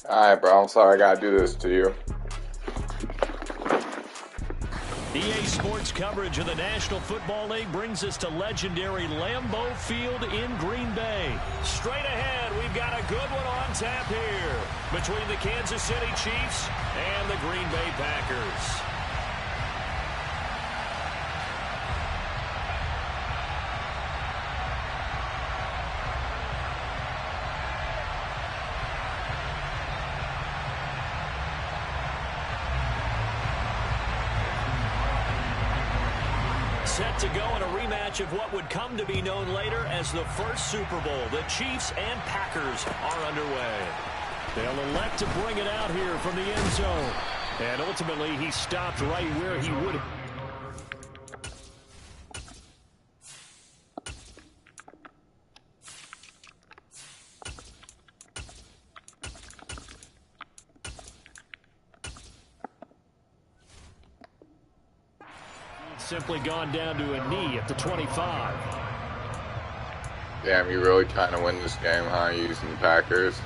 Alright, bro. I'm sorry I gotta do this to you. EA Sports coverage of the National Football League brings us to legendary Lambeau Field in Green Bay. Straight ahead, we've got a good one on tap here between the Kansas City Chiefs and the Green Bay Packers. Set to go in a rematch of what would come to be known later as the first Super Bowl. The Chiefs and Packers are underway. They'll elect to bring it out here from the end zone. And ultimately, he stopped right where he would have. Simply gone down to a knee at the 25. Damn, you really trying to win this game, huh? Using the Packers.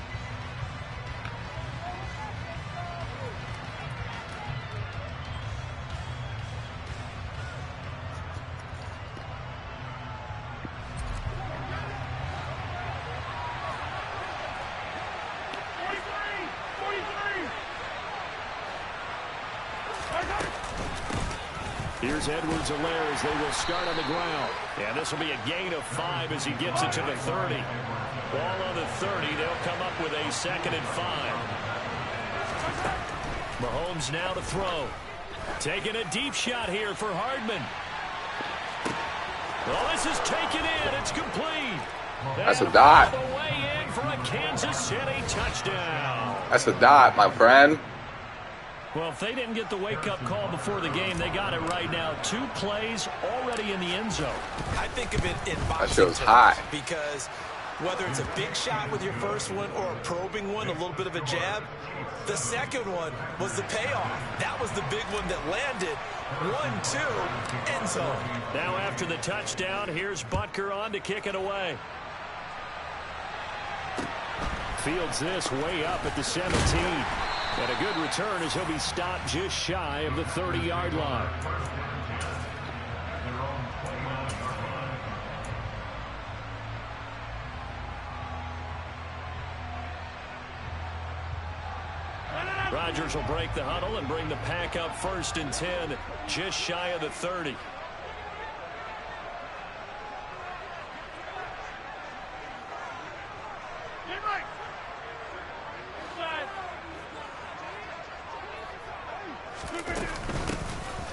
Here's Edwards-Helaire as they will start on the ground. And this will be a gain of 5 as he gets it to the 30. Ball on the 30. They'll come up with a 2nd and 5. Mahomes now to throw. Taking a deep shot here for Hardman. Well, this is taken in. It's complete. That's a dot. All the way in for a Kansas City touchdown. That's a dot, my friend. Well, if they didn't get the wake-up call before the game, they got it right now. 2 plays already in the end zone. I think of it in boxing. That show's high. Because whether it's a big shot with your first one or a probing one, a little bit of a jab, the second one was the payoff. That was the big one that landed. 1-2, end zone. Now after the touchdown, here's Butker on to kick it away. Fields this way up at the 17. And a good return as he'll be stopped just shy of the 30-yard line. Rodgers will break the huddle and bring the pack up 1st and 10, just shy of the 30.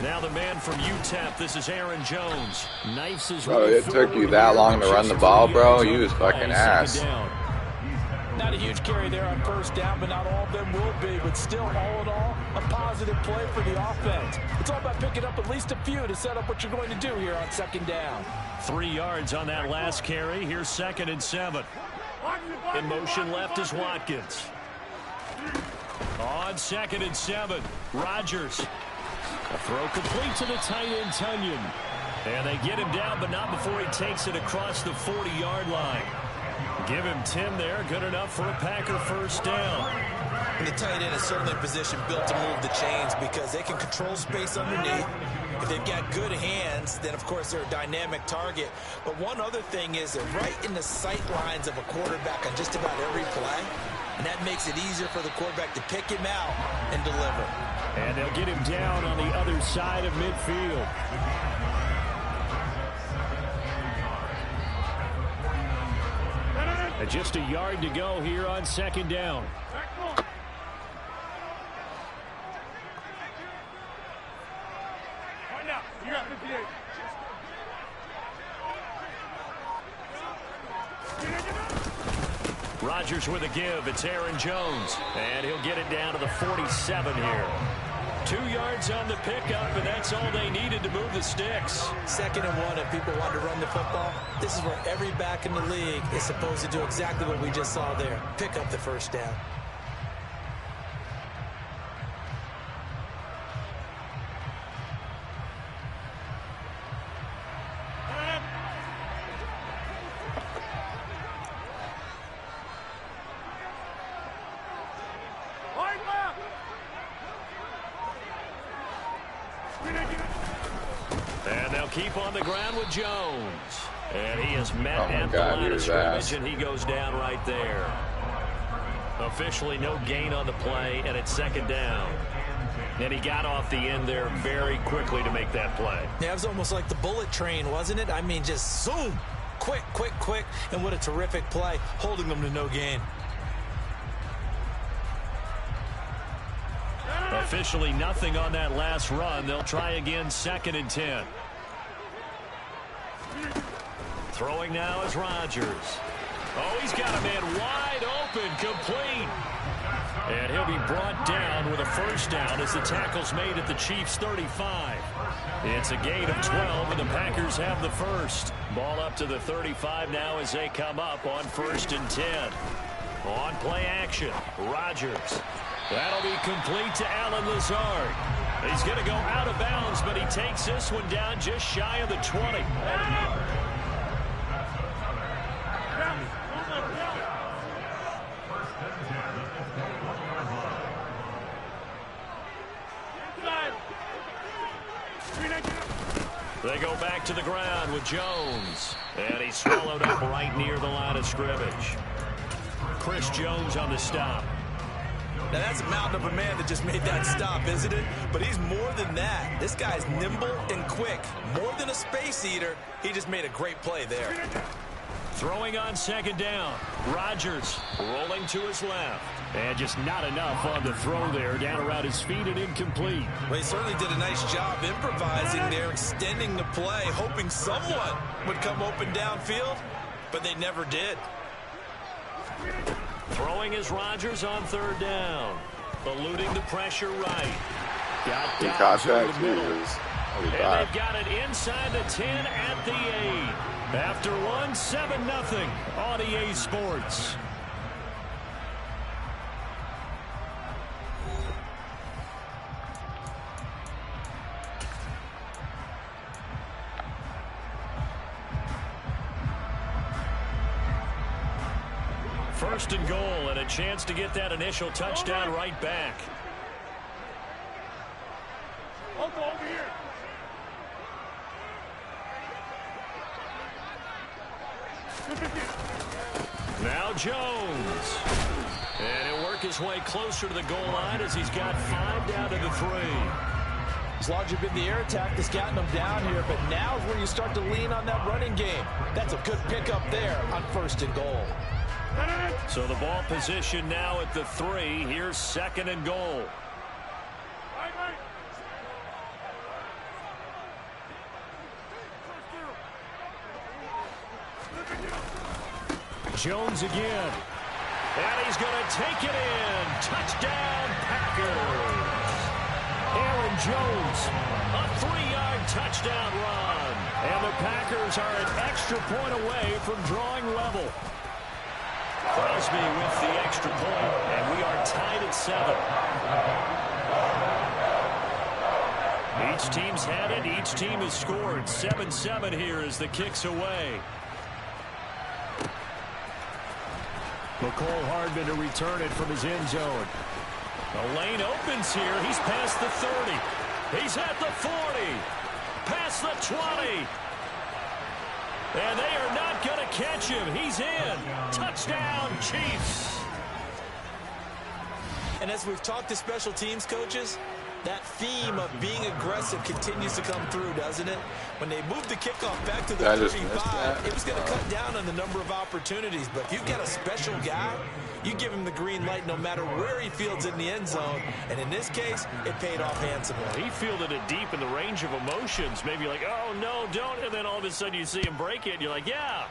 Now the man from UTEP, this is Aaron Jones. Knifes his Bro, way it took you that long to run the ball, bro? You was fucking ass. Not a huge carry there on 1st down, but not all of them will be. But still, all in all, a positive play for the offense. It's all about picking up at least a few to set up what you're going to do here on 2nd down. 3 yards on that last carry. Here's 2nd and 7. In motion left is Watkins. On 2nd and 7, Rodgers. A throw complete to the tight end, Tryin. And they get him down, but not before he takes it across the 40-yard line. Give him 10 there. Good enough for a Packer 1st down. And the tight end is certainly in position built to move the chains because they can control space underneath. If they've got good hands, then, of course, they're a dynamic target. But one other thing is they're right in the sight lines of a quarterback on just about every play. And that makes it easier for the quarterback to pick him out and deliver. And they'll get him down on the other side of midfield. And just a yard to go here on 2nd down. Rodgers with a give. It's Aaron Jones. And he'll get it down to the 47 here. 2 yards on the pickup, and that's all they needed to move the sticks. 2nd and 1, if people want to run the football, this is where every back in the league is supposed to do exactly what we just saw there. Pick up the 1st down. keep on the ground with Jones. And he is met at the God, line he of was scrimmage, ass. and he goes down right there. Officially no gain on the play, and it's second down. And he got off the end there very quickly to make that play. Yeah, it was almost like the bullet train, wasn't it? I mean, just zoom. Quick, quick, quick. And what a terrific play, holding them to no gain. Officially nothing on that last run. They'll try again, 2nd and 10. Throwing now is Rodgers. Oh, he's got a man wide open, complete. And he'll be brought down with a first down as the tackle's made at the Chiefs' 35. It's a gain of 12, and the Packers have the first. Ball up to the 35 now as they come up on 1st and 10. On play action, Rodgers. That'll be complete to Allen Lazard. He's going to go out of bounds, but he takes this one down just shy of the 20. They go back to the ground with Jones. And he's swallowed up right near the line of scrimmage. Chris Jones on the stop. Now, that's a mountain of a man that just made that stop, isn't it? But he's more than that. This guy's nimble and quick. More than a space eater. He just made a great play there. Throwing on 2nd down. Rodgers rolling to his left. And just not enough on the throw there. Down around his feet and incomplete. Well, he certainly did a nice job improvising there, extending the play, hoping someone would come open downfield, but they never did. Throwing is Rodgers on 3rd down. Eluding the pressure right. Got down to the middle. And they've got it inside the 10 at the 8. After one, 7-0 on EA Sports. First and goal, and a chance to get that initial touchdown right back. Over here. Now Jones. And he'll work his way closer to the goal line as he's got 5 down to the 3. It's largely been the air attack that's gotten them down here, but now is where you start to lean on that running game. That's a good pickup there on 1st and goal. So the ball position now at the 3. Here's 2nd and goal. Jones again. And he's going to take it in. Touchdown, Packers. Aaron Jones, a 3-yard touchdown run. And the Packers are an extra point away from drawing level. Crosby with the extra point, and we are tied at 7. Each team's had it. Each team has scored. 7-7 here as the kick's away. McCole Hardman to return it from his end zone. The lane opens here. He's past the 30. He's at the 40. Past the 20. And they are not going to catch him. He's in. Touchdown, Chiefs. And as we've talked to special teams coaches, that theme of being aggressive continues to come through, doesn't it? When they moved the kickoff back to the 35, it was going to cut down on the number of opportunities. But if you've got a special guy, you give him the green light no matter where he fields in the end zone. And in this case, it paid off handsomely. He fielded it deep in the range of emotions. Maybe like, oh, no, don't. And then all of a sudden you see him break it. And you're like, yeah,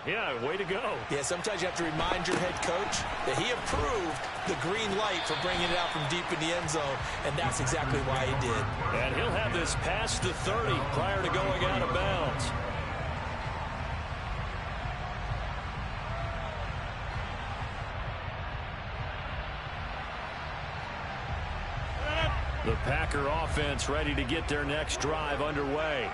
way to go. Yeah, sometimes you have to remind your head coach that he approved the green light for bringing it out from deep in the end zone. And that's exactly why he did. And he'll have this past the 30 prior to going out of bounds. The Packer offense ready to get their next drive underway.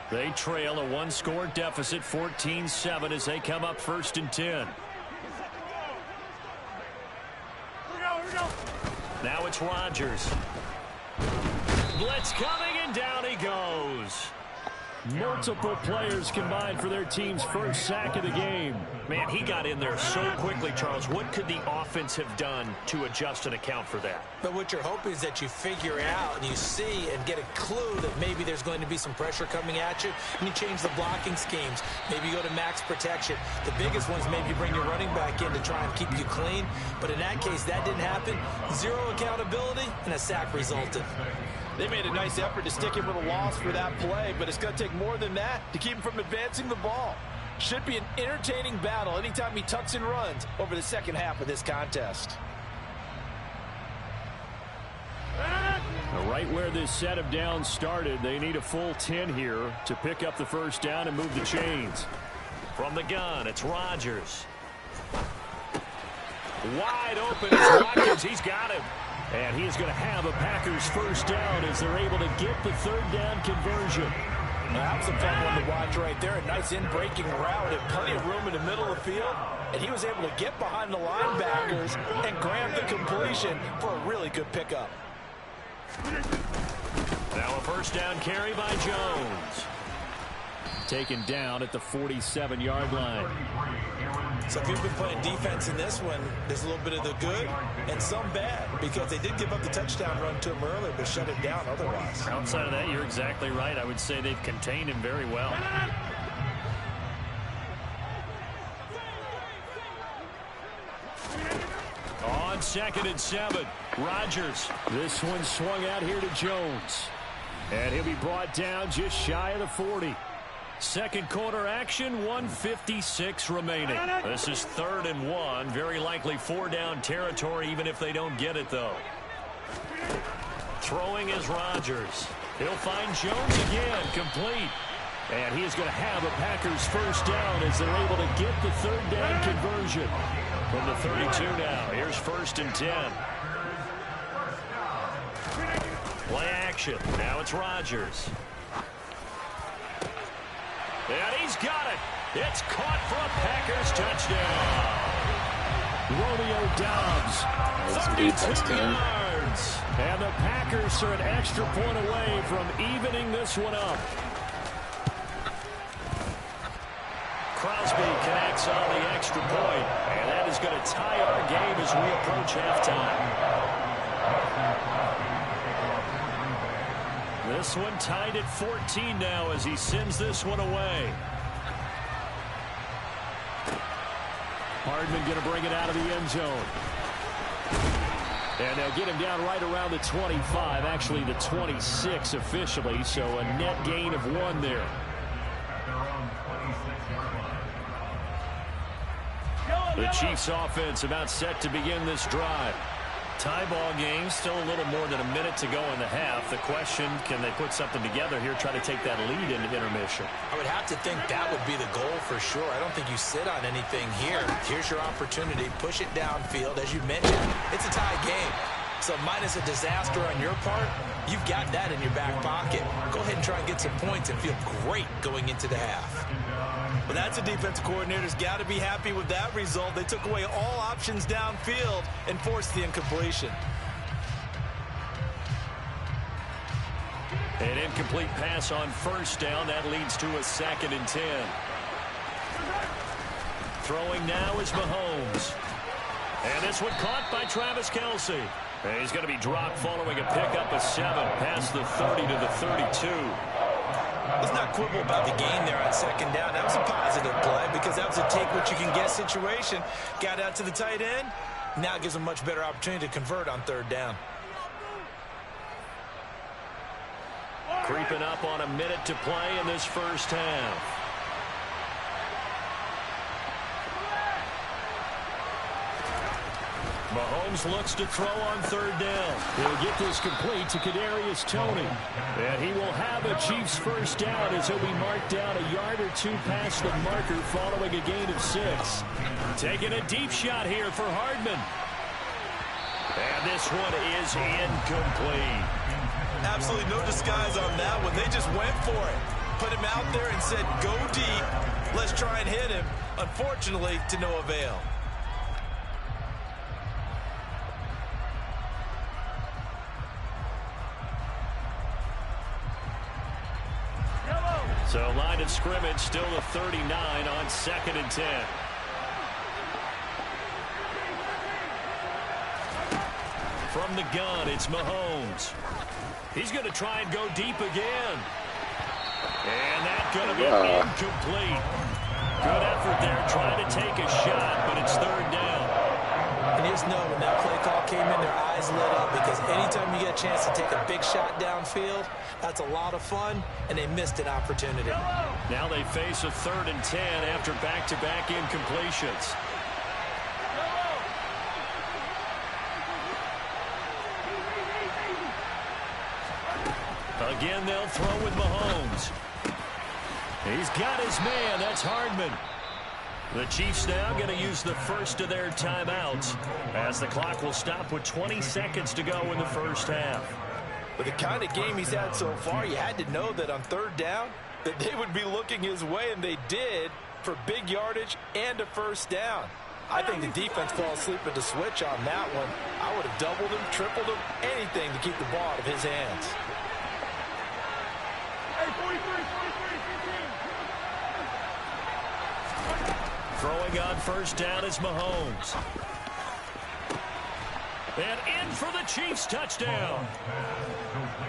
They trail a 1-score deficit, 14-7, as they come up 1st and 10. Here we go. Now it's Rodgers. Blitz coming, and down he goes. Multiple players combined for their team's first sack of the game. Man, he got in there so quickly, Charles. What could the offense have done to adjust and account for that? But what you're hoping is that you figure out and you see and get a clue that maybe there's going to be some pressure coming at you, and you change the blocking schemes. Maybe you go to max protection. The biggest ones, maybe you bring your running back in to try and keep you clean. But in that case, that didn't happen. Zero accountability, and a sack resulted. They made a nice effort to stick him with a loss for that play, but it's going to take more than that to keep him from advancing the ball. Should be an entertaining battle anytime he tucks and runs over the second half of this contest. Right where this set of downs started, they need a full 10 here to pick up the first down and move the chains. From the gun, it's Rodgers. Wide open is Watkins. He's got him. And he's going to have a Packers first down as they're able to get the third down conversion. That was a fun one to watch right there. A nice in-breaking route and plenty of room in the middle of the field. And he was able to get behind the linebackers and grab the completion for a really good pickup. Now a first down carry by Jones. Taken down at the 47-yard line. So if you've been playing defense in this one, there's a little bit of the good and some bad, because they did give up the touchdown run to him earlier, but shut it down otherwise. Outside of that, you're exactly right. I would say they've contained him very well. On 2nd and 7, Rodgers. This one swung out here to Jones. And he'll be brought down just shy of the 40. Second quarter action, 1:56 remaining. This is 3rd and 1. Very likely 4-down territory, even if they don't get it, though. Throwing is Rodgers. He'll find Jones again, complete. And he is going to have a Packers first down as they're able to get the third down conversion. From the 32 now, here's 1st and 10. Play action. Now it's Rodgers. And he's got it. It's caught for a Packers touchdown. Romeo Doubs. 32 yards. And the Packers are an extra point away from evening this one up. Crosby connects on the extra point, and that is going to tie our game as we approach halftime. This one tied at 14 now as he sends this one away. Hardman going to bring it out of the end zone. And they'll get him down right around the 25, actually the 26 officially, so a net gain of 1 there. The Chiefs offense about set to begin this drive. Tie ball game, still a little more than a minute to go in the half. The question, can they put something together here, try to take that lead into intermission? I would have to think that would be the goal for sure. I don't think you sit on anything here. Here's your opportunity. Push it downfield. As you mentioned, it's a tie game. So minus a disaster on your part, you've got that in your back pocket. Go ahead and try and get some points and feel great going into the half. But that's a defensive coordinator's got to be happy with that result. They took away all options downfield and forced the incompletion. An incomplete pass on first down. That leads to a 2nd and 10. Throwing now is Mahomes. And this one caught by Travis Kelce. And he's going to be dropped following a pickup of 7 past the 30 to the 32. Let's not quibble about the gain there on 2nd down. That was a positive play because that was a take-what-you-can-get situation. Got out to the tight end. Now it gives them a much better opportunity to convert on 3rd down. Creeping up on a minute to play in this first half. Mahomes looks to throw on 3rd down. He'll get this complete to Kadarius Toney. And he will have a Chiefs first down as he'll be marked down a yard or 2 past the marker following a gain of 6. Taking a deep shot here for Hardman. And this one is incomplete. Absolutely no disguise on that one. They just went for it. Put him out there and said, go deep. Let's try and hit him. Unfortunately, to no avail. So line of scrimmage still a 39 on 2nd and 10. From the gun, it's Mahomes. He's going to try and go deep again. And that's going to be incomplete. Good effort there trying to take a shot, but it's 3rd down. And you just know when that play call came in, their eyes lit up, because anytime you get a chance to take a big shot downfield, that's a lot of fun, and they missed an opportunity. Now they face a 3rd and 10 after back-to-back incompletions. Again, they'll throw with Mahomes. He's got his man. That's Hardman. The Chiefs now going to use the first of their timeouts as the clock will stop with 20 seconds to go in the first half. With the kind of game he's had so far, you had to know that on 3rd down that they would be looking his way, and they did, for big yardage and a 1st down. I think the defense fell asleep at the switch on that one. I would have doubled him, tripled him, anything to keep the ball out of his hands. Throwing on 1st down is Mahomes. And in for the Chiefs touchdown.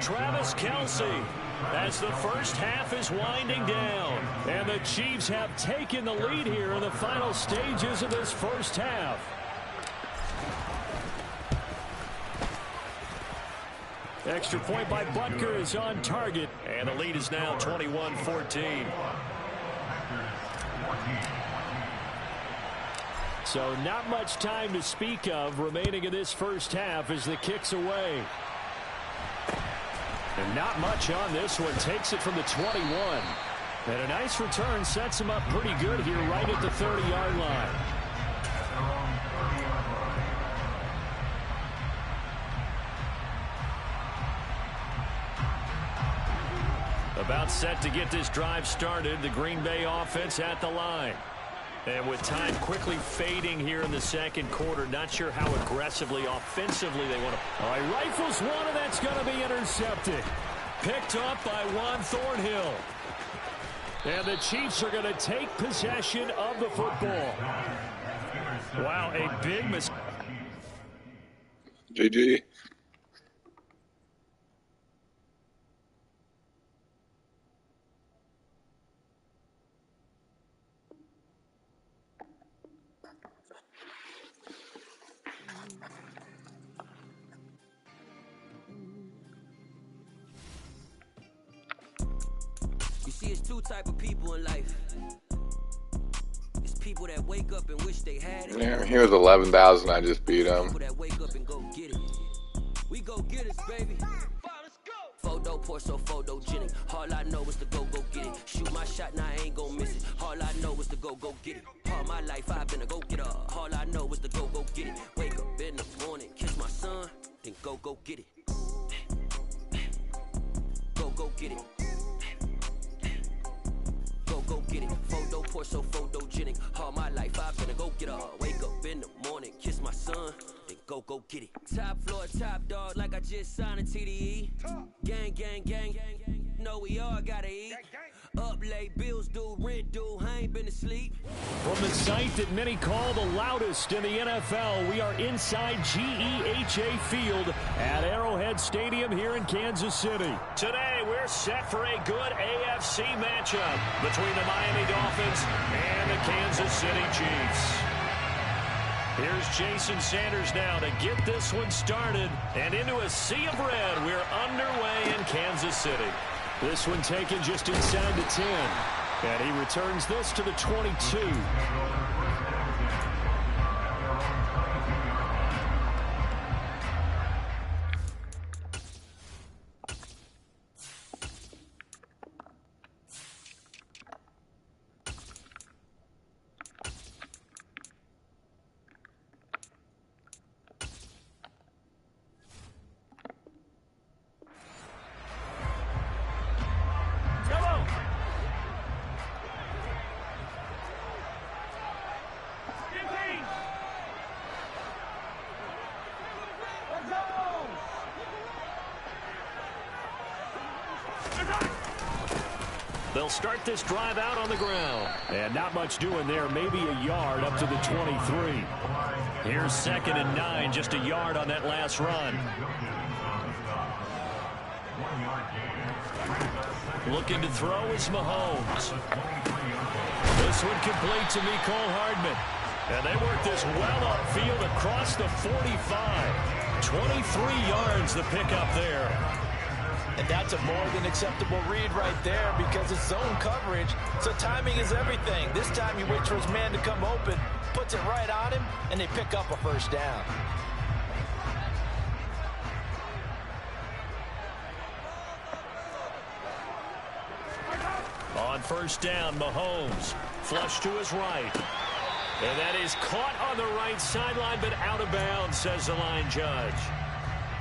Travis Kelce as the first half is winding down. And the Chiefs have taken the lead here in the final stages of this first half. Extra point by Butker is on target. And the lead is now 21-14. So not much time to speak of remaining in this first half as the kick's away. And not much on this one. Takes it from the 21. And a nice return sets him up pretty good here right at the 30-yard line. About set to get this drive started. The Green Bay offense at the line. And with time quickly fading here in the second quarter, not sure how aggressively, offensively they want to. All right, rifles one, and that's going to be intercepted. Picked up by Juan Thornhill. And the Chiefs are going to take possession of the football. Wow, a big mistake. GG. It's two type of people in life. It's people that wake up and wish they had it. Yeah, he was 11,000. I just beat him. People that wake up and go get it. We go get it, baby. Photo poor, so photogenic. All I know is to go get it. Shoot my shot, now I ain't gon' miss it. All I know is to go get it. All my life I've been a go-getter. All I know is to go get it. Wake up in the morning, kiss my son, then go get it. Go get it. Go get it. Photo poor, so photogenic. All my life I've been a go-getter. Wake up in the morning, kiss my son, then go get it. Top floor, top dog, like I just signed a TDE. Gang. Know we all gotta eat. Up late, bills due, rent due, I ain't been asleep. From the site that many call the loudest in the NFL, we are inside GEHA Field at Arrowhead Stadium here in Kansas City. Today, we're set for a good AFC matchup between the Miami Dolphins and the Kansas City Chiefs. Here's Jason Sanders now to get this one started. And into a sea of red, we're underway in Kansas City. This one taken just inside the 10. And he returns this to the 22. They'll start this drive out on the ground. And not much doing there. Maybe a yard up to the 23. Here's 2nd and 9. Just a yard on that last run. Looking to throw is Mahomes. This one complete to Mecole Hardman. And they work this well upfield across the 45. 23 yards the pickup there. And that's a more than acceptable read right there because it's zone coverage, so timing is everything. This time he waits for his man to come open, puts it right on him, and they pick up a first down. On first down, Mahomes. Flush to his right. And that is caught on the right sideline, but out of bounds, says the line judge.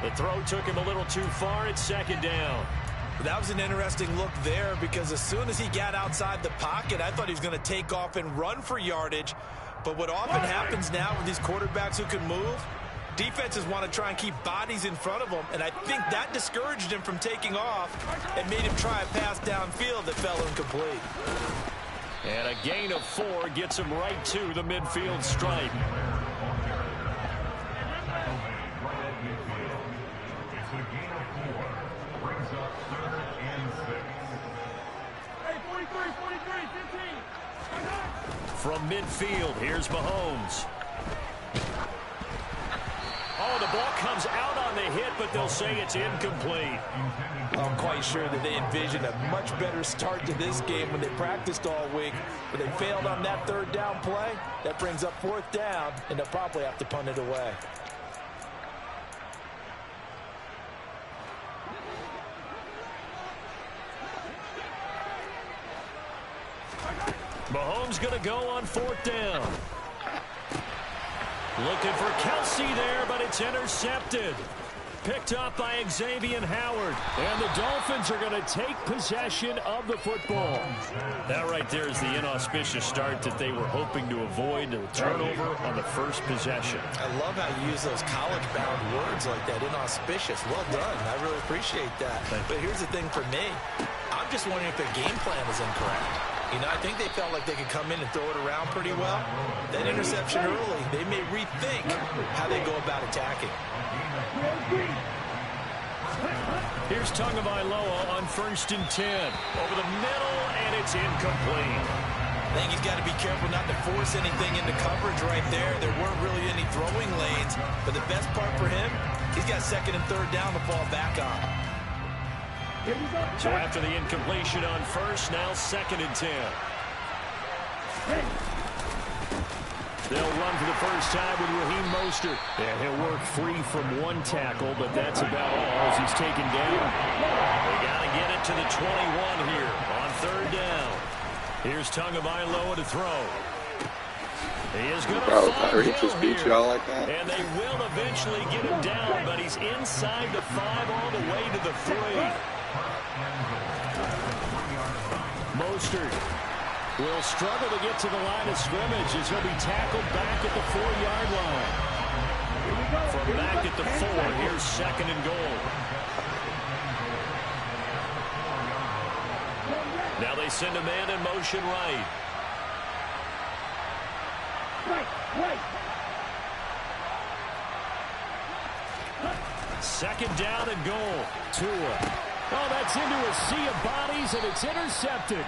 The throw took him a little too far. It's 2nd down. That was an interesting look there because as soon as he got outside the pocket, I thought he was going to take off and run for yardage. But what often happens now with these quarterbacks who can move, defenses want to try and keep bodies in front of them, and I think that discouraged him from taking off and made him try a pass downfield that fell incomplete. And a gain of 4 gets him right to the midfield stripe. From midfield, here's Mahomes. Oh, the ball comes out on the hit, but they'll say it's incomplete. I'm quite sure that they envisioned a much better start to this game when they practiced all week, but they failed on that 3rd down play. That brings up 4th down, and they'll probably have to punt it away. Mahomes going to go on 4th down. Looking for Kelsey there, but it's intercepted. Picked up by Xavier Howard. And the Dolphins are going to take possession of the football. That right there is the inauspicious start that they were hoping to avoid. A turnover on the first possession. I love how you use those college-bound words like that, inauspicious. Well done. I really appreciate that. But here's the thing for me. I'm just wondering if their game plan is incorrect. You know, I think they felt like they could come in and throw it around pretty well. That interception early, they may rethink how they go about attacking. Here's Tagovailoa on 1st and 10. Over the middle, and it's incomplete. I think he's got to be careful not to force anything into coverage right there. There weren't really any throwing lanes. But the best part for him, he's got 2nd and 3rd down to fall back on. So after the incompletion on 1st, now 2nd and 10. They'll run for the first time with Raheem Mostert. And he'll work free from 1 tackle, but that's about all as he's taken down. They got to get it to the 21 here on 3rd down. Here's Tagovailoa to throw. He is going to Bro, he just beat y'all like that? And they will eventually get him down, but he's inside the 5 all the way to the 3. Mostert will struggle to get to the line of scrimmage as he'll be tackled back at the 4-yard line. From back at the 4, here's 2nd and goal. Now they send a man in motion right. Right. 2nd down and goal. Tua. Oh, that's into a sea of bodies, and it's intercepted.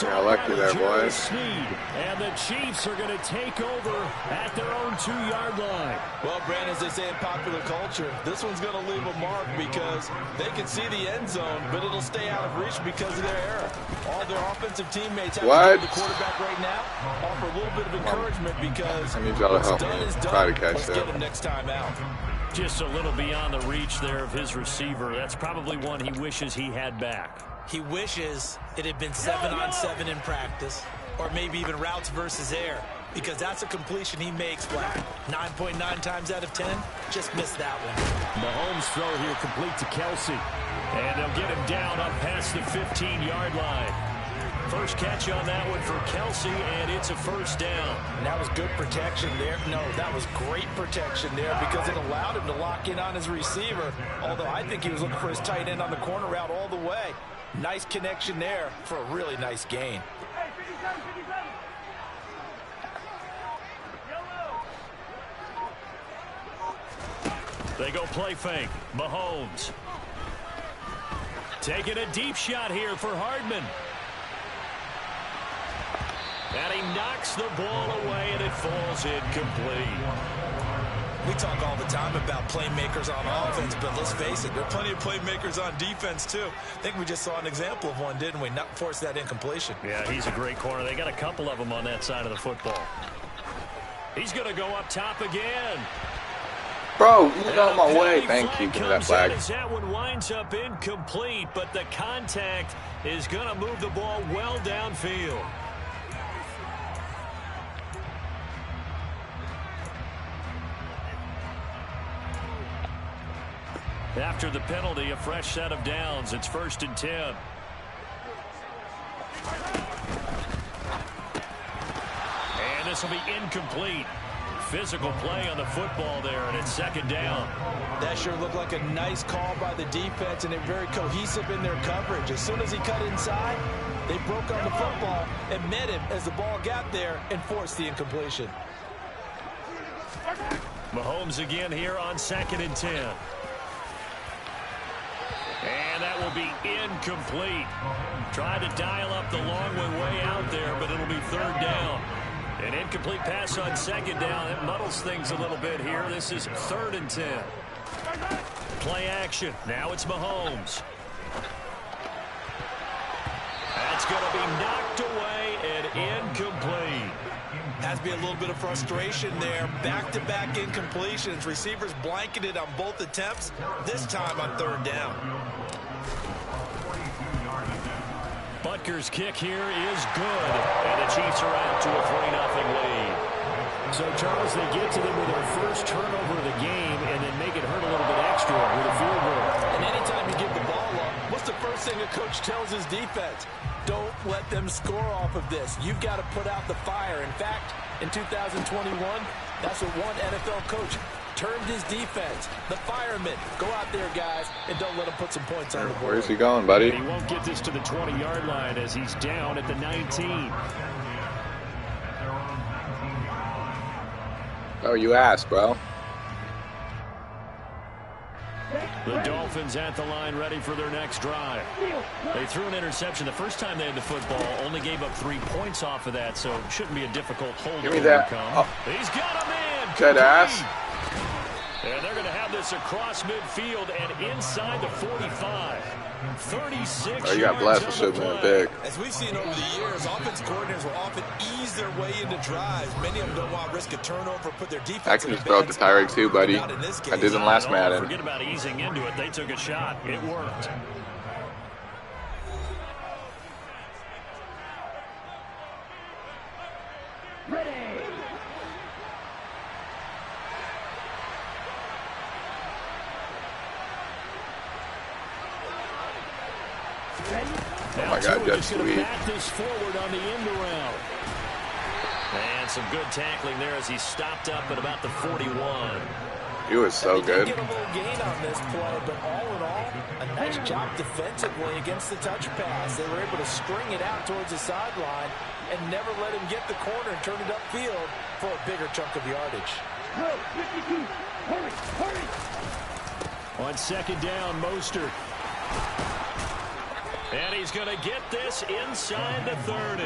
Yeah, lucky there, boys. Snead, and the Chiefs are going to take over at their own 2-yard line. Well, Brandon, as they say in popular culture, this one's going to leave a mark because they can see the end zone, but it'll stay out of reach because of their error. All their offensive teammates have to give the quarterback right now offer a little bit of encouragement because I need y'all to help me try to catch Let's that. get him next time out. Just a little beyond the reach there of his receiver. That's probably one he wishes he had back. He wishes it had been 7-on-7 in practice, or maybe even routes versus air, because that's a completion he makes flat. 9.9 times out of 10, just missed that one. Mahomes' throw here complete to Kelsey, and they'll get him down up past the 15-yard line. First catch on that one for Kelsey, and it's a first down. And that was good protection there. No, that was great protection there because it allowed him to lock in on his receiver, although I think he was looking for his tight end on the corner route all the way. Nice connection there for a really nice gain. They go play fake. Mahomes. Taking a deep shot here for Hardman. And he knocks the ball away, and it falls incomplete. We talk all the time about playmakers on offense, but let's face it, there are plenty of playmakers on defense, too. I think we just saw an example of one, didn't we? Not force that incompletion. Yeah, he's a great corner. They got a couple of them on that side of the football. He's going to go up top again. Bro, get out of my way. Thank you. Give me that flag. That one winds up incomplete, but the contact is going to move the ball well downfield. After the penalty, a fresh set of downs. It's 1st and 10. And this will be incomplete. Physical play on the football there, and it's 2nd down. That sure looked like a nice call by the defense, and they're very cohesive in their coverage. As soon as he cut inside, they broke on the football and met him as the ball got there and forced the incompletion. Mahomes again here on 2nd and 10. And that will be incomplete. Tried to dial up the long way out there, but it'll be 3rd down. An incomplete pass on 2nd down. It muddles things a little bit here. This is 3rd and 10. Play action. Now it's Mahomes. That's going to be knocked away and incomplete. Has to be a little bit of frustration there. Back-to-back incompletions. Receivers blanketed on both attempts, this time on 3rd down. Butker's kick here is good, and the Chiefs are out to a 3-0 lead. So, Charles, they get to them with their first turnover of the game and then make it hurt a little bit extra with a field goal. And anytime you give the ball up, what's the first thing a coach tells his defense? Don't let them score off of this. You've got to put out the fire. In fact, in 2021, that's what one NFL coach termed his defense. The firemen. Go out there, guys, and don't let them put some points on the board. Where's he going, buddy? He won't get this to the 20-yard line as he's down at the 19. Oh, you asked, bro. The Dolphins at the line ready for their next drive. They threw an interception the first time they had the football, only gave up 3 points off of that, so it shouldn't be a difficult hold Give to me that. overcome. Oh. He's got a man. Dead ass. And they're going to have this across midfield and inside the 45. 36 Oh, you got blessed with shit, man. Big. As we've seen over the years, offense coordinators will often ease their way into drives. Many of them don't want to risk a turnover, put their defense I can just throw it to Tyreek too, buddy. I did in last Madden. Forget about easing into it. They took a shot. It worked. Oh my God, Jet Sweet. Back this forward on the end around. And some good tackling there as he stopped up at about the 41. He was so good. Get a little gain on this play, but all in all, a nice job defensively against the touch pass. They were able to string it out towards the sideline and never let him get the corner and turn it upfield for a bigger chunk of yardage. On 2nd down, Mostert. And he's going to get this inside the 30.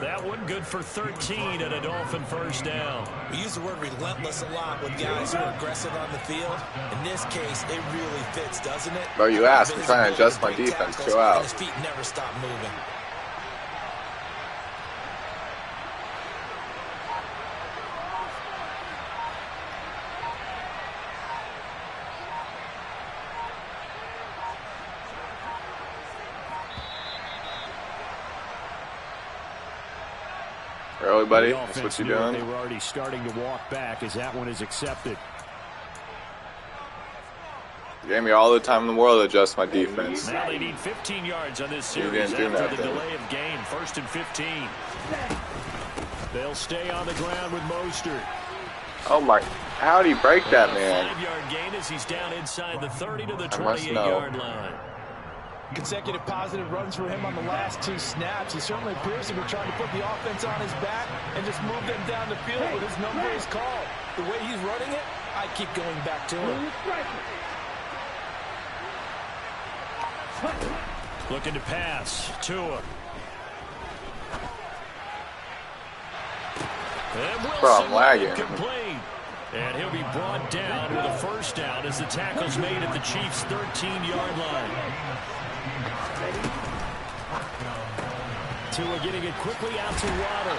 That one good for 13 and a Dolphin 1st down. We use the word relentless a lot with guys who are aggressive on the field. In this case, it really fits, doesn't it? Bro, you asked. I'm trying to adjust my defense. Chill out. His feet never stop moving. Early, buddy. That's what you're doing. They were already starting to walk back as that one is accepted. You gave me all the time in the world to adjust my defense. Now they need 15 yards on this You series didn't do after the nothing. delay of game. 1st and 15. They'll stay on the ground with Mostert. Oh my! How'd he break that, man? 5-yard gain as he's down inside the 30 to the I must know. 28-yard line. Consecutive positive runs for him on the last 2 snaps. He certainly appears to be trying to put the offense on his back and just move them down the field when his number is called. The way he's running it, I keep going back to him. Looking to pass. Tua. And Wilson lagging. Complete. And he'll be brought down with a first down as the tackle's made at the Chiefs' 13-yard line. Tua getting it quickly out to Waddle.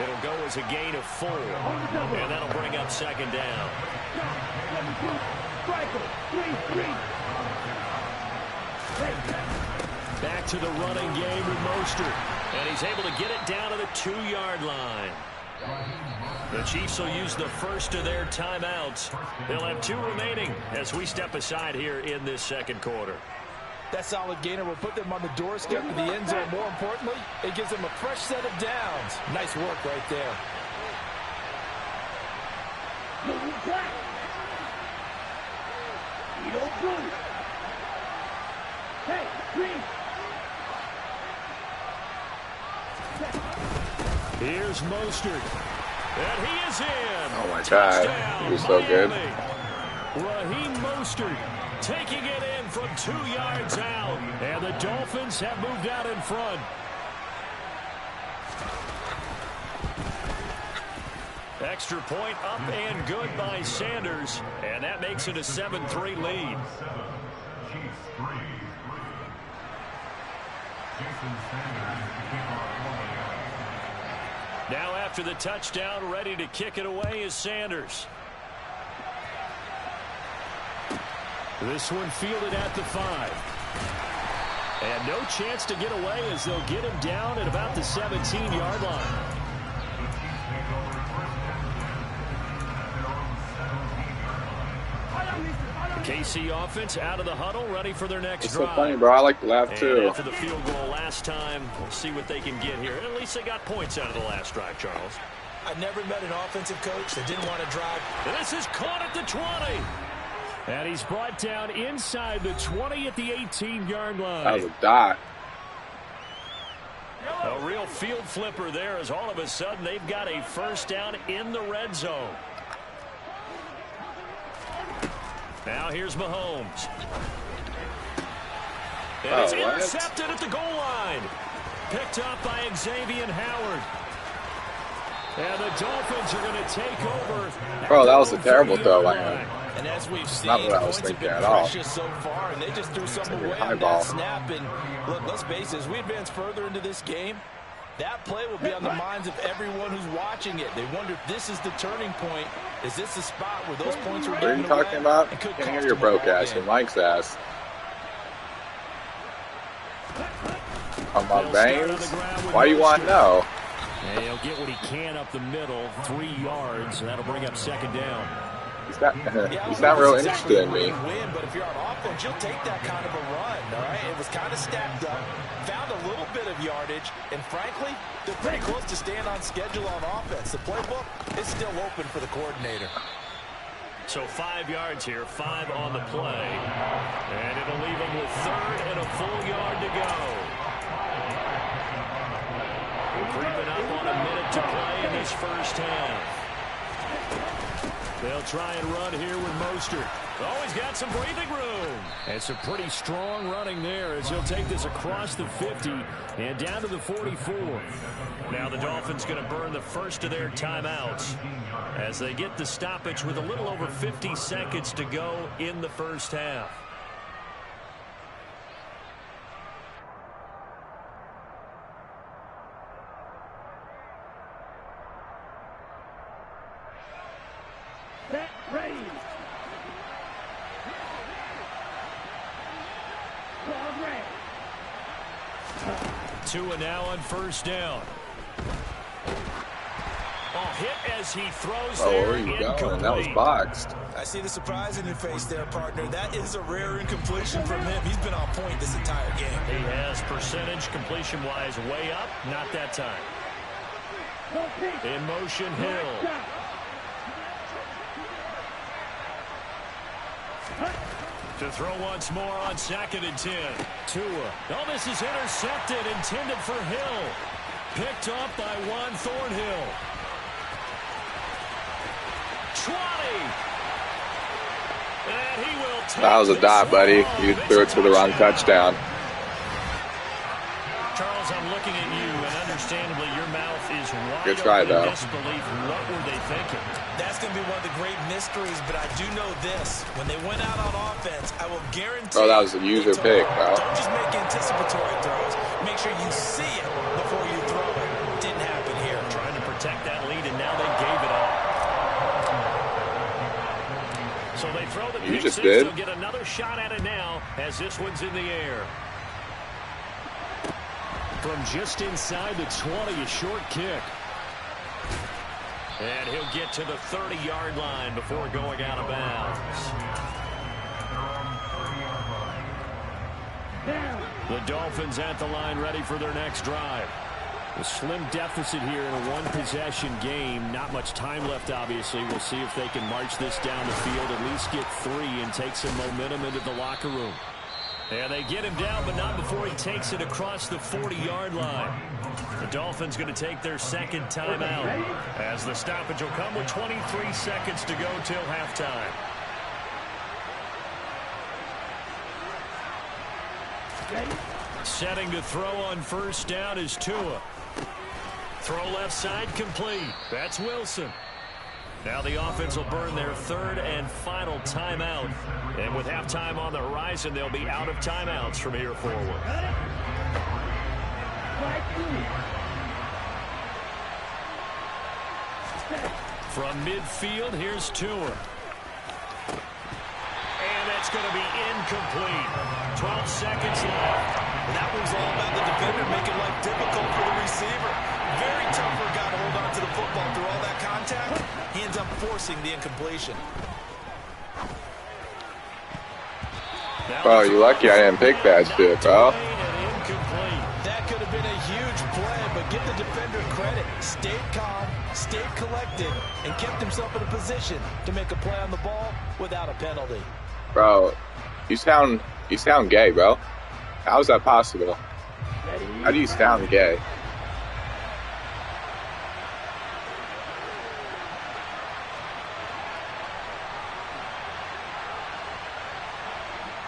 It'll go as a gain of 4. And that'll bring up second down. Back to the running game with Mostert. And he's able to get it down to the 2-yard line. The Chiefs will use the first of their timeouts. They'll have 2 remaining as we step aside here in this second quarter. That solid gainer will put them on the doorstep of the end zone. More importantly, it gives them a fresh set of downs. Nice work right there. Here's Mostert. And he is in. Oh my God, he was so good. Raheem Mostert taking it in from 2 yards out. And the Dolphins have moved out in front. Extra point up and good by Sanders. And that makes it a 7-3 lead. Now after the touchdown, ready to kick it away is Sanders. This one fielded at the 5. And no chance to get away as they'll get him down at about the 17-yard line. KC offense out of the huddle, ready for their next drive. It's so funny, bro. I like to laugh, too. After the field goal last time, we'll see what they can get here. At least they got points out of the last drive, Charles. I've never met an offensive coach that didn't want to drive. And this is caught at the 20. And he's brought down inside the 20 at the 18-yard line. That was a dot. A real field flipper there as all of a sudden they've got a first down in the red zone. Now here's Mahomes. And it's intercepted at the goal line. Picked up by Xavier Howard. And the Dolphins are going to take over. Bro, that was a terrible throw by him. And as we've seen, Not what I was thinking at all. So far, and they just threw something away on that snap. And look, let's face it, as we advance further into this game, that play will be on the minds of everyone who's watching it. They wonder if this is the turning point. Is this the spot where those points are given away? What are you talking about? I can't hear your broadcast. Your mic's ass. Come on, Baines. Why do you want no? And he'll get what he can up the middle, 3 yards, and that'll bring up second down. He's not real interested in me. But if you're on offense, you'll take that kind of a run, all right? It was kind of stacked up, found a little bit of yardage, and frankly, they're pretty close to staying on schedule on offense. The playbook is still open for the coordinator. So 5 yards here, 5 on the play. And it'll leave him with 3rd and a full yard to go. We're creeping up on a minute to play in this first half. They'll try and run here with Mostert. Oh, he's got some breathing room. And some pretty strong running there as he'll take this across the 50 and down to the 44. Now the Dolphins going to burn the first of their timeouts as they get the stoppage with a little over 50 seconds to go in the first half. Tua now on first down. Hit as he throws there. Where are you going? That was boxed. I see the surprise in your face there, partner. That is a rare incompletion from him. He's been on point this entire game. He has percentage completion-wise way up. Not that time. In motion, Hill. To throw once more on 2nd and 10. Tua. Oh, this is intercepted, intended for Hill. Picked up by Juan Thornhill. 20. And he will take that was a dot, buddy. You threw it to the wrong touchdown. Charles, I'm looking at you, and understandably, your mouth is wide Good try, open in though. disbelief. What were they thinking? That's going to be one of the great mysteries, but I do know this. When they went out on offense, I will guarantee... Oh, that was a user pick, bro. Don't just make anticipatory throws. Make sure you see it before you throw it. Didn't happen here. Trying to protect that lead, and now they gave it up. So they throw the pick six. They'll get another shot at it now as this one's in the air. From just inside the 20, a short kick. And he'll get to the 30-yard line before going out of bounds. The Dolphins at the line ready for their next drive. A slim deficit here in a one-possession game. Not much time left, obviously. We'll see if they can march this down the field, at least get 3 and take some momentum into the locker room. And they get him down, but not before he takes it across the 40-yard line. The Dolphins going to take their second timeout as the stoppage will come with 23 seconds to go till halftime. Setting to throw on first down is Tua. Throw left side complete. That's Wilson. Now the offense will burn their 3rd and final timeout. And with halftime on the horizon, they'll be out of timeouts from here forward. From midfield, here's Tua. And that's going to be incomplete. 12 seconds left. And that was all about the defender making life difficult for the receiver. Very tough for a guy to hold on to the football through all that contact. He ends up forcing the incompletion. Bro, you lucky I didn't pick that shit, bro. That could have been a huge play, but give the defender credit. Stayed calm, stayed collected, and kept himself in a position to make a play on the ball without a penalty. Bro, you sound gay, bro. How is that possible? How do you sound gay?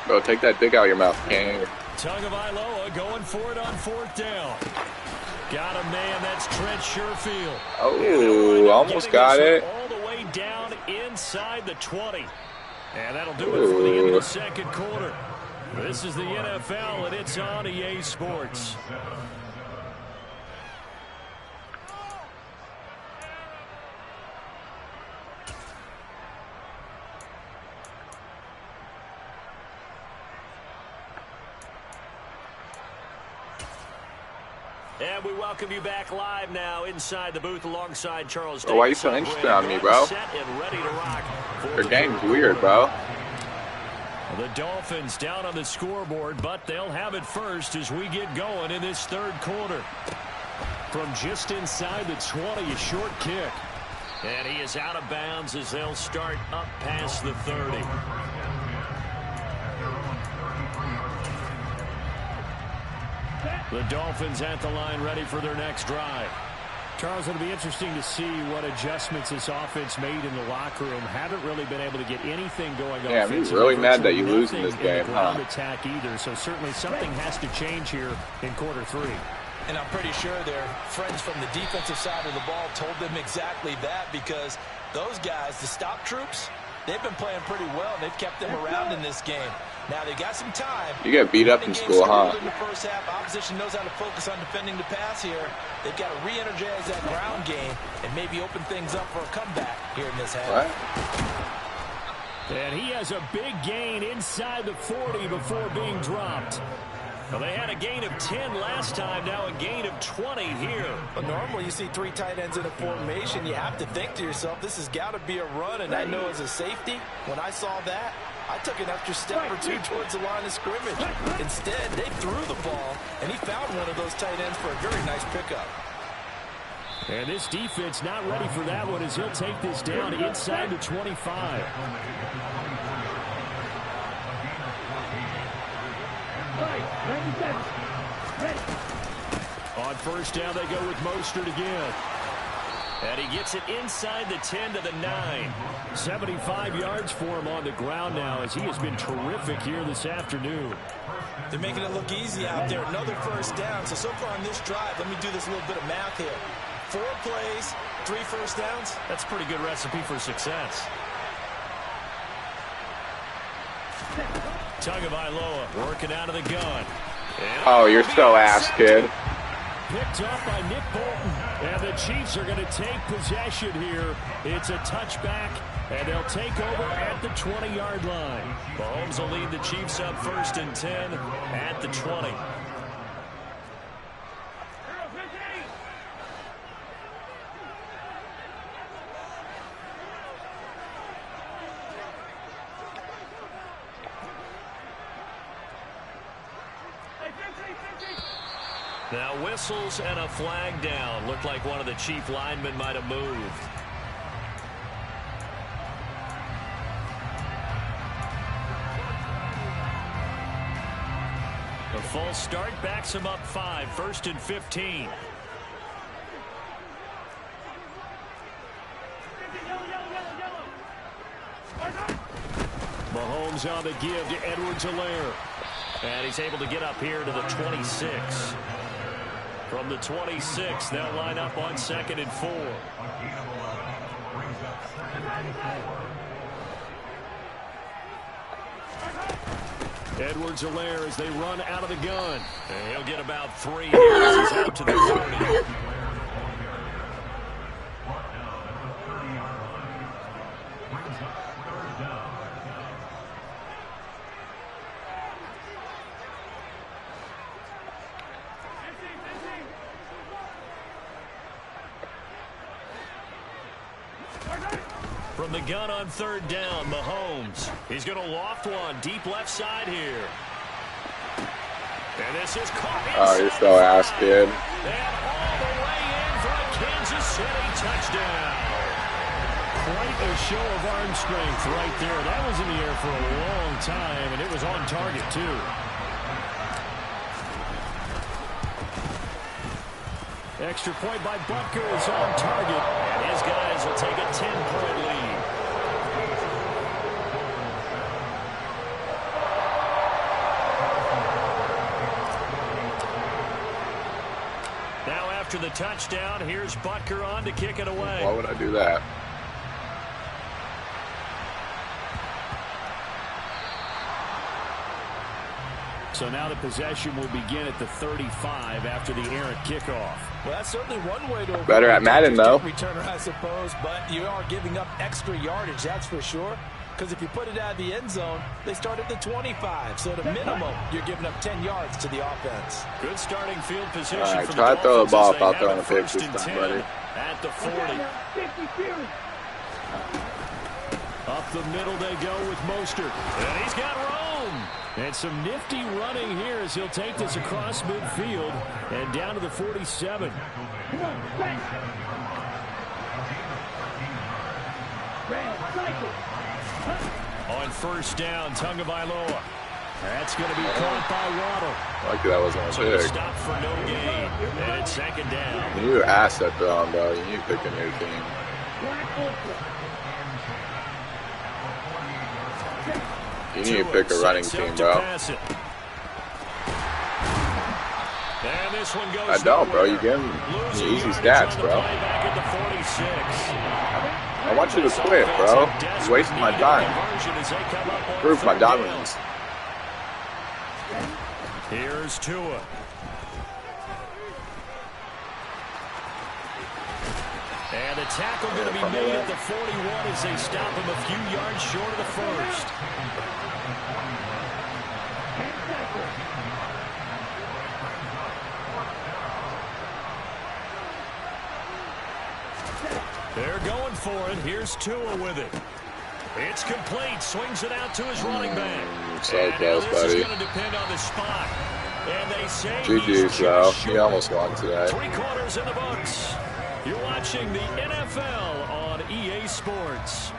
Bro, take that dick out of your mouth, King. Tagovailoa going for it on 4th down. Got a man, that's Trent Sherfield. Oh, almost got it. All the way down inside the 20. And that'll do it for the end of the second quarter. This is the NFL, and it's on EA Sports. And we welcome you back live now inside the booth alongside Charles. Bro, why are you so interested on me, bro? Your game's weird, bro. The Dolphins down on the scoreboard, but they'll have it first as we get going in this 3rd quarter. From just inside the 20, a short kick. And he is out of bounds as they'll start up past the 30. The Dolphins at the line ready for their next drive. Charles, it'll be interesting to see what adjustments this offense made in the locker room. Haven't really been able to get anything going on. Yeah, I'm really mad that you lose in this game, huh? Attack either, so certainly something has to change here in quarter 3. And I'm pretty sure their friends from the defensive side of the ball told them exactly that, because those guys, the stop troops, they've been playing pretty well. They've kept them around in this game. Now they got some time. You get beat up in school, huh? In the first half, opposition knows how to focus on defending the pass here. They've got to re-energize that ground game and maybe open things up for a comeback here in this half. What? And he has a big gain inside the 40 before being dropped. Well, they had a gain of 10 last time, now a gain of 20 here. Well, normally you see 3 tight ends in a formation. You have to think to yourself, this has got to be a run. And I know as a safety, when I saw that, I took an extra step or 2 towards the line of scrimmage. Instead, they threw the ball, and he found one of those tight ends for a very nice pickup. And this defense not ready for that one as he'll take this down inside the 25. On first down, they go with Mostert again. And he gets it inside the 10 to the 9. 75 yards for him on the ground now as he has been terrific here this afternoon. They're making it look easy out there. Another first down. So far on this drive, let me do this little bit of math here. 4 plays, 3 first downs. That's a pretty good recipe for success. Tagovailoa working out of the gun. Oh, you're so ass, kid. Picked up by Nick Bolton. And the Chiefs are going to take possession here. It's a touchback, and they'll take over at the 20-yard line. Mahomes will lead the Chiefs up 1st and 10 at the 20. Now whistles and a flag down. Looked like one of the Chief linemen might have moved. A false start backs him up 5. 1st and 15. Mahomes on the give to Edwards-Helaire. And he's able to get up here to the 26. From the 26, they'll line up on 2nd and 4. Edwards-Helaire as they run out of the gun. And he'll get about 3 here as he's out to the 30. From the gun on 3rd down, Mahomes. He's going to loft one deep left side here. And this is caught. Oh, you're so ass, kid. And all the way in for a Kansas City touchdown. Quite a show of arm strength right there. That was in the air for a long time, and it was on target, too. Extra point by Butker is on target, and his guys will take a 10-point lead. Now after the touchdown, here's Butker on to kick it away. Why would I do that? So now the possession will begin at the 35 after the errant kickoff. Well, that's certainly one way to better at Madden, though. Returner, I suppose, but you are giving up extra yardage, that's for sure. Because if you put it out of the end zone, they start at the 25. So at a minimum, you're giving up 10 yards to the offense. Good starting field position. All right, for try the to throw the ball if I'll throw on in a pick this time, buddy. At the 40. Up the middle they go with Mostert. And he's got room. And some nifty running here as he'll take this across midfield and down to the 47. On 1st down, Tagovailoa. That's going to be caught by Waddle. Like that wasn't a pick. Stop for no gain. And it's 2nd down. You ass at throwing, bro. You need to pick a new team. You need to pick a running team, bro. And this one goes I don't, bro. You give him easy stats, bro. I want you to quit, bro. You're wasting my time. Prove my dominance. Here's Tua. And the tackle going to be made at the 41 as they stop him a few yards short of the 1st. They're going for it. Here's Tua with it. It's complete. Swings it out to his running back. So close, buddy. This is going to depend on the spot. And they say GG's, though. He almost won today. 3 quarters in the books. You're watching the NFL on EA Sports.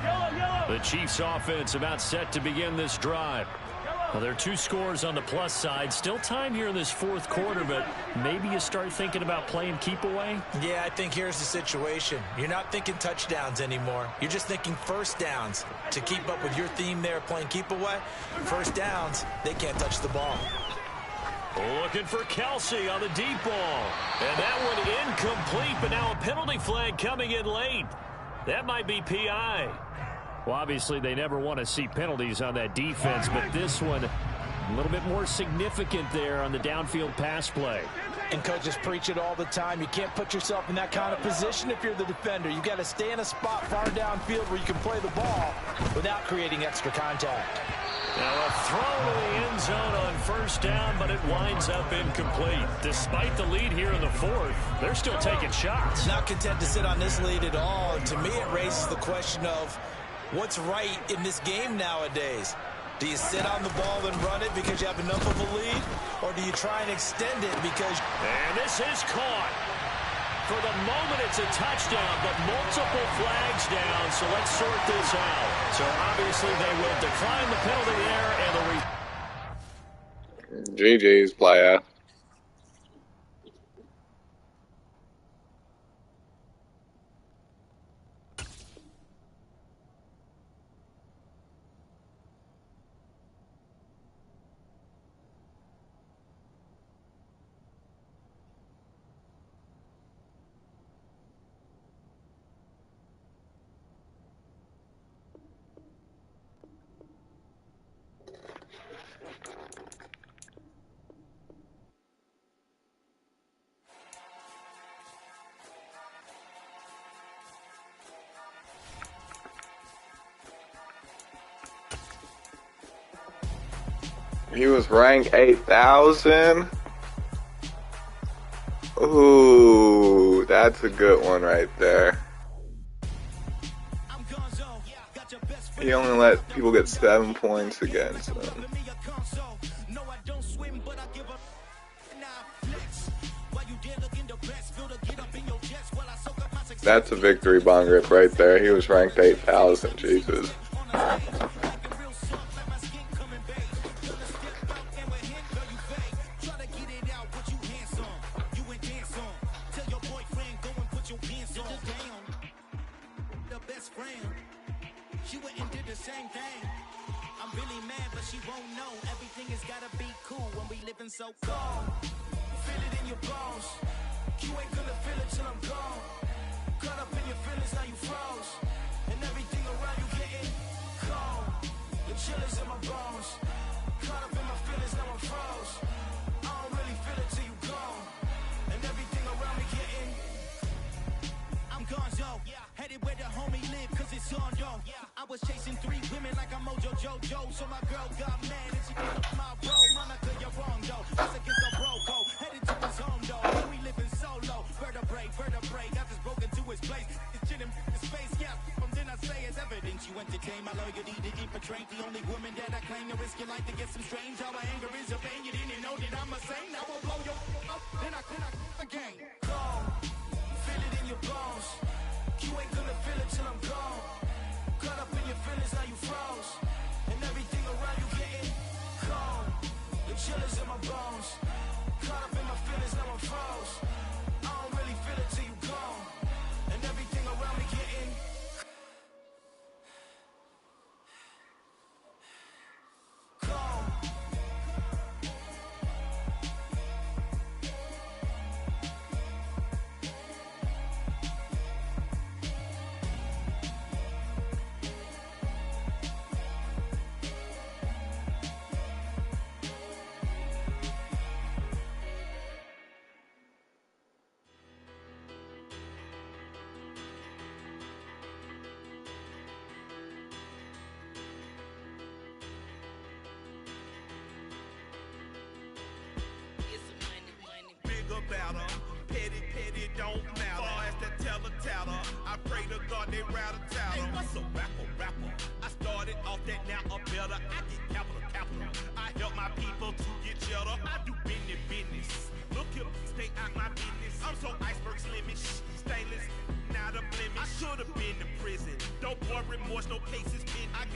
Yellow, yellow. The Chiefs offense about set to begin this drive. Well, there are 2 scores on the plus side. Still time here in this 4th quarter, but maybe you start thinking about playing keep away? Yeah, I think here's the situation. You're not thinking touchdowns anymore. You're just thinking first downs. To keep up with your theme there, playing keep away, first downs, they can't touch the ball. Looking for Kelsey on the deep ball. And that one incomplete, but now a penalty flag coming in late. That might be PI. Well, obviously, they never want to see penalties on that defense, but this one a little bit more significant there on the downfield pass play. And coaches preach it all the time. You can't put yourself in that kind of position if you're the defender. You got to stay in a spot far downfield where you can play the ball without creating extra contact. Now a throw to the end zone on first down, but it winds up incomplete. Despite the lead here in the 4th, they're still taking shots. Not content to sit on this lead at all. And to me, it raises the question of what's right in this game nowadays. Do you sit on the ball and run it because you have enough of a lead? Or do you try and extend it because... And this is caught. For the moment, it's a touchdown, but multiple flags down, so let's sort this out. So obviously they will decline the penalty there, and the... GG's, player. He was ranked 8,000. Ooh, that's a good one right there. He only let people get 7 points against him. That's a victory bong rip right there. He was ranked 8,000. Jesus. So cold, feel it in your bones. You ain't gonna feel it till I'm gone. Caught up in your feelings, now you froze. And everything around you getting cold. The chill is in my bones. Caught up in my feelings, now I'm froze. I don't really feel it till you gone. And everything around me getting... I'm gonzo, headed where the homie live, cause it's on, yo. I was chasing 3 women like I'm Mojo Jojo. So my girl got mad and she picked up my bro. Monica, you're wrong, though. That's against a bro code. Headed to his home, though. And we living solo. Vertebrae. I just broke into his place. It's chilling his face, yeah. From then I say it's evidence. You entertain my loyalty to infiltrate. The only woman that I claim to risk your life to get some strange. How my anger is your pain. You didn't know that I'm a saint. I will blow your up. Then I again. Gone. Feel it in your bones. You ain't gonna feel it till I'm gone. Caught up in your feelings, now you froze. And everything around you getting cold. The chill is in my bones. Caught up in my feelings, now I'm froze. I don't really feel it till you gone. And everything around me getting cold. Petty don't matter. Far as the teller, I pray to God they rattle tattle. Hey, what's a rapper? I started off that, now I'm better. I get capital. I help my people to get cheddar. I do business. Look here, stay out my business. I'm so iceberg slimmish, stainless, not a blemish. I should have been in prison. Don't worry, remorse, no cases pending.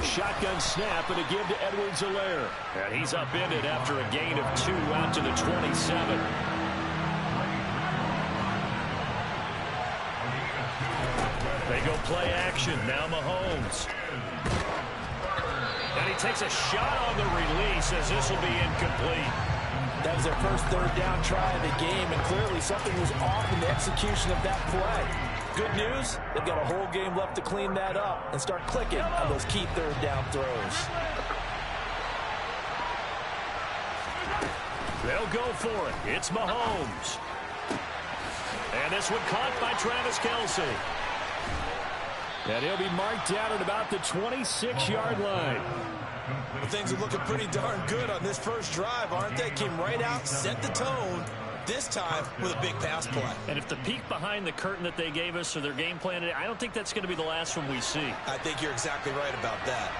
A shotgun snap and a give to Edwards-Helaire. And he's upended after a gain of 2 out to the 27. They go play action. Now Mahomes. And he takes a shot on the release as this will be incomplete. That was their first third down try of the game, and clearly something was off in the execution of that play. Good news, they've got a whole game left to clean that up and start clicking on those key third down throws. They'll go for it. It's Mahomes. And this one caught by Travis Kelce. And he'll be marked down at about the 26-yard line. Well, things are looking pretty darn good on this first drive, aren't they? Came right out, set the tone, this time with a big pass play. And if the peek behind the curtain that they gave us or their game plan, I don't think that's going to be the last one we see. I think you're exactly right about that.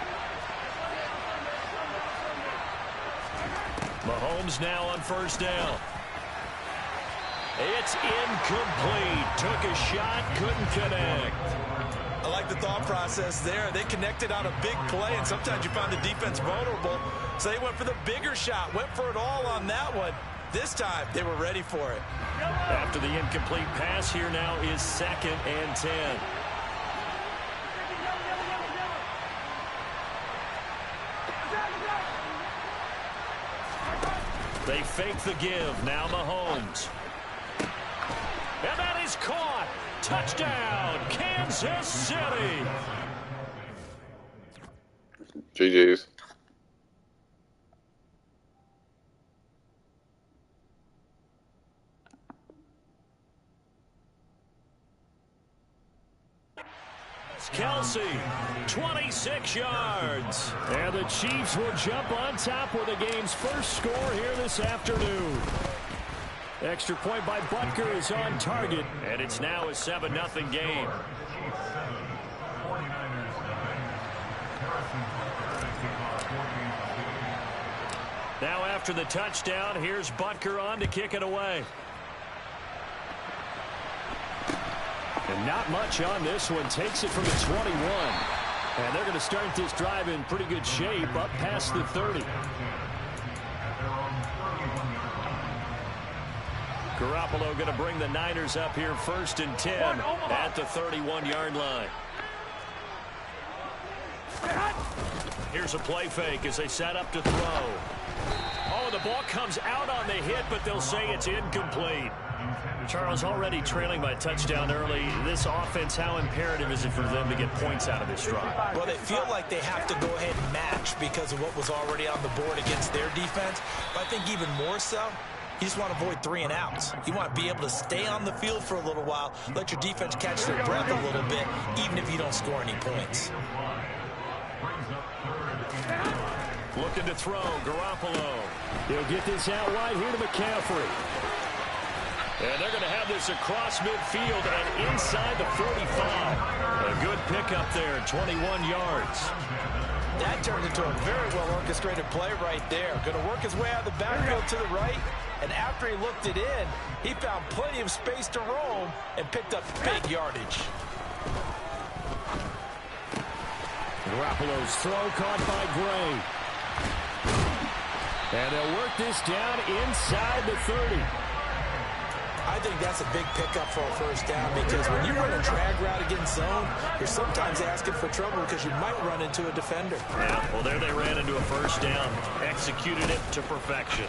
Mahomes now on first down. It's incomplete. Took a shot, couldn't connect. I like the thought process there. They connected on a big play, and sometimes you find the defense vulnerable. So they went for the bigger shot, went for it all on that one. This time, they were ready for it. After the incomplete pass, here now is 2nd and 10. They fake the give. Now Mahomes. And that is caught. Touchdown, Kansas City. GG's. Kelce, 26 yards. And the Chiefs will jump on top with the game's first score here this afternoon. Extra point by Butker is on target, and it's now a 7-0 game. Now after the touchdown, here's Butker on to kick it away. And not much on this one. Takes it from the 21. And they're going to start this drive in pretty good shape up past the 30. Garoppolo going to bring the Niners up here 1st and 10 at the 31-yard line. Here's a play fake as they set up to throw. Oh, the ball comes out on the hit, but they'll say it's incomplete. Charles, already trailing by a touchdown early. This offense, how imperative is it for them to get points out of this drive? Well, they feel like they have to go ahead and match because of what was already on the board against their defense. But I think even more so, you just want to avoid 3 and outs. You want to be able to stay on the field for a little while, let your defense catch their breath a little bit, even if you don't score any points. Looking to throw, Garoppolo. He'll get this out wide here to McCaffrey. And they're going to have this across midfield and inside the 45. A good pickup there, 21 yards. That turned into a very well-orchestrated play right there. Going to work his way out of the backfield to the right, and after he looked it in, he found plenty of space to roam and picked up big yardage. Garoppolo's throw caught by Gray. And they'll work this down inside the 30. I think that's a big pickup for a first down because when you run a drag route against zone, you're sometimes asking for trouble because you might run into a defender. Yeah, well, there they ran into a first down. Executed it to perfection.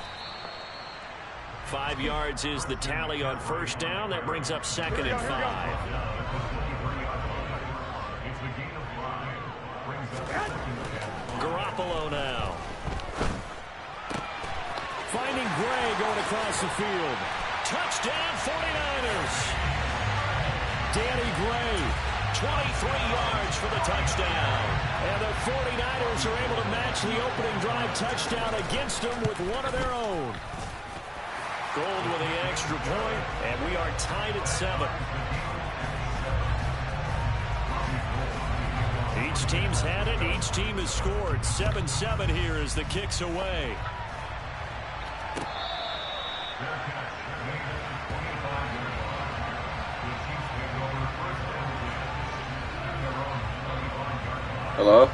5 yards is the tally on first down. That brings up 2nd and 5. Garoppolo now. Finding Gray going across the field. Touchdown 49ers. Danny Gray, 23 yards for the touchdown. And the 49ers are able to match the opening drive touchdown against them with one of their own. Gold with the extra point, and we are tied at 7. Each team's had it. Each team has scored. 7-7 here as the kick's away. Hello?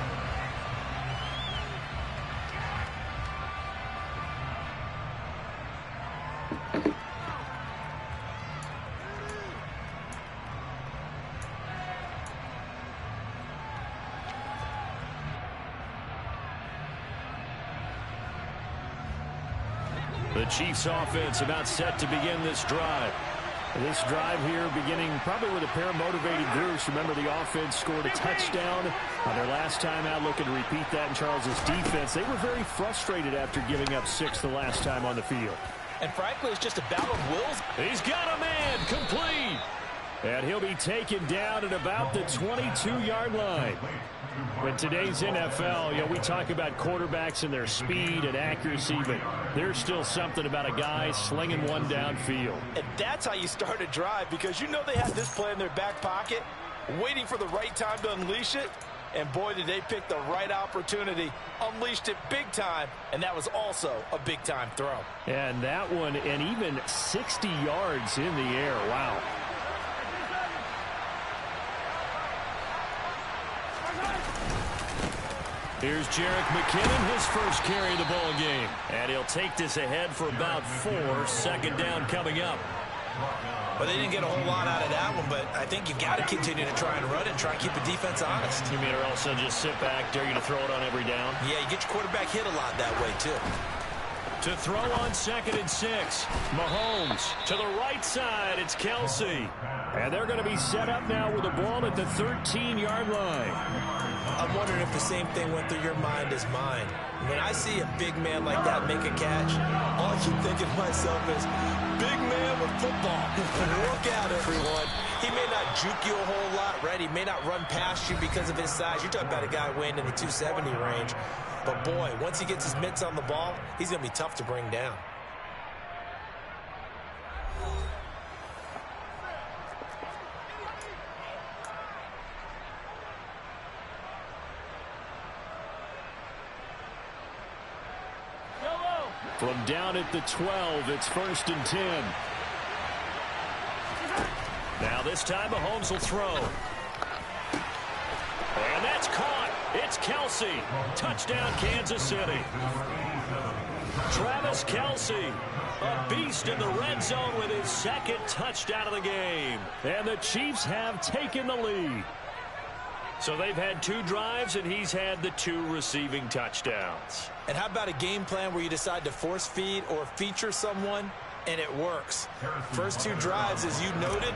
The Chiefs offense about set to begin this drive. This drive here beginning probably with a pair of motivated groups. Remember, the offense scored a touchdown on their last time out, looking to repeat that in Charles's defense. They were very frustrated after giving up 6 the last time on the field. And frankly, it's just a battle of wills. He's got a man complete. And he'll be taken down at about the 22-yard line. In today's NFL, you know, we talk about quarterbacks and their speed and accuracy, but there's still something about a guy slinging one downfield. And that's how you start a drive, because you know they had this play in their back pocket, waiting for the right time to unleash it. And boy, did they pick the right opportunity, unleashed it big time, and that was also a big-time throw. And that one, and even 60 yards in the air. Wow. Here's Jerick McKinnon, his first carry of the ball game. And he'll take this ahead for about 4. Second down coming up. Well, they didn't get a whole lot out of that one, but I think you've got to continue to try and run it and try and keep the defense honest. You mean or else they'll just sit back, dare you to throw it on every down? Yeah, you get your quarterback hit a lot that way, too. To throw on 2nd and 6. Mahomes to the right side. It's Kelsey. And they're going to be set up now with the ball at the 13-yard line. I'm wondering if the same thing went through your mind as mine. When I see a big man like that make a catch, all I keep thinking to myself is, big man with football. Look out, everyone. He may not juke you a whole lot, right? He may not run past you because of his size. You're talking about a guy weighing in the 270 range. But, boy, once he gets his mitts on the ball, he's going to be tough to bring down. From down at the 12, it's 1st and 10. Now this time Mahomes will throw. And that's caught. It's Kelsey. Touchdown, Kansas City. Travis Kelsey, a beast in the red zone with his 2nd touchdown of the game. And the Chiefs have taken the lead. So they've had 2 drives, and he's had the 2 receiving touchdowns. And how about a game plan where you decide to force feed or feature someone, and it works? First 2 drives, as you noted,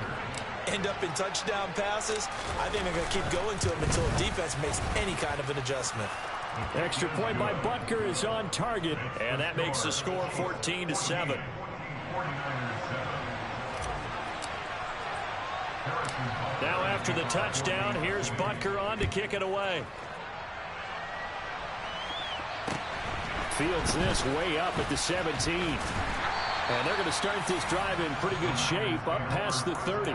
end up in touchdown passes. I think they're going to keep going to them until the defense makes any kind of an adjustment. Extra point by Butker is on target, and that makes the score 14-7. Now after the touchdown, here's Butker on to kick it away. Fields this way up at the 17. And they're going to start this drive in pretty good shape up past the 30.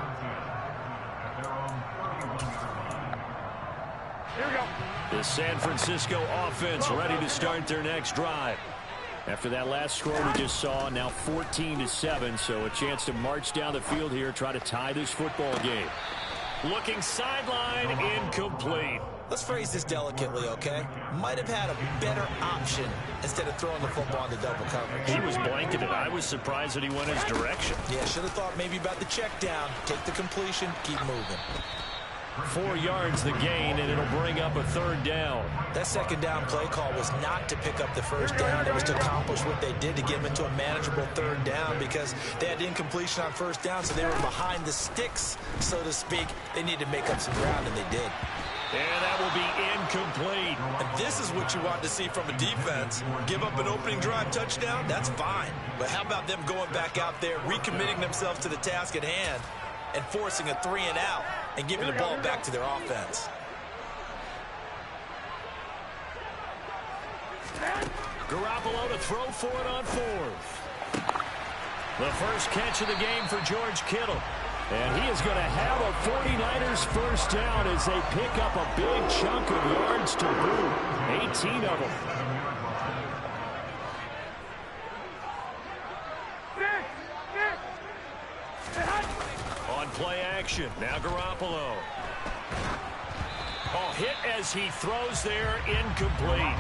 Here we go. The San Francisco offense ready to start their next drive. After that last score we just saw, now 14-7, so a chance to march down the field here, try to tie this football game. Looking sideline, incomplete. Let's phrase this delicately, okay? Might have had a better option instead of throwing the football into double coverage. He was blanketed. I was surprised that he went his direction. Yeah, should have thought maybe about the check down, take the completion, keep moving. 4 yards the gain, and it'll bring up a 3rd down. That 2nd down play call was not to pick up the 1st down. It was to accomplish what they did to get them into a manageable 3rd down, because they had incompletion on 1st down, so they were behind the sticks, so to speak. They needed to make up some ground, and they did. And that will be incomplete. And this is what you want to see from a defense. Give up an opening drive touchdown, that's fine. But how about them going back out there, recommitting themselves to the task at hand, and forcing a 3-and-out and giving the ball back to their offense. Garoppolo to throw for it on 4th. The first catch of the game for George Kittle. And he is going to have a 49ers first down as they pick up a big chunk of yards to boot. 18 of them. On play action, now Garoppolo. Oh, hit as he throws there, incomplete.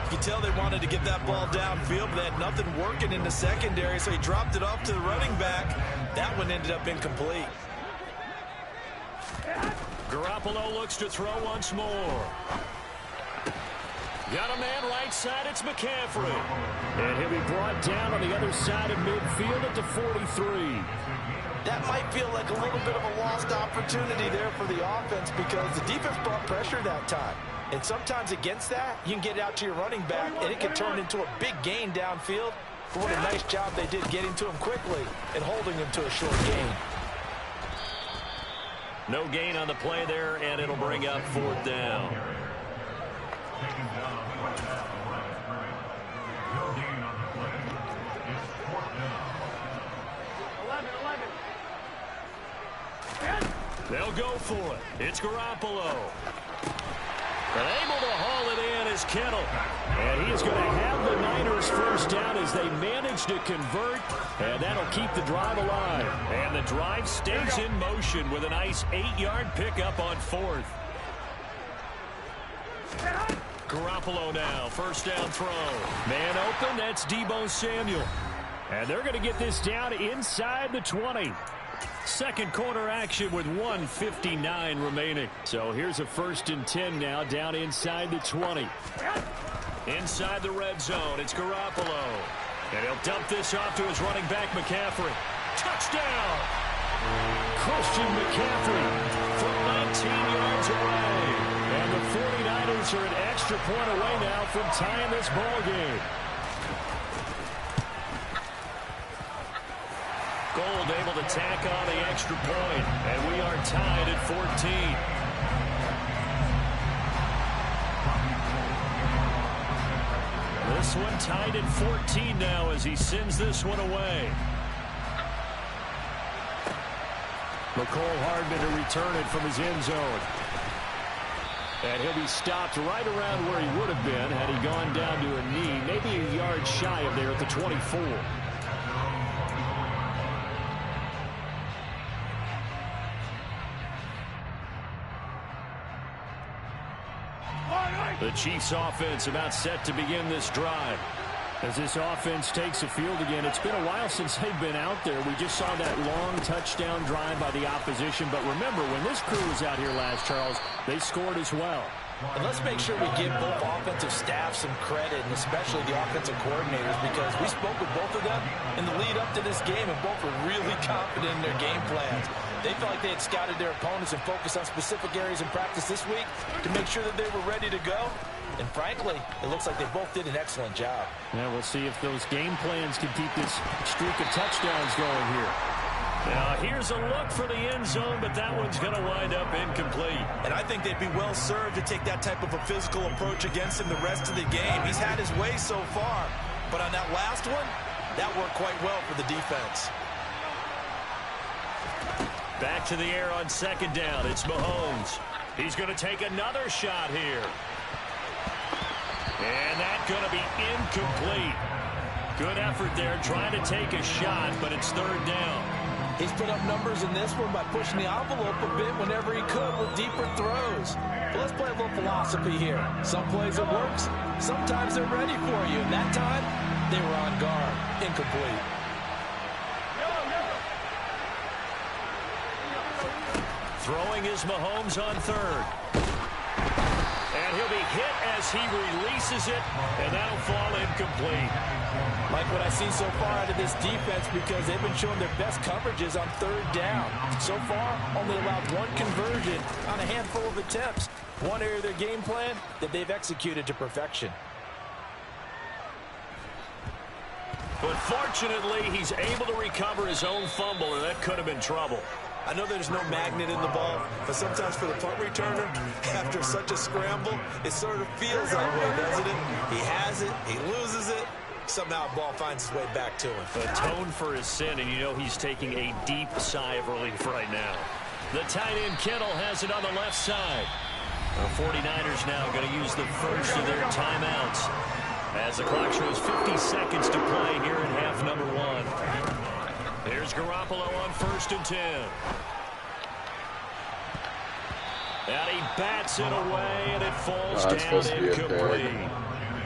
You can tell they wanted to get that ball downfield, but they had nothing working in the secondary, so he dropped it off to the running back. That one ended up incomplete. Garoppolo looks to throw once more. Got a man right side, it's McCaffrey. And he'll be brought down on the other side of midfield at the 43. That might feel like a little bit of a lost opportunity there for the offense because the defense brought pressure that time. And sometimes against that, you can get it out to your running back, and it can turn into a big gain downfield. But what a nice job they did getting to him quickly and holding him to a short gain. No gain on the play there, and it'll bring up 4th down. They'll go for it. It's Garoppolo. And able to haul it in is Kittle. And he is going to have the Niners first down as they manage to convert. And that'll keep the drive alive. And the drive stays in motion with a nice 8-yard pickup on 4th. Garoppolo now, first down throw. Man open, that's Deebo Samuel. And they're going to get this down inside the 20. Second quarter action with 1:59 remaining. So here's a 1st and 10 now down inside the 20. Inside the red zone, it's Garoppolo. And he'll dump this off to his running back, McCaffrey. Touchdown! Christian McCaffrey from 19 yards away. And the 49ers are an extra point away now from tying this ball game. Gold able to tack on the extra point, and we are tied at 14. This one tied at 14 now as he sends this one away. McCole Hardman to return it from his end zone. And he'll be stopped right around where he would have been had he gone down to a knee, maybe a yard shy of there at the 24. The Chiefs offense about set to begin this drive. As this offense takes the field again, it's been a while since they've been out there. We just saw that long touchdown drive by the opposition. But remember, when this crew was out here last, Charles, they scored as well. And let's make sure we give both offensive staffs some credit, and especially the offensive coordinators, because we spoke with both of them in the lead up to this game, and both were really confident in their game plans. They felt like they had scouted their opponents and focused on specific areas in practice this week to make sure that they were ready to go. And frankly, it looks like they both did an excellent job. Yeah, we'll see if those game plans can keep this streak of touchdowns going here. Now, here's a look for the end zone, but that one's going to wind up incomplete. And I think they'd be well served to take that type of a physical approach against him the rest of the game. He's had his way so far, but on that last one, that worked quite well for the defense. Back to the air on second down. It's Mahomes. He's going to take another shot here. And that's going to be incomplete. Good effort there trying to take a shot, but it's third down. He's put up numbers in this one by pushing the envelope a bit whenever he could with deeper throws. But let's play a little philosophy here. Some plays it works. Sometimes they're ready for you. And that time, they were on guard. Incomplete. Throwing is Mahomes on third. And he'll be hit as he releases it, and that'll fall incomplete. Like what I've seen so far out of this defense, because they've been showing their best coverages on third down. So far, only allowed one conversion on a handful of attempts. One area of their game plan that they've executed to perfection. But fortunately, he's able to recover his own fumble, and that could have been trouble. I know there's no magnet in the ball, but sometimes for the punt returner, after such a scramble, it sort of feels that way, doesn't it? He has it, he loses it, somehow the ball finds its way back to him. Atone for his sin, and you know he's taking a deep sigh of relief right now. The tight end Kittle has it on the left side. The 49ers now going to use the first of their timeouts as the clock shows 50 seconds to play here in half number one. Here's Garoppolo on 1st and 10. And he bats it away, and it falls down incomplete.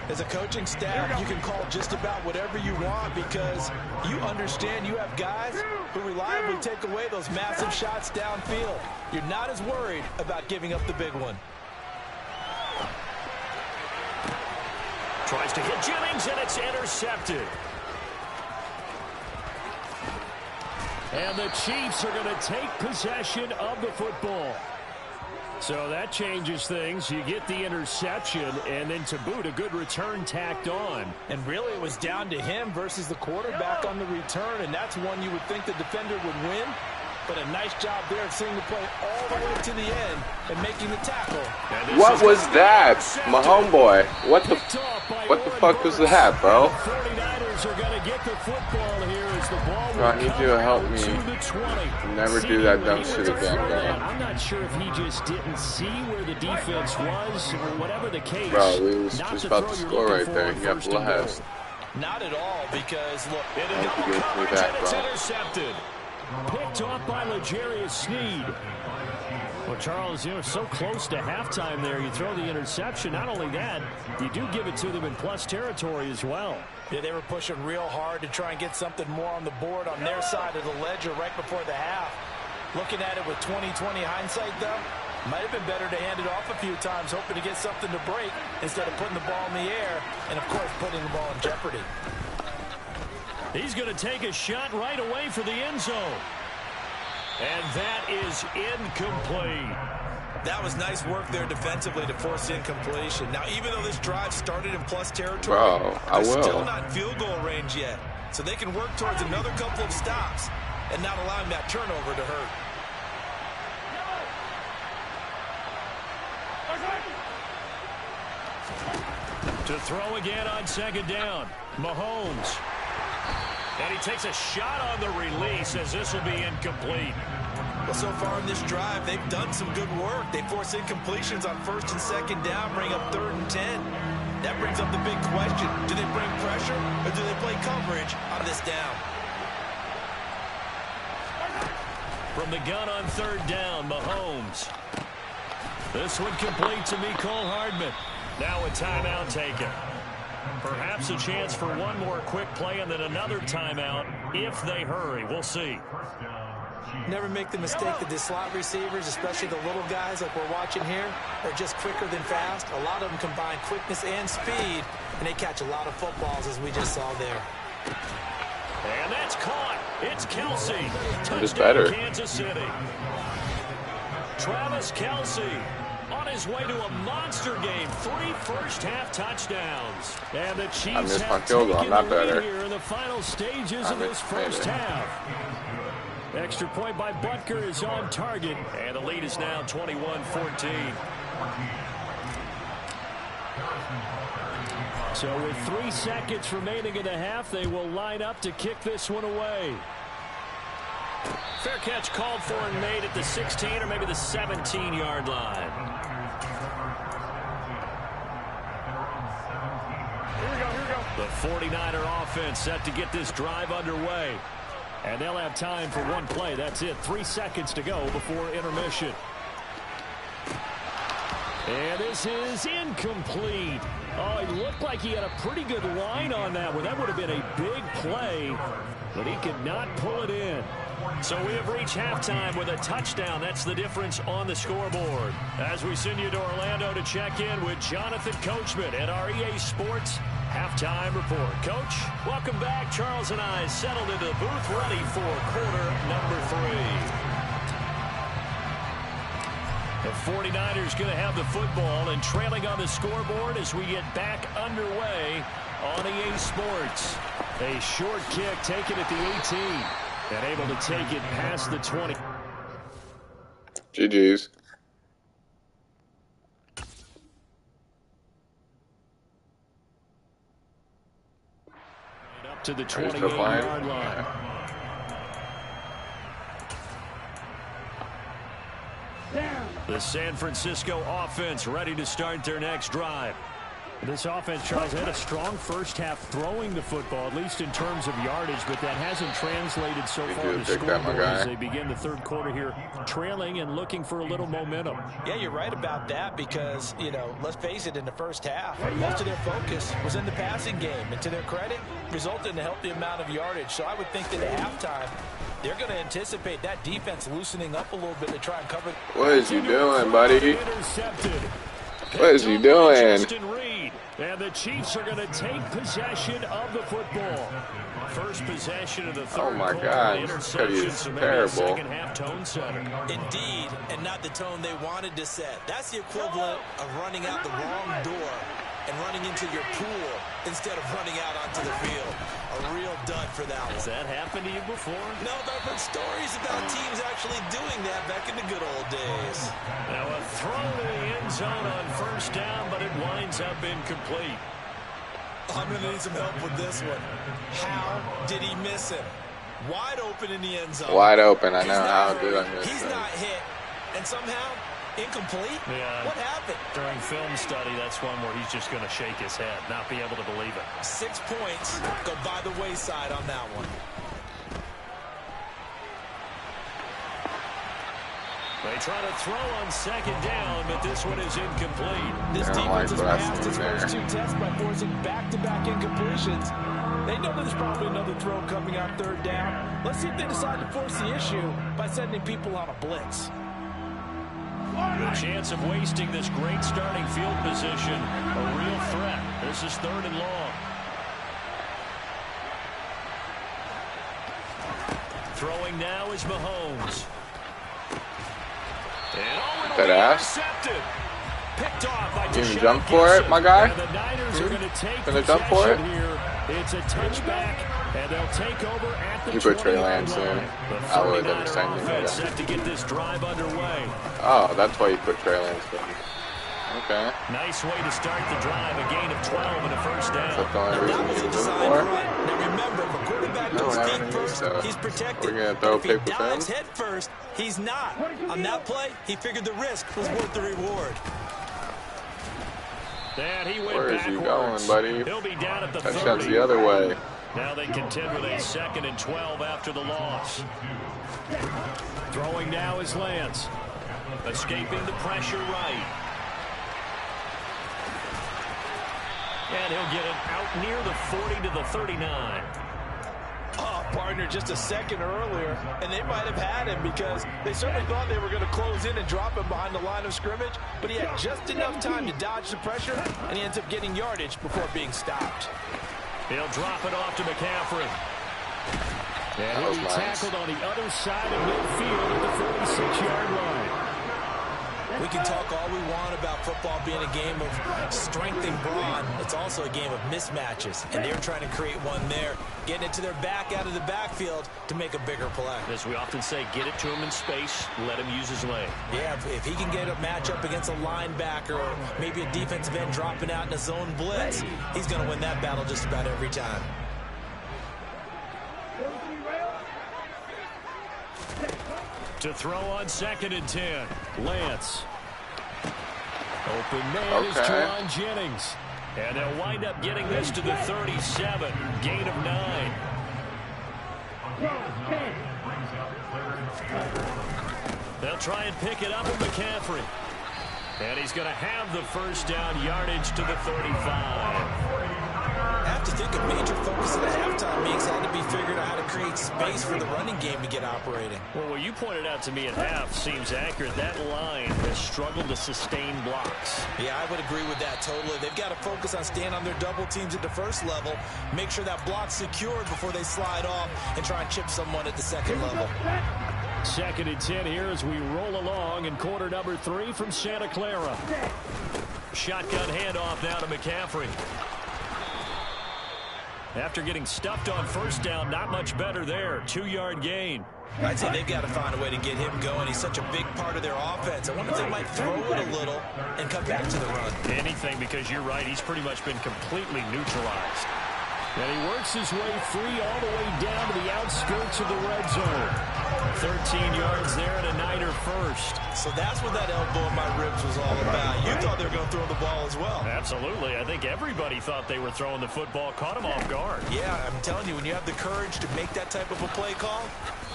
As a coaching staff, you can call just about whatever you want because you understand you have guys who reliably take away those massive shots downfield. You're not as worried about giving up the big one. Tries to hit Jennings, and it's intercepted. And the Chiefs are going to take possession of the football. So that changes things. You get the interception, and then to boot, a good return tacked on. And really, it was down to him versus the quarterback on the return, and that's one you would think the defender would win. But a nice job there of seeing the play all the way to the end and making the tackle. What was that? My homeboy. What the fuck was that, bro? 49ers are going to get the football here as the ball Bro, I need you to help me never do that dumb shit again, bro. I'm not sure if he just didn't see where the defense was or whatever the case. Bro, we was just about to score right there. He got blessed. Not at all, because look, I hope you give me back, bro. Intercepted. Picked off by L'Jarius Sneed. Well, Charles, you know, so close to halftime there. You throw the interception. Not only that, you do give it to them in plus territory as well. Yeah, they were pushing real hard to try and get something more on the board on their side of the ledger right before the half. Looking at it with 20/20 hindsight, though, might have been better to hand it off a few times, hoping to get something to break instead of putting the ball in the air and, of course, putting the ball in jeopardy. He's going to take a shot right away for the end zone. And that is incomplete. That was nice work there defensively to force incompletion. Now, even though this drive started in plus territory, they're still not in field goal range yet. So they can work towards another couple of stops and not allowing that turnover to hurt. To throw again on second down, Mahomes. And he takes a shot on the release as this will be incomplete. Well, so far in this drive, they've done some good work. They force incompletions on first and second down, bring up 3rd and 10. That brings up the big question. Do they bring pressure or do they play coverage on this down? From the gun on 3rd down, Mahomes. This one complete to Mecole Hardman. Now a timeout taken. Perhaps a chance for one more quick play and then another timeout if they hurry. We'll see. Never make the mistake that the slot receivers, especially the little guys like we're watching here, are just quicker than fast. A lot of them combine quickness and speed, and they catch a lot of footballs, as we just saw there. And that's caught. It's Kelsey. It's better. Kansas City. Travis Kelsey on his way to a monster game. 3 first-half touchdowns. And the Chiefs have taken the lead here in the final stages of this first half. Extra point by Butker is on target, and the lead is now 21-14. So with 3 seconds remaining in the half, they will line up to kick this one away. Fair catch called for and made at the 16 or maybe the 17-yard line. Here we go. The 49er offense set to get this drive underway. And they'll have time for one play. That's it. 3 seconds to go before intermission. And this is incomplete. Oh, it looked like he had a pretty good line on that one. That would have been a big play, but he could not pull it in. So we have reached halftime with a touchdown. That's the difference on the scoreboard. As we send you to Orlando to check in with Jonathan Coachman at our EA Sports Halftime Report. Coach, welcome back. Charles and I settled into the booth ready for quarter number 3. The 49ers going to have the football and trailing on the scoreboard as we get back underway on EA Sports. A short kick taken at the 18 and able to take it past the 20. GG's. Up to the 28-yard line. The San Francisco offense ready to start their next drive. This offense, Charles, had a strong first half throwing the football, at least in terms of yardage, but that hasn't translated so far to scoreboard as they begin the third quarter here, trailing and looking for a little momentum. Yeah, you're right about that because, you know, let's face it, in the first half, most of their focus was in the passing game, and to their credit, resulted in a healthy amount of yardage. So I would think that at halftime, they're going to anticipate that defense loosening up a little bit to try and cover. What is you doing, buddy? What is you doing? complete. And the Chiefs are going to take possession of the football. First possession of the third Oh my quarter. God, Interception, is so maybe terrible. a second half tone setter. Indeed, and not the tone they wanted to set. That's the equivalent of running out the wrong door and running into your pool instead of running out onto the field. A real dud for that one. Has that happened to you before? No, but I've heard stories about teams actually doing that back in the good old days. Now a throw to the end zone on first down, but it winds up incomplete. I'm going to need some help with this one. How did he miss him? Wide open in the end zone. Wide open. I know. How did I miss He's him? not hit. And somehow, incomplete? Yeah. What happened? During film study, that's one where he's just going to shake his head, not be able to believe it. 6 points go by the wayside on that one. They try to throw on second down, but this one is incomplete. This I don't defense like has what I passed see its there. first 2 tests by forcing back-to-back incompletions. They know there's probably another throw coming on third down. Let's see if they decide to force the issue by sending people on a blitz. The chance of wasting this great starting field position, a real threat. This is 3rd and long. Throwing now is Mahomes. And That ass. intercepted. Picked off by You can Deshaun jump for it, Gibson. my guy? And the Niners are going to take Gonna jump for it? possession here. It's a touchback, and they'll take over at the You put Trey 20-yard Lance in. line. The I would 49er understand you offense better. set to get this drive underway. Oh, that's why you put Trey Lance in. Okay. Nice way to start the drive. A gain of 12 and a first down. That's the only That reason was you a do it design for. run. Now remember, if a quarterback No, goes I feet don't first, think so. he's protected. We're gonna But throw if he paper dives thin? head first, he's not. On that play, he figured the risk was worth the reward. And he went Where is he backwards. going, buddy? He'll be down at the 30. Touchdown's the other way. Now they contend with a 2nd and 12 after the loss. Throwing now is Lance. Escaping the pressure right. And he'll get it out near the 40 to the 39. Oh, partner, just a second earlier, and they might have had him because they certainly thought they were going to close in and drop him behind the line of scrimmage, but he had just enough time to dodge the pressure, and he ends up getting yardage before being stopped. He'll drop it off to McCaffrey. And he'll be tackled on the other side of midfield at the 46-yard line. We can talk all we want about football being a game of strength and brawn. It's also a game of mismatches, and they're trying to create one there, getting it to their back out of the backfield to make a bigger play. As we often say, get it to him in space, let him use his leg. Yeah, if he can get a matchup against a linebacker or maybe a defensive end dropping out in a zone blitz, he's going to win that battle just about every time. To throw on 2nd and 10, Lance. Open man is Tryin Jennings. And they'll wind up getting this to the 37. Gain of 9. They'll try and pick it up with McCaffrey. And he's going to have the first down, yardage to the 35. I have to think a major focus of the halftime meetings had to be figuring out how to create space for the running game to get operating. Well, what you pointed out to me at half seems accurate. That line has struggled to sustain blocks. Yeah, I would agree with that totally. They've got to focus on staying on their double teams at the first level, make sure that block's secured before they slide off and try and chip someone at the second level. 2nd and 10 here as we roll along in quarter number 3 from Santa Clara. Shotgun handoff now to McCaffrey. After getting stuffed on first down, not much better there. 2-yard gain. I'd say they've got to find a way to get him going. He's such a big part of their offense. I wonder if they might throw it a little and come back to the run. Anything, because you're right. He's pretty much been completely neutralized. And he works his way free all the way down to the outskirts of the red zone. 13 yards there and a Niner first. So that's what that elbow in my ribs was all about. You thought they were going to throw the ball as well. Absolutely. I think everybody thought they were throwing the football, caught him off guard. Yeah, I'm telling you, when you have the courage to make that type of a play call,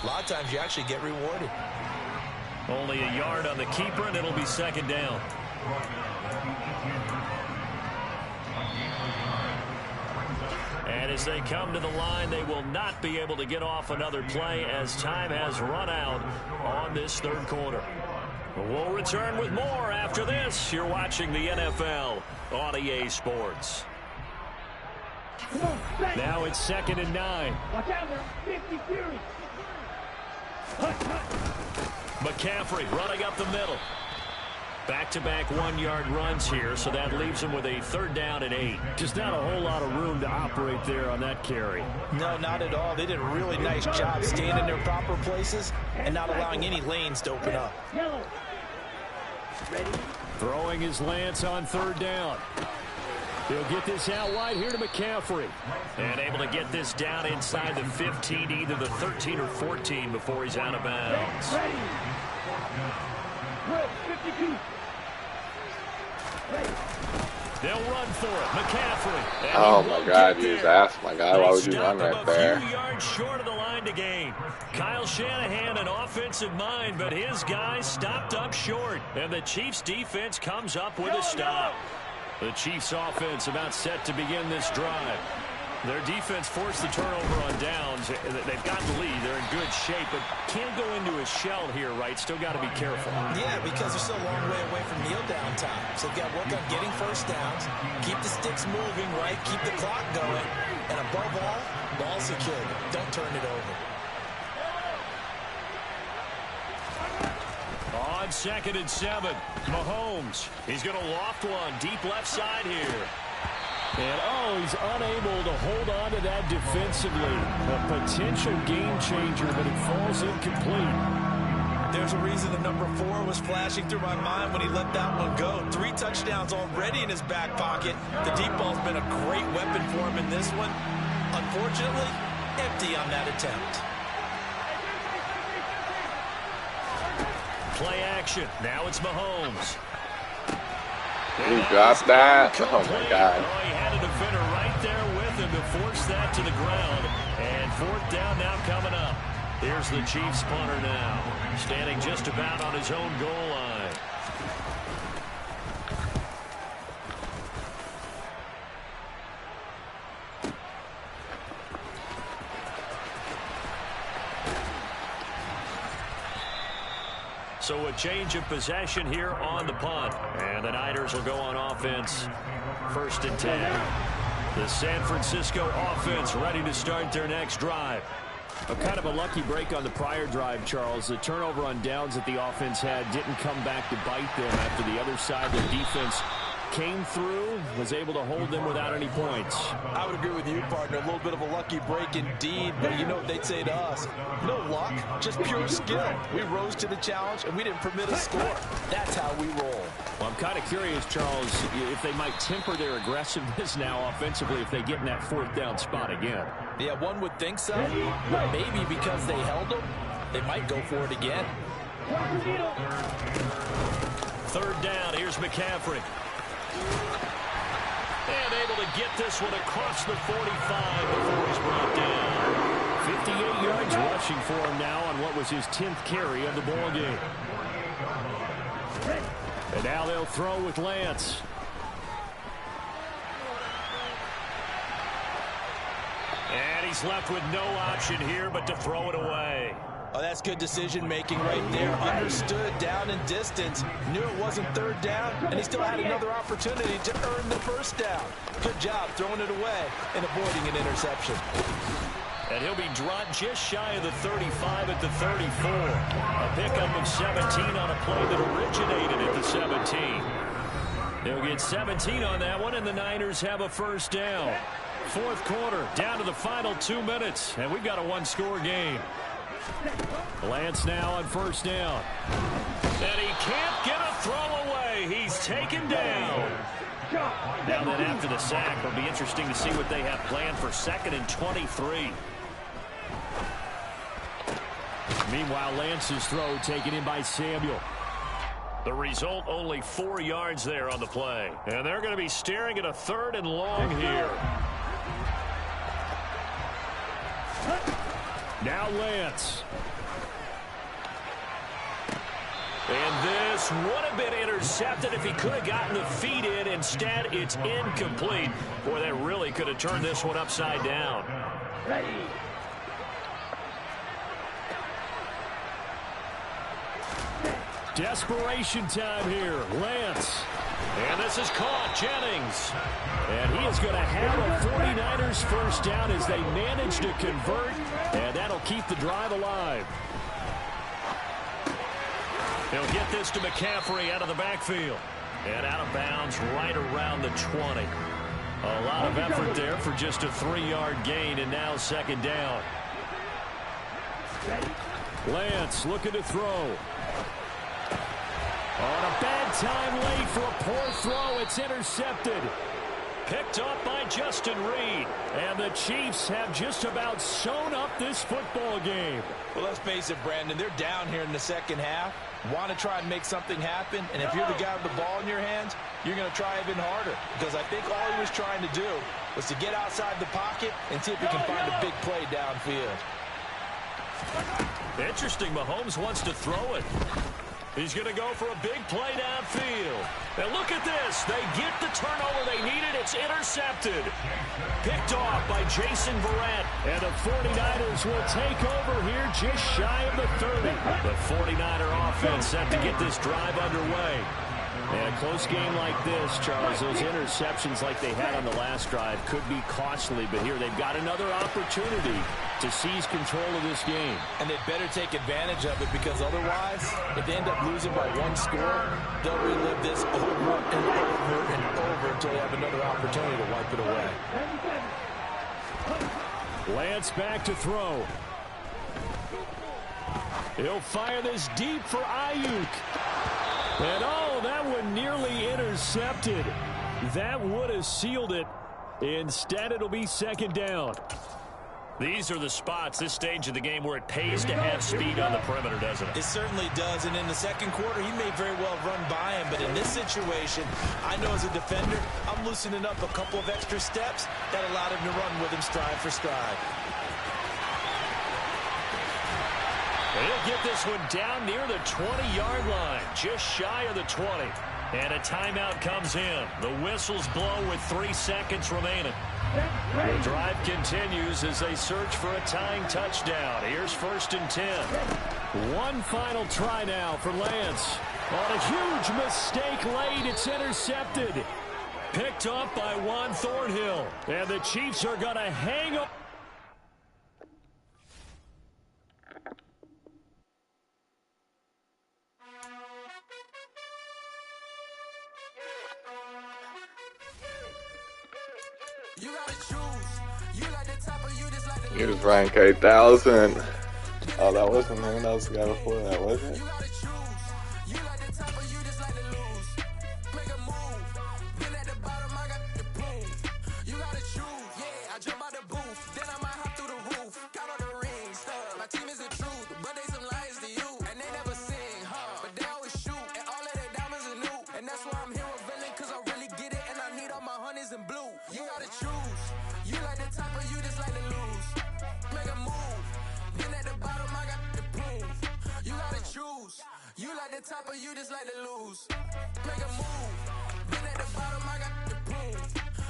a lot of times you actually get rewarded. Only a yard on the keeper, and it'll be 2nd down. And as they come to the line, they will not be able to get off another play as time has run out on this 3rd quarter. We'll return with more after this. You're watching the NFL on EA Sports. Now it's 2nd and 9. Watch out there. 50 Fury. McCaffrey running up the middle. Back-to-back 1-yard runs here, so that leaves him with a 3rd down and 8. Just not a whole lot of room to operate there on that carry. No, not at all. They did a really nice job staying in their proper places and not allowing any lanes to open up. Throwing his Lance on 3rd down. He'll get this out wide here to McCaffrey. And able to get this down inside the 15, either the 13 or 14 before he's out of bounds. 52. They'll run for it. McCaffrey. Oh my God, you just asked my guy, why would you run right there? A few yards short of the line to gain. Kyle Shanahan, an offensive mind, but his guys stopped up short. And the Chiefs defense comes up with a stop. The Chiefs offense about set to begin this drive. Their defense forced the turnover on downs. They've got the lead. They're in good shape, but can't go into a shell here, right? Still got to be careful. Yeah, because they're still a long way away from kneel down time. So they've got to work on getting first downs, keep the sticks moving, right? Keep the clock going. And above all, ball secured. Don't turn it over. On 2nd and 7, Mahomes. He's going to loft one deep left side here. And, he's unable to hold on to that defensively. A potential game changer, but it falls incomplete. There's a reason the number 4 was flashing through my mind when he let that one go. 3 touchdowns already in his back pocket. The deep ball's been a great weapon for him in this one. Unfortunately, empty on that attempt. Play action. Now it's Mahomes. He dropped that? Oh my God. Oh, he had a defender right there with him to force that to the ground. And 4th down now coming up. Here's the Chiefs punter now, standing just about on his own goal line. So a change of possession here on the punt. And the Niners will go on offense. 1st and 10. The San Francisco offense ready to start their next drive. Kind of a lucky break on the prior drive, Charles. The turnover on downs that the offense had didn't come back to bite them after the other side. The defense came through, was able to hold them without any points. I would agree with you, partner. A little bit of a lucky break indeed, but you know what they'd say to us? No luck, just pure skill. We rose to the challenge, and we didn't permit a score. That's how we roll. Well, I'm kind of curious, Charles, if they might temper their aggressiveness now offensively if they get in that 4th down spot again. Yeah, one would think so. Maybe because they held them, they might go for it again. 3rd down, here's McCaffrey. And able to get this one across the 45 before he's brought down. 58 yards rushing for him now on what was his 10th carry of the ball game. And now they'll throw with Lance. And he's left with no option here but to throw it away. Oh, that's good decision-making right there. Understood down and distance. Knew it wasn't 3rd down, and he still had another opportunity to earn the 1st down. Good job throwing it away and avoiding an interception. And he'll be dropped just shy of the 35 at the 34. A pickup of 17 on a play that originated at the 17. They'll get 17 on that one, and the Niners have a 1st down. 4th quarter, down to the final 2 minutes, and we've got a 1-score game. Lance now on 1st down. And he can't get a throw away. He's taken down. Now then after the sack, it'll be interesting to see what they have planned for 2nd and 23. Meanwhile, Lance's throw taken in by Samuel. The result, only 4 yards there on the play. And they're going to be staring at a 3rd and long here. Now Lance. And this would have been intercepted if he could have gotten the feet in. Instead, it's incomplete. Boy, that really could have turned this one upside down. Ready. Desperation time here. Lance. And this is caught. Jennings. And he is going to have a 49ers first down as they manage to convert. And that'll keep the drive alive. He'll get this to McCaffrey out of the backfield. And out of bounds right around the 20. A lot of effort there for just a 3-yard gain, and now second down. Lance looking to throw. On a bad time late for a poor throw. It's intercepted. Picked up by Justin Reed. And the Chiefs have just about sewn up this football game. Well, let's face it, Brandon. They're down here in the second half. Want to try and make something happen. And if you're the guy with the ball in your hands, you're going to try even harder. Because I think all he was trying to do was to get outside the pocket and see if he can find a big play downfield. Interesting. Mahomes wants to throw it. He's going to go for a big play downfield. And look at this. They get the turnover they needed. It's intercepted. Picked off by Jason Verrett. And the 49ers will take over here just shy of the 30. The 49er offense set to get this drive underway. And a close game like this, Charles, those interceptions like they had on the last drive could be costly. But here they've got another opportunity to seize control of this game. And they better take advantage of it, because otherwise, if they end up losing by 1 score, they'll relive this over and over and over until they have another opportunity to wipe it away. Lance back to throw. He'll fire this deep for Ayuk. And oh, that one nearly intercepted. That would have sealed it. Instead, it'll be second down. These are the spots, this stage of the game, where it pays to have speed on the perimeter, doesn't it? It certainly does. And in the second quarter, he may very well run by him. But in this situation, I know as a defender, I'm loosening up a couple of extra steps that allowed him to run with him stride for stride. He'll get this one down near the 20-yard line, just shy of the 20. And a timeout comes in. The whistles blow with 3 seconds remaining. The drive continues as they search for a tying touchdown. Here's 1st and 10. One final try now for Lance. On a huge mistake late, it's intercepted. Picked up by Juan Thornhill. And the Chiefs are going to hang up. He was ranked 8,000. Oh, that wasn't him. That was the guy before that, was it? You like the top or you just like to lose? Make a move. Been at the bottom, I got the boom.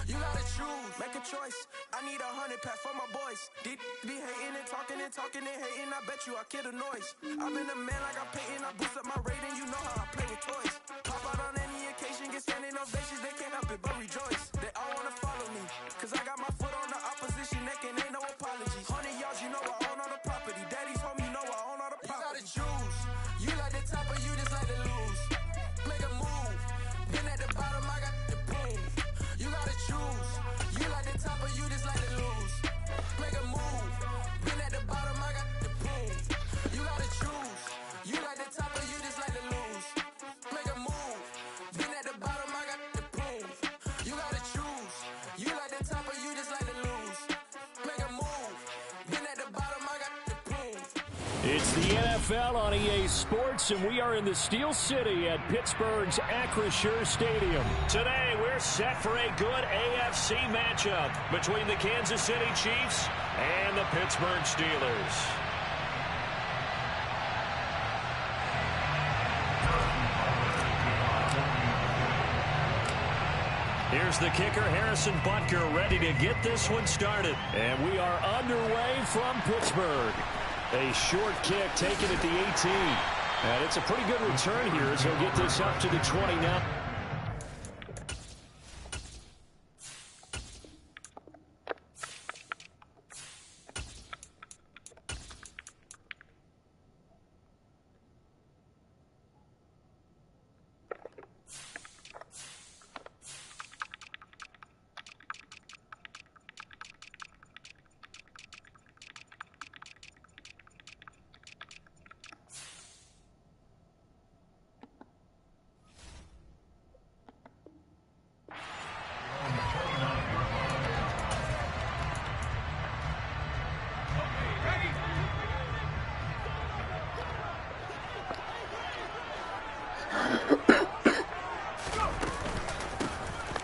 You gotta choose. Make a choice. I need 100 pack for my boys. Be hating and talking and hating. I bet you I kill the noise. I've been a man like I'm painting. I boost up my rating. You know how I play with toys. Pop out on any occasion. Get standing ovations. They can't help it but rejoice. They all wanna follow me. Cause I got my foot on the opposition neck and ain't no apologies. 100 yards, you know I own all the property. Daddy's home, you know I own all the property. You gotta choose. You like the top or you just like to lose? Make a move. Been at the bottom, I got the boom. You gotta choose. You like the top or you just like to lose? Make a move. Been at the bottom, I got the boom. You gotta choose. You like the top or you just like to lose? Make a move. Been at the bottom, I got the boom. You gotta choose. You like the top or you just like to lose? Make a move. Been at the bottom, I got the boom. It's the NFL on EA Sports, and we are in the Steel City at Pittsburgh's Acrisure Stadium. Today, we're set for a good AFC matchup between the Kansas City Chiefs and the Pittsburgh Steelers. Here's the kicker, Harrison Butker, ready to get this one started. And we are underway from Pittsburgh. A short kick taken at the 18. And it's a pretty good return here as he'll get this up to the 20 now.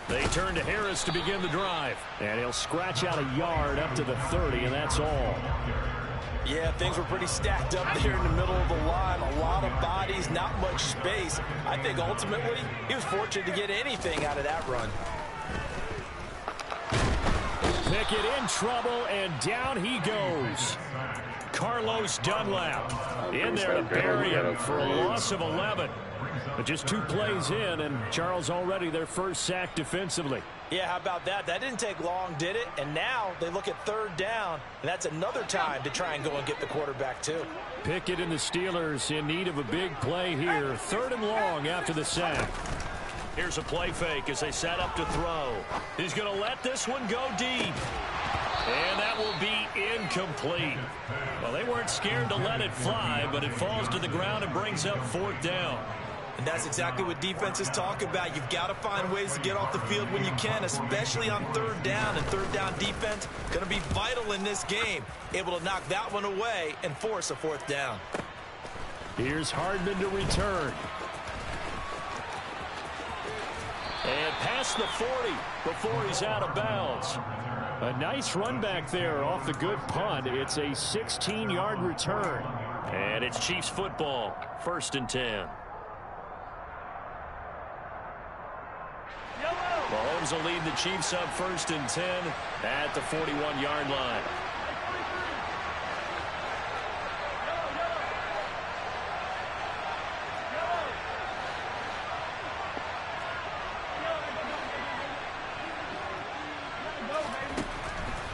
They turn to Harris to begin the drive. And he'll scratch out a yard up to the 30, and that's all. Yeah, things were pretty stacked up there in the middle of the line. A lot of bodies, not much space. I think ultimately he was fortunate to get anything out of that run. Pickett in trouble, and down he goes. Carlos Dunlap in there to bury him for a loss of 11. But just 2 plays in, and Charles already their first sack defensively. Yeah, how about that? That didn't take long, did it? And now they look at 3rd down, and that's another time to try and go and get the quarterback, too. Pickett and the Steelers in need of a big play here. 3rd and long after the sack. Here's a play fake as they set up to throw. He's going to let this one go deep. And that will be incomplete. Well, they weren't scared to let it fly, but it falls to the ground and brings up 4th down. And that's exactly what defenses talk about. You've got to find ways to get off the field when you can, especially on 3rd down. And 3rd down defense going to be vital in this game. Able to knock that one away and force a 4th down. Here's Hardman to return. And past the 40 before he's out of bounds. A nice run back there off the good punt. It's a 16-yard return. And it's Chiefs football, 1st and 10. Mahomes will lead the Chiefs up 1st and 10 at the 41-yard line.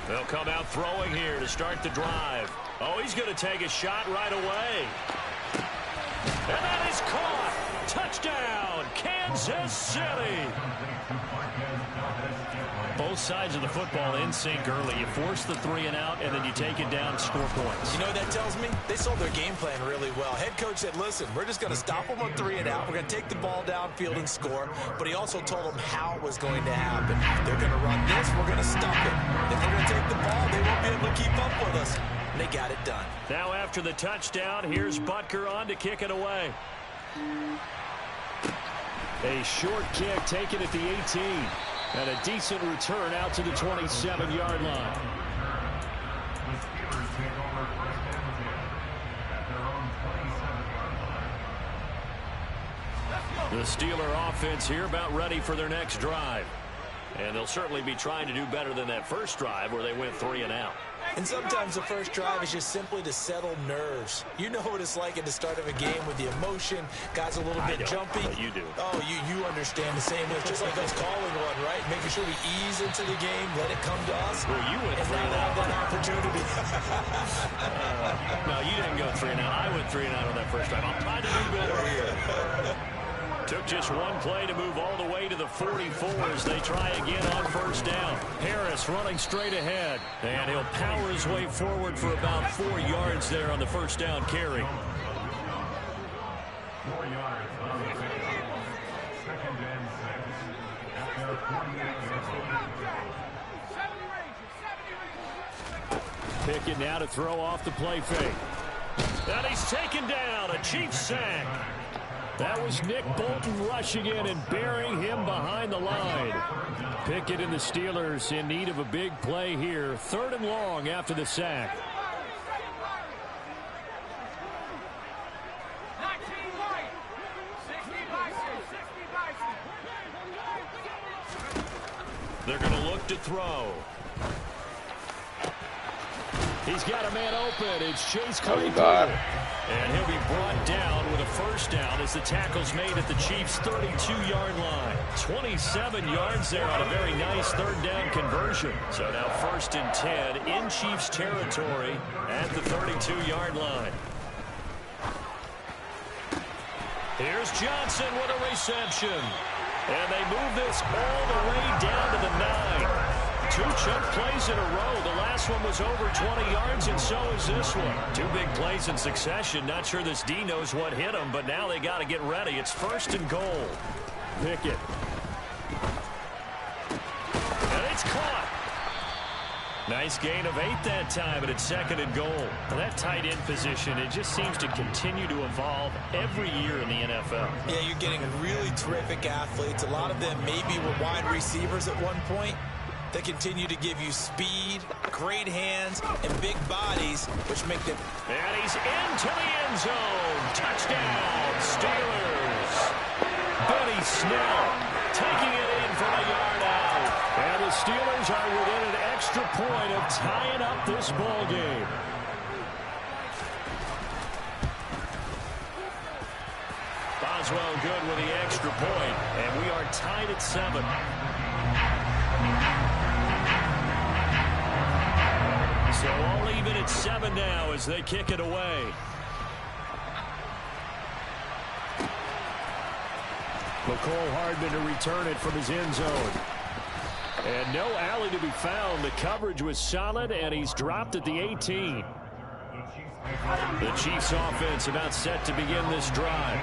They'll come out throwing here to start the drive. Oh, he's going to take a shot right away. And that is caught. Touchdown, Kansas City. Both sides of the football in sync early. You force the 3 and out, and then you take it down, score points. You know what that tells me? They sold their game plan really well. Head coach said, listen, we're just going to stop them on 3 and out. We're going to take the ball downfield and score. But he also told them how it was going to happen. They're going to run this. We're going to stop it. If we're going to take the ball, they won't be able to keep up with us. And they got it done. Now after the touchdown, here's Butker on to kick it away. A short kick taken at the 18. And a decent return out to the 27-yard line. The Steeler offense here about ready for their next drive. And they'll certainly be trying to do better than that first drive where they went 3 and out. And sometimes the first drive is just simply to settle nerves. You know what it's like at the start of a game with the emotion. Guys a little bit jumpy. But you do. Oh, you understand the same. It's just like us calling one, right? Making sure we ease into the game, let it come to us. Well, you went 3 and out. That opportunity. No, you didn't go 3 and out. I went 3 and out on that first drive. I'll try to do better here. Took just one play to move all the way to the 44 as they try again on 1st down. Harris running straight ahead. And he'll power his way forward for about 4 yards there on the 1st down carry. 4 yards. Second and 7. Pickett now to throw off the play fake. And he's taken down. A Chiefs sack. That was Nick Bolton rushing in and burying him behind the line. Pickett and the Steelers in need of a big play here. 3rd and long after the sack. They're going to look to throw. He's got a man open. It's Chase Claypool. And he'll be brought down with a first down as the tackle's made at the Chiefs' 32-yard line. 27 yards there on a very nice third down conversion. So now 1st and 10 in Chiefs territory at the 32-yard line. Here's Johnson with a reception. And they move this all the way down to the 9. 2 chunk plays in a row. The last one was over 20 yards, and so is this one. 2 big plays in succession. Not sure this D knows what hit him, but now they got to get ready. It's 1st and goal. Pickett. And it's caught. Nice gain of 8 that time, and it's 2nd and goal. Well, that tight end position, it just seems to continue to evolve every year in the NFL. Yeah, you're getting really terrific athletes. A lot of them maybe were wide receivers at one point. They continue to give you speed, great hands, and big bodies, which make them... And he's into the end zone. Touchdown, Steelers. Benny Snell taking it in from a yard out. And the Steelers are within an extra point of tying up this ball game. Boswell good with the extra point, and we are tied at 7. So all even at 7 now as they kick it away. McCole Hardman to return it from his end zone. And no alley to be found. The coverage was solid, and he's dropped at the 18. The Chiefs offense about set to begin this drive.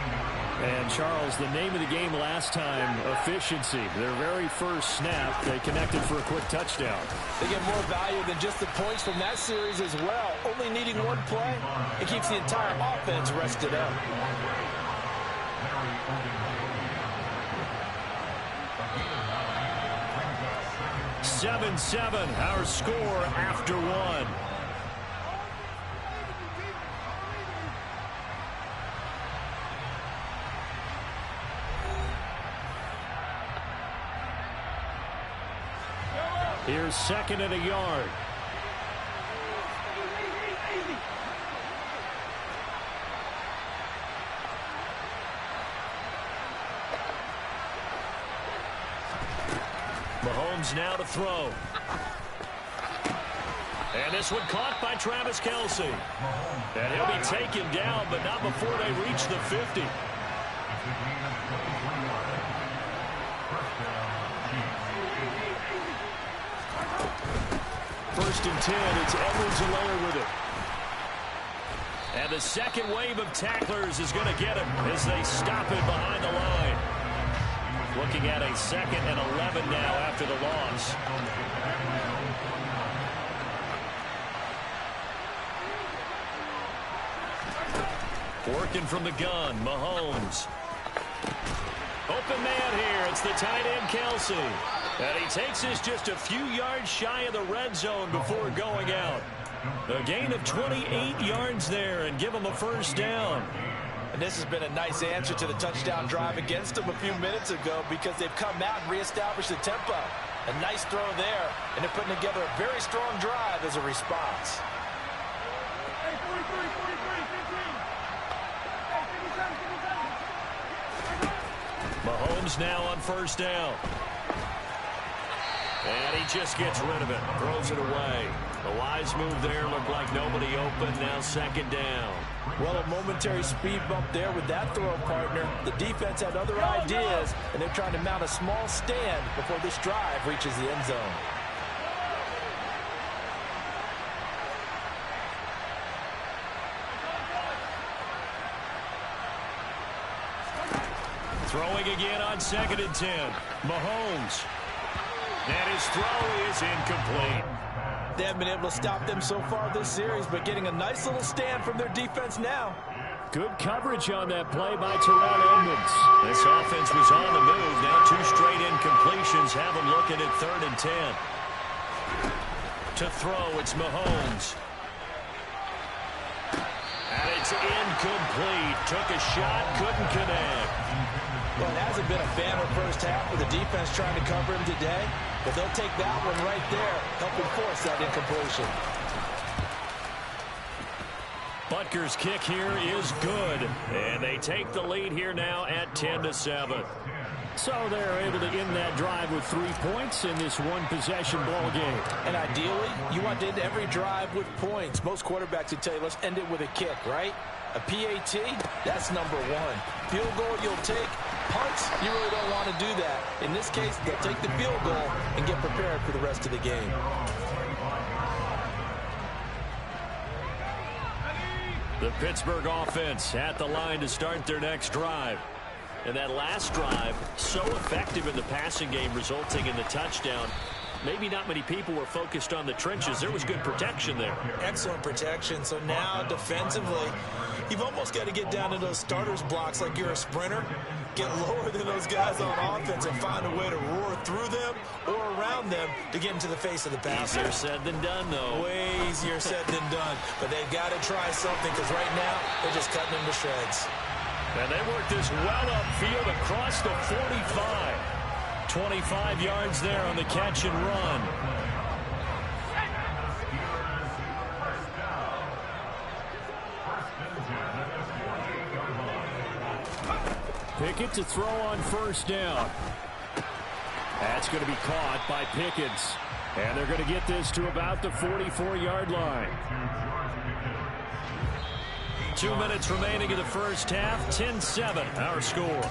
And, Charles, the name of the game last time, efficiency. Their very first snap, they connected for a quick touchdown. They get more value than just the points from that series as well. Only needing 1 play, it keeps the entire offense rested up. "7-7", our score after 1. Here's 2nd and a yard. Mahomes now to throw. And this one caught by Travis Kelce. And he'll be taken down, but not before they reach the 50. First and 10, it's Edwards-Helaire with it. And the second wave of tacklers is going to get him as they stop it behind the line. Looking at a 2nd and 11 now after the loss. Working from the gun, Mahomes. Open man here, it's the tight end Kelce. And he takes this just a few yards shy of the red zone before going out. A gain of 28 yards there and give him a first down. And this has been a nice answer to the touchdown drive against them a few minutes ago because they've come out and reestablished the tempo. A nice throw there, and they're putting together a very strong drive as a response. Mahomes now on first down. And he just gets rid of it, throws it away. A wise move there, looked like nobody open, now 2nd down. Well, a momentary speed bump there with that throw, partner. The defense had other ideas, and they're trying to mount a small stand before this drive reaches the end zone. Throwing again on 2nd and 10. Mahomes. And his throw is incomplete. They haven't been able to stop them so far this series, but getting a nice little stand from their defense now. Good coverage on that play by Tryin Edmonds. This offense was on the move. Now 2 straight incompletions have them looking at 3rd and 10. To throw, it's Mahomes. And it's incomplete. Took a shot, couldn't connect. Well, it hasn't been a banner first half with the defense trying to cover him today, but they'll take that one right there, helping force that incompletion. Butker's kick here is good. And they take the lead here now at 10-7. So they're able to end that drive with 3 points in this one-possession ball game. And ideally, you want to end every drive with points. Most quarterbacks would tell you, let's end it with a kick, right? A PAT, that's number one. Field goal you'll take. Punts, you really don't want to do that. In this case, they'll take the field goal and get prepared for the rest of the game. The Pittsburgh offense at the line to start their next drive. And that last drive, so effective in the passing game, resulting in the touchdown. Maybe not many people were focused on the trenches. There was good protection there. Excellent protection. So now, defensively, you've almost got to get down to those starters blocks like you're a sprinter. Get lower than those guys on offense and find a way to roar through them or around them to get into the face of the passer. Easier said than done, though. Way easier said than done. But they've got to try something because right now, they're just cutting them to shreds. And they work this well upfield across the 45. 25 yards there on the catch and run. Pickett to throw on first down. That's going to be caught by Pickens. And they're going to get this to about the 44-yard line. 2 minutes remaining in the first half. 10-7 our score.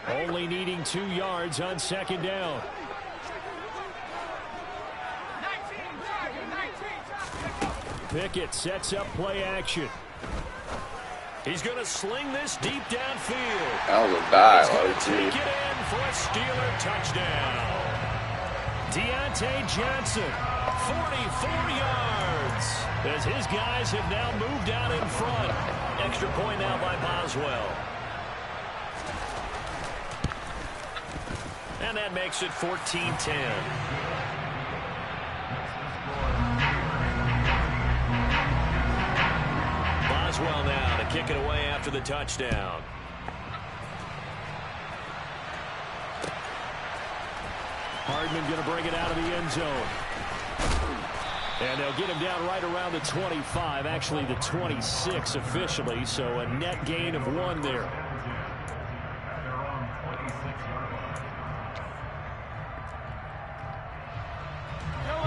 Only needing 2 yards on second down. Pickett sets up play action. He's going to sling this deep downfield. That was a dive. He's going to take it in for a Steeler touchdown. Deontay Johnson, 44 yards. As his guys have now moved out in front. Extra point now by Boswell. And that makes it 14-10. Boswell now to kick it away after the touchdown. Hardman going to bring it out of the end zone. And they'll get him down right around the 25, actually the 26 officially, so a net gain of 1 there.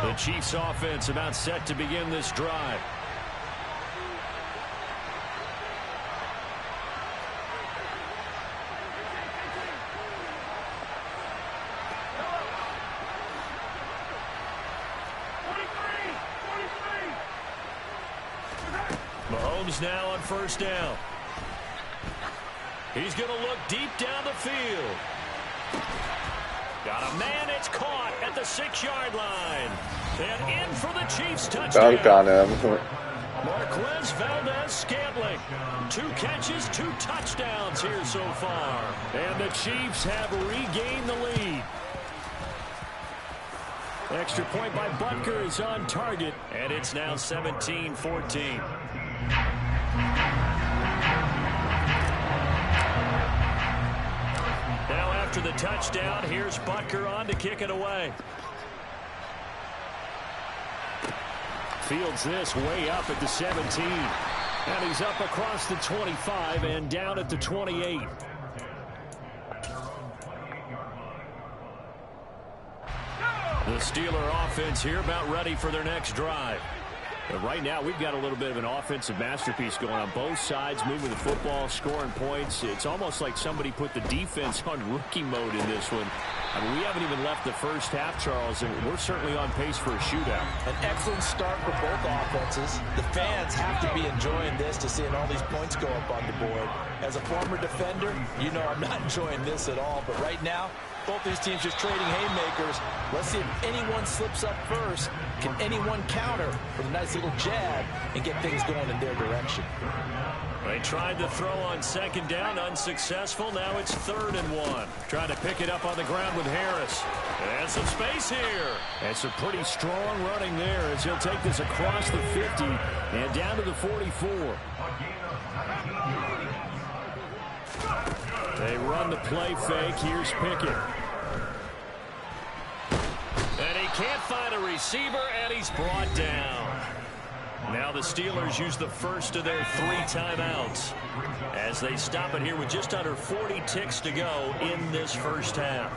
The Chiefs offense about set to begin this drive. Mahomes now on first down. He's going to look deep down the field. Got a man, it's caught at the 6-yard line. And in for the Chiefs touchdown. Dunk on him. Marquez Valdez-Scantling. 2 catches, 2 touchdowns here so far. And the Chiefs have regained the lead. Extra point by Butker is on target. And it's now 17-14. Now after the touchdown, here's Butker on to kick it away. Fields this way up at the 17. And he's up across the 25 and down at the 28. The Steeler offense here about ready for their next drive. But right now, we've got a little bit of an offensive masterpiece going on both sides, moving the football, scoring points. It's almost like somebody put the defense on rookie mode in this one. I mean, we haven't even left the first half, Charles, and we're certainly on pace for a shootout. An excellent start for both offenses. The fans have to be enjoying this to seeing all these points go up on the board. As a former defender, you know I'm not enjoying this at all. But right now, both these teams just trading haymakers. Let's see if anyone slips up first. Can anyone counter with a nice little jab and get things going in their direction? They tried to throw on second down, unsuccessful. Now it's 3rd and 1. Trying to pick it up on the ground with Harris. And some space here. And some pretty strong running there as he'll take this across the 50 and down to the 44. They run the play fake. Here's Pickett. And he Can't find a receiver, and he's brought down. Now the Steelers use the first of their 3 timeouts as they stop it here with just under 40 ticks to go in this first half.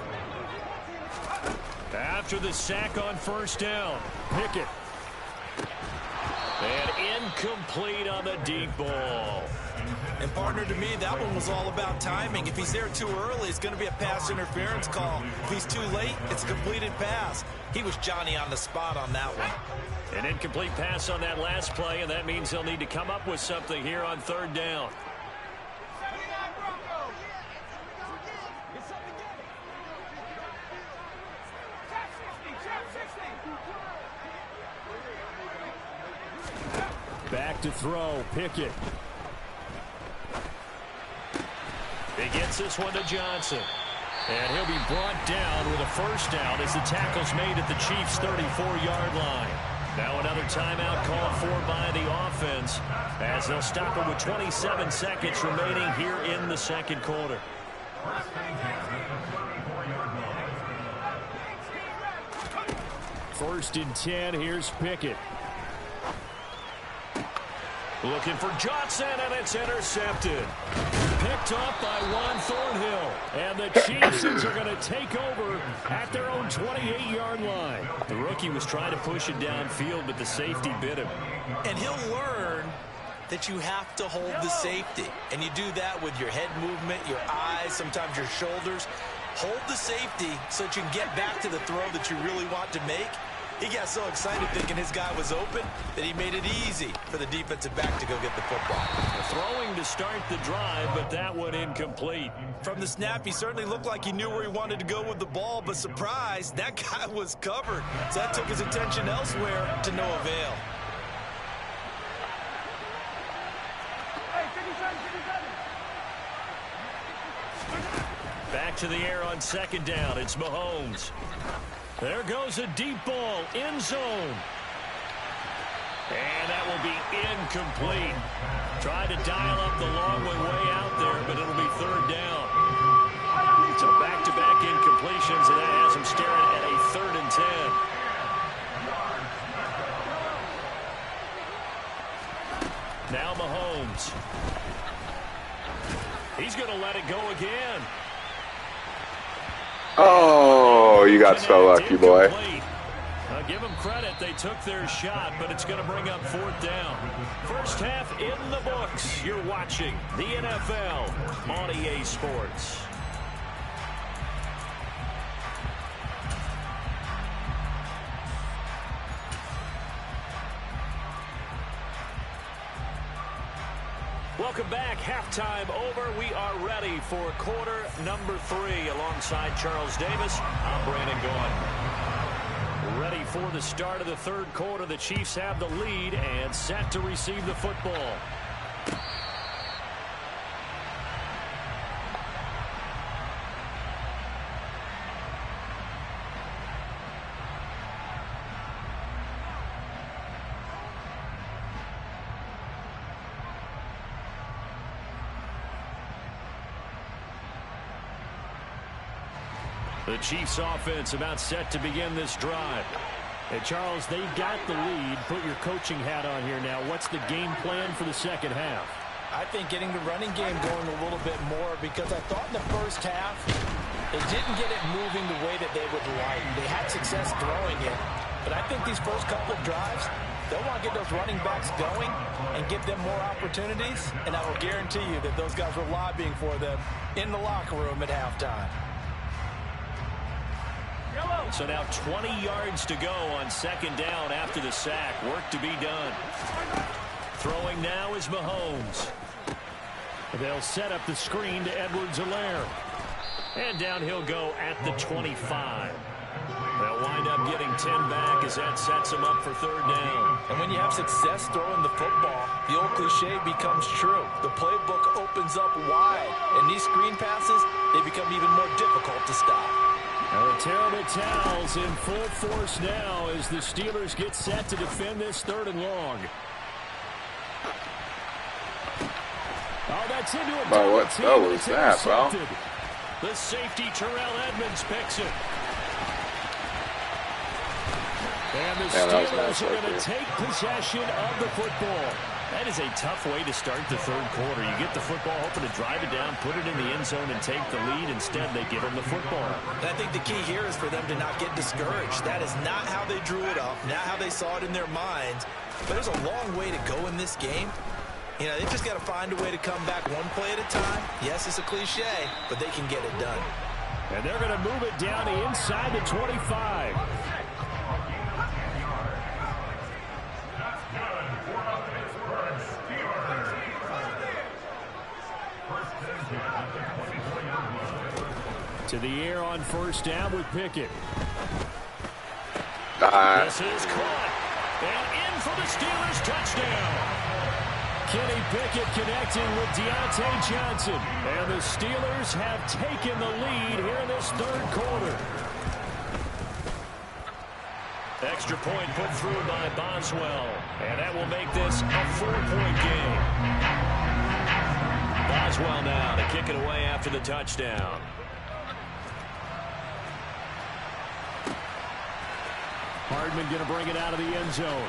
After the sack on first down, Pickett. And incomplete on the deep ball. And partner, to me, that one was all about timing. If he's there too early, it's going to be a pass interference call. If he's too late, it's a completed pass. He was Johnny on the spot on that one. An incomplete pass on that last play, and that means he'll need to come up with something here on third down. Back to throw, Pickett. He gets this one to Johnson. And he'll be brought down with a first down as the tackle's made at the Chiefs' 34-yard line. Now another timeout called for by the offense as they'll stop it with 27 seconds remaining here in the second quarter. First and 10, here's Pickett. Looking for Johnson, and it's intercepted. Picked off by Juan Thornhill. And the Chiefs are going to take over at their own 28-yard line. The rookie was trying to push it downfield, but the safety bit him. And he'll learn that you have to hold the safety. And you do that with your head movement, your eyes, sometimes your shoulders. Hold the safety so that you can get back to the throw that you really want to make. He got so excited thinking his guy was open that he made it easy for the defensive back to go get the football. Throwing to start the drive, but that one incomplete. From the snap, he certainly looked like he knew where he wanted to go with the ball, but surprise, that guy was covered. So that took his attention elsewhere to no avail. Back to the air on second down. It's Mahomes. There goes a deep ball, end zone. And that will be incomplete. Tried to dial up the long one way out there, but it'll be third down. So back-to-back incompletions, and that has him staring at a 3rd and 10. Now Mahomes. He's going to let it go again. Oh, you got so lucky, boy. Give them credit. They took their shot, but it's going to bring up 4th down. First half in the books. You're watching the NFL on EA Sports. Welcome back. Halftime over. We are ready for quarter number 3 alongside Charles Davis. I'm Brandon Gaughan. Ready for the start of the third quarter. The Chiefs have the lead and set to receive the football. The Chiefs offense about set to begin this drive. Hey, Charles, they've got the lead. Put your coaching hat on here now. What's the game plan for the second half? I think getting the running game going a little bit more, because I thought in the first half they didn't get it moving the way that they would like. They had success throwing it, but I think these first couple of drives, they'll want to get those running backs going and give them more opportunities, and I will guarantee you that those guys were lobbying for them in the locker room at halftime. So now 20 yards to go on second down after the sack. Work to be done. Throwing now is Mahomes. They'll set up the screen to Edwards-Helaire. And down he'll go at the 25. They'll wind up getting 10 back as that sets them up for third down. And when you have success throwing the football, the old cliche becomes true. The playbook opens up wide, and these screen passes, they become even more difficult to stop. Now the terrible towels in full force now as the Steelers get set to defend this 3rd and long. Oh, that's into a Bro, what throw was that, bro? The safety, Terrell Edmonds, picks it. And the Steelers are going to take possession of the football. That is a tough way to start the third quarter. You get the football, hoping to drive it down, put it in the end zone, and take the lead. Instead, they give them the football. And I think the key here is for them to not get discouraged. That is not how they drew it up, not how they saw it in their minds. But there's a long way to go in this game. You know, they've just got to find a way to come back one play at a time. Yes, it's a cliche, but they can get it done. And they're going to move it down inside the 25. To the air on first down with Pickett. This is caught. And in for the Steelers touchdown. Kenny Pickett connecting with Deontay Johnson. And the Steelers have taken the lead here in this third quarter. Extra point put through by Boswell. And that will make this a 4-point game. Boswell now to kick it away after the touchdown. Hardman going to bring it out of the end zone.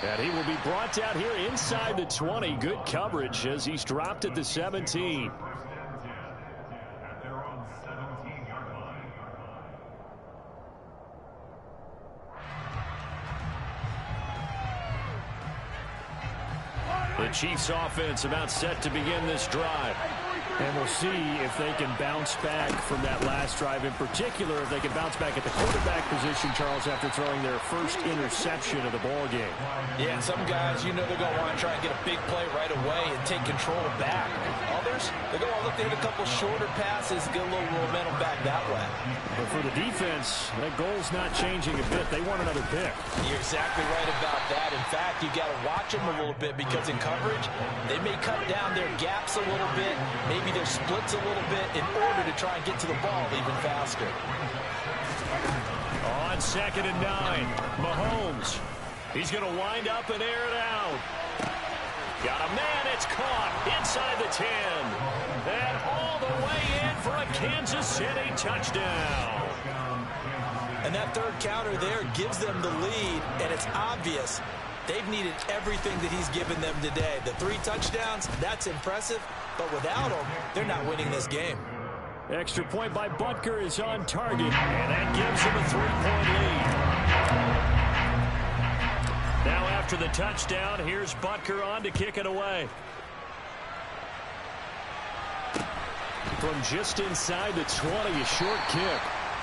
And he will be brought down here inside the 20. Good coverage as he's dropped at the 17. The Chiefs offense about set to begin this drive. And we'll see if they can bounce back from that last drive. In particular, if they can bounce back at the quarterback position, Charles, after throwing their first interception of the ball game. Yeah, and some guys, you know they're going to want to try and get a big play right away and take control back. Others, they're going to look to hit a couple shorter passes, get a little momentum back that way. But for the defense, that goal's not changing a bit. They want another pick. You're exactly right about that. In fact, you got to watch them a little bit because in coverage, they may cut down their gaps a little bit, maybe their splits a little bit in order to try and get to the ball even faster. On 2nd and 9, Mahomes. He's going to wind up and air it out. Got a man, it's caught inside the 10. And all the way in for a Kansas City touchdown. And that third counter there gives them the lead, and it's obvious they've needed everything that he's given them today. The 3 touchdowns, that's impressive, but without him, they're not winning this game. Extra point by Butker is on target, and that gives him a 3-point lead. Now after the touchdown, here's Butker on to kick it away. From just inside the 20, a short kick.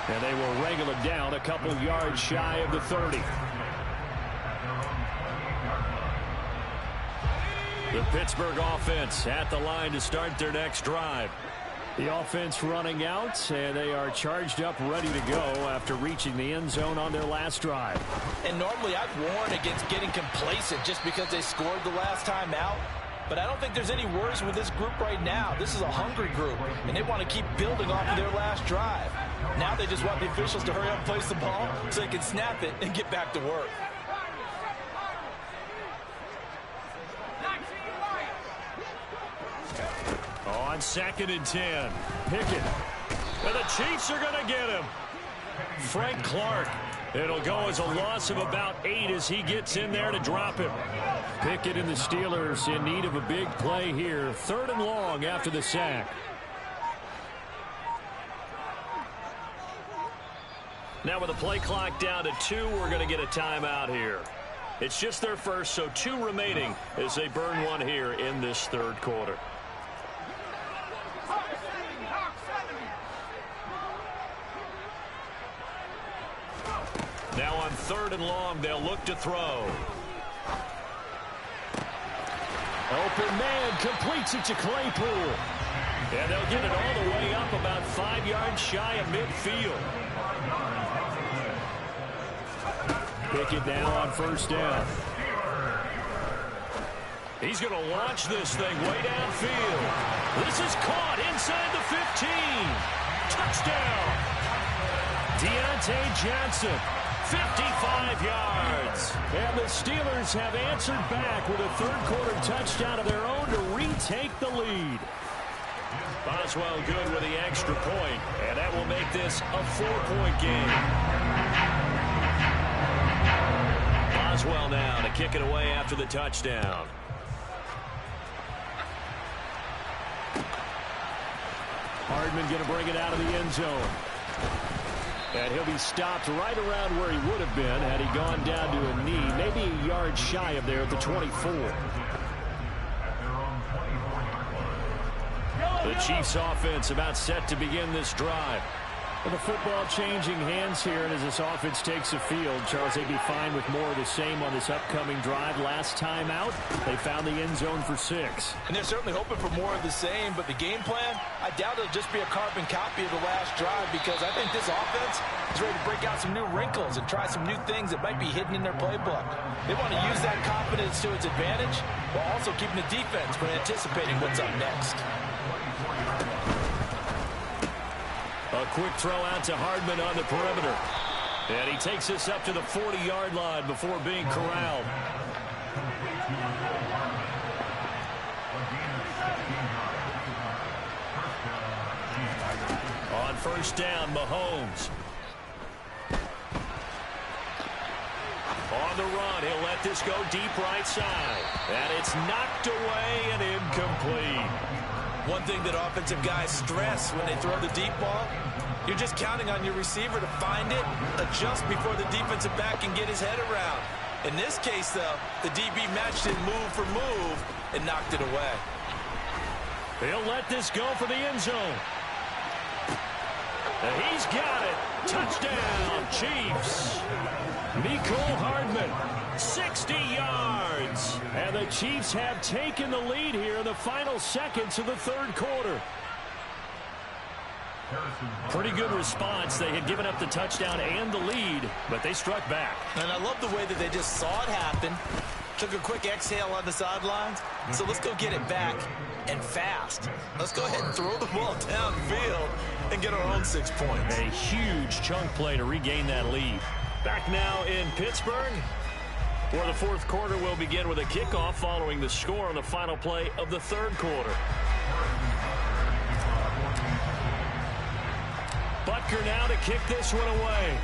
And they will wrangle it down a couple yards shy of the 30. The Pittsburgh offense at the line to start their next drive. The offense running out, and they are charged up, ready to go after reaching the end zone on their last drive. And normally I'd warn against getting complacent just because they scored the last time out. But I don't think there's any worries with this group right now. This is a hungry group, and they want to keep building off of their last drive. Now they just want the officials to hurry up and place the ball so they can snap it and get back to work. On 2nd and 10, Pickett. And the Chiefs are going to get him. Frank Clark. It'll go as a loss of about 8 as he gets in there to drop him. Pickett and the Steelers in need of a big play here. 3rd and long after the sack. Now with the play clock down to 2, we're going to get a timeout here. It's just their first, so 2 remaining as they burn one here in this third quarter. Now on 3rd and long, they'll look to throw. Open man completes it to Claypool. And they'll get it all the way up about 5 yards shy of midfield. Pickett now on 1st down. He's going to launch this thing way downfield. This is caught inside the 15. Touchdown. Deontay Johnson. 55 yards. And the Steelers have answered back with a third-quarter touchdown of their own to retake the lead. Boswell good with the extra point, and that will make this a 4-point game. Boswell now to kick it away after the touchdown. Hardman going to bring it out of the end zone. And he'll be stopped right around where he would have been had he gone down to a knee, maybe a yard shy of there at the 24. The Chiefs offense about set to begin this drive. With the football changing hands here, and as this offense takes the field, Charles, they'd be fine with more of the same on this upcoming drive. Last time out, they found the end zone for 6. And they're certainly hoping for more of the same, but the game plan, I doubt it'll just be a carbon copy of the last drive, because I think this offense is ready to break out some new wrinkles and try some new things that might be hidden in their playbook. They want to use that confidence to its advantage, while also keeping the defense from anticipating what's up next. A quick throw out to Hardman on the perimeter. And he takes this up to the 40-yard line before being corralled. On first down, Mahomes. On the run, he'll let this go deep right side. And it's knocked away and incomplete. One thing that offensive guys stress when they throw the deep ball, you're just counting on your receiver to find it, adjust before the defensive back can get his head around. In this case, though, the DB matched it move for move and knocked it away. He'll let this go for the end zone. And he's got it. Touchdown, Chiefs. Mecole Hardman, 60 yards. And the Chiefs have taken the lead here in the final seconds of the third quarter. Pretty good response. They had given up the touchdown and the lead, but they struck back. And I love the way that they just saw it happen, took a quick exhale on the sidelines. So let's go get it back, and fast. Let's go ahead and throw the ball downfield and get our own 6 points. A huge chunk play to regain that lead. Back now in Pittsburgh, where the fourth quarter will begin with a kickoff following the score on the final play of the third quarter. Butker now to kick this one away.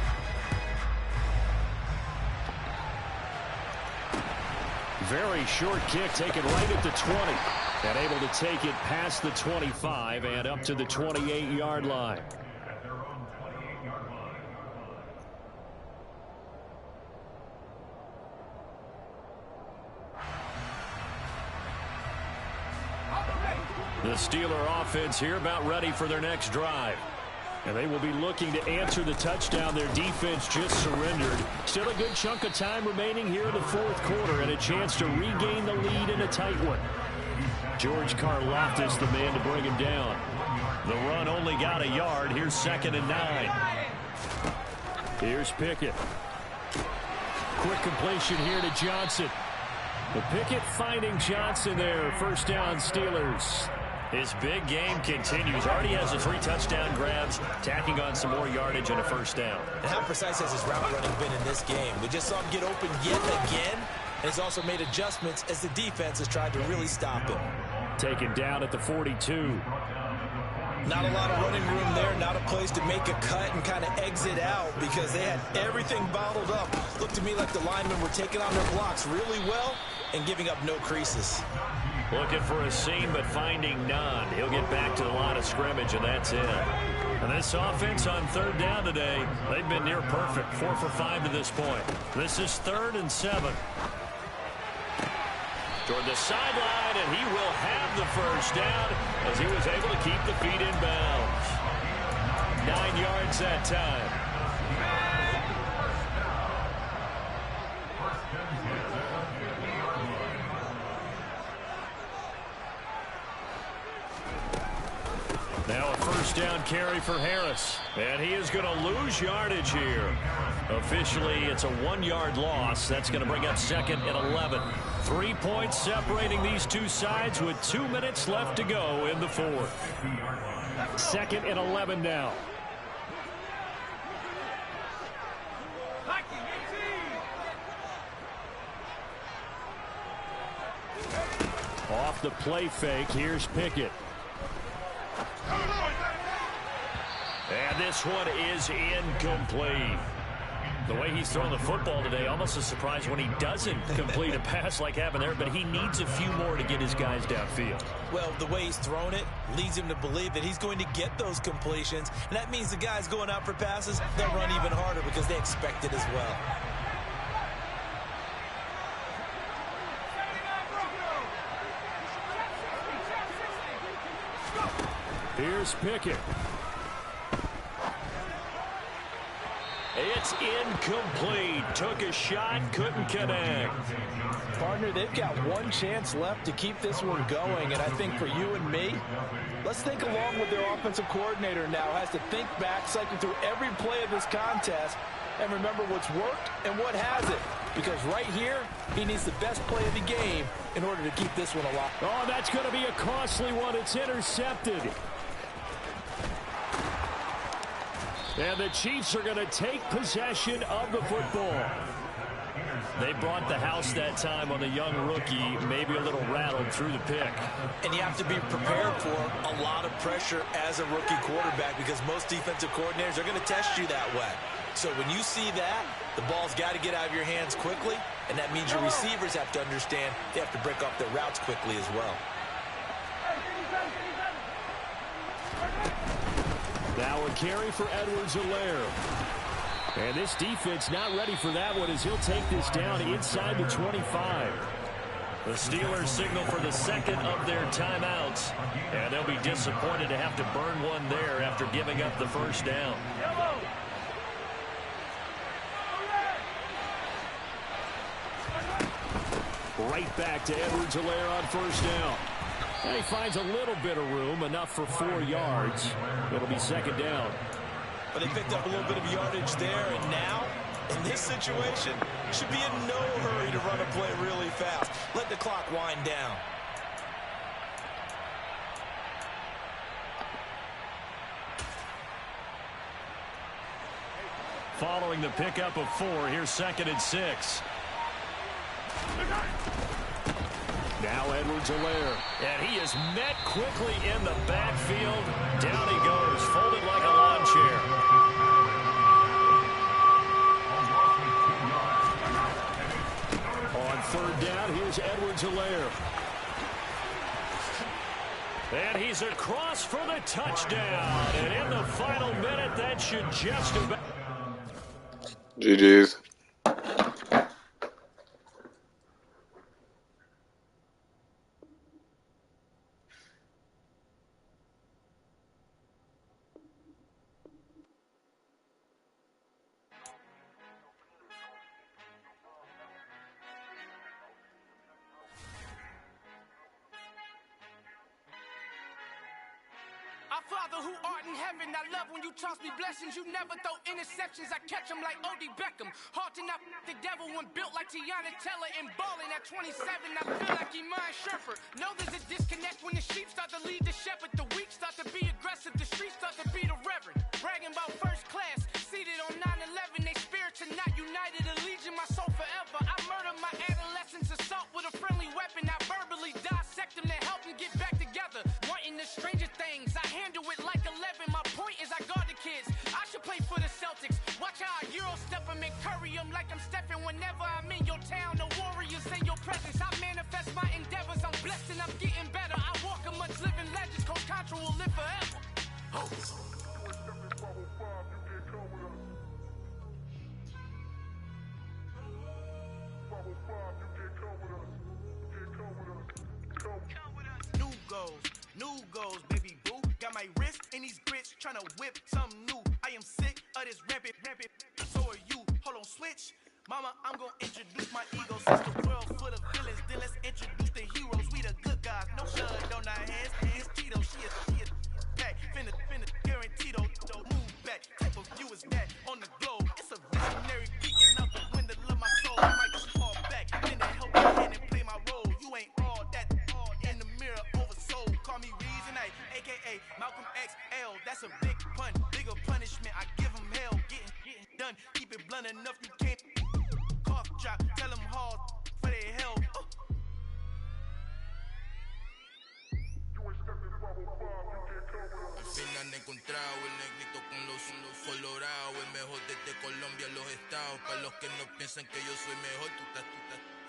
Very short kick, taken right at the 20. And able to take it past the 25 and up to the 28-yard line. The Steeler offense here about ready for their next drive. And they will be looking to answer the touchdown their defense just surrendered. Still a good chunk of time remaining here in the fourth quarter and a chance to regain the lead in a tight one. George Karlaftis, the man to bring him down. The run only got a yard. Here's 2nd and 9. Here's Pickett. Quick completion here to Johnson. The Pickett finding Johnson there. First down, Steelers. His big game continues. Already has the 3 touchdown grabs, tacking on some more yardage and a first down. And how precise has his route running been in this game? We just saw him get open yet again, and he's also made adjustments as the defense has tried to really stop him. Taken down at the 42. Not a lot of running room there, not a place to make a cut and kind of exit out because they had everything bottled up. Looked to me like the linemen were taking on their blocks really well and giving up no creases. Looking for a seam, but finding none. He'll get back to the line of scrimmage, and that's it. And this offense on third down today, they've been near perfect. 4 for 5 to this point. This is 3rd and 7. Toward the sideline, and he will have the first down as he was able to keep the feet in bounds. 9 yards that time. Now a first down carry for Harris. And he is going to lose yardage here. Officially, it's a 1-yard loss. That's going to bring up 2nd and 11. 3 points separating these two sides with 2 minutes left to go in the fourth. 2nd and 11 now. Off the play fake, here's Pickett. And this one is incomplete. The way he's throwing the football today, almost a surprise when he doesn't complete a pass like happened there, but he needs a few more to get his guys downfield. Well, the way he's thrown it leads him to believe that he's going to get those completions, and that means the guys going out for passes, they'll run even harder because they expect it as well. Here's Pickett. It's incomplete. Took a shot, couldn't connect. Partner, they've got one chance left to keep this one going, and I think for you and me, let's think along with their offensive coordinator now. Has to think back, cycle through every play of this contest, and remember what's worked and what hasn't. Because right here, he needs the best play of the game in order to keep this one alive. Oh, that's going to be a costly one. It's intercepted. And the Chiefs are going to take possession of the football. They brought the house that time on the young rookie, maybe a little rattled through the pick. And you have to be prepared for a lot of pressure as a rookie quarterback because most defensive coordinators are going to test you that way. So when you see that, the ball's got to get out of your hands quickly, and that means your receivers have to understand they have to break off their routes quickly as well. Now a carry for Edwards-Helaire. And this defense not ready for that one as he'll take this down inside the 25. The Steelers signal for the second of their timeouts. And they'll be disappointed to have to burn one there after giving up the first down. Right back to Edwards-Helaire on first down. And he finds a little bit of room, enough for 4 yards. It'll be second down. But they picked up a little bit of yardage there, and now, in this situation, should be in no hurry to run a play really fast. Let the clock wind down. Following the pickup of 4, here's 2nd and 6. Now Edwards-Helaire. And he is met quickly in the backfield. Down he goes, folded like a lawn chair. On 3rd down, here's Edwards-Helaire. And he's across for the touchdown. And in the final minute, that should just about... GG's. Our Father who art in heaven, I love when you toss me blessings. You never throw interceptions, I catch them like O.D. Beckham. Hard to knock the devil when built like Tryin and balling at 27. I feel like Iman Sherper. Know there's a disconnect when the sheep start to lead the shepherd. The weak start to be aggressive, the streets start to be the reverend. Bragging about first class, seated on 9/11. They spirits are not united, a legion, my soul forever. I murder my adolescence, assault with a friendly weapon. I verbally dissect them to help them get back together. Wanting the stranger things, I handle it like 11. My point is I guard the kids. I should play for the Celtics. Watch how I Euro step them and curry them like I'm stepping. Whenever I'm in your town, the Warriors in your presence. I manifest my endeavors. I'm blessed and I'm getting better. I walk amongst living legends. Coach Contra will live forever. New goals, baby boo. Got my wrist in these grits, tryna whip something new. I am sick of this rampant. So are you. Hold on, switch. Mama, I'm gonna introduce my ego. Since the world full of villains, then let's introduce the heroes. We the good guys, no blood on our hands. Hands Tito, she is back. Finna, guaranteed, don't move back. Type of view is that on the globe. It's a visionary peeking out the window of my soul. I might just fall back, then they help me hand and play my role. You ain't all that in the mirror oversold. Call me Reason, aka Malcolm XL. That's a big pun, bigger punishment. I give him hell, getting done. Keep it blunt enough, you can't cough drop. Tell them hard for their hell. You ain't stepping 505, you can't Al fin han encontrado el negrito con los colorados, el mejor desde Colombia a los estados. Para los que no piensan que yo soy mejor,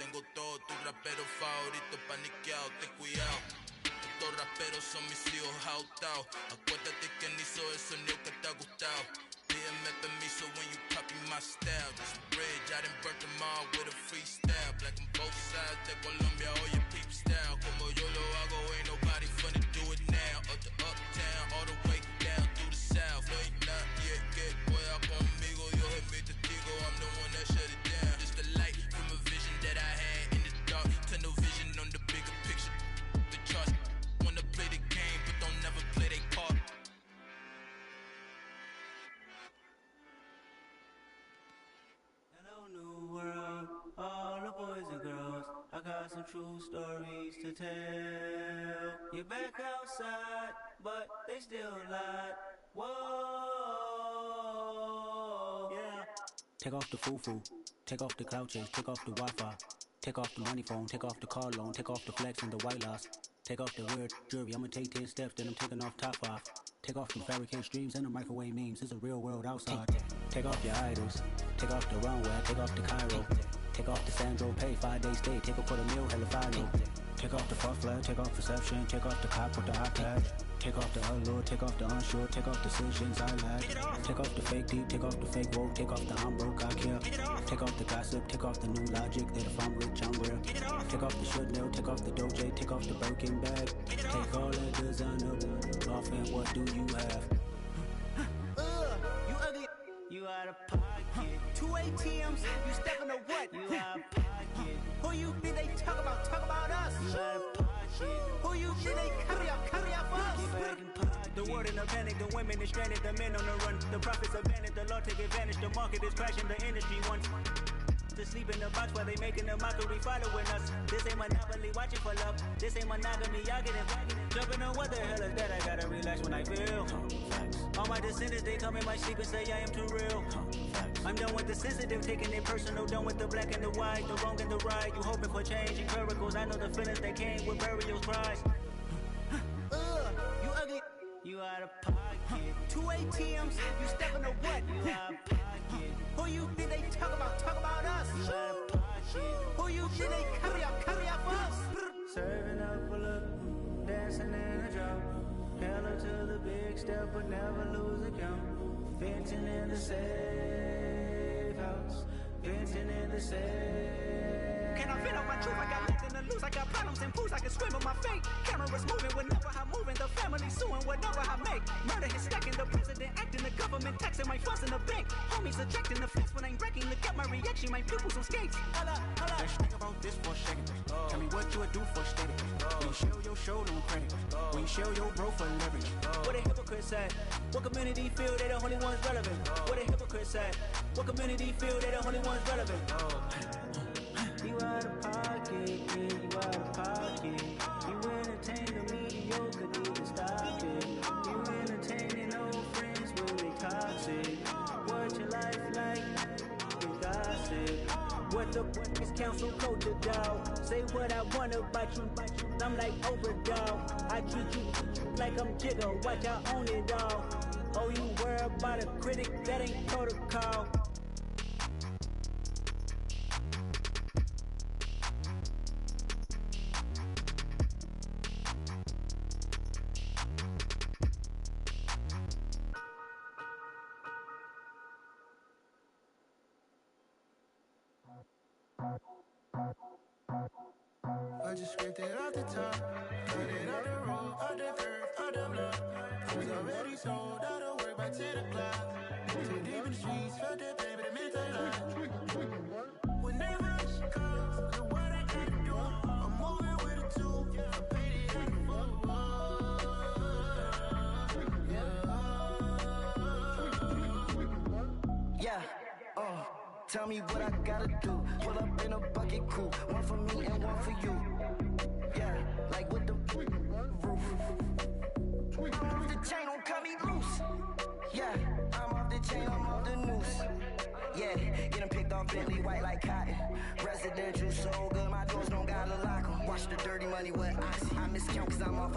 tengo todos tus raperos favoritos paniqueados, ten cuidado. Estos raperos son mis hijos jautados. Acuérdate quién hizo el sonido que te ha gustado. Pídeme permiso when you copy my style. This bridge, I done burnt them all with a freestyle. Black on both sides de Colombia, oye peep style. Como yo lo hago, ain't nobody finna do it now. Up to uptown, all the way down through the south. No, ain't not yet, get pueda conmigo. Dios es mi testigo, I'm the one that shut it down. Just the light from a vision that I had in the dark. Tunnel vision on the bigger picture. The charts wanna play the game, but don't never play their part. Hello, new world, all the boys and girls. I got some true stories to tell. You're back outside, but they still lied. Whoa, yeah. Take off the foo-foo, take off the cloud chase, take off the Wi-Fi. Take off the money phone, take off the car loan, take off the flex and the white loss. Take off the weird jewelry, I'ma take 10 steps, then I'm taking off top 5. Take off the fabricate streams and the microwave memes, it's a real world outside. Take off your idols, take off the runway, take off the Cairo. Take off the Sandro pay, 5-day stay, take a quarter meal, hella final. Take off the fuck flag, take off perception, take off the cop with the iPad. Take off the allure, take off the unsure, take off decisions I lack. Take off the fake deep, take off the fake woke, take off the I'm broke, I care. Take off the gossip, take off the new logic that if I'm rich, I'm real. Take off the should know, take off the Doja, take off the Birkin bag. Take all that designer off and what do you have? You ugly, you out of pocket. 2 ATMs, you stepping to what? You out of pocket. Who you think they talk about? Talk about us. You out of pocket. Who you think they carry out for us? The world in a panic, the women is stranded, the men on the run. The profits abandoned, the law take advantage, the market is crashing, the industry wants to sleep in the box while they making a mockery following us. This ain't monopoly, watching for love. This ain't monogamy, y'all get invited. Jumping on what the hell is that? I gotta relax when I feel. All my descendants, they come in my sleep and say I am too real. I'm done with the sensitive, taking it personal. Done with the black and the white, the wrong and the right. You hoping for change and miracles. I know the feelings that came with burial cries. You ugly, you out of pocket. 2 ATMs, you stepping to what? You out of pocket. Who you think they talk about? Talk about us. You out of pocket. Who you think they carry out for us? Serving up a look, dancing in a drop. Hella to the big step, but never lose a count. Venting in the safe house. Venting in the safe. Can I vent on my truth? I got nothing to lose. I got problems and pools. I can swim in my fate. Cameras moving whenever I'm moving. The family suing whatever I make. Murder is stacking. The president acting. The government taxing my funds in the bank. Homies ejecting the fence when I'm breaking. Look at my reaction. My pupils on skates. Holla, holla. Let's think about this for a second. Tell me what you would do for steady. When you show your show, don't credit. When you show your bro for leverage. What a hypocrite said. What community feel they the only ones relevant? What a hypocrite said. What community feel they the only ones relevant? You out of pocket, yeah, you out of pocket. You entertain the mediocre, need to stop it. You entertaining old friends when they toxic. What your life like? You gossip. What the is council culture, dog? Say what I want about you. I'm like overdog. I treat you like I'm Jigga. Watch I own it all. Oh, you worry about a critic? That ain't protocol. I just scraped it off the top, cut it out the road, out the dirt, out the blood. I was already sold, out of work by 10 o'clock. Too deep in the streets, felt that pain, but it meant a lot. Whenever she comes, look what I gotta do. I'm moving with a two, I paid it out the road. Yeah, tell me what I gotta do. Pull up in a bucket crew, one for me and one for you. Yeah, like with the roof. I'm off the chain, don't cut me loose. Yeah, I'm off the chain, I'm off the noose. Yeah, getting picked off Bentley white like cotton. Residential so good, my doors don't gotta lock 'em. Watch the dirty money with oxy. I miscount cause I'm off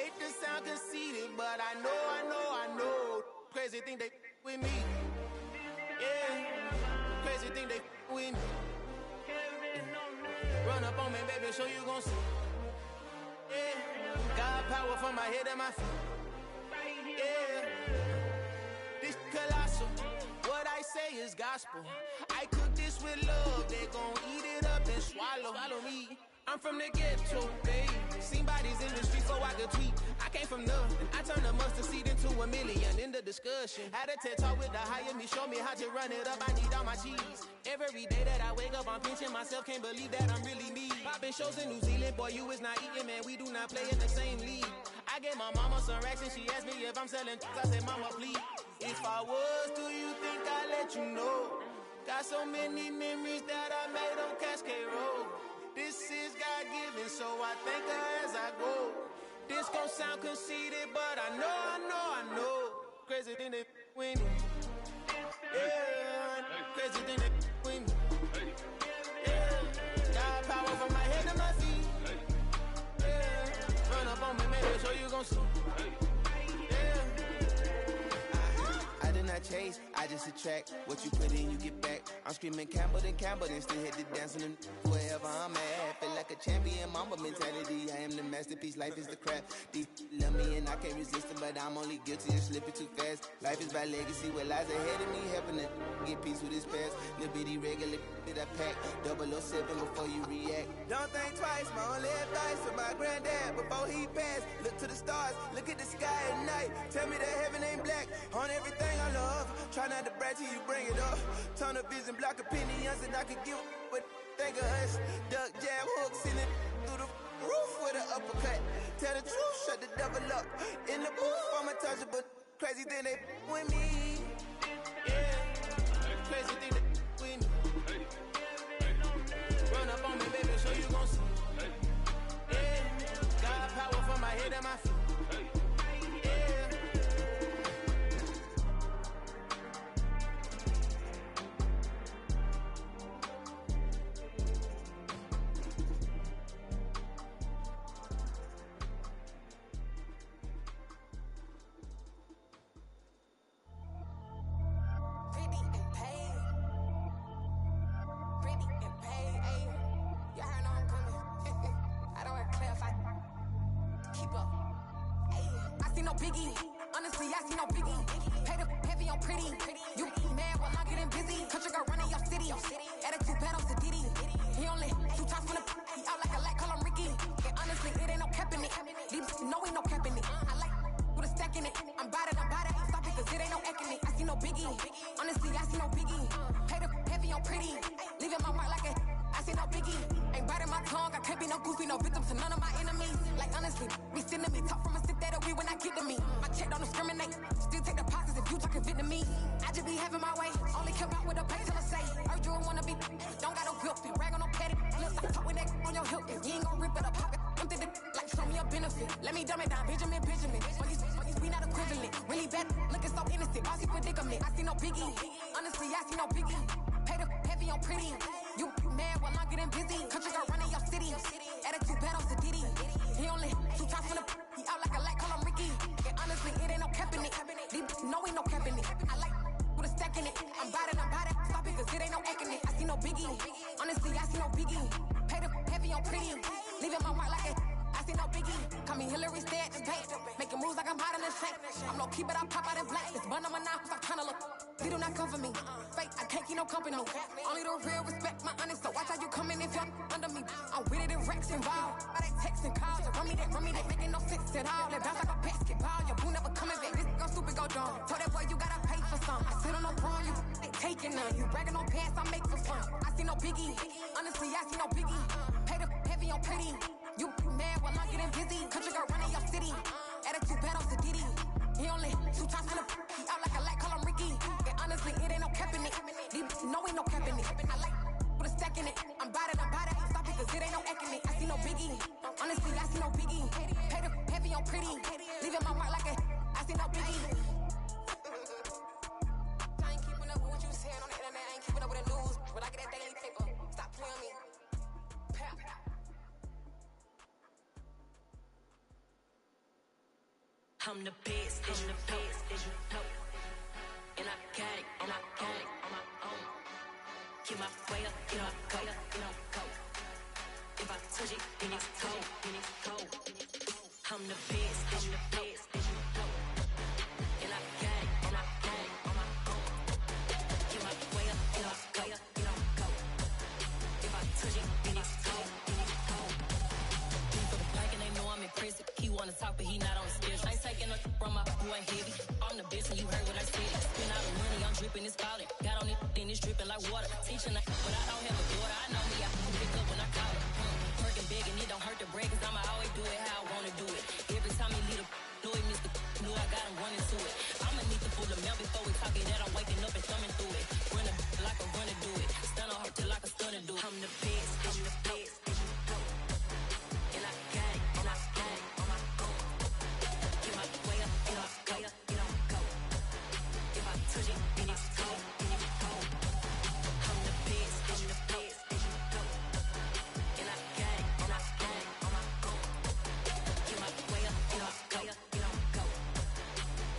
Hate to sound conceited, but I know. Crazy thing they with me. Yeah. Crazy thing they with me. Run up on me, baby, so you gon' see. Yeah. Got power from my head and my feet. Yeah. This colossal. What I say is gospel. I cook this with love. They gon' eat it up and swallow. Follow me. I'm from the ghetto, babe. Seen bodies in the street so I could tweet. I came from nothing. I turned a mustard seed into a million in the discussion. Had a TED talk with the higher me, show me how to run it up. I need all my cheese. Every day that I wake up, I'm pinching myself. Can't believe that I'm really me. Popping shows in New Zealand, boy, you is not eating, man. We do not play in the same league. I gave my mama some racks and she asked me if I'm selling. I said, mama, please. If I was, do you think I'd let you know? Got so many memories that I made on Cascade Road. This is God-given, so I thank her as I go. This gon' sound conceited, but I know. Crazy thing they win me. Yeah, crazy thing they win me. Yeah, got power from my head to my feet. Yeah, run up on me, maybe so you gon' see. Yeah. I did not chase, I just attract. What you put in, you get back. I'm screaming Campbell, then still hit the dancing and wherever I'm at. Feel like a champion, mama mentality. I am the masterpiece, life is the crap. These love me and I can't resist it, but I'm only guilty of slipping too fast. Life is by legacy, what lies ahead of me, helping to get peace with his past. Little bitty regular that I pack, 007 before you react. Don't think twice, my only advice to my granddad before he passed. Look to the stars, look at the sky at night. Tell me that heaven ain't black on everything I love. Try not to brag till you bring it up. Tunnel vision, block opinions, and I could give what think of us. Duck, jab, hooks in it through the roof with an uppercut. Tell the truth, shut the devil up. In the booth, I'm untouchable. Crazy thing they with me. Yeah, crazy thing they with me. Run up on me, baby, so you gon' see. Yeah, got power from my head and my feet. I'm the best, I'm the best, as you know. And I got it, on my own. Get my way up, get on go. If I touch it, then it's cold. I'm the best, as you know. And I got it, on my own. Get my way up, get on go. If I touch it, then it's cold. For the bike and they know I'm impressive. He wanna talk, but he not on the schedule. I ain't taking no from my boy heavy. I'm the best, and you heard what I said. Spend all the money, I'm dripping, it's falling. Got on it, then it's dripping like water. Teaching that, but I don't have a daughter. I know me, I can pick up when I call her. Working big, and it don't hurt to break, cause I'ma always do it how I wanna do it. Every time he lead a know it, Mr. Knew I got him running to it. I'ma need the full amount before we talk it that I'm waking up and thumbing through it. Running like a runner do it. Stun on her till like a stunner do it. I'm the best, I'm the best. And I got it, on my own. Get my way up, get on go. If I touch it, then it's cold. I'm the best, I'm the best. And I got it, on my own. Get my way up, get on go.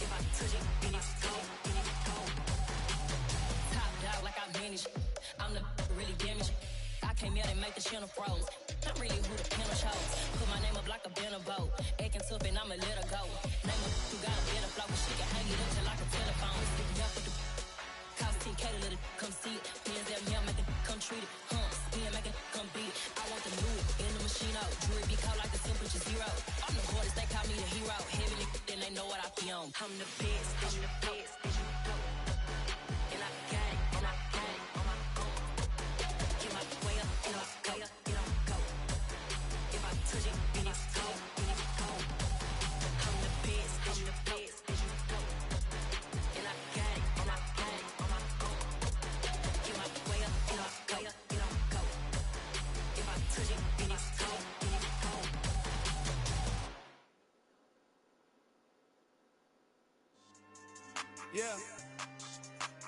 If I touch it, then it's cold. Top dog like I manage. I'm the really damaged. I came out and make the channel froze. I'm really who the panel shows. Put my name up like a banner boat. Acting tough and I'ma let her go. Name her who got a better flow. Cause she can hang it up till like a telephone. Stick me up with the cost 10K to let it come see it. Hands at me, I'm making come treat it. Spin, making come beat it. I want the new in the machine out. Jewelry be cold like the temperature zero. I'm the hardest, they call me the hero. Heavy then they know what I be on. I'm the best, I'm the best. And I got it, on my own. Get my way up, get on go. If I touch it, then it's cold. I'm the best, I'm the best. And I got it, on my own. Get my way up, get on go. If I touch it, then it's cold. Yeah.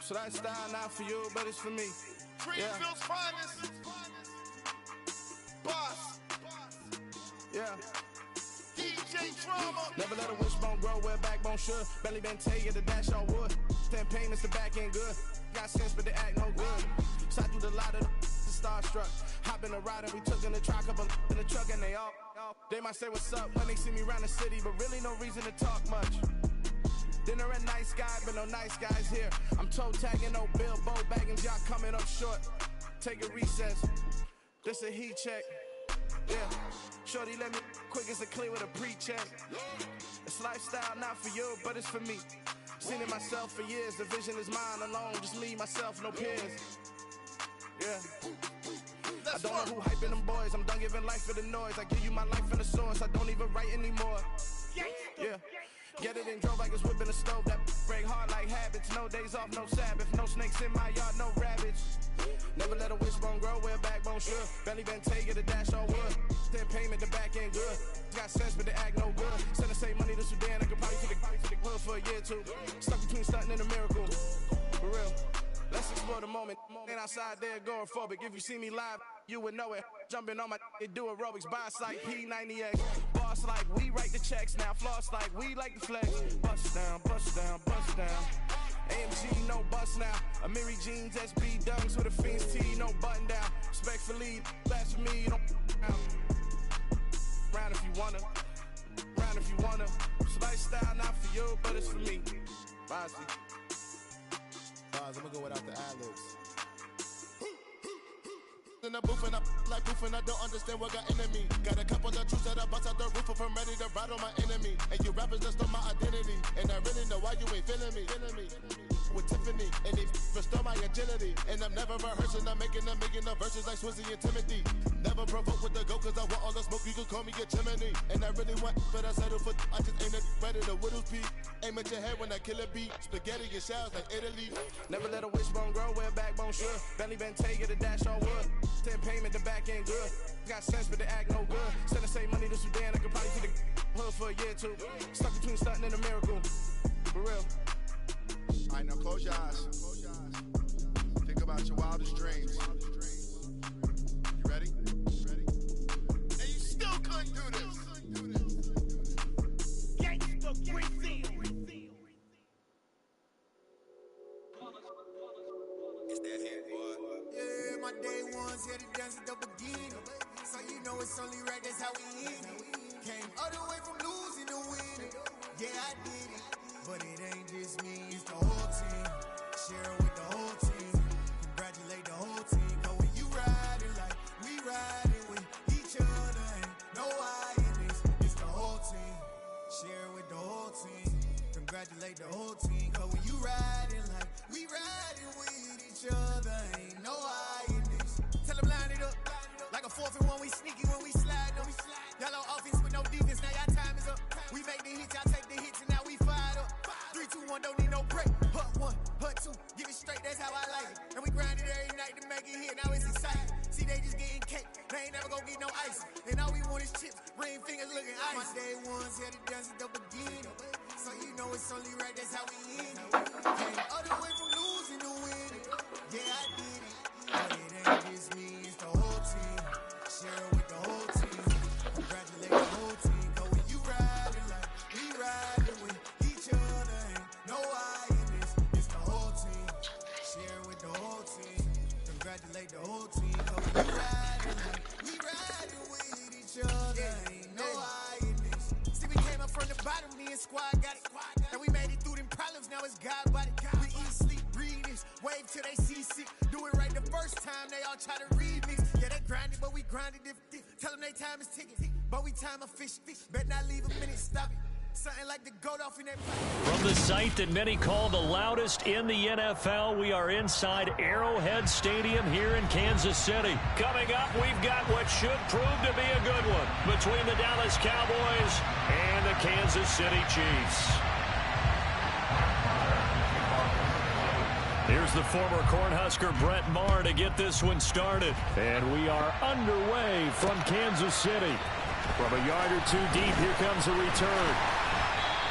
So that style not for you, but it's for me. Greenville's finest. Boss. Yeah. DJ Drama. Never let a wishbone grow where backbone should. Belly been taking the dash on wood. 10 payments, the back end good. Got sense, but they act no good. Side through the lot of the starstruck. Hop in the ride and we took in the truck, couple in the truck and they all. They might say what's up when they see me around the city, but really no reason to talk much. Dinner at nice guy, but no nice guys here. I'm toe tagging, no Bilbo bagging, y'all coming up short. Take a recess. This a heat check. Yeah. Shorty let me quick as a clear with a pre-check. It's lifestyle not for you, but it's for me. Seen it myself for years. The vision is mine alone. Just me, myself, no peers. Yeah. I don't know who hyping them boys. I'm done giving life for the noise. I give you my life in the source. I don't even write anymore. Yeah. Get it and drove like it's whipping the stove. That break hard like habits. No days off, no Sabbath. No snakes in my yard, no rabbits. Never let a wishbone grow where backbone should. Belly been taking the dash on wood. 10 payment, the back end good. Got sense, but they act no good. Send the same money to Sudan. I could probably take the hood for a year or two. Stuck between stunting and a miracle. For real. Let's explore the moment. Ain't outside there agoraphobic. If you see me live, you would know it. Jumping on my they do aerobics. Boss like P90X. Boss like we write the checks now. Floss like we like the flex. Bust down, bust down, bust down. AMG, no bust now. Amiri jeans, SB dunks with a Fiends T, no button down. Respectfully, that's for me, you don't round if you wanna. Round if you wanna. It's lifestyle not for you, but it's for me. Bossy. I'm gonna go without the ad-libs. In the booth and I like proof and I don't understand what got into me. Got a couple of truths that I bust out the roof if I'm ready to ride on my enemy. And you rappers just stole my identity. And I really know why you ain't feeling me. With Tiffany, and they restore my agility. And I'm never rehearsing, I'm making a million of verses like Swizzy and Timothy. Never provoke with the go, cause I want all the smoke, you can call me a chimney. And I really want, but I settle for, I just ain't ready to widow's peak. Aim at your head when I kill a beat. Spaghetti and shells like Italy. Never let a wishbone grow where backbone should. Belly been taking the dash on wood. 10 payment, the back end good. Got sense, but they act no good. Send the same money to Sudan, I could probably take the hood for a year or two. Stuck between stunting and a miracle. For real. Alright, now close your eyes. Think about your wildest dreams. You ready? And you still couldn't do this. Gangsta, Yeah, my day ones here to dance at the beginning. So you know it's only right, that's how we end it. Came all the way from losing to winning. Yeah, I did it. But it ain't just me, it's the whole team. Share it with the whole team. Congratulate the whole team. Cause when you riding like we riding with each other, ain't no I in this. It's the whole team. Share it with the whole team. Congratulate the whole team. Cause when you riding like we riding with each other, ain't no I in this. Tell them line it up. Like a 4th and 1, we sneaky when we slide them. Y'all on offense with no defense, now y'all time is up. We make the hits, y'all take the hits, and now we fired up. 3, 2, 1, don't need no break. Hut 1, hut 2, give it straight, that's how I like it. And we grind it every night to make it hit, now it's exciting. See, they just getting cake, they ain't never gonna get no ice. And all we want is chips, ring fingers looking ice. My day ones here to dance at the beginning. So you know it's only right, that's how we end it. Came all the way from losing to winning. Yeah, I did it. But it ain't just me, it's the whole team. Share it with the whole team. Congratulate the whole team. Cause when you riding like we riding with each other, ain't no I in this. It's the whole team. Share it with the whole team. Congratulate the whole team. Cause when you riding like we riding with each other, ain't no I in this. See, we came up from the bottom, me and squad got it. And we made it through them problems, now it's God body. We eat, sleep, breathe this. Wave till they see sick. Do it right the first time, they all try to remix. Yeah, they grinded, but we grinded different. Tell them they time is ticking, but we time a fish. Bet not leave a minute, stop it. Something like the goat off in that. From the site that many call the loudest in the NFL, we are inside Arrowhead Stadium here in Kansas City. Coming up, we've got what should prove to be a good one between the Dallas Cowboys and the Kansas City Chiefs. Here's the former Cornhusker Brett Maher to get this one started. And we are underway from Kansas City. From a yard or 2 deep, here comes a return.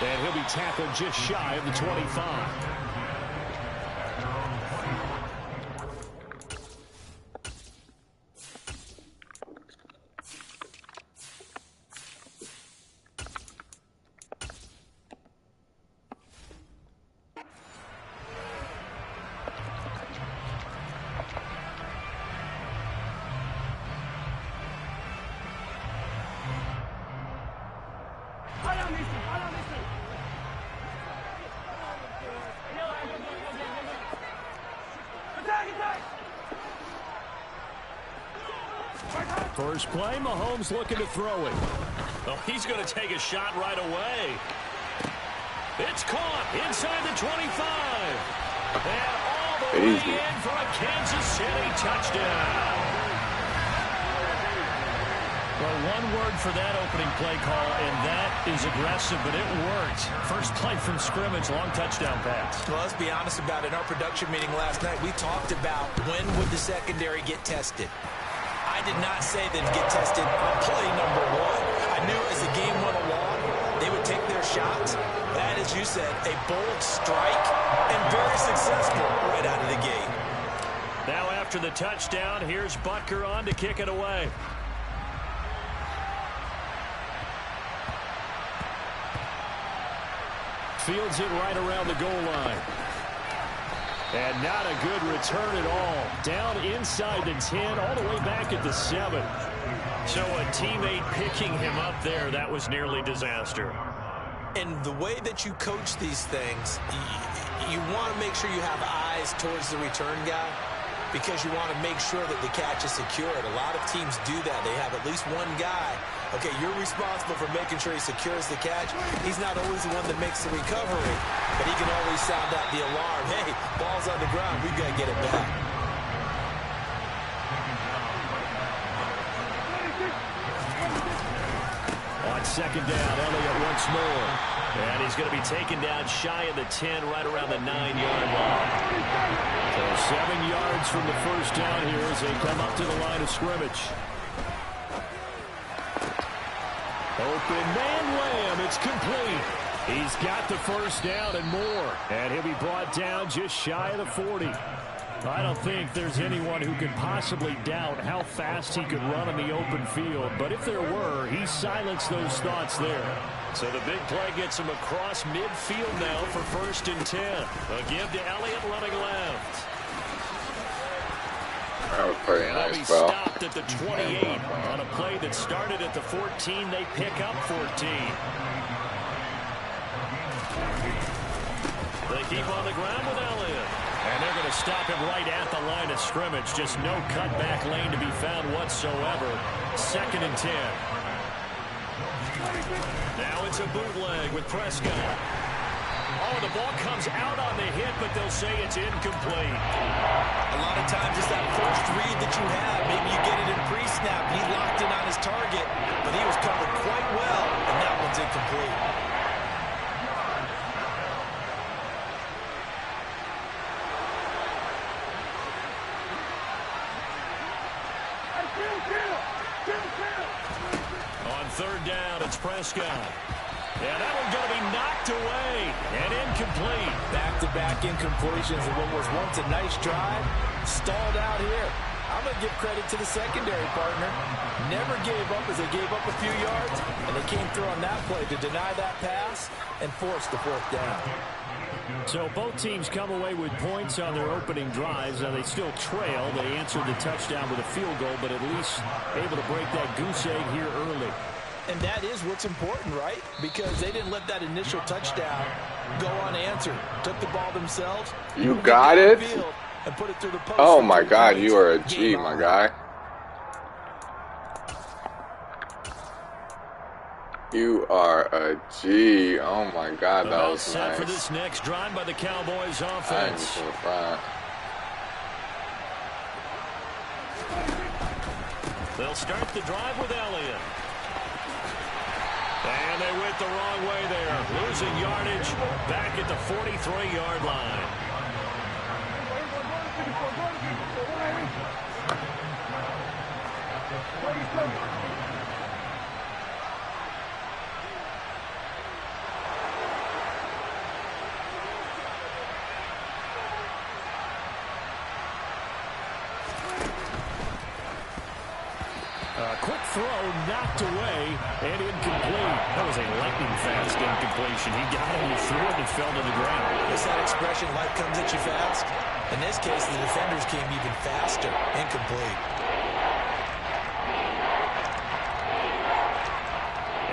And he'll be tackled just shy of the 25. First play, Mahomes looking to throw it. Oh, he's going to take a shot right away. It's caught inside the 25. And all the way in for a Kansas City touchdown. Well, one word for that opening play call, and that is aggressive, but it worked. First play from scrimmage, long touchdown pass. Well, let's be honest about it. In our production meeting last night, we talked about when would the secondary get tested. I did not say they'd get tested on play number 1. I knew as the game went along, they would take their shots. That, as you said, a bold strike and very successful right out of the gate. Now after the touchdown, here's Butker on to kick it away. Fields it right around the goal line. And not a good return at all. Down inside the 10, all the way back at the 7. So a teammate picking him up there, that was nearly disaster. And the way that you coach these things, you want to make sure you have eyes towards the return guy because you want to make sure that the catch is secured. A lot of teams do that. They have at least one guy. Okay, you're responsible for making sure he secures the catch. He's not always the one that makes the recovery, but he can always sound out the alarm. Hey, ball's on the ground. We've got to get it back. On second down, Elliott once more. And he's going to be taken down shy of the 10, right around the 9-yard line. So 7 yards from the first down here as they come up to the line of scrimmage. Open man Lamb, it's complete. He's got the first down and more. And he'll be brought down just shy of the 40. I don't think there's anyone who could possibly doubt how fast he could run in the open field. But if there were, he silenced those thoughts there. So the big play gets him across midfield now for 1st and 10. A give to Elliott running left. That was pretty nice, He bro. stopped at the 28 on a play that started at the 14. They pick up 14. They keep on the ground with Elliott. And they're going to stop him right at the line of scrimmage. Just no cutback lane to be found whatsoever. 2nd and 10. Now it's a bootleg with Prescott. Oh, the ball comes out on the hit, but they'll say it's incomplete. A lot of times it's that first read that you have. Maybe you get it in pre-snap. He locked in on his target, but he was covered quite well, and that one's incomplete. On 3rd down, it's Prescott. And that one's going to be knocked away and incomplete. Back-to-back incompletions of what was once a nice drive. Stalled out here. I'm going to give credit to the secondary partner. Never gave up as they gave up a few yards, and they came through on that play to deny that pass and force the 4th down. So both teams come away with points on their opening drives. Now they still trail. They answered the touchdown with a field goal, but at least able to break that goose egg here early. And that is what's important, right? Because they didn't let that initial touchdown go unanswered. Took the ball themselves. You got it? And put it through the post. Oh my God, you are a G, my guy. You are a G. Oh my God, that was set nice. For this next drive by the Cowboys offense. They'll start the drive with Elliott. And they went the wrong way there. Losing yardage back at the 43-yard line. Quick throw knocked away and incomplete. That was a lightning-fast incompletion. He got him, he threw it, and fell to the ground. What's that expression, life comes at you fast? In this case, the defenders came even faster. Incomplete.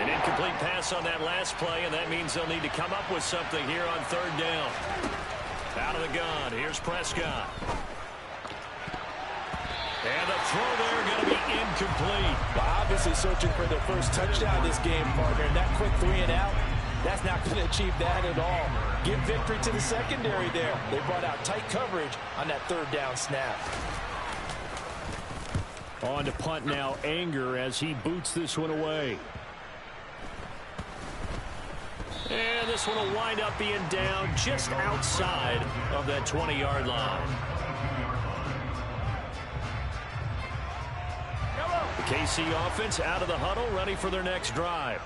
An incomplete pass on that last play, and that means they'll need to come up with something here on 3rd down. Out of the gun, here's Prescott. And the throw there going to be incomplete. Well, obviously searching for their first touchdown this game, partner. And that quick 3 and out, that's not going to achieve that at all. Give victory to the secondary there. They brought out tight coverage on that 3rd down snap. On to punt now, Anger, as he boots this one away. And this one will wind up being down just outside of that 20-yard line. The KC offense out of the huddle, ready for their next drive.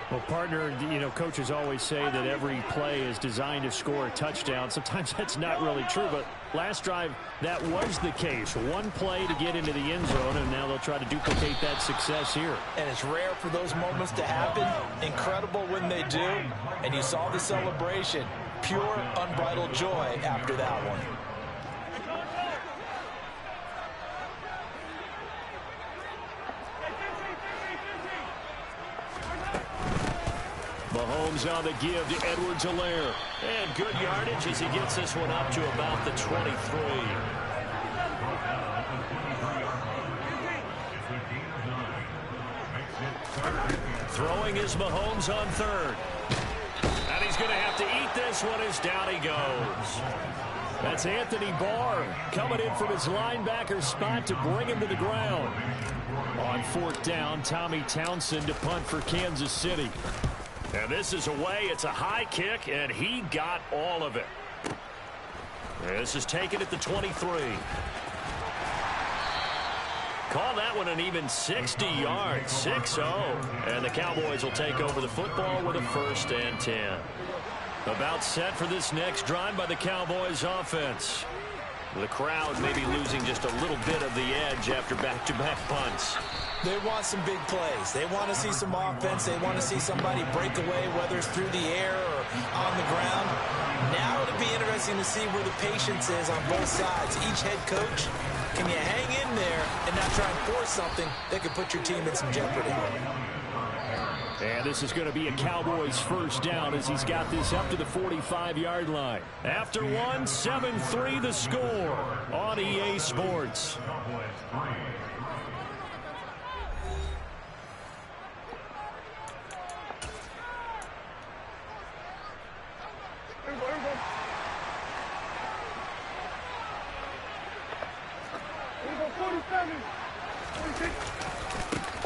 Well, partner, you know, coaches always say that every play is designed to score a touchdown. Sometimes that's not really true, but last drive, that was the case. One play to get into the end zone, and now they'll try to duplicate that success here. And it's rare for those moments to happen. Incredible when they do. And you saw the celebration. Pure, unbridled joy after that one. Mahomes on the give to Edwards-Helaire. And good yardage as he gets this one up to about the 23. Throwing is Mahomes on 3rd. And he's going to have to eat this one as down he goes. That's Anthony Barr coming in from his linebacker spot to bring him to the ground. On 4th down, Tommy Townsend to punt for Kansas City. And this is away. It's a high kick, and he got all of it. This is taken at the 23. Call that one an even 60 yards, 6-0. And the Cowboys will take over the football with a 1st and 10. About set for this next drive by the Cowboys offense. The crowd maybe losing just a little bit of the edge after back-to-back punts. They want some big plays. They want to see some offense. They want to see somebody break away, whether it's through the air or on the ground. Now it'll be interesting to see where the patience is on both sides. Each head coach, can you hang in there and not try and force something that could put your team in some jeopardy? And this is going to be a Cowboys first down as he's got this up to the 45-yard line. After one, 7-3 the score on EA Sports.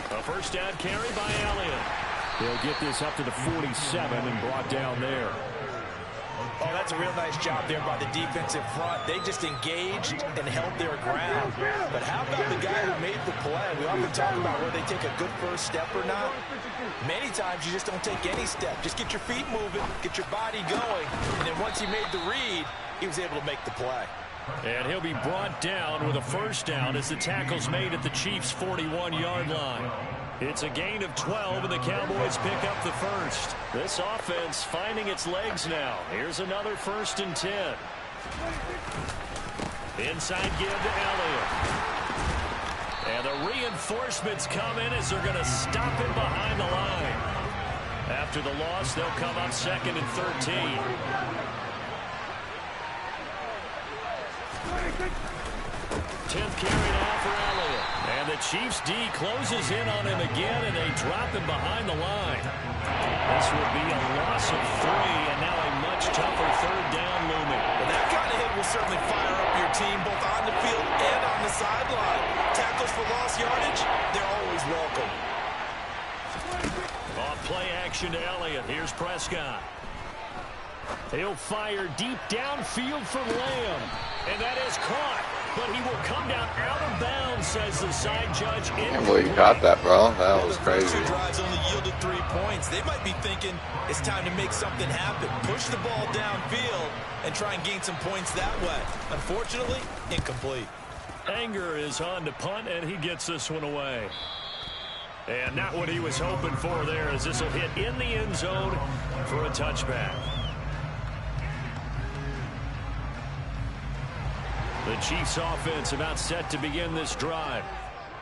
A first down carry by Elliott. He'll get this up to the 47 and brought down there. Oh, that's a real nice job there by the defensive front. They just engaged and held their ground. But how about the guy who made the play? We often talk about whether they take a good first step or not. Many times you just don't take any step. Just get your feet moving, get your body going. And then once he made the read, he was able to make the play. And he'll be brought down with a first down as the tackle's made at the Chiefs' 41-yard line. It's a gain of 12, and the Cowboys pick up the first. This offense finding its legs now. Here's another 1st and 10. Inside give to Elliott. And the reinforcements come in as they're going to stop him behind the line. After the loss, they'll come up 2nd and 13. 10th carry now for Elliott. And the Chiefs D closes in on him again, and they drop him behind the line. This will be a loss of 3, and now a much tougher 3rd down looming. Well, that kind of hit will certainly fire up your team both on the field and on the sideline. Tackles for lost yardage, they're always welcome. Off play action to Elliott. Here's Prescott. He'll fire deep downfield for Lamb. And that is caught. But he will come down out of bounds, says the side judge. I can't believe you got that, bro. That was crazy. The first 2 drives only yielded 3 points. They might be thinking it's time to make something happen. Push the ball downfield and try and gain some points that way. Unfortunately, incomplete. Anger is on to punt, and he gets this one away. And not what he was hoping for there, as this will hit in the end zone for a touchback. The Chiefs offense about set to begin this drive.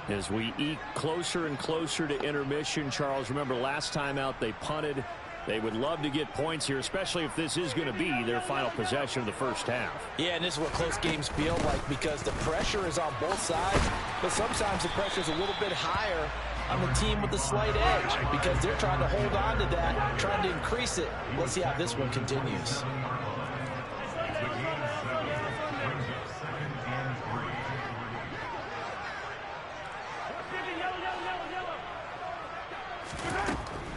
As we eke closer and closer to intermission, Charles, remember last time out they punted. They would love to get points here, especially if this is going to be their final possession of the first half. Yeah, and this is what close games feel like because the pressure is on both sides, but sometimes the pressure is a little bit higher on the team with the slight edge because they're trying to hold on to that, trying to increase it. Let's see how this one continues.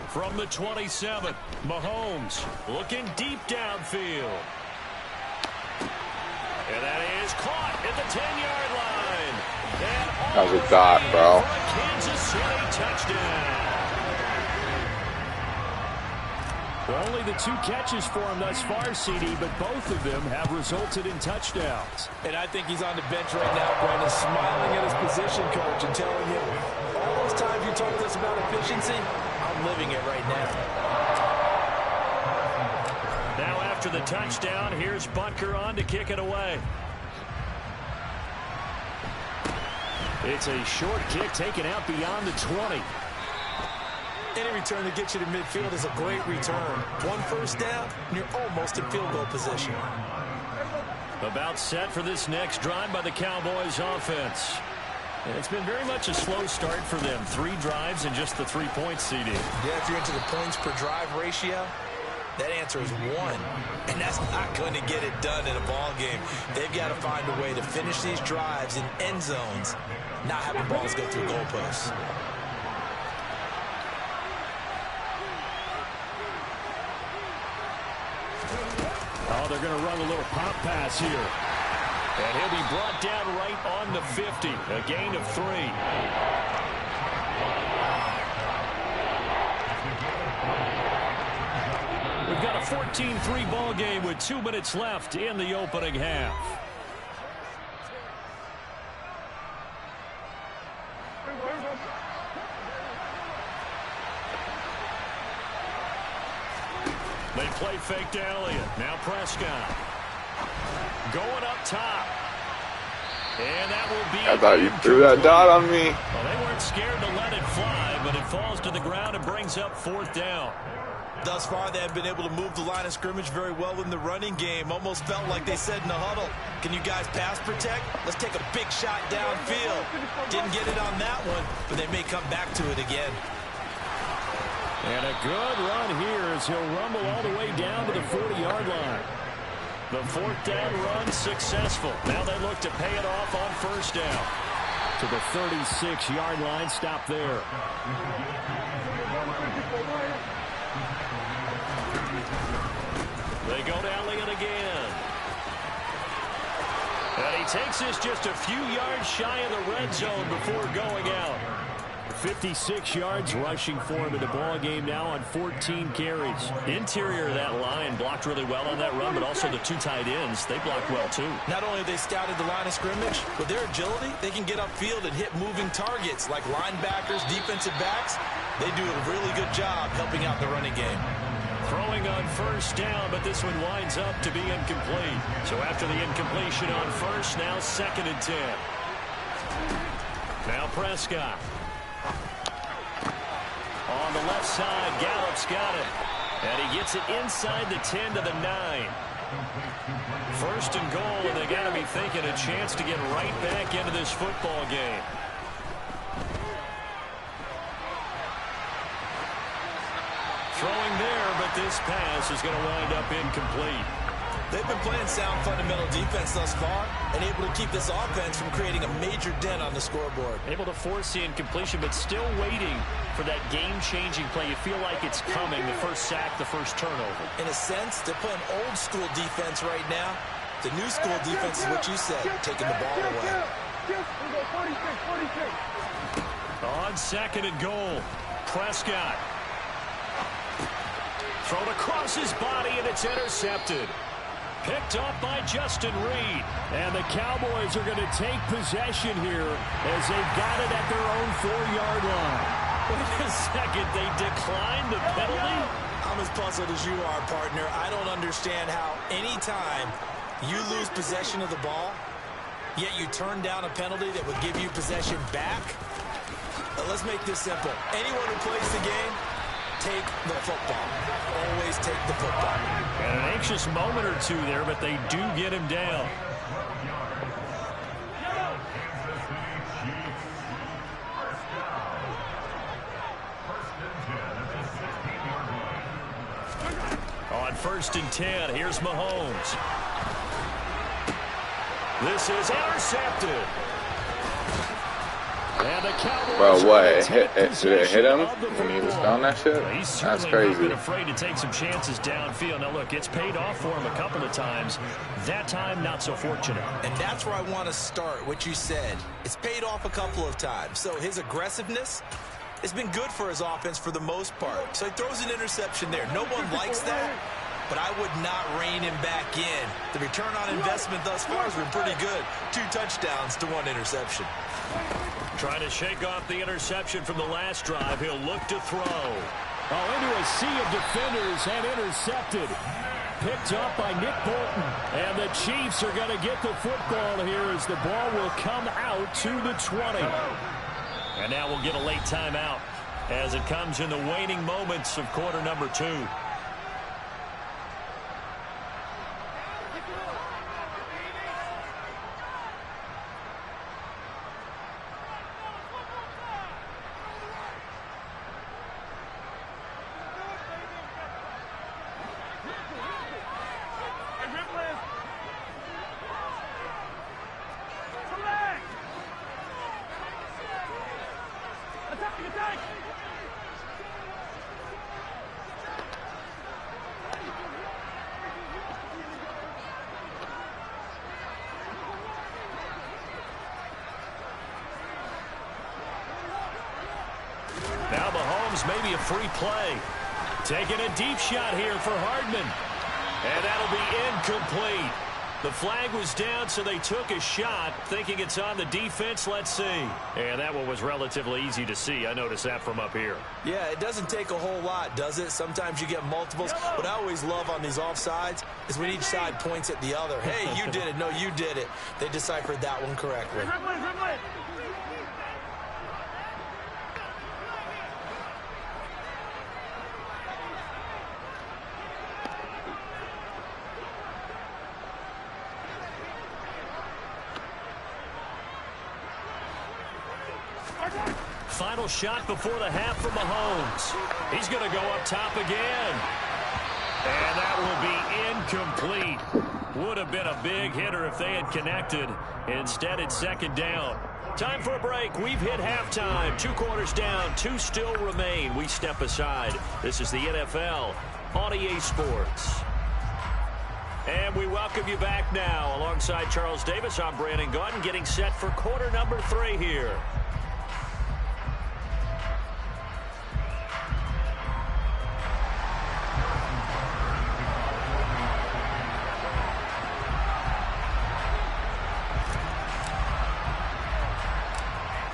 From the 27, Mahomes looking deep downfield. And that is caught at the 10-yard line. And that was a dot, bro. Kansas City touchdown. Only the 2 catches for him thus far, CD, but both of them have resulted in touchdowns. And I think he's on the bench right now, Brandon, smiling at his position coach and telling him, all those times you talked to us about efficiency, I'm living it right now. Now after the touchdown, here's Butker on to kick it away. It's a short kick taken out beyond the 20. Any return that gets you to midfield is a great return. 1 first down, and you're almost in field goal position. About set for this next drive by the Cowboys offense. And it's been very much a slow start for them. 3 drives and just the 3 points, CD. Yeah, if you're into the points per drive ratio, that answer is 1. And that's not going to get it done in a ball game. They've got to find a way to finish these drives in end zones, not having balls go through goalposts. Oh, they're going to run a little pop pass here. And he'll be brought down right on the 50. A gain of 3. We've got a 14-3 ball game with 2 minutes left in the opening half. They play fake to Elliott. Now Prescott. Going up top. And that will be... I thought you threw that dot on me. Well, they weren't scared to let it fly, but it falls to the ground and brings up 4th down. Thus far, they have been able to move the line of scrimmage very well in the running game. Almost felt like they said in the huddle, can you guys pass protect? Let's take a big shot downfield. Didn't get it on that one, but they may come back to it again. And a good run here as he'll rumble all the way down to the 40-yard line. The 4th down run successful. Now they look to pay it off on 1st down. To the 36-yard line, stop there. They go to Elliott again. And he takes this just a few yards shy of the red zone before going out. 56 yards rushing for him in the ball game now on 14 carries. Interior of that line blocked really well on that run, but also the 2 tight ends, they blocked well too. Not only have they scouted the line of scrimmage, with their agility, they can get upfield and hit moving targets like linebackers, defensive backs. They do a really good job helping out the running game. Throwing on 1st down, but this one winds up to be incomplete. So after the incompletion on 1st, now 2nd and 10. Now Prescott. On the left side, Gallup's got it. And he gets it inside the 10 to the 9. 1st and goal, and they got to be thinking a chance to get right back into this football game. Throwing there, but this pass is going to wind up incomplete. They've been playing sound fundamental defense thus far and able to keep this offense from creating a major dent on the scoreboard. Able to force the incompletion, but still waiting for that game-changing play. You feel like it's coming, the first sack, the first turnover. In a sense, they're playing old-school defense right now. The new-school defense is what you said, taking the ball away. On 2nd and goal, Prescott. Thrown across his body, and it's intercepted. Picked up by Justin Reed. And the Cowboys are going to take possession here as they've got it at their own 4-yard line. Wait a second, they declined the penalty? I'm as puzzled as you are, partner. I don't understand how any time you lose possession of the ball, yet you turn down a penalty that would give you possession back. Let's make this simple. Anyone who plays the game, take the football. Always take the football. And an anxious moment or two there, but they do get him down. On 1st and 10, here's Mahomes. This is intercepted. And the Cowboys. Bro, what? Did it hit him when he was down that shit? He's That's certainly crazy. not been afraid to take some chances downfield. Now, look, it's paid off for him a couple of times. That time, not so fortunate. And that's where I want to start, what you said. It's paid off a couple of times. So his aggressiveness has been good for his offense for the most part. So he throws an interception there. No one likes that, but I would not rein him back in. The return on investment thus far has been pretty good. 2 touchdowns to 1 interception. Trying to shake off the interception from the last drive. He'll look to throw. Oh, into a sea of defenders and intercepted. Picked up by Nick Bolton. And the Chiefs are going to get the football here as the ball will come out to the 20. And now we'll get a late timeout as it comes in the waning moments of quarter number 2. Now Mahomes maybe a free play. Taking a deep shot here for Hardman. And that'll be incomplete. The flag was down, so they took a shot, thinking it's on the defense. Let's see. And that one was relatively easy to see. I noticed that from up here. Yeah, it doesn't take a whole lot, does it? Sometimes you get multiples. What I always love on these offsides is when each side points at the other. Hey, you did it. No, you did it. They deciphered that one correctly. Final shot before the half from Mahomes. He's going to go up top again. And that will be incomplete. Would have been a big hitter if they had connected. Instead, it's second down. Time for a break. We've hit halftime. 2 quarters down. 2 still remain. We step aside. This is the NFL on EA Sports. And we welcome you back now. Alongside Charles Davis, I'm Brandon Gaudin, getting set for quarter number 3 here.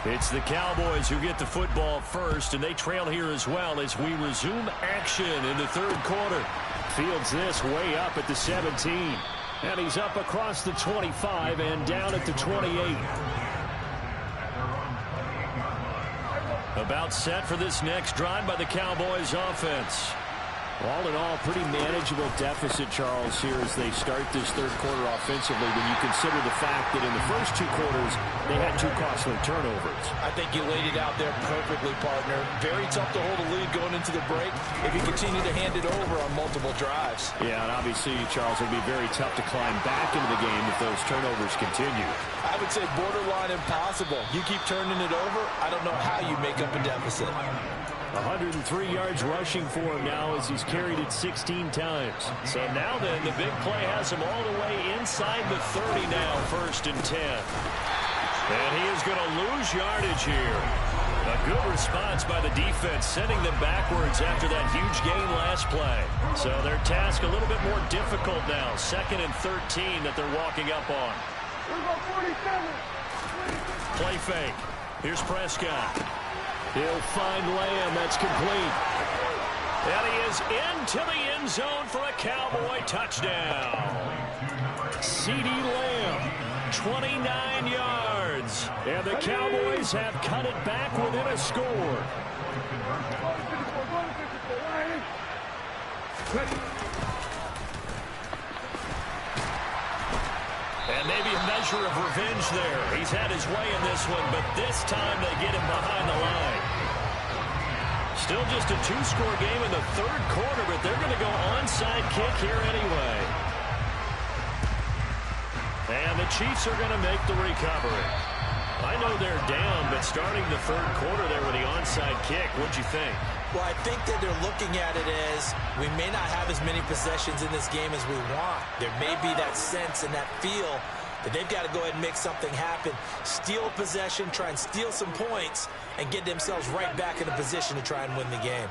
It's the Cowboys who get the football first, and they trail here as well as we resume action in the 3rd quarter. Fields this way up at the 17. And he's up across the 25 and down at the 28. About set for this next drive by the Cowboys offense. All in all, pretty manageable deficit, Charles, here as they start this 3rd quarter offensively when you consider the fact that in the first 2 quarters, they had 2 costly turnovers. I think you laid it out there perfectly, partner. Very tough to hold a lead going into the break if you continue to hand it over on multiple drives. Yeah, and obviously, Charles, it would be very tough to climb back into the game if those turnovers continue. I would say borderline impossible. You keep turning it over, I don't know how you make up a deficit. 103 yards rushing for him now as he's carried it 16 times. So now then, the big play has him all the way inside the 30 now, 1st and 10. And he is going to lose yardage here. A good response by the defense, sending them backwards after that huge gain last play. So their task a little bit more difficult now. 2nd and 13 that they're walking up on. Play fake. Here's Prescott. He'll find Lamb. That's complete. And he is into the end zone for a Cowboy touchdown. CeeDee Lamb, 29 yards. And the Cowboys have cut it back within a score. And maybe a measure of revenge there. He's had his way in this one, but this time they get him behind the line. Still just a 2-score game in the 3rd quarter, but they're going to go onside kick here anyway. And the Chiefs are going to make the recovery. I know they're down, but starting the 3rd quarter there with the onside kick, what'd you think? Well, I think that they're looking at it as we may not have as many possessions in this game as we want. There may be that sense and that feel that they've got to go ahead and make something happen. Steal a possession, try and steal some points, and get themselves right back in a position to try and win the game.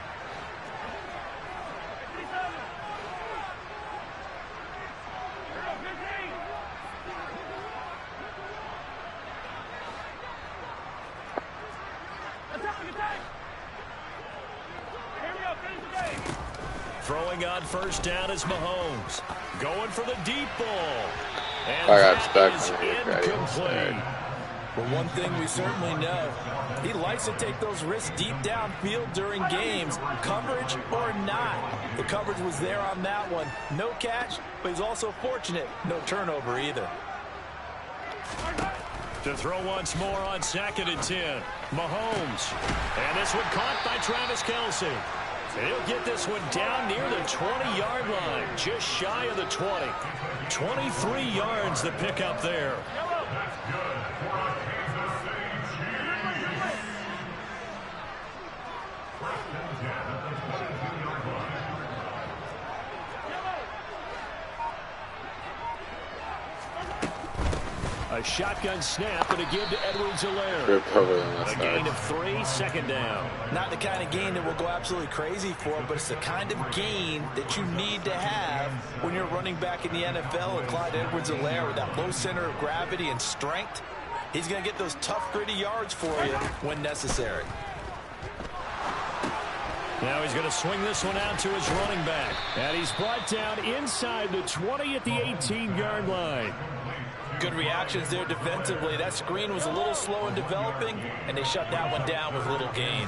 Throwing on 1st down is Mahomes. Going for the deep ball. And I got that is stuck incomplete. Well, one thing we certainly know, he likes to take those risks deep downfield during games, coverage or not. The coverage was there on that one. No catch, but he's also fortunate. No turnover either. To throw once more on 2nd and 10. Mahomes. And this one caught by Travis Kelce. He'll get this one down near the 20-yard line, just shy of the 20. 23 yards the pickup there. A A shotgun snap and a give to Edwards-Helaire. A gain of 3, 2nd down. Not the kind of gain that will go absolutely crazy for, but it's the kind of gain that you need to have when you're running back in the NFL. And Clyde Edwards-Helaire, with that low center of gravity and strength, he's going to get those tough, gritty yards for you when necessary. Now he's going to swing this one out to his running back. And he's brought down inside the 20 at the 18-yard line. Good reactions there defensively. That screen was a little slow in developing, and they shut that one down with little gain.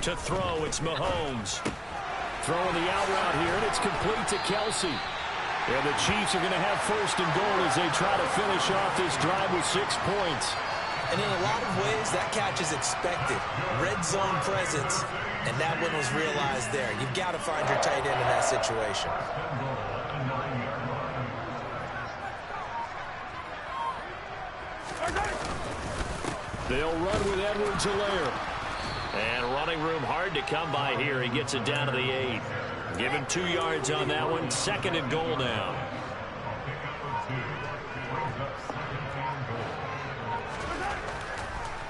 To throw, it's Mahomes. Throwing the out route here, and it's complete to Kelsey. And the Chiefs are going to have 1st and goal as they try to finish off this drive with 6 points. And in a lot of ways, that catch is expected. Red zone presence, and that one was realized there. You've got to find your tight end in that situation. They'll run with Edwards-Helaire. And running room hard to come by here. He gets it down to the 8. Give him 2 yards on that one. 2nd and goal now.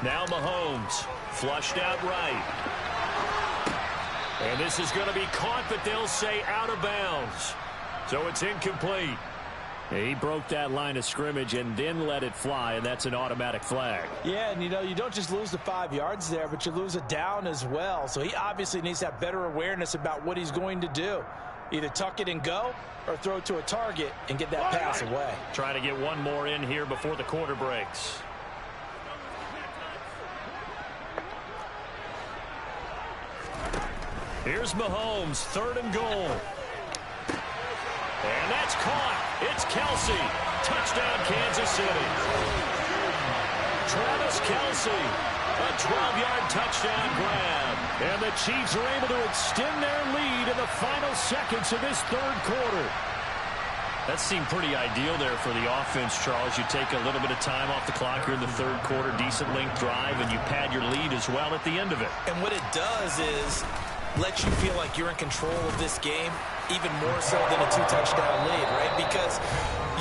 Now Mahomes. Flushed out right. And this is going to be caught, but they'll say out of bounds. So it's incomplete. He broke that line of scrimmage and then let it fly, and that's an automatic flag. Yeah, and you don't just lose the 5 yards there, but you lose a down as well. So he obviously needs to have better awareness about what he's going to do. Either tuck it and go or throw to a target and get that pass away. Trying to get one more in here before the quarter breaks. Here's Mahomes, 3rd and goal. And that's caught. It's Kelsey. Touchdown, Kansas City. Travis Kelsey. A 12-yard touchdown grab. And the Chiefs are able to extend their lead in the final seconds of this 3rd quarter. That seemed pretty ideal there for the offense, Charles. You take a little bit of time off the clock here in the 3rd quarter, decent length drive, and you pad your lead as well at the end of it. And what it does is let you feel like you're in control of this game, even more so than a 2-touchdown lead, right? Because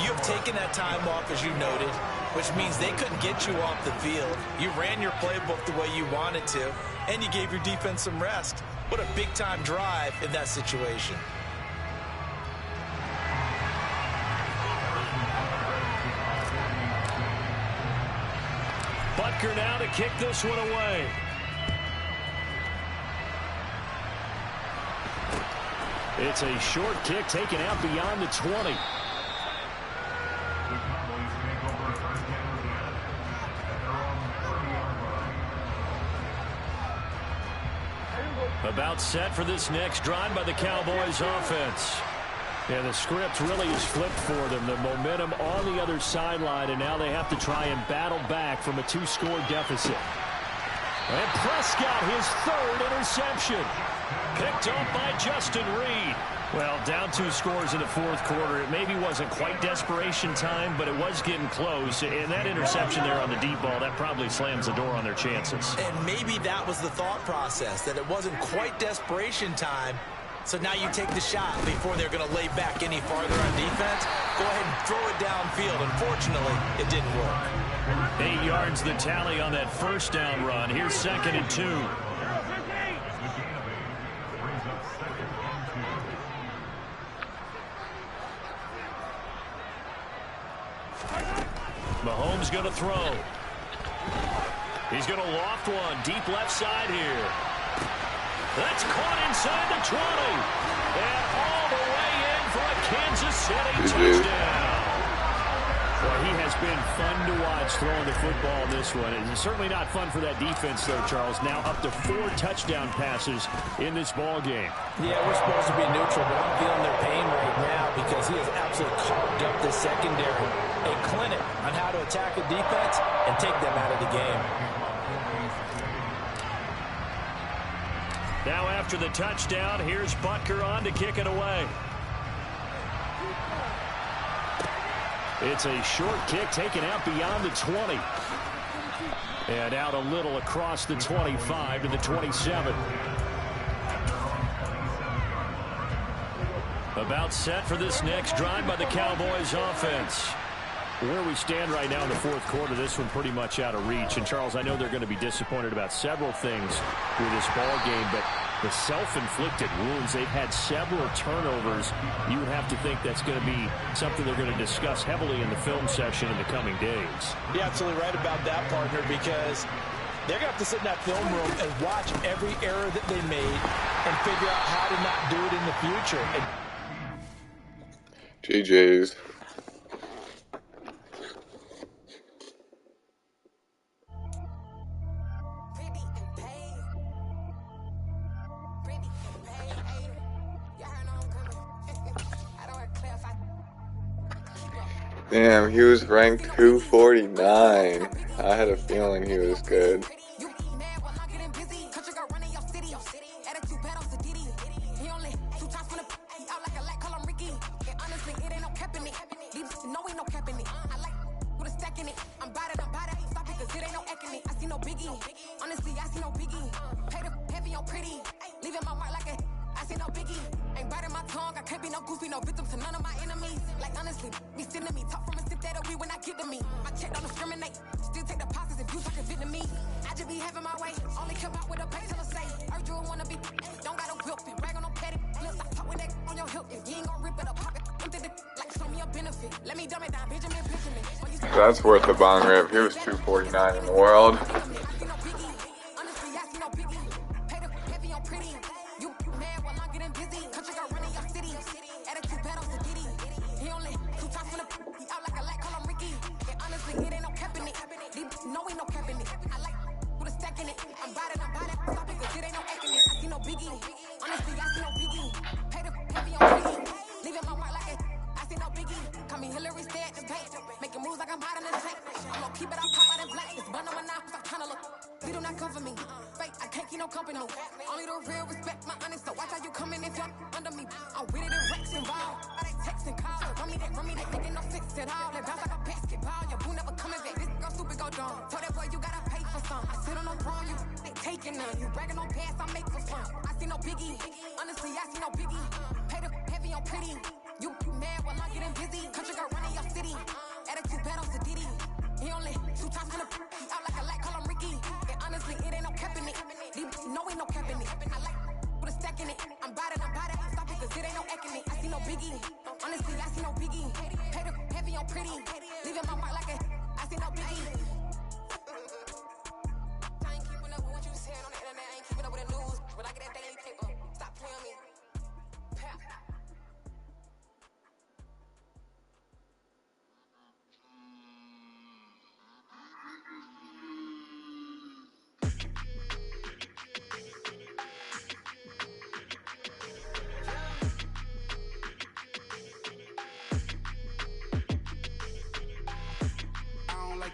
you've taken that time off, as you noted, which means they couldn't get you off the field. You ran your playbook the way you wanted to, and you gave your defense some rest. What a big-time drive in that situation. Butker now to kick this one away. It's a short kick taken out beyond the 20. About set for this next drive by the Cowboys offense. And the script really is flipped for them. The momentum on the other sideline, and now they have to try and battle back from a 2-score deficit. And Prescott, his 3rd interception. Picked off by Justin Reed. Well, down 2 scores in the 4th quarter. It maybe wasn't quite desperation time, but it was getting close. And that interception there on the deep ball, that probably slams the door on their chances. And maybe that was the thought process, that it wasn't quite desperation time. So now you take the shot before they're going to lay back any farther on defense. Go ahead and throw it downfield. Unfortunately, it didn't work. 8 yards the tally on that 1st down run. Here's 2nd and 2. Mahomes going to throw. He's going to loft one. Deep left side here. That's caught inside the 20. And all the way in for a Kansas City touchdown. Well, he has been fun to watch throwing the football in this one. It's certainly not fun for that defense, though, Charles. Now up to 4 touchdown passes in this ball game. Yeah, we're supposed to be neutral, but I'm feeling their pain right now because he has absolutely carved up this secondary. A clinic on how to attack a defense and take them out of the game. Now after the touchdown, here's Butker on to kick it away. It's a short kick taken out beyond the 20. And out a little across the 25 to the 27. About set for this next drive by the Cowboys offense. Where we stand right now in the fourth quarter, this one pretty much out of reach. And, Charles, I know they're going to be disappointed about several things with this ball game, but the self-inflicted wounds, they've had several turnovers. You would have to think that's going to be something they're going to discuss heavily in the film session in the coming days. You're absolutely right about that, partner, because they're going to have to sit in that film room and watch every error that they made and figure out how to not do it in the future. GG's. Damn, he was ranked 249. I had a feeling he was good. That's worth the bong rip. He was 249 in the world.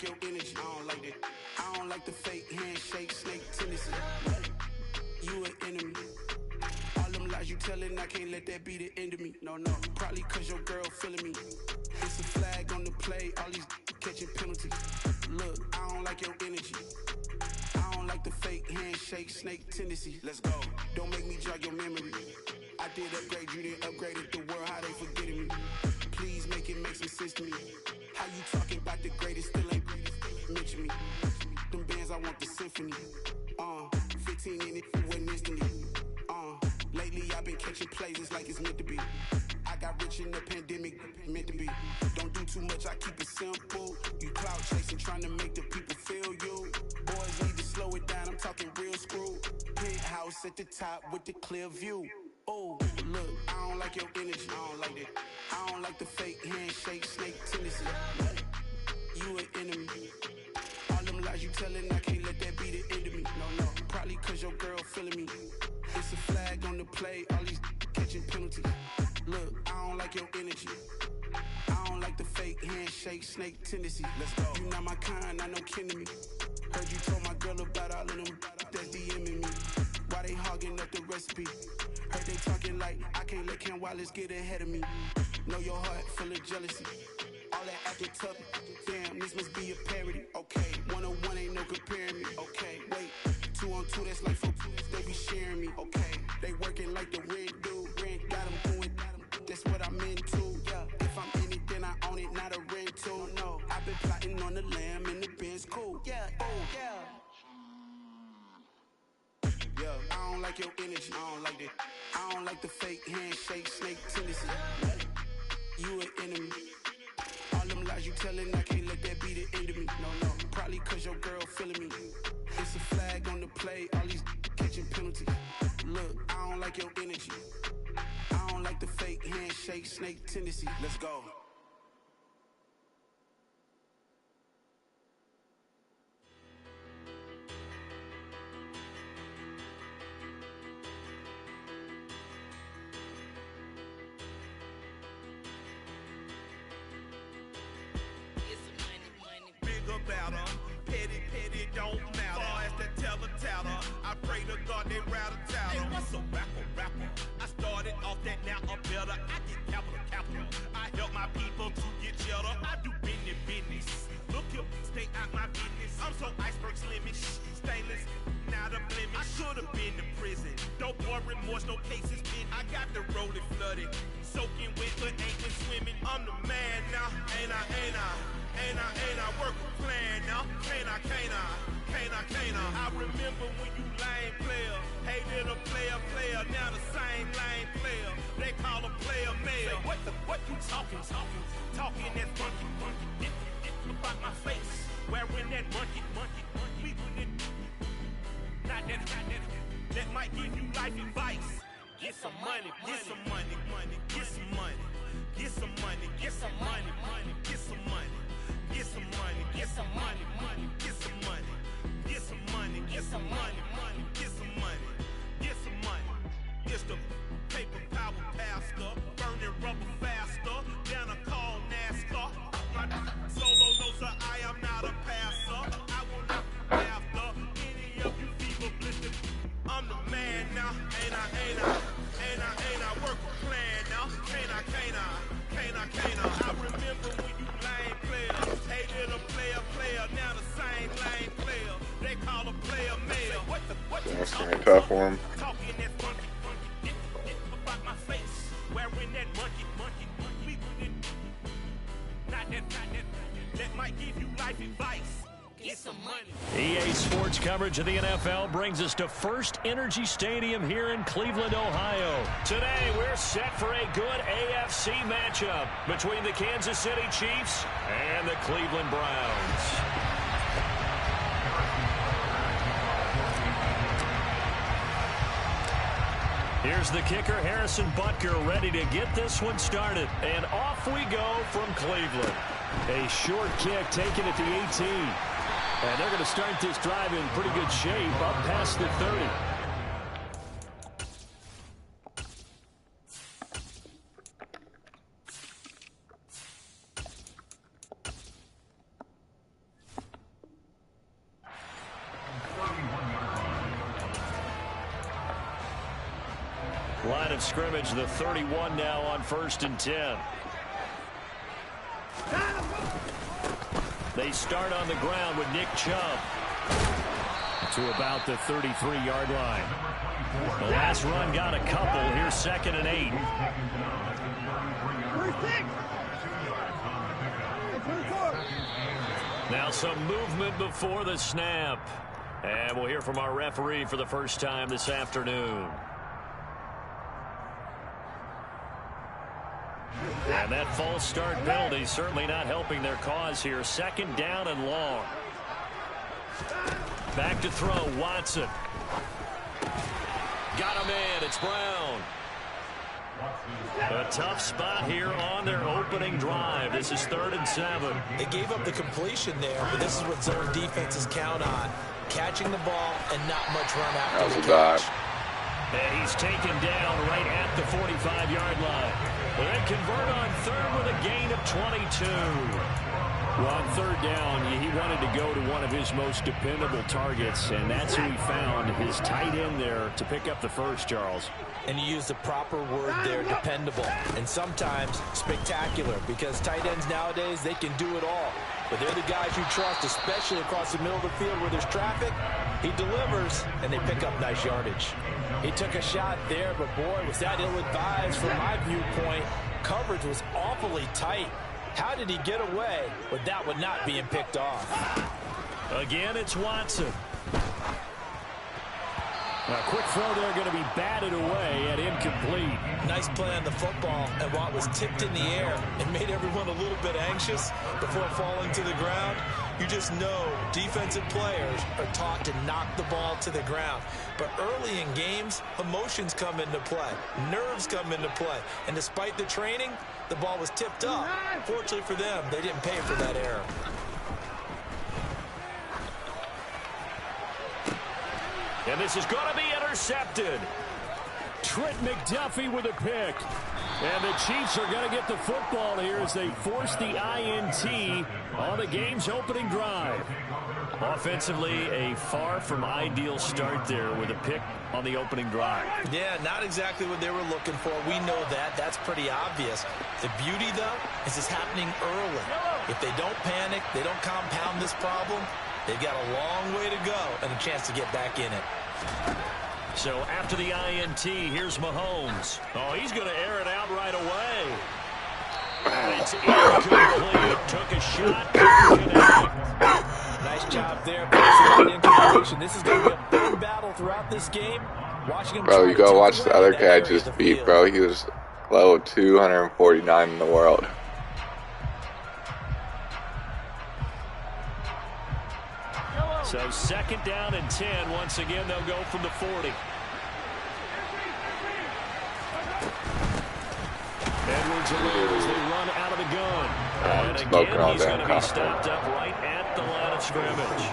Your energy, I don't like that. I don't like the fake handshake, snake tendency. You an enemy. All them lies you telling, I can't let that be the end of me. No, probably cause your girl feeling me. It's a flag on the play, all these catching penalties. Look, I don't like your energy. I don't like the fake handshake, snake tendency. Let's go. Don't make me jog your memory. I did upgrade, you didn't upgrade it. The world, how they forgetting me. Please make it make some sense to me. How you talking about the greatest, still ain't mention me. Them bands, I want the symphony. 15 in it, wasn't instantly. Lately I've been catching plays, it's like it's meant to be. I got rich in the pandemic, meant to be. Don't do too much, I keep it simple. You cloud chasing, trying to make the people feel you. Boys need to slow it down, I'm talking real screw. Penthouse at the top with the clear view. Oh, look, I don't like your energy, I don't like that. I don't like the fake handshake, snake tendency. You an enemy. All them lies you telling, I can't let that be the end of me. No, probably cause your girl feeling me. It's a flag on the play, all these catching penalties. Look, I don't like your energy. I don't like the fake handshake, snake tendency. Let's go. You not my kind, I know kin to me. Heard you told my girl about all of them that's DMing me. Why they hogging up the recipe? Heard they talking like I can't let Ken Wallace get ahead of me. Know your heart full of jealousy. All that acting tough, damn, this must be a parody. Okay, 1-on-1 ain't no comparing me. Okay, wait, 2-on-2, that's like 4, they be sharing me. Okay, they working like the red dude, red got them going, that that's what I'm into. Yeah, if I'm in it, then I own it, not a rental. No, I've been plotting on the lamb and the Benz cool. Yeah, oh, yeah. Yeah, I don't like your energy. I don't like that. I don't like the fake handshake, snake tendency. You an enemy. All them lies you telling, I can't let that be the end of me. No, probably cause your girl feeling me. It's a flag on the play, all these catching penalties. Look, I don't like your energy. I don't like the fake handshake, snake tendency. Let's go. Petty, don't matter. Far as that teller, I pray to God they rattle. Hey, what's a rapper? I started off that, now I'm better. I get capital. I help my people to get cheddar. I do business. Look here, stay out my business. I'm so iceberg slimish, stainless, not a blemish. I should've been in prison. Don't boy remorse, no cases been. I got the rolling flooded, soaking wet, but ain't been swimming. I'm the man now, ain't I? Work a plan now, can't I? I remember when you lame player, hated a player, now the same lame player. They call a player mayor. Say, what you talking that monkey, about my face, wearing that monkey, we not that might give you life advice. Get some money, get some money, get some money, get some money, get some money, get some money. Get some money, get some money, get some money, get some money, get some money, get some money, get some money. It's the paper power pastor, burning rubber faster than a call NASCAR. My solo knows that I am not a passer. I will not after any of you people blistered. I'm the man now, ain't I? Work a plan now, can't I? I remember when you lame players, hated a player, now the same lame player. They call a player mayor. What that's gonna be tough for him. Talking that monkey, about my face, wearing that monkey, not that might give you life advice. Get some money. EA Sports coverage of the NFL brings us to First Energy Stadium here in Cleveland, Ohio. Today, we're set for a good AFC matchup between the Kansas City Chiefs and the Cleveland Browns. Here's the kicker, Harrison Butker, ready to get this one started. And off we go from Cleveland. A short kick taken at the 18. And they're going to start this drive in pretty good shape up past the 30. Line of scrimmage, the 31 now on 1st and 10. They start on the ground with Nick Chubb to about the 33-yard line. The last run got a couple. Here's 2nd and 8. Now some movement before the snap. And we'll hear from our referee for the first time this afternoon. And that false start penalty certainly not helping their cause here. 2nd down and long. Back to throw, Watson. Got him in, it's Brown. A tough spot here on their opening drive. This is 3rd and 7. They gave up the completion there, but this is what zone defenses count on. Catching the ball and not much run after the catch. And he's taken down right at the 45-yard line. They convert on 3rd with a gain of 22. Well, on 3rd down, he wanted to go to one of his most dependable targets, and that's who he found, his tight end there, to pick up the first, Charles. And you use the proper word there, dependable, and sometimes spectacular, because tight ends nowadays, they can do it all. But they're the guys you trust, especially across the middle of the field where there's traffic. He delivers, and they pick up nice yardage. He took a shot there, but boy, was that ill-advised from my viewpoint. Coverage was awfully tight. How did he get away with that one not being picked off? Again, it's Watson. A quick throw there going to be batted away and incomplete. Nice play on the football, and while it was tipped in the air, it made everyone a little bit anxious before falling to the ground. You just know defensive players are taught to knock the ball to the ground. But early in games, emotions come into play. Nerves come into play. And despite the training, the ball was tipped up. Fortunately for them, they didn't pay for that error. And this is going to be intercepted. Trent McDuffie with a pick. And the Chiefs are going to get the football here as they force the INT on the game's opening drive. Offensively, a far from ideal start there with a pick on the opening drive. Yeah, not exactly what they were looking for. We know that. That's pretty obvious. The beauty, though, is it's happening early. If they don't panic, they don't compound this problem, they've got a long way to go and a chance to get back in it. So after the INT, here's Mahomes. Oh, he's going to air it out right away. It's incomplete. Took a shot. Nice job there. This is going to be a big battle throughout this game. Bro, you go watch the other guy just beat, bro. He was low 249 in the world. So second down and 10. Once again, they'll go from the 40. Edwards alone as they run out of the gun. And again, he's going to be stopped up right at the line of scrimmage.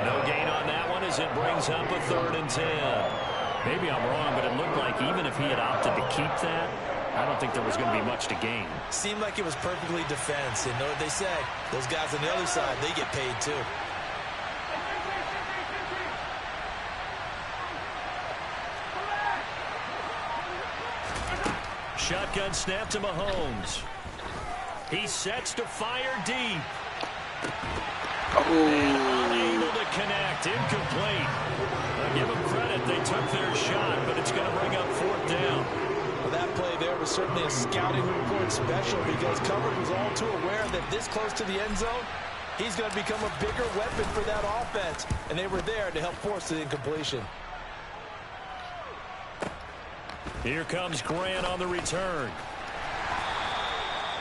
No gain on that one as it brings up a 3rd and 10. Maybe I'm wrong, but it looked like even if he had opted to keep that, I don't think there was going to be much to gain. Seemed like it was perfectly defense. And know what they say? Those guys on the other side, they get paid too. Shotgun snap to Mahomes. He sets to fire deep. And unable to connect. Incomplete. I'll give them credit. They took their shot, but it's going to bring up 4th down. Well, that play there was certainly a scouting report special because coverage was all too aware that this close to the end zone, he's going to become a bigger weapon for that offense. And they were there to help force the incompletion. Here comes Grant on the return.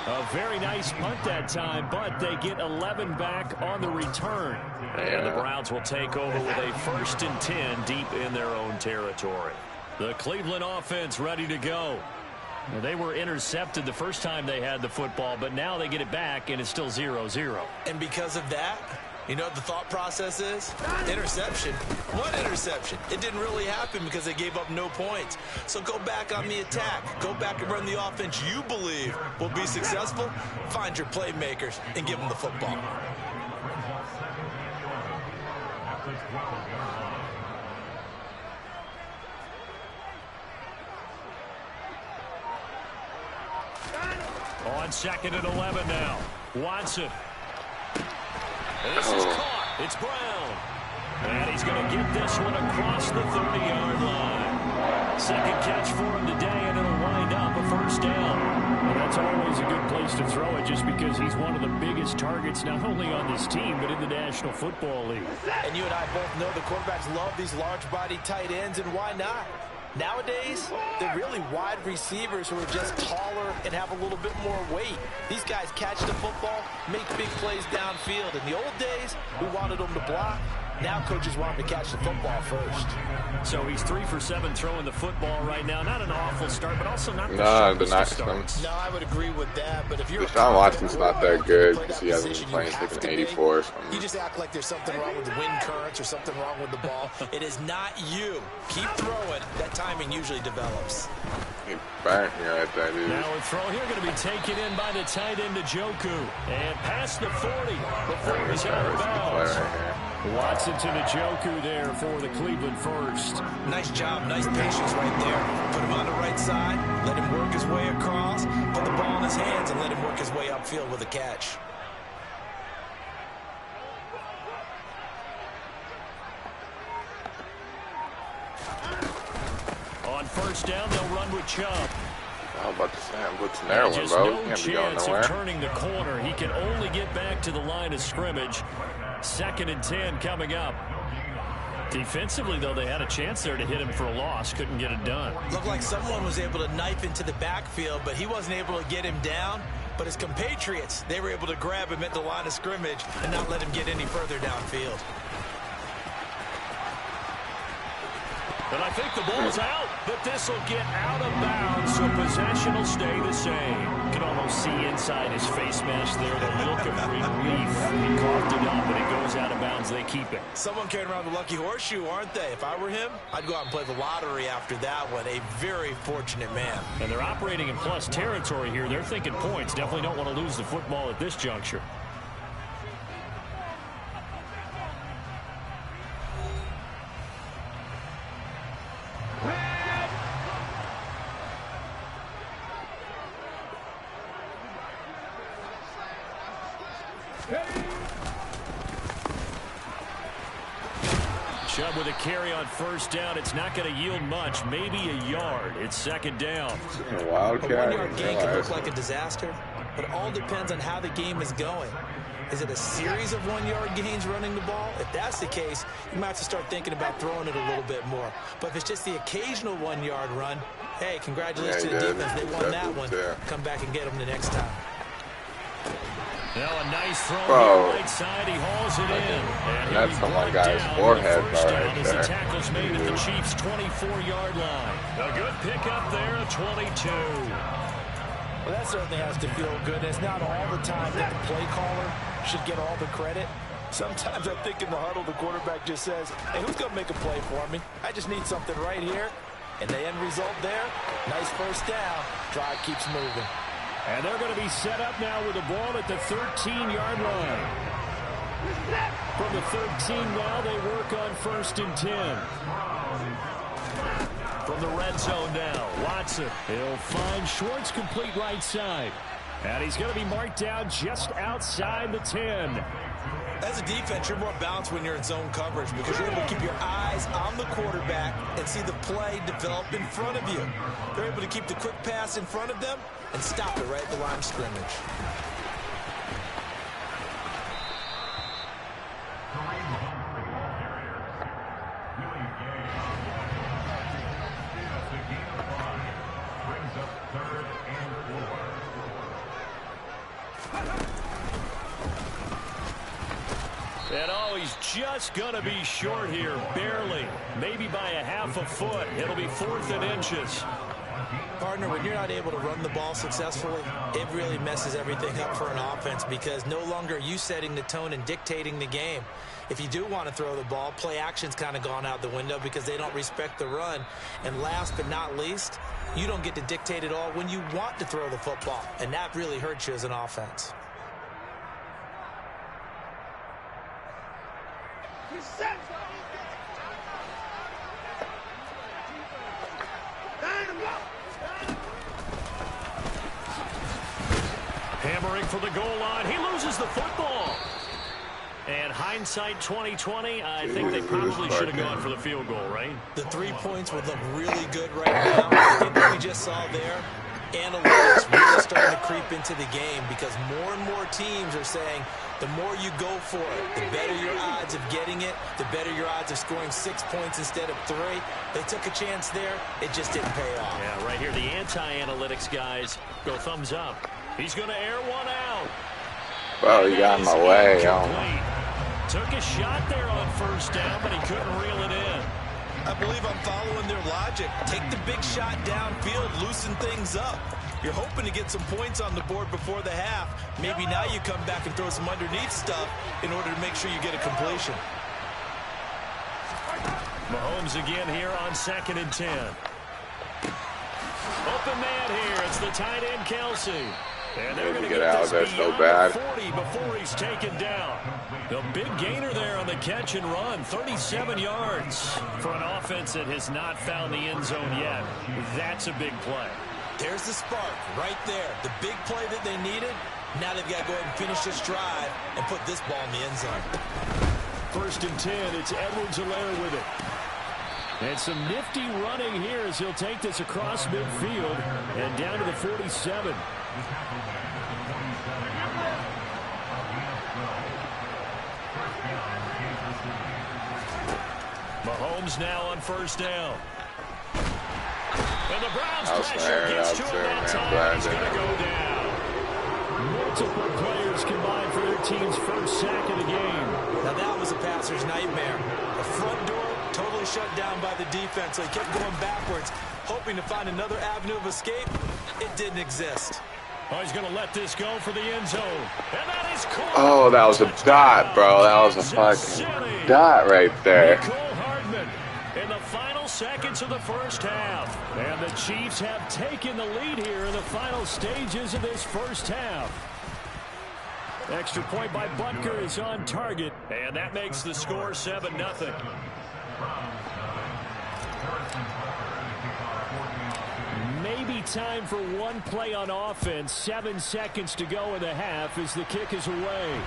A very nice punt that time, but they get 11 back on the return. And the Browns will take over with a 1st and 10 deep in their own territory. The Cleveland offense ready to go. They were intercepted the first time they had the football, but now they get it back, and it's still 0-0. And because of that, you know what the thought process is? Interception. What interception? It didn't really happen because they gave up no points. So go back on the attack. Go back and run the offense you believe will be successful. Find your playmakers and give them the football. On 2nd and 11 now. Watson. And this is caught. It's Brown. And he's going to get this one across the 30-yard line. Second catch for him today, and it'll wind up a 1st down. Well, that's always a good place to throw it just because he's one of the biggest targets not only on this team but in the National Football League. And you and I both know the quarterbacks love these large-bodied tight ends, and why not? Nowadays, they're really wide receivers who are just taller and have a little bit more weight. These guys catch the football, make big plays downfield. In the old days, we wanted them to block. Now coaches want him to catch the football first. So he's 3 for 7 throwing the football right now. Not an awful start, but also not the sharpest start. No, I would agree with that. But if you're Deshaun Watson's not that good because he hasn't been playing since 84 or something. You just act like there's something wrong with the wind currents or something wrong with the ball. It is not you. Keep throwing. That timing usually develops. He burnt me right there, dude. Now a throw here going to be taken in by the tight end Njoku. And past the 40 before he's out of bounds. Watson to Njoku there for the Cleveland first. Nice job, nice patience right there. Put him on the right side, let him work his way across, put the ball in his hands, and let him work his way upfield with a catch. On 1st down, they'll run with Chubb. I was about to say, what's narrowing, just bro? No chance of turning the corner. He can only get back to the line of scrimmage. 2nd and 10 coming up. Defensively, though, they had a chance there to hit him for a loss. Couldn't get it done. Looked like someone was able to knife into the backfield, but he wasn't able to get him down. But his compatriots, they were able to grab him at the line of scrimmage and not let him get any further downfield. But I think the ball's out, but this will get out of bounds, so possession will stay the same. You can almost see inside his face mask there the look of relief. He coughed it up, and it goes out of bounds. They keep it. Someone carrying around the lucky horseshoe, aren't they? If I were him, I'd go out and play the lottery after that one. A very fortunate man. And they're operating in plus territory here. They're thinking points. Definitely don't want to lose the football at this juncture. Chubb with a carry on 1st down. It's not going to yield much, maybe a yard. It's 2nd down. A wild A carry. 1-yard gain can look like a disaster, but it all depends on how the game is going. Is it a series of 1-yard gains running the ball? If that's the case, you might have to start thinking about throwing it a little bit more. But if it's just the occasional 1-yard run, hey, congratulations to the defense. They won that one. Come back and get them the next time. Now a nice throw on the right side. He hauls it in. And that's on my guy's forehead right there. As the tackle's made at the Chiefs' 24-yard line. A good pickup there at 22. Well, that certainly has to feel good. It's not all the time that the play caller should get all the credit. Sometimes I think in the huddle, the quarterback just says, hey, who's going to make a play for me? I just need something right here. And the end result there, nice 1st down. Drive keeps moving. And they're going to be set up now with the ball at the 13-yard line. From the 13 now, they work on 1st and 10. From the red zone now, Watson. He'll find Schwartz complete right side. And he's going to be marked down just outside the 10. As a defense, you're more balanced when you're in zone coverage because you're able to keep your eyes on the quarterback and see the play develop in front of you. They're able to keep the quick pass in front of them and stop it right at the line of scrimmage. And oh, he's just going to be short here, barely. Maybe by a half a foot. It'll be 4th and inches. Partner, when you're not able to run the ball successfully, it really messes everything up for an offense because no longer are you setting the tone and dictating the game. If you do want to throw the ball, play action's kind of gone out the window because they don't respect the run. And last but not least, you don't get to dictate it all when you want to throw the football. And that really hurts you as an offense. Hammering for the goal line. He loses the football. And hindsight 2020, I think they probably should have gone for the field goal, right? The 3 points would look really good right now. I think what we just saw there, analytics really starting to creep into the game because more and more teams are saying the more you go for it, the better your odds of getting it, the better your odds of scoring 6 points instead of 3. They took a chance there. It just didn't pay off. Yeah, right here, the anti-analytics guys go thumbs up. He's going to air one out. Bro, he got in my way. Took a shot there on 1st down, but he couldn't reel it in. I believe I'm following their logic. Take the big shot downfield, loosen things up. You're hoping to get some points on the board before the half. Maybe now you come back and throw some underneath stuff in order to make sure you get a completion. Mahomes again here on 2nd and 10. Open man here. It's the tight end, Kelsey. And they're going to get out of there so bad. 40 before he's taken down. The big gainer there on the catch and run, 37 yards for an offense that has not found the end zone yet. That's a big play. There's the spark right there. The big play that they needed. Now they've got to go ahead and finish this drive and put this ball in the end zone. 1st and 10. It's Edwards-Helaire with it. And some nifty running here as he'll take this across midfield and down to the 47. Mahomes now on first down. And the Browns pressure gets to him that time. He's going to go down. Multiple players combined for their team's first sack of the game. Now that was a passer's nightmare. The front door totally shut down by the defense, so he kept going backwards, hoping to find another avenue of escape. It didn't exist. Oh, he's going to let this go for the end zone. And that is caught. Oh, that was a dot, bro. That was a fucking dot right there. In the final seconds of the first half. And the Chiefs have taken the lead here in the final stages of this first half. Extra point by Butker is on target. And that makes the score 7-0. Maybe time for one play on offense. 7 seconds to go in the half as the kick is away.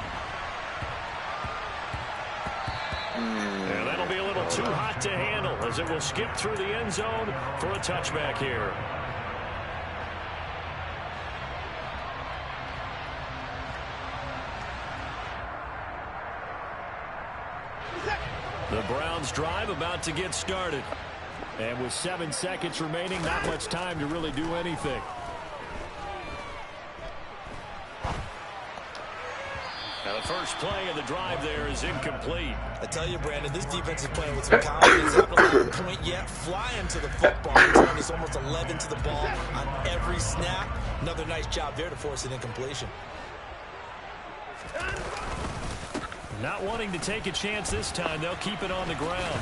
And that'll be a little too hot to handle as it will skip through the end zone for a touchback here. The Browns drive about to get started. And with 7 seconds remaining, not much time to really do anything. Now the first play of the drive there is incomplete. I tell you, Brandon, this defense is playing with some confidence. Haven't allowed a point yet. Flying to the football. Return is almost 11 to the ball on every snap. Another nice job there to force an incompletion. Not wanting to take a chance this time, they'll keep it on the ground.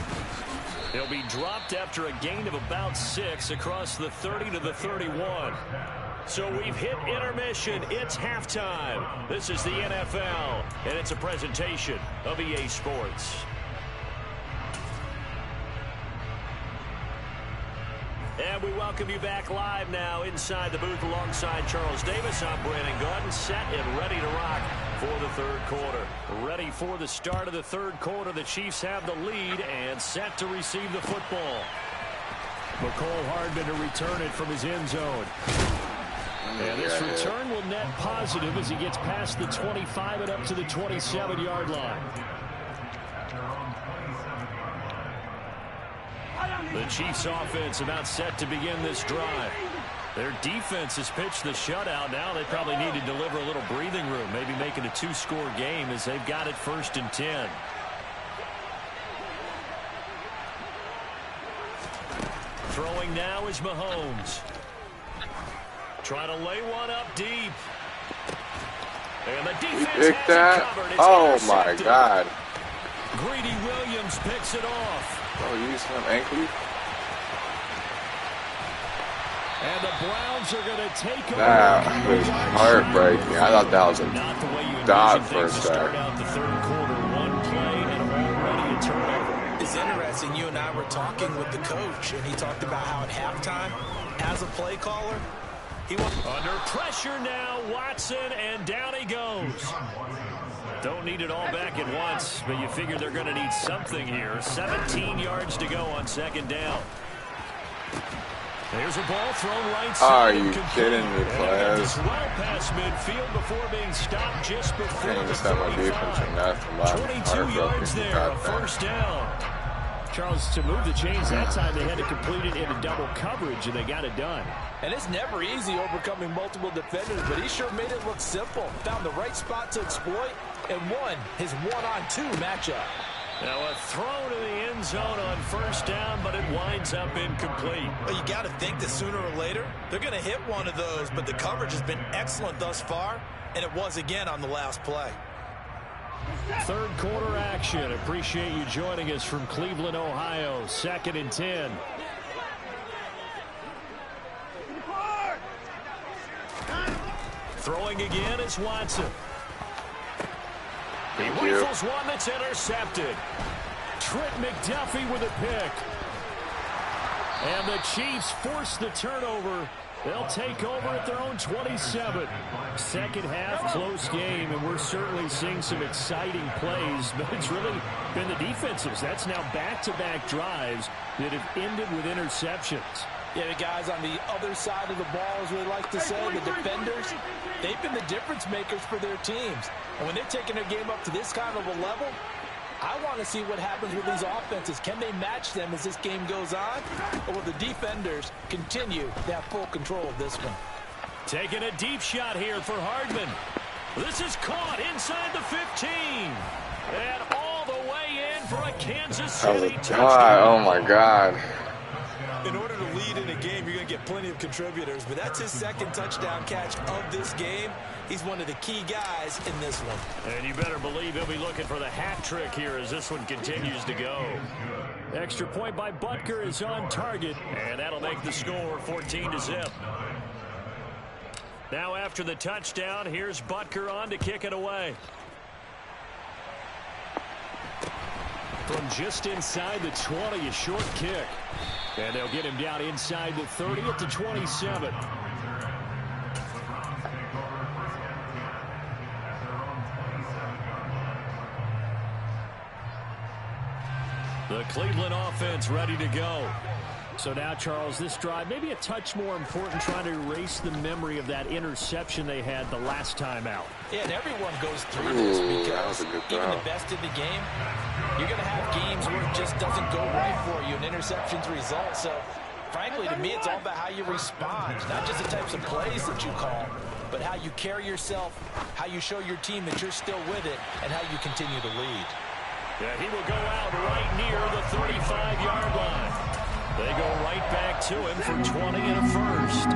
They'll be dropped after a gain of about 6 across the 30 to the 31. So we've hit intermission. It's halftime. This is the NFL, and it's a presentation of EA Sports. And we welcome you back live now inside the booth alongside Charles Davis. I'm Brandon Gordon, set and ready to rock for the third quarter. Ready for the start of the third quarter. The Chiefs have the lead and set to receive the football. McCole Hardman to return it from his end zone. And this return will net positive as he gets past the 25 and up to the 27-yard line. The Chiefs offense about set to begin this drive. Their defense has pitched the shutout. Now they probably need to deliver a little breathing room, maybe make it a 2-score game as they've got it 1st and 10. Throwing now is Mahomes. Trying to lay one up deep. And the defense has it covered. It's oh my God. Greedy Williams picks it off. Oh, you used some ankle? And the Browns are going to take over. That was heartbreaking. I thought that was a dot first start out the third quarter. One play and already a turnover. It's interesting. You and I were talking with the coach, and he talked about how at halftime, as a play caller, he was under pressure now. Watson, and down he goes. Don't need it all back at once, but you figure they're going to need something here. 17 yards to go on 2nd down. There's a ball thrown right side. Are you kidding me, players? Well past midfield before being stopped just before the 22 yards there, a 1st down. Charles, to move the chains that time, they had to complete it into double coverage, and they got it done. And it's never easy overcoming multiple defenders, but he sure made it look simple. Found the right spot to exploit and won his 1-on-2 matchup. Now a throw to the end zone on 1st down, but it winds up incomplete. Well, you got to think that sooner or later, they're going to hit one of those, but the coverage has been excellent thus far, and it was again on the last play. Third quarter action. Appreciate you joining us from Cleveland, Ohio. 2nd and 10. Throwing again is Watson. He whiffles one that's intercepted. Trent McDuffie with a pick. And the Chiefs force the turnover They'll take over at their own 27. Second half, close game, and we're certainly seeing some exciting plays, but it's really been the defenses. That's now back-to-back drives that have ended with interceptions. Yeah, the guys on the other side of the ball, as we like to say, the defenders, they've been the difference makers for their teams. And when they're taking their game up to this kind of a level, I want to see what happens with these offenses. Can they match them as this game goes on? Or will the defenders continue to have full control of this one? Taking a deep shot here for Hardman. This is caught inside the 15. And all the way in for a Kansas City touchdown. Oh, my God. In order to lead in a game, you're going to get plenty of contributors, but that's his second touchdown catch of this game. He's one of the key guys in this one. And you better believe he'll be looking for the hat trick here as this one continues to go. Extra point by Butker is on target, and that'll make the score 14-0. Now after the touchdown, here's Butker on to kick it away. From just inside the 20, a short kick. And they'll get him down inside the 30 at the 27. The Cleveland offense ready to go. So now, Charles, this drive maybe a touch more important, trying to erase the memory of that interception they had the last time out. Yeah, and everyone goes through this because even the best in the game, you're going to have games where it just doesn't go right for you, and interceptions result. So, frankly, to me, it's all about how you respond, not just the types of plays that you call, but how you carry yourself, how you show your team that you're still with it, and how you continue to lead. Yeah, he will go out right near the 35-yard line. They go right back to him for 20 and a first.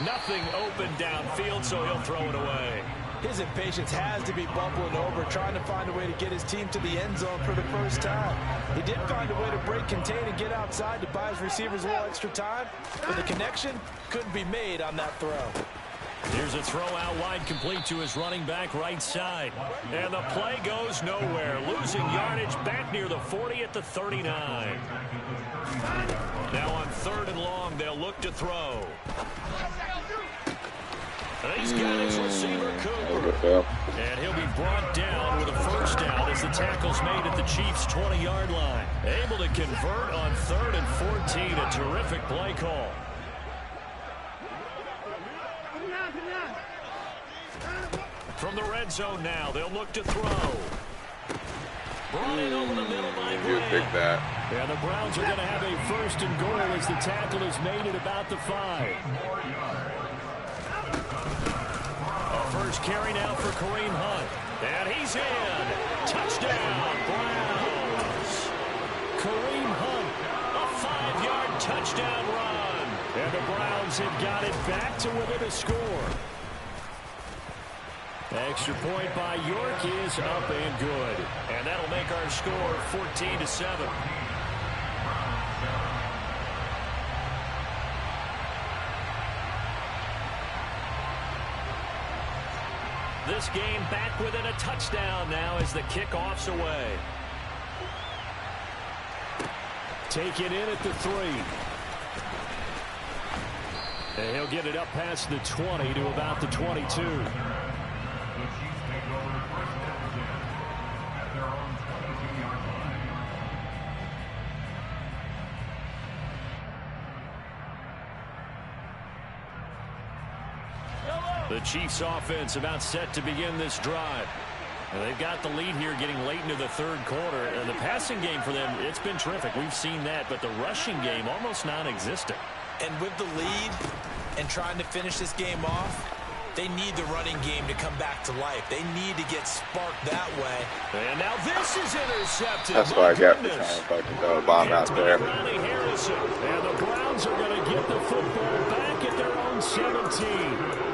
Nothing open downfield, so he'll throw it away. His impatience has to be bubbling over, trying to find a way to get his team to the end zone for the first time. He did find a way to break contain and get outside to buy his receivers a little extra time, but the connection couldn't be made on that throw. Here's a throw out wide, complete to his running back right side. And the play goes nowhere. Losing yardage back near the 40 at the 39. Now on 3rd and long, they'll look to throw. And he's got his receiver, Cooper. And he'll be brought down with a first down as the tackle's made at the Chiefs' 20-yard line. Able to convert on 3rd and 14. A terrific play call. From the red zone now, they'll look to throw. Brought in over the middle by Graham. And the Browns are going to have a 1st and goal as the tackle is made at about the 5. First carry now for Kareem Hunt. And he's in. Touchdown, Browns. Kareem Hunt, a 5-yard touchdown run. And the Browns have got it back to within a score. Extra point by York is up and good. And that'll make our score 14-7. This game back within a touchdown now as the kickoff's away. Taken in at the 3. And he'll get it up past the 20 to about the 22. The Chiefs offense about set to begin this drive. And they've got the lead here getting late into the 3rd quarter. And the passing game for them, it's been terrific. We've seen that, but the rushing game almost non-existent. And with the lead and trying to finish this game off, they need the running game to come back to life. They need to get sparked that way. And now this is intercepted. That's what I got for trying to fucking throw a bomb out there. And the Browns are going to get the football back at their own 17.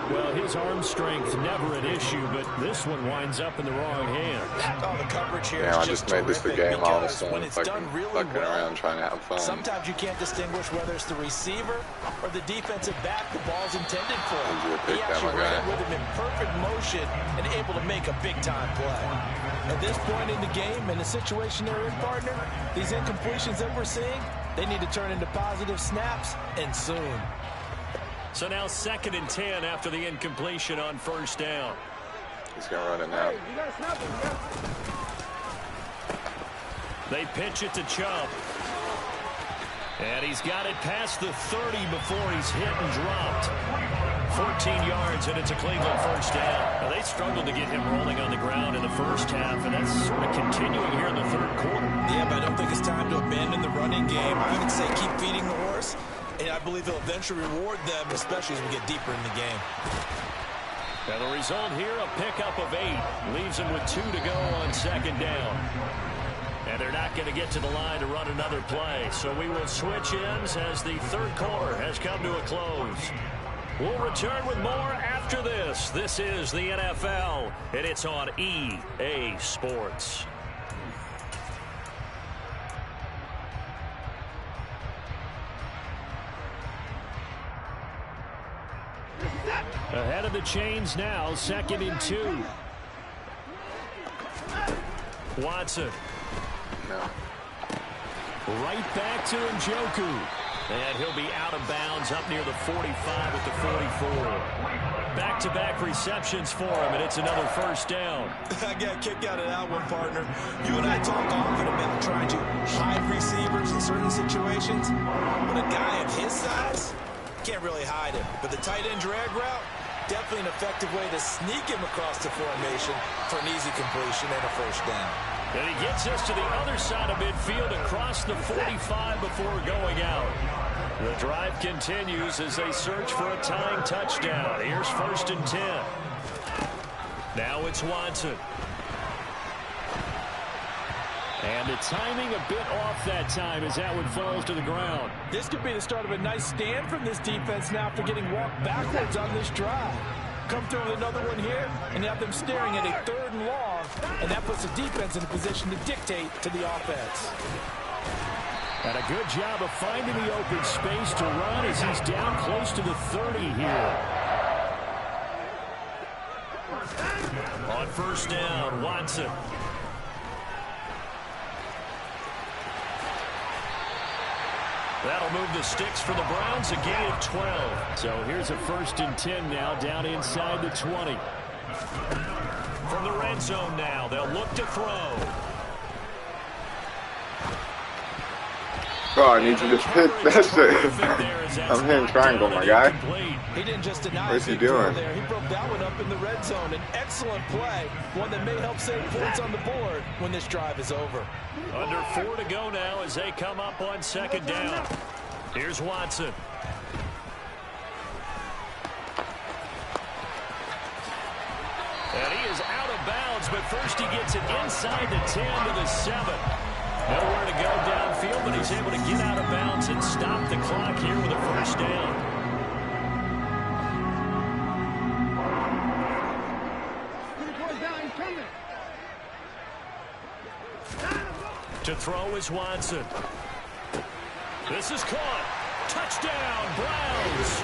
Well, his arm strength never an issue, but this one winds up in the wrong hands. Oh, the coverage here I is just made this the game all of a sudden. when it's done really fucking well, around trying to have fun. sometimes you can't distinguish whether it's the receiver or the defensive back the ball's intended for. He actually ran with him in perfect motion and able to make a big-time play. At this point in the game, in the situation they're in, partner, these incompletions that we're seeing, they need to turn into positive snaps, and soon. So now 2nd and 10 after the incompletion on 1st down. He's going to run it now. They pitch it to Chubb. And he's got it past the 30 before he's hit and dropped. 14 yards, and it's a Cleveland 1st down. Now, they struggled to get him rolling on the ground in the 1st half, and that's sort of continuing here in the 3rd quarter. Yeah, but I don't think it's time to abandon the running game. I would say keep feeding the horse, and I believe he'll eventually reward them, especially as we get deeper in the game. And the result here, a pickup of 8. Leaves him with 2 to go on 2nd down. And they're not going to get to the line to run another play. So we will switch ends as the 3rd quarter has come to a close. We'll return with more after this. This is the NFL, and it's on EA Sports. Ahead of the chains now, 2nd and 2. Watson. No. Right back to Njoku. And he'll be out of bounds up near the 45 at the 44. Back-to-back receptions for him, and it's another 1st down. I got a kick out of that one, partner. You and I talk often about trying to hide receivers in certain situations. But a guy of his size can't really hide him. But the tight end drag route, definitely an effective way to sneak him across the formation for an easy completion and a 1st down. And he gets us to the other side of midfield across the 45 before going out. The drive continues as they search for a tying touchdown. Here's 1st and 10. Now it's Watson. And the timing a bit off that time as that one falls to the ground. This could be the start of a nice stand from this defense now after getting walked backwards on this drive. Come through with another one here and have them staring at a 3rd and long, and that puts the defense in a position to dictate to the offense. And a good job of finding the open space to run as he's down close to the 30 here. On 1st down, Watson. That'll move the sticks for the Browns, a gain of 12. So here's a 1st and 10 now down inside the 20. From the red zone now, they'll look to throw. Oh, I need you to hit that shit. I'm hitting triangle, my guy. He didn't just deny What's he doing? There. He broke that one up in the red zone. An excellent play, one that may help save points on the board when this drive is over. Under 4 to go now as they come up on 2nd down. Here's Watson. And he is out of bounds, but first he gets it inside the 10 to the 7. Nowhere to go downfield, but he's able to get out of bounds and stop the clock here with a 1st down. To throw is Watson. This is caught. Touchdown, Browns.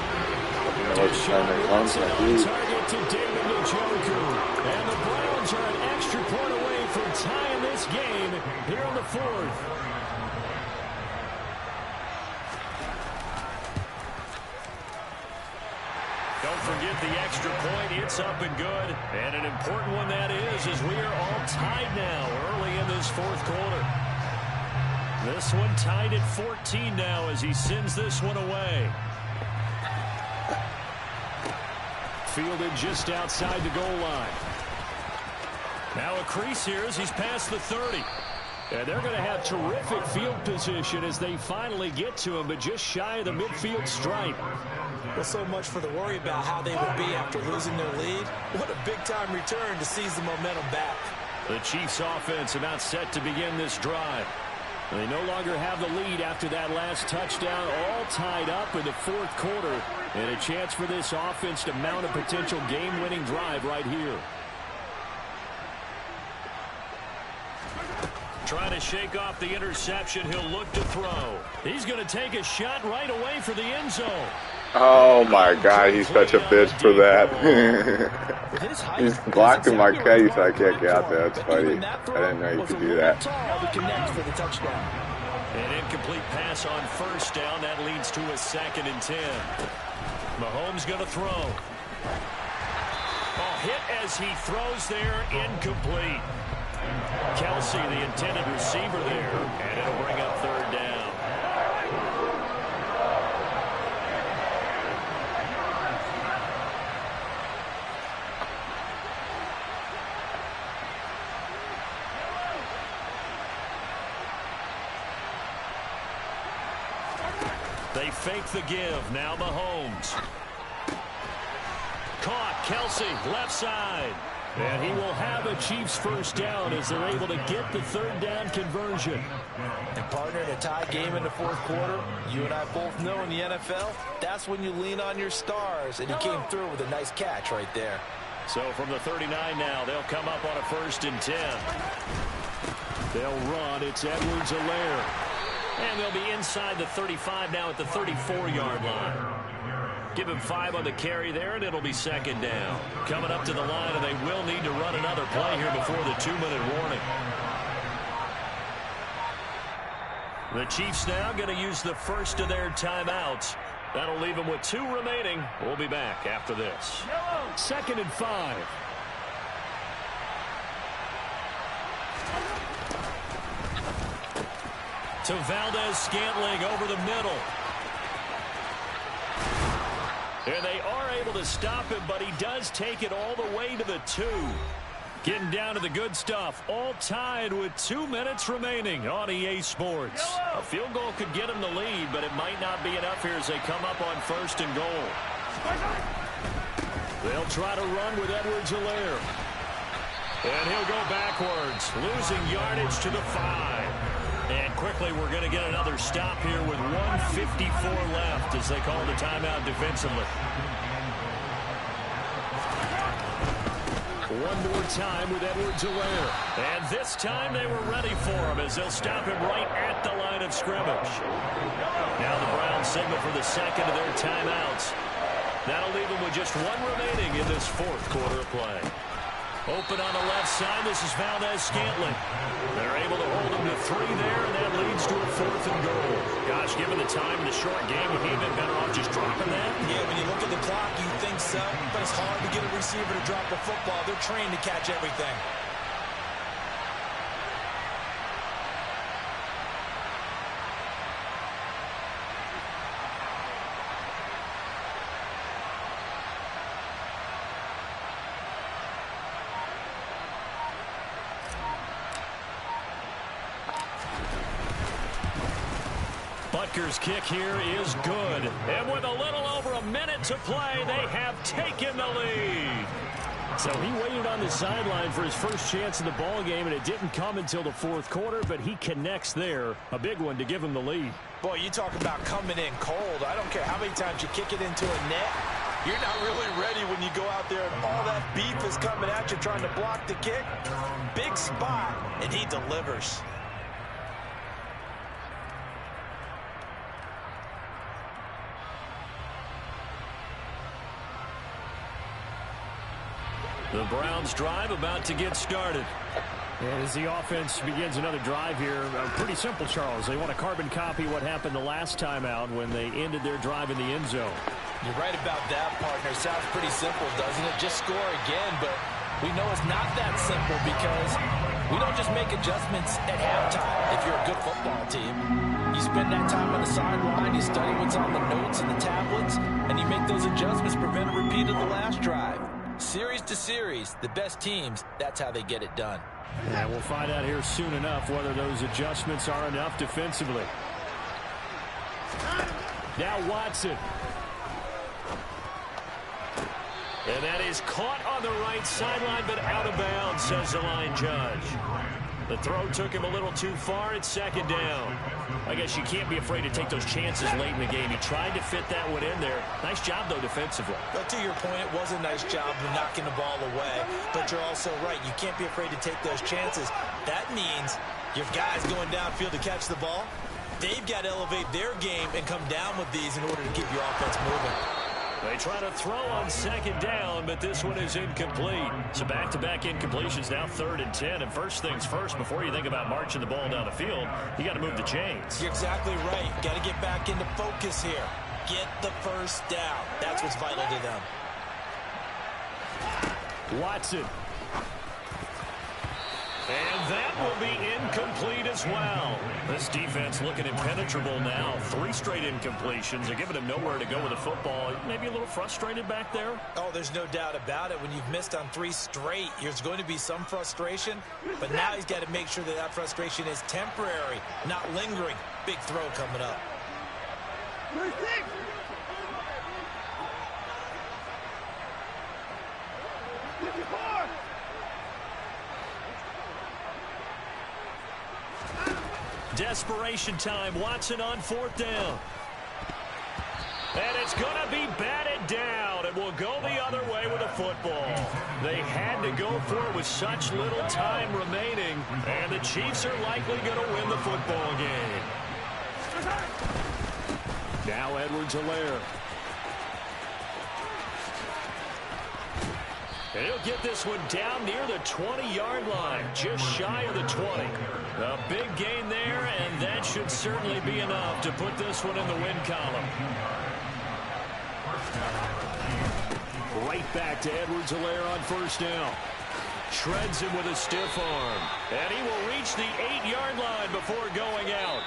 Target to David Njoku. And the Browns are an extra point away from tying this game here in the 4th. Don't forget the extra point. It's up and good. And an important one that is, as we are all tied now early in this 4th quarter. This one tied at 14 now as he sends this one away. Fielded just outside the goal line. Now a crease here as he's past the 30. And they're going to have terrific field position as they finally get to him, but just shy of the midfield stripe. Well, so much for the worry about how they would be after losing their lead. What a big-time return to seize the momentum back. The Chiefs' offense about set to begin this drive. They no longer have the lead after that last touchdown, all tied up in the fourth quarter. And a chance for this offense to mount a potential game-winning drive right here. Trying to shake off the interception. He'll look to throw. He's going to take a shot right away for the end zone. Oh my God, he's such a bitch for that. He's blocking my case, so I can't get out there. That's funny. I didn't know you could do that. An incomplete pass on first down. That leads to a 2nd and 10. Mahomes going to throw. Oh, hit as he throws there. Incomplete. Kelsey, the intended receiver there, and it'll bring up 3rd down. They fake the give. Now Mahomes. Caught. Kelsey, left side. And he will have a Chiefs first down as they're able to get the 3rd down conversion. And partner, in a tie game in the fourth quarter, you and I both know in the NFL, that's when you lean on your stars. And he came through with a nice catch right there. So from the 39 now, they'll come up on a 1st and 10. They'll run. It's Edwards-Helaire. And they'll be inside the 35 now at the 34-yard line. Give him 5 on the carry there, and it'll be 2nd down. Coming up to the line, and they will need to run another play here before the 2-minute warning. The Chiefs now going to use the first of their timeouts. That'll leave them with 2 remaining. We'll be back after this. 2nd and 5. To Valdez-Scantling over the middle. And they are able to stop him, but he does take it all the way to the 2. Getting down to the good stuff. All tied with 2 minutes remaining on EA Sports. A field goal could get him the lead, but it might not be enough here as they come up on 1st and goal. They'll try to run with Edwards-Helaire. And he'll go backwards, losing yardage to the 5. And quickly, we're going to get another stop here with 1:54 left as they call the timeout defensively. One more time with Edwards-Helaire. And this time they were ready for him as they'll stop him right at the line of scrimmage. Now the Browns signal for the 2nd of their timeouts. That'll leave them with just 1 remaining in this 4th quarter of play. Open on the left side. This is Valdez-Scantling. They're able to hold him to 3 there, and that leads to a 4th and goal. Gosh, given the time in the short game, would he have been better off just dropping that? Yeah, when you look at the clock, you think so, but it's hard to get a receiver to drop a football. They're trained to catch everything. Butker's kick here is good. And with a little over a minute to play, they have taken the lead. So he waited on the sideline for his first chance in the ball game, and it didn't come until the 4th quarter, but he connects there. A big one to give him the lead. Boy, you talk about coming in cold. I don't care how many times you kick it into a net. You're not really ready when you go out there and all that beef is coming at you trying to block the kick. Big spot, and he delivers. The Browns drive about to get started. And as the offense begins another drive here, pretty simple, Charles. They want to carbon copy what happened the last time out when they ended their drive in the end zone. You're right about that, partner. Sounds pretty simple, doesn't it? Just score again, but we know it's not that simple because we don't just make adjustments at halftime if you're a good football team. You spend that time on the sideline, you study what's on the notes and the tablets, and you make those adjustments, prevent a repeat of the last drive. Series to series, the best teams, that's how they get it done. And we'll find out here soon enough whether those adjustments are enough defensively. Now Watson. And that is caught on the right sideline, but out of bounds, says the line judge. The throw took him a little too far. It's second down. I guess you can't be afraid to take those chances late in the game. He tried to fit that one in there. Nice job, though, defensively. But to your point, it was a nice job of knocking the ball away. But you're also right. You can't be afraid to take those chances. That means your guys going downfield to catch the ball, they've got to elevate their game and come down with these in order to keep your offense moving. They try to throw on second down, but this one is incomplete. So back-to-back incompletions, now 3rd and 10. And first things first, before you think about marching the ball down the field, you got to move the chains. You're exactly right. Got to get back into focus here. Get the first down. That's what's vital to them. Watson. And that will be incomplete as well. This defense looking impenetrable now. 3 straight incompletions. They're giving him nowhere to go with the football. Maybe a little frustrated back there. Oh, there's no doubt about it. When you've missed on 3 straight, there's going to be some frustration. But now he's got to make sure that that frustration is temporary, not lingering. Big throw coming up. Desperation time. Watson on 4th down. And it's going to be batted down. It will go the other way with the football. They had to go for it with such little time remaining. And the Chiefs are likely going to win the football game. Now Edwards-Helaire. And he'll get this one down near the 20-yard line, just shy of the 20. A big gain there, and that should certainly be enough to put this one in the win column. Right back to Edwards-Helaire on 1st down. Shreds him with a stiff arm. And he will reach the 8-yard line before going out.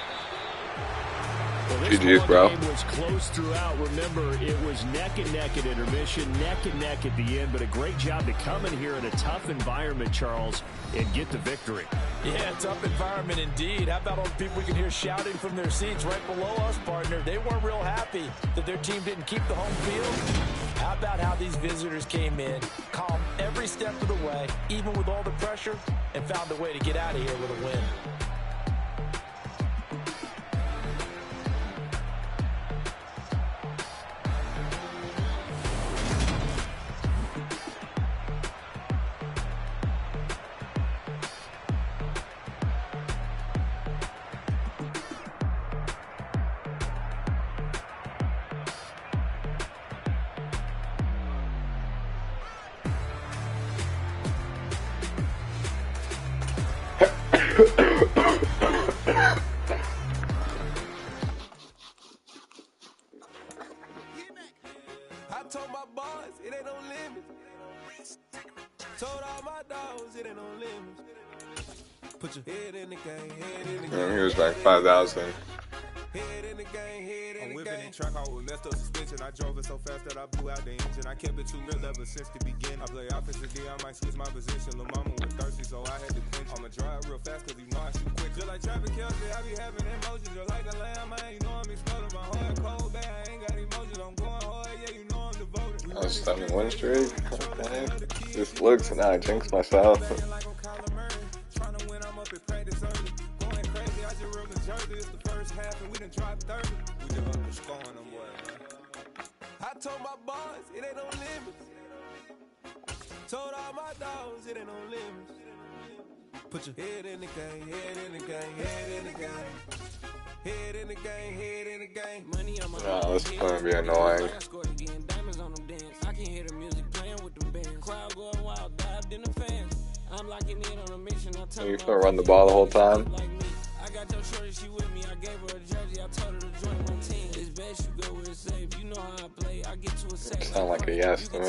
Well, this GG's, bro. Game was close throughout. Remember, it was neck and neck at intermission, neck and neck at the end. But a great job to come in here in a tough environment, Charles, and get the victory. Yeah, tough environment indeed. How about all the people we can hear shouting from their seats right below us, partner? They weren't real happy that their team didn't keep the home field. How about how these visitors came in, calm every step of the way, even with all the pressure, and found a way to get out of here with a win. I told my boys it ain't no limits. Told all my dogs it ain't no limits. Put your head in the game, head in the game. He was like 5,000. Head in the game, head in the game. I'm whipping and track out with messed up suspension. I drove it so fast that I blew out the engine. I kept it too real ever since the beginning. I play offensive D, I might switch my position. Lil' mama was thirsty, so I had to quench. I'ma drive real fast cause you know I shoot quick. Just like traffic Kelsey, I be having emotions. Just like a lamb, man, you know I'm exploding. My heart cold, bad, I ain't got emotions. I'm going hard, yeah, you know I'm devoted. I was 7-1 streak. Okay. Just looks and I jinx myself. I told my boys it ain't no limits. Told all my dogs it ain't no limits. Put your head in the game, head in the game, head in the game. Head in the game, head in the game. Money on my Oh, this is gonna be annoying. I can hear the music playing with them bands. Crowd going wild, dived in the fans. I'm locking in on a mission. I tell Are you gonna run the ball the whole time? I got your shorty, she with me. I gave her a jersey. I told her to join my team. It's best you go where it's safe. You know how I play. I get to a safe. Sound like a yes to me. I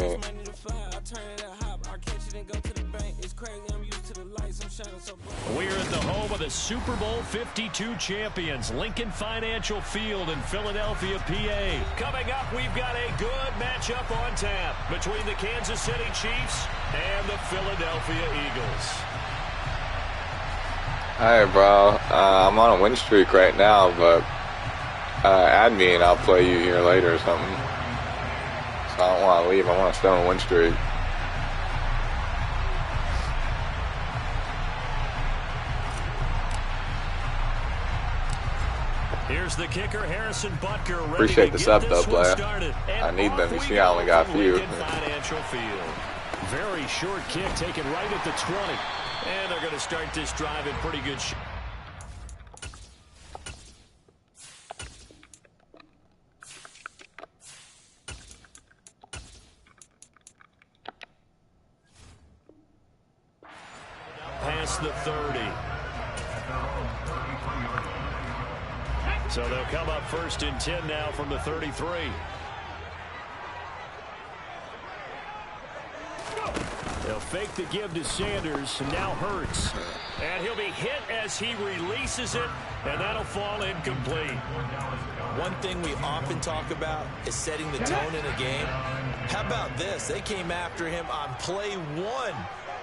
turn it a hop. I catch it and go to the bank. It's crazy. I'm used to the lights. I'm shining so bright. We're at the home of the Super Bowl 52 champions, Lincoln Financial Field in Philadelphia, PA. Coming up, we've got a good matchup on tap between the Kansas City Chiefs and the Philadelphia Eagles. Hey, bro. I'm on a win streak right now, but add me and I'll play you here later or something. So I don't want to leave. I want to stay on a win streak. Here's the kicker, Harrison Butker. Appreciate the sub though, player. I need them. You see, I only got a few. Financial Field. Very short kick taken right at the 20. And they're going to start this drive in pretty good shape. Past the 30. So they'll come up 1st and 10 now from the 33. They'll fake the give to Sanders, and now Hurts. And he'll be hit as he releases it, and that'll fall incomplete. One thing we often talk about is setting the tone in a game. How about this? They came after him on play 1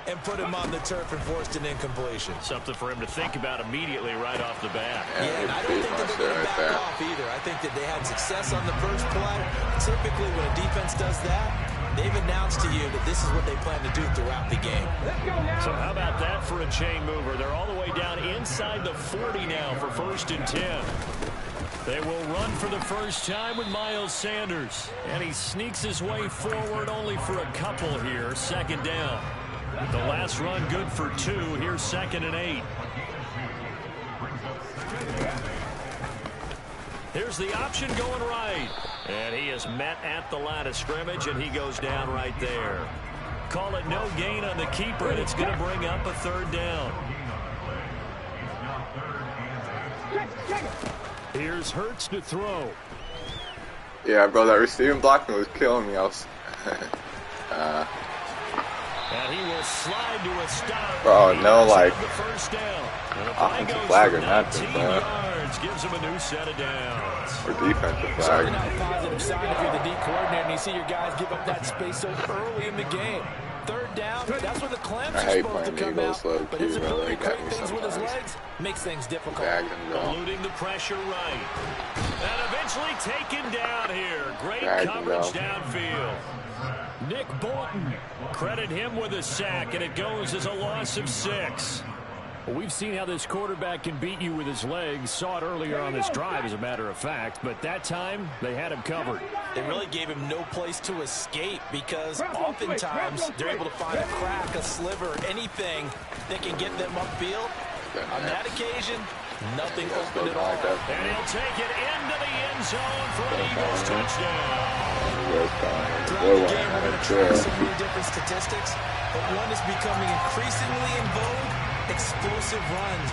and put him on the turf and forced an incompletion. Something for him to think about immediately right off the bat. Yeah, and I don't think that they're going to back off either. I think that they had success on the first play. Typically, when a defense does that, they've announced to you that this is what they plan to do throughout the game. So how about that for a chain mover? They're all the way down inside the 40 now for 1st and 10. They will run for the first time with Miles Sanders. And he sneaks his way forward only for a couple here. 2nd down. The last run good for 2. Here's 2nd and 8. Here's the option going right. And he is met at the line of scrimmage, and he goes down right there. Call it no gain on the keeper, and it's going to bring up a 3rd down. Here's Hurts to throw. Yeah, bro, that receiving blocking was killing me. I was... And he will slide to a stop. Bro, no, like, offensive flag or nothing, bro. Gives him a new set of downs. Or defensive flag. Certainly not a positive sign if you're the D coordinator and you see your guys give up that space so early in the game. 3rd down, that's when the clamps are supposed to come out. But his ability to create things with his legs makes things difficult. Eluding the pressure right. And eventually taken down here. Great coverage downfield. Nick Bolton, credit him with a sack, and it goes as a loss of 6. Well, we've seen how this quarterback can beat you with his legs. Saw it earlier on this drive, as a matter of fact. But that time, they had him covered. They really gave him no place to escape because oftentimes they're able to find a crack, a sliver, anything that can get them upfield. On that occasion, nothing open at all. And he'll take it into the end zone for an Eagles touchdown. Throughout the game, we're going to track so many different statistics, but one is becoming increasingly in vogue. Explosive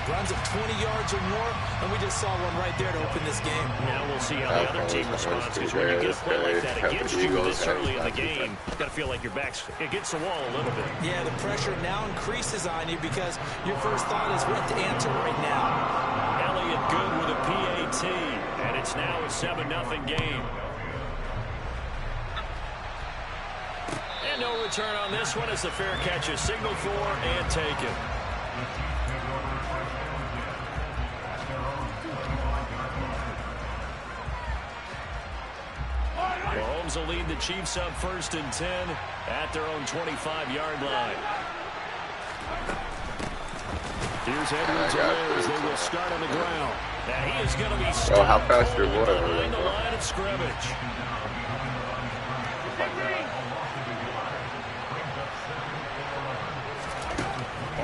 runs of 20 yards or more, and we just saw one right there to open this game. Now we'll see how the other team responds, because when you get a play like that against you this early in the game, you've got to feel like your back's against the wall a little bit. Yeah, the pressure now increases on you because your first thought is what to answer right now. Elliott good with a PAT, and it's now a 7-0 game. And no return on this one as the fair catch is signaled for and taken. Mahomes will lead the Chiefs up 1st and 10 at their own 25-yard line. Here's Edwards. They will start on the ground. And he is going to be stopped. Oh, how fast your boy behind the line of scrimmage.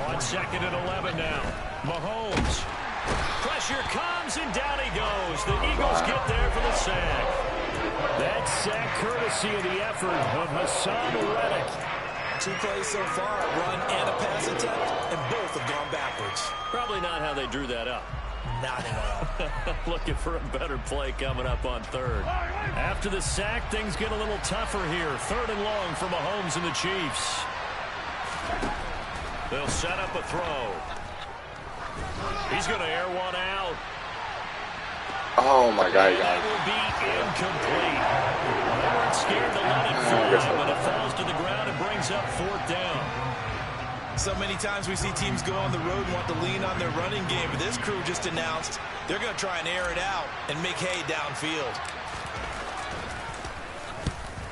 On 2nd and 11 now. Mahomes. Pressure comes, and down he goes. The Eagles get there for the sack. That sack courtesy of the effort of Hassan Reddick. 2 plays so far, a run and a pass attempt, and both have gone backwards. Probably not how they drew that up. Not at all. Looking for a better play coming up on 3rd. After the sack, things get a little tougher here. 3rd and long for Mahomes and the Chiefs. They'll set up a throw. He's going to air one out. Oh, my God. That will be incomplete. They weren't scared to let it fly, but it falls to the ground and brings up 4th down. So many times we see teams go on the road and want to lean on their running game, but this crew just announced they're going to try and air it out and make hay downfield.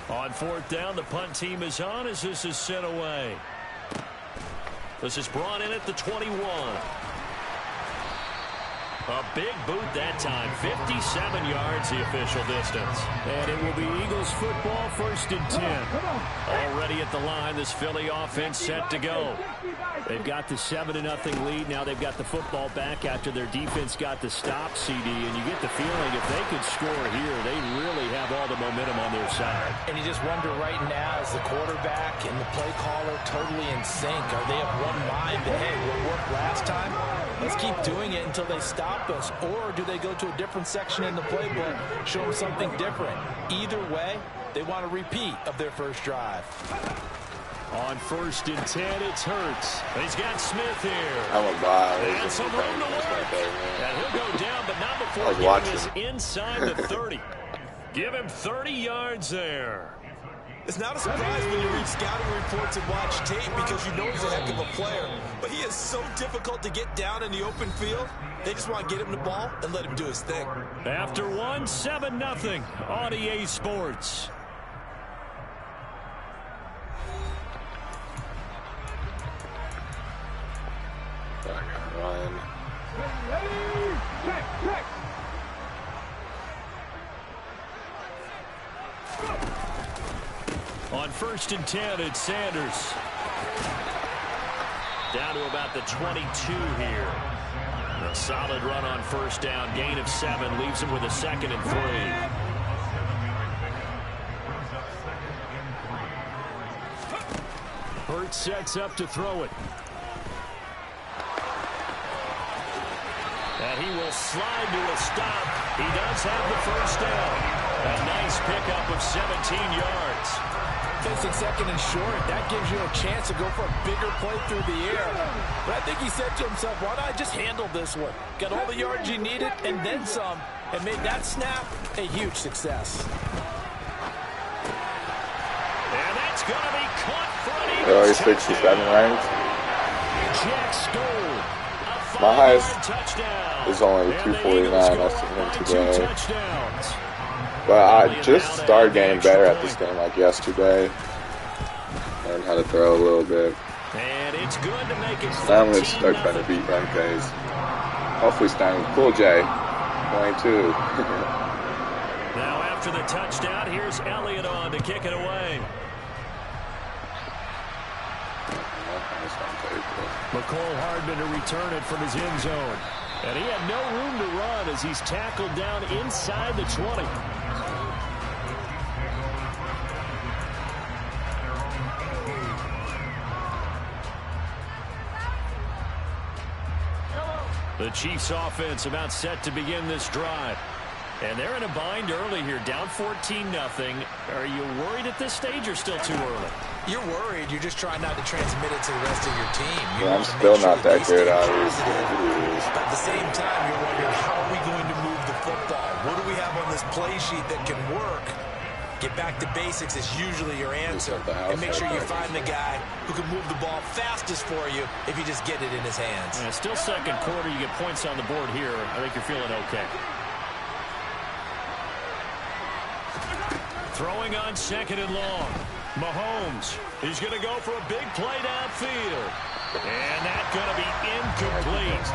On 4th down, the punt team is on as this is sent away. This is brought in at the 21. A big boot that time. 57 yards, the official distance. And it will be Eagles football, 1st and 10. Already at the line, this Philly offense set to go. They've got the 7-0 lead. Now they've got the football back after their defense got the stop, CD. And you get the feeling if they could score here, they really have all the momentum on their side. And you just wonder right now, is the quarterback and the play caller totally in sync? Are they of one mind that, hey, what worked last time? Let's keep doing it until they stop us. Or do they go to a different section in the playbook, show them something different? Either way, they want a repeat of their first drive. On 1st and 10, it's Hurts. He's got Smith here. I'm a buy. And some room to work. And he'll go down, but not before getting this inside the 30. Give him 30 yards there. It's not a surprise when you read scouting reports and watch tape because you know he's a heck of a player. But he is so difficult to get down in the open field. They just want to get him the ball and let him do his thing. After 7-0 on EA Sports. Ryan. Check. On 1st and 10, it's Sanders. Down to about the 22 here. A solid run on 1st down. Gain of 7 leaves him with a 2nd and 3. Hurts sets up to throw it. And he will slide to a stop. He does have the 1st down. A nice pickup of 17 yards. Facing 2nd and short, that gives you a chance to go for a bigger play through the air. But I think he said to himself, why not just handle this one? Got all the yards you needed and then some, and made that snap a huge success. And that's going to be caught for an Eagles. 67 ranked. Jack Stoll. My highest is only 249. That's today. But I just started getting better at this game like yesterday. Learned how to throw a little bit. And it's good to make it. Now I'm going to start trying to beat run plays. Hopefully starting with Cool J. 22. Now after the touchdown, here's Elliott on to kick it away. McCole Hardman to return it from his end zone. And he had no room to run as he's tackled down inside the 20. The Chiefs offense about set to begin this drive. And they're in a bind early here, down 14-0. Are you worried at this stage or still too early? You're worried. You're just trying not to transmit it to the rest of your team. Yeah, I'm still not that good, obviously. But at the same time, you're wondering, how are we going to move the football? What do we have on this play sheet that can work? Get back to basics is usually your answer. And make sure you find the guy who can move the ball fastest for you if you just get it in his hands. Yeah, still second quarter. You get points on the board here. I think you're feeling okay. Throwing on 2nd and long. Mahomes is going to go for a big play downfield. And that's going to be incomplete.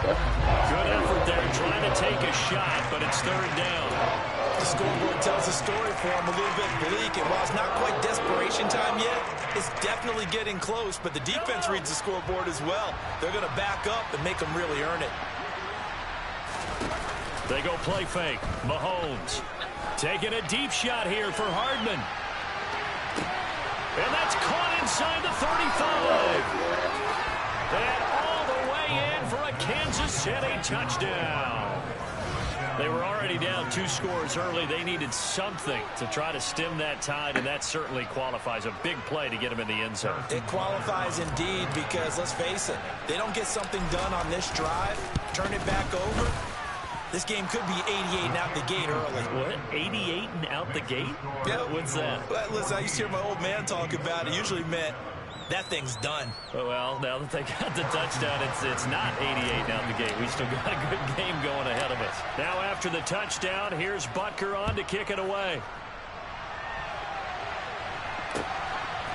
Good effort there trying to take a shot, but it's 3rd down. The scoreboard tells a story for him, a little bit bleak. And while it's not quite desperation time yet, it's definitely getting close. But the defense reads the scoreboard as well. They're going to back up and make them really earn it. They go play fake. Mahomes taking a deep shot here for Hardman. And that's caught inside the 35. And all the way in for a Kansas City touchdown. They were already down 2 scores early. They needed something to try to stem that tide, and that certainly qualifies. A big play to get them in the end zone. It qualifies indeed because, let's face it, they don't get something done on this drive, turn it back over. This game could be 88 and out the gate early. What? 88 and out the gate? Yeah. What's that? Well, listen, I used to hear my old man talk about it. Usually meant that thing's done. Well, now that they got the touchdown, it's not 88 and out the gate. We still got a good game going ahead of us. Now after the touchdown, here's Butker on to kick it away.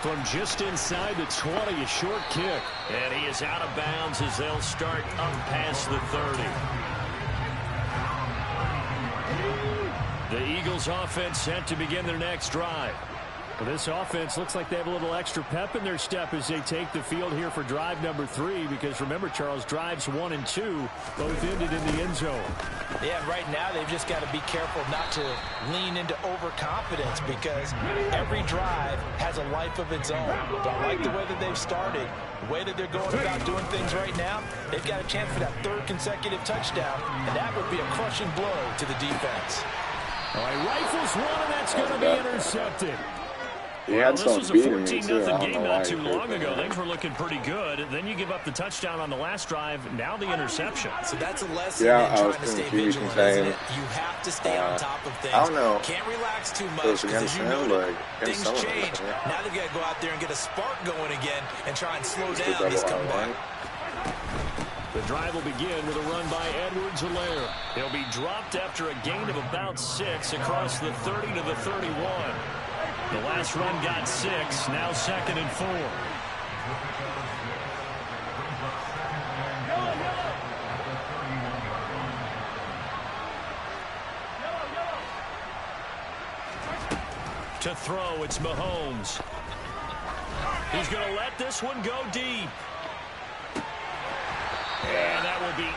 From just inside the 20, a short kick. And he is out of bounds as they'll start up past the 30. The Eagles offense set to begin their next drive. Well, this offense looks like they have a little extra pep in their step as they take the field here for drive number 3, because remember, Charles, drives 1 and 2 both ended in the end zone. Yeah, right now they've just got to be careful not to lean into overconfidence, because every drive has a life of its own. But I like the way that they've started, the way that they're going about doing things right now. They've got a chance for that 3rd consecutive touchdown, and that would be a crushing blow to the defense. All right, rifles one, and that's going to be intercepted. He had this was a 14-0 game not too long ago. Things were looking pretty good. Then you give up the touchdown on the last drive. Now the interception. So that's a lesson in trying to stay vigilant, isn't it? You have to stay on top of things. I don't know. Can't relax too much, because as you know, things change. Now they've got to go out there and get a spark going again and try and slow down this comeback. The drive will begin with a run by Edwards-Helaire. He'll be dropped after a gain of about 6 across the 30 to the 31. The last run got 6, now 2nd and 4. To throw, it's Mahomes. He's going to let this one go deep. And that will be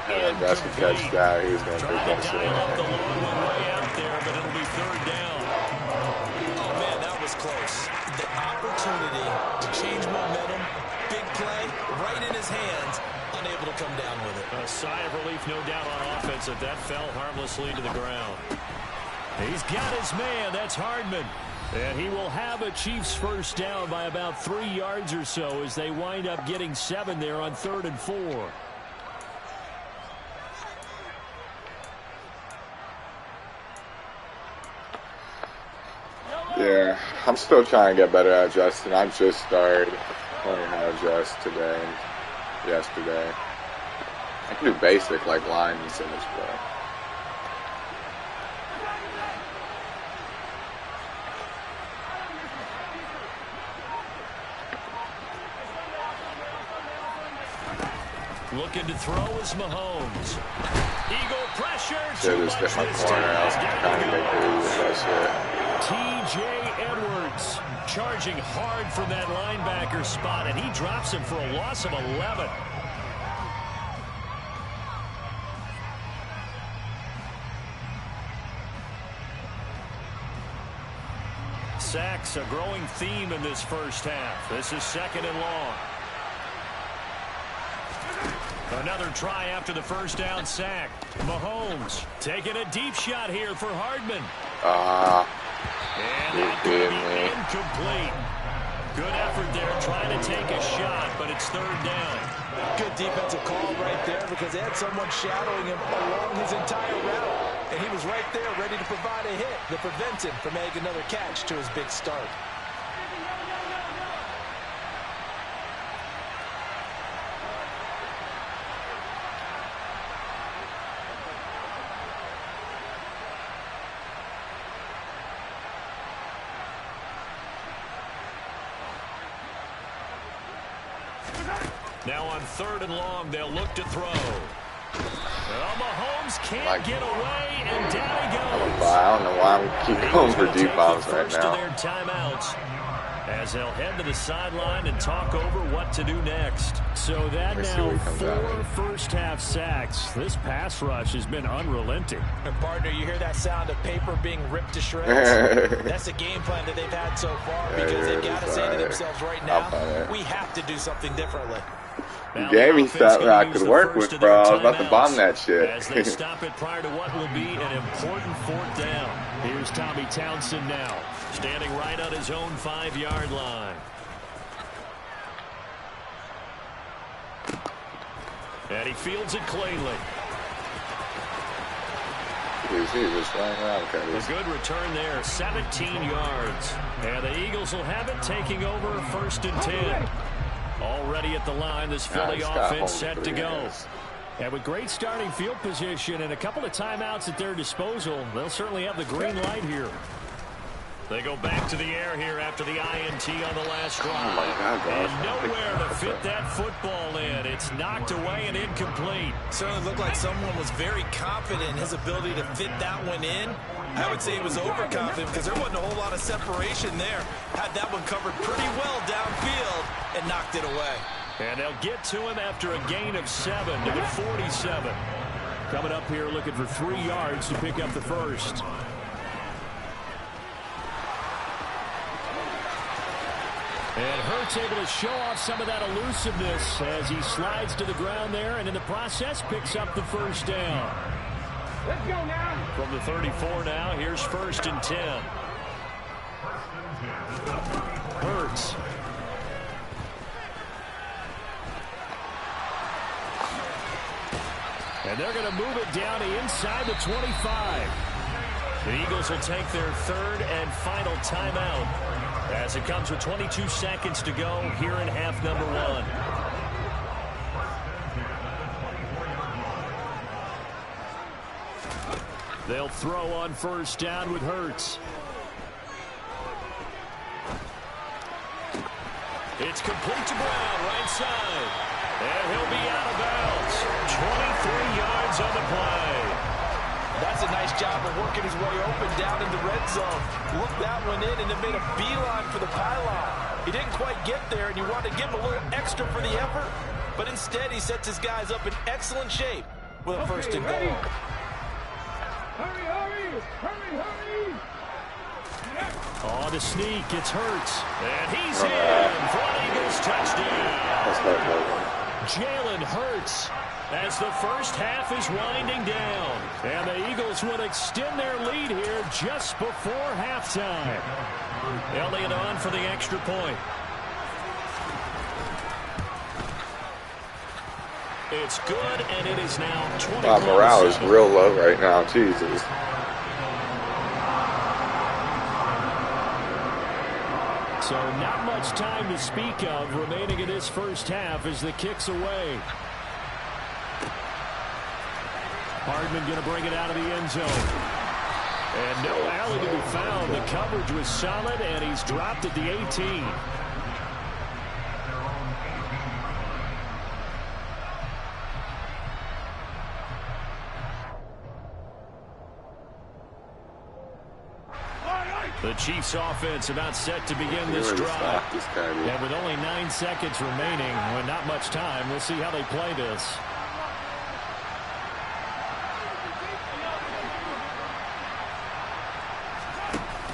that's the catch guy. He's going to pick that shit. The long one way out there, but it'll be 3rd down. Oh, man, that was close. The opportunity to change momentum, big play, right in his hands, unable to come down with it. A sigh of relief, no doubt, on offense, that fell harmlessly to the ground. He's got his man. That's Hardman. And he will have a Chiefs first down by about 3 yards or so as they wind up getting 7 there on 3rd and 4. Yeah, I'm still trying to get better at adjusting. I just started learning how to adjust today and yesterday. I can do basic like line and so much better. Looking to throw is Mahomes. Eagle pressure. Should have just hit my corner. I was trying to make it with that shit. T.J. Edwards charging hard from that linebacker spot, and he drops him for a loss of 11. Sacks, a growing theme in this first half. This is 2nd and long. Another try after the first down sack. Mahomes taking a deep shot here for Hardman. And that could be incomplete. Good effort there trying to take a shot, but it's 3rd down. Good defensive call right there, because they had someone shadowing him along his entire route. And he was right there ready to provide a hit that prevents him from making another catch to his big start. Now on 3rd and long, they'll look to throw. Well, Mahomes can't get away, and down he goes. I don't know why I'm keep going for deep bombs right now. Their timeouts as they'll head to the sideline and talk over what to do next. So that now 4 first-half sacks. This pass rush has been unrelenting. And partner, you hear that sound of paper being ripped to shreds? That's the game plan that they've had so far, because they've got to say to themselves right now, we have to do something differently. You gave me something I could work with, bro. I was about to bomb that shit. As they stop it prior to what will be an important 4th down. Here's Tommy Townsend now, standing right on his own 5-yard line. And he fields it cleanly. He's just running around, a good return there, 17 yards. And the Eagles will have it, taking over 1st and 10. Already at the line, this Philly offense set to go. And with great starting field position and a couple of timeouts at their disposal, they'll certainly have the green light here. They go back to the air here after the INT on the last drive. Oh my God, guys. And nowhere to fit that football in. It's knocked away and incomplete. Certainly looked like someone was very confident in his ability to fit that one in. I would say he was overconfident because there wasn't a whole lot of separation there. Had that one covered pretty well downfield and knocked it away. And they'll get to him after a gain of 7 to the 47. Coming up here looking for 3 yards to pick up the first. And Hurts able to show off some of that elusiveness as he slides to the ground there and in the process picks up the first down. Let's go now. From the 34 now, here's 1st and 10. Hurts. And they're going to move it down to inside the 25. The Eagles will take their 3rd and final timeout as it comes with 22 seconds to go here in half number 1. They'll throw on 1st down with Hurts. It's complete to Brown, right side. And he'll be out of bounds. 23 yards on the play. That's a nice job of working his way open down in the red zone. Looked that one in and then made a beeline for the pylon. He didn't quite get there, and you wanted to give him a little extra for the effort. But instead, he sets his guys up in excellent shape with a 1st and goal. Hurry, hurry, hurry, hurry. On the sneak, it's Hurts. And he's in for an Eagles touchdown. Jalen Hurts as the first half is winding down. And the Eagles will extend their lead here just before halftime. Elliott on for the extra point. It's good, and it is now 20. Morale is real low right now. Jesus. So not much time to speak of remaining in this first half as the kick's away. Hardman going to bring it out of the end zone. And no alley to be found. The coverage was solid, and he's dropped at the 18. The Chiefs offense about set to begin this drive. And with only 9 seconds remaining, with not much time, we'll see how they play this.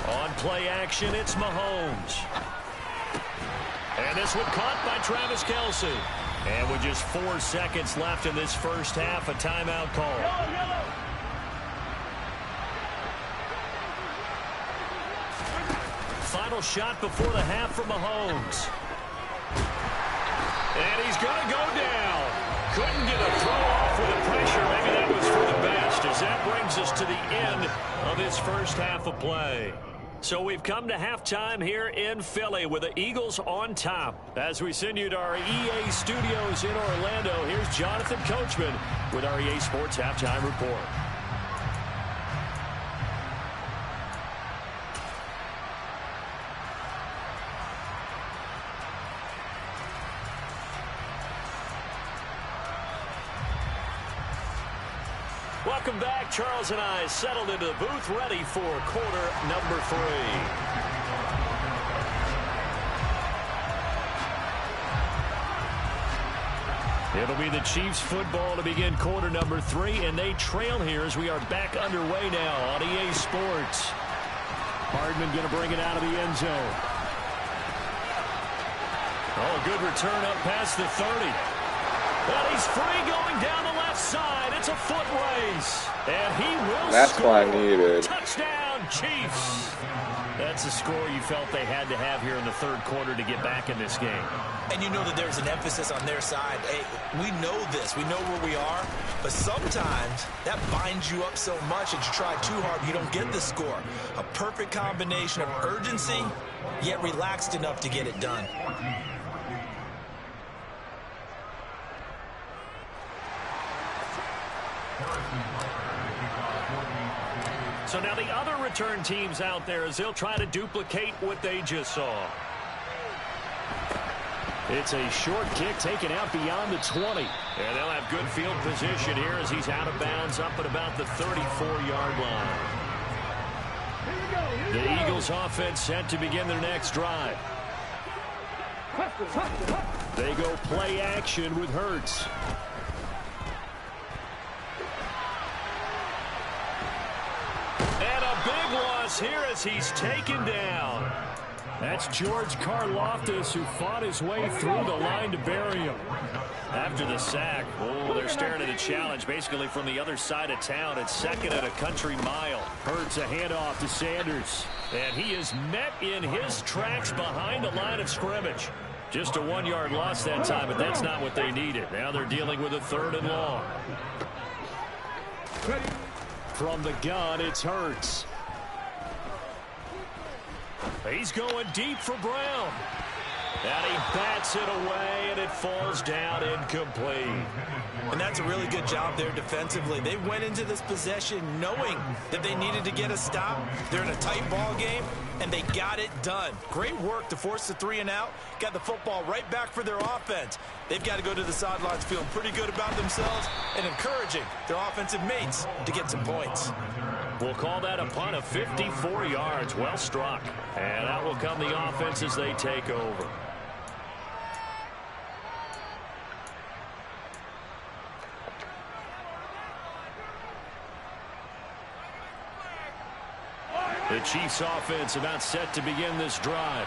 On play action, it's Mahomes. And this one caught by Travis Kelce. And with just 4 seconds left in this first half, a timeout call. Final shot before the half from Mahomes. And he's going to go down. Couldn't get a throw off with the pressure. Maybe that was for the best, as that brings us to the end of this first half of play. So we've come to halftime here in Philly with the Eagles on top. As we send you to our EA studios in Orlando, here's Jonathan Coachman with our EA Sports Halftime Report. Welcome back. Charles and I settled into the booth, ready for quarter number 3. It'll be the Chiefs football to begin quarter number 3, and they trail here as we are back underway now on EA Sports. Hardman going to bring it out of the end zone. Oh, good return up past the 30. And he's free going down the left side. It's a foot race. And he will That's score. what I needed. Touchdown, Chiefs. That's a score you felt they had to have here in the third quarter to get back in this game. And you know that there's an emphasis on their side. Hey, we know this. We know where we are. But sometimes that binds you up so much that you try too hard, you don't get the score. A perfect combination of urgency, yet relaxed enough to get it done. So now the other return teams out there as they'll try to duplicate what they just saw. It's a short kick taken out beyond the 20. And they'll have good field position here as he's out of bounds up at about the 34-yard line. The Eagles offense set to begin their next drive. They go play action with Hurts. And a big loss here as he's taken down. That's George Karlaftis, who fought his way through the line to bury him. After the sack, they're staring at a challenge basically from the other side of town. It's second at a country mile. Hurts a handoff to Sanders. And he is met in his tracks behind the line of scrimmage. Just a 1-yard loss that time, but that's not what they needed. Now they're dealing with a 3rd and long. From the gun, it's Hurts. He's going deep for Brown. And he bats it away, and it falls down incomplete. And that's a really good job there defensively. They went into this possession knowing that they needed to get a stop. They're in a tight ball game, and they got it done. Great work to force the 3 and out. Got the football right back for their offense. They've got to go to the sidelines feeling pretty good about themselves and encouraging their offensive mates to get some points. We'll call that a punt of 54 yards. Well struck. And out will come the offense as they take over. The Chiefs offense about set to begin this drive.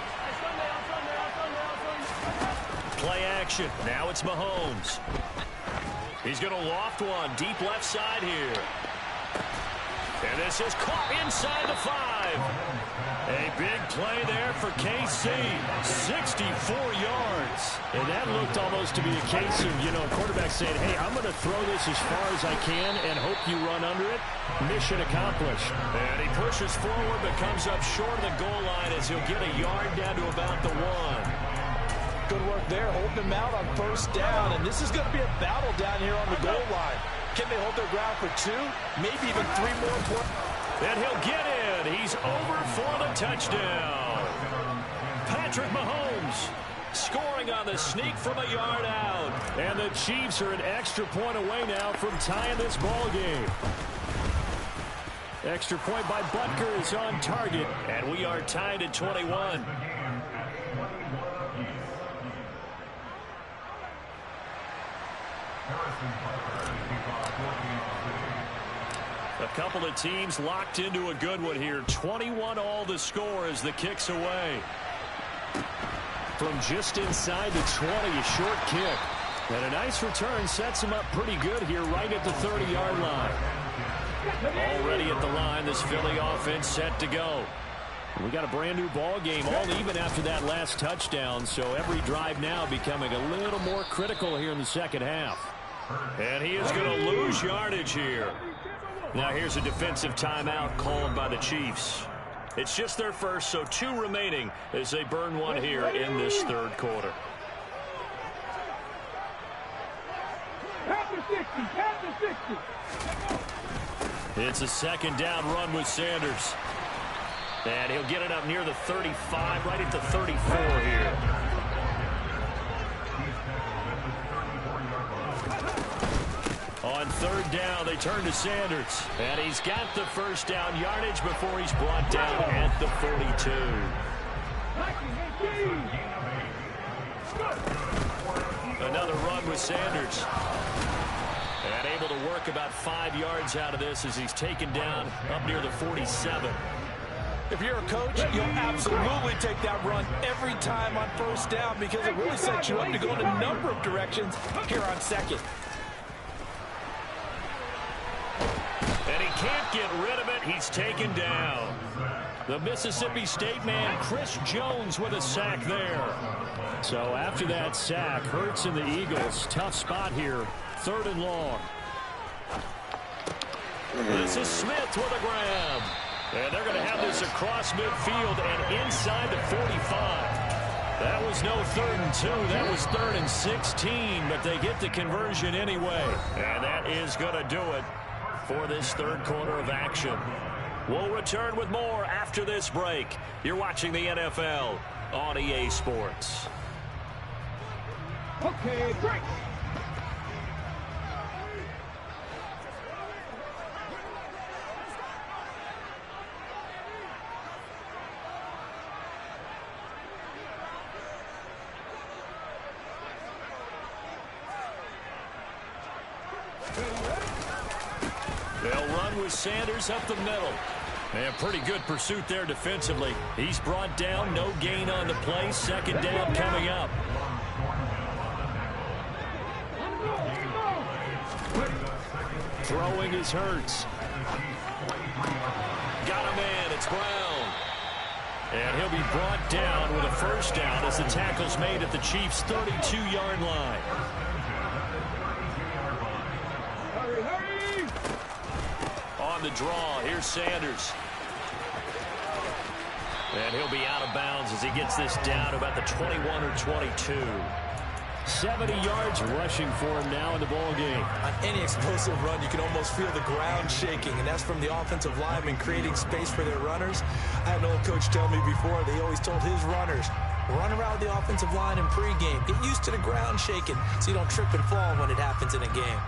Play action. Now it's Mahomes. He's going to loft one deep left side here. And this is caught inside the 5. A big play there for KC. 64 yards. And that looked almost to be a case of, a quarterback saying, hey, I'm going to throw this as far as I can and hope you run under it. Mission accomplished. And he pushes forward but comes up short of the goal line as he'll get a yard down to about the 1. Good work there, holding them out on 1st down. And this is going to be a battle down here on the goal line. Can they hold their ground for 2? Maybe even 3 more points. And he'll get in. He's over for the touchdown. Patrick Mahomes scoring on the sneak from a yard out. And the Chiefs are an extra point away now from tying this ball game. Extra point by Butker is on target. And we are tied at 21. A couple of teams locked into a good one here. 21 all the score as the kick's away. From just inside the 20, a short kick. And a nice return sets him up pretty good here right at the 30-yard line. Already at the line, this Philly offense set to go. We got a brand new ball game, all even after that last touchdown. So every drive now becoming a little more critical here in the second half. And he is going to lose yardage here. Now here's a defensive timeout called by the Chiefs. It's just their first, so 2 remaining as they burn one here in this 3rd quarter. It's a 2nd down run with Sanders. And he'll get it up near the 35, right at the 34 here. On 3rd down, they turn to Sanders. And he's got the 1st down yardage before he's brought down at the 42. Another run with Sanders. And able to work about 5 yards out of this as he's taken down up near the 47. If you're a coach, you'll absolutely take that run every time on 1st down because it really sets you up to go in a number of directions here on 2nd. And he can't get rid of it. He's taken down. The Mississippi State man, Chris Jones, with a sack there. So after that sack, Hurts and the Eagles, tough spot here. 3rd and long. This is Smith with a grab. And they're going to have this across midfield and inside the 45. That was no 3rd and 2. That was 3rd and 16, but they get the conversion anyway. And that is going to do it for this 3rd quarter of action. We'll return with more after this break. You're watching the NFL on EA Sports. Okay, break. They'll run with Sanders up the middle. And pretty good pursuit there defensively. He's brought down, no gain on the play. Second down coming up. Throwing is Hurts. Got a man, it's Brown. And he'll be brought down with a first down as the tackle's made at the Chiefs' 32-yard line. On the draw, here's Sanders. And he'll be out of bounds as he gets this down to about the 21 or 22. 70 yards rushing for him now in the ball game. On any explosive run, you can almost feel the ground shaking, and that's from the offensive linemen creating space for their runners. I had an old coach tell me before, they always told his runners, run around the offensive line in pregame. Get used to the ground shaking so you don't trip and fall when it happens in a game.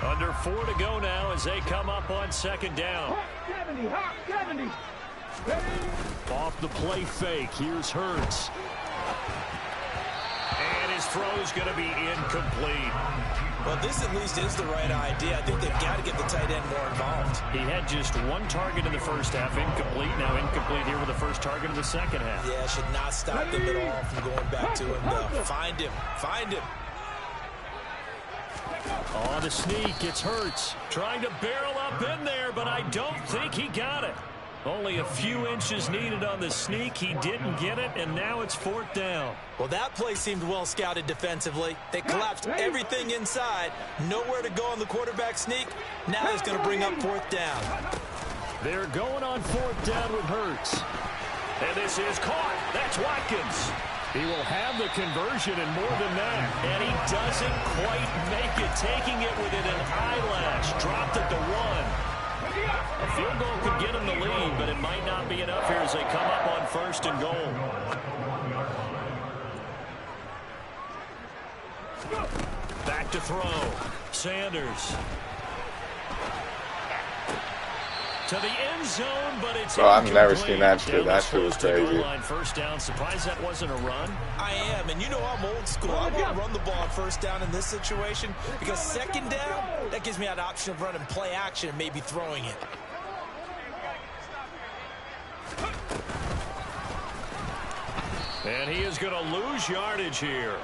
Under 4 to go now as they come up on second down. Hot 70, hot 70. Off the play fake, here's Hurts. And his throw's going to be incomplete. Well, this at least is the right idea. I think they've got to get the tight end more involved. He had just one target in the first half, incomplete. Now incomplete here with the first target in the second half. Yeah, should not stop them at all from going back to him, though. Find him. Find him. On the sneak, it's Hurts. Trying to barrel up in there, but I don't think he got it. Only a few inches needed on the sneak. He didn't get it, and now it's fourth down. Well, that play seemed well scouted defensively. They collapsed everything inside. Nowhere to go on the quarterback sneak. Now he's going to bring up fourth down. They're going on fourth down with Hurts. And this is caught. That's Watkins. He will have the conversion and more than that. And he doesn't quite make it, taking it within an eyelash. Dropped at the 1. A field goal could get him the lead, but it might not be enough here as they come up on first and goal. Back to throw. Sanders. To the end zone, but it's I've never seen that shit. That shit was crazy. First down. Surprised that wasn't a run. I am, and you know I'm old school. I want to run the ball on first down in this situation because second down, that gives me that option of running play action and maybe throwing it. And he is going to lose yardage here.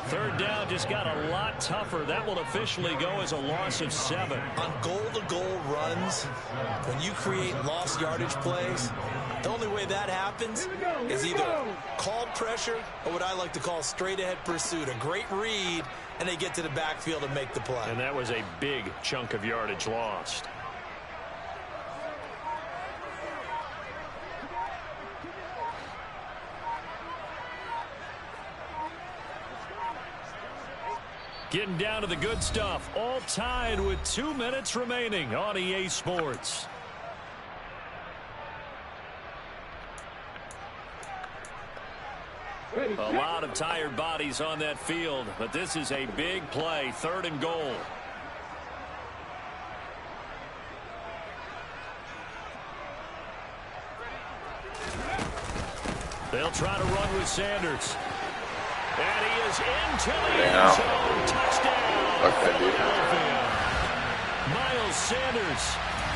Third down just got a lot tougher. That will officially go as a loss of 7. On goal-to-goal runs, when you create lost yardage plays, the only way that happens is either called pressure or what I like to call straight-ahead pursuit. A great read, and they get to the backfield and make the play. And that was a big chunk of yardage lost. Getting down to the good stuff. All tied with 2 minutes remaining on EA Sports. A lot of tired bodies on that field, but this is a big play. 3rd and goal. They'll try to run with Sanders. And he is into the end zone. Touchdown. Miles Sanders,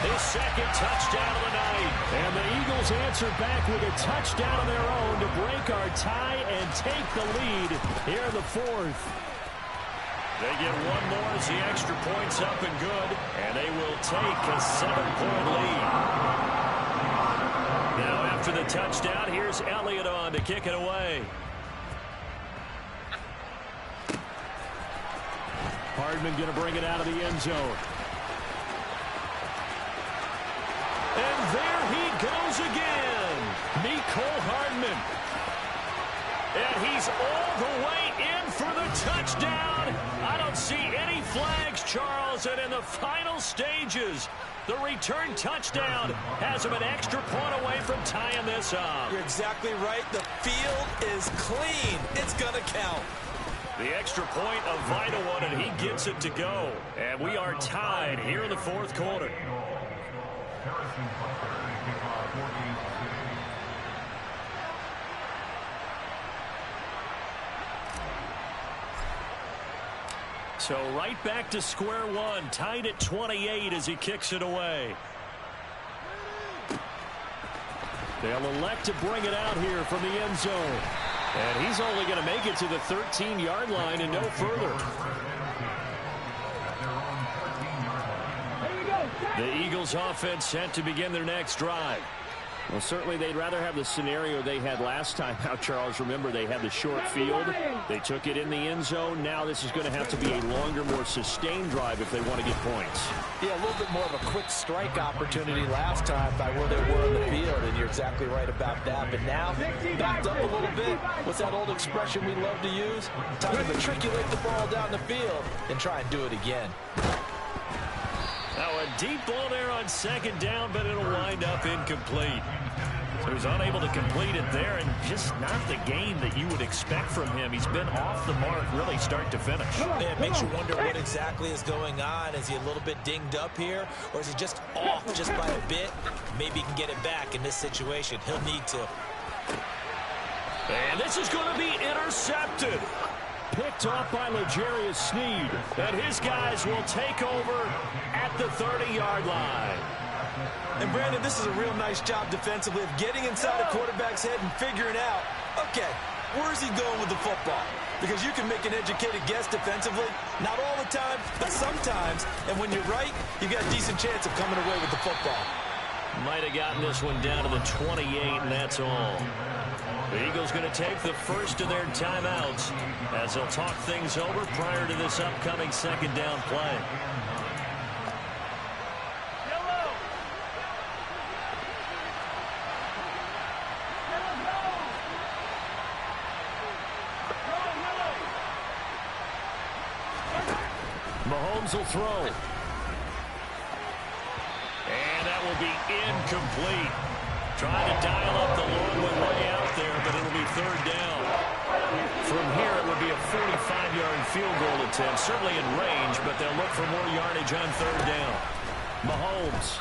his second touchdown of the night. And the Eagles answer back with a touchdown of their own to break our tie and take the lead here in the 4th. They get one more as the extra point's up and good. And they will take a 7-point lead. Now after the touchdown, here's Elliott on to kick it away. Hardman going to bring it out of the end zone. And there he goes again. Mecole Hardman. And he's all the way in for the touchdown. I don't see any flags, Charles. And in the final stages, the return touchdown has him an extra point away from tying this up. You're exactly right. The field is clean. It's going to count. The extra point, a vital one, and he gets it to go. And we are tied here in the fourth quarter. So right back to square one, tied at 28 as he kicks it away. They'll elect to bring it out here from the end zone. And he's only going to make it to the 13-yard line and no further. The Eagles offense set to begin their next drive. Well, certainly they'd rather have the scenario they had last time out, Charles. Remember, they had the short field. They took it in the end zone. Now this is going to have to be a longer, more sustained drive if they want to get points. Yeah, a little bit more of a quick strike opportunity last time by where they were on the field, and you're exactly right about that. But now, backed up a little bit. What's that old expression we love to use? Time to matriculate the ball down the field and try and do it again. Now a deep ball there on second down, but it'll wind up incomplete. So he's unable to complete it there, and just not the game that you would expect from him. He's been off the mark really start to finish. Yeah, it makes you wonder what exactly is going on. Is he a little bit dinged up here, or is he just off just by a bit? Maybe he can get it back in this situation. He'll need to. And this is going to be intercepted. Picked off by L'Jarius Sneed. And his guys will take over at the 30-yard line. And Brandon, this is a real nice job defensively of getting inside a quarterback's head and figuring out, okay, where's he going with the football? Because you can make an educated guess defensively. Not all the time, but sometimes. And when you're right, you've got a decent chance of coming away with the football. Might have gotten this one down to the 28, and that's all. The Eagles going to take the first of their timeouts as they'll talk things over prior to this upcoming second down play. Mahomes will throw. And that will be incomplete. Trying to dial up the long way out there, but it'll be third down. From here, it would be a 45-yard field goal attempt, certainly in range, but they'll look for more yardage on third down. Mahomes.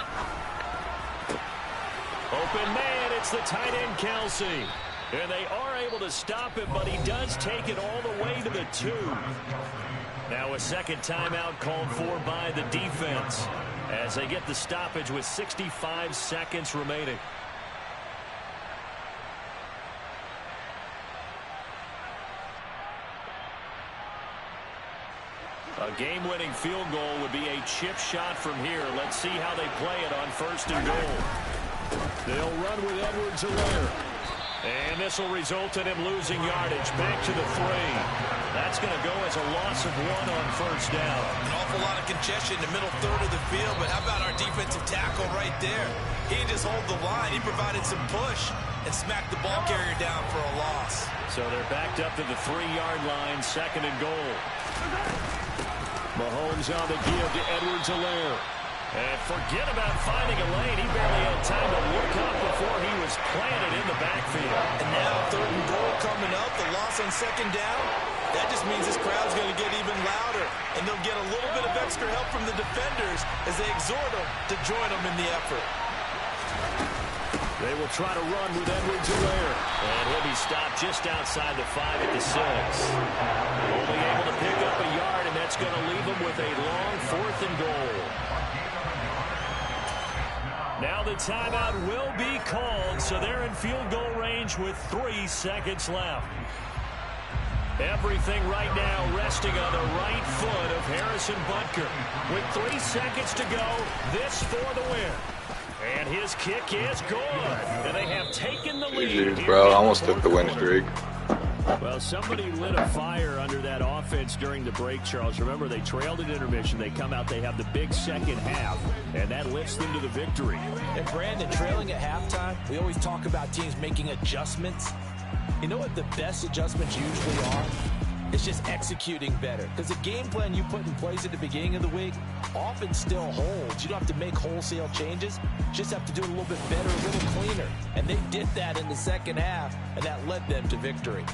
Open man, it's the tight end, Kelsey. And they are able to stop it, but he does take it all the way to the 2. Now a second timeout called for by the defense as they get the stoppage with 65 seconds remaining. A game-winning field goal would be a chip shot from here. Let's see how they play it on first and goal. They'll run with Edwards-Helaire. And this will result in him losing yardage. Back to the 3. That's going to go as a loss of 1 on first down. An awful lot of congestion in the middle third of the field, but how about our defensive tackle right there? He just hold the line. He provided some push and smacked the ball carrier down for a loss. So they're backed up to the 3-yard line, second and goal. Mahomes on the give to Edwards-Helaire. And forget about finding a lane. He barely had time to look up before he was planted in the backfield. And now third and goal coming up. The loss on second down. That just means this crowd's going to get even louder. And they'll get a little bit of extra help from the defenders as they exhort them to join them in the effort. They will try to run with Edwards-Helaire. And he'll be stopped just outside the 5 at the 6. Only able to pick up a yard, and that's going to leave him with a long 4th and goal. Now the timeout will be called, so they're in field goal range with 3 seconds left. Everything right now resting on the right foot of Harrison Butker. With 3 seconds to go, this for the win. And his kick is good. And they have taken the lead. Jeez, bro, almost took the win streak. Well, somebody lit a fire under that offense during the break, Charles. Remember, they trailed at intermission. They come out, they have the big second half, and that lifts them to the victory. And Brandon, trailing at halftime, we always talk about teams making adjustments. You know what the best adjustments usually are? It's just executing better. Because the game plan you put in place at the beginning of the week often still holds. You don't have to make wholesale changes. You just have to do it a little bit better, a little cleaner. And they did that in the second half, and that led them to victory.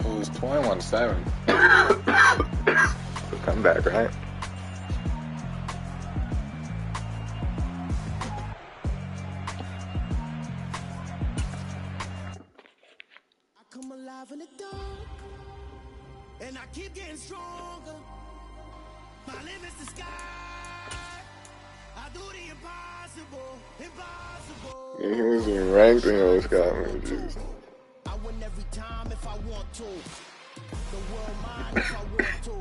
It was 21-7. Comeback, right? I come alive in the dark, and I keep getting stronger. My limit's the sky. I do the impossible, impossible. Yeah, he was in ranked and he always got me, jeez. I win every time if I want to. The world mine if I want to.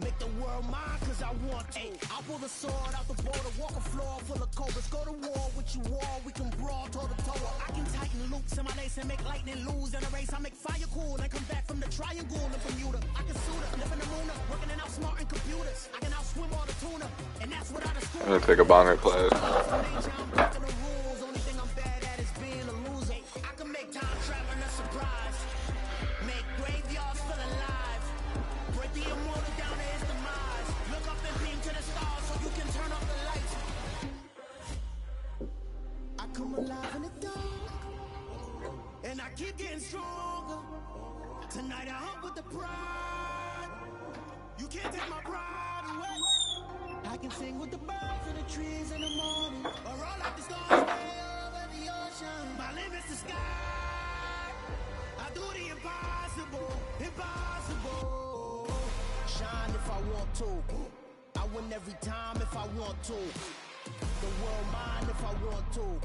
Make the world mine cause I want to. I pull the sword out the border, walk a floor full of cobras. Go to war with you all, we can brawl toe to toe. I can tighten loops in my lace and make lightning lose in a race. I make fire cool and come back from the triangle in Bermuda. I can suit up, live in the moon up, working and outsmarting computers. I can outswim all the tuna, and that's what I discover. I'm gonna take a bonger class. Only thing I'm bad at is being a loser. I can make time traveling a surprise. Make graveyards feel alive. Break the immortal down to his demise. Look up and beam to the stars so you can turn off the lights. I come alive in the dark, and I keep getting stronger. Tonight I hunt with the pride. You can't take my pride away. I can sing with the birds and the trees in the morning, or roll like the stars way over the ocean. My limit's the sky. I do the impossible, impossible. Shine if I want to. I win every time if I want to. The world mine if I want to.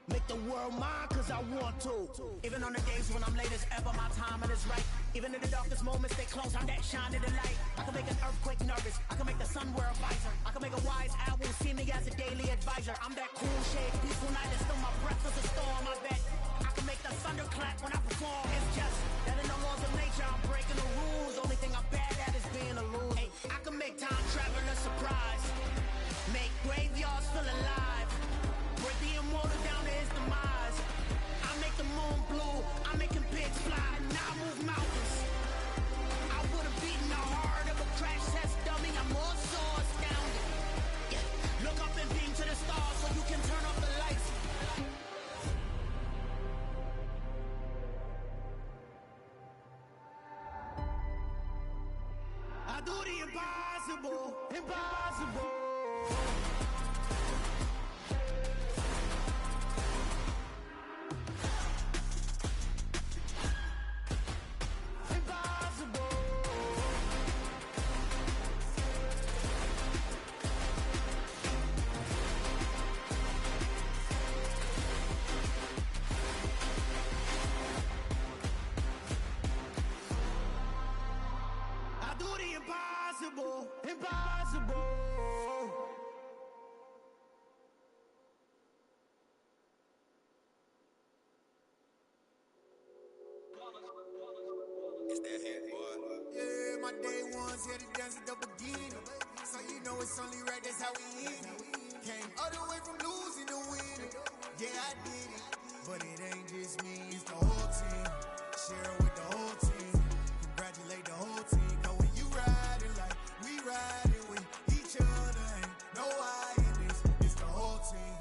Make the world mine cause I want to. Even on the days when I'm late as ever, my timing is right. Even in the darkest moments, stay close, I'm that shining the light. I can make an earthquake nervous, I can make the sun wear a visor. I can make a wise owl see me as a daily advisor. I'm that cool shade, peaceful night, and still my breath is a storm, I bet. I can make the thunder clap when I perform. It's just that in the laws of nature, I'm breaking the rules. Only thing I'm bad at is being a loser. Hey, I can make time travel a surprise. Make graveyards feel alive. Break the immortal down to his demise. I make the moon blue. I make him pigs fly. Now I move mountains. I would have beaten the heart of a crash test dummy. I'm more so astounded. Yeah. Look up and beam to the stars so you can turn off the lights. I do the impossible, impossible. Impossible, impossible. It's that hit, boy. Yeah, my day ones here to dance at the beginning. So you know it's only right, that's how we end it. Came all the way from losing to winning. Yeah, I did it. But it ain't just me, it's the whole team. Share it with the whole team. Congratulate the whole team. Cause when you riding like we riding with each other, ain't no I in this. It's the whole team.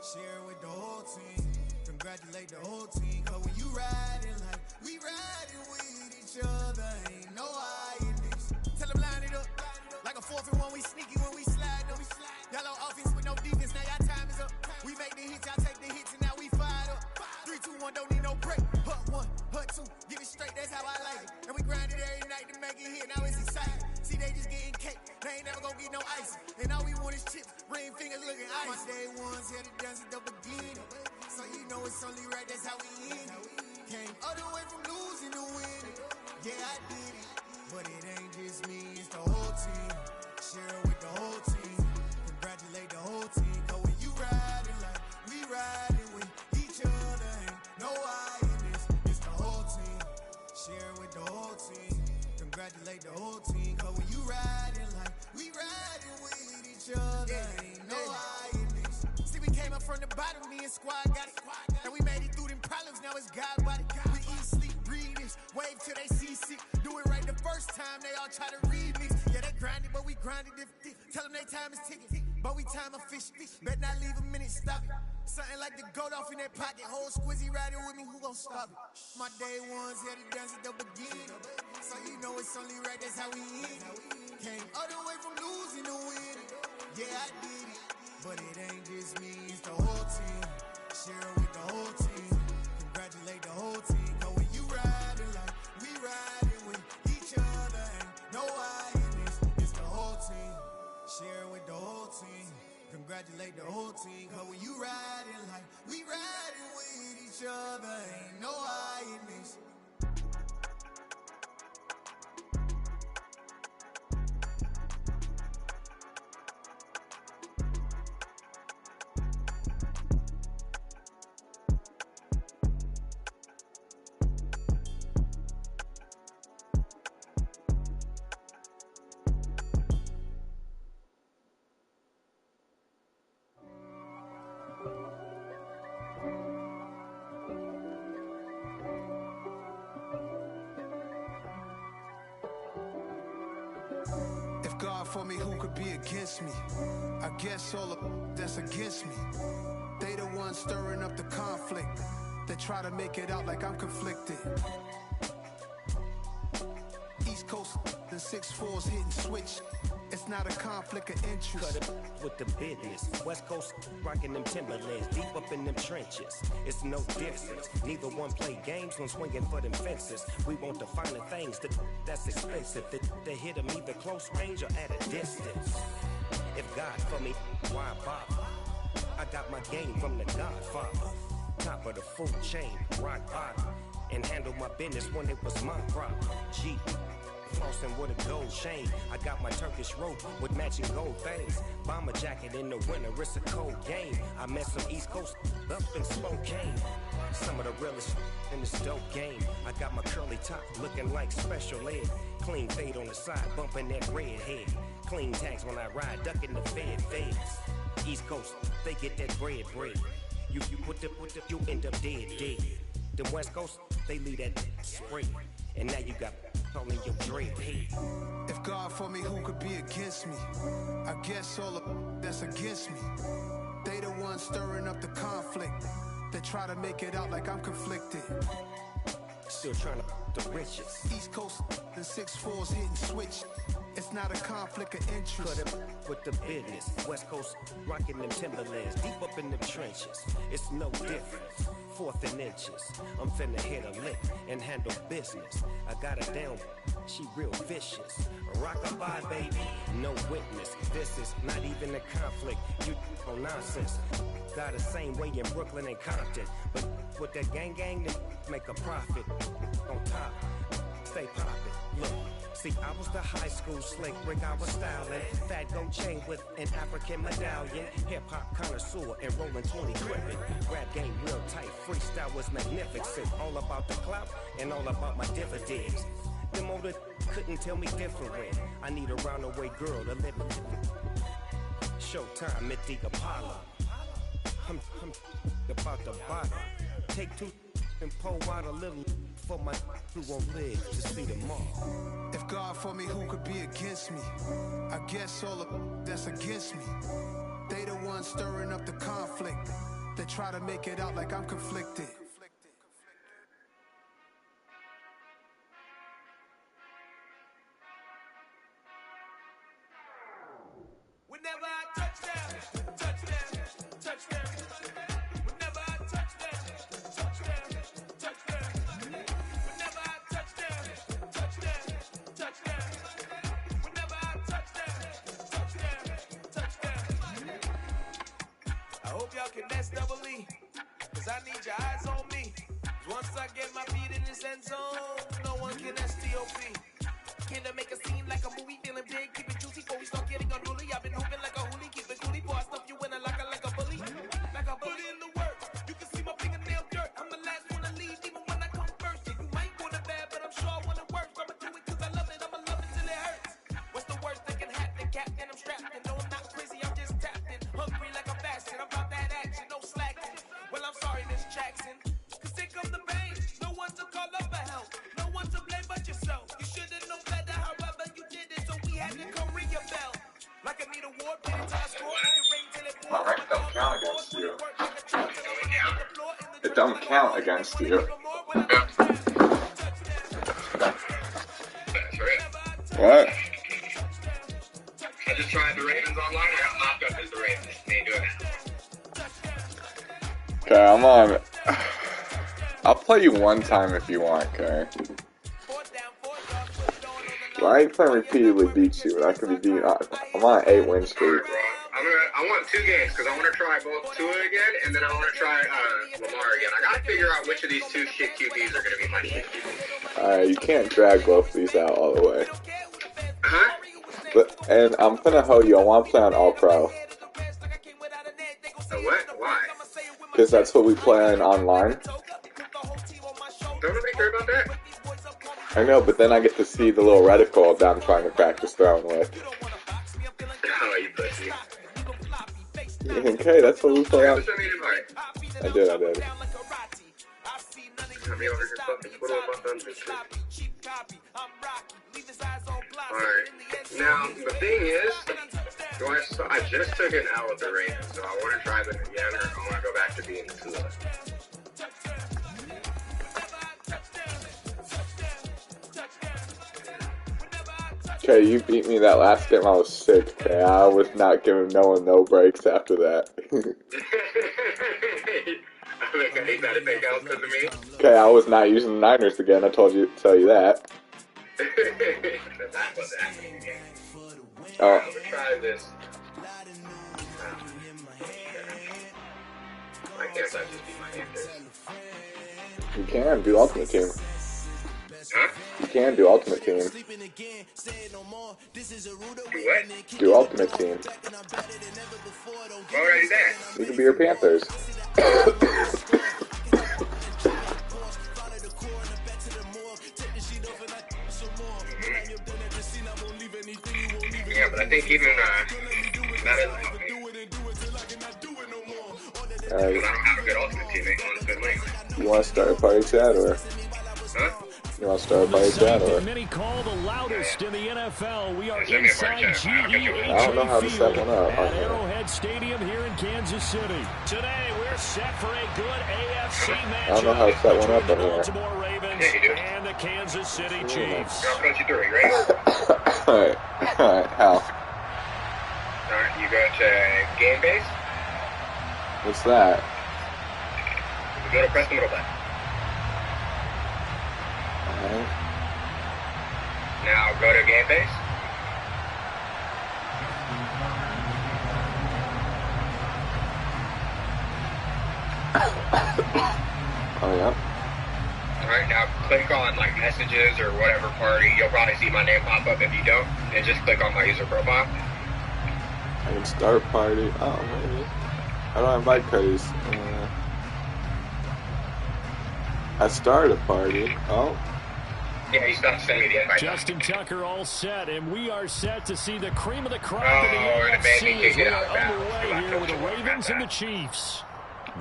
Share it with the whole team. Congratulate the whole team. Cause when you riding like we riding with each other, ain't no I in this. Tell them line it up. Like a 4th and 1, we sneaky when we slide them. Yellow offense with no defense, now y'all time is up. We make the hits, y'all take the hits, and now we fired up. 3, 2, 1, don't need no break. Hut 1, hut 2, give it straight, that's how I like it. And we grind it every night to make it hit, now it's exciting. See, they just getting cake, they ain't never gonna get no ice. And all we want is chips, ring fingers looking ice. My day ones here to dance at the beginning. So you know it's only right, that's how we end it. Came all the way from losing to winning. Yeah, I did it. But it ain't just me, it's the whole team. Share it with the whole team. Congratulate the whole team. Cause when you riding like we riding with each other, ain't no I in this. It's the whole team. Share it with the whole team. Congratulate the whole team. Cause when you riding like we riding with each other, ain't no I in this. See, we came up from the bottom, me and squad got it. And we made it through them problems, now it's God body. We eat, sleep, breathe this. Wave till they see sick. Do it right the first time, they all try to remix. Yeah, they grinded, but we grinded different. Tell them they time is ticking, but we time efficient. Bet not leave a minute, stop it. Something like the goat off in that pocket. Whole squizzy riding with me, who gon' stop it? My day ones here to dance at the beginning. So you know it's only right, that's how we end. Came all the way from losing to winning. Yeah, I did it. But it ain't just me, it's the whole team. Share it with the whole team. Congratulate the whole team. Cause when you riding like we riding with each other, ain't no I in this. It's the whole team. Share it with the whole team. Congratulate the whole team. Cause when you riding like we riding with each other, ain't no I in this. God for me, who could be against me? I guess all of that's against me. They the ones stirring up the conflict. They try to make it out like I'm conflicted. East Coast, the 6'4's hitting switch. It's not a conflict of interest. Cut it with the business. West Coast rocking them Timberlands, deep up in them trenches. It's no difference. Neither one play games when swinging for them fences. We want the finer things that's expensive. That hit them either close range or at a distance. If God for me, why bother? I got my game from the Godfather. Top of the food chain, rock bottom. And handle my business when it was my problem. G. Flossing with a gold chain. I got my Turkish rope with matching gold things. Bomber jacket in the winter, it's a cold game. I met some East Coast up in Spokane. Some of the realest in this dope game. I got my curly top looking like special ed. Clean fade on the side, bumping that red head. Clean tags when I ride, ducking the feds. East Coast, they get that bread. You put the you end up dead. The West Coast, they leave that spray. And now you got all in your dread head. If God for me, who could be against me? I guess all of that's against me. They the ones stirring up the conflict. They try to make it out like I'm conflicted. Still trying to the riches. East Coast, the 6'4's hitting switch. It's not a conflict of interest. Cut it with the business. West Coast rocking them Timberlands, deep up in them trenches. It's no difference. 4th and inches. I'm finna hit a lick and handle business. I got her down, she real vicious. Rock-a-bye, baby, no witness. This is not even a conflict. You on nonsense. Got the same way in Brooklyn and Compton. But with that gang, they make a profit. On top, stay poppin'. Look. See, I was the high school slick Rick, I was styling. Fat gold chain with an African medallion. Hip-hop connoisseur and rolling 20 cribbin'. Rap game real tight, freestyle was magnificent. All about the clout and all about my dividends. Them older couldn't tell me different. I need a roundaway girl to live with. Showtime at the Apollo. I'm about the bottom. Take 2 and pull out a little for my who won't live to see tomorrow. If God for me, who could be against me? I guess all of that's against me. They the ones stirring up the conflict. They try to make it out like I'm conflicted. Whenever I touch down, touchdown, touchdown. Whenever I touch down, touchdown, touchdown. Whenever I touch down, touchdown, touchdown. Whenever I touch down, touchdown, touchdown. I hope y'all can next double E, cause I need your eyes on me. Once I get my feet in this end zone, no one can STOP. Came to make a scene like a movie, feeling big, keep it juicy before we start getting unruly. I've been hooping like a hoolie, keep it coolie before I stuff you in a locker like a bully. Like a bully in the work. You can see my fingernail dirt. I'm the last one to leave, even when I come first. Yeah, you might want it bad, but I'm sure I want it worse. I'ma do it 'cause I love it. I'ma love it till it hurts. What's the worst that can happen, Captain? I'm strapped in. No, I'm not crazy, I'm just tapped in. Hungry like a bastard. I'm about that action, no slacking. Well, I'm sorry, Miss Jackson. 'Cause here come the pain. No one to call up for help. No one to blame but yourself. You should've known better, however you did it, so we had to come ring your bell. Like a need award, put it to our score, make it rain till it pours. My rank don't count against you. It don't count against you. What? I just tried the Ravens online. I got mopped up as the Ravens. Can't do it now. Okay, I'm on. I'll play you one time if you want, okay? Well, I ain't playing repeatedly beats you, but I can be beat. I'm on an 8-win streak. I want 2 games because I want to try both Tua again, and then I want to try Lamar again. I gotta figure out which of these 2 shit QBs are gonna be my shit QBs. Alright, you can't drag both of these out all the way. Huh? And I'm gonna hold you. I want to play on All Pro. What? Why? Because that's what we play on online. Don't nobody care about that? I know, but then I get to see the little reticle that I'm trying to practice throwing with. Oh, you pussy. Okay, that's what we play on. Send me an invite. I did. Come here over here, fucking put up on this shit. Alright. Now, the thing is, I just took an L with the Ravens, so I want to try them again, or I want to go back to being Tua. Okay, you beat me that last game. I was sick. Okay, I was not giving no one no breaks after that. Okay, I was not using the Niners again. I tell you that. Oh. I'm gonna try this. Why can't that just be my answer? You can do Ultimate Team. Huh? You can do Ultimate Team. What? Do Ultimate Team. Already there. You can be your Panthers. Yeah, but I think even Madden. I don't have a good Ultimate teammate on a good lane. You want to start a party chat or? Huh? You want to start a party chat or? Many call the loudest in the NFL. We are Send me a inside party chat. GEHA I don't know how to set one up. at Arrowhead Stadium here in Kansas City. Today we're set for a good AFC matchup. I don't know how to set one up between on the here. Baltimore Ravens and the Kansas City Chiefs. I'll coach you through. You ready? Alright, how? Alright, you go to Game Base. What's that? You go to press the middle button. Alright. Now go to Game Base. Oh, yeah. Alright, now click on like messages or whatever party. You'll probably see my name pop up. If you don't, then just click on my user profile. I can start party. Oh, maybe. How do I invite parties? I started a party. Oh. Yeah, you still have to send me the invite. Justin Tucker all set, and we are set to see the cream of the crop in the and AFC as we it are out of bounds. underway here with the Ravens and the Chiefs.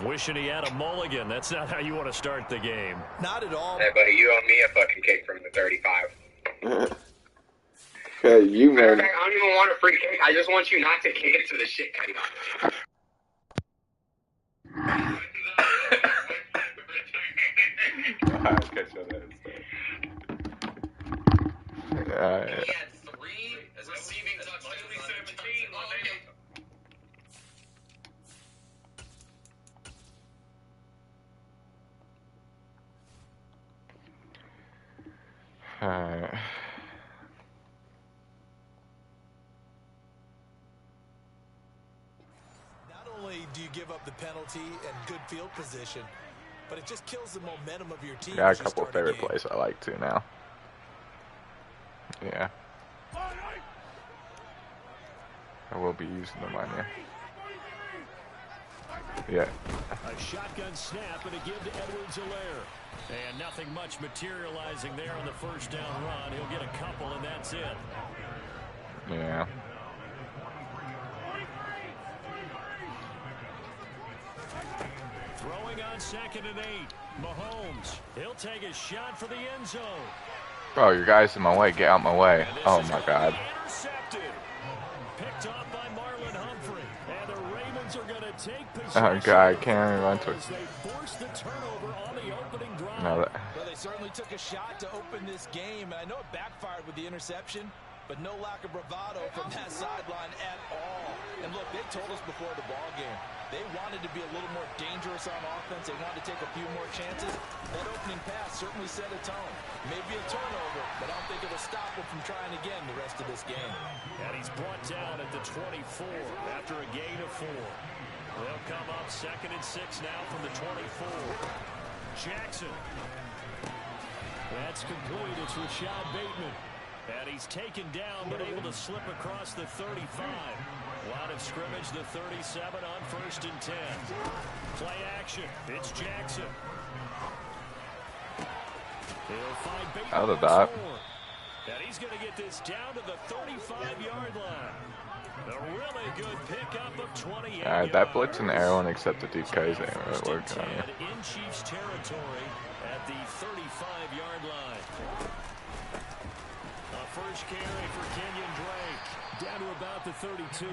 Wishing he had a mulligan. That's not how you want to start the game. Not at all. Hey, buddy, you owe me a fucking cake from the 35. Okay, you man. I don't even want a free cake. I just want you not to kick it to the shit cutting off. Okay, so that is Alright. He had 3 receiving touchdowns. 17 on Alright. Not only do you give up the penalty and good field position, but it just kills the momentum of your team. Got a couple of favorite plays I like too now. Yeah. I will be using them on you. Yeah. A shotgun snap and a give to Edwards-Helaire. And nothing much materializing there on the first down run. He'll get a couple, and that's it. Yeah. Throwing on 2nd and 8. Mahomes. He'll take a shot for the end zone. Bro, your guy's in my way. Get out my way. Oh, my God. Intercepted. Picked off by Marlon Humphrey. And the Ravens are going to take possession. Oh, God. I can't even run to it. They forced the turnover on the opening drive. No, well, they certainly took a shot to open this game. And I know it backfired with the interception, but no lack of bravado from that sideline at all. And look, they told us before the ball game, they wanted to be a little more dangerous on offense. They wanted to take a few more chances. That opening pass certainly set a tone. Maybe a turnover, but I don't think it'll stop them from trying again the rest of this game. And he's brought down at the 24 after a gain of 4. They'll come up 2nd and 6 now from the 24. Jackson. That's complete. It's Rashad Bateman. And he's taken down, but able to slip across the 35. Line of scrimmage, the 37 on 1st and 10. Play action. It's Jackson. He'll find Bateman. Out of that. And he's going to get this down to the 35-yard line. A really good pickup of 28 Alright, that blitz and arrow and accept the deep K's ain't really working on you. In Chiefs territory at the 35-yard line. A first carry for Kenyon Drake. Down to about the 32.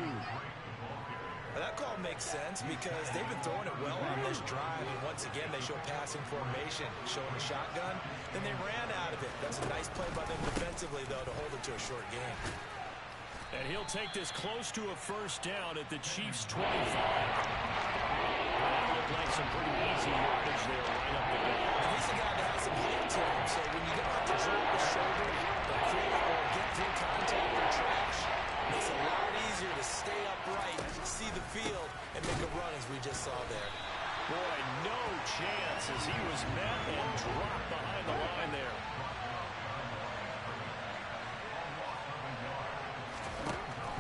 That call makes sense because they've been throwing it well on this drive, and once again they show passing formation, showing a shotgun. Then they ran out of it. That's a nice play by them defensively, though, to hold it to a short game. And he'll take this close to a first down at the Chiefs' 25. That looked like some pretty easy yardage there right up the gut. And he's a guy that has some height to him, so when you don't have to drop the shoulder, or get through contact or trash, it's a lot easier to stay upright, see the field, and make a run as we just saw there. Boy, no chance as he was met and dropped behind the line there.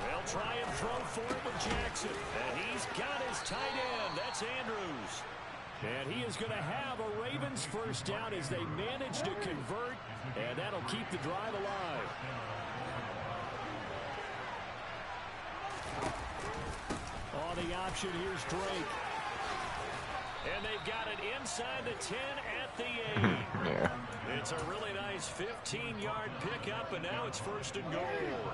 They'll try and throw for it with Jackson. And he's got his tight end. That's Andrews. And he is going to have a Ravens first down as they manage to convert, and that'll keep the drive alive. On the option, here's Drake. And they've got it inside the 10 at the 8. Yeah. It's a really nice 15-yard pickup, and now it's 1st and goal.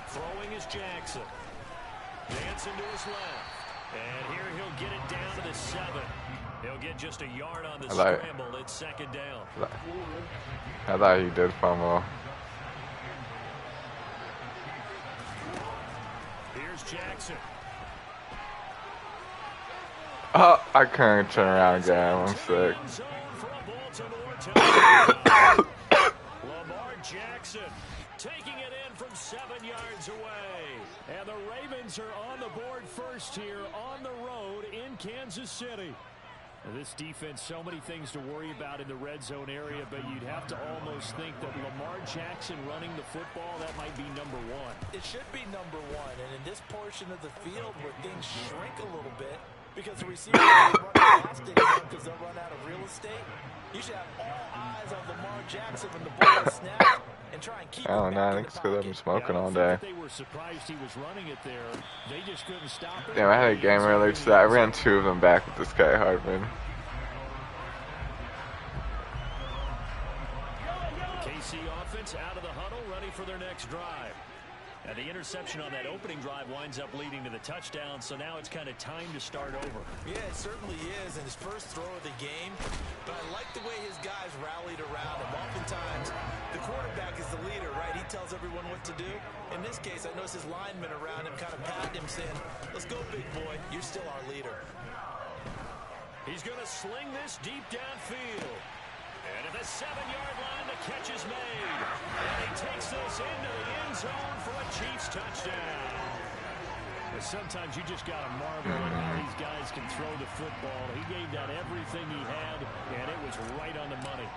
Throwing is Jackson. Dancing to his left. And here he'll get it down to the 7. He'll get just a yard on the scramble. It's 2nd down. I thought he did fumble. Here's Jackson. Oh, I couldn't turn around and get him. I'm sick. Lamar Jackson taking it in from 7 yards away. And the Ravens are on the board first here on the road in Kansas City. And this defense, so many things to worry about in the red zone area, but you'd have to almost think that Lamar Jackson running the football, that might be number 1. It should be number 1, and in this portion of the field where things shrink a little bit, because the receivers can't run past anyone because they'll run out of real estate, you should have all eyes on Lamar Jackson when the ball is snapped and try and keep I think it's because I've been smoking all day. They were surprised he was running it there. They just couldn't stop it. Damn, I had a game earlier today. I ran 2 of them back with this guy, Hardman. KC offense out of the huddle, ready for their next drive. And the interception on that opening drive winds up leading to the touchdown, so now it's kind of time to start over. Yeah, it certainly is, and his first throw of the game. But I like the way his guys rallied around him. Oftentimes, the quarterback is the leader, right? He tells everyone what to do. In this case, I noticed his linemen around him kind of patting him, saying, let's go, big boy. You're still our leader. He's going to sling this deep downfield. And at the 7-yard line, the catch is made. And he takes this into the end zone for a Chiefs touchdown. Sometimes you just got to marvel at how these guys can throw the football. He gave that everything he had, and it was right on the money.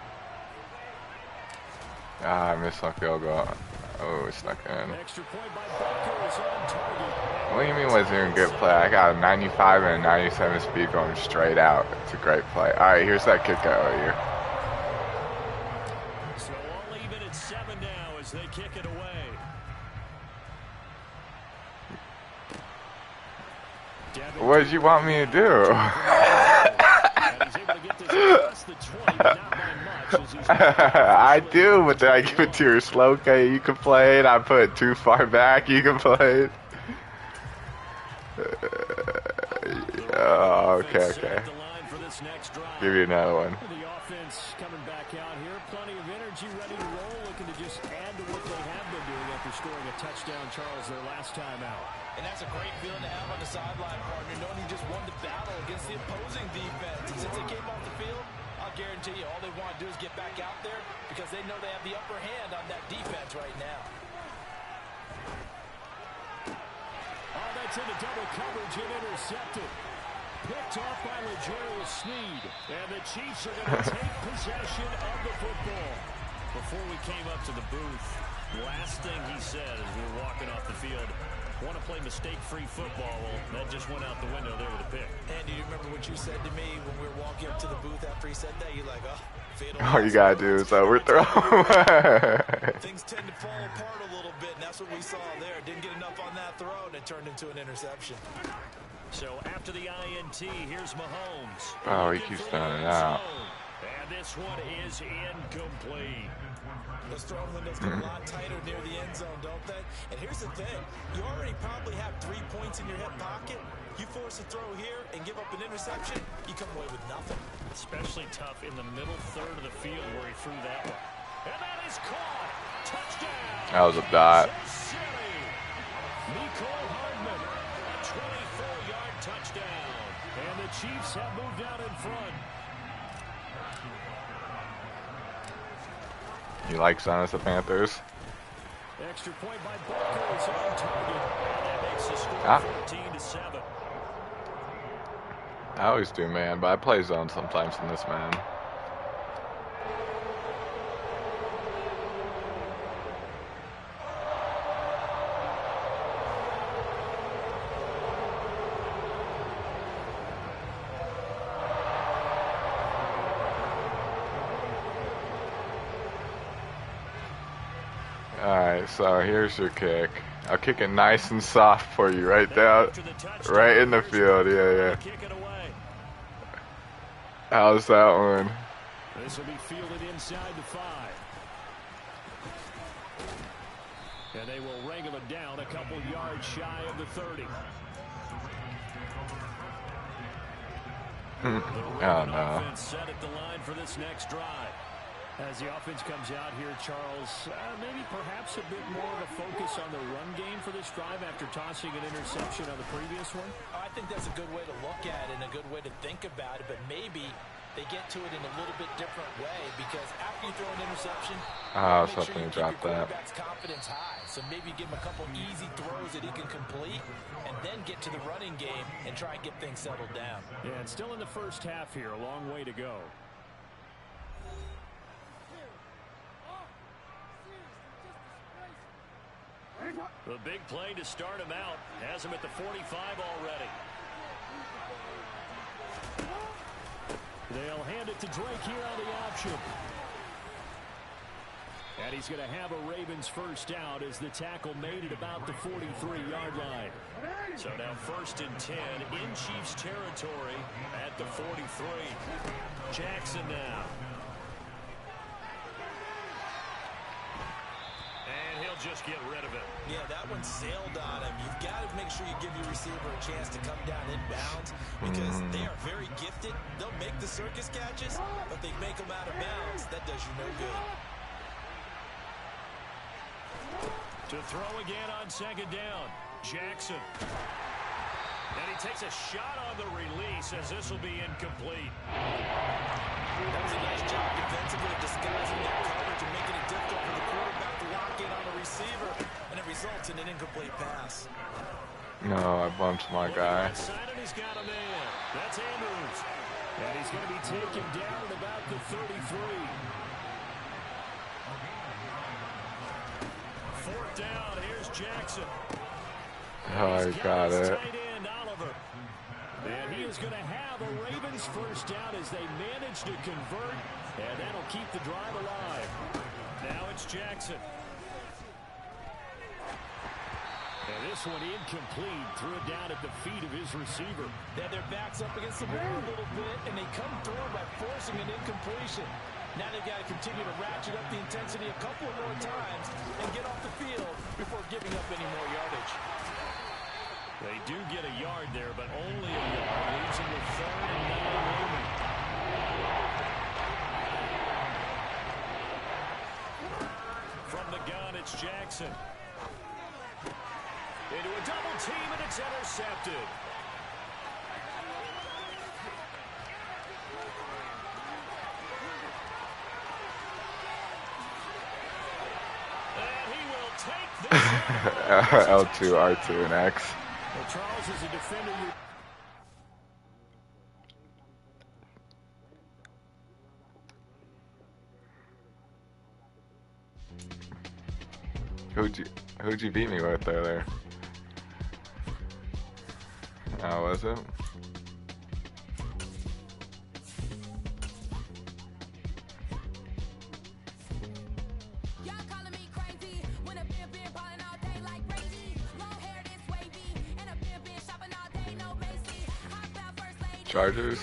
Ah, I missed my field goal. Oh, it's stuck in. Extra point by Booker is on target. What do you mean wasn't even a good play? I got a 95 and a 97 speed going straight out. It's a great play. All right, here's that kick out here. So all even at 7 now as they kick it away. What did you want me to do? I do, but then I give it to your slow. Okay, you can play it. I put it too far back. You can play it. Oh, okay. Give you another one. The offense coming back out here. Plenty of energy, ready to roll. Looking to just add to what they have been doing after scoring a touchdown, Charles, their last time out. And that's a great feeling to have on the sideline, partner, knowing you just won the battle against the opposing defense. And since they came off the field, I'll guarantee you all they want to do is get back out there because they know they have the upper hand on that defense right now. Oh, that's into double coverage and intercepted. Picked off by L'Jarius Sneed. And the Chiefs are going to take possession of the football. Before we came up to the booth, last thing he said as we were walking off the field, want to play mistake-free football. Well, that just went out the window there with a pick. Andy, you remember what you said to me when we were walking up to the booth after he said that? You're like, oh, fatal. All you got to do is overthrow. Things tend to fall apart a little bit, and that's what we saw there. Didn't get enough on that throw, and it turned into an interception. So after the INT, here's Mahomes. Oh, he keeps throwing it out. And this one is incomplete. Those throwing windows get a lot tighter near the end zone, don't they? And here's the thing. You already probably have 3 points in your hip pocket. You force a throw here and give up an interception, you come away with nothing. Especially tough in the middle third of the field where he threw that one. And that is caught. Touchdown. That was a dot. Nicole Hardman, a 24-yard touchdown. And the Chiefs have moved out in front. You like Son of the Panthers? Extra point by Booker is on target. And that makes the score 14-7. I always do, man, but I play zone sometimes in this, man. Alright, so here's your kick. I'll kick it nice and soft for you right down, right in the field. Yeah. How's that one? This will be fielded inside the 5. And they will wrangle it down a couple yards shy of the 30. Oh no. Set at the line for this next drive. As the offense comes out here, Charles, maybe perhaps a bit more of a focus on the run game for this drive after tossing an interception on the previous one? I think that's a good way to look at it and a good way to think about it, but maybe they get to it in a little bit different way because after you throw an interception, something dropped that. Confidence high. So maybe give him a couple easy throws that he can complete and then get to the running game and try and get things settled down. Yeah, and still in the first half here, a long way to go. The big play to start him out. Has him at the 45 already. They'll hand it to Drake here on the option. And he's going to have a Ravens first out as the tackle made at about the 43-yard line. So now 1st and 10 in Chiefs territory at the 43. Jackson now. And he'll just get rid of it. Yeah, that one sailed on him. You've got to make sure you give your receiver a chance to come down inbounds because they are very gifted. They'll make the circus catches, but they make them out of bounds. That does you no good. To throw again on 2nd down, Jackson. And he takes a shot on the release as this will be incomplete. That was a nice job defensively of disguising that coverage and making it difficult for the quarterback to lock in on the receiver, and it results in an incomplete pass. No, I bumped my guy. He's got a man. That's Andrews. And he's going to be taken down at about the 33. Fourth down. Here's Jackson. Oh, I got it. Tight end Oliver. And he is going to have a Ravens first down as they manage to convert. And that'll keep the drive alive. Now it's Jackson. And this one incomplete. Threw it down at the feet of his receiver. Yeah, their backs up against the wall a little bit, and they come through by forcing an incompletion. Now they've got to continue to ratchet up the intensity a couple more times and get off the field before giving up any more yardage. They do get a yard there, but only a yard. Leaves them with 3rd and 9 remaining. From the gun, it's Jackson. Into a double team, and it's intercepted. And he will take this. L2, R2, and X. Well, Charles is a defender. Who'd you beat me with earlier? How was it? Chargers?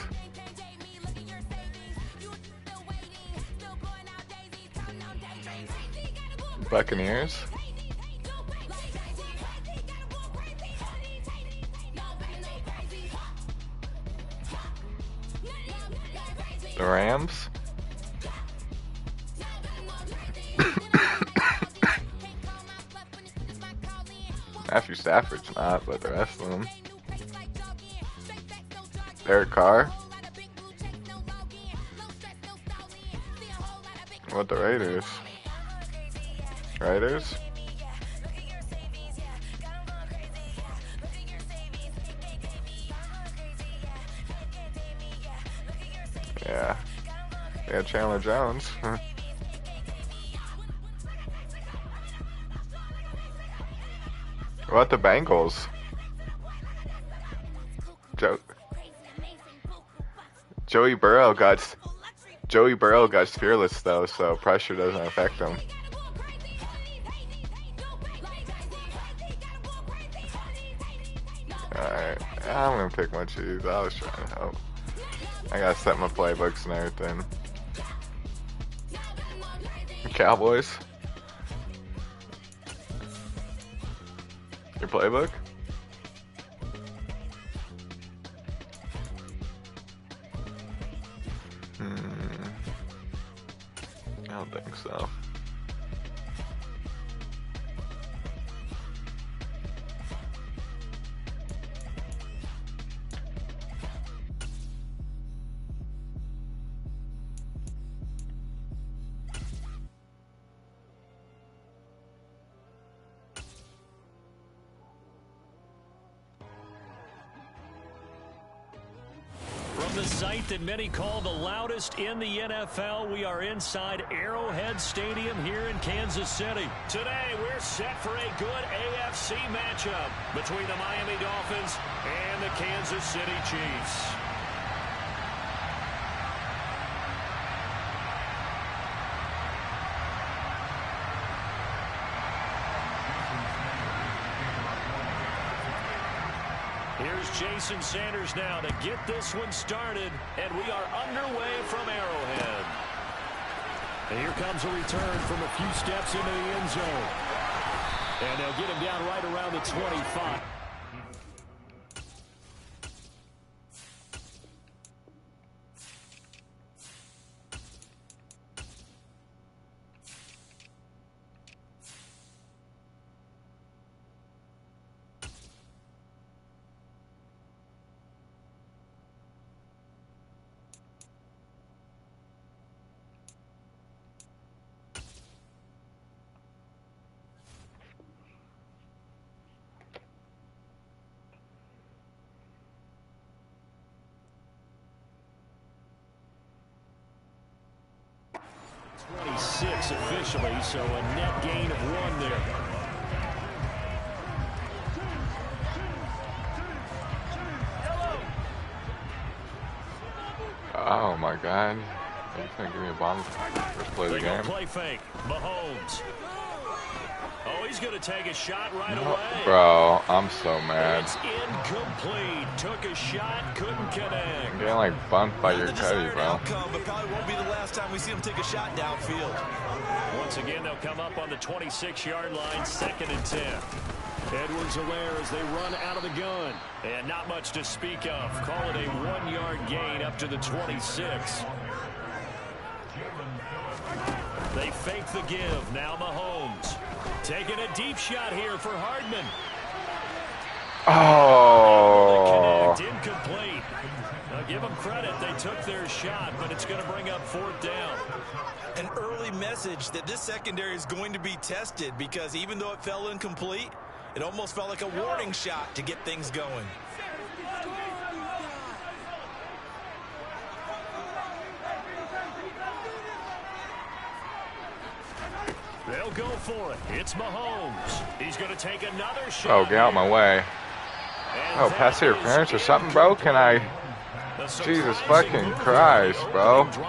Buccaneers? The Rams? Matthew Stafford's not, but the rest of them. Derek Carr? What, the Raiders? Raiders? Yeah. Yeah, Chandler Jones. What about the Bengals? Joey Burrow got fearless though, so pressure doesn't affect him. Alright, I'm gonna pick my cheese. I was trying to help. I gotta set my playbooks and everything. Cowboys? Your playbook? I don't think so. From the site that many call the loudest in the NFL, we are inside Arrowhead Stadium here in Kansas City. Today, we're set for a good AFC matchup between the Miami Dolphins and the Kansas City Chiefs. Here's Jason Sanders now to get this one started, and we are underway from Arrowhead. And here comes a return from a few steps into the end zone. And they'll get him down right around the 25. 26 officially, so a net gain of 1 there. Oh my God. You can't give me a bomb first play of the game. Play fake. Mahomes. Oh, he's going to take a shot right away. Bro, I'm so mad. It's incomplete. Took a shot, couldn't connect. I'm getting like bumped by your teddy, bro. Outcome, but probably won't be the last time we see him take a shot downfield. Once again, they'll come up on the 26-yard line, 2nd and 10. Edwards-Helaire as they run out of the gun. And not much to speak of. Call it a 1-yard gain up to the 26. They fake the give. Now Mahomes. Taking a deep shot here for Hardman. Oh. Incomplete. Now give them credit. They took their shot, but it's going to bring up 4th down. An early message that this secondary is going to be tested because even though it fell incomplete, it almost felt like a warning shot to get things going. They'll go for it. It's Mahomes. He's going to take another shot. Oh, get out of my way. Oh, pass interference or something, bro? Can I? Jesus fucking Christ, bro. Bro,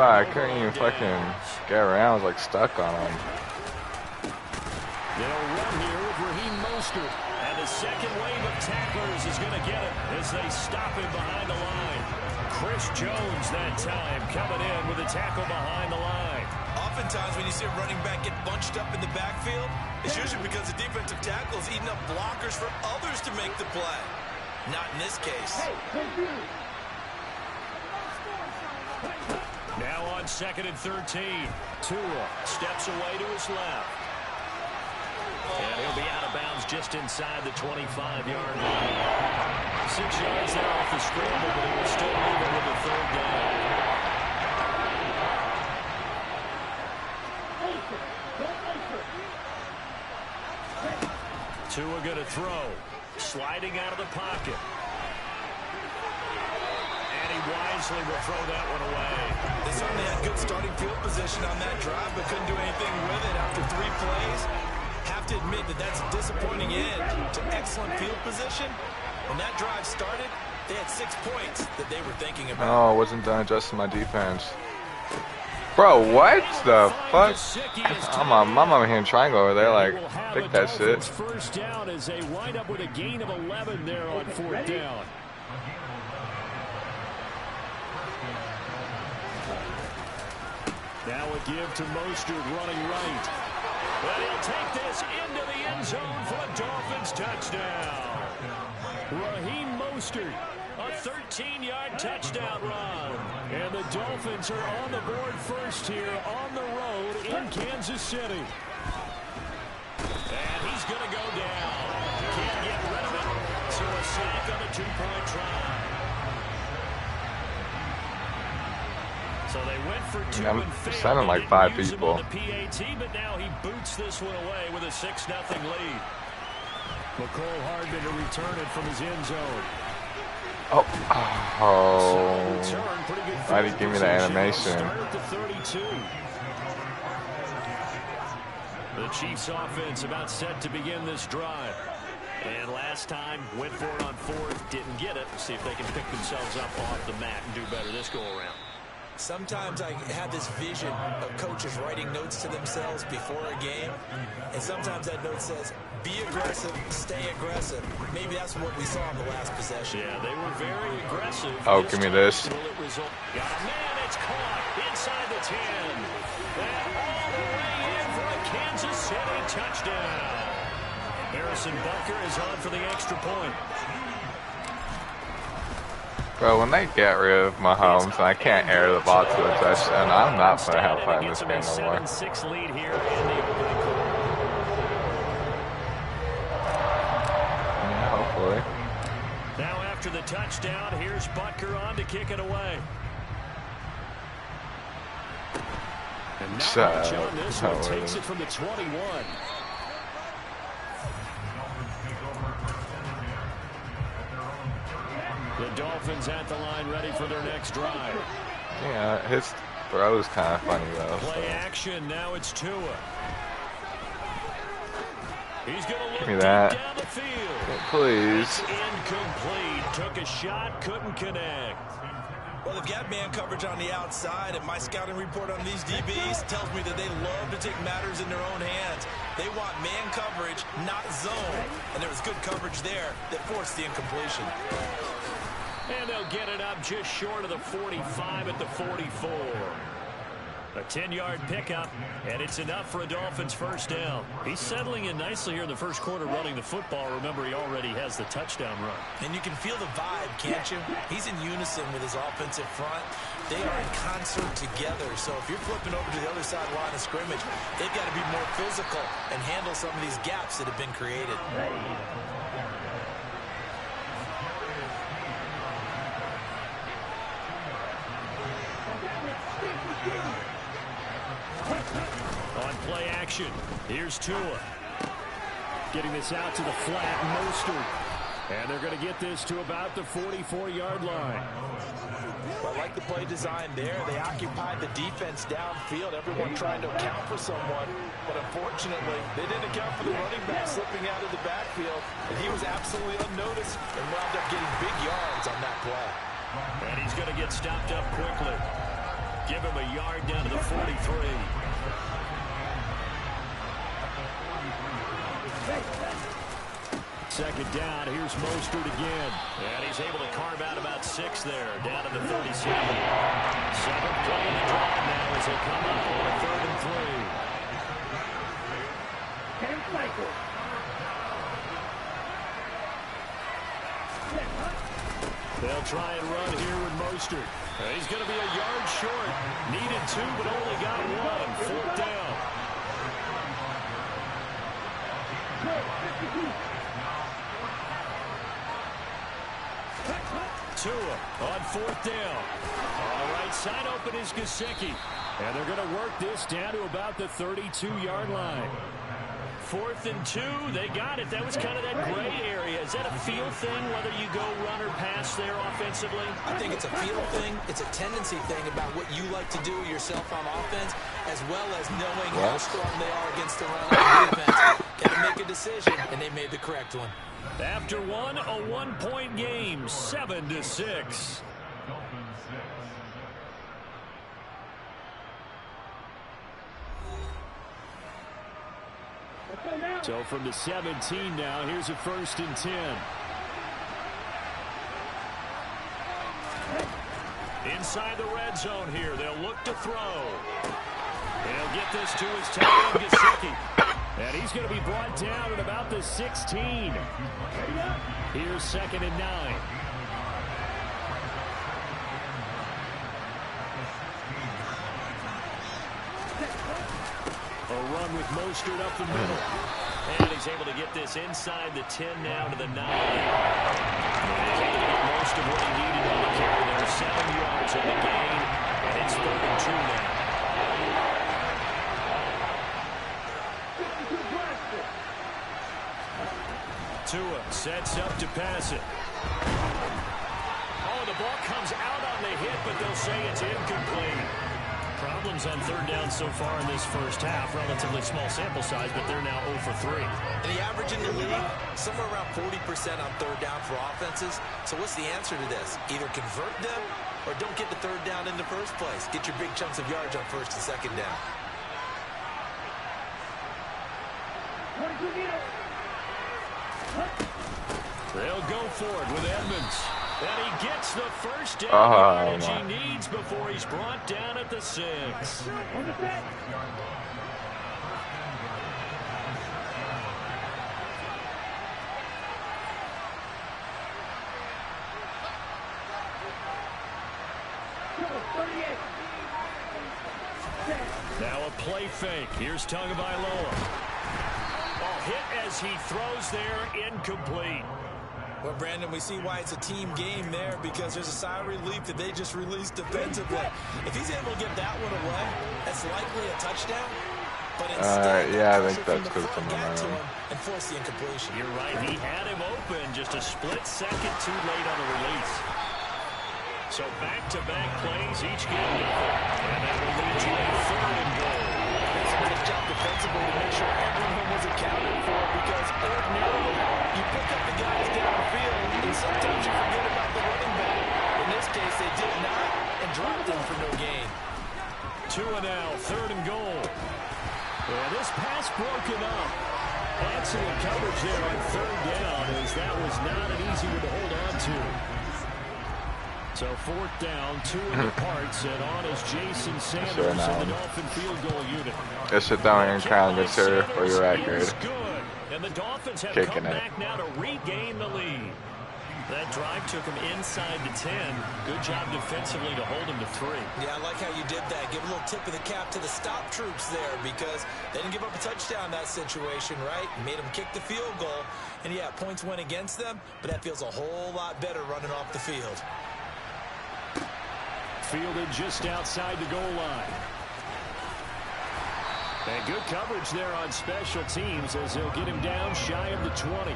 I couldn't even fucking get around. I was like stuck on him. They'll run here with Raheem Mostert. And the second wave of tacklers is going to get it as they stop him behind the line. Chris Jones that time coming in with a tackle behind the line. Oftentimes when you see a running back get bunched up in the backfield, it's usually because the defensive tackle is eating up blockers for others to make the play. Not in this case. Now on 2nd and 13. Tua steps away to his left. And he'll be out of bounds just inside the 25-yard line. 6 yards there off the scramble, but he was still moving with the 3rd down. Tua going to throw. Sliding out of the pocket. And he wisely will throw that one away. They certainly had good starting field position on that drive, but couldn't do anything with it after 3 plays. Have to admit that that's a disappointing end to excellent field position. When that drive started, they had 6 points that they were thinking about. Oh, I wasn't done adjusting my defense. Bro, what the fuck? I'm over here in triangle over there, like, pick that shit. First down as they wind up with a gain of 11 there on 4th down. Now a give to Mostert running right. But he'll take this into the end zone for a Dolphins touchdown. Raheem Mostert, a 13-yard touchdown run. And the Dolphins are on the board first here on the road in Kansas City. And he's going to go down. Can't get rid of it. So a sack on a 2-point try. So they went for 2 and failed. Sounding like 5 people. The PAT, but now he boots this one away with a 6-0 lead. McCole Hardman to return it from his end zone. Oh. Why did he give me the animation? The Chiefs offense about set to begin this drive. And last time went for it on 4th, didn't get it. See if they can pick themselves up off the mat and do better this go around. Sometimes I have this vision of coaches writing notes to themselves before a game, and sometimes that note says, be aggressive, stay aggressive. Maybe that's what we saw in the last possession. Yeah, they were very aggressive. Oh, give me this. Got a man, it's caught inside the 10. And all the way in for a Kansas City touchdown. Harrison Butker is on for the extra point. Bro, when they get rid of Mahomes and I can't air the ball to a touchdown, I'm not going to have fun in this game no more. 7-6 lead here in the opening quarter. Yeah, hopefully. Now after the touchdown, here's Butker on to kick it away. And not much on this one. Takes it from the 21. The Dolphins at the line, ready for their next drive. Yeah, his throw is kind of funny though. Play action. Now it's Tua. He's going to look Give me that. deep down the field. Please. It's incomplete. Took a shot, couldn't connect. Well, they've got man coverage on the outside, and my scouting report on these DBs tells me that they love to take matters in their own hands. They want man coverage, not zone. And there was good coverage there that forced the incompletion. And they'll get it up just short of the 45 at the 44. A 10-yard pickup, and it's enough for a Dolphins first down. He's settling in nicely here in the first quarter running the football. Remember, he already has the touchdown run. And you can feel the vibe, can't you? He's in unison with his offensive front. They are in concert together. So if you're flipping over to the other side line of scrimmage, they've got to be more physical and handle some of these gaps that have been created. On play action, here's Tua. Getting this out to the flat, Mostert. And they're going to get this to about the 44-yard line. Well, I like the play design there. They occupied the defense downfield. Everyone trying to account for someone. But unfortunately, they didn't account for the running back slipping out of the backfield. And he was absolutely unnoticed and wound up getting big yards on that play. And he's going to get stopped up quickly. Give him a yard down to the 43. Second down, here's Mostert again. And he's able to carve out about 6 there, down to the 37. 7th play in the drive now as they come up on a 3rd and 3. They'll try and run here with Mostert. He's going to be a yard short. Needed 2, but only got 1. 4th down. Tua on 4th down. On the right side open is Gesicki. And they're going to work this down to about the 32-yard line. 4th and 2, they got it. That was kind of that gray area. Is that a feel thing, whether you go run or pass there offensively? I think it's a feel thing. It's a tendency thing about what you like to do yourself on offense, as well as knowing how strong they are against the run on defense. Got to make a decision, and they made the correct one. After one, a 1-point game, 7-6. So from the 17 now, here's a 1st and 10. Inside the red zone here, they'll look to throw. They'll get this to his tight end, Gesicki. And he's going to be brought down at about the 16. Here's 2nd and 9. A run with Mostert up the middle. And he's able to get this inside the 10 now to the 9. And he's able to get most of what he needed on the carry there. 7 yards on the gain. And it's 3rd and 2 now. Tua sets up to pass it. Oh, the ball comes out on the hit, but they'll say it's incomplete. Problems on 3rd down so far in this first half. Relatively small sample size, but they're now 0 for 3. And the average in the league, somewhere around 40% on 3rd down for offenses. So what's the answer to this? Either convert them or don't get the 3rd down in the first place. Get your big chunks of yards on 1st and 2nd down. They'll go for it with Edmonds. And he gets the first down yardage he needs before he's brought down at the 6. Now a play fake. Here's Tagovailoa. Ball hit as he throws there, incomplete. Well, Brandon, we see why it's a team game there, because there's a sigh of relief that they just released defensively. If he's able to get that one away, that's likely a touchdown. But instead, yeah, I think that's because of the momentum. And force the incompletion. You're right. He had him open, just a split second too late on the release. So back-to-back plays, each getting nothing. And that will lead to a 3rd and goal. That's a nice job defensively to make sure everyone was accounted for, because ordinarily you pick up the guys downfield and sometimes you forget about the running back. In this case, they did not and dropped him for no gain. 2 and now, 3rd and goal. And this pass broken up. Excellent coverage there on 3rd down, as that was not an easy one to hold on to. So 4th down, 2 in the parts, and on is Jason Sanders in the Dolphin field goal unit. Just sit down and crown good sir for your record. And the Dolphins have Kicking come back now to regain the lead. That drive took him inside the 10. Good job defensively to hold him to 3. Yeah, I like how you did that. Give a little tip of the cap to the stop troops there, because they didn't give up a touchdown in that situation, right? Made them kick the field goal. And yeah, points went against them, but that feels a whole lot better running off the field. Fielded just outside the goal line. And good coverage there on special teams, as they'll get him down shy of the 20.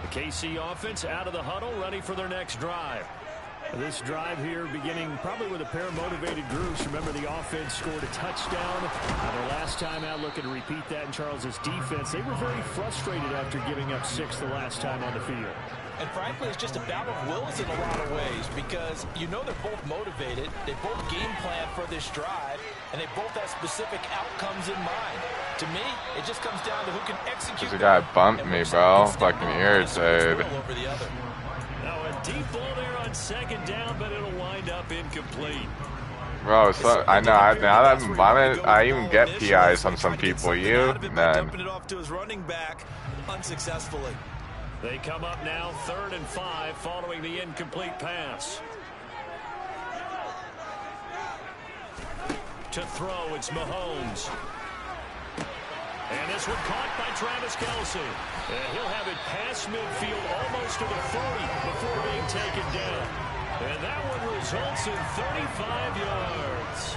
The KC offense out of the huddle, ready for their next drive. This drive here beginning probably with a pair of motivated groups. Remember, the offense scored a touchdown. Their last time out, looking to repeat that in Charles's defense. They were very frustrated after giving up 6 the last time on the field. And frankly, it's just a battle of wills in a lot of ways, because you know they're both motivated. They both game plan for this drive, and they both have specific outcomes in mind. To me, it just comes down to who can execute. This guy bumped me, bro. Fucking irritated. Now a deep ball there on 2nd down, but it'll wind up incomplete. Bro, so I know. Now that I'm bumming, I even get PIs on some people. You, none. It off to his running back unsuccessfully. They come up now 3rd and 5 following the incomplete pass. To throw, it's Mahomes. And this one caught by Travis Kelce. And he'll have it past midfield almost to the 40 before being taken down. And that one results in 35 yards.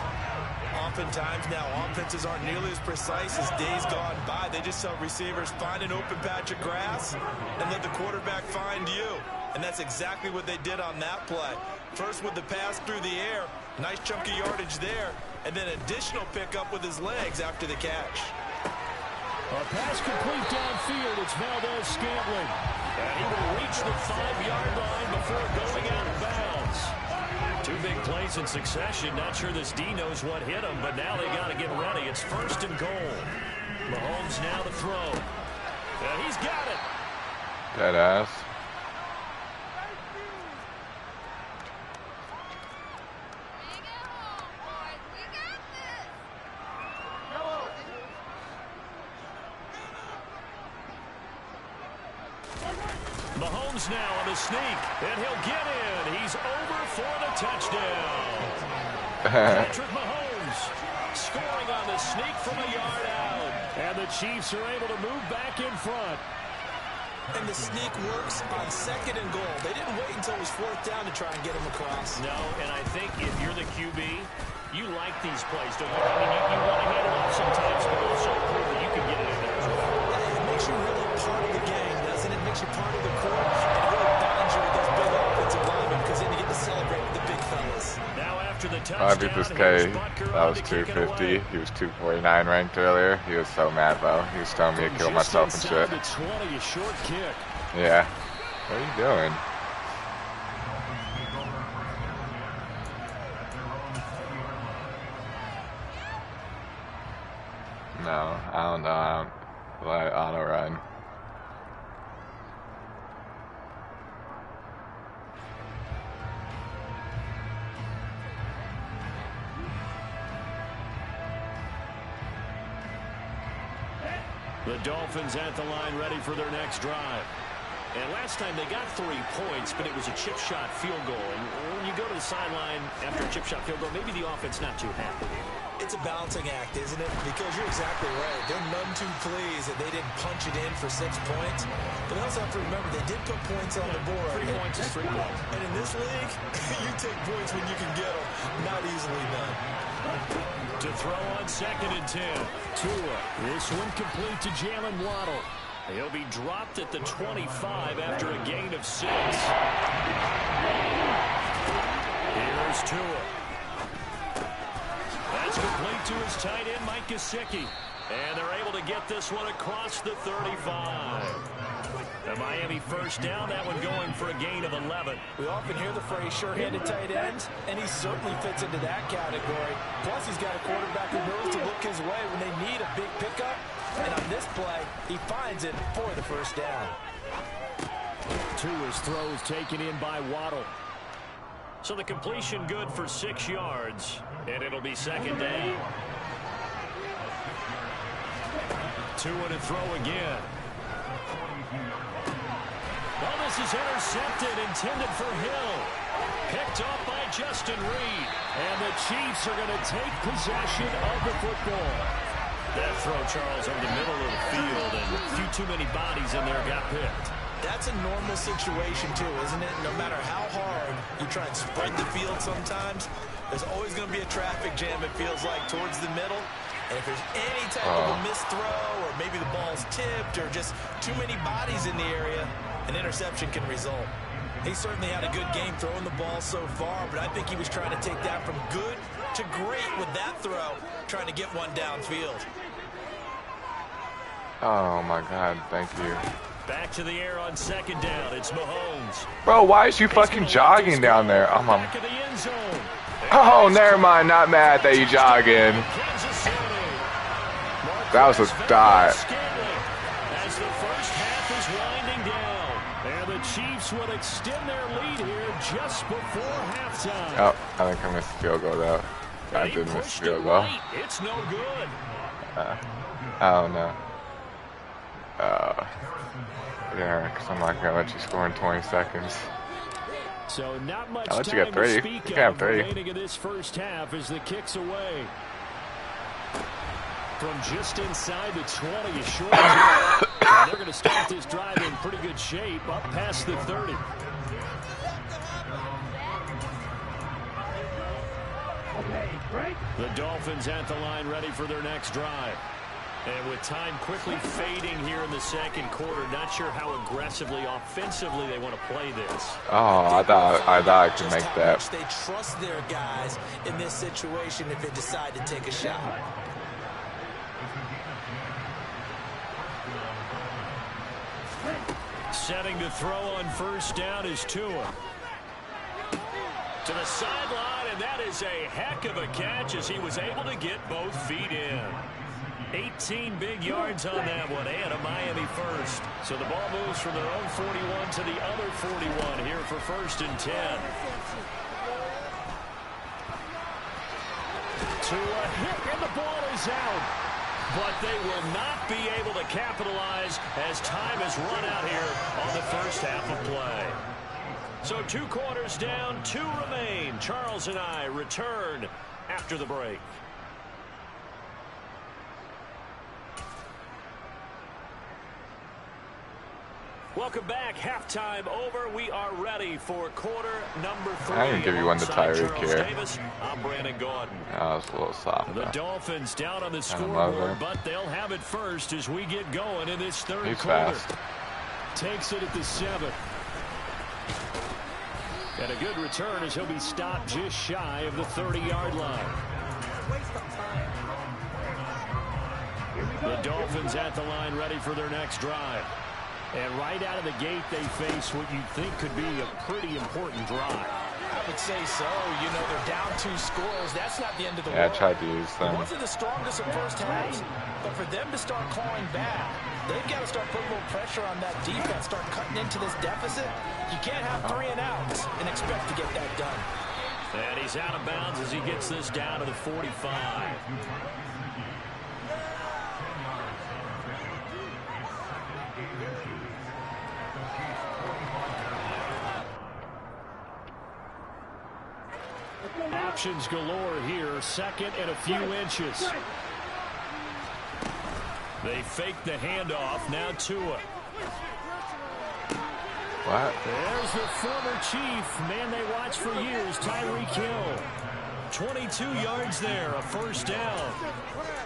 Oftentimes now, offenses aren't nearly as precise as days gone by. They just saw receivers find an open patch of grass and let the quarterback find you. And that's exactly what they did on that play. First with the pass through the air, nice chunky yardage there, and then additional pickup with his legs after the catch. A pass complete downfield. It's Valdez-Scantling. And he will reach the 5-yard line before going out of bounds. 2 big plays in succession. Not sure this D knows what hit him, but now they got to get ready. It's 1st and goal. Mahomes now to throw. And he's got it. Dead ass. Mahomes now on the sneak, and he'll get in. He's over for the touchdown. Patrick Mahomes scoring on the sneak from a yard out. And the Chiefs are able to move back in front. And the sneak works on 2nd and goal. They didn't wait until it was 4th down to try and get him across. No, and I think if you're the QB, you like these plays, don't you? I mean, you want to hand it off sometimes, but also prove that you can get it in there as well. It makes you really part of the game, doesn't it? It makes you part of the core, and it really binds you with those big offensive linemen, because then you get to celebrate with the big fellas. Now after the touchdown, I beat this K. That was 250. He was 249 ranked earlier. He was so mad, bro. He was telling me to kill myself and shit. 20, a short kick. Yeah. What are you doing? No, I don't know. I don't let it auto run. The Dolphins at the line, ready for their next drive. And last time they got 3 points, but it was a chip shot field goal. And when you go to the sideline after a chip shot field goal, maybe the offense not too happy. It's a balancing act, isn't it? Because you're exactly right. They're none too pleased that they didn't punch it in for 6 points. But they also have to remember they did put points on the board. 3 points is 3 points. And in this league, you take points when you can get them. Not easily done. To throw on 2nd and 10. Tua. This one complete to Jalen Waddle. He'll be dropped at the 25 after a gain of 6. Here's Tua. That's complete to his tight end, Mike Gesicki. And they're able to get this one across the 35. The Miami first down, that one going for a gain of 11. We often hear the phrase sure-handed tight ends, and he certainly fits into that category. Plus, he's got a quarterback who knows to look his way when they need a big pickup. And on this play, he finds it for the first down. Tua's throws taken in by Waddle. So the completion good for 6 yards, and it'll be 2nd down. Tua to throw again. Well, this is intercepted, intended for Hill. Picked off by Justin Reed. And the Chiefs are going to take possession of the football. That throw, Charles, over the middle of the field, and a few too many bodies in there got picked. That's a normal situation, too, isn't it? No matter how hard you try and spread the field sometimes, there's always going to be a traffic jam, it feels like, towards the middle. And if there's any type of a missed throw, or maybe the ball's tipped, or just too many bodies in the area, an interception can result. He certainly had a good game throwing the ball so far, but I think he was trying to take that from good to great with that throw, trying to get one downfield. Oh, my God. Thank you. Back to the air on 2nd down. It's Mahomes. Bro, why is you fucking jogging down there? I'm on. Oh, never mind. Not mad that you jogging. That was a dot. As the first half is winding down, and the Chiefs will extend their lead here just before halftime. Oh, I think I missed the field goal, though. I did miss the field goal. It's no good. Oh, no. Yeah, because I'm not going to let you score in 20 seconds. So not much I'll let you time get 30. to speak You can have 30. remaining in this first half as the kick's away. From just inside the 20, a short they're going to start this drive in pretty good shape, up past the 30. The Dolphins at the line ready for their next drive. And with time quickly fading here in the 2nd quarter, not sure how aggressively, offensively they want to play this. Oh, I thought I could make that. They trust their guys in this situation if they decide to take a shot. Setting to throw on first down is Tua. To the sideline, and that is a heck of a catch as he was able to get both feet in. 18 big yards on that one, and a Miami first. So the ball moves from their own 41 to the other 41 here for 1st and 10. To a hit, and the ball is out. But they will not be able to capitalize as time has run out here on the first half of play. So 2 quarters down, 2 remain. Charles and I return after the break. Welcome back. Halftime over. We are ready for quarter number 3. I didn't give you one to Tyreek here. Davis, I'm Brandon Gordon. That was a little soft. The Dolphins down on the scoreboard, but they'll have it first as we get going in this 3rd quarter. Fast. Takes it at the 7. And a good return as he'll be stopped just shy of the 30-yard line. The Dolphins at the line ready for their next drive. And right out of the gate, they face what you think could be a pretty important drive. I would say so. You know, they're down 2 scores. That's not the end of the world. Yeah, I tried to use them. It wasn't the strongest of first halves, but for them to start clawing back, they've got to start putting a little pressure on that defense, start cutting into this deficit. You can't have 3 and outs and expect to get that done. And he's out of bounds as he gets this down to the 45. options galore here. Second and a few inches. They fake the handoff. Now Tua. What? There's the former Chief. Man they watched for years, Tyreek Hill. 22 yards there, a first down.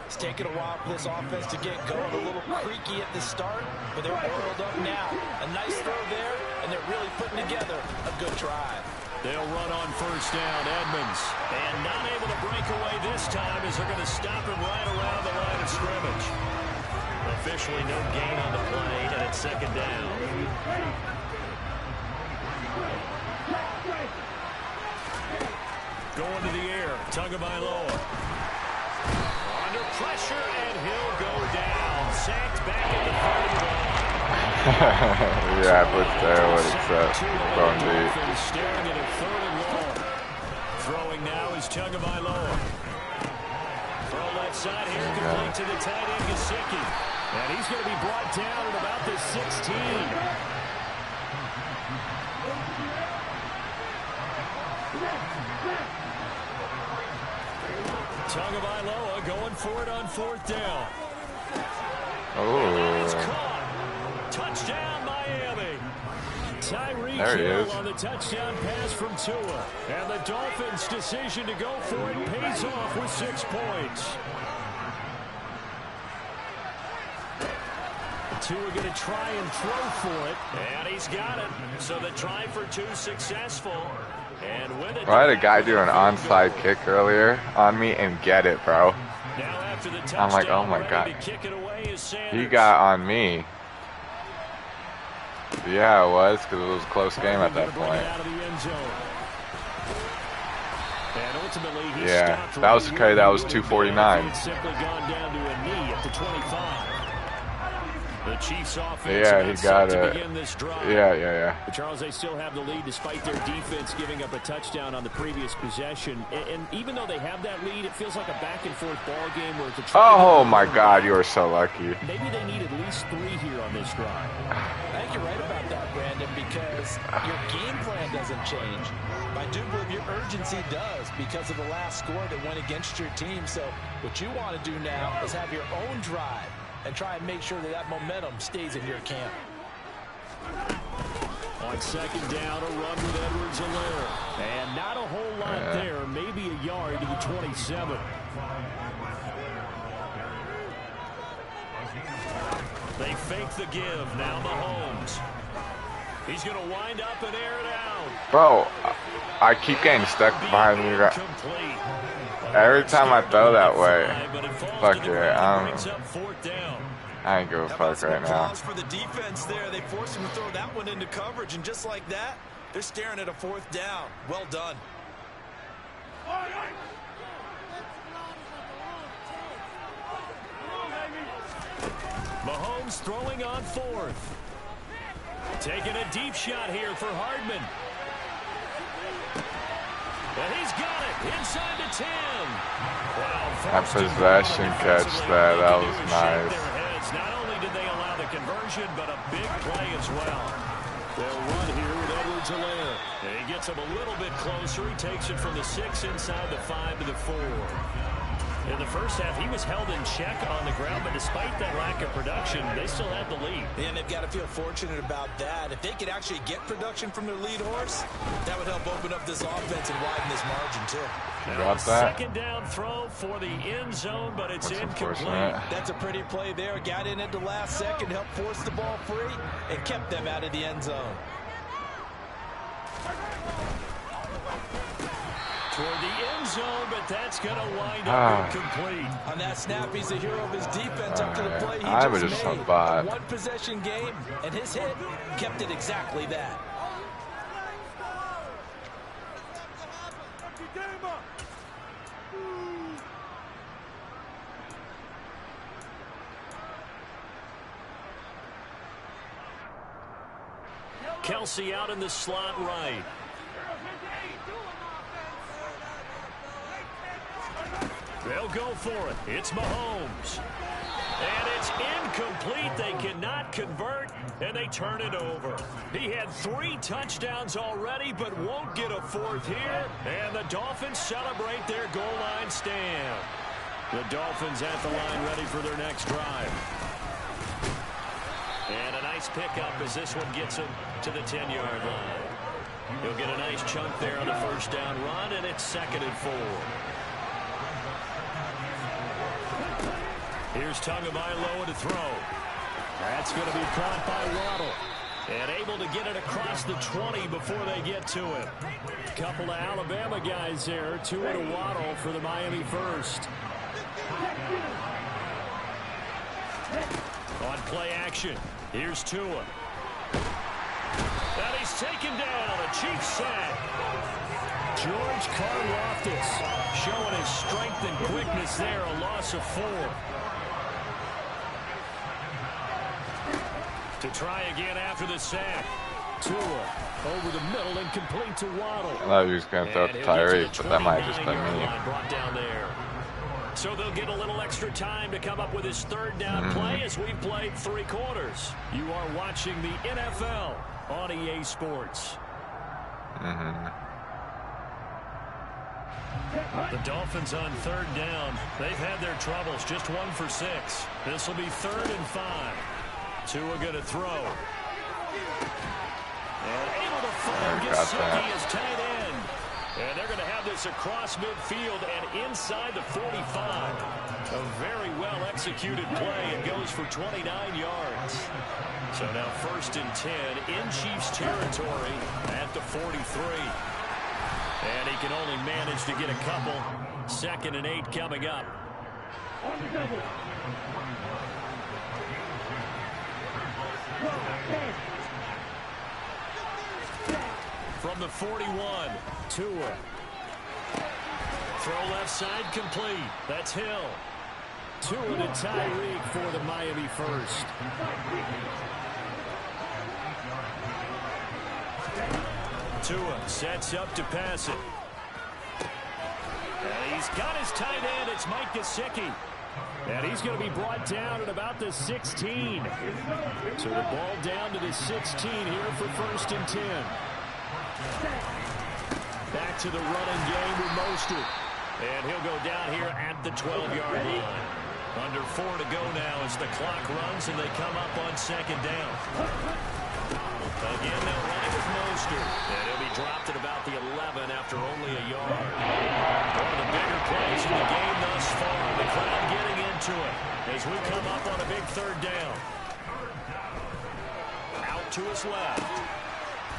It's taken a while for this offense to get going. A little creaky at the start, but they're oiled up now. A nice throw there, and they're really putting together a good drive. They'll run on first down, Edmonds. And not able to break away this time as they're going to stop him right around the line of scrimmage. Officially no gain on the play, and it's second down. Going to the air, Tagovailoa. Under pressure, and he'll go down. Sacked back at the 31. Yeah, but there what it said. Going deep. Staring at a third and long. Throwing now is Tagovailoa. Throw left side here, complete to the tight end, Gesicki. And he's going to be brought down at about the 16. Tagovailoa going for it on fourth down. Oh. Touchdown, Miami. Tyreek Hill on the touchdown pass from Tua. And the Dolphins' decision to go for it pays off with 6 points. Tua going to try and throw for it. And he's got it. So the try for 2 successful. And with it, I had a guy do an onside kick earlier on me and get it, bro. I'm like, oh my god. He got on me. Yeah, it was, because it was a close game at that point. Yeah, that was okay. That was 249. Simply gone down to a knee at the 25. The Chiefs offense he got it. Yeah. But Charles, they still have the lead despite their defense giving up a touchdown on the previous possession. And even though they have that lead, it feels like a back-and-forth ball game where it's a oh my God, you are so lucky. Maybe they need at least 3 here on this drive. I think you're right about that, Brandon, because your game plan doesn't change. I do believe your urgency does because of the last score that went against your team. So what you want to do now is have your own drive and try and make sure that that momentum stays in your camp. On second down, a run with Edwards-Helaire. And not a whole lot there, maybe a yard to the 27. They fake the give, now Mahomes. He's going to wind up and air it out. Bro, I keep getting stuck behind me. Every time I throw that way, fuck it, I ain't give a fuck right now. For the defense there, they forced him to throw that one into coverage, and just like that, they're staring at a fourth down. Well done. Mahomes throwing on fourth. Taking a deep shot here for Hardman. And he's got it inside the 10. Wow, that possession catch that was nice. Not only did they allow the conversion, but a big play as well. They'll run here with Edwards-Helaire. And he gets him a little bit closer. He takes it from the 6 inside the 5 to the 4. In the first half, he was held in check on the ground, but despite that lack of production, they still have the lead. And they've got to feel fortunate about that. If they could actually get production from their lead horse, that would help open up this offense and widen this margin, too. Got that. Second down throw for the end zone, but it's incomplete. That's a pretty play there. Got in at the last second, helped force the ball free, and kept them out of the end zone. Toward the end zone, but that's going to wind up incomplete. On that snap, he's a hero of his defense after the play he just made. A one-possession game, and his hit kept it exactly that. Kelsey out in the slot right. They'll go for it. It's Mahomes. And it's incomplete. They cannot convert, and they turn it over. He had 3 touchdowns already, but won't get a 4th here. And the Dolphins celebrate their goal line stand. The Dolphins at the line ready for their next drive. And a nice pickup as this one gets him to the 10-yard line. He'll get a nice chunk there on the first down run, and it's 2nd and 4. Here's Tagovailoa to throw. That's going to be caught by Waddle. And able to get it across the 20 before they get to it. Couple of Alabama guys there. Tua to Waddle for the Miami first. On play action, here's Tua. And he's taken down. A cheap sack. George Karlaftis showing his strength and quickness there. A loss of 4. To try again after the sack. Tua over the middle and complete to Waddle. I thought he was going to throw it to Tyreek, but that might have just been me. Brought down there. So they'll get a little extra time to come up with his 3rd down play as we've played 3 quarters. You are watching the NFL on EA Sports. The Dolphins on 3rd down. They've had their troubles. Just 1 for 6. This will be 3rd and 5. Tua going to throw. And able to find Gesicki as tight end. And they're going to have this across midfield and inside the 45. A very well-executed play. It goes for 29 yards. So now 1st and 10 in Chiefs territory at the 43. And he can only manage to get a couple. 2nd and 8 coming up. From the 41, Tua. Throw left side complete. That's Hill. Tua to Tyreek for the Miami first. Tua sets up to pass it. And he's got his tight end. It's Mike Gesicki. And he's going to be brought down at about the 16. So the ball down to the 16 here for 1st and 10. Back to the running game with Mostert. And he'll go down here at the 12-yard line. Under 4 to go now as the clock runs and they come up on 2nd down. Again, they'll run it with Mostert. And he'll be dropped at about the 11 after only a yard. One of the bigger plays in the game thus far. The crowd getting into it as we come up on a big 3rd down. Out to his left.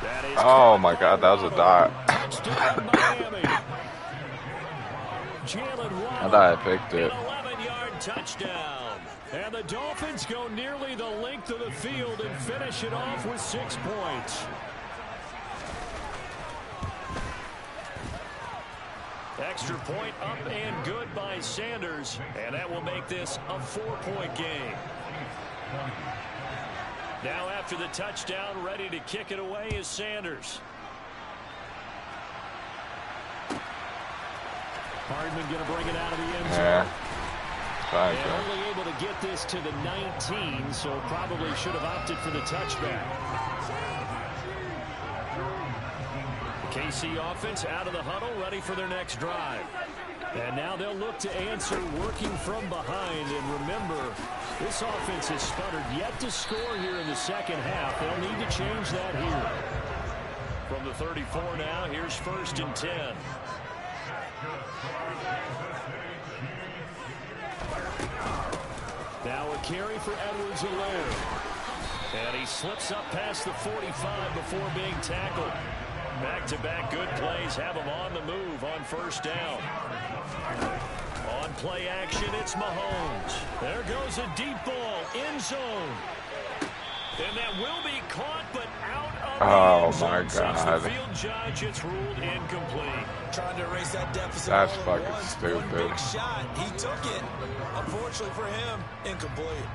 That is oh my God, that was a dot. I thought I picked it. 11-yard touchdown. And the Dolphins go nearly the length of the field and finish it off with 6 points. Extra point up and good by Sanders. And that will make this a 4-point game. Now after the touchdown, ready to kick it away is Sanders. Hardman going to bring it out of the end zone. Fine, and only able to get this to the 19, so probably should have opted for the touchback. The KC offense out of the huddle, ready for their next drive. And now they'll look to answer working from behind. And remember, this offense has sputtered yet to score here in the 2nd half. They'll need to change that here. From the 34 now, here's 1st and 10. Now a carry for Edwards-Helaire. And he slips up past the 45 before being tackled. Back-to-back good plays have him on the move on 1st down. On play action, it's Mahomes. There goes a deep ball, end zone. And that will be caught, but out of the end zone. Since the field judge, it's ruled incomplete. Trying to erase that deficit. That's fucking stupid. One big shot. He took it. Unfortunately for him, incomplete.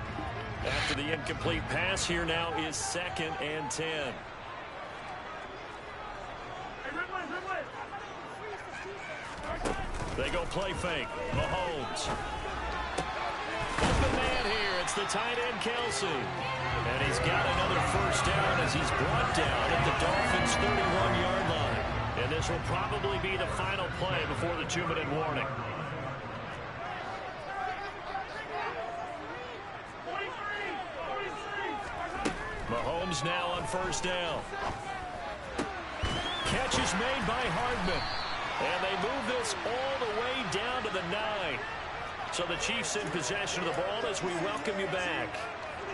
After the incomplete pass, here now is 2nd and 10. They go play fake. Mahomes. Open man here. the tight end, Kelsey. And he's got another first down as he's brought down at the Dolphins' 31-yard line. And this will probably be the final play before the 2-minute warning. Mahomes now on first down. Catch is made by Hardman. And they move this all the way down to the 9. So the Chiefs in possession of the ball as we welcome you back.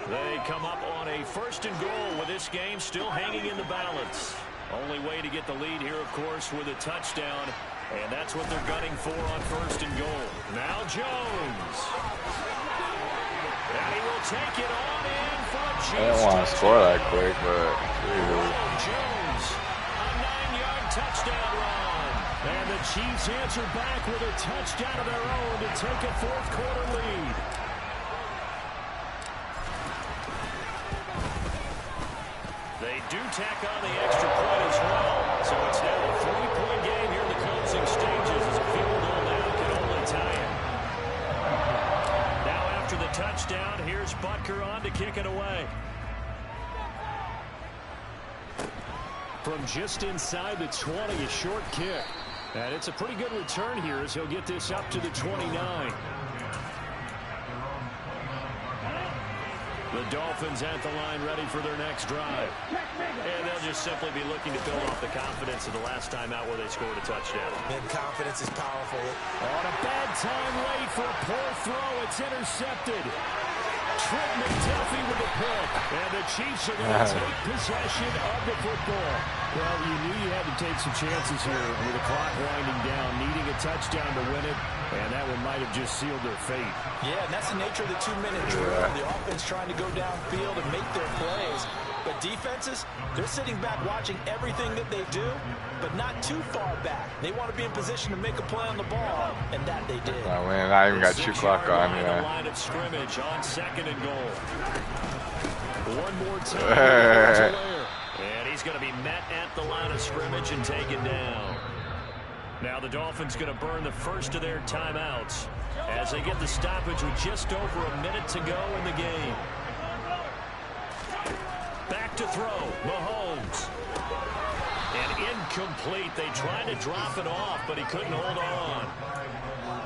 They come up on a 1st and goal with this game still hanging in the balance. Only way to get the lead here, of course, with a touchdown. And that's what they're gunning for on 1st and goal. Now Jones. And he will take it on in for a Chiefs. I didn't want to score that quick, but Jones, a 9-yard touchdown run. And the Chiefs answer back with a touchdown of their own to take a 4th quarter lead. They do tack on the extra point as well. So it's now a 3-point game here in the closing stages as a field goal now can only tie it. Now after the touchdown, here's Butker on to kick it away. From just inside the 20, a short kick. And it's a pretty good return here as he'll get this up to the 29. The Dolphins at the line ready for their next drive. And they'll just simply be looking to build off the confidence of the last time out where they scored a touchdown. And confidence is powerful. On a bad time late for a poor throw. It's intercepted. Trent McDuffie with the pick. And the Chiefs are going to take possession of the football. Well, you knew you had to take some chances here with the clock winding down, needing a touchdown to win it. And that one might have just sealed their fate. Yeah, and that's the nature of the 2-minute drill. The offense trying to go downfield and make their plays. But defenses, they're sitting back watching everything that they do, but not too far back. They want to be in position to make a play on the ball, and that they did. Oh man, I even got 2 clock on. The line of scrimmage on 2nd and goal. One more time. And he's going to be met at the line of scrimmage and taken down. Now the Dolphins going to burn the first of their timeouts as they get the stoppage with just over a minute to go in the game. Back to throw, Mahomes. And incomplete. They tried to drop it off, but he couldn't hold on.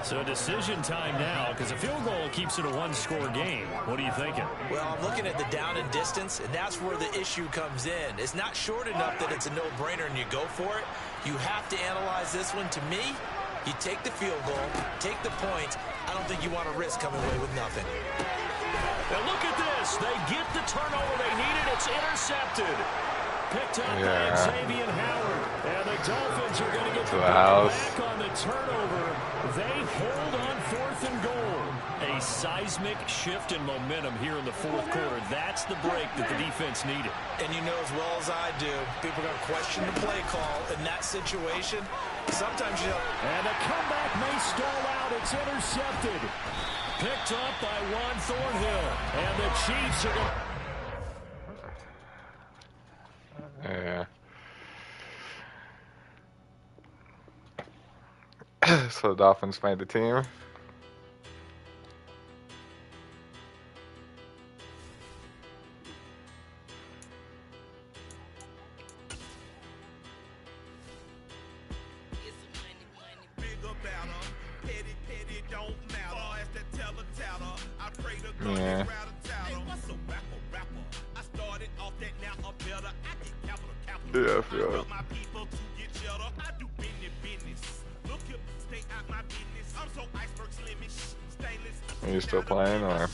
So decision time now, because a field goal keeps it a 1-score game. What are you thinking? Well, I'm looking at the down and distance, and that's where the issue comes in. It's not short enough that it's a no-brainer and you go for it. You have to analyze this one. To me, you take the field goal, take the points. I don't think you want to risk coming away with nothing. Now look at this. They get the turnover they needed. It's intercepted. Picked up by Xavier Howard. And the Dolphins are going to get the ball back on the turnover. They hold on 4th and goal. A seismic shift in momentum here in the 4th quarter. That's the break that the defense needed. And you know as well as I do, people are going to question the play call in that situation. Sometimes you know. And the comeback may stall out. It's intercepted. Picked up by Juan Thornhill. And the Chiefs are going to... Yeah. So the Dolphins made the team. Yeah. Yeah, I feel it. Are you still playing, or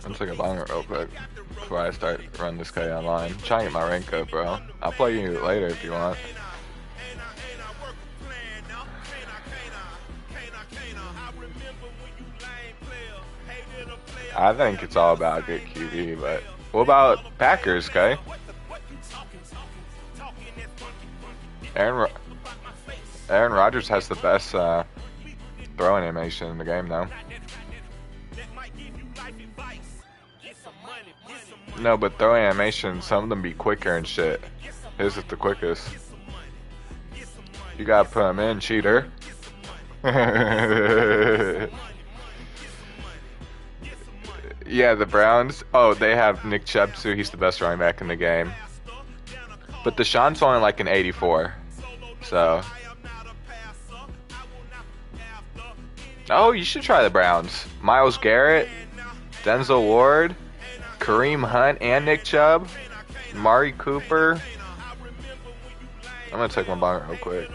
I'm taking a banger real quick before I start running this guy online. Try and get my rank up, bro. I'll play you later if you want. I think it's all about good QB, but what about Packers, Kay? Aaron Rodgers has the best throwing animation in the game, though. No, but throwing animation, some of them be quicker and shit. His is the quickest. You gotta put him in, cheater. Yeah, the Browns. Oh, they have Nick Chubb too. He's the best running back in the game. But Deshaun's only like an 84. So. Oh, you should try the Browns. Myles Garrett, Denzel Ward, Kareem Hunt, and Nick Chubb, Mari Cooper. I'm going to take my bong real quick.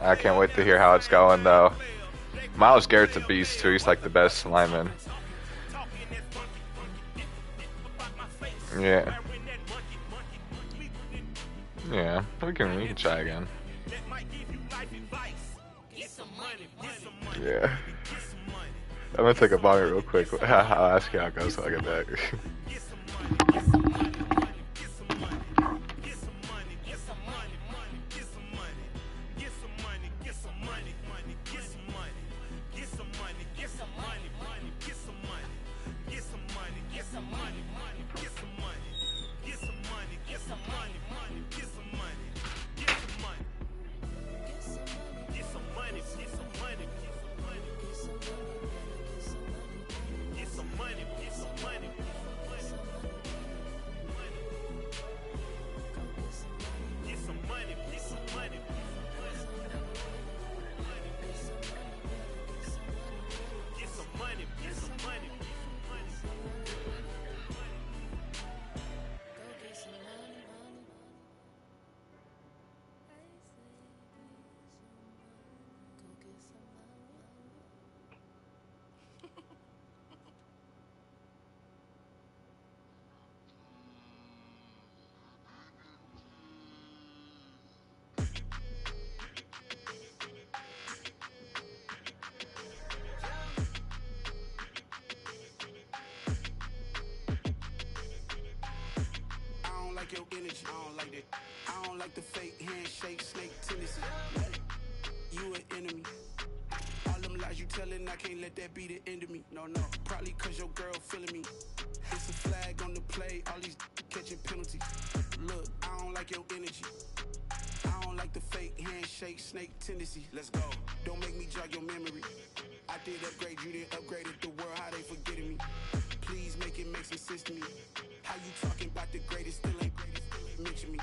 I can't wait to hear how it's going, though. Myles Garrett's a beast, too. He's like the best lineman. Yeah. Yeah, we can try again. Yeah. I'm gonna take a bong real quick. I'll ask you how it goes when I get back. Your energy, I don't like that. I don't like the fake handshake, snake tendency. You an enemy. All them lies you telling, I can't let that be the end of me. No, probably cause your girl feeling me. It's a flag on the play, all these catching penalties. Look, I don't like your energy. I don't like the fake handshake, snake tendency. Let's go. Don't make me jog your memory. I did upgrade, you didn't upgrade it. The world, how they forgetting me. Please make it make some sense to me. How you talking about the greatest, still ain't greatest, mention me.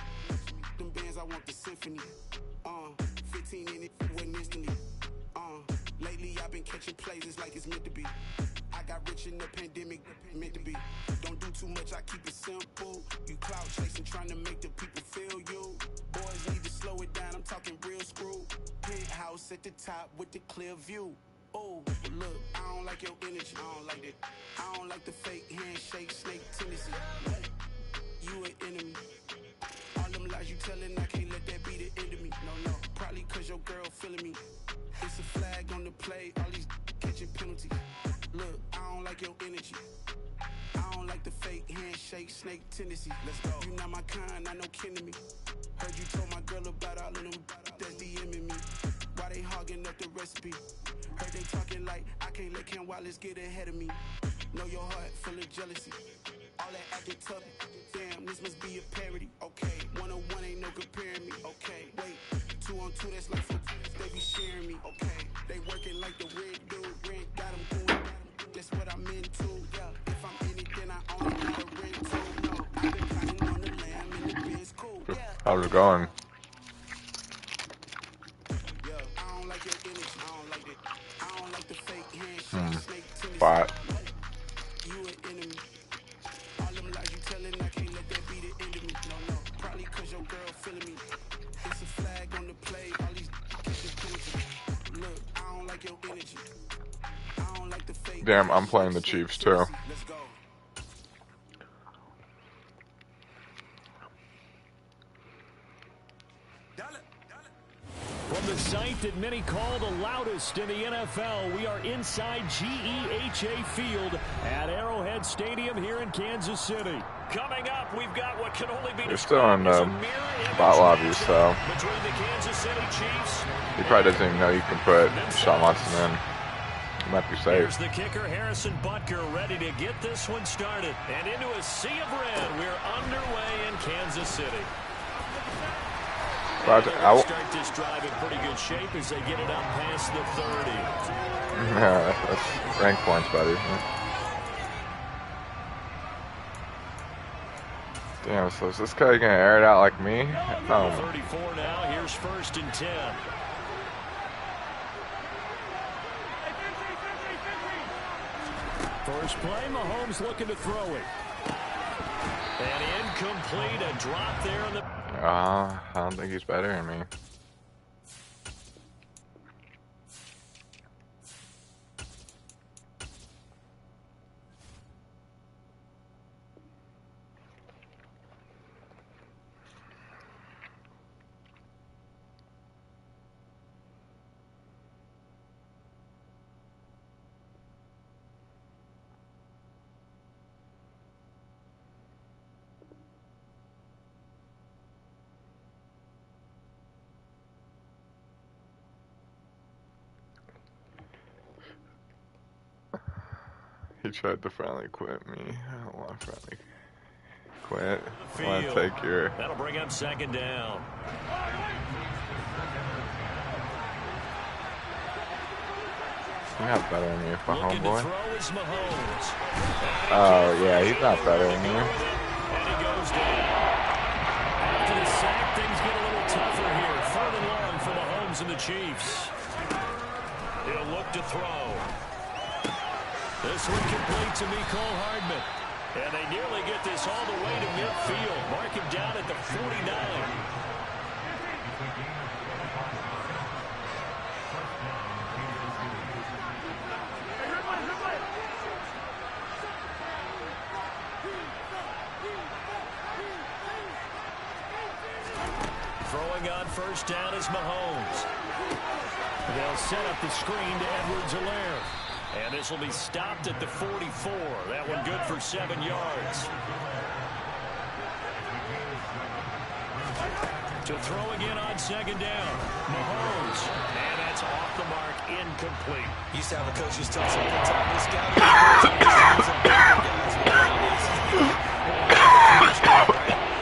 Them bands, I want the symphony. 15 in it, wasn't instantly. Lately I've been catching plays, it's like it's meant to be. I got rich in the pandemic, meant to be. Don't do too much, I keep it simple. You clout chasing, trying to make the people feel you. Boys need to slow it down, I'm talking real screw. Penthouse at the top with the clear view. Oh, look, I don't like your energy, I don't like that. I don't like the fake handshake, snake tendency. You an enemy. All them lies you telling, I can't let that be the end of me. No, probably cause your girl feeling me. It's a flag on the play, all these catching penalties. Look, I don't like your energy. I don't like the fake handshake, snake tendency. Let's go. You not my kind, I know kin to me. Heard you told my girl about all of them that's DMing me. Why they hogging up the recipe? Heard they talking like I can't let Ken Wallace get ahead of me. Know your heart full of jealousy. All that acting tough. Damn, this must be a parody. Okay, 101 ain't no comparing me. Okay, wait, 2 on 2 that's like they be sharing me. Okay, they working like the red dude. Rent got them going. That's what I'm into. Yeah, if I'm in it, then I own it. Not a rent too. No, I've been counting on the lamb and the Benz cool. Yeah. How's it going? But You an enemy. All them lies you telling, I can't let that be the end of me. No, probably cause your girl feeling me. It's a flag on the play, all these catching penalties. Look, I don't like your energy. I don't like the fake. damn, I'm playing the Chiefs too. Let's go. From the site that many call the loudest in the NFL, we are inside GEHA Field at Arrowhead Stadium here in Kansas City. Coming up, we've got what can only be They're still in the bot lobby, so between the Kansas City Chiefs. He probably doesn't even know you can put Sean Watson in. He might be safe. Here's the kicker, Harrison Butker, ready to get this one started. And into a sea of red, we're underway in Kansas City. Start this drive in pretty good shape as they get it up past the 30. Yeah, that's rank points, buddy. Damn, so is this guy gonna air it out like me? No. 34 now. Here's 1st and 10. First play, Mahomes looking to throw it. And incomplete, a drop there on the... I don't think he's better than me. He tried to finally quit me. I don't want to finally quit. I want to take your... That'll bring up 2nd down. He's not better than me, my homeboy. Oh, yeah, he's not better than me. And he goes down. After the sack, things get a little tougher here. 3rd and long for Mahomes and the Chiefs. He'll look to throw. This one complete to Mecole Hardman. And they nearly get this all the way to midfield. Mark him down at the 49. Throwing on 1st down is Mahomes. They'll set up the screen to Edwards-Helaire. And this will be stopped at the 44. That one good for 7 yards. To throw again on 2nd down. Mahomes. And that's off the mark. Incomplete. Used to have a coach who's tough something time. This guy.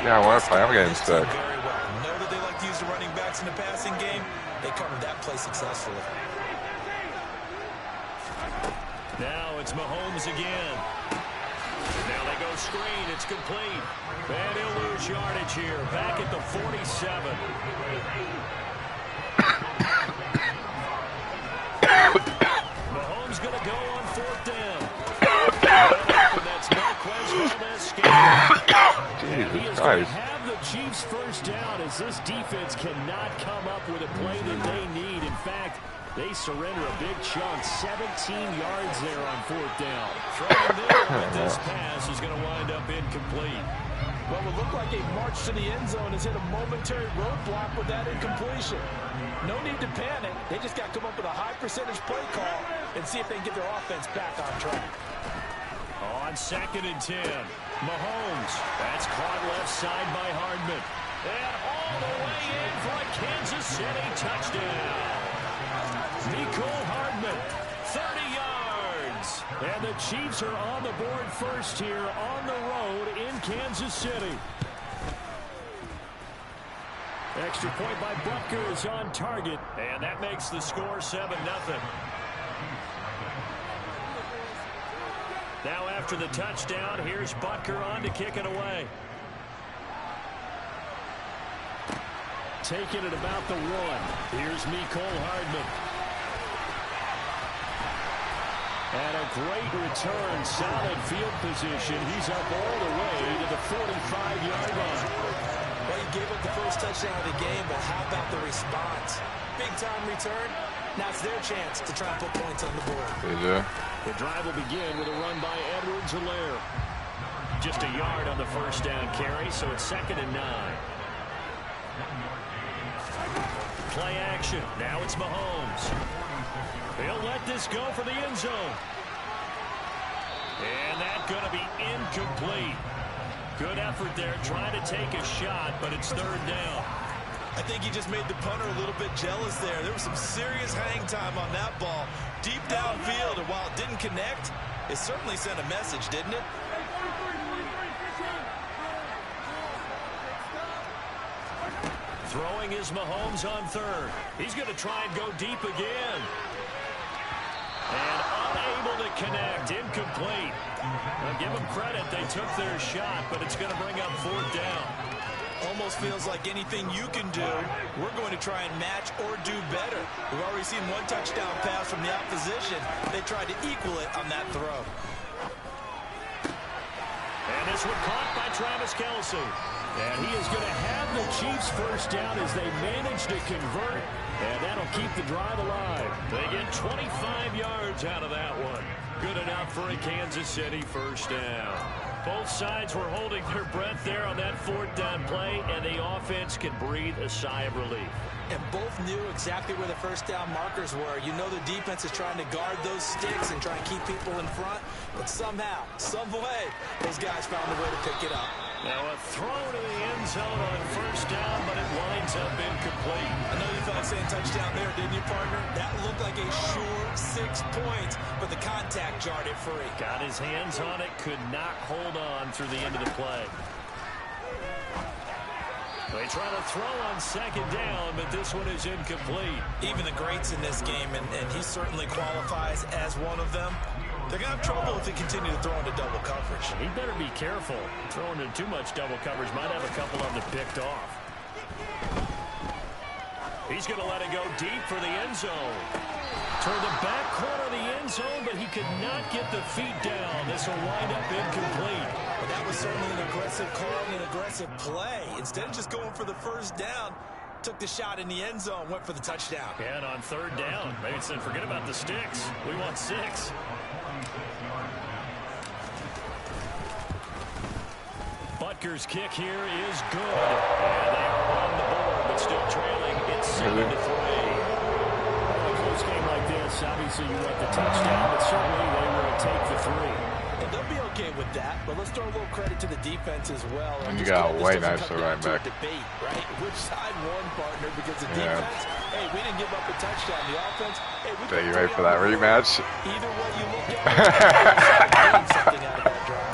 Yeah, I want to play. I'm getting stuck. Very well. Know that they like to use the running backs in the passing game. They covered that play successfully. Now it's Mahomes again. Now they go screen. It's complete. And he'll lose yardage here. Back at the 47. Mahomes going to go on 4th down. And that's Marquez Valdez-Scantling. And he is going to have the Chiefs 1st down as this defense cannot come up with a play that they need. In fact, they surrender a big chunk, 17 yards there on 4th down. Tryin there with this pass is going to wind up incomplete. What would look like a march to the end zone has hit a momentary roadblock with that incompletion. No need to panic. They just got to come up with a high percentage play call and see if they can get their offense back on track. On 2nd and 10, Mahomes. That's caught left side by Hardman. And all the way in for a Kansas City touchdown. Mecole Hardman, 30 yards. And the Chiefs are on the board first here on the road in Kansas City. Extra point by Butker is on target. And that makes the score 7-0. Now after the touchdown, here's Butker on to kick it away. Taking it about the 1. Here's Mecole Hardman. And a great return, solid field position. He's up all the way to the 45-yard line. Well, he gave up the first touchdown of the game, but how about the response? Big-time return. Now it's their chance to try and put points on the board. The drive will begin with a run by Edwards-Helaire. Just a yard on the 1st down carry, so it's 2nd and 9. Play action. Now it's Mahomes. He'll let this go for the end zone. And that's going to be incomplete. Good effort there trying to take a shot, but it's 3rd down. I think he just made the punter a little bit jealous there. There was some serious hang time on that ball. Deep downfield, and while it didn't connect, it certainly sent a message, didn't it? Throwing is Mahomes on 3rd. He's going to try and go deep again. And unable to to connect. Incomplete. Now give them credit. They took their shot, but it's going to bring up 4th down. Almost feels like anything you can do, we're going to try and match or do better. We've already seen one touchdown pass from the opposition. They tried to equal it on that throw. And this one caught by Travis Kelce. And he is going to have the Chiefs first down as they manage to convert. And that'll keep the drive alive. They get 25 yards out of that one. Good enough for a Kansas City first down. Both sides were holding their breath there on that 4th down play, and the offense can breathe a sigh of relief. And both knew exactly where the first down markers were. You know the defense is trying to guard those sticks and try and keep people in front, but somehow, some way, those guys found a way to pick it up. Now a throw to the end zone on first down, but it winds up incomplete. I know you felt like saying touchdown there, didn't you, partner? That looked like a sure 6 points, but the contact jarred it free. Got his hands on it, could not hold on through the end of the play. They try to throw on 2nd down, but this one is incomplete. Even the greats in this game, and he certainly qualifies as one of them, they're going to have trouble if they continue to throw into double coverage. He better be careful. Throwing into too much double coverage might have a couple of them picked off. He's going to let it go deep for the end zone. Toward the back corner of the end zone, but he could not get the feet down. This will wind up incomplete. But that was certainly an aggressive call and an aggressive play. Instead of just going for the first down, took the shot in the end zone, went for the touchdown. And on 3rd down, maybe it said, forget about the sticks. We want 6. Butker's kick here is good. And they are on the board, but still trailing. It's 7-3. A close game like this, obviously you want the touchdown, but certainly they will take the 3. And they'll be okay with that, but let's throw a little credit to the defense as well. And you got a way nicer right back. Debate, right? Which side won, partner? Because the defense, hey, we didn't give up a touchdown. The offense, hey, we you ready for that rematch? Either way you look at it, something out of that drive.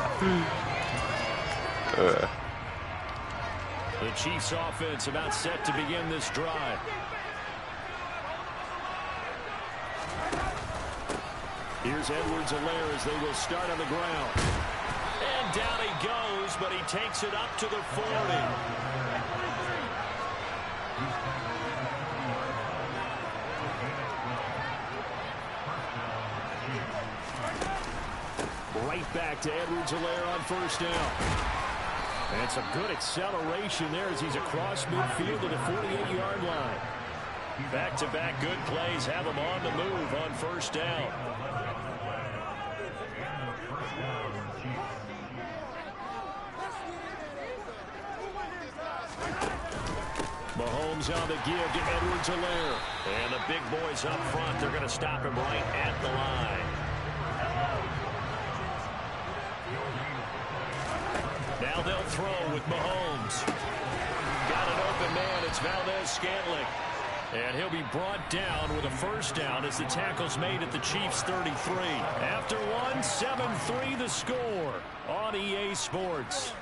The Chiefs offense about set to begin this drive. Here's Edwards-Helaire as they will start on the ground. And down he goes, but he takes it up to the 40. Right back to Edwards-Helaire on first down. And some good acceleration there as he's across midfield to the 48-yard line. Back-to-back good plays have him on the move on first down. Mahomes on the give to Edwards-Helaire. And the big boys up front, they're going to stop him right at the line. Now they'll throw with Mahomes. Got an open man. It's Valdez-Scantling. And he'll be brought down with a first down as the tackle's made at the Chiefs' 33. After one, 7-3 the score on EA Sports.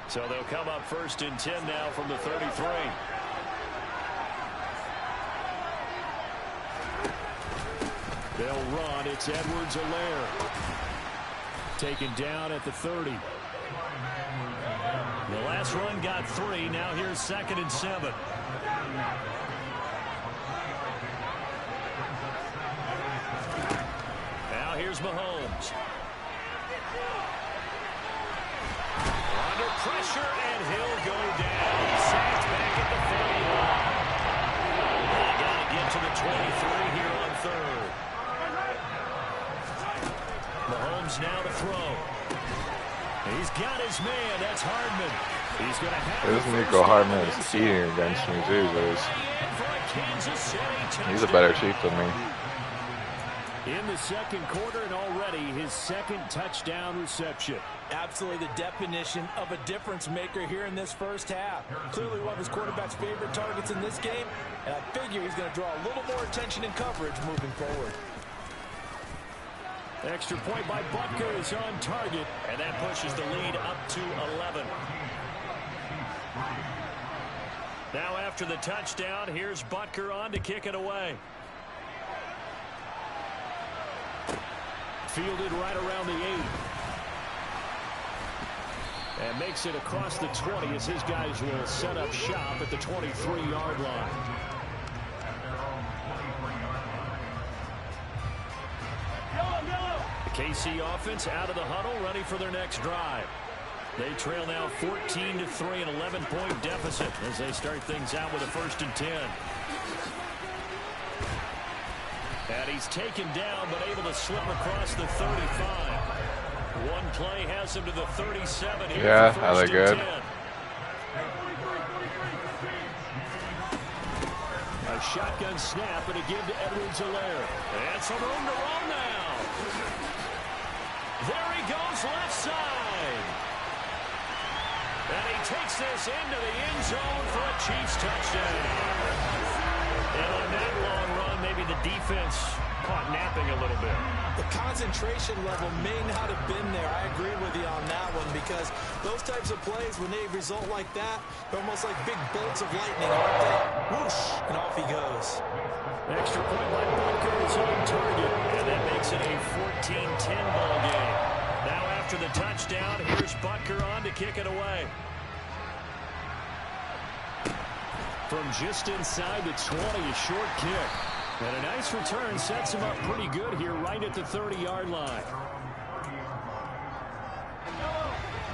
So they'll come up 1st and 10 now from the 33. They'll run. It's Edwards-Helaire. Taken down at the 30. The last run got 3. Now here's 2nd and 7. Now here's Mahomes. Under pressure, and he'll go down. Sacked back at the 40 line. They got to get to the 23 here on 3rd. Mahomes now to throw. He's got his man. That's Hardman. He's going to have this Nico Hardman is cheating against me too. He's a better Chief than me. In the 2nd quarter, and already his 2nd touchdown reception. Absolutely the definition of a difference maker here in this first half. Clearly one of his quarterback's favorite targets in this game, and I figure he's going to draw a little more attention and coverage moving forward. Extra point by Butker is on target, and that pushes the lead up to 11. Now after the touchdown, here's Butker on to kick it away. Fielded right around the 8. And makes it across the 20 as his guys will set up shop at the 23-yard line. The KC offense out of the huddle, ready for their next drive. They trail now 14-3, an 11-point deficit as they start things out with a 1st and 10. And he's taken down but able to slip across the 35. One play has him to the 37. Yeah, are they good? 10. A shotgun snap and a give to Edwards-Helaire. And some room to roll now. There he goes left side. And he takes this into the end zone for a Chiefs touchdown. And on that long run, maybe the defense caught napping a little bit. The concentration level may not have been there. I agree with you on that one because those types of plays, when they result like that, they're almost like big bolts of lightning, aren't they? Whoosh, and off he goes. Extra point by Butker is on target, and that makes it a 14-10 ball game. Now after the touchdown, here's Butker on to kick it away. From just inside the 20, a short kick. And a nice return sets him up pretty good here right at the 30-yard line.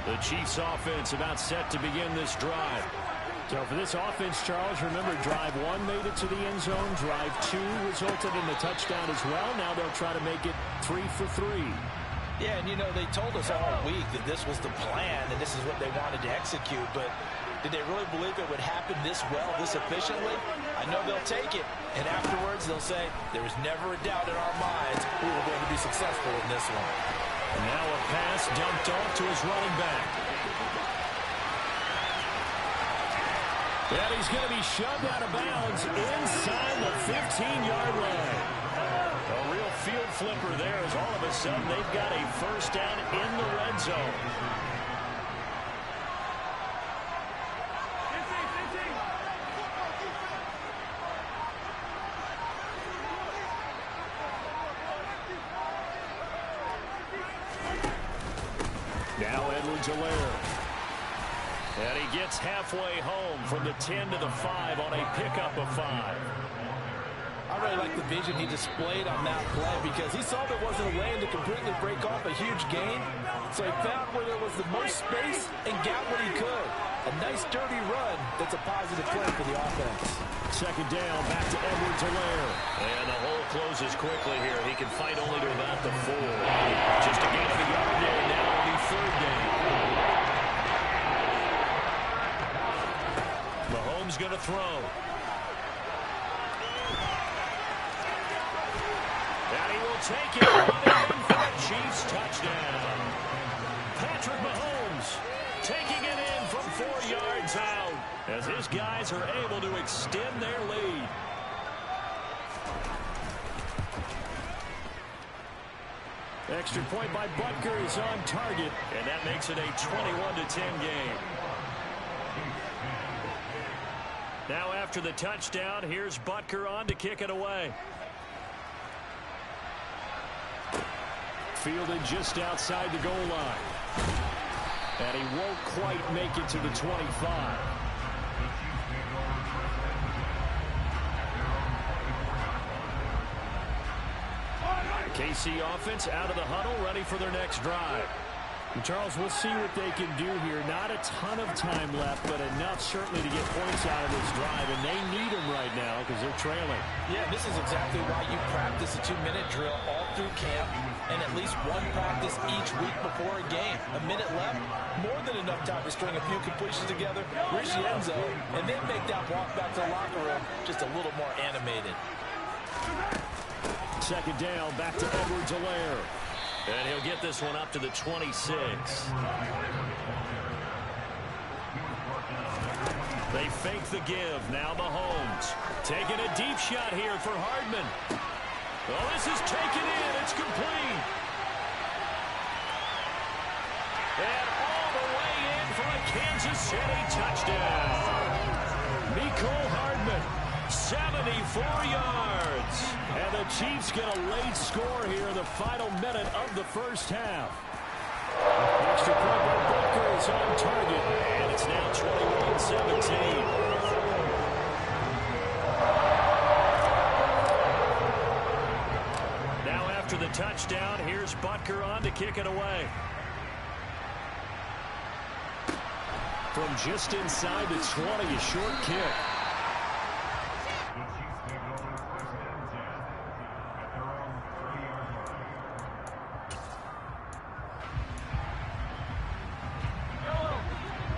The Chiefs offense about set to begin this drive. So for this offense, Charles, remember drive 1 made it to the end zone. Drive 2 resulted in a touchdown as well. Now they'll try to make it 3 for 3. Yeah, and you know, they told us all week that this was the plan and this is what they wanted to execute, but did they really believe it would happen this well, this efficiently? I know they'll take it, and afterwards they'll say, there was never a doubt in our minds we were going to be successful in this one. And now a pass dumped off to his running back. And he's going to be shoved out of bounds inside the 15-yard line. A real field flipper there as all of a sudden they've got a first down in the red zone. Now Edwards-Helaire. And he gets halfway home from the 10 to the 5 on a pickup of 5. I really like the vision he displayed on that play because he saw there wasn't a lane to completely break off a huge gain. So he found where there was the most space and got what he could. A nice dirty run that's a positive play for the offense. Second down, back to Edwards-Helaire. And the hole closes quickly here. He can fight only to about the 4. Just a gain of a yard there. Now it'll be 3rd down. Mahomes going to throw. And he will take it running in for a Chiefs touchdown. Patrick Mahomes taking it in from 4 yards out as his guys are able to extend their lead. Extra point by Butker is on target, and that makes it a 21-10 game. Now after the touchdown, here's Butker on to kick it away. Fielded just outside the goal line. And he won't quite make it to the 25. KC offense out of the huddle, ready for their next drive. And Charles, we'll see what they can do here. Not a ton of time left, but enough certainly to get points out of this drive, and they need them right now because they're trailing. Yeah, this is exactly why you practice a 2-minute drill all through camp and at least one practice each week before a game. A minute left, more than enough time to string a few completions together, reach the end zone, and then make that walk back to the locker room just a little more animated. Second down, back to Edwards-Helaire. And he'll get this one up to the 26. They fake the give. Now Mahomes taking a deep shot here for Hardman. Oh, this is taken in. It's complete. And all the way in for a Kansas City touchdown. Mecole Hardman, 74 yards. And the Chiefs get a late score here in the final minute of the first half. Extra point by Booker is on target, and it's now 21-17. Now after the touchdown, here's Butker on to kick it away. From just inside the 20, a short kick.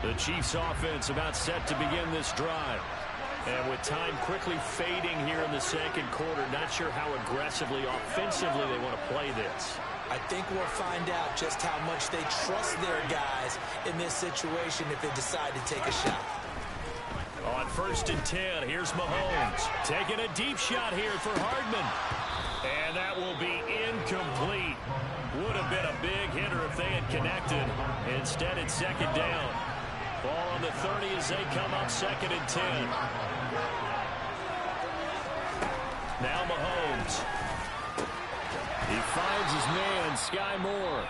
The Chiefs offense about set to begin this drive. And with time quickly fading here in the second quarter, not sure how aggressively, offensively they want to play this. I think we'll find out just how much they trust their guys in this situation if they decide to take a shot. On 1st and 10, here's Mahomes. Taking a deep shot here for Hardman. And that will be incomplete. Would have been a big hitter if they had connected. Instead, it's second down. Ball on the 30 as they come up 2nd and 10. Now Mahomes. He finds his man, Sky Moore.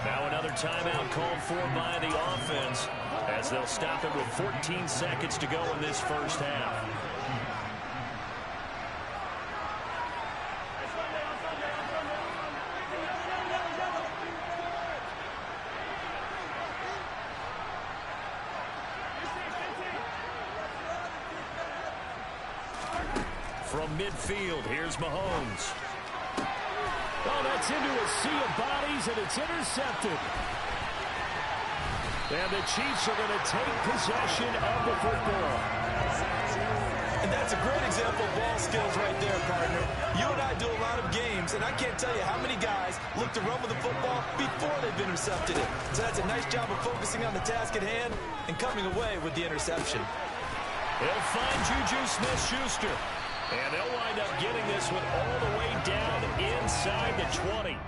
Now another timeout called for by the offense as they'll stop it with 14 seconds to go in this first half. From midfield, here's Mahomes. Oh, that's into a sea of bodies, and it's intercepted. And the Chiefs are going to take possession of the football. And that's a great example of ball skills right there, partner. You and I do a lot of games, and I can't tell you how many guys look to run with the football before they've intercepted it. So that's a nice job of focusing on the task at hand and coming away with the interception. He'll find Juju Smith-Schuster. And they'll wind up getting this one all the way down inside the 20.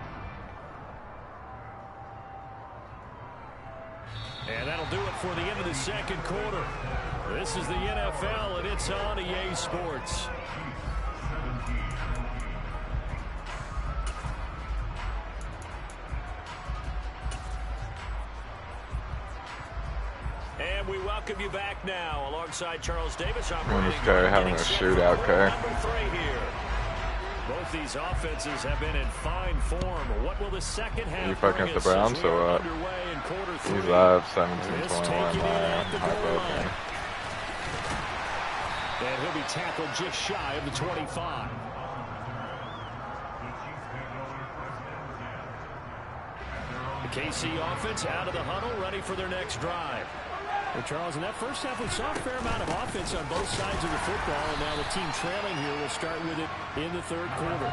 And that'll do it for the end of the second quarter. This is the NFL, and it's on EA Sports. And we welcome you back now alongside Charles Davis. This guy having a shootout, okay? Both these offenses have been in fine form. What will the second half you fucking with the Browns, so he's live 17-21 heartbroken. And he'll be tackled just shy of the 25. The KC offense out of the huddle, ready for their next drive. Well, Charles, in that first half, we saw a fair amount of offense on both sides of the football, and now the team trailing here will start with it in the third quarter.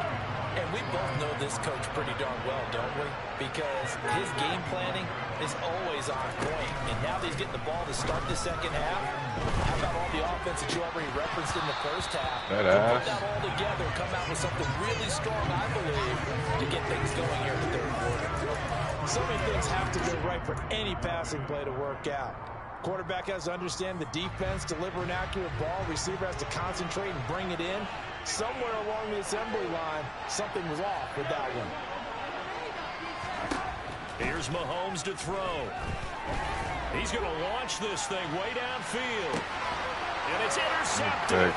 And we both know this coach pretty darn well, don't we? Because his game planning is always on point. And now that he's getting the ball to start the second half, how about all the offense that you already referenced in the first half? Put that all together, come out with something really strong, I believe, to get things going here in the third quarter. So many things have to go right for any passing play to work out. Quarterback has to understand the defense, deliver an accurate ball. Receiver has to concentrate and bring it in. Somewhere along the assembly line, something was off with that one. Here's Mahomes to throw. He's going to launch this thing way downfield. And it's intercepted.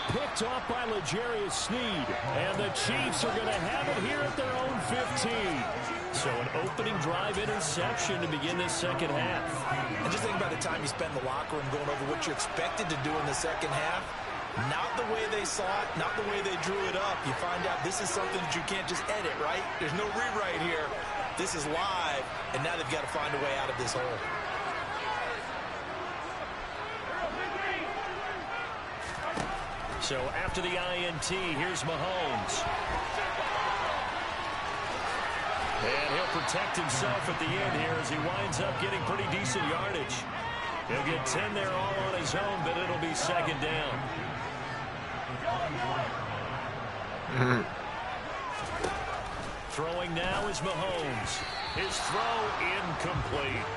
Picked off by L'Jarius Sneed. And the Chiefs are going to have it here at their own 15. So an opening drive interception to begin this second half. And just think about the time you spend in the locker room going over what you're expected to do in the second half. Not the way they saw it, not the way they drew it up. You find out this is something that you can't just edit, right? There's no rewrite here. This is live, and now they've got to find a way out of this hole. So after the INT, here's Mahomes. And he'll protect himself at the end here as he winds up getting pretty decent yardage. He'll get 10 there all on his own, but it'll be second down. Throwing now is Mahomes. His throw incomplete.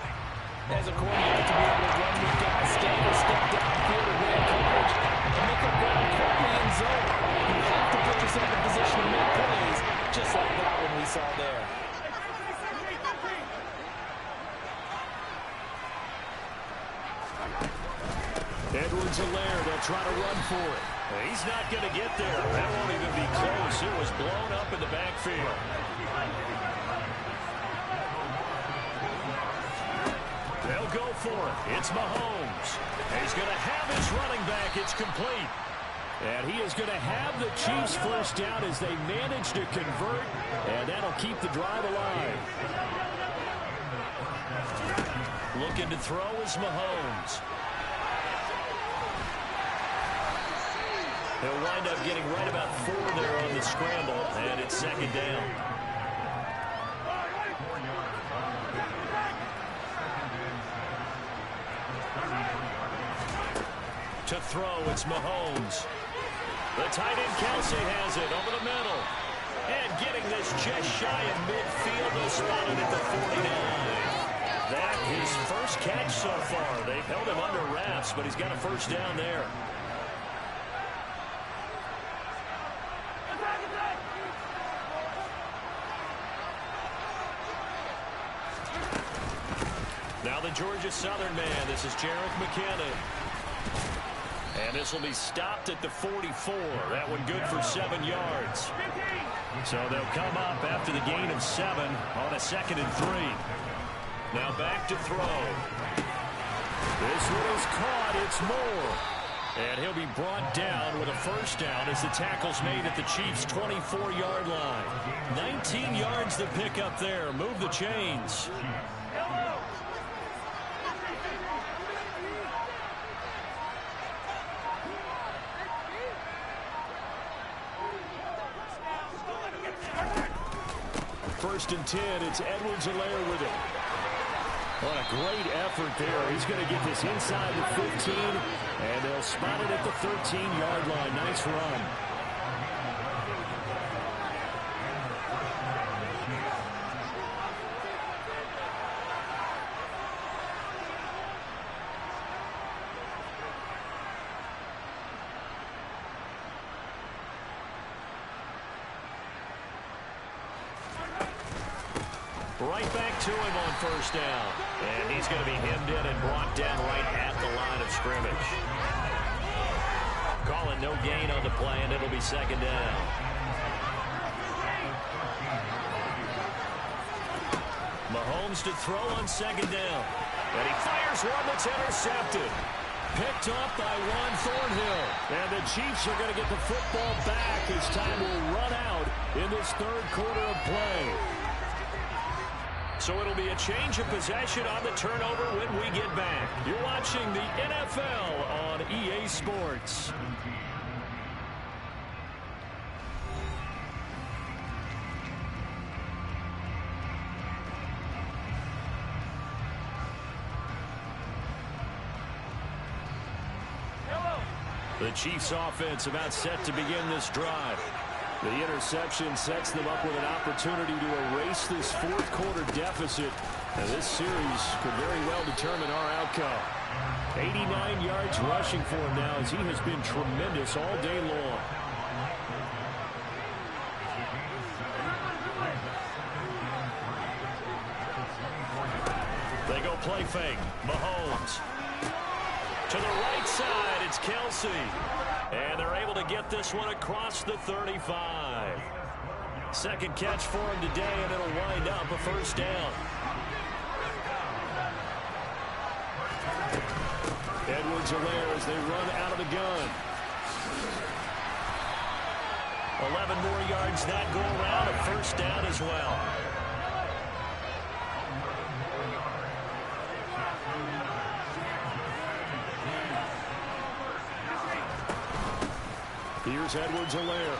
As a quarterback, to be able to run with guys, step to step down Edwards-Helaire, they'll try to run for it. He's not going to get there. That won't even be close. It was blown up in the backfield. They'll go for it. It's Mahomes. He's going to have his running back. It's complete. And he is going to have the Chiefs first down as they manage to convert, and that'll keep the drive alive. Looking to throw is Mahomes. He'll wind up getting right about 4 there on the scramble, and it's second down. To throw, it's Mahomes. The tight end Kelsey has it over the middle. And getting this just shy of midfield, they'll spot it at the 49. That his first catch so far. They've held him under wraps, but he's got a first down there. Now the Georgia Southern man. This is Jerick McKinnon. And this will be stopped at the 44. That one good for 7 yards. So they'll come up after the gain of 7 on a 2nd and 3. Now back to throw. This one is caught. It's Moore. And he'll be brought down with a first down as the tackle's made at the Chiefs' 24-yard line. 19 yards to pick up there. Move the chains. First and 10, it's Edwards-Helaire with it. What a great effort there. He's going to get this inside the 15, and they'll spot it at the 13-yard line. Nice run. Right back to him on first down. And he's going to be hemmed in and brought down right at the line of scrimmage. Calling no gain on the play, and it'll be second down. Mahomes to throw on second down. And he fires one that's intercepted. Picked off by Juan Thornhill. And the Chiefs are going to get the football back as time will run out in this third quarter of play. So it'll be a change of possession on the turnover when we get back. You're watching the NFL on EA Sports. The Chiefs offense about set to begin this drive. The interception sets them up with an opportunity to erase this fourth quarter deficit. And this series could very well determine our outcome. 89 yards rushing for him now as he has been tremendous all day long. They go play fake. Mahomes. To the right side, it's Kelsey. And they're able to get this one across the 35. Second catch for him today, and it'll wind up a first down. Edwards-Helaire as they run out of the gun. 11 more yards that go around, a first down as well. Here's Edwards-Helaire.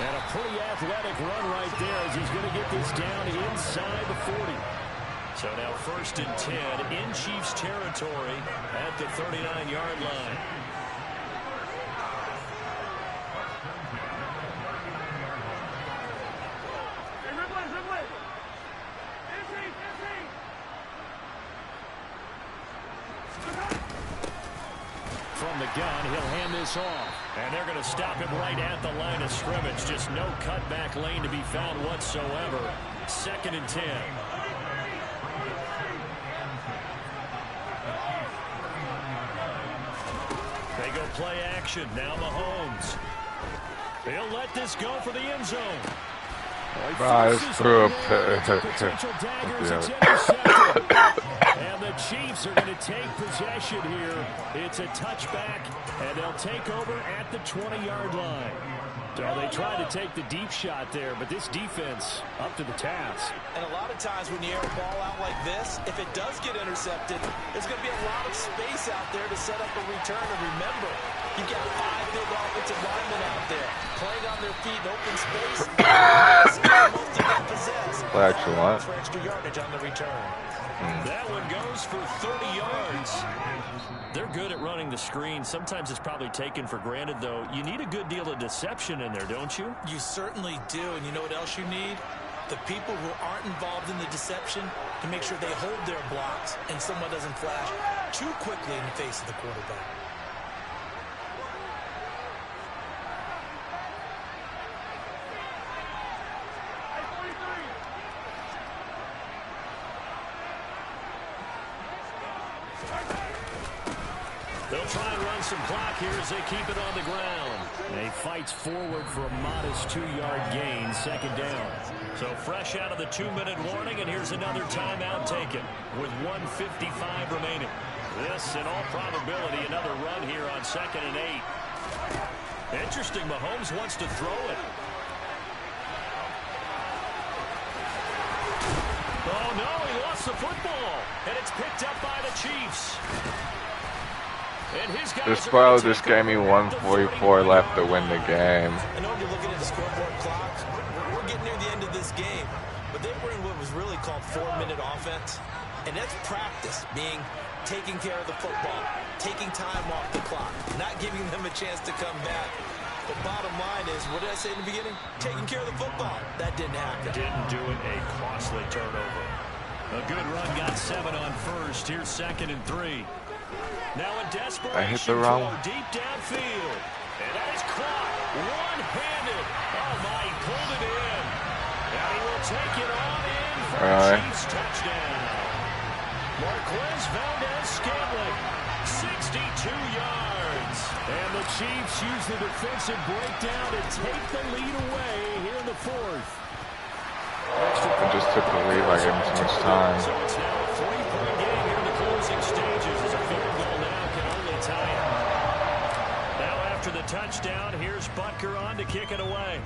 And a pretty athletic run right there as he's going to get this down inside the 40. So now first and 10 in Chiefs territory at the 39-yard line. From the gun, he'll hand this off. And they're going to stop him right at the line of scrimmage. Just no cutback lane to be found whatsoever. Second and 10. play action. Now Mahomes. He'll let this go for the end zone. Rise through a potential daggers. It's intercepted. And the Chiefs are going to take possession here. It's a touchback, and they'll take over at the 20-yard line. So they tried to take the deep shot there, but this defense up to the task. And a lot of times when you air a ball out like this, if it does get intercepted, there's going to be a lot of space out there to set up a return. And remember, you've got 5 big offensive linemen out there playing on their feet in open space. Most of them possess. For extra yardage on the return. That one goes for 30 yards. They're good at running the screen. Sometimes it's probably taken for granted, though. You need a good deal of deception in there, don't you? You certainly do. And you know what else you need? The people who aren't involved in the deception to make sure they hold their blocks and someone doesn't flash too quickly in the face of the quarterback. They'll try and run some clock here as they keep it on the ground. He fights forward for a modest 2-yard gain, second down. So fresh out of the 2-minute warning, and here's another timeout taken with 1:55 remaining. This, in all probability, another run here on 2nd and 8. Interesting, Mahomes wants to throw it. Oh, no, he lost the football, and it's picked up by the Chiefs. This bro just gave me 1:44 left to win the game. I know you're looking at the scoreboard clock. We're getting near the end of this game, but they were in what was really called 4-minute offense, and that's practice, being taking care of the football, taking time off the clock, not giving them a chance to come back. The bottom line is, what did I say in the beginning? Taking care of the football. That didn't happen. Didn't do it. A costly turnover. A good run got 7 on first. Here's 2nd and 3. Now a desperation I hit the wrong throw deep downfield. And that is caught one-handed. Oh, my, he pulled it in. And he will take it on in for a Chiefs touchdown. Marquez Valdez-Scantling, 62 yards. And the Chiefs use the defensive breakdown to take the lead away here in the 4th. I just took the lead by giving too much time. So it's now a 3-point game here in the closing stages as a field goal now can only tie it. Now after the touchdown, here's Butker on to kick it away.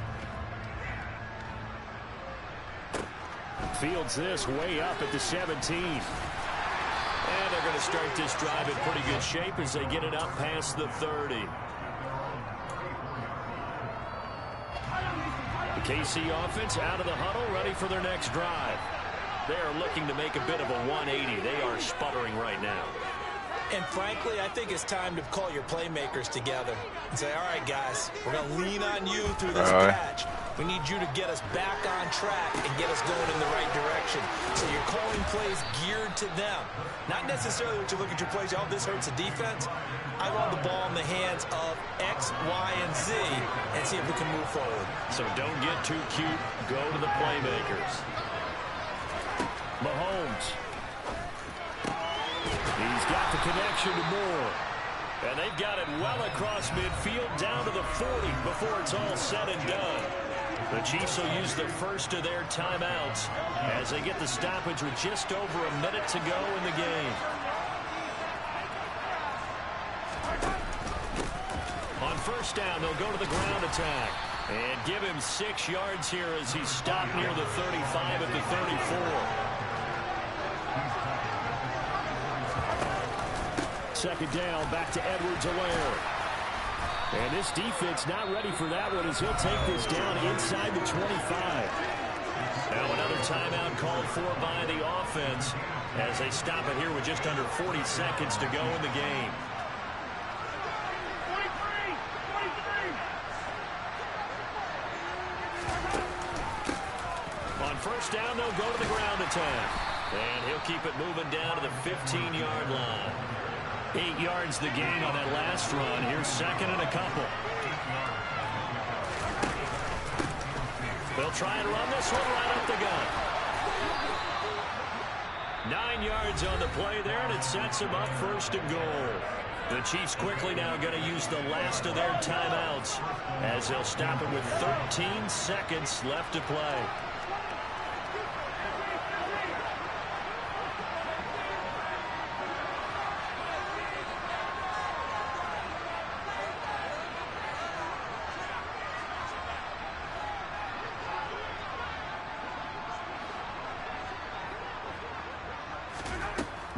Fields this way up at the 17. And they're going to start this drive in pretty good shape as they get it up past the 30. The KC offense out of the huddle, ready for their next drive. They are looking to make a bit of a 180. They are sputtering right now. And frankly, I think it's time to call your playmakers together and say, all right, guys, we're going to lean on you through this patch. We need you to get us back on track and get us going in the right direction. So you're calling plays geared to them. Not necessarily what you look at your plays, oh, this hurts the defense. I want the ball in the hands of X, Y, and Z and see if we can move forward. So don't get too cute. Go to the playmakers. Mahomes. He's got the connection to Moore. And they've got it well across midfield down to the 40 before it's all said and done. The Chiefs will use the first of their timeouts as they get the stoppage with just over a minute to go in the game. On first down, they'll go to the ground attack and give him 6 yards here as he's stopped near the 35 at the 34. Second down, back to Edwards-Helaire. And this defense not ready for that one as he'll take this down inside the 25. Now another timeout called for by the offense as they stop it here with just under 40 seconds to go in the game. On first down, they'll go to the ground attack. And he'll keep it moving down to the 15-yard line. 8 yards the gain on that last run. Here's 2nd and a couple. They'll try and run this one right up the gut. 9 yards on the play there, and it sets him up 1st and goal. The Chiefs quickly now going to use the last of their timeouts as they'll stop it with 13 seconds left to play.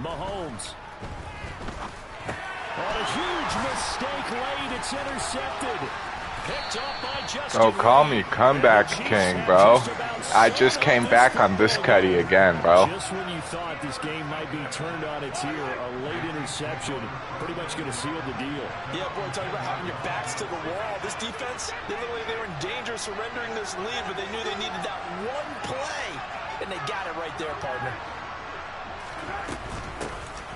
Mahomes. On a huge mistake late. It's intercepted. Picked off by Justin. Oh, call me comeback king, bro. I just came back on this cutty again, bro. Just when you thought this game might be turned on its ear, a late interception pretty much going to seal the deal. Yeah, boy, talking about having your backs to the wall. This defense, they were in danger of surrendering this lead, but they knew they needed that one play, and they got it right there, partner.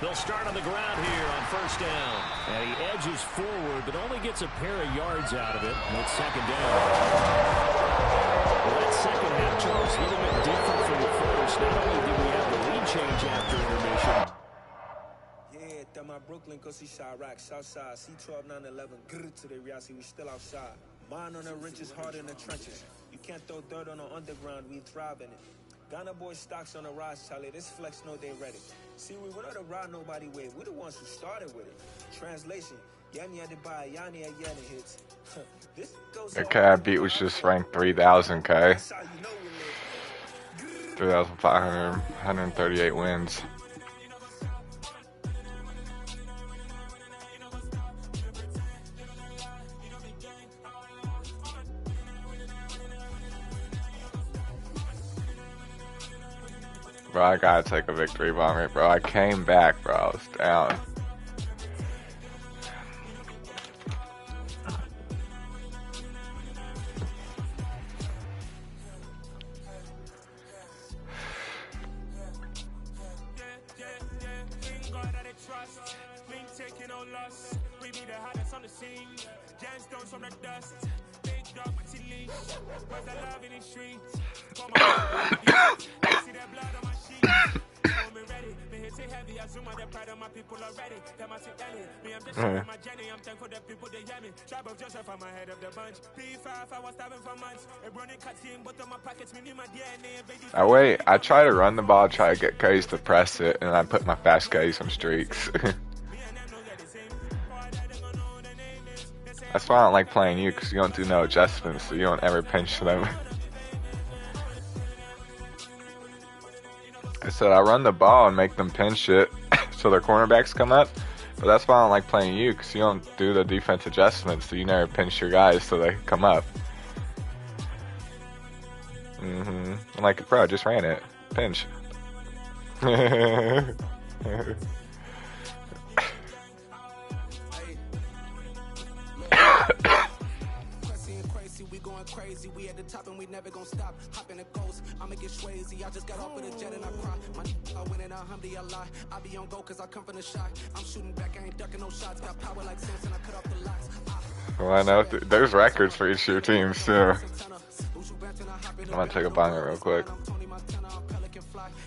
They'll start on the ground here on first down. And he edges forward, but only gets a pair of yards out of it. And it's second down. Well, that second half, Charles, a little bit different from the first. Not only did we have the lead change after intermission. Yeah, that my Brooklyn, go see Chirac, Southside, C12, 911, grrr to the reality, we still outside. Mine on the ridges, hard in the trenches. You can't throw dirt on the underground, we thrive in it. Ghana boys stocks on the rise, Charlie. This flex know they ready. See, we were not to ride nobody with. We're the ones who started with it. Translation: Yani had to buy Yani at Yani hits. This goes. Okay, I beat was just ranked 3,000, K. 3,500, 138 wins. Bro, I gotta take a victory bomber, bro. I came back, bro. I was down. I try to run the ball, try to get Case to press it, and I put my fast Case on streaks. That's why I don't like playing you, because you don't do no adjustments, so you don't ever pinch them. I said I run the ball and make them pinch it, so their cornerbacks come up. But that's why I don't like playing you, because you don't do the defense adjustments, so you never pinch your guys so they come up. I'm like, bro, I just ran it. Pinch. Crazy, we at the top and we never gonna stop. Hop in the ghost, I'ma get swayzy. I just got off of the jet and I cry. I win in a Humvee, I lie. I be on go cause I come from the shot. I'm shooting back, I ain't ducking no shots. Got power like Samson, I cut off the locks. Well, I know there's records for each of your teams too. I'm gonna take a banger real quick.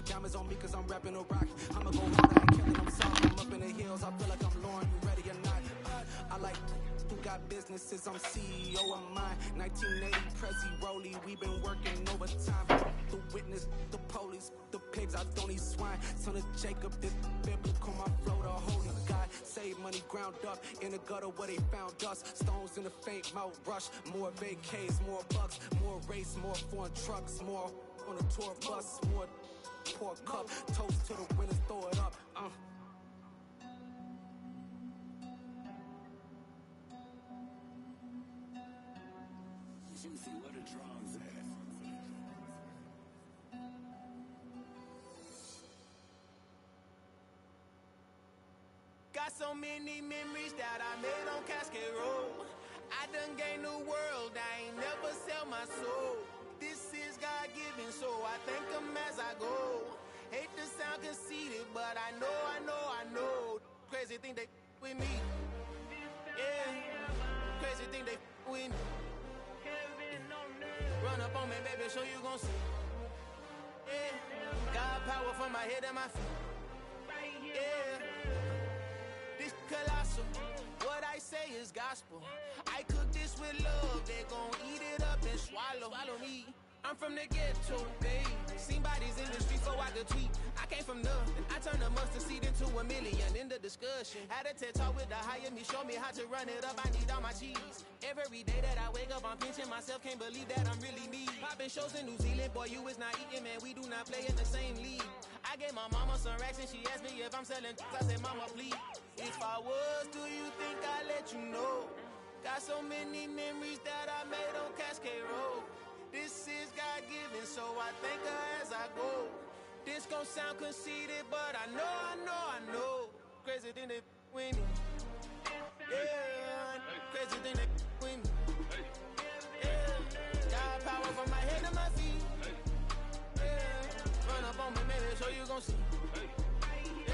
Diamonds on me cause I'm rapping a rock. I'ma go hard, I ain't killing them soft. I'm up in the hills, I feel like I'm Lauren, you ready or not? I like who got businesses, I'm CEO of mine. 1980 Prezi Rolly, we been working overtime. The witness, the police, the pigs, I don't eat swine. Son of Jacob, this biblical, my flow, the holy God. Save money ground up in the gutter where they found us. Stones in the faint mouth rush. More vacays, more bucks, more race, more foreign trucks, more on a tour bus, more pour cup. Toast to the winners, throw it up. Got so many memories that I made on Cascade Road. I done gained the world, I ain't never sell my soul. This is God-given, so I thank him as I go. Hate to sound conceited, but I know. Crazy thing they with me. Yeah, crazy thing they with me. Run up on me, baby, show you gon' see. Yeah, God power from my head and my feet. Yeah, this colossal. is gospel. I cook this with love, they gon' eat it up and swallow me. I'm from the ghetto, babe. Seen bodies in the street so I could tweet. I came from nothing. I turned a mustard seed into $1 million in the discussion. Had a TED talk with the higher me, show me how to run it up. I need all my cheese. Every day that I wake up, I'm pinching myself. Can't believe that I'm really me. Popping shows in New Zealand, boy, you is not eating, man. We do not play in the same league. I gave my mama some racks and she asked me if I'm selling. I said, mama, please. If I was, do you think I'd let you know? Got so many memories that I made on Cascade Road. This is God-given, so I thank her as I go. This gon' sound conceited, but I know. Crazy than they with me. Yeah, crazy than they with me. Yeah, got power from my head to my feet. Yeah, run up on me, maybe, so you gon' see. Yeah.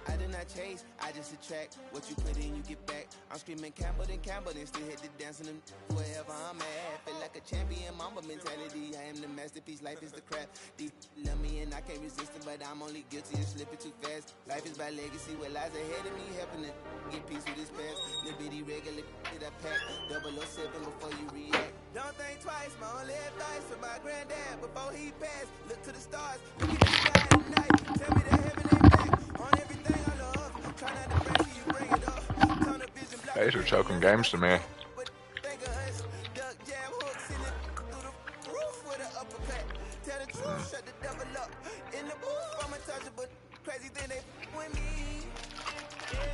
I did not chase, I just attract. What you put in, you get back. I'm screaming Campbell, then still hit the dancing and wherever I'm at. Feel like a champion, mamba mentality. I am the masterpiece, life is the crap. These love me and I can't resist it, but I'm only guilty of slipping too fast. Life is by legacy, what lies ahead of me, helping to get peace with this past. Little bitty regular that I pack, 007 before you react. Don't think twice, my only advice for my granddad before he passed. Look to the stars, look at the sky at night. Tell me that heaven ain't back on everything I love. Try not to pressure you, bring it up. These are choking games to me.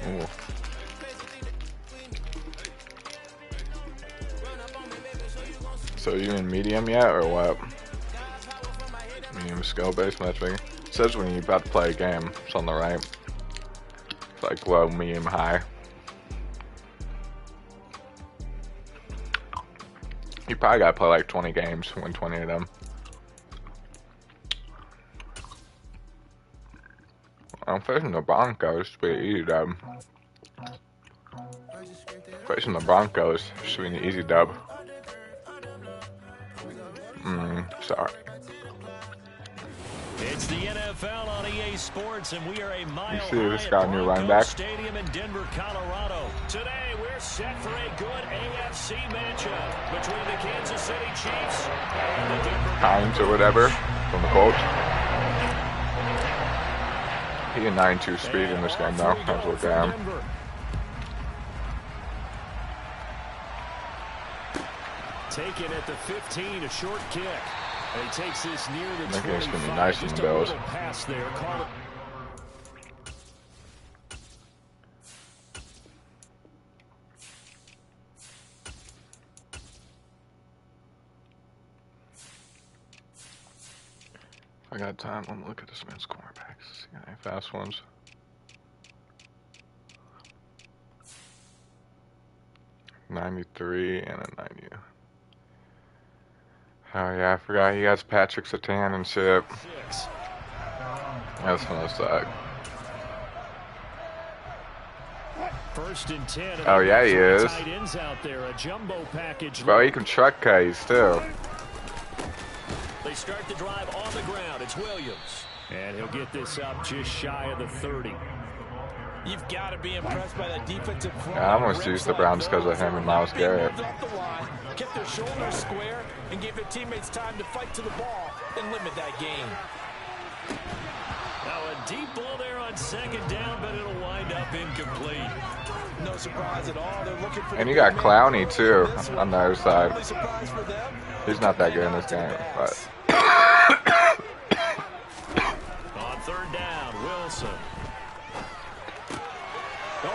Ooh. So you in medium yet, or what? Medium skill-based matchmaking. It says when you're about to play a game, it's on the right. It's like low, medium, high. You probably gotta play like 20 games, win 20 of them. I'm facing the Broncos, it's pretty easy dub. Facing the Broncos should be an easy dub. Sorry. It's the NFL on EA Sports, and we are a mile You see this got a new running back? Stadium in Denver, Colorado. Today, we're set for a good AFC matchup between the Kansas City Chiefs and the Denver Hines or whatever from the Colts. He had 9.2 speed in this game though. That's what down. Taken at the 15, a short kick. And he takes this near the 25. I think it's going to be nice in the Bills. Pass there. Call it. If I got time, let me look at this man's cornerbacks. See any fast ones. .93 and a 90. Oh yeah, I forgot he has Patrick Surtain and shit. That's gonna suck. First and 10. Oh yeah, he is. Tight ends out there, a jumbo package. Bro, he can truck case too. They start the drive on the ground. It's Williams. And he'll get this up just shy of the 30. You've got to be impressed by that defensive front. Yeah, I almost used the Browns because of him and Myles Garrett. Kept their shoulders square and gave their teammates time to fight to the ball and limit that game. Now a deep ball there on second down, but it'll wind up incomplete. No surprise at all. They're looking for. And you got Clowney too on the other side. He's not that good in this game, but. On third down, Wilson.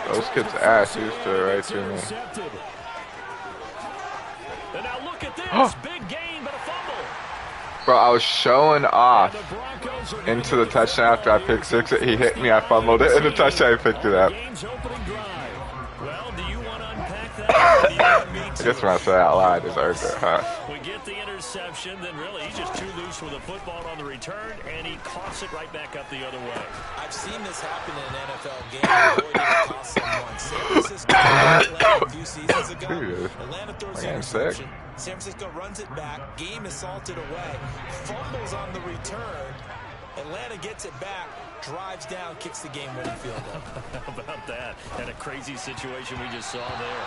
Those kids' ass used to right to me. And now look at this. Big gain, but a fumble. Bro, I was showing off into the touchdown after I picked six. He hit me, I fumbled it, and the touchdown I picked it up. Well, do you want to unpack that? I guess when I say it out loud, I deserved it, huh? We get the interception, then really he's just too loose with the football on the return, and he coughs it right back up the other way. I've seen this happen in an NFL game. Boy, did it cost someone. San Francisco Atlanta a few seasons ago. Atlanta throws the interception. San Francisco runs it back. Game is salted away. Fumbles on the return. Atlanta gets it back. drives down, kicks the game-winning field goal. How about that? And a crazy situation we just saw there.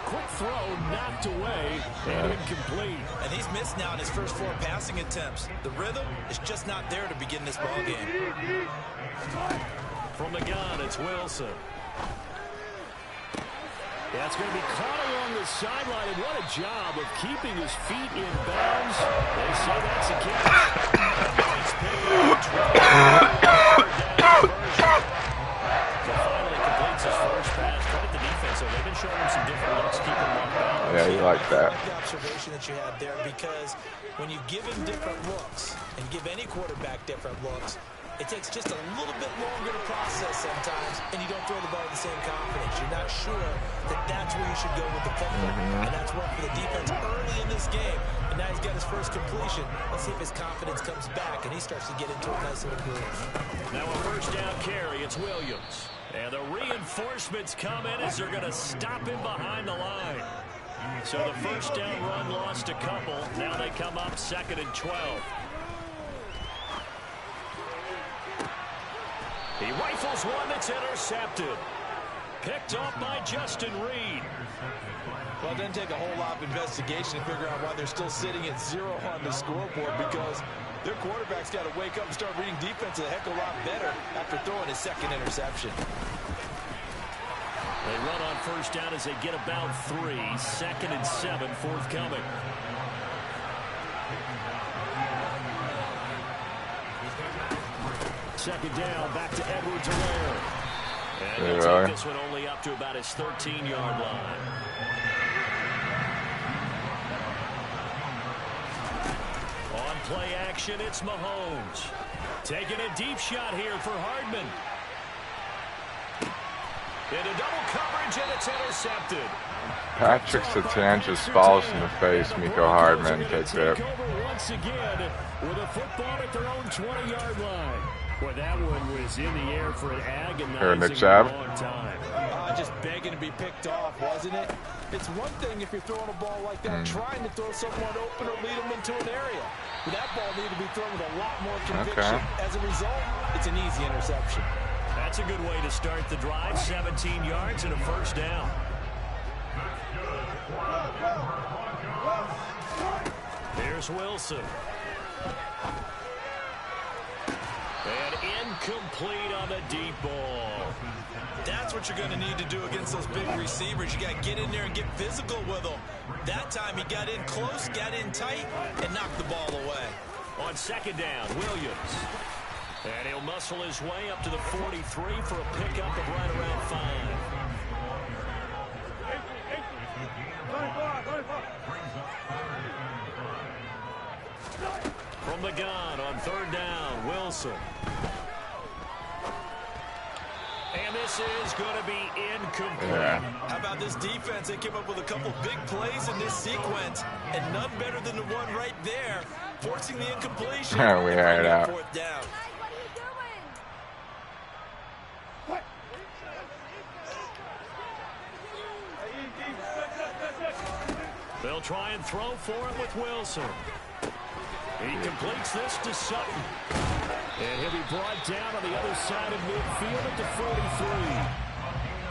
Quick throw, knocked away, and incomplete. And he's missed now in his first 4 passing attempts. The rhythm is just not there to begin this ball game. From the gun, it's Wilson. Yeah, it's going to be caught along the sideline, and what a job of keeping his feet in bounds. They say that's a catch. So finally completes his first pass. Credit the defense, so they've been showing him some different looks, keeping him on balance. Yeah, you like that. I like the observation that you had there, because when you give him different looks and give any quarterback different looks, it takes just a little bit longer to process sometimes, and you don't throw the ball with the same confidence. You're not sure that that's where you should go with the football. And that's worked for the defense early in this game. And now he's got his first completion. Let's see if his confidence comes back, and he starts to get into a nice little groove. Now a first down carry, it's Williams. And the reinforcements come in as they're going to stop him behind the line. So the first down run lost a couple. Now they come up 2nd and 12. He rifles one that's intercepted. Picked off by Justin Reed. Well, it doesn't take a whole lot of investigation to figure out why they're still sitting at 0 on the scoreboard, because their quarterback's got to wake up and start reading defense a heck of a lot better after throwing his 2nd interception. They run on first down as they get about 3. 2nd and 7 forthcoming. Second down, back to Edwards-Helaire. And he'll take this one only up to about his 13-yard line. On play action, it's Mahomes. Taking a deep shot here for Hardman. Into double coverage, and it's intercepted. Patrick Surtain just falls in the face. Miko Hardman takes it. Once again with a football at their own 20-yard line. Boy, that one was in the air for an agonizing long time. Just begging to be picked off, wasn't it? It's one thing if you're throwing a ball like that, trying to throw someone open or lead them into an area. But that ball needed to be thrown with a lot more conviction. As a result, it's an easy interception. That's a good way to start the drive. 17 yards and a first down. Here's Wilson. And incomplete on the deep ball. That's what you're going to need to do against those big receivers. You got to get in there and get physical with them. That time he got in close, got in tight, and knocked the ball away. On second down, Williams. And he'll muscle his way up to the 43 for a pickup of right around 5. From the gun on third down, Wilson. And this is going to be incomplete. How about this defense? They came up with a couple big plays in this sequence, and none better than the one right there, forcing the incompletion. We had it out. Fourth down. They'll try and throw for it with Wilson. He completes this to Sutton. And he'll be brought down on the other side of midfield at the 43.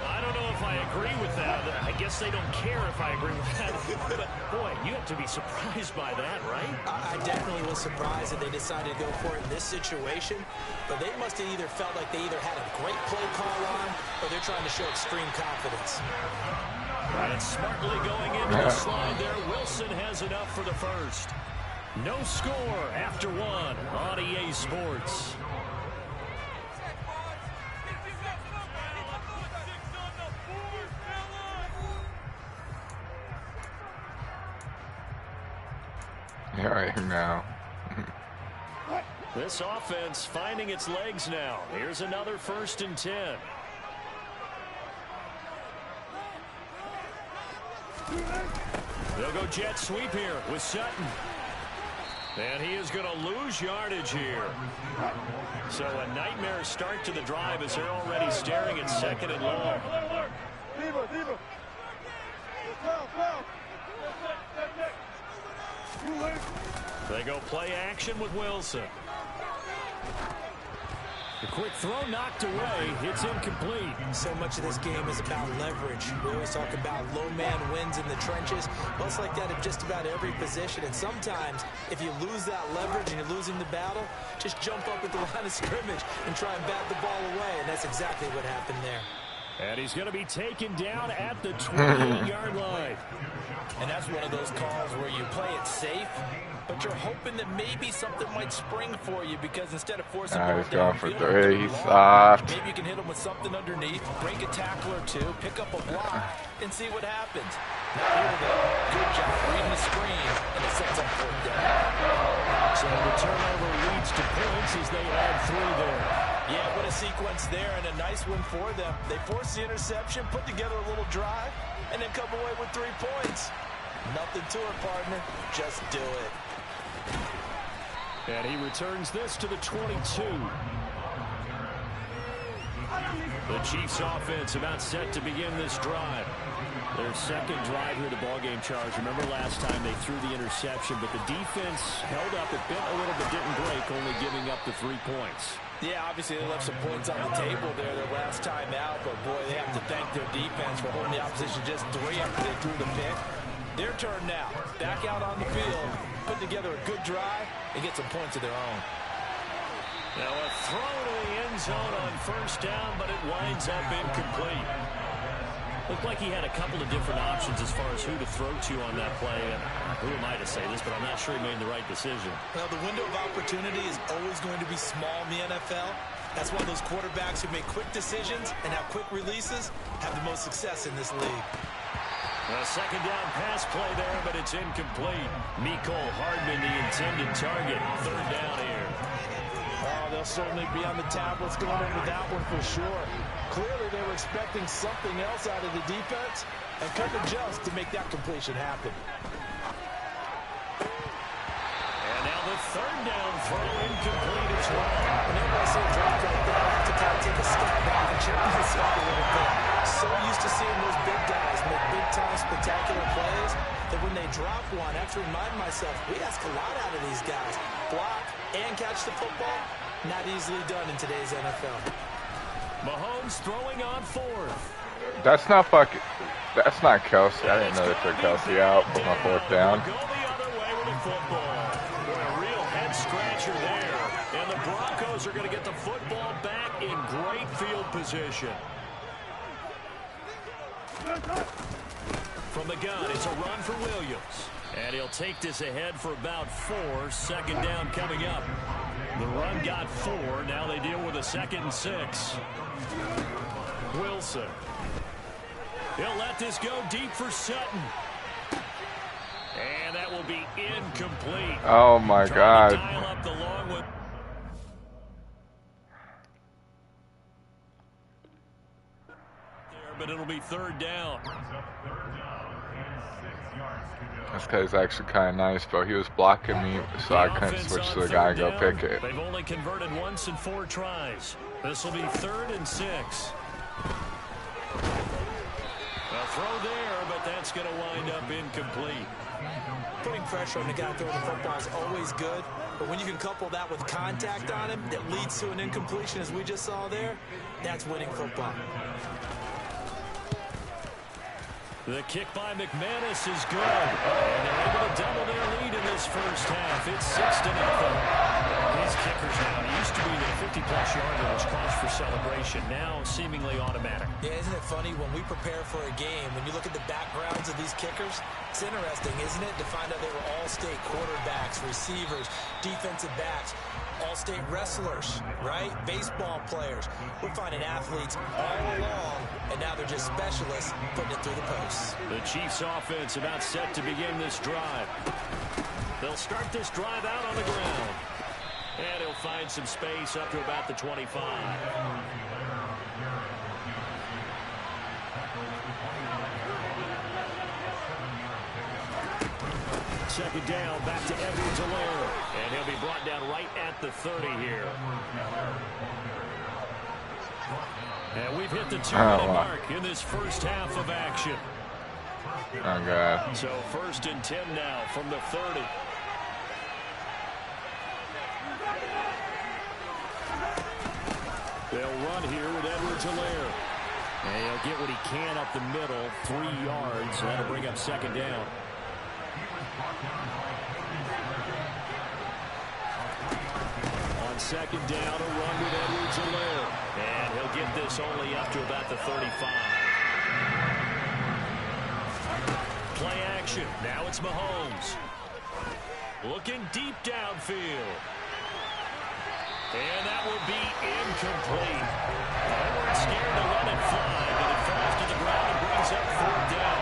I don't know if I agree with that. I guess they don't care if I agree with that. But, boy, you have to be surprised by that, right? I definitely was surprised that they decided to go for it in this situation. But they must have either felt like they either had a great play call on, or they're trying to show extreme confidence. And smartly going into the slide there, Wilson has enough for the first. No score after 1 on EA Sports. Right now. This offense finding its legs now. Here's another 1st and 10. They'll go jet sweep here with Sutton. And he is going to lose yardage here. So a nightmare start to the drive as they're already staring at 2nd and long. They go play action with Wilson. The quick throw knocked away. It's incomplete. So much of this game is about leverage. We always talk about low man wins in the trenches. Well, it's like that in just about every position. And sometimes, if you lose that leverage and you're losing the battle, just jump up at the line of scrimmage and try and bat the ball away. And that's exactly what happened there. And he's going to be taken down at the 28-yard line. And that's one of those calls where you play it safe, but you're hoping that maybe something might spring for you, because instead of forcing he's going for 3. He's soft. Maybe you can hit him with something underneath, break a tackle or two, pick up a block, and see what happens. Now here, though, good job reading the screen, and it sets up 4th down. So the turnover leads to points as they add 3 there. Yeah, what a sequence there, and a nice one for them. They forced the interception, put together a little drive, and then come away with 3 points. Nothing to it, partner. Just do it. And he returns this to the 22. The Chiefs offense about set to begin this drive. Their second drive here, the ballgame charge. Remember last time they threw the interception, but the defense held up. It bent a little but didn't break, only giving up the 3 points. Yeah, obviously they left some points on the table there their last time out, but boy, they have to thank their defense for holding the opposition just 3 after they threw the pick. Their turn now. Back out on the field, put together a good drive, and get some points of their own. Now a throw to the end zone on 1st down, but it winds up incomplete. Looked like he had a couple of different options as far as who to throw to on that play. And who am I to say this, but I'm not sure he made the right decision. Well, the window of opportunity is always going to be small in the NFL. That's why those quarterbacks who make quick decisions and have quick releases have the most success in this league. A 2nd down pass play there, but it's incomplete. Mecole Hardman, the intended target. 3rd down here. Oh, they'll certainly be on the tablets going over that one for sure. Clearly, they were expecting something else out of the defense and couldn't adjust to make that completion happen. And now the 3rd down throw incomplete as well. Whenever I see a drop like that, I have to kind of take a step back and check myself a little bit. So used to seeing those big guys make big-time spectacular plays that when they drop one, I have to remind myself, we ask a lot out of these guys. Block and catch the football, not easily done in today's NFL. Mahomes throwing on 4th. That's not Kelsey. I didn't know they took Kelsey out for my 4th down. Go the other way with the football. Boy, a real head-scratcher there. And the Broncos are going to get the football back in great field position. From the gun, it's a run for Williams. And he'll take this ahead for about 4. 2nd down coming up. The run got 4. Now they deal with a 2nd and 6. Wilson. He'll let this go deep for Sutton. And that will be incomplete. Oh, my God. Dial up the long one. But it'll be 3rd down. This guy's actually kind of nice, but he was blocking me, so I couldn't switch to the guy and go pick it. They've only converted once in 4 tries. This will be 3rd and 6. A throw there, but that's going to wind up incomplete. Putting pressure on the guy throwing the football is always good, but when you can couple that with contact on him that leads to an incompletion, as we just saw there, that's winning football. The kick by McManus is good, and they're able to double their lead in this 1st half. It's 6-0. These kickers now, it used to be the 50-plus yarder was cause for celebration, now seemingly automatic. Yeah, isn't it funny when we prepare for a game, when you look at the backgrounds of these kickers, it's interesting, isn't it, to find out they were all-state quarterbacks, receivers, defensive backs, all-state wrestlers, right? Baseball players. We're finding athletes all along, and now they're just specialists putting it through the posts. The Chiefs offense about set to begin this drive. They'll start this drive out on the ground. And he'll find some space up to about the 25. 2nd down, back to Edwards-Helaire. And he'll be brought down right at the 30 here. And we've hit the 2-minute mark in this 1st half of action. Oh, God. So 1st and 10 now from the 30. here with Edwards-Helaire. And he'll get what he can up the middle, 3 yards. That'll bring up second down. On second down, a run with Edwards-Helaire. And he'll get this only up to about the 35. Play action. Now it's Mahomes. Looking deep downfield. And that will be incomplete. They weren't scared to let it fly, but it falls to the ground and brings up 4th down.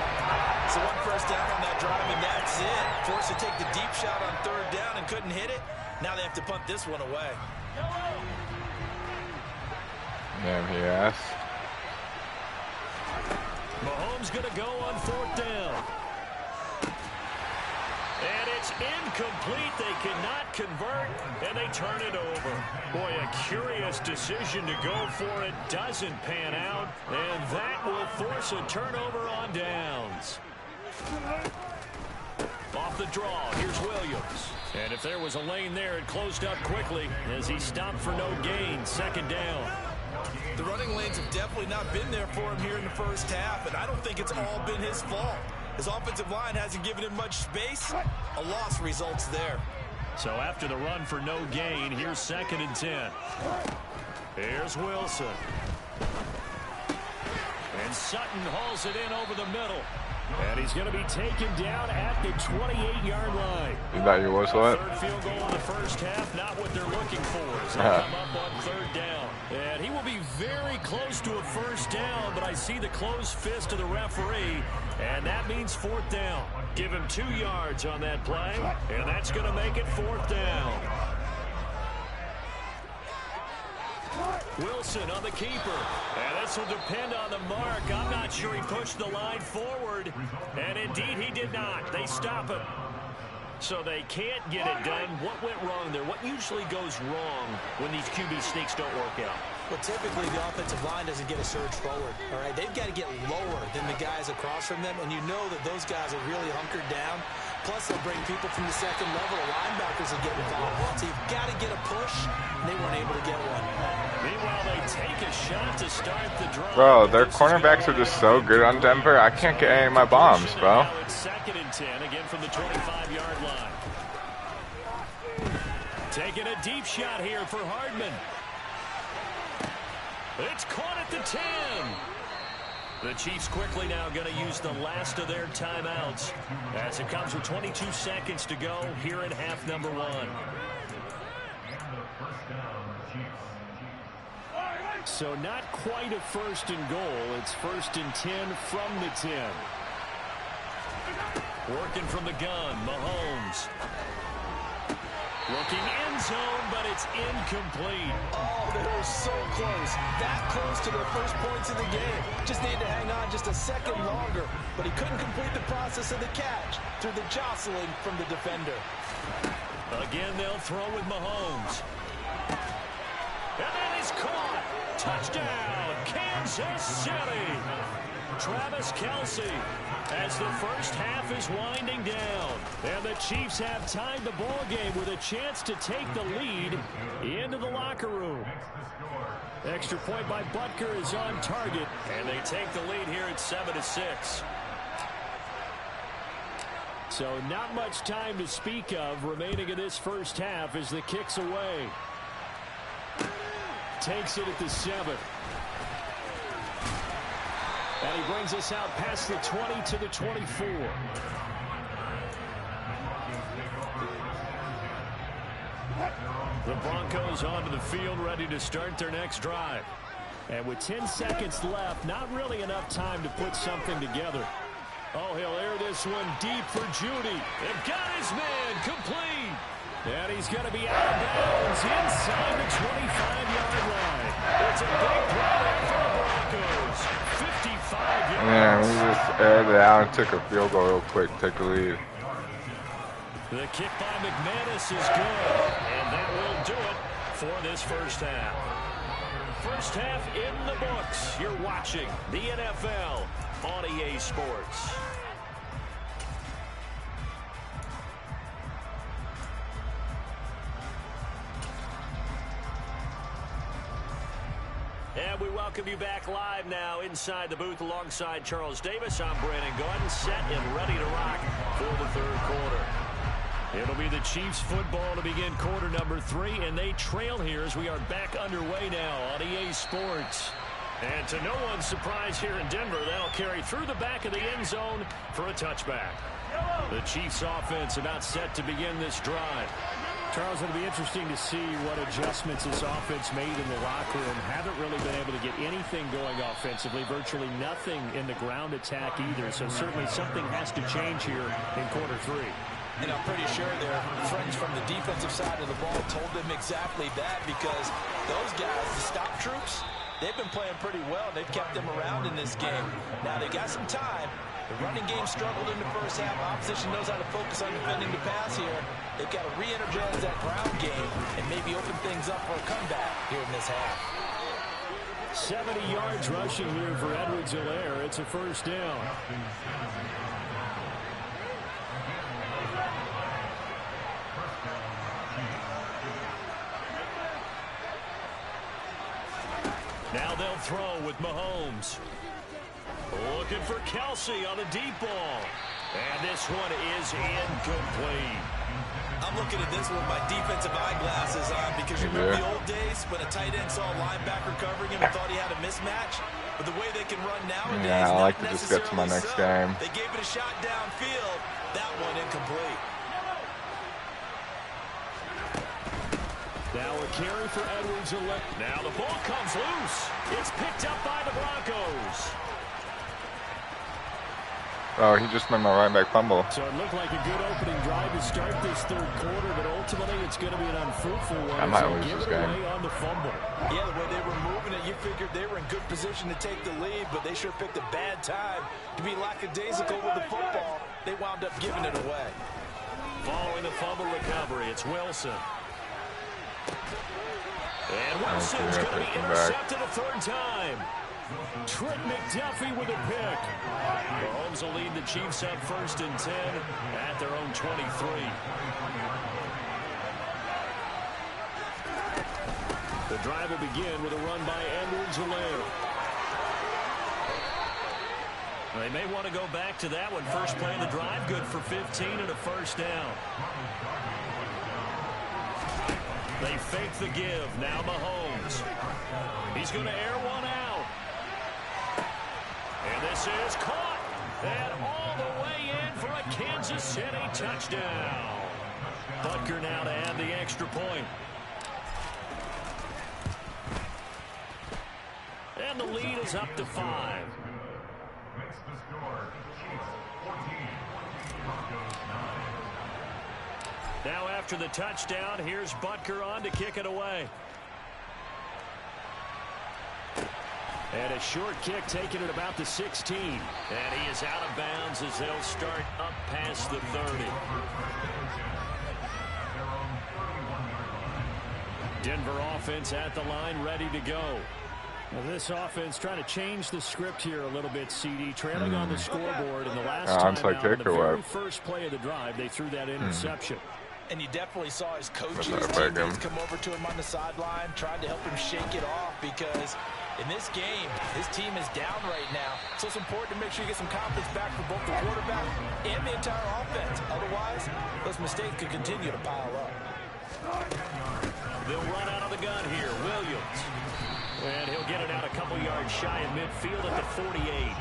So 1 first down on that drive, and that's it. Forced to take the deep shot on 3rd down and couldn't hit it. Now they have to punt this one away. Damn, he asked. Mahomes going to go on 4th down. And it's incomplete. They cannot convert, and they turn it over. Boy, a curious decision to go for it. Doesn't pan out, and that will force a turnover on downs. Off the draw, here's Williams. And if there was a lane there, it closed up quickly as he stopped for no gain. 2nd down. The running lanes have definitely not been there for him here in the first half, and I don't think it's all been his fault. His offensive line hasn't given him much space. A loss results there. So after the run for no gain, here's 2nd and 10. Here's Wilson. And Sutton hauls it in over the middle. And he's going to be taken down at the 28-yard line. You thought you was what? 3rd field goal in the first half, not what they're looking for as they come up on 3rd down. And he will be very close to a first down, but I see the closed fist of the referee, and that means 4th down. Give him 2 yards on that play, and that's going to make it 4th down. Wilson on the keeper. And this will depend on the mark. I'm not sure he pushed the line forward. And indeed, he did not. They stop him. So they can't get it done. What went wrong there? What usually goes wrong when these QB sneaks don't work out? Well, typically the offensive line doesn't get a surge forward. All right, they've got to get lower than the guys across from them, and you know that those guys are really hunkered down. Plus, they'll bring people from the 2nd level. The linebackers will get involved. So you've got to get a push, and they weren't able to get one. Meanwhile, they take a shot to start the drive. Bro, their cornerbacks are just so good on Denver. I can't get any of my bombs, bro. Now it's 2nd and 10, again from the 25-yard line. Taking a deep shot here for Hardman. It's caught at the 10. The Chiefs quickly now going to use the last of their timeouts as it comes with 22 seconds to go here in half number 1. So not quite a 1st and goal. It's 1st and 10 from the 10. Working from the gun, Mahomes. Looking end zone, but it's incomplete. Oh, they were so close. That close to their first points in the game. Just needed to hang on just a second longer. But he couldn't complete the process of the catch through the jostling from the defender. Again, they'll throw with Mahomes. And that is caught. Touchdown, Kansas City. Travis Kelce as the first half is winding down. And the Chiefs have tied the ball game with a chance to take the lead into the locker room. Extra point by Butker is on target, and they take the lead here at 7-6. So not much time to speak of remaining in this first half as the kick's away. Takes it at the 7. And he brings us out past the 20 to the 24. The Broncos onto the field, ready to start their next drive. And with 10 seconds left, not really enough time to put something together. Oh, he'll air this one deep for Judy. And got his man complete. And he's going to be out of bounds inside the 25-yard line. It's a big play there for the Broncos. 55 yards. Man, we just aired it out and took a field goal real quick, take the lead. The kick by McManus is good. And that will do it for this first half. First half in the books. You're watching the NFL on EA Sports. And we we welcome you back live now inside the booth alongside Charles Davis. I'm Brandon Gordon, set and ready to rock for the third quarter. It'll be the Chiefs football to begin quarter number 3, and they trail here as we are back underway now on EA Sports. And to no one's surprise here in Denver, that'll carry through the back of the end zone for a touchback. The Chiefs offense about set to begin this drive. Charles, it'll be interesting to see what adjustments this offense made in the locker room. Haven't really been able to get anything going offensively, virtually nothing in the ground attack either. So certainly something has to change here in quarter 3. And I'm pretty sure their friends from the defensive side of the ball told them exactly that, because those guys, the stop troops, they've been playing pretty well. They've kept them around in this game. Now they got some time. The running game struggled in the first half. Opposition knows how to focus on defending the pass here. They've got to re-energize that ground game and maybe open things up for a comeback here in this half. 70 yards rushing here for Edwards-Helaire. It's a first down. Now they'll throw with Mahomes. Looking for Kelsey on a deep ball. And this one is incomplete. I'm looking at this with my defensive eyeglasses on, because you remember the old days when a tight end saw a linebacker covering him and thought he had a mismatch? But the way they can run nowadays, yeah, I like to just get to my next game. They gave it a shot downfield. That one incomplete. Now a carry for Edwards-Helaire. Now the ball comes loose. It's picked up by the Broncos. Oh, he just made my right back fumble. So it looked like a good opening drive to start this third quarter, but ultimately it's going to be an unfruitful one. I might lose this game. On the fumble. Yeah, the way they were moving it, you figured they were in good position to take the lead, but they sure picked a bad time to be lackadaisical with the football. They wound up giving it away. Following the fumble recovery, it's Wilson. And Wilson's going to be intercepted a third time. Trent McDuffie with a pick. Mahomes will lead the Chiefs up 1st and 10 at their own 23. The drive will begin with a run by Edwards-Helaire. They may want to go back to that one. First play of the drive, good for 15 and a first down. They fake the give. Now Mahomes. He's going to air one out. And this is caught. And all the way in for a Kansas City touchdown. Butker now to add the extra point. And the lead is up to 5. Now after the touchdown, here's Butker on to kick it away. And a short kick taken at about the 16. And he is out of bounds as they'll start up past the 30. Denver offense at the line, ready to go. Now this offense trying to change the script here a little bit, CD. Trailing on the scoreboard, and the last time out, on the very first play of the drive, they threw that interception. And you definitely saw his coaches, teammates come over to him on the sideline, trying to help him shake it off, because in this game, his team is down right now. So it's important to make sure you get some confidence back for both the quarterback and the entire offense. Otherwise, those mistakes could continue to pile up. They'll run out of the gun here. Williams. And he'll get it out a couple yards shy of midfield at the 48.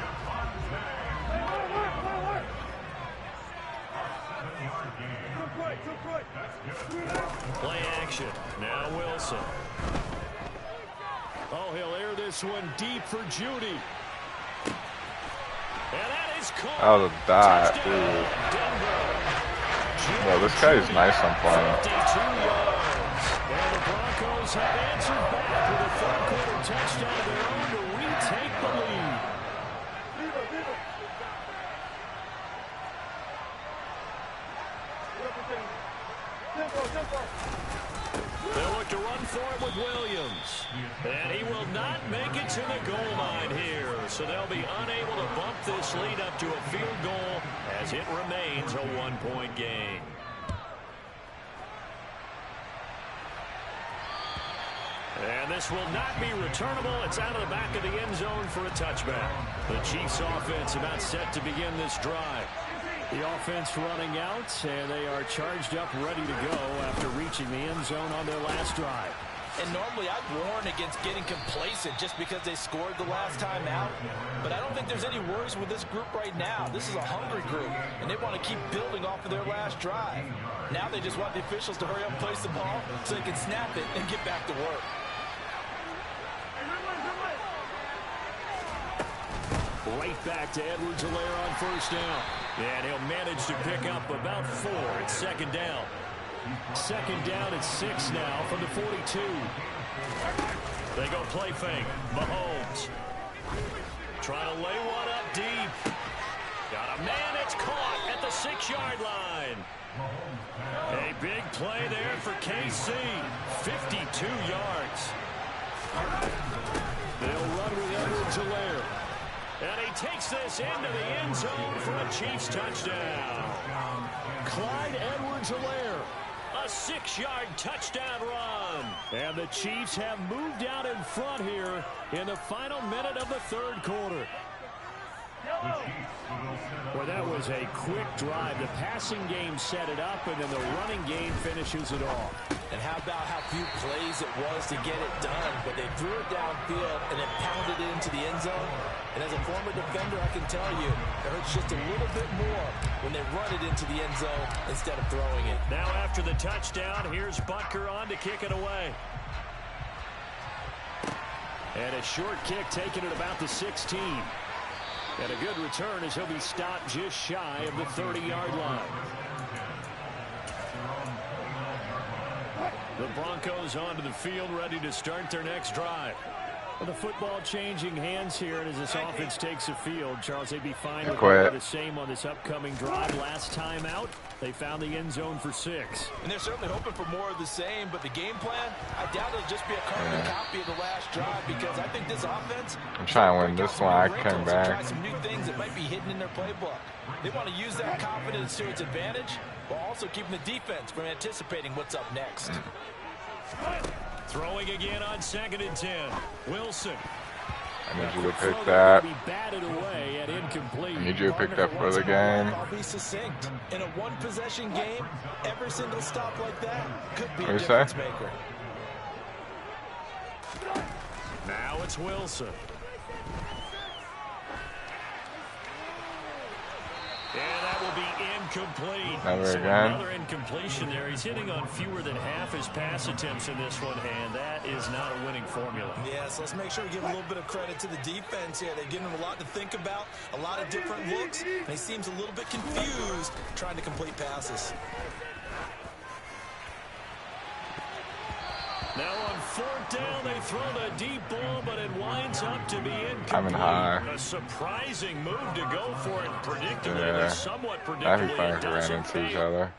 Play action. Now Wilson. Oh, he'll air this one deep for Judy. And that is caught. Out of that, dude. Well, this guy is nice on playing. 52 yards. And the Broncos have answered back with a third quarter touchdown of their own to retake the lead. They'll look to run for it with Williams. And he will not make it to the goal line here. So they'll be unable to bump this lead up to a field goal as it remains a one-point game. And this will not be returnable. It's out of the back of the end zone for a touchback. The Chiefs offense about set to begin this drive. The offense running out, and they are charged up, ready to go after reaching the end zone on their last drive. And normally I'd warn against getting complacent just because they scored the last time out. But I don't think there's any worries with this group right now. This is a hungry group, and they want to keep building off of their last drive. Now they just want the officials to hurry up and place the ball so they can snap it and get back to work. Right back to Edwards-Helaire on first down. And he'll manage to pick up about 4 at second down. Second down at 6 now from the 42. They go play fake. Mahomes trying to lay one up deep. Got a man, it's caught at the 6-yard line. A big play there for KC. 52 yards. They'll run with Edwards-Helaire. And he takes this into the end zone for a Chiefs touchdown. Clyde Edwards-Helaire, a 6-yard touchdown run. And the Chiefs have moved out in front here in the final minute of the third quarter. Well, that was a quick drive. The passing game set it up, and then the running game finishes it off. And how about how few plays it was to get it done, but they threw it downfield and then pounded it into the end zone. And as a former defender, I can tell you, it hurts just a little bit more when they run it into the end zone instead of throwing it. Now after the touchdown, here's Butker on to kick it away. And a short kick taken at about the 16. And a good return as he'll be stopped just shy of the 30-yard line. The Broncos onto the field, ready to start their next drive. Well, the football changing hands here, and as this offense takes the field, Charles, they'd be fine with the same on this upcoming drive. Last time out, they found the end zone for 6. And they're certainly hoping for more of the same, but the game plan, I doubt it'll just be a carbon copy of the last drive, because I think this offense, I'm trying to win this one. I came back. Try some new things that might be hidden in their playbook. They want to use that confidence to its advantage, while also keeping the defense from anticipating what's up next. Throwing again on 2nd and 10. Wilson. I need you to pick that. I need you to pick that for the game. I'll be succinct. In a one-possession game, every single stop like that could be a difference maker. Now it's Wilson. And that will be incomplete. Never again. Another incompletion there. He's hitting on fewer than half his pass attempts in this one, and that is not a winning formula. Yes, let's make sure we give a little bit of credit to the defense here. They've given him a lot to think about, a lot of different looks, and he seems a little bit confused trying to complete passes. Now on 4th down, they throw the deep ball, but it winds up to be incomplete. I'm in high. A surprising move to go for it, predictably, somewhat predictably. Everybody ran into each other.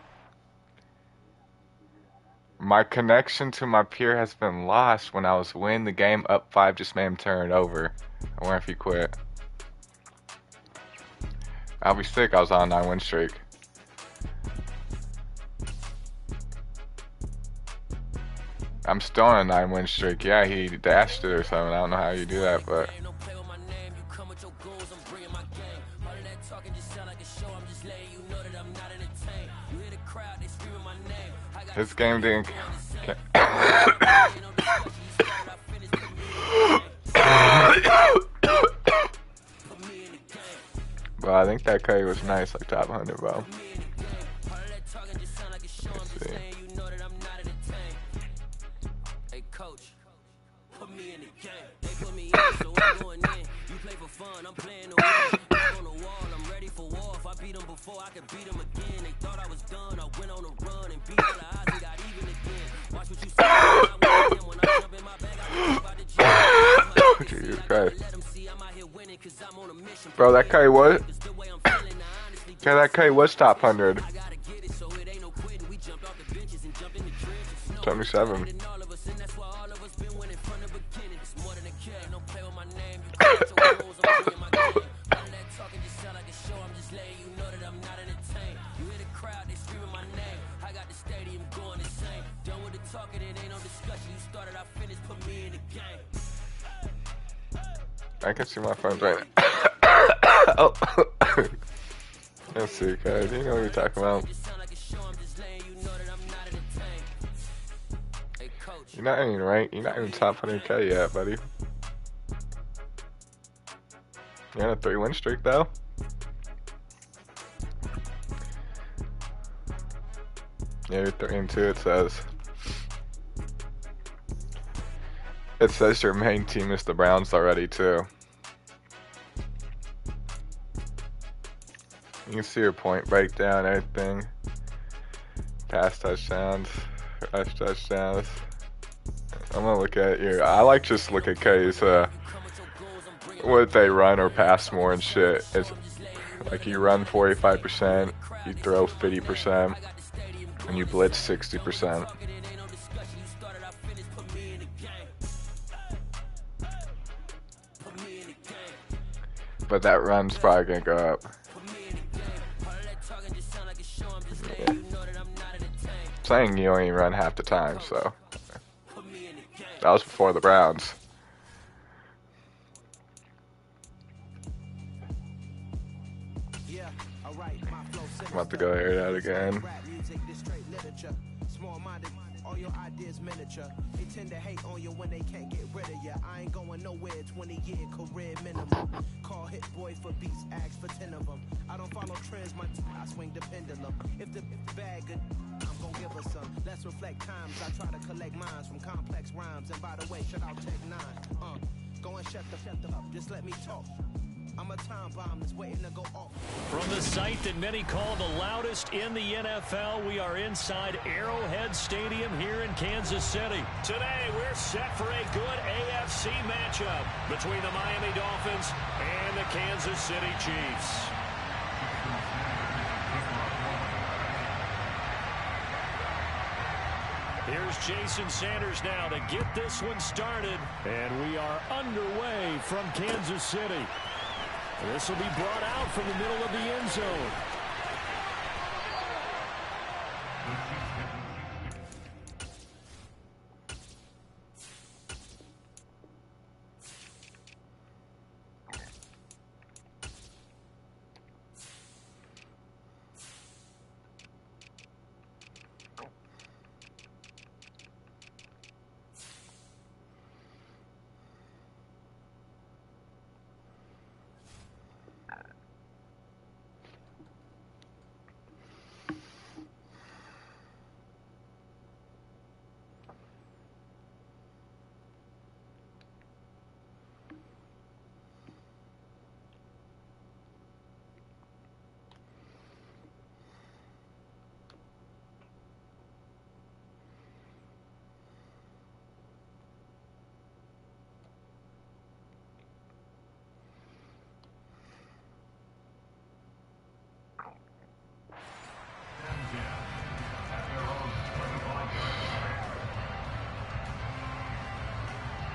My connection to my peer has been lost. When I was winning the game up 5, just made him turn it over. I wonder if he quit. I'll be sick. I was on a 9-win streak. I'm still on a 9-win streak. Yeah, he dashed it or something. I don't know how you do that, but his game didn't. Bro, I think that Curry was nice, like top 100, bro. Let's see. I could beat them again. They thought I was done. I went on a run and beat all the odds and got even again. Watch what you say. When I jump in my bag, I about the gym. Jesus Christ. Bro, that Curry was. Yeah, that Curry was top 100. 77. talking, it ain't no discussion. You started, I finished, put me in the game. I can see my phone right now. Oh. Let's see, guys. You know what you're talking about. You're not even ranked. You're not even top 100K yet, buddy. You're on a 3-win streak, though. Yeah, you're 3-2. It says. It says your main team is the Browns already, too. You can see your point breakdown, everything. Pass touchdowns, rush touchdowns. I'm gonna look at your. I like just look at K's what they run or pass more and shit. It's like you run 45%, you throw 50%, and you blitz 60%. But that run's probably gonna go up. Yeah. Saying you only run half the time, so that was before the Browns. I'm about to go hear that again. All your ideas miniature. They tend to hate on you when they can't get rid of you. I ain't going nowhere, 20-year career minimum. Call hit boy for beats, ask for 10 of them. I don't follow trends, I swing the pendulum. If the bag good, I'm gonna give her some. Let's reflect times, I try to collect minds from complex rhymes. And by the way, shout out Tech 9. Go and shut the up, just let me talk. I'm a time bomb that's waiting to go off. From the site that many call the loudest in the NFL, we are inside Arrowhead Stadium here in Kansas City. Today, we're set for a good AFC matchup between the Miami Dolphins and the Kansas City Chiefs. Here's Jason Sanders now to get this one started. And we are underway from Kansas City. This will be brought out from the middle of the end zone.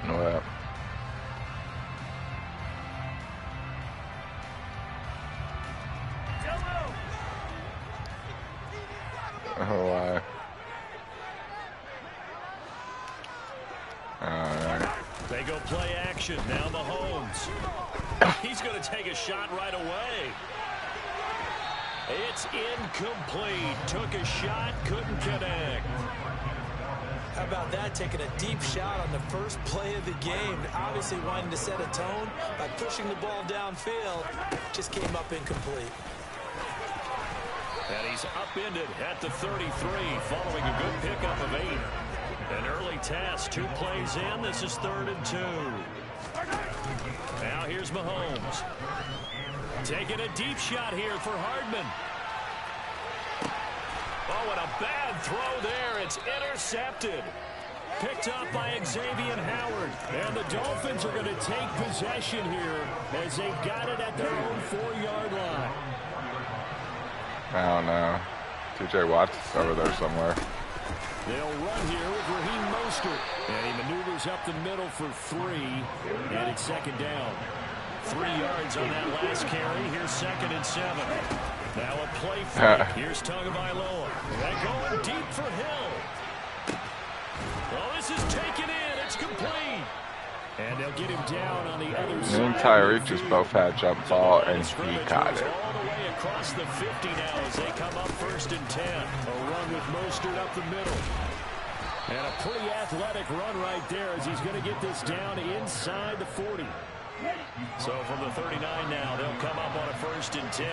What? Oh, why? Alright. They go play action. Now Mahomes. He's going to take a shot right away. It's incomplete. Took a shot, couldn't connect. How about that, taking a deep shot on the first play of the game. Obviously wanting to set a tone by pushing the ball downfield. Just came up incomplete. And he's upended at the 33 following a good pickup of 8. An early test, 2 plays in. This is 3rd and 2. Now here's Mahomes. Taking a deep shot here for Hardman. Oh, and a bad throw there. It's intercepted. Picked up by Xavier Howard. And the Dolphins are going to take possession here as they've got it at their own 4-yard line. I don't know. TJ Watt's over there somewhere. They'll run here with Raheem Mostert. And he maneuvers up the middle for 3. And it's 2nd down. 3 yards on that last carry. Here's 2nd and 7. Now a play fake. Here's Tagovailoa. They're going deep for Hill. This is taken in. It's complete. And they'll get him down on the other side. Me and Tyreek just both had jump ball, and he caught it. All the way across the 50 now as they come up 1st and 10. A run with Mostert up the middle. And a pretty athletic run right there as he's going to get this down inside the 40. So from the 39 now, they'll come up on a 1st and 10.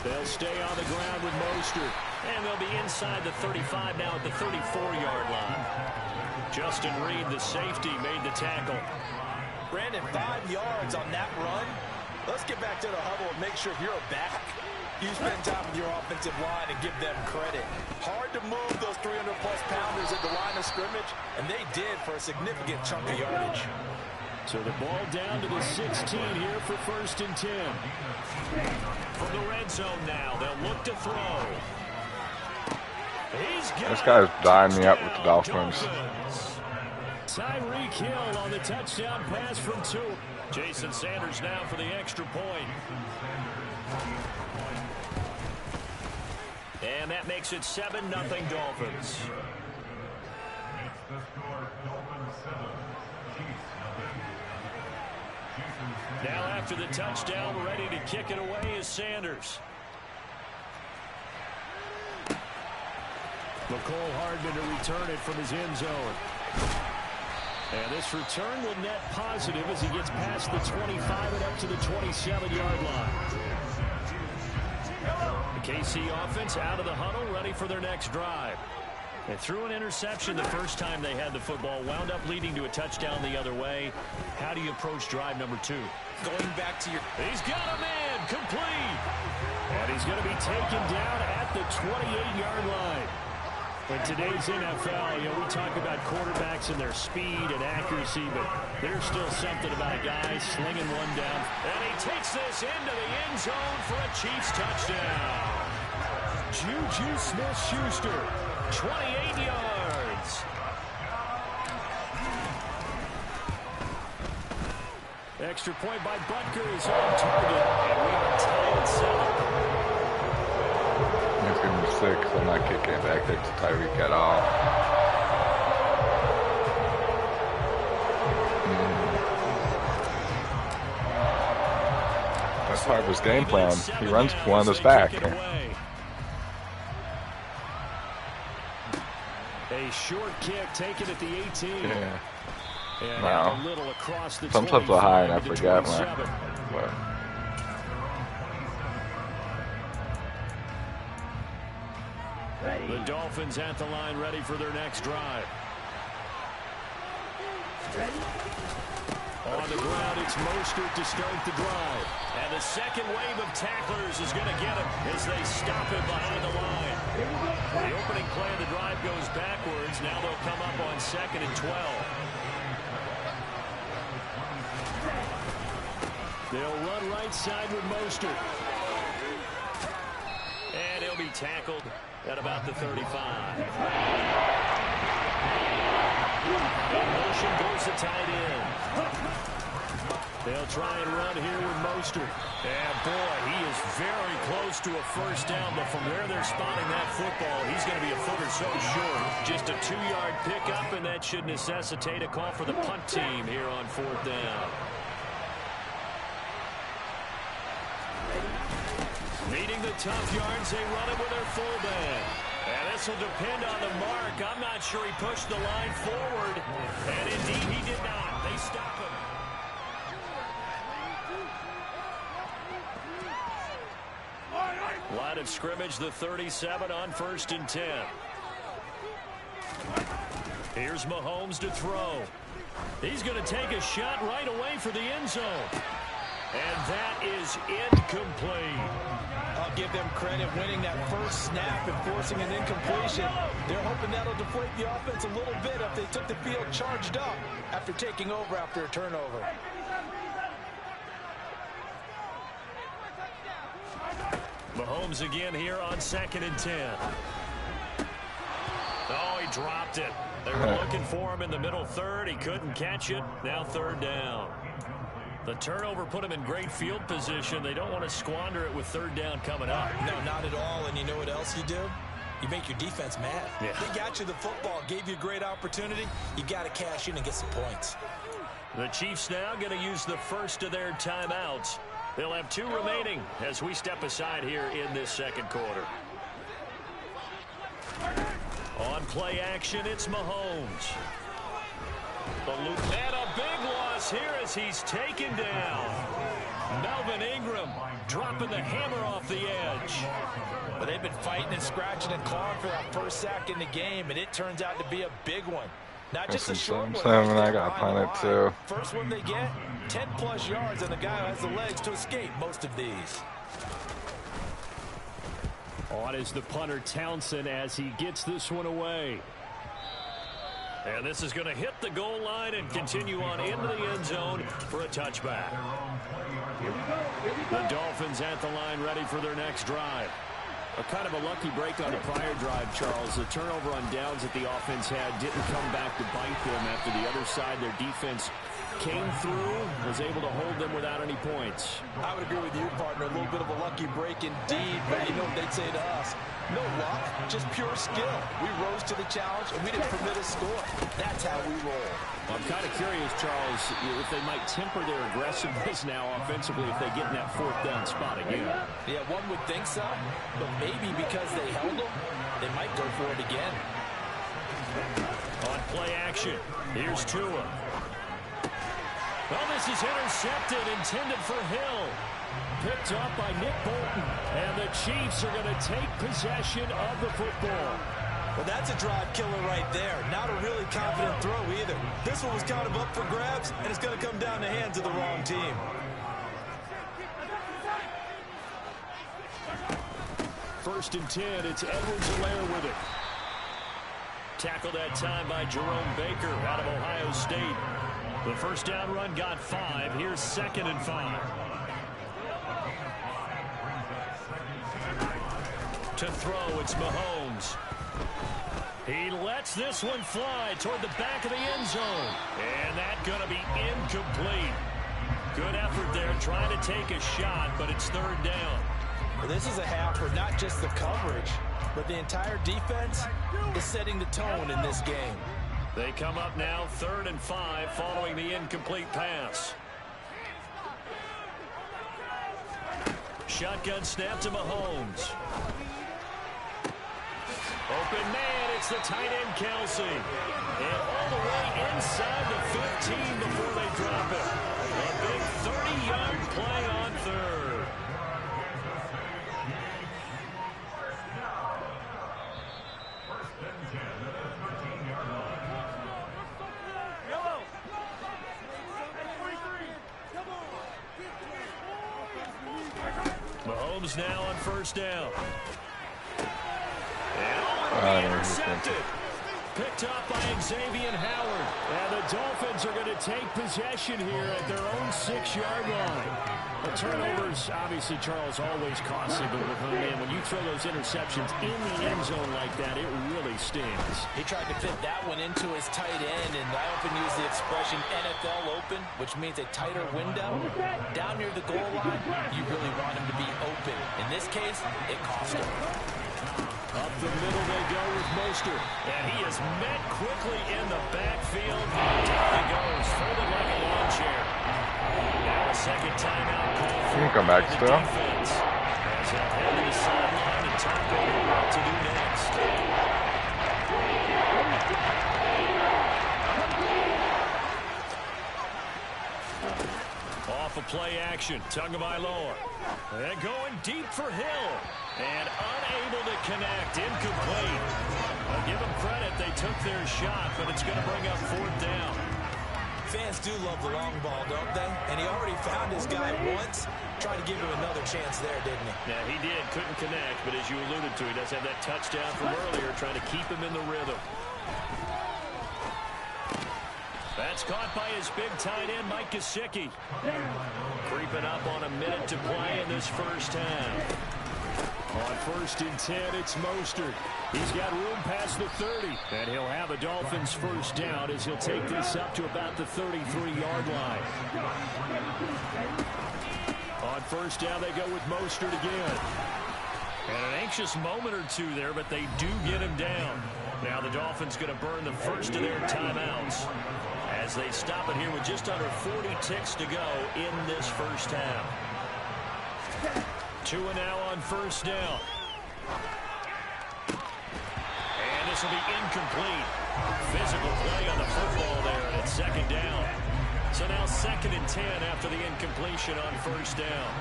They'll stay on the ground with Mostert. And they'll be inside the 35 now at the 34-yard line. Justin Reed, the safety, made the tackle. Brandon, 5 yards on that run. Let's get back to the huddle and make sure you're a back. You spend time with your offensive line and give them credit. Hard to move those 300-plus pounders at the line of scrimmage, and they did for a significant chunk of yardage. So the ball down to the 16 here for 1st and 10. From the red zone now, they'll look to throw. This guy's dying me up with the Dolphins. Tyreek Hill on the touchdown pass from 2. Jason Sanders now for the extra point. And that makes it 7-0 Dolphins. Now after the touchdown, ready to kick it away is Sanders. McCole Hardman to return it from his end zone. And this return will net positive as he gets past the 25 and up to the 27-yard line. The KC offense out of the huddle, ready for their next drive. They threw an interception the first time they had the football, wound up leading to a touchdown the other way. How do you approach drive number 2? Going back to your... He's got him in, complete. And he's going to be taken down at the 28-yard line. In today's NFL, you know, we talk about quarterbacks and their speed and accuracy, but there's still something about a guy slinging one down. And he takes this into the end zone for a Chiefs touchdown. Juju Smith-Schuster, 28 yards. Extra point by Butker is on target, and we are tied at 7. It's going to be 6. I'm not kicking it back there to Tyreek at all. That's part of his game plan. He runs one of us back. A short kick taken at the 18. Yeah. And wow. a little across the Some stuff so high and I forgot when. The Dolphins at the line, ready for their next drive. On the ground, it's Mostert to start the drive. And the second wave of tacklers is going to get him as they stop him behind the line. The opening play of the drive goes backwards. Now they'll come up on 2nd and 12. They'll run right side with Mostert. And he'll be tackled at about the 35. In motion goes the tight end. They'll try and run here with Mostert. And boy, he is very close to a first down, but from where they're spotting that football, he's going to be a foot or so short. Just a 2-yard pickup, and that should necessitate a call for the punt team here on 4th down. Needing the tough yards, they run it with their fullback. And this will depend on the mark. I'm not sure he pushed the line forward. And indeed, he did not. They stop him. Line of scrimmage, the 37 on 1st and 10. Here's Mahomes to throw. He's going to take a shot right away for the end zone. And that is incomplete. I'll give them credit winning that first snap and forcing an incompletion. They're hoping that'll deflate the offense a little bit if they took the field charged up after taking over after a turnover. Mahomes again here on 2nd and 10. Oh, he dropped it. They were looking for him in the middle third. He couldn't catch it. Now 3rd down. The turnover put them in great field position. They don't want to squander it with third down coming up. No, not at all. And you know what else you do? You make your defense mad. Yeah. They got you the football, gave you a great opportunity. You got to cash in and get some points. The Chiefs now going to use the first of their timeouts. They'll have 2 remaining as we step aside here in this second quarter. On play action, it's Mahomes. The loop, and a big loss here as he's taken down. Melvin Ingram dropping the hammer off the edge. But they've been fighting and scratching and clawing for that first sack in the game, and it turns out to be a big one. Not just a short one. I got punted too. First one they get, 10+ yards, and the guy who has the legs to escape most of these. On is the punter Townsend as he gets this one away. And this is going to hit the goal line and continue on into the end zone for a touchback. The Dolphins at the line ready for their next drive. A kind of a lucky break on the prior drive, Charles. The turnover on downs that the offense had didn't come back to bite them after the other side. Their defense came through, was able to hold them without any points. I would agree with you, partner. A little bit of a lucky break indeed, but you know what they'd say to us? No luck, just pure skill. We rose to the challenge, and we didn't permit a score. That's how we roll. Well, I'm kind of curious, Charles, if they might temper their aggressiveness now offensively if they get in that fourth down spot again. Yeah, one would think so, but maybe because they held them, they might go for it again. On play action, here's Tua. Well, this is intercepted, intended for Hill. Picked up by Nick Bolton. And the Chiefs are going to take possession of the football. Well, that's a drive killer right there. Not a really confident throw either. This one was kind of up for grabs, and it's going to come down the hands of the wrong team. First and 10, it's Edwards-Helaire with it. Tackled that time by Jerome Baker out of Ohio State. The first down run got 5. Here's 2nd and 5. To throw, it's Mahomes. He lets this one fly toward the back of the end zone. And that's going to be incomplete. Good effort there trying to take a shot, but it's third down. Well, this is a half where not just the coverage, but the entire defense is setting the tone in this game. They come up now 3rd and 5 following the incomplete pass. Shotgun snap to Mahomes. Open man, it's the tight end Kelsey. And all the way inside the 15 before they drop it. A big 30-yard play on 3rd. Mahomes now on first down. And intercepted. Picked up by Xavier Howard. And the Dolphins are going to take possession here at their own 6-yard line. The turnovers, obviously, Charles, always costly. But when you throw those interceptions in the end zone like that, it really stings. He tried to fit that one into his tight end, and I often use the expression NFL open, which means a tighter window. Down near the goal line, you really want him to be open. In this case, it cost him. Up the middle they go with Mostert. And he is met quickly in the backfield. Down he goes, folded like a lawn chair. Now a second timeout call for you can come back still. Defense. As he'll head to the sideline and talk over what to do next. Off of play action, Tagovailoa. And going deep for Hill. And unable to connect, incomplete. I'll give them credit, they took their shot, but it's going to bring up 4th down. Fans do love the long ball, don't they? And he already found his guy once. Tried to give him another chance there, didn't he? Yeah, he did. Couldn't connect, but as you alluded to, he does have that touchdown from earlier, trying to keep him in the rhythm. That's caught by his big tight end, Mike Gesicki. Creeping up on a minute to play in this first half. On 1st and 10, it's Mostert. He's got room past the 30. And he'll have a Dolphins first down as he'll take this up to about the 33-yard line. On 1st down, they go with Mostert again. And an anxious moment or two there, but they do get him down. Now the Dolphins going to burn the first of their timeouts as they stop it here with just under 40 ticks to go in this first half. 2 and now on 1st down. And this will be incomplete. Physical play on the football there, and it's 2nd down. So now 2nd and 10 after the incompletion on 1st down.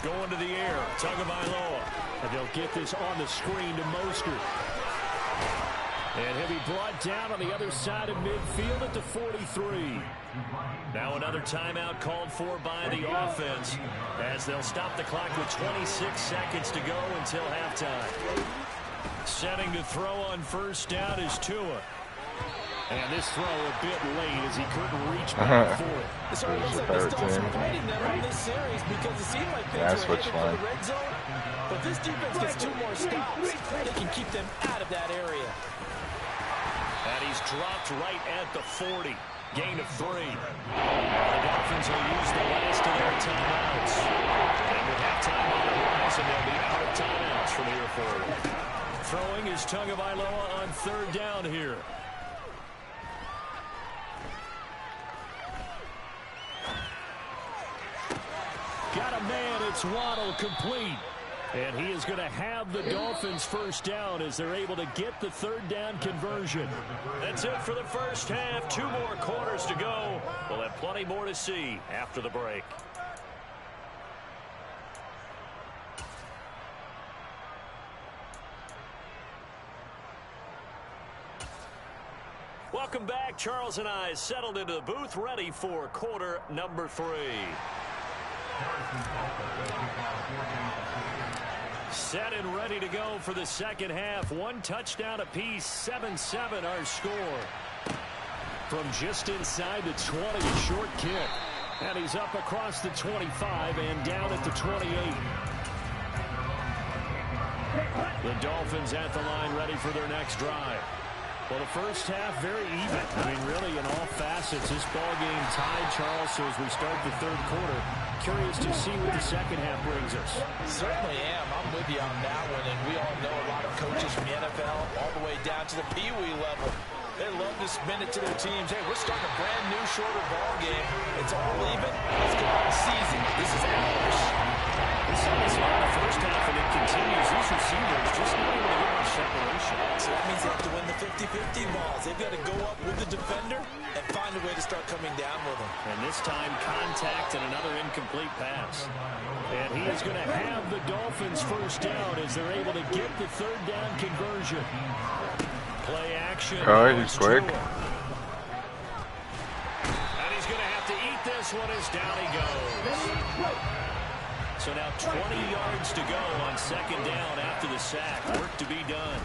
Going to the air, Tagovailoa. And they'll get this on the screen to Mostert. And he'll be brought down on the other side of midfield at the 43. Now another timeout called for by the offense as they'll stop the clock with 26 seconds to go until halftime. Setting to throw on 1st down is Tua. And this throw a bit late as he couldn't reach back for it. This looks like the Dolphins waiting them on this series because it seemed like things were headed for the red zone. But this defense gets 2 more stops. They can keep them out of that area. And he's dropped right at the 40. Gain of 3. The Dolphins will use the last of their timeouts. And with halftime on the horizon, they'll be out of timeouts from here forward. Throwing is Tagovailoa on 3rd down here. Got a man, it's Waddle, complete. And he is going to have the Dolphins first down as they're able to get the 3rd down conversion. That's it for the first half. 2 more quarters to go. We'll have plenty more to see after the break. Welcome back. Charles and I settled into the booth, ready for quarter number 3. Set and ready to go for the second half. 1 touchdown apiece, 7-7 our score. From just inside the 20, a short kick. And he's up across the 25 and down at the 28. The Dolphins at the line ready for their next drive. Well, the first half, very even. I mean, really, in all facets, this ball game tied, Charles. So as we start the 3rd quarter, curious to see what the second half brings us. Certainly am. I'm with you on that one. And we all know a lot of coaches from the NFL all the way down to the Pee-wee level. They love to spin it to their teams. Hey, we're starting a brand new, shorter ball game. It's all even. Let's go out and seize it. This is ours. We saw this in the first half, and it continues. These receivers just not able to get much separation. So that means they have to win the 50-50 balls. They've got to go up with the defender and find a way to start coming down with him. And this time, contact and another incomplete pass. And he is going to have the Dolphins first down as they're able to get the 3rd down conversion. Play action. Oh, he's quick. And he's going to have to eat this one as down he goes. So now 20 yards to go on 2nd down after the sack. Work to be done.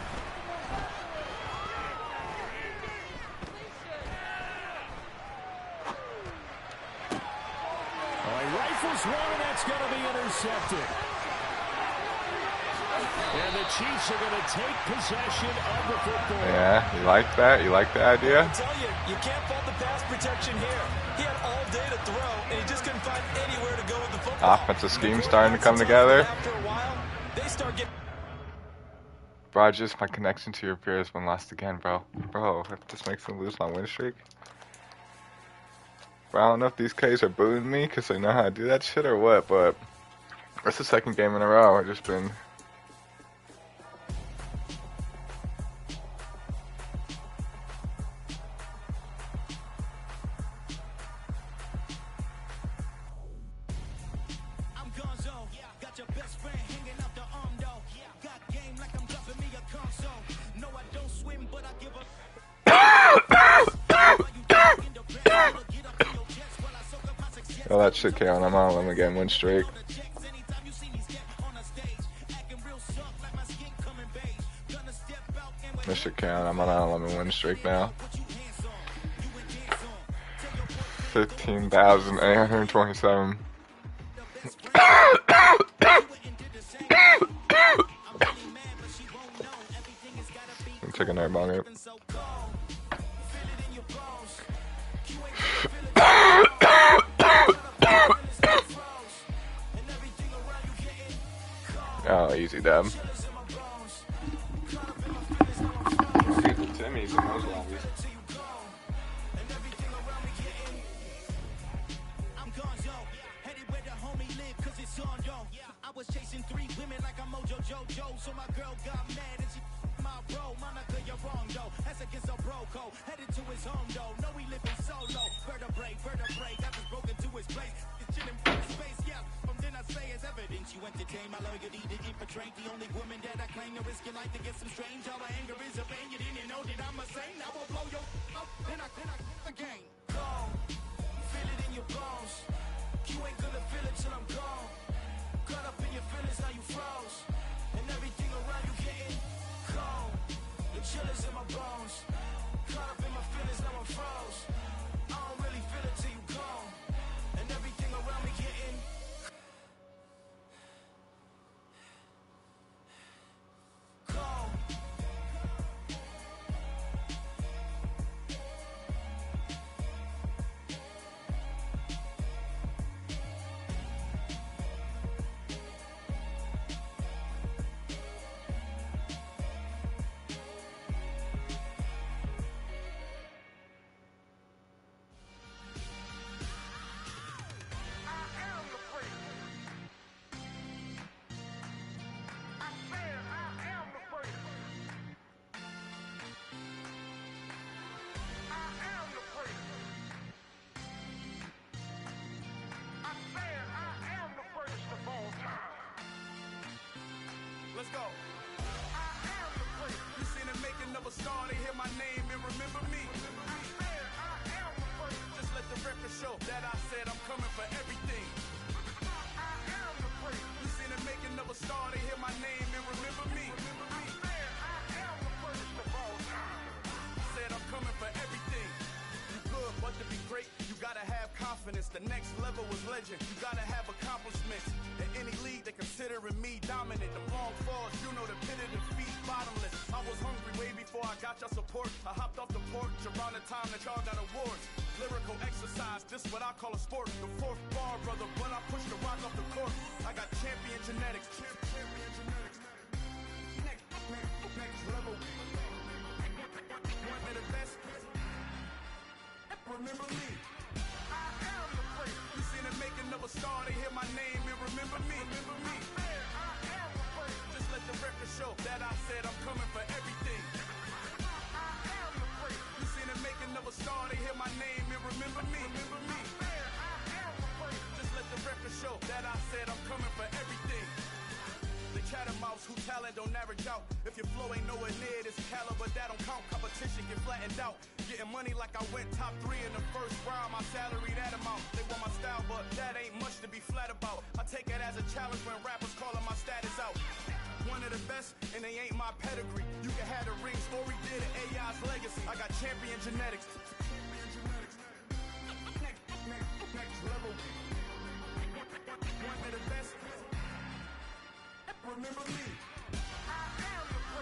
Oh, he rifles one, and that's going to be intercepted. And the Chiefs are going to take possession of the football. Yeah, you like that? You like the idea? I tell you, you can't fault the pass protection here. He had all day to throw, and he just couldn't find anywhere to go with the football. Offensive scheme starting to come together. After a while, they start getting... Bro, just my connection to your peer has been lost again, bro. Bro, that just makes me lose my win streak. Bro, I don't know if these Ks are booting me because they know how to do that shit or what, but that's the 2nd game in a row. I've just been... Oh, that shit count. I'm on them again, win streak. This should count. I'm on an 11 win streak now. 15,827. Take another bong rip. Oh, easy dab. Timmy's and those lobbies. I was chasing 3 women like I'm Mojo Jojo, so my girl got mad and she my bro. Monica, you're wrong though. That's against a bro code. Headed to his home though. No, we living solo. Vertebrae. Got this broken to his place. It's chilling for space, yeah. From then I say as evidence, you entertain my loyalty to infiltrate. The only woman that I claim to risk your life to get some strange. All my anger is a pain. You didn't know that I'm a saint. I will blow your up. Then I again. Gone. Feel it in your bones. You ain't gonna feel it till I'm gone. Caught up in your feelings, now you froze. And everything around you getting cold. The chillers in my bones. Caught up in my feelings, now I'm froze. I don't really feel it till you gone. And everything around me getting cold. Let's go. You seen the making of a star, they hear my name and remember me. Just let the record show that I said I'm coming for everything. You seen the making of a star, they hear my name and remember me. Said I'm coming for everything. You good, but to be great, you gotta have confidence. The next level is legend. You gotta have accomplishments. In any league, they considering me dominant. The long falls, you know the pit of defeat, bottomless. I was hungry way before I got your support. I hopped off the porch around the time that y'all got awards. Lyrical exercise, this what I call a sport. The 4th bar, brother, when I push the rock off the court. I got champion genetics. Next level. One of the best. Remember me. You seen the making of a star, they hear my name and remember me. Just let the record show that I said I'm coming for everything. You seen the making of a star, they hear my name and remember me. Just let the record show that I said I'm coming for everything. The chattermouths who talent don't average out. If your flow ain't nowhere near this caliber, that don't count. Competition get flattened out. Getting money like I went top 3 in the first round. My salary that amount. They want my style, but that ain't much to be flat about. I take it as a challenge when rappers calling my status out. One of the best, and they ain't my pedigree. You can have the rings, Story did it, AI's legacy. I got champion genetics. Next level. One of the best. Remember me.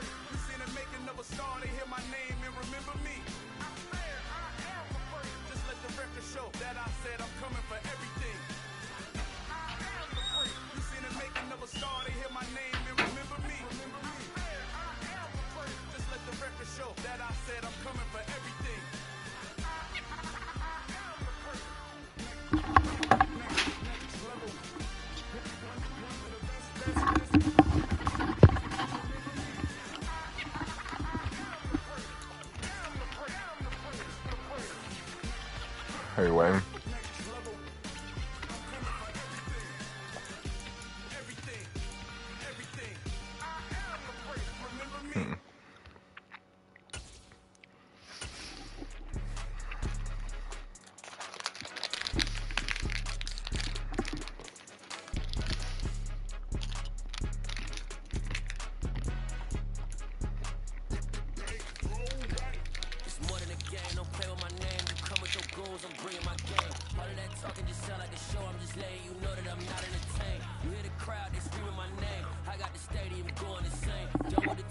You seen the making of a star, they hear my name and remember me. Just let the record show that I said I'm coming for everything. You seen the making of a star, they hear my name and remember me. Just let the record show that I said I'm coming for everything. Next level. Hey, Wayne.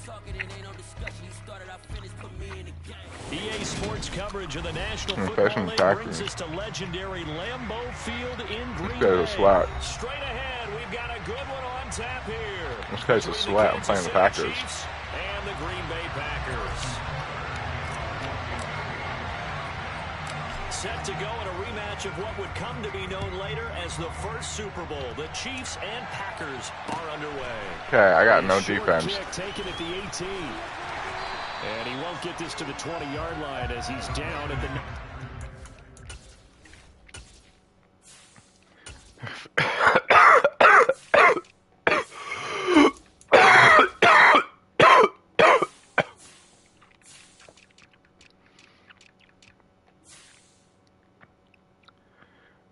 Talking, it ain't no discussion. You start EA Sports coverage of the National Football League brings us to legendary Lambeau Field in Green Bay. Straight ahead, we've got a good one on tap here. This guy's a sweat. I'm playing the Packers. And the Green Bay Packers. Set to go in a rematch of what would come to be known later as the first Super Bowl. The Chiefs and Packers are underway. Okay, I got no defense. Taken at the 18. And he won't get this to the 20-yard line as he's down at the...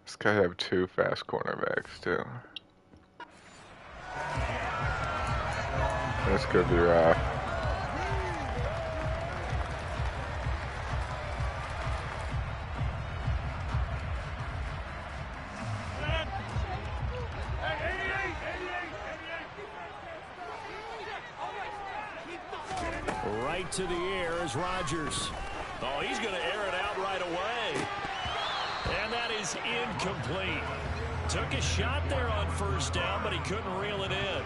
This guy have 2 fast cornerbacks too. This could be rough. Right to the air is Rodgers. Oh, he's going to air it out right away. And that is incomplete. Took a shot there on first down, but he couldn't reel it in.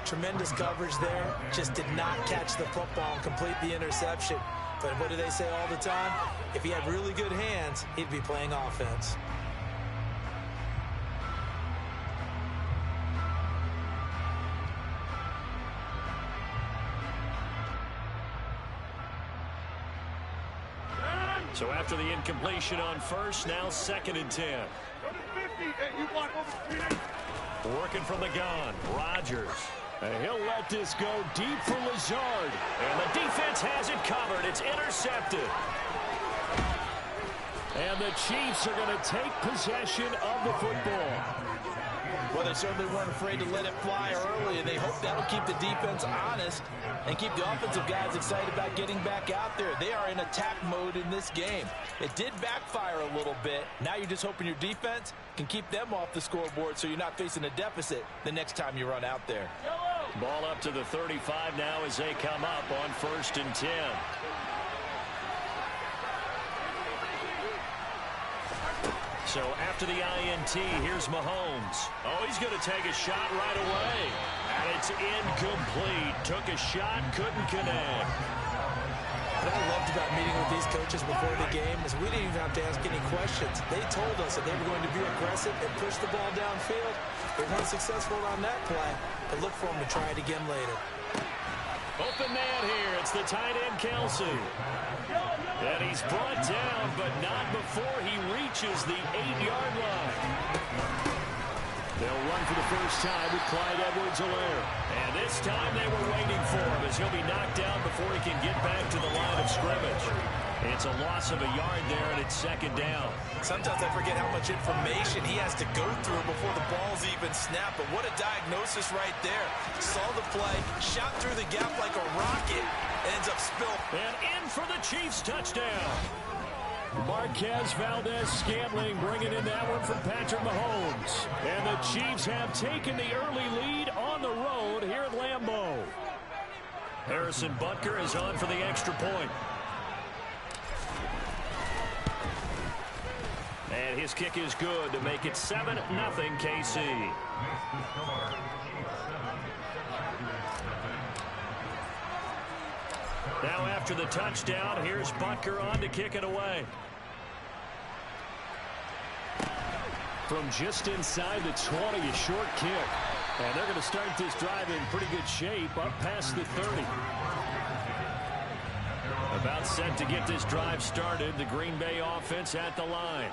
Tremendous coverage there. Just did not catch the football and complete the interception. But what do they say all the time? If he had really good hands, he'd be playing offense. So after the incompletion on first, now 2nd and 10. Working from the gun, Rodgers. And he'll let this go deep for Lazard. And the defense has it covered. It's intercepted. And the Chiefs are going to take possession of the football. Well, they certainly weren't afraid to let it fly early, and they hope that'll keep the defense honest and keep the offensive guys excited about getting back out there. They are in attack mode in this game. It did backfire a little bit. Now you're just hoping your defense can keep them off the scoreboard so you're not facing a deficit the next time you run out there. Ball up to the 35 now as they come up on 1st and 10. So after the INT, here's Mahomes. Oh, he's going to take a shot right away. And it's incomplete. Took a shot, couldn't connect. What I loved about meeting with these coaches before the game is we didn't even have to ask any questions. They told us that they were going to be aggressive and push the ball downfield. They weren't successful on that play, but look for them to try it again later. Open man here. It's the tight end, Kelsey. And he's brought down, but not before he reaches the 8-yard line. They'll run for the first time with Clyde Edwards-Helaire. And this time they were waiting for him as he'll be knocked down before he can get back to the line of scrimmage. It's a loss of a yard there, and it's 2nd down. Sometimes I forget how much information he has to go through before the ball's even snapped. But what a diagnosis right there. Saw the play, shot through the gap like a rocket, ends up spilled. And in for the Chiefs touchdown. Marquez Valdez-Scantling bringing in that one from Patrick Mahomes. And the Chiefs have taken the early lead on the road here at Lambeau. Harrison Butker is on for the extra point. And his kick is good to make it 7-0 KC. Now after the touchdown, here's Butker on to kick it away. From just inside the 20, a short kick. And they're going to start this drive in pretty good shape up past the 30. About set to get this drive started, the Green Bay offense at the line.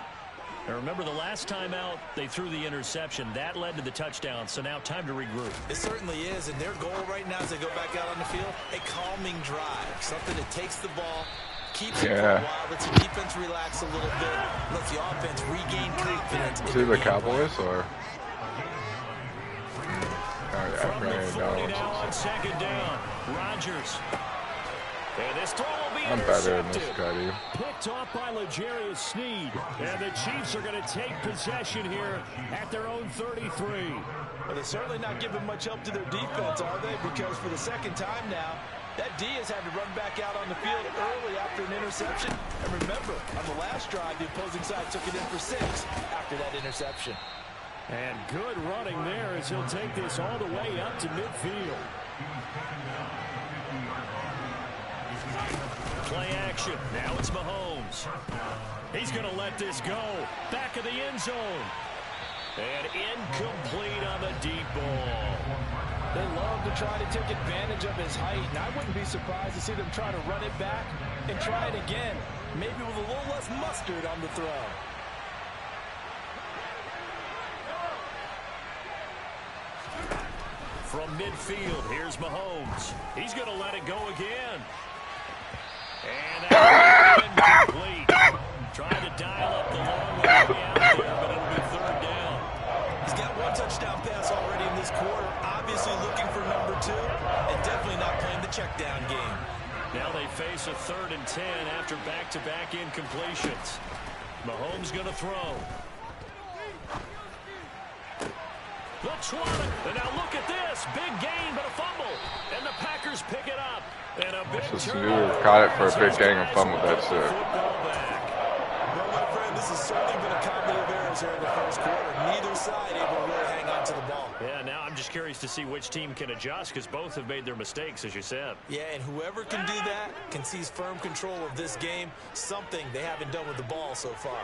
Now remember, the last time out, they threw the interception. That led to the touchdown, so now time to regroup. It certainly is, and their goal right now as they go back out on the field, a calming drive. Something that takes the ball, keeps it for a while, lets the defense relax a little bit, lets the offense regain confidence. Is it the Cowboys, or? From the 40 now on 2nd down, Rodgers. And this throw will be I'm better than this guy, dude. Picked off by L'Jarius Sneed. And the Chiefs are going to take possession here at their own 33. Well, they're certainly not giving much help to their defense, are they? Because for the 2nd time now, That Diaz had to run back out on the field early after an interception. And remember, on the last drive, the opposing side took it in for 6 after that interception. And good running there as he'll take this all the way up to midfield. Play action. Now it's Mahomes. He's going to let this go. Back of the end zone. And incomplete on the deep ball. They love to try to take advantage of his height, and I wouldn't be surprised to see them try to run it back and try it again, maybe with a little less mustard on the throw. From midfield, here's Mahomes. He's going to let it go again. And that's incomplete. Trying to dial up the long way out there, but it'll be 3rd down. He's got 1 touchdown pass already in this quarter. Obviously looking for number 2, and definitely not playing the check down game. Now they face a 3rd and 10 after back-to-back incompletions. Mahomes going to throw. Let's run it. And now look at this. Big gain, but a fumble. And the Packers pick it up. And a big turnover. Caught it for a big gain and fumble. That's it. Well, my friend, this has certainly been a comedy of errors here in the first quarter. Neither side able to really hang on to the ball. Yeah, now I'm just curious to see which team can adjust because both have made their mistakes, as you said. Yeah, and whoever can do that can seize firm control of this game, something they haven't done with the ball so far.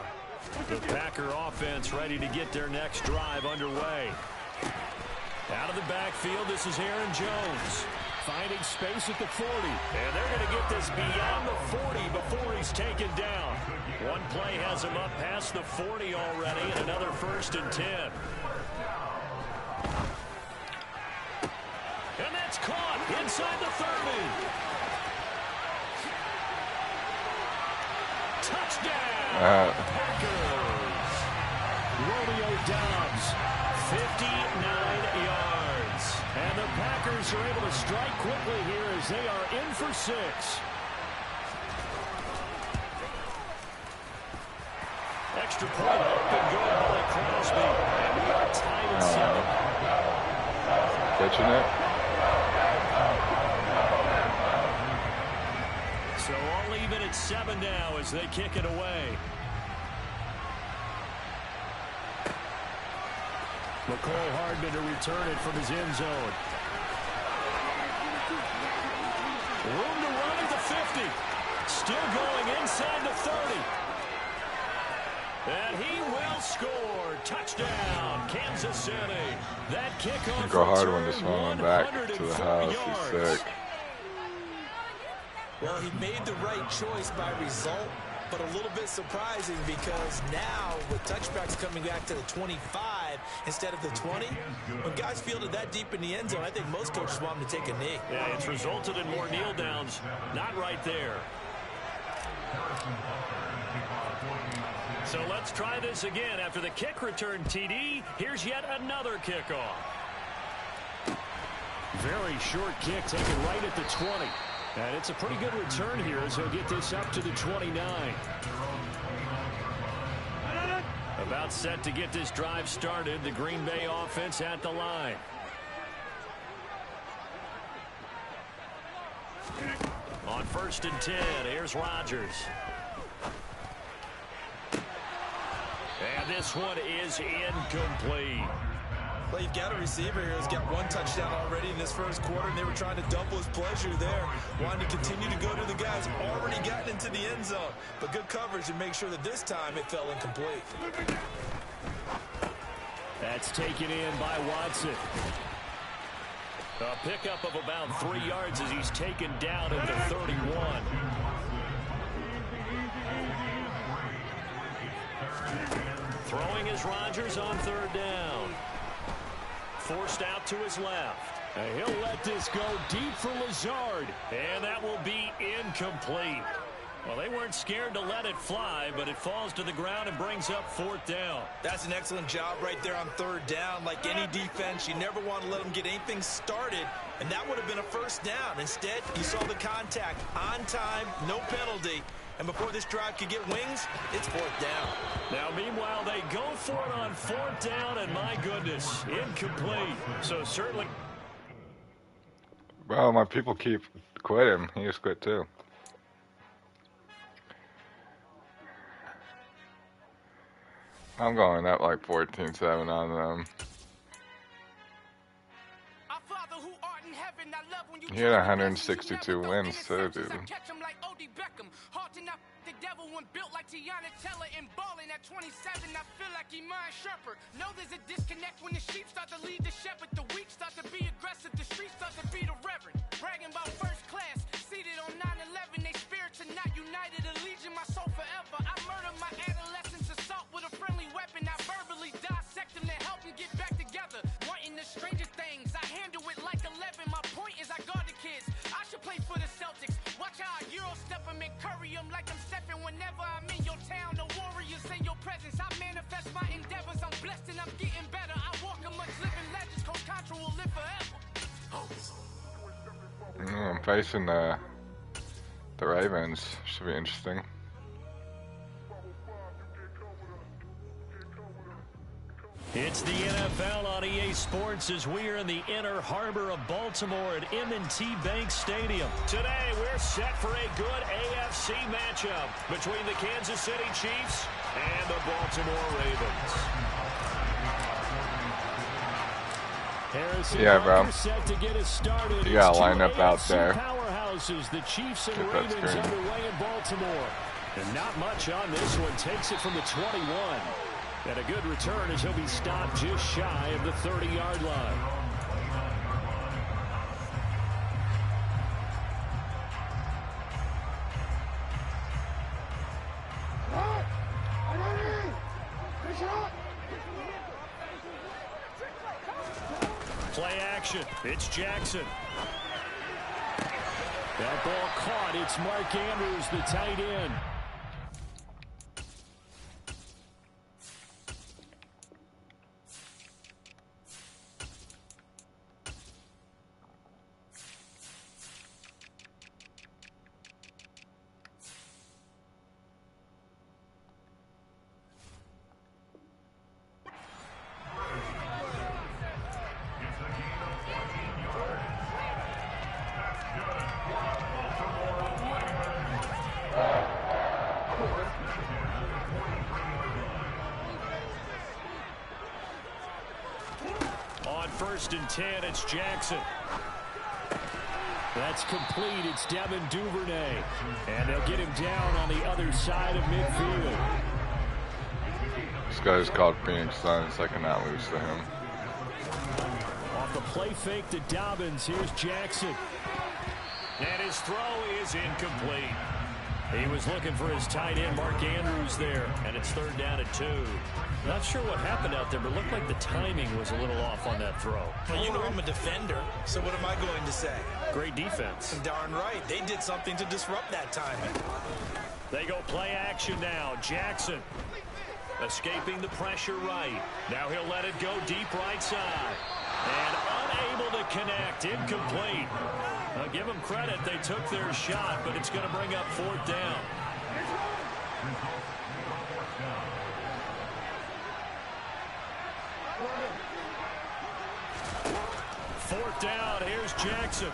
The Packer offense ready to get their next drive underway. Out of the backfield, this is Aaron Jones. Finding space at the 40. And they're going to get this beyond the 40 before he's taken down. One play has him up past the 40 already, and another 1st and 10. And that's caught inside the 30. Touchdown! Packers. Romeo Doubs, 59 yards. And the Packers are able to strike quickly here as they are in for 6. Extra point up and good by Crosby. And we are tied at 7. Catching it. So all even at 7 now as they kick it away. McCole Hardman to return it from his end zone. Room to run at the 50. Still going inside the 30. And he will score. Touchdown, Kansas City. That kickoff. Go hard when this one went back to the house. He's sick. Well, he made the right choice by result, but a little bit surprising because now with touchbacks coming back to the 25 instead of the 20, when guys fielded that deep in the end zone, I think most coaches want them to take a knee. Yeah, it's resulted in more kneel downs. Not right there. So let's try this again. After the kick return TD, here's yet another kickoff. Very short kick taken right at the 20. And it's a pretty good return here as he'll get this up to the 29. About set to get this drive started. The Green Bay offense at the line. On 1st and 10, here's Rodgers. And this one is incomplete. Well, you've got a receiver here who's got 1 touchdown already in this first quarter, and they were trying to double his pleasure there. Wanting to continue to go to the guys already gotten into the end zone. But good coverage to make sure that this time it fell incomplete. That's taken in by Watson. A pickup of about 3 yards as he's taken down at the 31. Throwing is Rodgers on 3rd down. Forced out to his left. And he'll let this go deep for Lazard. And that will be incomplete. Well, they weren't scared to let it fly, but it falls to the ground and brings up 4th down. That's an excellent job right there on 3rd down. Like any defense, you never want to let them get anything started, and that would have been a 1st down. Instead, you saw the contact on time, no penalty. And before this drive could get wings, it's 4th down. Now, meanwhile, they go for it on 4th down, and my goodness, incomplete. So certainly Bro, my people keep quitting. He just quit too. I'm going up like 14-7 on them. He had 162 wins too, dude. The devil when built like Tryin and balling at 27. I feel like he mind shepherd. Know there's a disconnect when the sheep start to lead the shepherd. The weak start to be aggressive. The streets start to be the reverend. Bragging about first class, seated on 9/11. They spirits are not united. Allegiance my soul forever. I murder my adolescence assault with a friendly weapon. I verbally dissect them to help them get back together. Wanting the stranger things, I handle it like 11. My point is I guard the kids. I should play for the Celtics. Watch how I Euro step them and curry them like I'm stepping. Whenever I'm in your town, the warriors in your presence. I manifest my endeavors. I'm blessed and I'm getting better. I walk amongst living legends. Coach Contra will live forever. I'm facing the Ravens. Should be interesting. It's the NFL on EA Sports as we are in the inner harbor of Baltimore at M&T Bank Stadium. Today, we're set for a good AFC matchup between the Kansas City Chiefs and the Baltimore Ravens. Harrison, yeah, bro. Set to get us started. You gotta line up out there. Powerhouses, the Chiefs and the Ravens underway in Baltimore. And not much on this one. Takes it from the 21. And a good return as he'll be stopped just shy of the 30-yard line. Play action. It's Jackson. That ball caught. It's Mark Andrews, the tight end. First and 10, it's Jackson. That's complete. It's Devin Duvernay. And they'll get him down on the other side of midfield. This guy's called Phoenix Suns. I cannot lose to him. Off the play fake to Dobbins. Here's Jackson. And his throw is incomplete. He was looking for his tight end, Mark Andrews, there. And it's 3rd down and 2. Not sure what happened out there, but it looked like the timing was a little off on that throw. Well, you know I'm a defender, so what am I going to say? Great defense. Darn right. They did something to disrupt that timing. They go play action now. Jackson escaping the pressure right. Now he'll let it go deep right side. And unable to connect. Incomplete. I'll give them credit. They took their shot, but it's going to bring up 4th down. Fourth down, here's Jackson.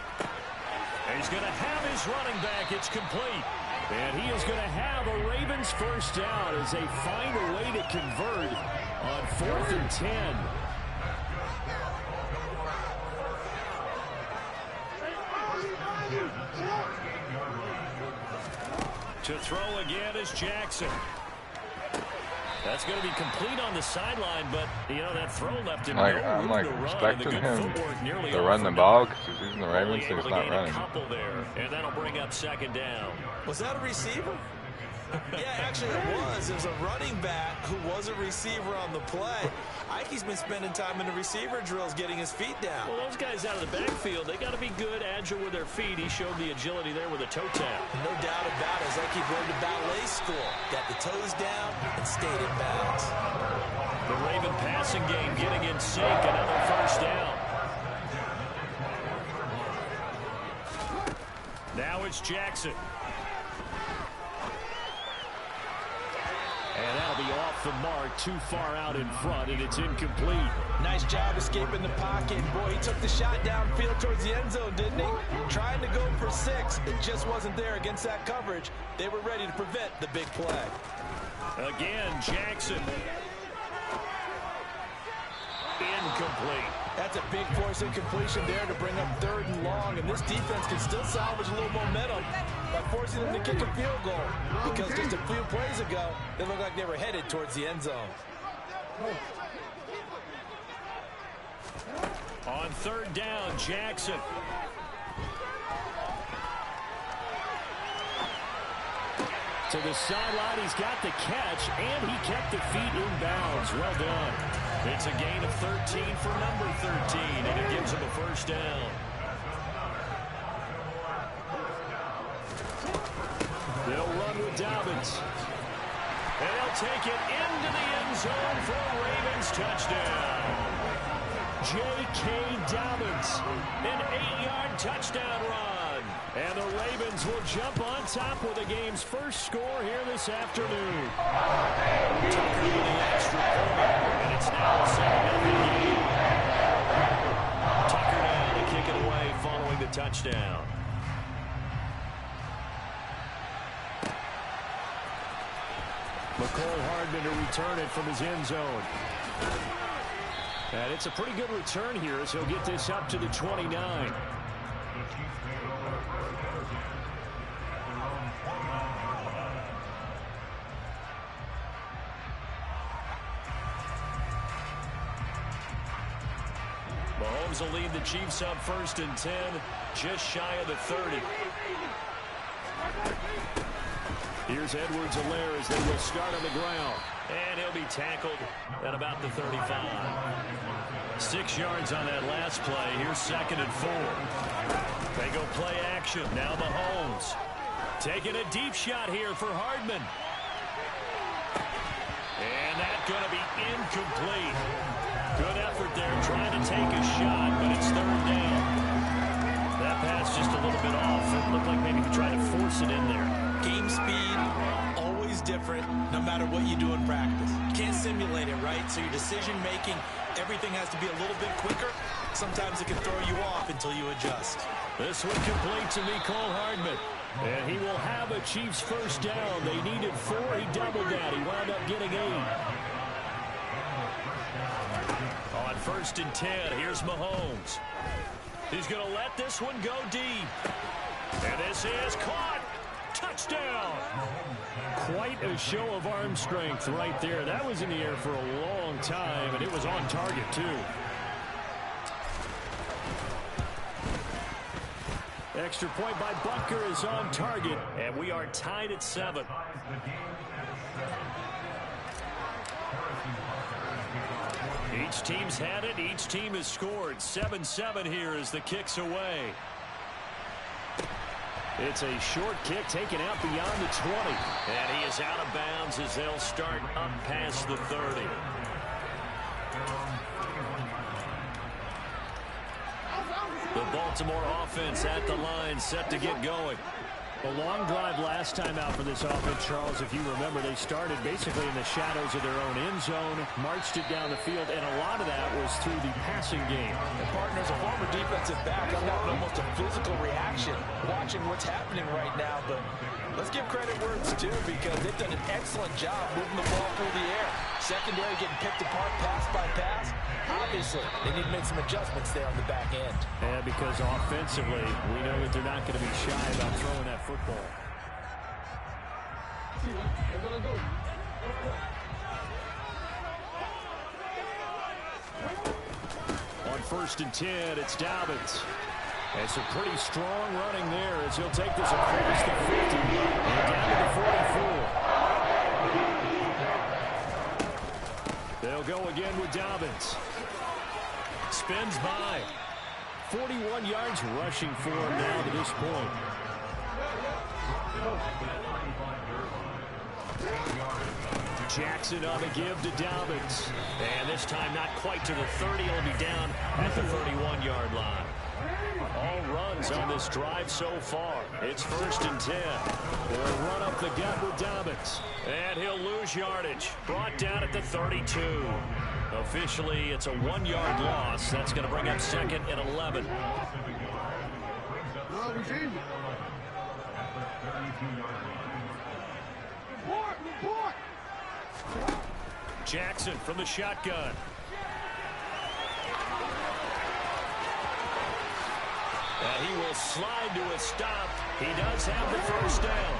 He's going to have his running back. It's complete. And he is going to have a Ravens first down as they find a way to convert on 4th and 10. To throw again is Jackson. That's going to be complete on the sideline, but, you know, that throw left him I'm expecting him to run the ball because he's using the Ravens, so he's not running. And that'll bring up 2nd down. Was that a receiver? Yeah, actually it was. It was a running back who was a receiver on the play. Ike's been spending time in the receiver drills getting his feet down. Well, those guys out of the backfield, they got to be good, agile with their feet. He showed the agility there with a toe tap. No doubt about it. As Ike rode to ballet school. Got the toes down and stayed in bounds. The Raven passing game getting in sync. Another first down. Now it's Jackson. And that'll be off the mark, too far out in front, and it's incomplete. Nice job escaping the pocket. Boy, he took the shot downfield towards the end zone, didn't he? Trying to go for 6. It just wasn't there against that coverage. They were ready to prevent the big play. Again, Jackson. Incomplete. That's a big force incompletion there to bring up 3rd and long, and this defense can still salvage a little momentum by forcing them to kick a field goal, because just a few plays ago, they looked like they were headed towards the end zone. On 3rd down, Jackson. To the sideline, he's got the catch, and he kept the feet in bounds. Well done. It's a gain of 13 for number 13, and it gives him a 1st down. They'll run with Dobbins. And they'll take it into the end zone for a Ravens touchdown. J.K. Dobbins, an 8-yard touchdown run. And the Ravens will jump on top with the game's first score here this afternoon. Tucker with the extra point, and it's now a 7-0 game. Tucker now to kick it away following the touchdown. McCole Hardman to return it from his end zone. And it's a pretty good return here as he'll get this up to the 29. Mahomes will lead the Chiefs up 1st and 10, just shy of the 30. Here's Edwards-Helaire as they will start on the ground. And he'll be tackled at about the 35. 6 yards on that last play. Here's 2nd and 4. They go play action. Now Mahomes taking a deep shot here for Hardman. And that's going to be incomplete. Good effort there trying to take a shot, but it's 3rd down. That pass just a little bit off. It looked like maybe he tried to force it in there. Game speed, always different, no matter what you do in practice. You can't simulate it, right? So your decision-making, everything has to be a little bit quicker. Sometimes it can throw you off until you adjust. This one complete to Mecole Hardman. And he will have a Chiefs 1st down. They needed 4. He doubled that. He wound up getting 8. On 1st and 10, here's Mahomes. He's going to let this one go deep. And this is caught. Touchdown. Quite a show of arm strength right there. That was in the air for a long time, and it was on target, too. Extra point by Butker is on target, and we are tied at 7. Each team's had it. Each team has scored. 7-7 here as the kick's away. It's a short kick taken out beyond the 20. And he is out of bounds as they'll start up past the 30. The Baltimore offense at the line, set to get going. A long drive last time out for this offense, Charles. If you remember, they started basically in the shadows of their own end zone, marched it down the field, and a lot of that was through the passing game. And partners, a former defensive back, I'm having almost a physical reaction watching what's happening right now. But let's give credit where it's due, because they've done an excellent job moving the ball through the air. Secondary getting picked apart pass by pass. Obviously, they need to make some adjustments there on the back end. Yeah, because offensively, we know that they're not going to be shy about throwing that football. On 1st and 10, it's Dobbins. And some pretty strong running there as he'll take this across the 50 and down to the 44. They'll go again with Dobbins. Spins by. 41 yards rushing for him now to this point. Jackson on the give to Dobbins. And this time not quite to the 30. He'll be down at the 31-yard line. All runs on this drive so far. It's 1st and 10. They'll run up the gut with Dobbins. And he'll lose yardage. Brought down at the 32. Officially, it's a 1-yard loss. That's going to bring up 2nd and 11. Jackson from the shotgun. And he will slide to a stop. He does have the first down.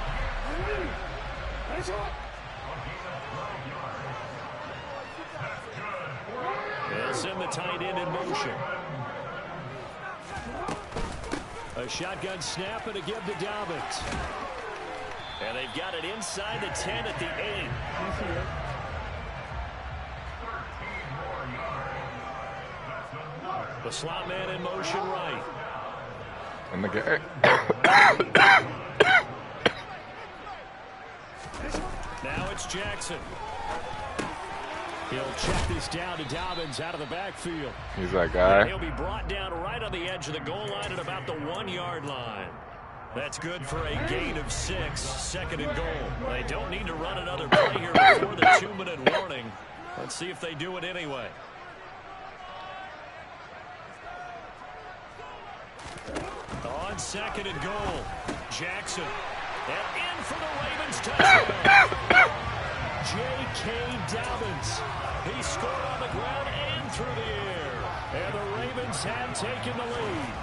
They'll send the tight end in motion. A shotgun snap and a give to Dobbins. And they've got it inside the 10 at the 8. The slot man in motion right. In the game. Now it's Jackson. He'll check this down to Dobbins out of the backfield. He's that guy. And he'll be brought down right on the edge of the goal line at about the 1-yard line. That's good for a gain of 6, 2nd and goal. They don't need to run another play here before the 2-minute warning. Let's see if they do it anyway. On 2nd and goal, Jackson. And in for the Ravens touchdown. J.K. Dobbins. He scored on the ground and through the air. And the Ravens have taken the lead.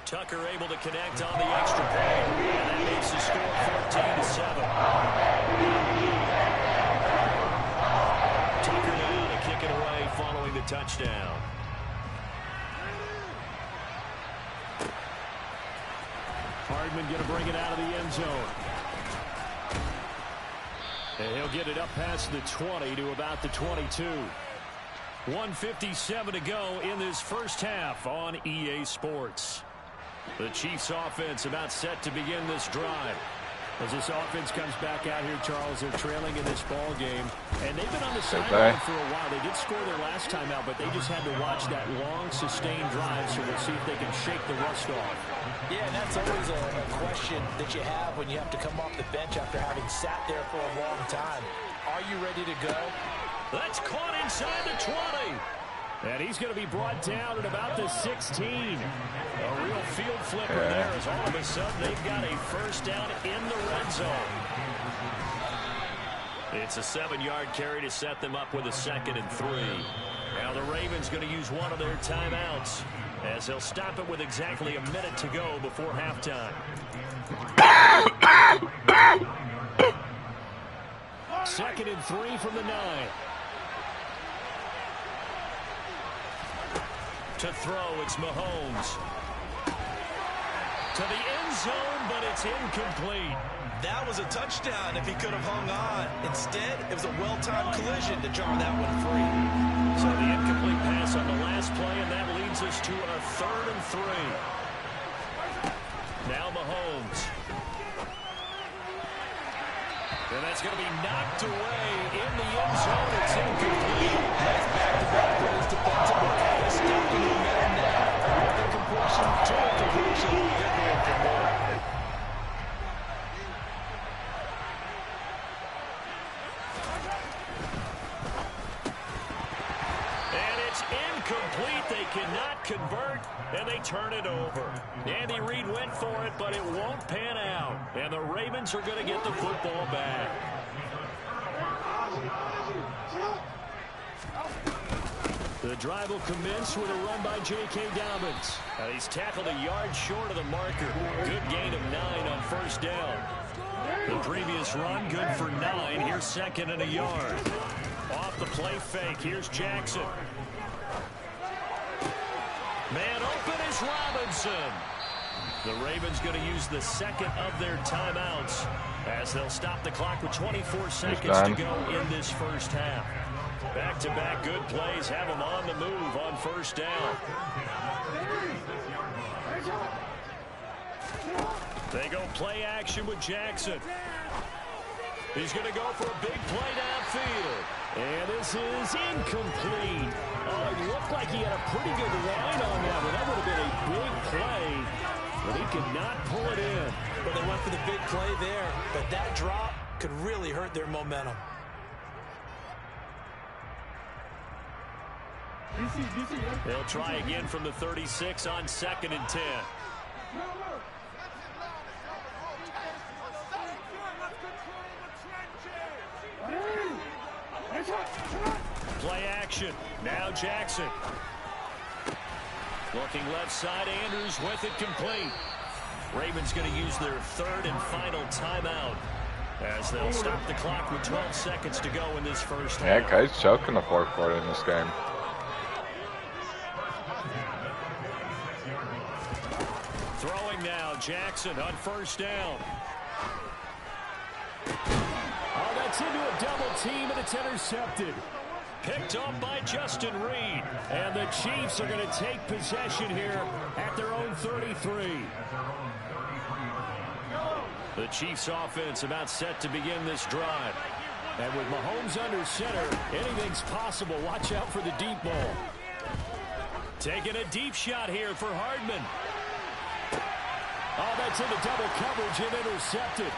Tucker able to connect on the extra point. And that makes the score 14-7. Tucker now to kick it away following the touchdown. Hardman going to bring it out of the end zone. And he'll get it up past the 20 to about the 22. 1:57 to go in this first half on EA Sports. The Chiefs offense about set to begin this drive. As this offense comes back out here, Charles, they're trailing in this ball game. And they've been on the sideline for a while. They did score their last time out, but they just had to watch that long, sustained drive, so we'll see if they can shake the rust off. Yeah, and that's always a question that you have when you have to come off the bench after having sat there for a long time. Are you ready to go? That's caught inside the 20. And he's going to be brought down at about the 16. A real field flipper there as all of a sudden they've got a first down in the red zone. It's a 7-yard carry to set them up with a 2nd and 3. Now the Ravens going to use one of their timeouts as they'll stop it with exactly a minute to go before halftime. 2nd and 3 from the 9. To throw, it's Mahomes. To the end zone, but it's incomplete. That was a touchdown if he could have hung on. Instead, it was a well-timed collision to jar that one free. So the incomplete pass on the last play, and that leads us to a 3rd and 3. Now Mahomes. And that's going to be knocked away in the end zone. It's incomplete. That's back-to-back plays defensively. They're stopping him there now. With a completion to a completion. They're going for more. And it's incomplete. They cannot convert, and they turn it over. Andy Reid went for it, but it won't pan out. And the Ravens are going to get the football back. The drive will commence with a run by J.K. Dobbins. He's tackled a yard short of the marker. Good gain of 9 on first down. The previous run, good for 9. Here's 2nd and a yard. Off the play fake, here's Jackson. Man open is Robinson. The Ravens going to use the 2nd of their timeouts as they'll stop the clock with 24 seconds to go in this first half. Back-to-back good plays have them on the move on first down. They go play action with Jackson. He's going to go for a big play downfield. And this is incomplete. Oh, it looked like he had a pretty good line on that one. That would have been a big play, but he could not pull it in. Well, they went for the big play there, but that drop could really hurt their momentum. They'll try again from the 36 on 2nd and 10. Play action. Now Jackson. Looking left side. Andrews with it complete. Ravens going to use their 3rd and final timeout as they'll stop the clock with 12 seconds to go in this first half. Yeah, guys choking the 4th quarter in this game. Throwing now, Jackson on 1st down. Oh, that's into a double team, and it's intercepted. Picked up by Justin Reed. And the Chiefs are going to take possession here at their own 33. The Chiefs offense about set to begin this drive. And with Mahomes under center, anything's possible. Watch out for the deep ball. Taking a deep shot here for Hardman. Oh, that's into double coverage and intercepted.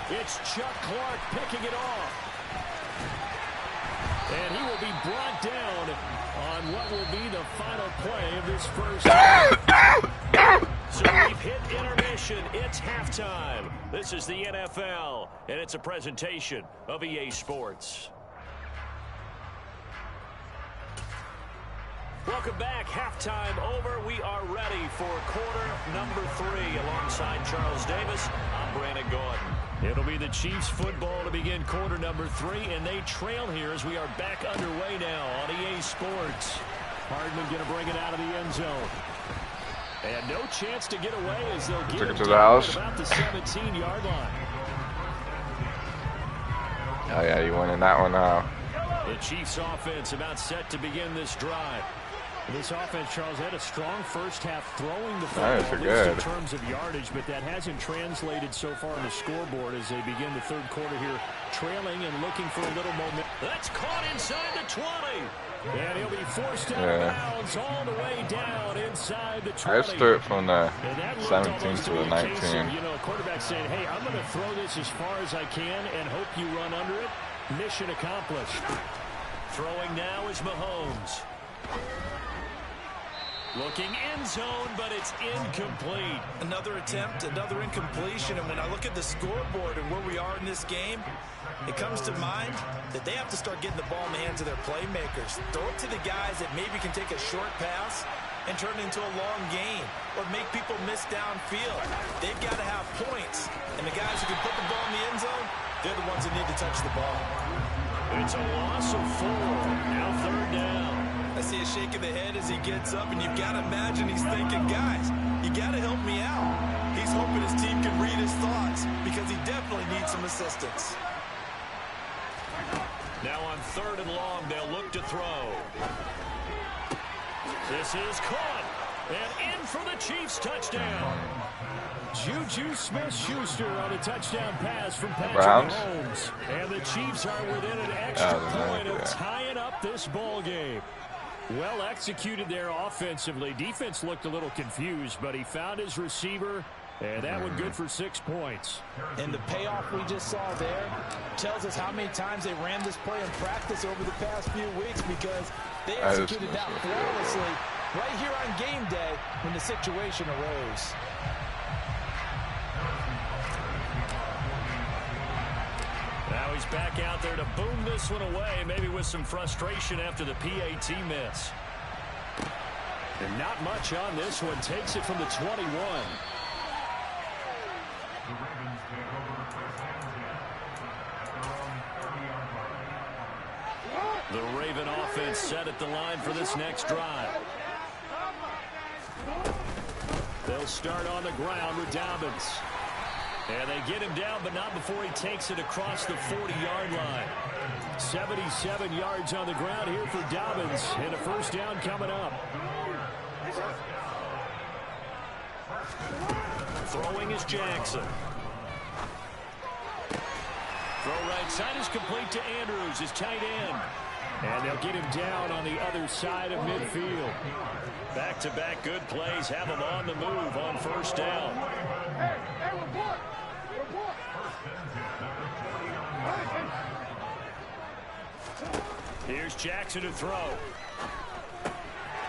It's Chuck Clark picking it off. And he will be brought down on what will be the final play of this first half. So we've hit intermission. It's halftime. This is the NFL, and it's a presentation of EA Sports. Welcome back. Halftime over. We are ready for quarter number 3. Alongside Charles Davis, I'm Brandon Gordon. It'll be the Chiefs football to begin quarter number 3, and they trail here as we are back underway now on EA Sports. Hardman going to bring it out of the end zone. And no chance to get away as they'll get it to the house. About the 17-yard line. Oh, yeah, you winning that one now. The Chiefs offense about set to begin this drive. This offense, Charles, had a strong first half throwing the football, at least in terms of yardage, but that hasn't translated so far on the scoreboard as they begin the 3rd quarter here, trailing and looking for a little momentum. That's caught inside the 20. And he'll be forced out of bounds all the way down inside the 20. I just threw it from the 17 to the 19. You know, a quarterback saying, hey, I'm going to throw this as far as I can and hope you run under it. Mission accomplished. Throwing now is Mahomes. Looking end zone, but it's incomplete. Another attempt, another incompletion, and when I look at the scoreboard and where we are in this game, it comes to mind that they have to start getting the ball in the hands of their playmakers. Throw it to the guys that maybe can take a short pass and turn it into a long gain or make people miss downfield. They've got to have points, and the guys who can put the ball in the end zone, they're the ones that need to touch the ball. It's a loss of 4. Now 3rd down. I see a shake of the head as he gets up, and you've got to imagine he's thinking, guys, you got to help me out. He's hoping his team can read his thoughts because he definitely needs some assistance. Now on 3rd and long, they'll look to throw. This is caught, and in for the Chiefs touchdown. Juju Smith-Schuster on a touchdown pass from Patrick Mahomes. And the Chiefs are within an extra point of tying up this ball game. Well executed there offensively. Defense looked a little confused, but he found his receiver, and that one good for 6 points. And the payoff we just saw there tells us how many times they ran this play in practice over the past few weeks because they executed that flawlessly right here on game day when the situation arose. Now he's back out there to boom this one away, maybe with some frustration after the PAT miss. And not much on this one. Takes it from the 21. The Raven offense set at the line for this next drive. They'll start on the ground with Dobbins. And they get him down, but not before he takes it across the 40-yard line. 77 yards on the ground here for Dobbins, and a first down coming up. Throwing is Jackson. Throw right side is complete to Andrews, his tight end. And they'll get him down on the other side of midfield. Back-to-back good plays have him on the move on first down. Here's Jackson to throw.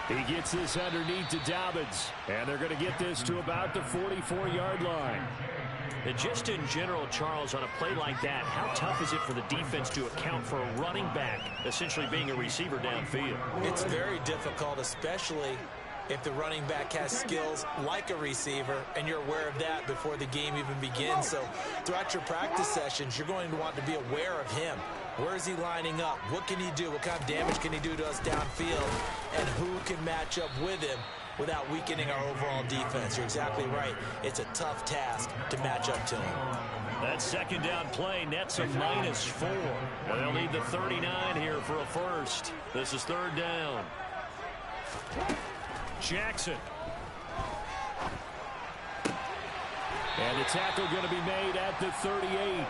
He gets this underneath to Dobbins. And they're going to get this to about the 44-yard line. And just in general, Charles, on a play like that, how tough is it for the defense to account for a running back essentially being a receiver downfield? It's very difficult, especially if the running back has skills like a receiver, and you're aware of that before the game even begins. So throughout your practice sessions, you're going to want to be aware of him. Where is he lining up? What can he do? What kind of damage can he do to us downfield? And who can match up with him without weakening our overall defense? You're exactly right. It's a tough task to match up to him. That second down play nets a -4. And they'll need the 39 here for a first. This is third down. Jackson. And the tackle going to be made at the 38.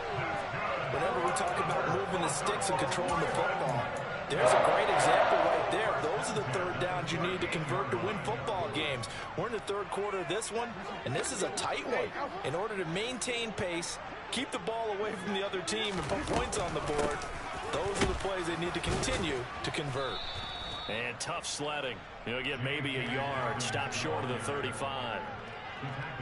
Whenever we talk about moving the sticks and controlling the football, there's a great example right there. Those are the third downs you need to convert to win football games. We're in the third quarter of this one, and this is a tight one. In order to maintain pace, keep the ball away from the other team, and put points on the board, those are the plays they need to continue to convert. And tough sledding. He'll get maybe a yard. Stop short of the 35.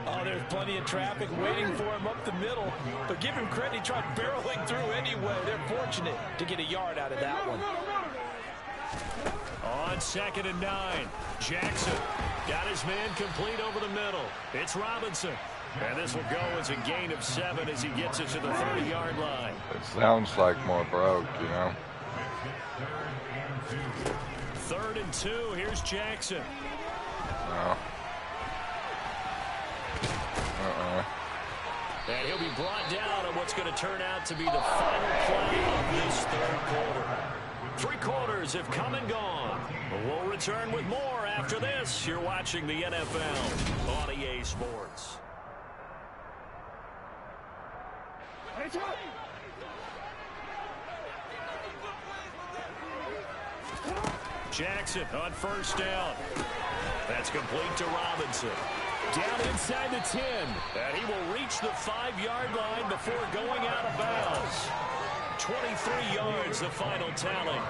Oh, there's plenty of traffic waiting for him up the middle. But give him credit, he tried barreling through anyway. They're fortunate to get a yard out of that one. On 2nd and 9, Jackson got his man complete over the middle. It's Robinson. And this will go as a gain of 7 as he gets it to the 30-yard line. It sounds like more broke, you know. 3rd and 2, here's Jackson. No. And he'll be brought down on what's going to turn out to be the final play of this third quarter. 3 quarters have come and gone. We'll return with more after this. You're watching the NFL on EA Sports. Jackson on first down. That's complete to Robinson. Down inside the 10. And he will reach the 5-yard line before going out of bounds. 23 yards, the final tally.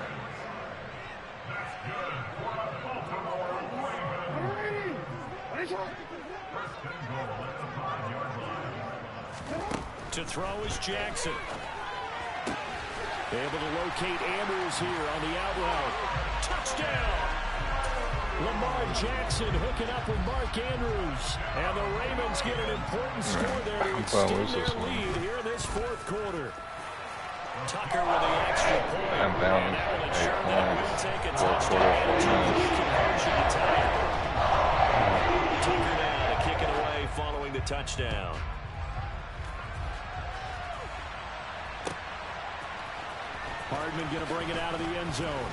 To throw is Jackson. Able to locate Andrews here on the out route. Touchdown! Lamar Jackson hooking up with Mark Andrews. And the Ravens get an important score there to extend their lead here in this fourth quarter. Tucker with the extra point. I'm down 8 points. Fourth quarter, 4 minutes. Tucker now to kick it away following the touchdown. Hardman going to bring it out of the end zone.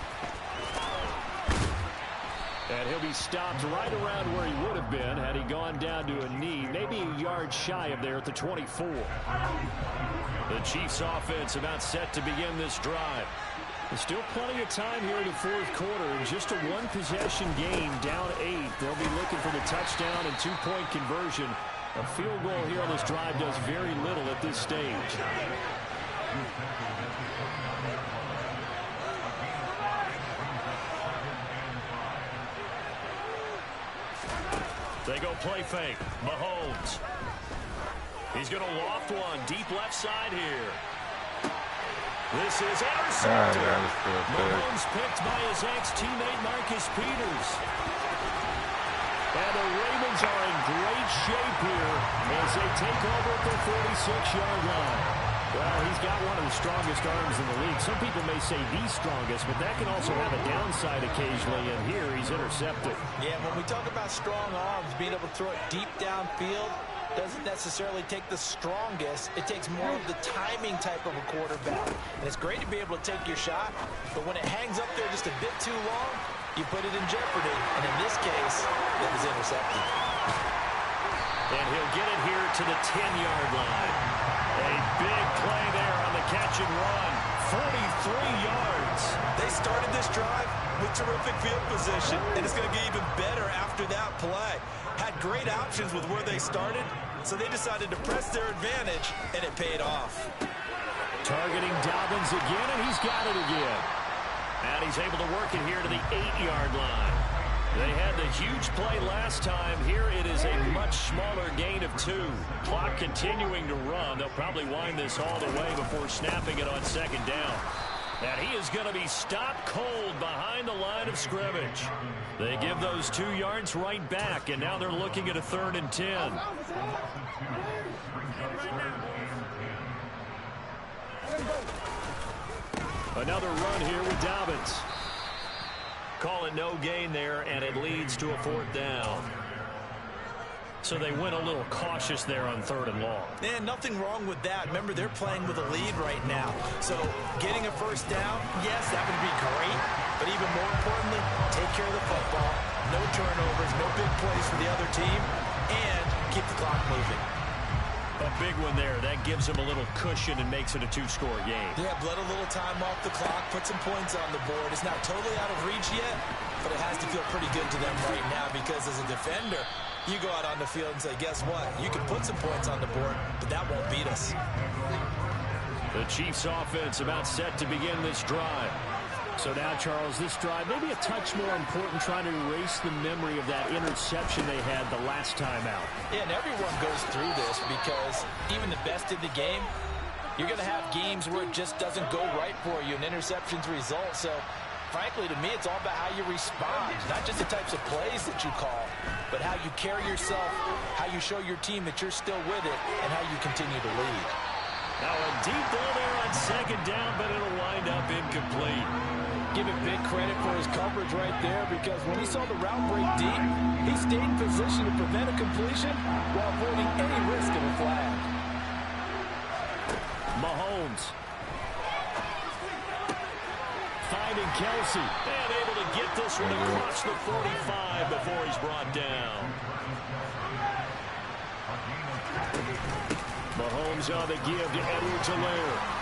And he'll be stopped right around where he would have been had he gone down to a knee, maybe a yard shy of there at the 24. The Chiefs offense about set to begin this drive. There's still plenty of time here in the fourth quarter. Just a one-possession game, down 8. They'll be looking for the touchdown and 2-point conversion. A field goal here on this drive does very little at this stage. They go play fake. Mahomes. He's going to loft one deep left side here. This is intercepted. Mahomes picked by his ex-teammate Marcus Peters. And the Ravens are in great shape here as they take over at the 46-yard line. Well, he's got one of the strongest arms in the league. Some people may say the strongest, but that can also have a downside occasionally, and here he's intercepted. Yeah, when we talk about strong arms, being able to throw it deep downfield doesn't necessarily take the strongest. It takes more of the timing type of a quarterback. And it's great to be able to take your shot, but when it hangs up there just a bit too long, you put it in jeopardy. And in this case, it was intercepted. And he'll get it here to the 10-yard line. A big play there on the catch and run. 43 yards. They started this drive with terrific field position, and it's going to get even better after that play. Had great options with where they started, so they decided to press their advantage, and it paid off. Targeting Dobbins again, and he's got it again. And he's able to work it here to the 8-yard line. They had the huge play last time. Here it is a much smaller gain of 2. Clock continuing to run. They'll probably wind this all the way before snapping it on second down. And he is going to be stopped cold behind the line of scrimmage. They give those 2 yards right back, and now they're looking at a 3rd and 10. Another run here with Dobbins. Call it no gain there, and it leads to a 4th down. So they went a little cautious there on 3rd and long. And nothing wrong with that. Remember, they're playing with a lead right now. So getting a 1st down, yes, that would be great. But even more importantly, take care of the football. No turnovers, no big plays for the other team, and keep the clock moving. A big one there. That gives them a little cushion and makes it a 2-score game. Yeah, let a little time off the clock, put some points on the board. It's not totally out of reach yet, but it has to feel pretty good to them right now because as a defender, you go out on the field and say, guess what? You can put some points on the board, but that won't beat us. The Chiefs offense about set to begin this drive. So now, Charles, this drive maybe a touch more important, trying to erase the memory of that interception they had the last time out. Yeah, and everyone goes through this because even the best in the game, you're going to have games where it just doesn't go right for you and interceptions result. So, frankly, to me, it's all about how you respond, not just the types of plays that you call, but how you carry yourself, how you show your team that you're still with it, and how you continue to lead. Now a deep ball there on second down, but it'll wind up incomplete. Give him big credit for his coverage right there because when he saw the route break deep, he stayed in position to prevent a completion while avoiding any risk of a flag. Mahomes finding Kelsey and able to get this one across the 45 before he's brought down. Mahomes on the give to Edwards-Helaire.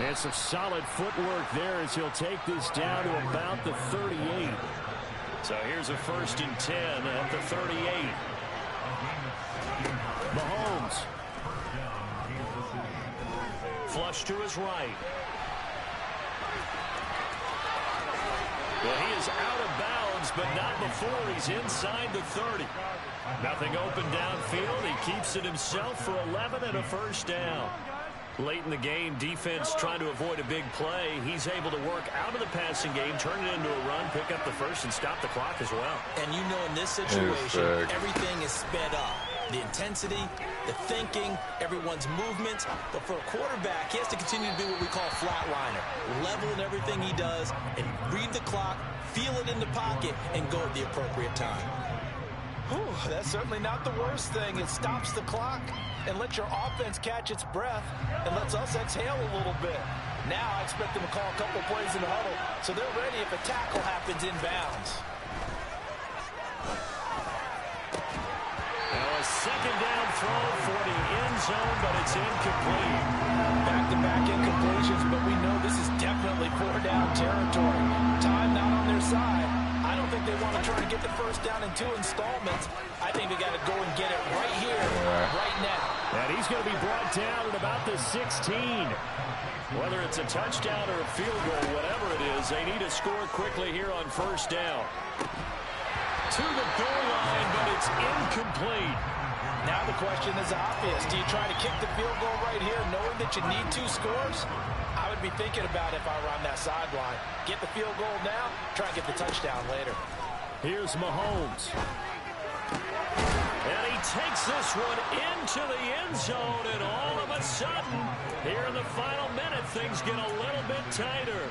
And some solid footwork there as he'll take this down to about the 38. So here's a 1st and 10 at the 38. Mahomes. Flush to his right. Well, he is out of bounds, but not before he's inside the 30. Nothing open downfield. He keeps it himself for 11 and a 1st down. Late in the game, defense trying to avoid a big play. He's able to work out of the passing game, turn it into a run, pick up the 1st, and stop the clock as well. And you know in this situation, everything is sped up. The intensity, the thinking, everyone's movements. But for a quarterback, he has to continue to be what we call flatliner. Level in everything he does and read the clock, feel it in the pocket, and go at the appropriate time. Whew, that's certainly not the worst thing. It stops the clock and lets your offense catch its breath and lets us exhale a little bit. Now I expect them to call a couple plays in the huddle so they're ready if a tackle happens inbounds. Now a second down throw for the end zone, but it's incomplete. Back-to-back incompletions, but we know this is definitely 4-down territory. Time not on their side. I don't think they want to try to get the 1st down in 2 installments. I think they got to go and get it right here, right now. And he's going to be brought down at about the 16. Whether it's a touchdown or a field goal, whatever it is, they need to score quickly here on 1st down. To the goal line, but it's incomplete. Now the question is obvious. Do you try to kick the field goal right here knowing that you need 2 scores? I would be thinking about it if I were on that sideline. Get the field goal now, try and get the touchdown later. Here's Mahomes. And he takes this one into the end zone, and all of a sudden, here in the final minute, things get a little bit tighter.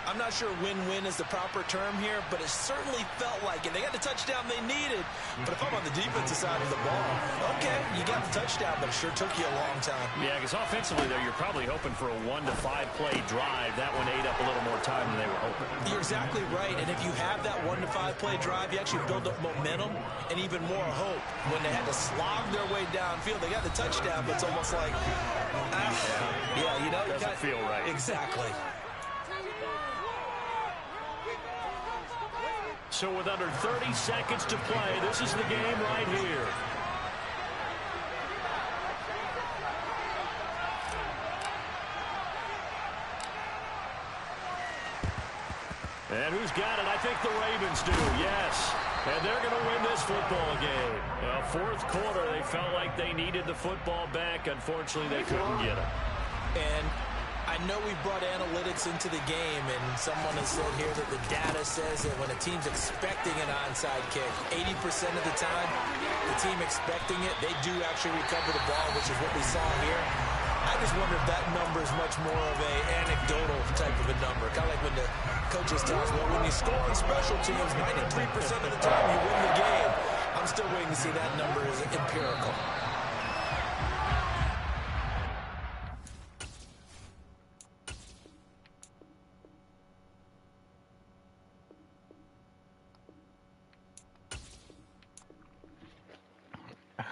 I'm not sure win-win is the proper term here, but it certainly felt like it. They got the touchdown they needed. But if I'm on the defensive side of the ball, okay, you got the touchdown, but it sure took you a long time. Yeah, because offensively, though, you're probably hoping for a 1 to 5 play drive. That one ate up a little more time than they were hoping. You're exactly right. And if you have that 1 to 5 play drive, you actually build up momentum and even more hope. When they had to slog their way downfield, they got the touchdown, but it's almost like, yeah, you know, doesn't feel right. Exactly. So with under 30 seconds to play, this is the game right here. And who's got it? I think the Ravens do, yes. And they're going to win this football game. Fourth quarter, they felt like they needed the football back. Unfortunately, they couldn't get it. And I know we brought analytics into the game, and someone has said here that the data says that when a team's expecting an onside kick, 80% of the time, the team expecting it, they do actually recover the ball, which is what we saw here. I just wonder if that number is much more of a anecdotal type of a number. Kind of like when the coaches tell us, well, when you score on special teams, 93% of the time you win the game. I'm still waiting to see that number is empirical.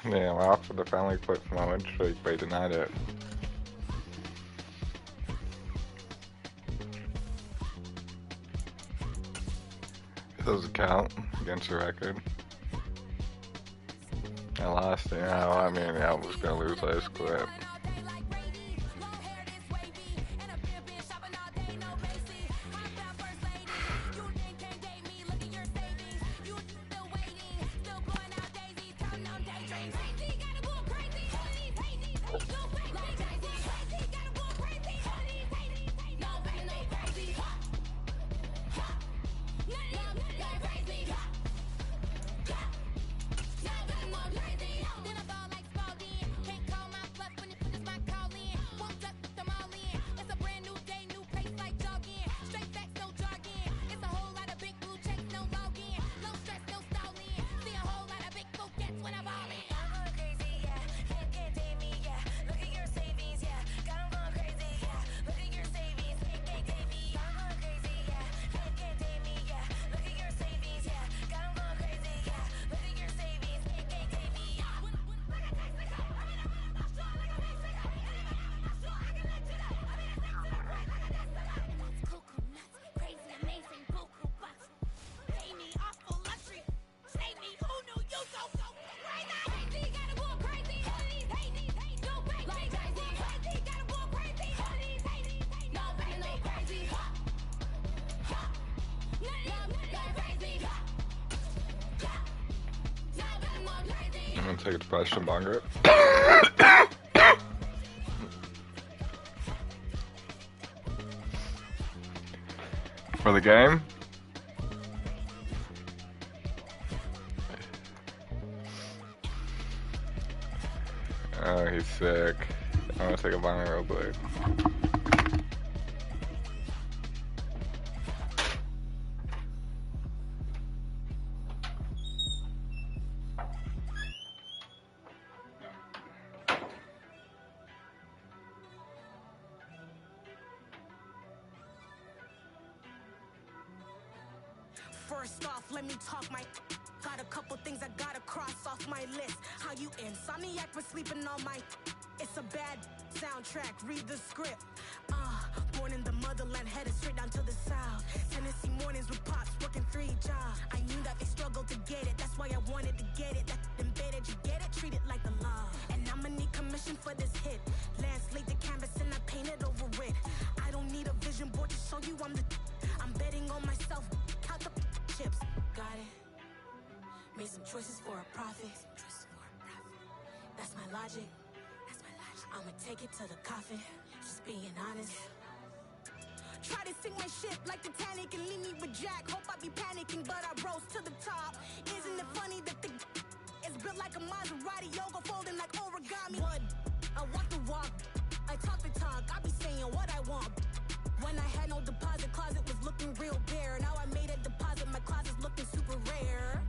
Damn, I offered to finally quit for my win streak, but he denied it. It doesn't count against your record. I lost, yeah, well, I mean, I was gonna lose, I just quit. I'm gonna take a depression longer. For the game? Oh, he's sick. I'm gonna take a bong real quick. First off, let me talk my. Got a couple things I gotta cross off my list. How you insomniac for sleeping on my. It's a bad soundtrack. Read the script. Born in the motherland, headed straight down to the south. Tennessee mornings with pops, working 3 jobs. I knew that they struggled to get it. That's why I wanted to get it. That embedded, you get it? Treat it like a law. And I'ma need commission for this hit. Lance laid the canvas and I painted over it. I don't need a vision board to show you I'm the. I'm betting on myself. Count the chips. Got it. Made some choices for a profit. That's my logic. I'ma take it to the coffin. Just being honest. Try to sink my ship like Titanic and leave me with Jack. Hope I be panicking, but I rose to the top. Isn't it funny that the is built like a Maserati, yoga folding like origami? What? I walk the walk. I talk the talk. I be saying what I want. When When I had no deposit, closet was looking real bare. Now I made a deposit, my closet's looking super rare.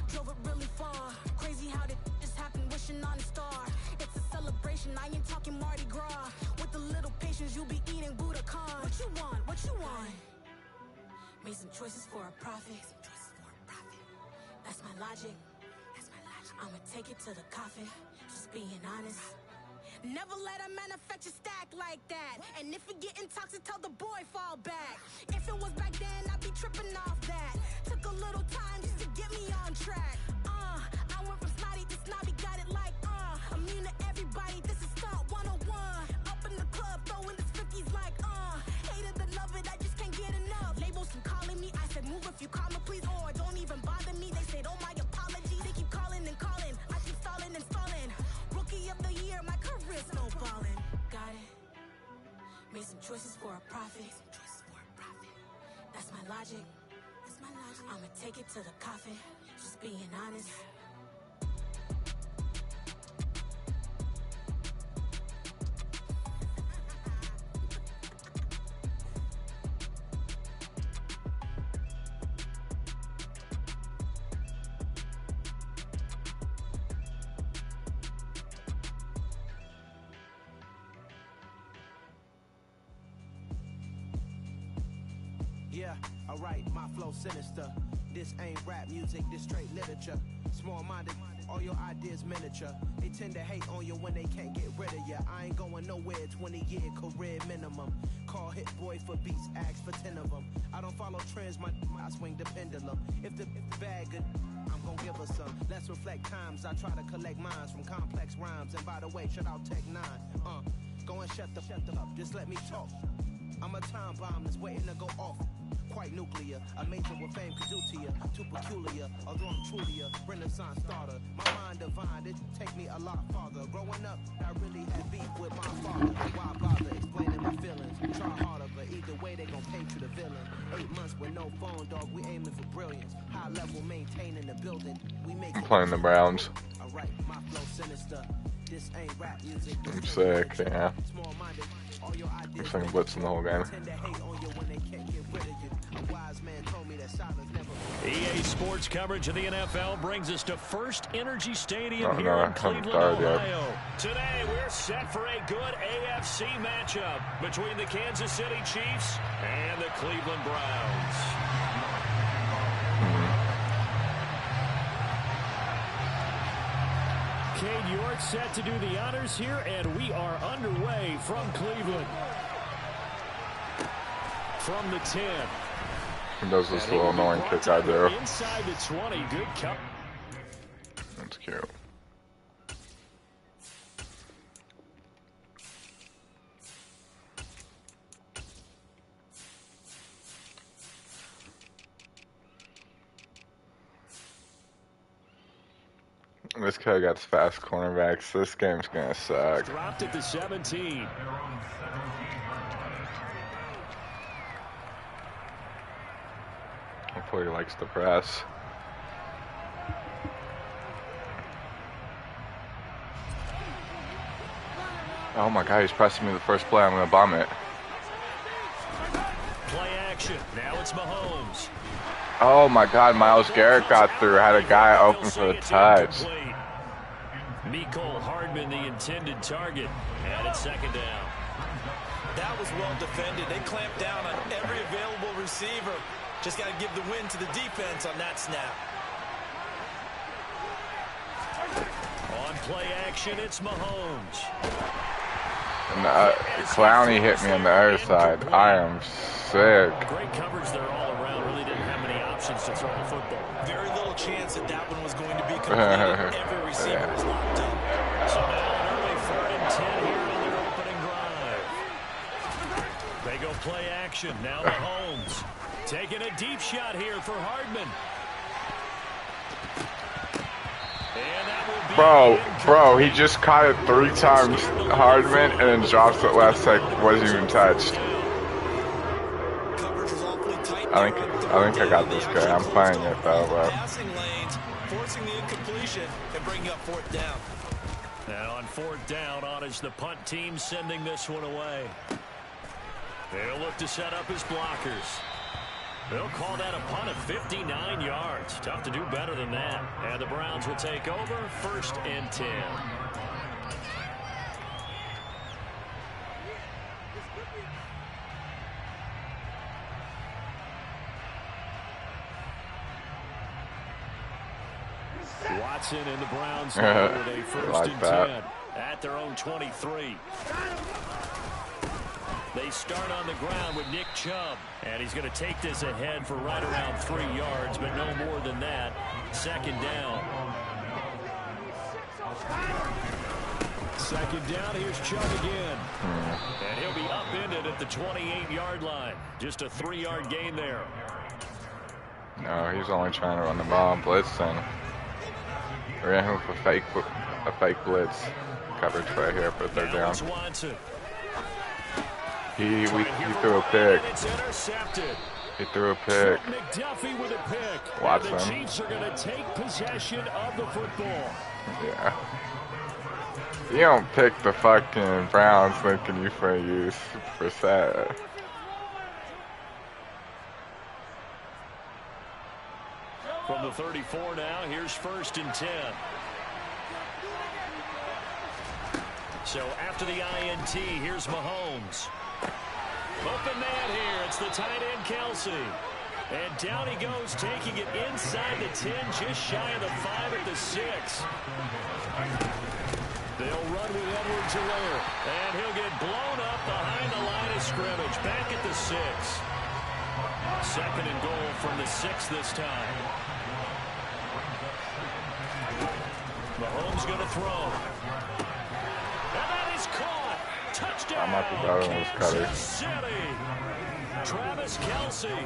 Drove it really far. Crazy how did this happen, wishing on a star. It's a celebration, I ain't talking Mardi Gras. With a little patience, you'll be eating Budokan. What you want? What you want? Made some choices for a profit. That's my logic. I'ma take it to the coffin. Just being honest. Never let a manufacture stack like that. And if it getting toxic, tell the boy fall back. If it was back then, I'd be tripping off that. Took a little time just to get me on track. I went from snotty to snobby, got it like immune to everybody. This is stunt 101. Up in the club, throwing this 50s like hate it and love it, I just can't get enough. Labels from calling me, I said move if you call me please, or don't even bother me. They said oh my apology, they keep calling and calling. I keep stalling and stalling. Rookie of the year, my career snowballing. Got it. Made some choices for a profit. That's my logic. I'ma take it to the coffin. Just being honest. Yeah, alright, my flow sinister. This ain't rap music, this straight literature. Small-minded, all your ideas miniature. They tend to hate on you when they can't get rid of you. I ain't going nowhere, 20-year career minimum. Call Hit Boy for beats, ask for 10 of them. I don't follow trends, I swing the pendulum. If the bag good, I'm gonna give her some. Let's reflect times, I try to collect minds from complex rhymes. And by the way, shout out Tech 9. Go and shut the up, just let me talk. I'm a time bomb that's waiting to go off. Quite nuclear, amazing what fame could do to you. Too peculiar, although I'm truly a renaissance starter. My mind divine, it take me a lot farther. Growing up, I really had beef with my father. Why bother explaining my feelings? Try harder, but either way they gon' paint you the villain. 8 months with no phone, dog, we aiming for brilliance. High level maintaining the building. We make I'm playing the Browns. Alright, my flow sinister. This ain't rap music. I'm sick, yeah. I'm saying blitzing the whole game. EA Sports coverage of the NFL brings us to First Energy Stadium here in Cleveland, Ohio. Today, we're set for a good AFC matchup between the Kansas City Chiefs and the Cleveland Browns. Cade York set to do the honors here, and we are underway from Cleveland. From the 10. He does this little annoying kick I do. Inside the 20, good cut. That's cute. This guy got fast cornerbacks. This game's gonna suck. Dropped at the 17. Hopefully he likes the press. Oh my god, he's pressing me the first play. I'm gonna bomb it. Play action. Now it's Mahomes. Oh my god, Myles Garrett got through. Had a guy open for the touch. Mecole Hardman, the intended target. And it's second down. That was well defended. They clamped down on every available receiver. Just got to give the win to the defense on that snap. On play action, it's Mahomes. And Clowney hit me on the other side. I am sick. Great coverage there all around. Really didn't have many options to throw the football. Very little chance that that one was going to be completed. Every receiver is locked up. So now an early 4th and 10 here on their opening drive. They go play action. Now Mahomes. Taking a deep shot here for Hardman. Bro, he just caught it 3 times, Hardman, and then drops it last second. Wasn't even touched. I think I got this guy. I'm playing it though, but. Passing lanes, forcing the incompletion, and bringing up 4th down. Now on 4th down, on is the punt team sending this one away. They'll look to set up his blockers. They'll call that a punt of 59 yards. Tough to do better than that. And the Browns will take over 1st and 10. Watson and the Browns with a 1st and 10 at their own 23. They start on the ground with Nick Chubb, and he's going to take this ahead for right around 3 yards, but no more than that. 2nd down. 2nd down, here's Chubb again. And he'll be upended at the 28-yard line. Just a 3-yard gain there. No, he's only trying to run the ball, blitzing. Ran him for a fake blitz coverage right here for 3rd down. Watson. He threw a pick. He threw a pick. McDuffie with a pick. Watson. And the Chiefs are going to take possession of the football. Yeah. You don't pick the fucking Browns thinking you for use for sad. From the 34 now, here's 1st and 10. So after the INT, here's Mahomes. Open man here. It's the tight end, Kelsey. And down he goes, taking it inside the 10, just shy of the 5 at the 6. They'll run with Edwards-Helaire. And he'll get blown up behind the line of scrimmage. Back at the 6. 2nd and goal from the 6 this time. Mahomes going to throw. And that is caught. Touchdown, Kansas City. Travis Kelce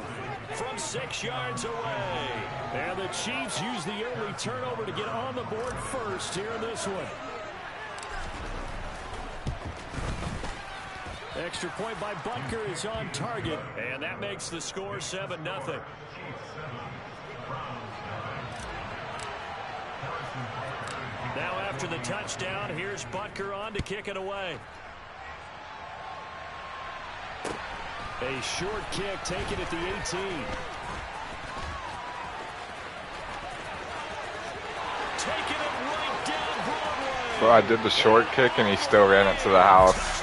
from 6 yards away. And the Chiefs use the early turnover to get on the board first here in this one. Extra point by Butker is on target, and that makes the score 7-0. Now after the touchdown, here's Butker on to kick it away. A short kick taken at the 18. Taking it right down Broadway. Bro, I did the short kick and he still ran it to the house.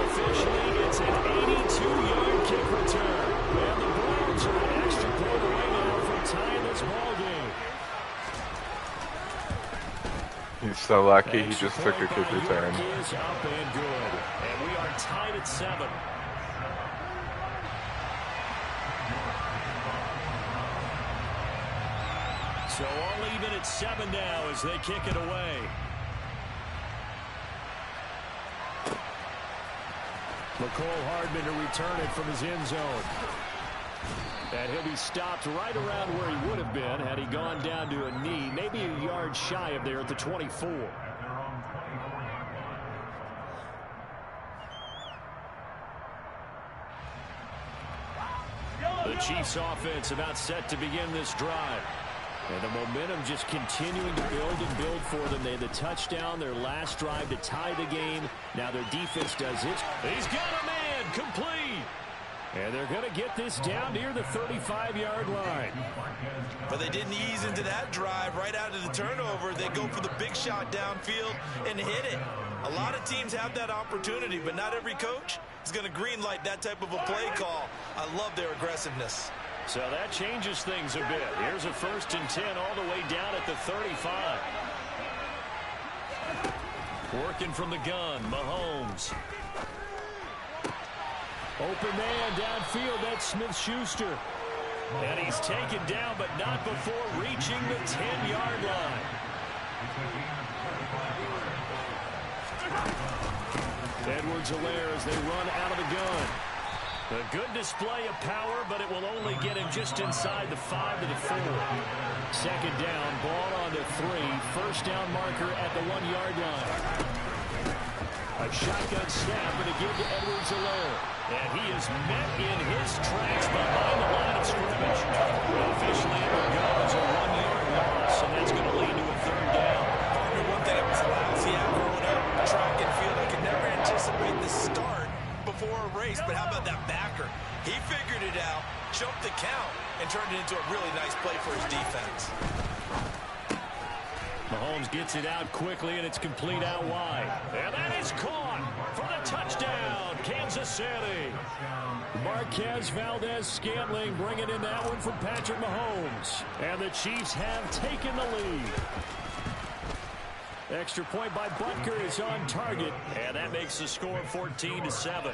Officially, it's an 82-yard kick return. And the Browns are an extra point away now from tying this ball game. He's so lucky he just took a kick return. Is up and good. And we are tied at 7. So all even at 7 now as they kick it away. McCole Hardman to return it from his end zone. And he'll be stopped right around where he would have been had he gone down to a knee, maybe a yard shy of there at the 24. The Chiefs offense about set to begin this drive. And the momentum just continuing to build and build for them. They had the touchdown, their last drive to tie the game. Now their defense does it. He's got a man, complete. And they're going to get this down near the 35-yard line. But they didn't ease into that drive right out of the turnover. They go for the big shot downfield and hit it. A lot of teams have that opportunity, but not every coach is going to green light that type of a play call. I love their aggressiveness. So that changes things a bit. Here's a 1st and 10 all the way down at the 35. Working from the gun, Mahomes. Open man downfield, that's Smith-Schuster. And he's taken down, but not before reaching the 10-yard line. Edwards-Helaire as they run out of the gun. A good display of power, but it will only get him just inside the 5 to the 4. 2nd down, ball on to 3. 1st down marker at the 1-yard line. A shotgun snap and a give to Edwards-Helaire. And he is met in his tracks behind the line of scrimmage. Officially, it will go as a 1-yard loss, and that's going to lead to a 3rd down. One thing I was lousy at growing up, track and field, I could never anticipate the start before a race, but how about that backer? He figured it out, jumped the count, and turned it into a really nice play for his defense. Mahomes gets it out quickly, and it's complete out wide. And that is caught for the touchdown, Kansas City. Marquez Valdez-Scantling bringing in that one from Patrick Mahomes. And the Chiefs have taken the lead. Extra point by Butker is on target, and that makes the score 14-7.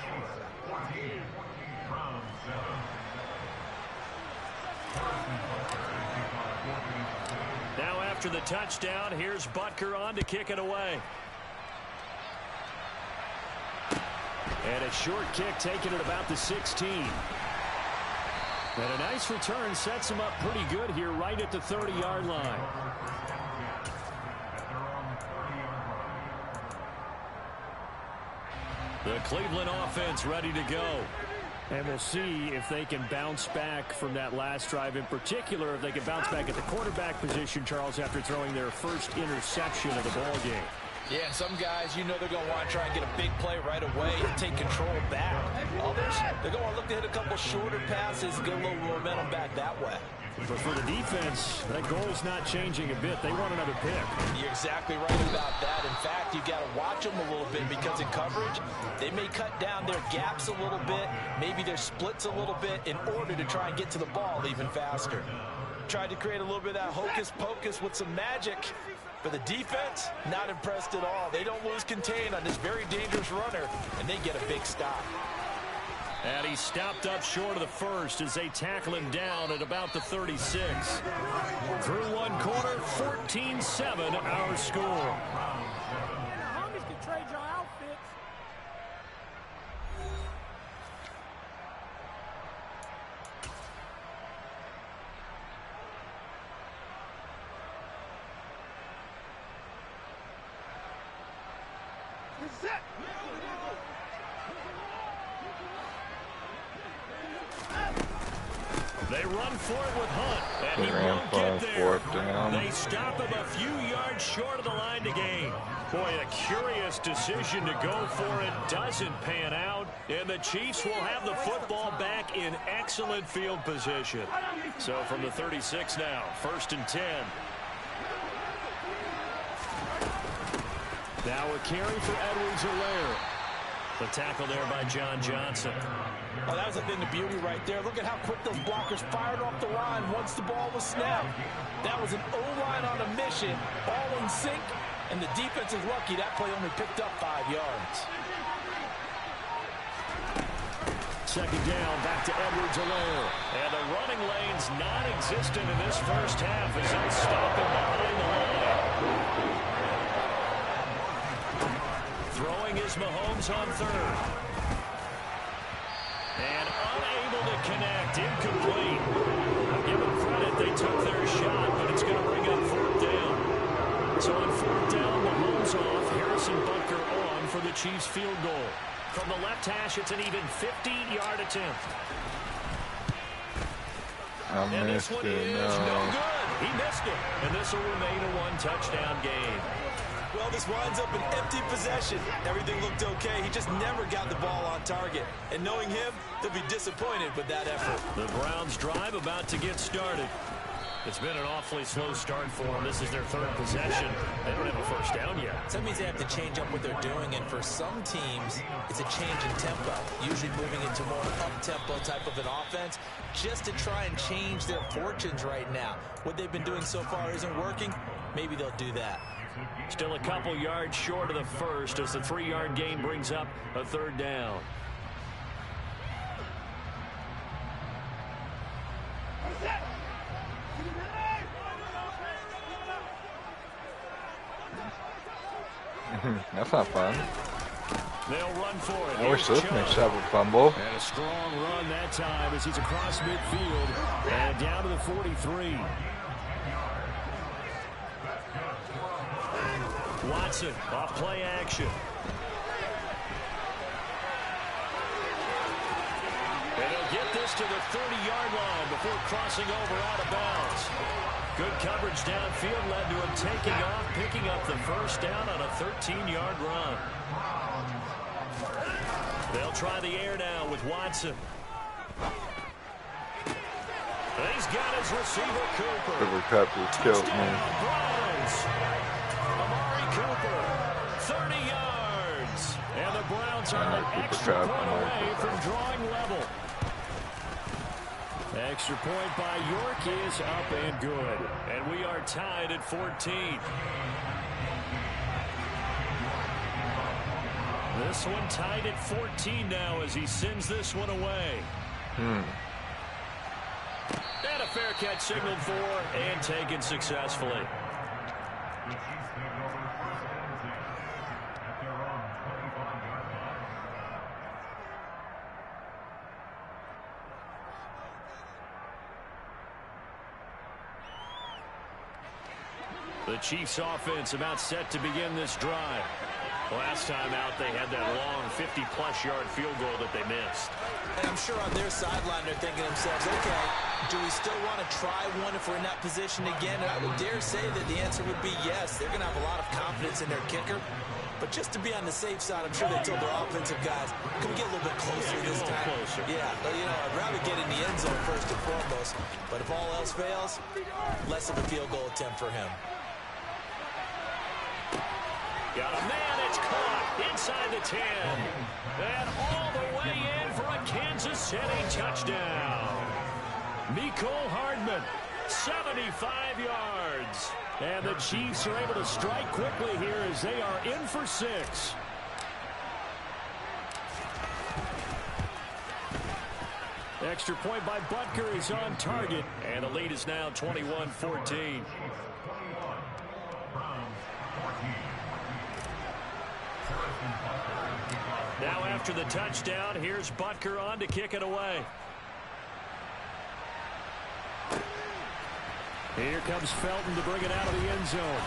Now after the touchdown, here's Butker on to kick it away. And a short kick taken at about the 16. And a nice return sets him up pretty good here right at the 30-yard line. The Cleveland offense ready to go. And we'll see if they can bounce back from that last drive, in particular if they can bounce back at the quarterback position, Charles, after throwing their first interception of the ball game. Yeah, some guys, you know they're going to want to try and get a big play right away and take control back. Others, they're going to look to hit a couple shorter passes, get a little momentum back that way. But for the defense, that goal's not changing a bit. They want another pick. You're exactly right about that. In fact, you've got to watch them a little bit because in coverage, they may cut down their gaps a little bit, maybe their splits a little bit in order to try and get to the ball even faster. Tried to create a little bit of that hocus-pocus with some magic. For the defense, not impressed at all. They don't lose contain on this very dangerous runner, and they get a big stop. And he stopped up short of the first as they tackle him down at about the 36. Through one quarter, 14-7 our score. Homies can trade your outfits. They run for it with Hunt, and he won't get there. They stop him a few yards short of the line to gain. Boy, a curious decision to go for it doesn't pan out, and the Chiefs will have the football back in excellent field position. So from the 36 now, 1st and 10. Now a carry for Edwards-Helaire. The tackle there by John Johnson. Oh, that was a thing of beauty right there. Look at how quick those blockers fired off the line once the ball was snapped. That was an O-line on a mission, all in sync, and the defense is lucky that play only picked up 5 yards. Second down, back to Edwards-Helaire. And the running lane's non-existent in this first half as they stop him behind the line. Throwing is Mahomes on third. And unable to connect, incomplete. Give them credit, they took their shot, but it's going to bring up 4th down. So on 4th down, Mahomes off, Harrison Butker on for the Chiefs field goal. From the left hash, it's an even 15-yard attempt. And this one is no good. He missed it. And this will remain a one-touchdown game. Well, this winds up an empty possession. Everything looked okay. He just never got the ball on target. And knowing him, they'll be disappointed with that effort. The Browns drive about to get started. It's been an awfully slow start for them. This is their 3rd possession. They don't have a first down yet. So that means they have to change up what they're doing, and for some teams, it's a change in tempo, usually moving into more up-tempo type of an offense, just to try and change their fortunes right now. What they've been doing so far isn't working. Maybe they'll do that. Still a couple yards short of the first as the 3-yard gain brings up a 3rd down. That's not fun. They'll run for it. I wish this makes have a fumble. And a strong run that time as he's across midfield and down to the 43. Watson off play action. And he'll get this to the 30-yard line before crossing over out of bounds. Good coverage downfield led to him taking off, picking up the first down on a 13-yard run. They'll try the air now with Watson. He's got his receiver, Cooper. Cooper Cup just killed me. Browns. Amari Cooper, 30 yards. And the Browns are an extra point away from drawing level. Extra point by York is up and good. And we are tied at 14. This one tied at 14 now as he sends this one away. And a fair catch signaled for and taken successfully. The Chiefs offense about set to begin this drive. Last time out, they had that long 50-plus yard field goal that they missed. And I'm sure on their sideline, they're thinking to themselves, okay, do we still want to try one if we're in that position again? And I would dare say that the answer would be yes. They're going to have a lot of confidence in their kicker. But just to be on the safe side, I'm sure they told their offensive guys, can we get a little bit closer this time? Closer. Yeah, but, you know, I'd rather get in the end zone first and foremost. But if all else fails, less of a field goal attempt for him. Got a man, it's caught inside the 10. And all the way in for a Kansas City touchdown. Mecole Hardman, 75 yards. And the Chiefs are able to strike quickly here as they are in for 6. Extra point by Butker is on target. And the lead is now 21-14. Now after the touchdown, here's Butker on to kick it away. Here comes Felton to bring it out of the end zone.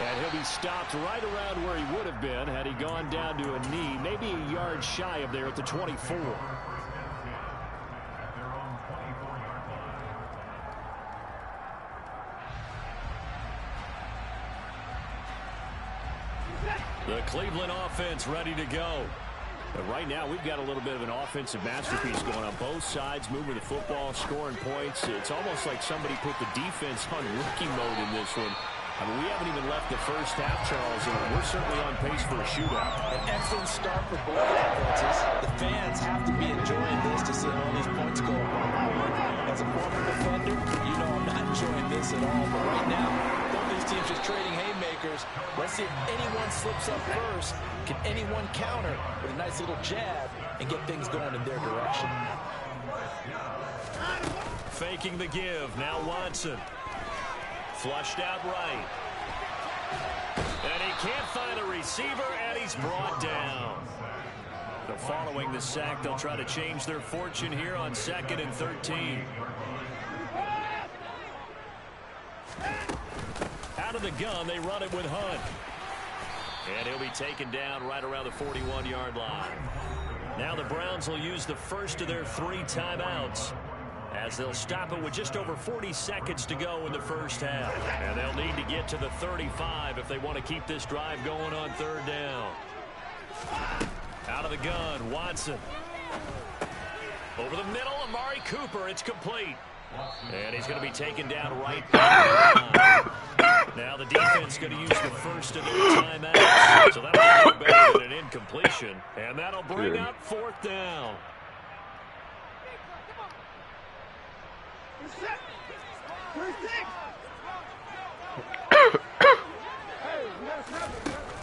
And he'll be stopped right around where he would have been had he gone down to a knee, maybe a yard shy of there at the 24. The Cleveland offense ready to go. But right now, we've got a little bit of an offensive masterpiece going on both sides, moving the football, scoring points. It's almost like somebody put the defense on rookie mode in this one. I mean, we haven't even left the first half, Charles, and we're certainly on pace for a shootout. An excellent start for both offenses. The fans have to be enjoying this to see all these points go on. As a former defender, you know I'm not enjoying this at all. But right now, both these teams just trading haymakers. Let's see if anyone slips up first. Can anyone counter with a nice little jab and get things going in their direction? Faking the give. Now Watson. Flushed out right. And he can't find a receiver, and he's brought down. So following the sack, they'll try to change their fortune here on 2nd and 13. Out of the gun, they run it with Hunt. And he'll be taken down right around the 41-yard line. Now the Browns will use the first of their 3 timeouts, as they'll stop it with just over 40 seconds to go in the first half. And they'll need to get to the 35 if they want to keep this drive going on 3rd down. Out of the gun, Watson. Over the middle, Amari Cooper. It's complete. And he's going to be taken down right back. Now the defense going to use the first of their timeouts. So that'll be better than an incompletion. And that'll bring up 4th down.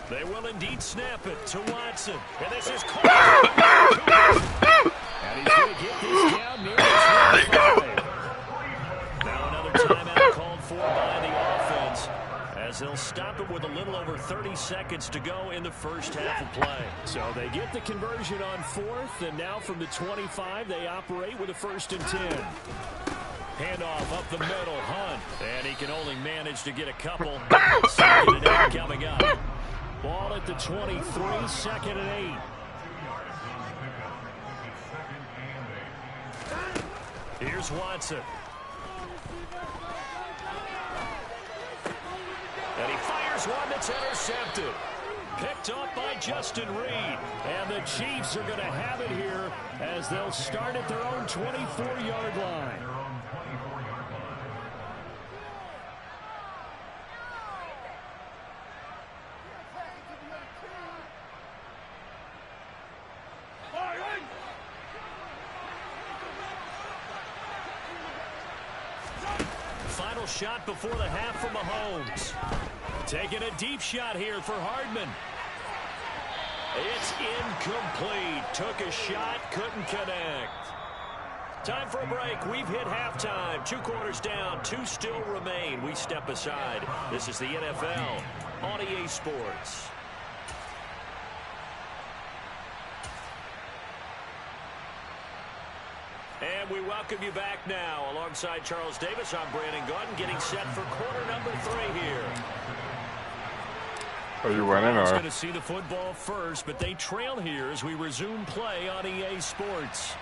They will indeed snap it to Watson. And this is caught. And he's going to get this down near the 25. Now another timeout called for by the offense, as they'll stop it with a little over 30 seconds to go in the first half of play. So they get the conversion on 4th, and now from the 25, they operate with a 1st and 10. Handoff up the middle, Hunt, and he can only manage to get a couple. 2nd and 8 coming up. Ball at the 23, 2nd and 8. Here's Watson. And he fires one that's intercepted. Picked up by Justin Reed. And the Chiefs are going to have it here as they'll start at their own 24-yard line. Final shot before the half from Mahomes. Taking a deep shot here for Hardman. It's incomplete. Took a shot, couldn't connect. Time for a break. We've hit halftime. 2 quarters down, 2 still remain. We step aside. This is the NFL on EA Sports. And we welcome you back now. Alongside Charles Davis, I'm Brandon Gordon, getting set for quarter number 3 here. Are you winning or? Going to see the football first, but they trail here as we resume play on EA Sports.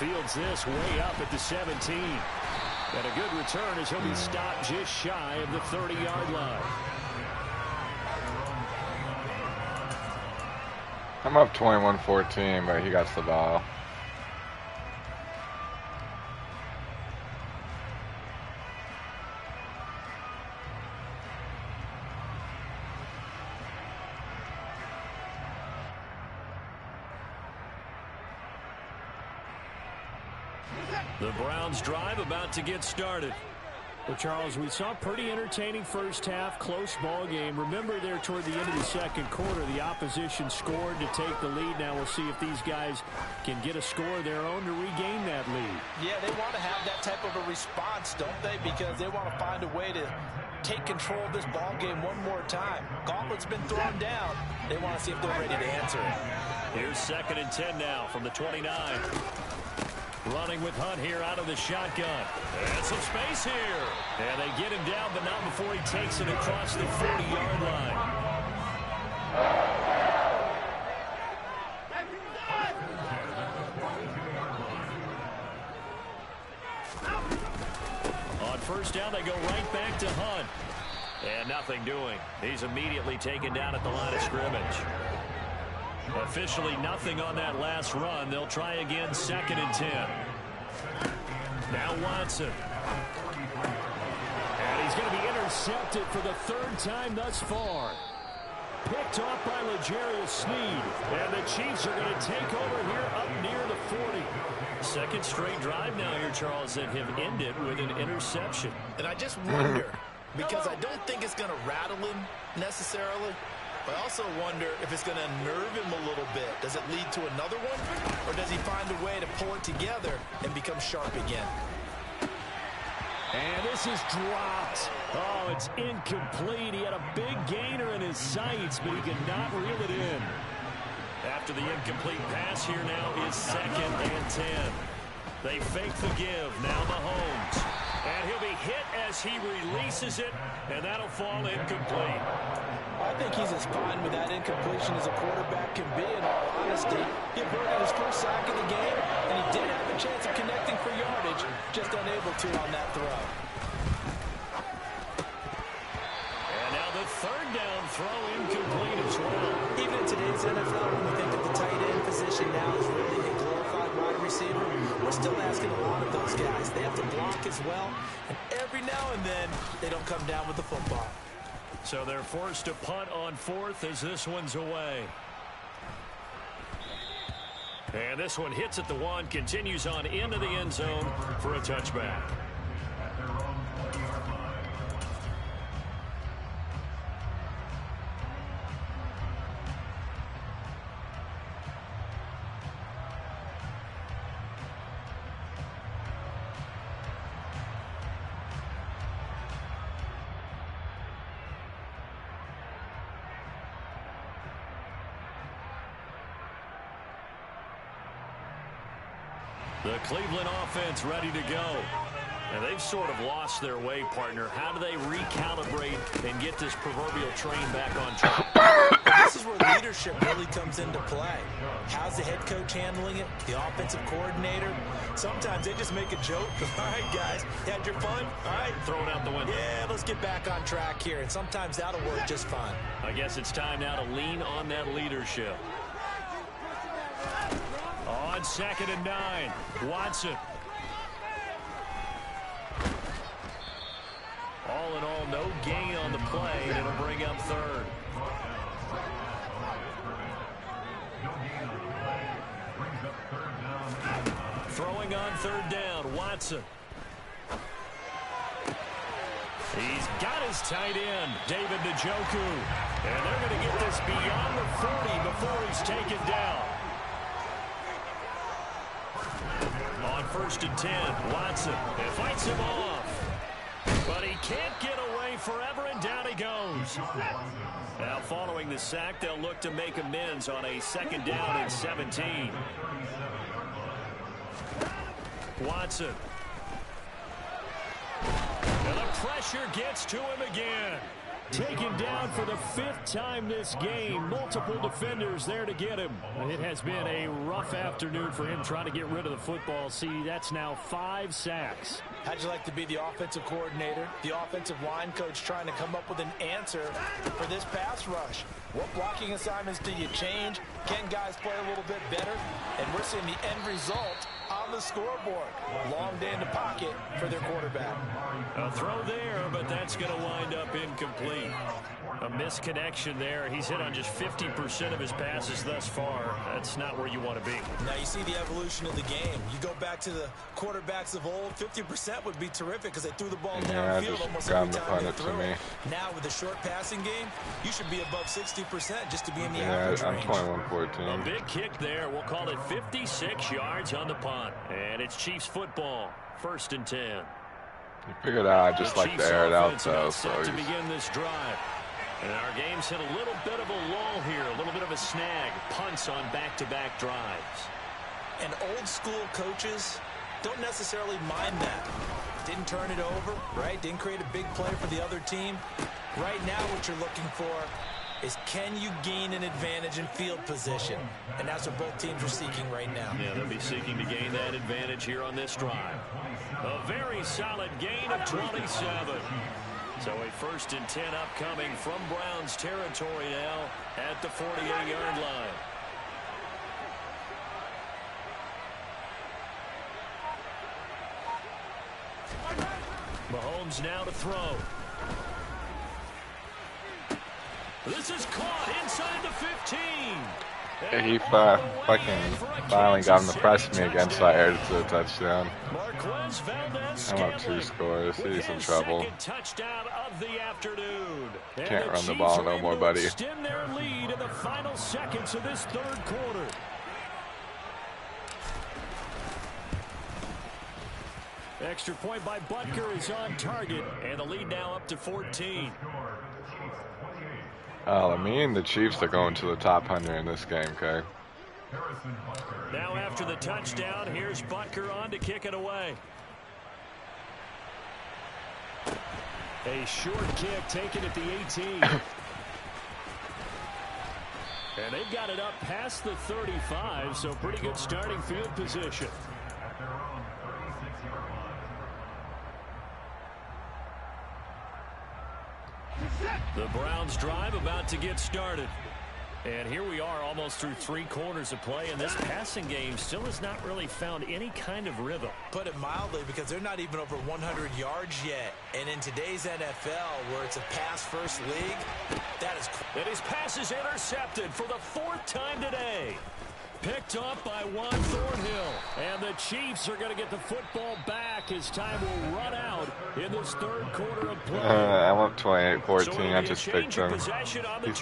Fields this way up at the 17. And a good return as he'll be stopped just shy of the 30-yard line. I'm up 21-14, but he got the ball. The Browns drive about to get started. Well, Charles, we saw a pretty entertaining first half, close ball game. Remember there toward the end of the second quarter, the opposition scored to take the lead. Now we'll see if these guys can get a score of their own to regain that lead. Yeah, they want to have that type of a response, don't they? Because they want to find a way to take control of this ball game one more time. Gauntlet's been thrown down. They want to see if they're ready to answer it. Here's 2nd and 10 now from the 29. Running with Hunt here out of the shotgun. And some space here. And they get him down, but not before he takes it across the 40-yard line. On first down, they go right back to Hunt. And nothing doing. He's immediately taken down at the line of scrimmage. Officially nothing on that last run. They'll try again, 2nd and 10. Now Watson. And he's going to be intercepted for the 3rd time thus far. Picked off by L'Jarius Sneed. And the Chiefs are going to take over here up near the 40. 2nd straight drive now here, Charles, that have ended with an interception. And I just wonder, because I don't think it's going to rattle him necessarily. I also wonder if it's going to nerve him a little bit. Does it lead to another one? Or does he find a way to pull it together and become sharp again? And this is dropped. Oh, it's incomplete. He had a big gainer in his sights, but he could not reel it in. After the incomplete pass here now is 2nd and 10. They fake the give. Now Mahomes. And he'll be hit as he releases it, and that'll fall incomplete. I think he's as fine with that incompletion as a quarterback can be, in all honesty. He averted his first sack of the game, and he did have a chance of connecting for yardage, just unable to on that throw. And now the 3rd down throw incomplete as well. Even in today's NFL, when we think that the tight end position now is really a glorified wide receiver, we're still asking a lot of those guys. They have to block as well, and every now and then, they don't come down with the football. So they're forced to punt on 4th as this one's away. And this one hits at the 1, continues on into the end zone for a touchback. The Cleveland offense ready to go. And they've sort of lost their way, partner. How do they recalibrate and get this proverbial train back on track? This is where leadership really comes into play. How's the head coach handling it? The offensive coordinator? Sometimes they just make a joke. All right, guys, had your fun? All right. Throw it out the window. Yeah, let's get back on track here. And sometimes that'll work just fine. I guess it's time now to lean on that leadership. On 2nd and 9, Watson. All in all, no gain on the play, and it'll bring up 3rd. Throwing on 3rd down, Watson. He's got his tight end, David Njoku. And they're going to get this beyond the 40 before he's taken down. On 1st and 10, Watson. It fights him off. But he can't get away forever, and down he goes. Now, following the sack, they'll look to make amends on a 2nd down and 17. Watson. And the pressure gets to him again. Taken down for the 5th time this game. Multiple defenders there to get him. It has been a rough afternoon for him trying to get rid of the football. See, that's now 5 sacks. How'd you like to be the offensive coordinator, the offensive line coach trying to come up with an answer for this pass rush? What blocking assignments do you change? Can guys play a little bit better? And we're seeing the end result on the scoreboard. Long day in the pocket for their quarterback. A throw there, but that's going to wind up incomplete. A misconnection there. He's hit on just 50% of his passes thus far. That's not where you want to be. Now you see the evolution of the game. You go back to the quarterbacks of old, 50% would be terrific because they threw the ball downfield almost every time they threw it. Now with the short passing game, you should be above 60% just to be in the average range. I'm 21-14. A big kick there. We'll call it 56 yards on the punt. And it's Chiefs football. 1st and 10. You figured out I just like to air it out, though. So to begin this drive. And our game's hit a little bit of a lull here, a little bit of a snag. Punts on back-to-back drives. And old-school coaches don't necessarily mind that. Didn't turn it over, right? Didn't create a big play for the other team. Right now what you're looking for is can you gain an advantage in field position? And that's what both teams are seeking right now. Yeah, they'll be seeking to gain that advantage here on this drive. A very solid gain of 27. So a 1st and 10 upcoming from Browns territory now at the 48-yard line. Mahomes now to throw. This is caught inside the 15. Yeah, he fucking finally got him to press me again, so I aired it to the touchdown. I'm up 2 scores. He's in trouble. Can't run the ball no more, buddy. Extend their lead in the final seconds of this 3rd quarter. Extra point by Butker is on target, and the lead now up to 14. I mean, the Chiefs are going to the top 100 in this game, okay? Now after the touchdown, here's Butker on to kick it away. A short kick taken at the 18. And they've got it up past the 35, so pretty good starting field position. The Browns drive about to get started. And here we are almost through 3 quarters of play, and this passing game still has not really found any kind of rhythm. Put it mildly, because they're not even over 100 yards yet. And in today's NFL, where it's a pass-first league, that is... And his pass is intercepted for the 4th time today. Picked up by Juan Thornhill. And the Chiefs are going to get the football back as time will run out in this 3rd quarter of play. I'm up 28-14. I just picked him. He's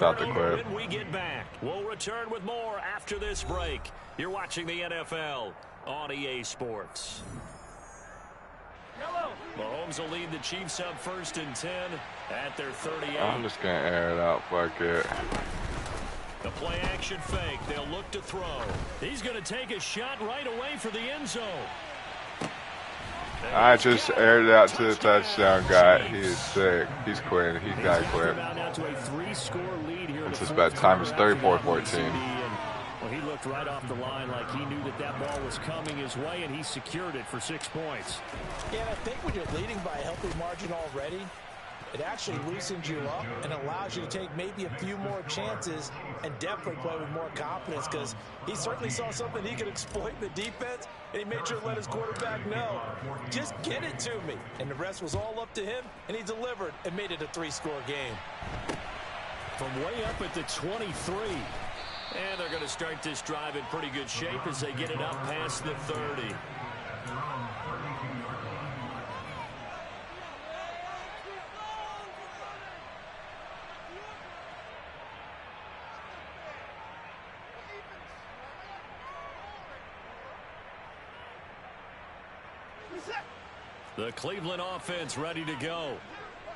out the quit. When we get back, we'll return with more after this break. You're watching the NFL on EA Sports. Mahomes will lead the Chiefs up 1st and 10 at their 38. I'm just going to air it out. Fuck it. The play action fake. They'll look to throw. He's going to take a shot right away for the end zone. I just aired it out to the touchdown guy. He is sick. He's quitting. He's got to quit. It's his bad time. It's 34-14. Well, he looked right off the line like he knew that that ball was coming his way, and he secured it for 6 points. Yeah, and I think when you're leading by a healthy margin already, it actually loosens you up and allows you to take maybe a few more chances and definitely play with more confidence, because he certainly saw something he could exploit in the defense, and he made sure to let his quarterback know, just get it to me. And the rest was all up to him, and he delivered and made it a 3-score game. From way up at the 23. And they're going to start this drive in pretty good shape as they get it up past the 30. The Cleveland offense ready to go.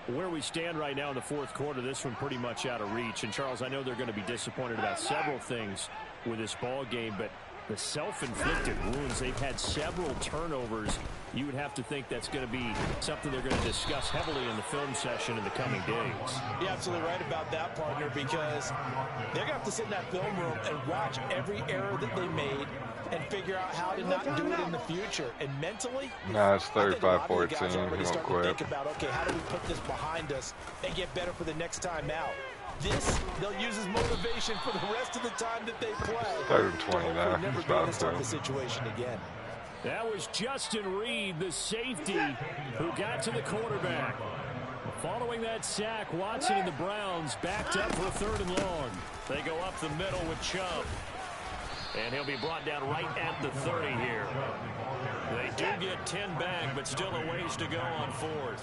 Where we stand right now in the fourth quarter, this one pretty much out of reach. And, Charles, I know they're going to be disappointed about several things with this ball game, but the self-inflicted wounds, they've had several turnovers. You would have to think that's going to be something they're going to discuss heavily in the film session in the coming days. You're absolutely right about that, partner, because they're going to have to sit in that film room and watch every error that they made and figure out how to not do it in the future. And mentally, no, it's 35-14. He won't quit. Think about, okay, how do we put this behind us and get better for the next time out? This, they'll use as motivation for the rest of the time that they play. 3rd-20 now. Never be in this type of situation again. That was Justin Reed, the safety, who got to the quarterback. Following that sack, Watson and the Browns backed up for 3rd and long. They go up the middle with Chubb. And he'll be brought down right at the 30 here. They do get 10 back, but still a ways to go on 4th.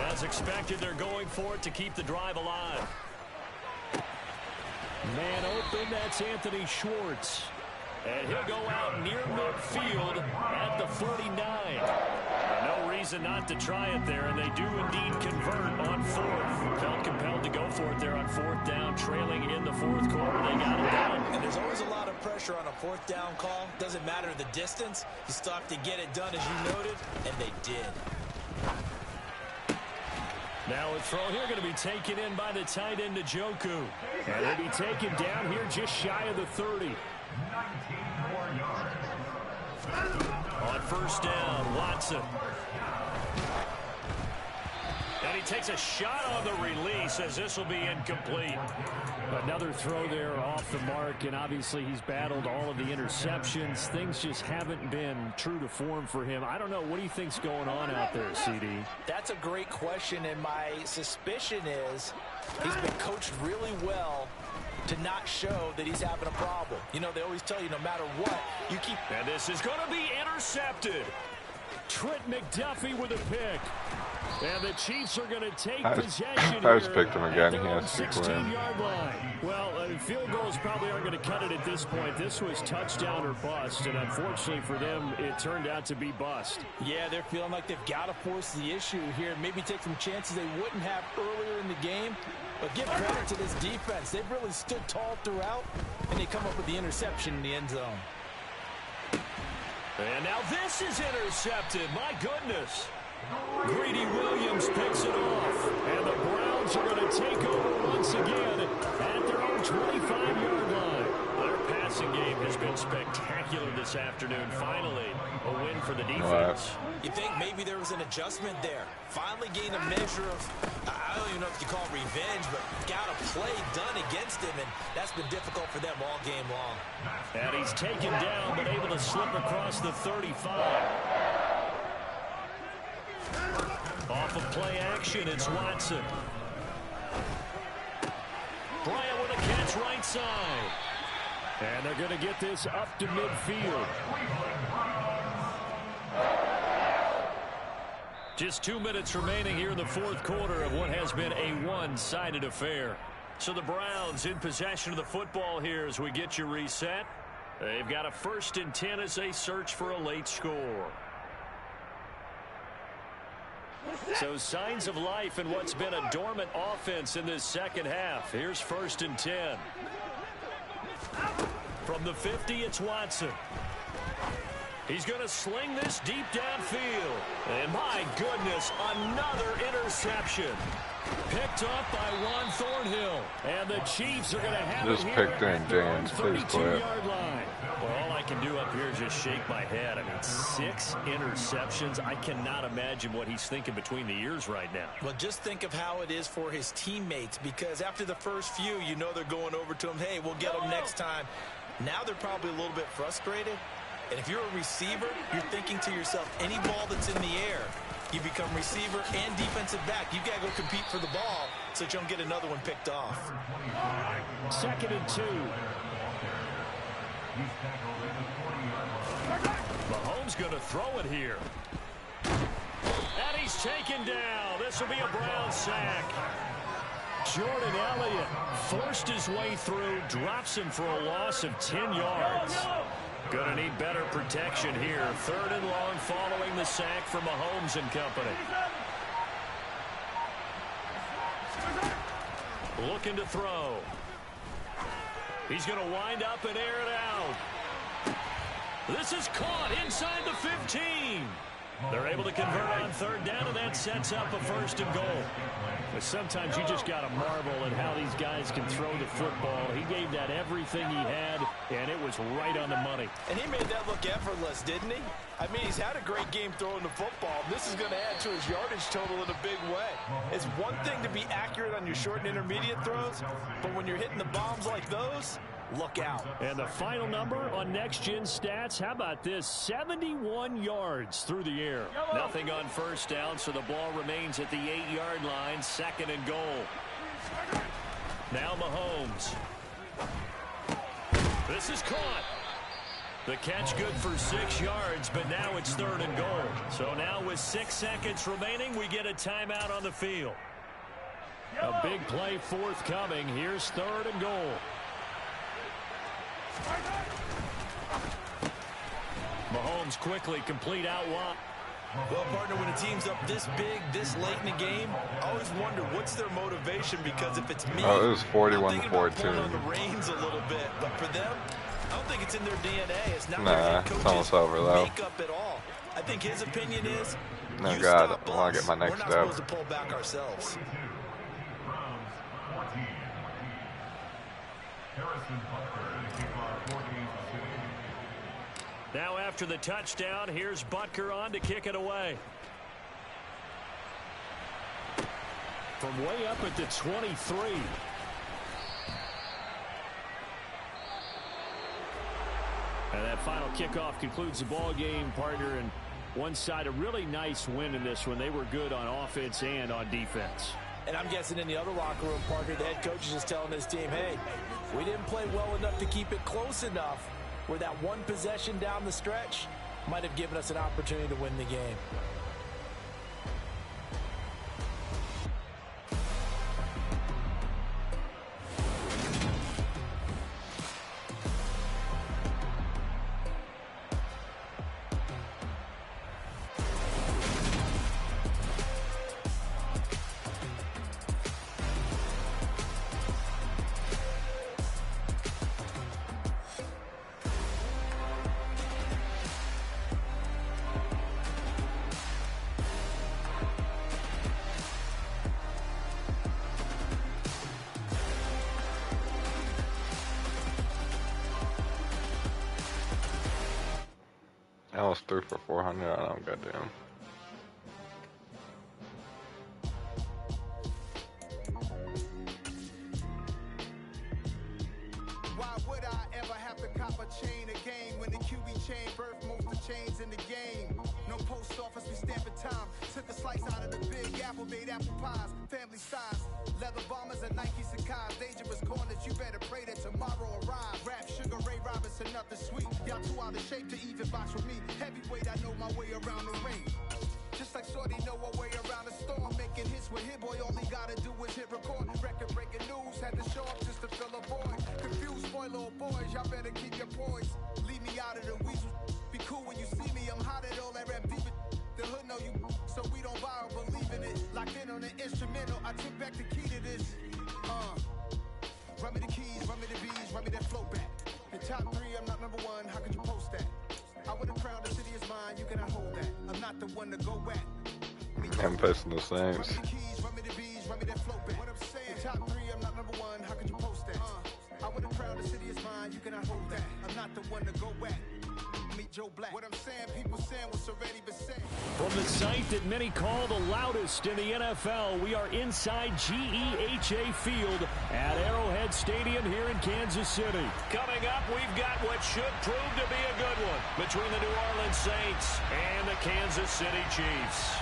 As expected, they're going for it to keep the drive alive. Man open, that's Anthony Schwartz. And he'll go out near midfield at the 49. No reason not to try it there, and they do indeed convert on 4th. Felt compelled to go for it there on 4th down, trailing in the 4th quarter. They got it down. And there's always a lot of pressure on a 4th down call. Doesn't matter the distance. You still have to get it done, as you noted, and they did. Now a throw here going to be taken in by the tight end Njoku. And he'll be taken down here just shy of the 30. On 1st down, Watson. And he takes a shot on the release as this will be incomplete. Another throw there off the mark, and obviously he's battled all of the interceptions. Things just haven't been true to form for him. I don't know. What do you think's going on out there, CD? That's a great question, and my suspicion is he's been coached really well to not show that he's having a problem. You know, they always tell you no matter what, you keep... And this is going to be intercepted. Trent McDuffie with a pick. And the Chiefs are going to take possession I just picked him again. He has to 16-yard line. Well, field goals probably aren't going to cut it at this point. This was touchdown or bust, and unfortunately for them, it turned out to be bust. Yeah, they're feeling like they've got to force the issue here, maybe take some chances they wouldn't have earlier in the game. But give credit to this defense. They've really stood tall throughout, and they come up with the interception in the end zone. And now this is intercepted. My goodness. Greedy Williams picks it off. And the Browns are going to take over once again at their own 25-yard line. Their passing game has been spectacular this afternoon. Finally, a win for the defense. You think maybe there was an adjustment there. Finally gained a measure of, I don't even know if you call it revenge, but got a play done against him, and that's been difficult for them all game long. And he's taken down, but able to slip across the 35. Off of play action, it's Watson. Bryant with a catch right side. And they're going to get this up to midfield. Just 2 minutes remaining here in the fourth quarter of what has been a one-sided affair. So the Browns in possession of the football here as we get you reset. They've got a 1st and 10 as they search for a late score. So signs of life in what's been a dormant offense in this second half. Here's 1st and 10. From the 50, it's Watson. He's going to sling this deep downfield. And my goodness, another interception. Picked up by Juan Thornhill. And the Chiefs are going to have just it here picked in James, please quit. 32-yard line. Well, all I can do up here is just shake my head. I mean, 6 interceptions. I cannot imagine what he's thinking between the ears right now. Well, just think of how it is for his teammates, because after the first few, you know they're going over to him, hey, we'll get him next time. Now they're probably a little bit frustrated. And if you're a receiver, you're thinking to yourself, any ball that's in the air, you become receiver and defensive back. You've got to go compete for the ball so that you don't get another one picked off. 2nd and 2. Mahomes going to throw it here. And he's taken down. This will be a Brown sack. Jordan Elliott forced his way through, drops him for a loss of 10 yards. Going to need better protection here. 3rd and long following the sack from Mahomes and company. Looking to throw. He's going to wind up and air it out. This is caught inside the 15. They're able to convert on 3rd down, and that sets up a 1st and goal. But sometimes you just got to marvel at how these guys can throw the football. He gave that everything he had, and it was right on the money. And he made that look effortless, didn't he? I mean, he's had a great game throwing the football. This is going to add to his yardage total in a big way. It's one thing to be accurate on your short and intermediate throws, but when you're hitting the bombs like those, look out. And the final number on Next Gen Stats, how about this? 71 yards through the air. Nothing on 1st down, so the ball remains at the 8-yard line. 2nd and goal. Now Mahomes. This is caught. The catch good for 6 yards, but now it's 3rd and goal. So now with 6 seconds remaining, we get a timeout on the field. A big play forthcoming. Here's 3rd and goal. Mahomes quickly complete out wide. Well, partner, when a team's up this big, this late in the game, I always wonder what's their motivation, because if it's me, it was 41-14. On the reins a little bit, but for them, I don't think it's in their DNA. It's not nah, it's almost over though. Makeup at all. I think his opinion is, no God, I want to get my next step. We're not supposed to pull back ourselves. Now after the touchdown, here's Butker on to kick it away. From way up at the 23. And that final kickoff concludes the ball game, partner. And one side, a really nice win in this one. They were good on offense and on defense. And I'm guessing in the other locker room, partner, the head coach is just telling his team, hey, we didn't play well enough to keep it close enough where that one possession down the stretch might have given us an opportunity to win the game. I was 3 for 400. I don't goddamn. Why would I ever have to cop a chain again when the QB chain birthed most of chains in the game? No post office, we stamping time. Took a slice out of the big apple, made apple pies, family size. Leather bombers and Nike Sakai's. Dangerous corners, you better pray that tomorrow arrives. Rap, Sugar Ray Robinson, nothing sweet. Y'all too out of shape to even box with me. Heavyweight, I know my way around the ring. Just like Shorty know her way around the storm. Making hits with Hit Boy, all he gotta do is hit record. Record breaking news, had to show up just to fill a void. Confused boy, little boys, y'all better keep your poise. Leave me out of the weasel. Be cool when you see me, I'm hot at all that rap deep. The hood know you, so we don't buy or believe in it. Locked in on the instrumental, I took back the key to this. Run me the keys, run me the bees, run me that flow back. The top 3, I'm not number 1, how could you post that? I I'm pissing the Saints. Top 3, I'm not number 1. How could you post that? I would have crowned the city is mine. You cannot hold that. I'm not the one to go back. Meet Joe Black. What I'm saying, people saying what's already been said. From the site that many call the loudest in the NFL, we are inside GEHA Field at Arrowhead Stadium here in Kansas City. Coming up, we've got what should prove to be a good one between the New Orleans Saints and the Kansas City Chiefs.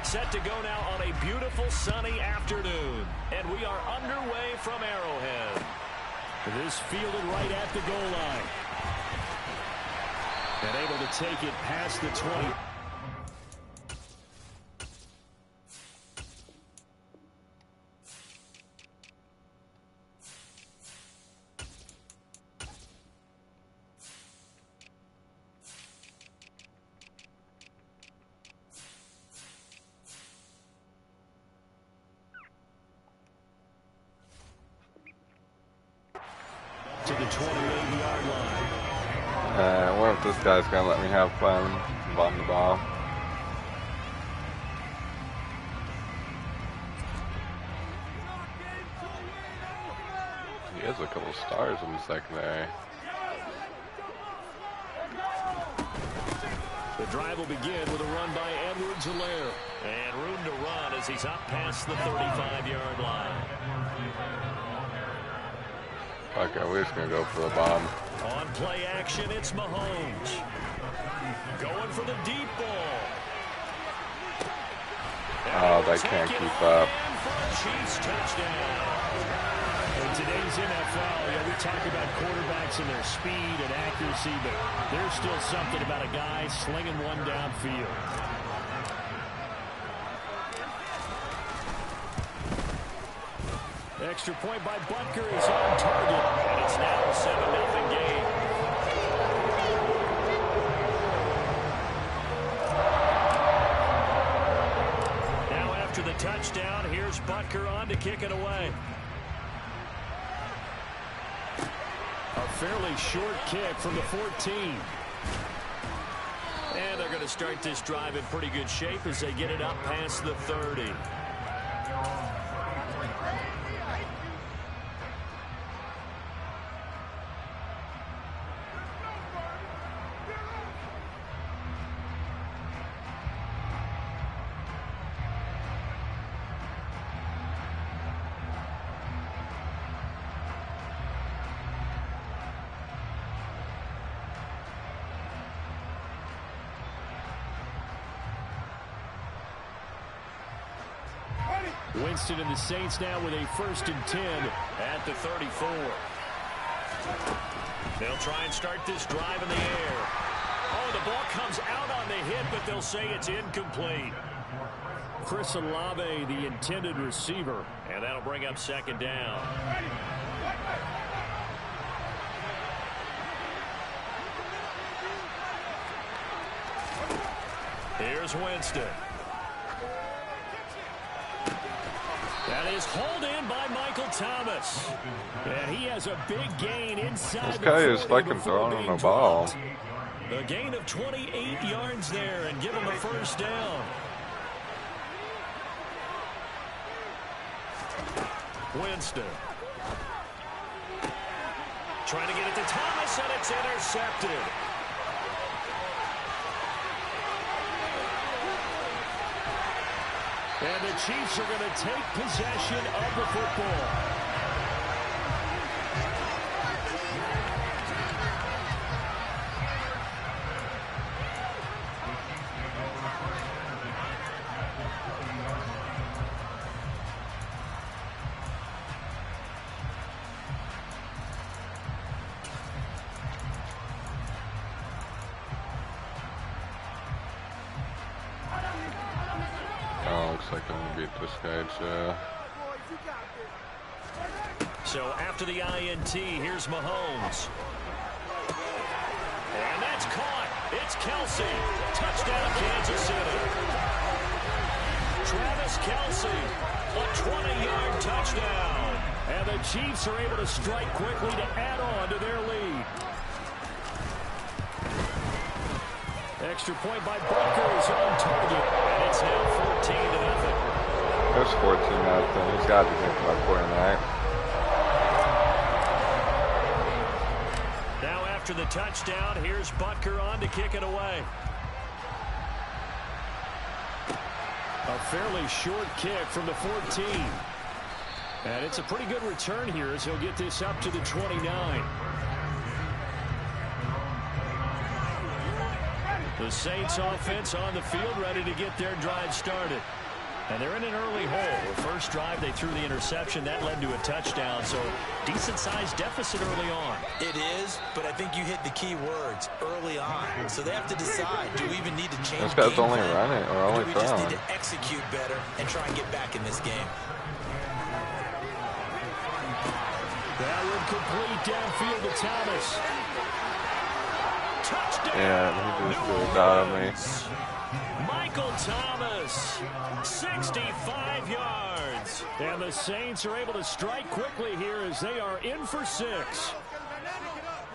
Set to go now on a beautiful sunny afternoon. And we are underway from Arrowhead. This fielded right at the goal line. And able to take it past the 20. To the 28-yard line. I wonder if this guy's gonna let me have fun on the ball. He has a couple stars in the secondary. The drive will begin with a run by Edwards-Helaire. And room to run as he's up past the 35-yard line. Okay, we're just going to go for the bomb. On play action, it's Mahomes. Going for the deep ball. Oh, they can't keep up. Chiefs touchdown. In today's NFL, we talk about quarterbacks and their speed and accuracy, but there's still something about a guy slinging one downfield. Extra point by Butker is on target, and it's now a 7-0 game. Now after the touchdown, here's Butker on to kick it away. A fairly short kick from the 14. And they're going to start this drive in pretty good shape as they get it up past the 30. Winston and the Saints now with a 1st and 10 at the 34. They'll try and start this drive in the air. Oh, the ball comes out on the hit, but they'll say it's incomplete. Chris Olave, the intended receiver. And that'll bring up 2nd down. Here's Winston. That is hauled in by Michael Thomas. And he has a big gain inside. This guy is fucking throwing on the ball. A gain of 28 yards there and give him a 1st down. Winston. Trying to get it to Thomas, and it's intercepted. And the Chiefs are going to take possession of the football. Like I'm gonna beat this guy too. So after the INT, here's Mahomes. And that's caught. It's Kelsey. Touchdown, Kansas City. Travis Kelsey, a 20-yard touchdown. And the Chiefs are able to strike quickly to add on to their lead. Extra point by Butker is on target. And it's now 14-0. There's 14-0. He's got to be thinking about putting that. Now after the touchdown, here's Butker on to kick it away. A fairly short kick from the 14. And it's a pretty good return here as he'll get this up to the 29. The Saints offense on the field ready to get their drive started. And they're in an early hole. The first drive they threw the interception. That led to a touchdown. So decent-sized deficit early on. It is, but I think you hit the key words early on. So they have to decide, do we even need to change This guy's game only plan, running or only do we just throwing. need to execute better and try and get back in this game? That would complete downfield to Thomas. Touchdown! Yeah, he just did that on me. Michael Thomas, 65 yards. And the Saints are able to strike quickly here as they are in for 6.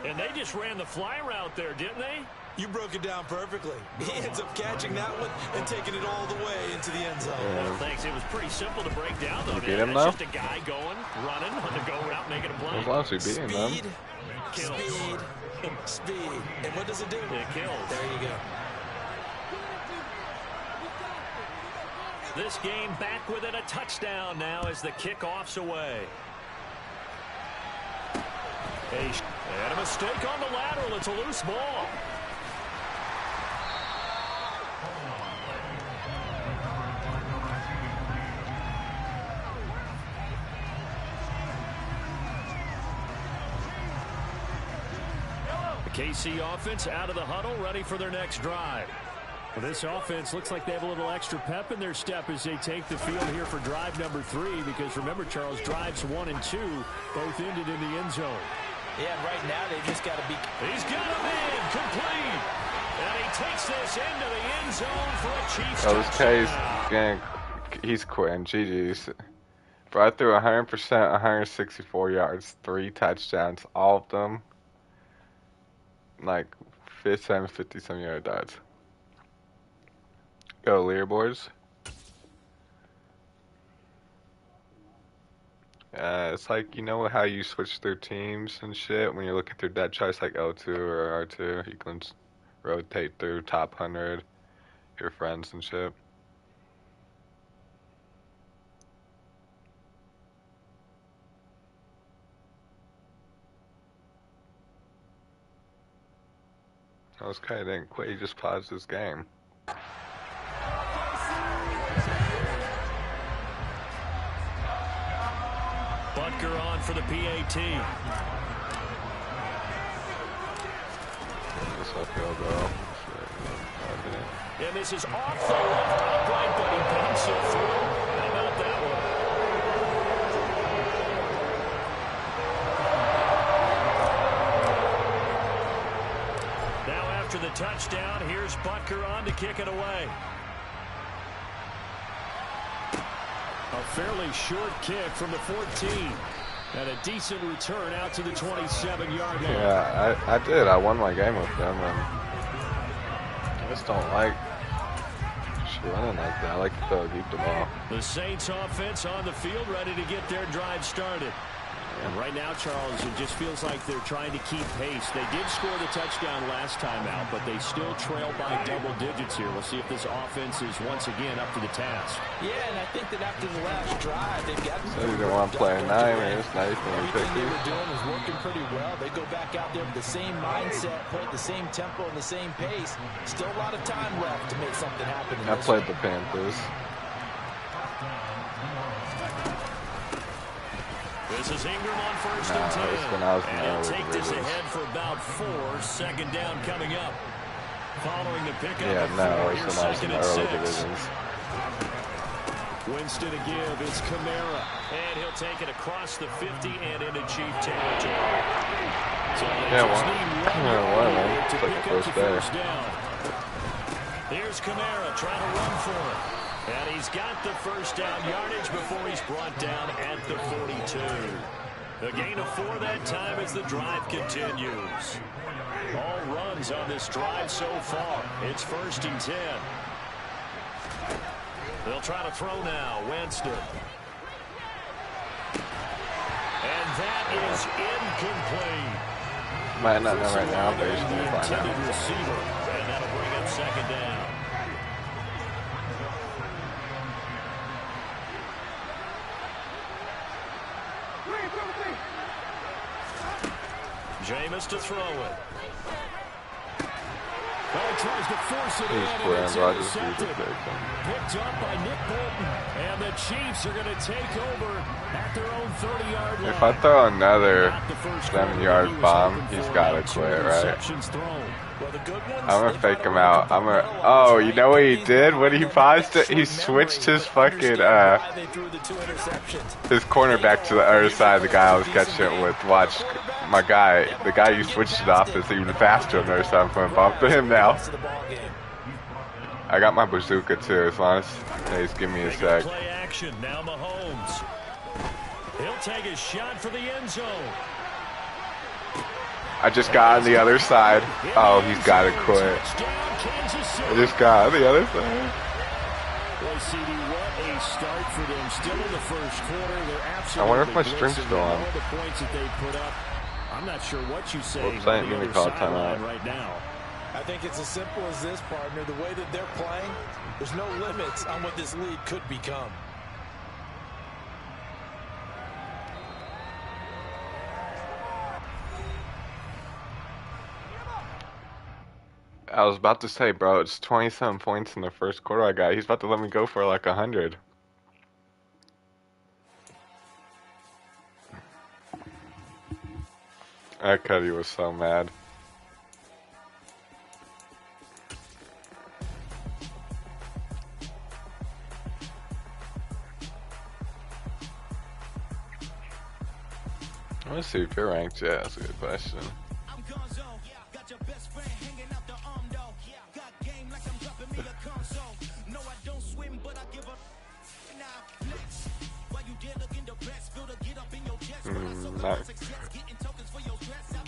And they just ran the fly route there, didn't they? You broke it down perfectly. He ends up catching that one and taking it all the way into the end zone. Yeah. Well, thanks. It was pretty simple to break down, though. You beat him, though? Just a guy going, running on the go route, making a play. As long as you beat him, though. Kills. Speed. And what does it do? It kills. There you go. This game back within a touchdown now as the kickoff's away. And a mistake on the lateral. It's a loose ball. The KC offense out of the huddle, ready for their next drive. Well, this offense looks like they have a little extra pep in their step as they take the field here for drive number 3. Because remember, Charles, drives 1 and 2 both ended in the end zone. Yeah, right now they've just got to be. He's got him in, complete. And he takes this into the end zone for a Chiefs touchdown. He's quitting. GG's. Bro, I threw 100%, 164 yards, 3 touchdowns, all of them. Like 50-some yard yards. Go leaderboards. It's like, you know how you switch through teams and shit when you're looking through that choice like L2 or R2, you can rotate through top 100, your friends and shit. I was kind of didn't quit, he just paused this game. Butker on for the PAT. And this is off the left upright, but he bumps it through. How about that one? Now after the touchdown, here's Butker on to kick it away. A fairly short kick from the 14. And a decent return out to the 27-yard line. Yeah, I did. I won my game with them, and I just don't like running like that. I like to throw deep the ball. The Saints offense on the field ready to get their drive started. And right now, Charles, it just feels like they're trying to keep pace. They did score the touchdown last time out, but they still trail by double digits here. We'll see if this offense is once again up to the task. Yeah, and I think that after the last drive, they've got. So you don't want to play 9, man. It's nice when you pick Everything they these. were doing was working pretty well. They go back out there with the same mindset, play at the same tempo and the same pace. Still a lot of time left to make something happen. I played the Panthers. This is Ingram on first and 10. And he'll take this ahead for about 4. Second down coming up. Following the pickup of 4, here's second and 6. Winston to give. It's Kamara. And he'll take it across the 50 and into Chief territory. So they just need one to pick up the first down. Here's Kamara trying to run for it. And he's got the first down yardage before he's brought down at the 42. A gain of 4 that time as the drive continues. All runs on this drive so far. It's 1st and 10. They'll try to throw now. Winston. And that is incomplete. Might not know right now, but he's going to find out. Receiver, and that'll bring up 2nd down. Jameis to throw it. Well, he tries to force it in, and it's intercepted. Picked up by Nick Bolton, and the Chiefs are going to take over at their own 30-yard line. If I throw another 7-yard bomb, he's got to quit, right? I'm going to fake him out. Oh, you know what he did? When he paused it, he switched his fucking, his cornerback to the other side of the guy I was catching it with. Watch, my guy, the guy you switched it off is even faster on the other side. I'm going to bump to him now. I got my bazooka too, as long as he's giving me a sec. Play action, now Mahomes. He'll take a shot for the end zone. I just got on the other side. Oh, he's got to quit. I just got on the other side. Boy, CD, what a start for them. Still in the first quarter. They're absolutely I wonder if my string's still on. all the points that they put up. I'm not sure what you say. Whoops, I ain't gonna call timeout right now. I think it's as simple as this, partner. The way that they're playing, there's no limits on what this lead could become. I was about to say, bro, it's 27 points in the first quarter I got. He's about to let me go for like 100. That Cuddy was so mad. Let's see if you're ranked. Yeah, that's a good question.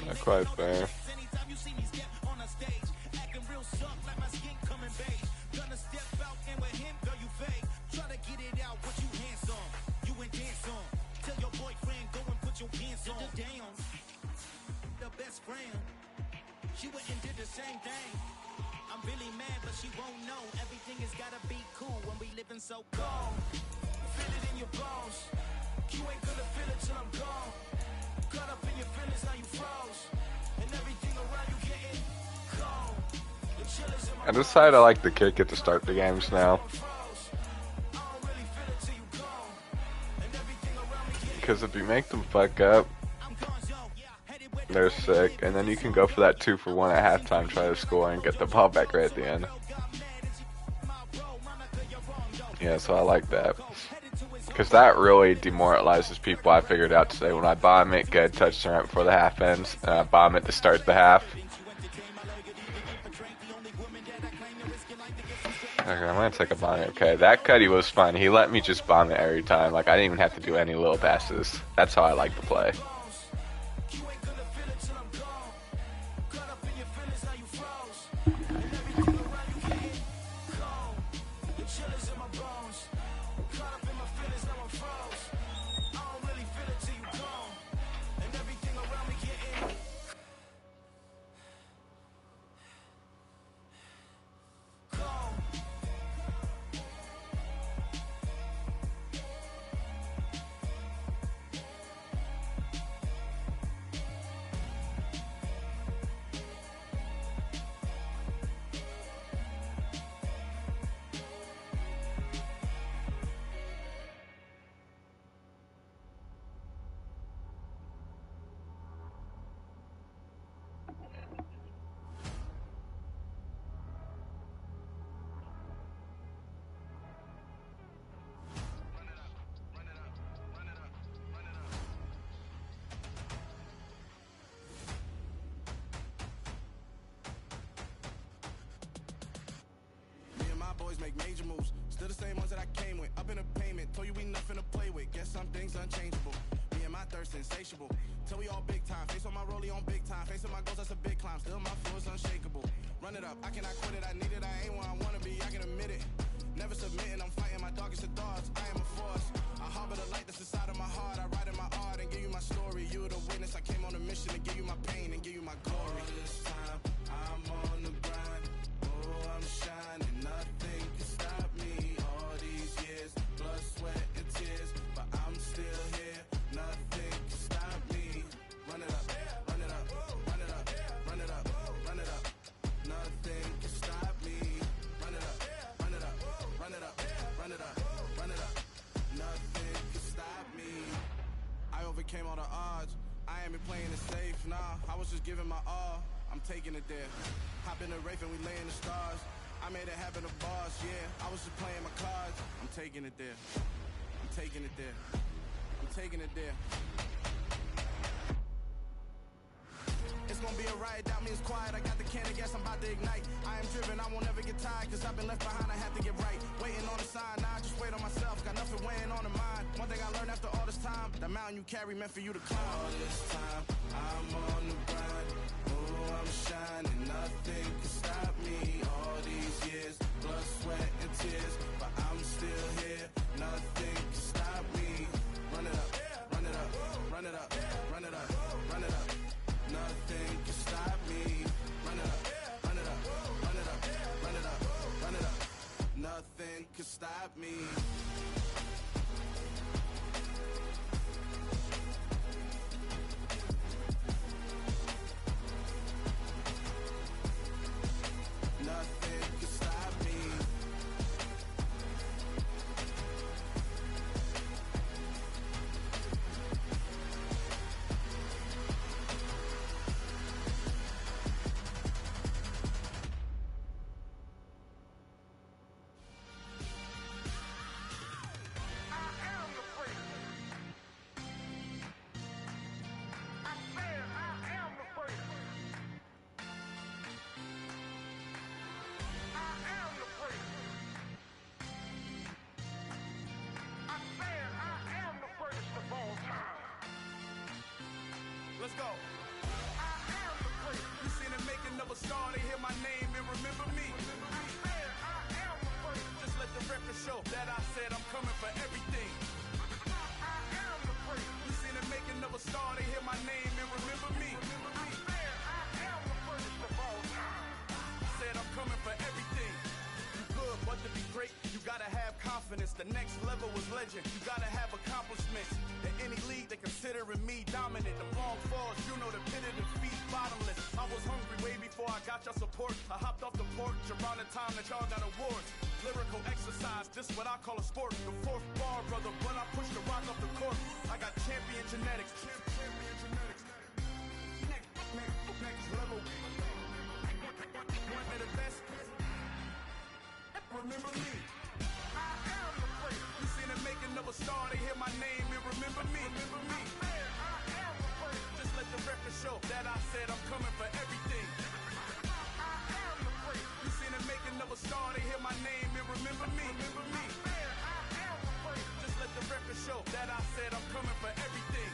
Not quite there. She went and did the same thing. I'm really mad, but she won't know. Everything has gotta be cool when we living so cold. Feel it in your bones. You ain't gonna feel it till I'm gone. Caught up in your feelings, now you froze. And everything around you getting cold. The chill is in my I decided I like the kick it to start the games now. Because if you make them fuck up, they're sick, and then you can go for that 2-for-1 at halftime, try to score, and get the ball back right at the end. Yeah, so I like that. Because that really demoralizes people, I figured out today. When I bomb it, get a touchdown right before the half ends, and I bomb it to start the half. Okay, I'm going to take a bomb. Okay, that Cuddy was fun. He let me just bomb it every time. Like, I didn't even have to do any little passes. That's how I like to play. Still the same ones that I came with. Up in a payment, told you we nothing to play with. Guess some things unchangeable. Me and my thirst insatiable. Till we all big time. Face on my rollie on big time. Facing my goals, that's a big climb. Still my flow is unshakable. Run it up, I cannot quit it. I need it, I ain't where I wanna be. I can admit it. Never submitting, I'm fighting my darkest of thoughts. I am a force. I harbor the light that's inside of my heart. I write in my art and give you my story. You are the witness. I came on a mission to give you my pain and give you my glory. All this time, I'm on the grind. Oh, I'm shining. Nothing can stop me. All these years, blood, sweat, and tears. But I'm still here. Nothing can stop me. Run it up, run it up, run it up, run it up, run it up. Nothing can stop me. Run it up, run it up, run it up, run it up, run it up. Nothing can stop me. I overcame all the odds. I ain't been playing it safe, nah. I was just giving my all. I'm taking it there. Hop in the Wraith and we lay in the stars. I made it happen, the boss, yeah. I was just playing my cards. I'm taking it there. I'm taking it there. I'm taking it there. It's gonna be a riot, doubt me it's quiet. I got the can of gas, I'm about to ignite. I am driven, I won't ever get tired. Cause I've been left behind, I have to get right. Waiting on the sign, now I just wait on myself. Got nothing weighing on the mind. One thing I learned after all this time, the mountain you carry meant for you to climb. All this time, I'm on the grind. Oh, I'm shining, nothing can stop me. All these years, blood, sweat, and tears. But I'm still here, nothing can stop me. Run it up, run it up, run it up, run it up, run it up. Nothing can stop me. Run it up, run it up, run it up, run it up, run it up. Nothing can stop me. Nothing can stop me. Let's go. You seen the making of a star, they hear my name and remember me. Just let the record show that I said I'm coming for everything. You seen the making of a star, they hear my name and remember me. Said I'm coming for everything. You good, but to be great, you gotta have confidence. The next level was legend. You gotta have accomplishments. In any league, they considering me dominant. The long falls, you know the pit of defeat, bottomless. I was hungry way before I got your support. I hopped off the porch around the time that y'all got awards. Lyrical exercise, this what I call a sport. The fourth bar, brother, when I push the rock off the court. I got champion genetics. Next level. One of the best. Remember me. You seen the making of a star, they hear my name and remember me. Just let the record show that I said I'm coming for everything. You seen the making of a star, they hear my name and remember me. Just let the record show that I said I'm coming for everything.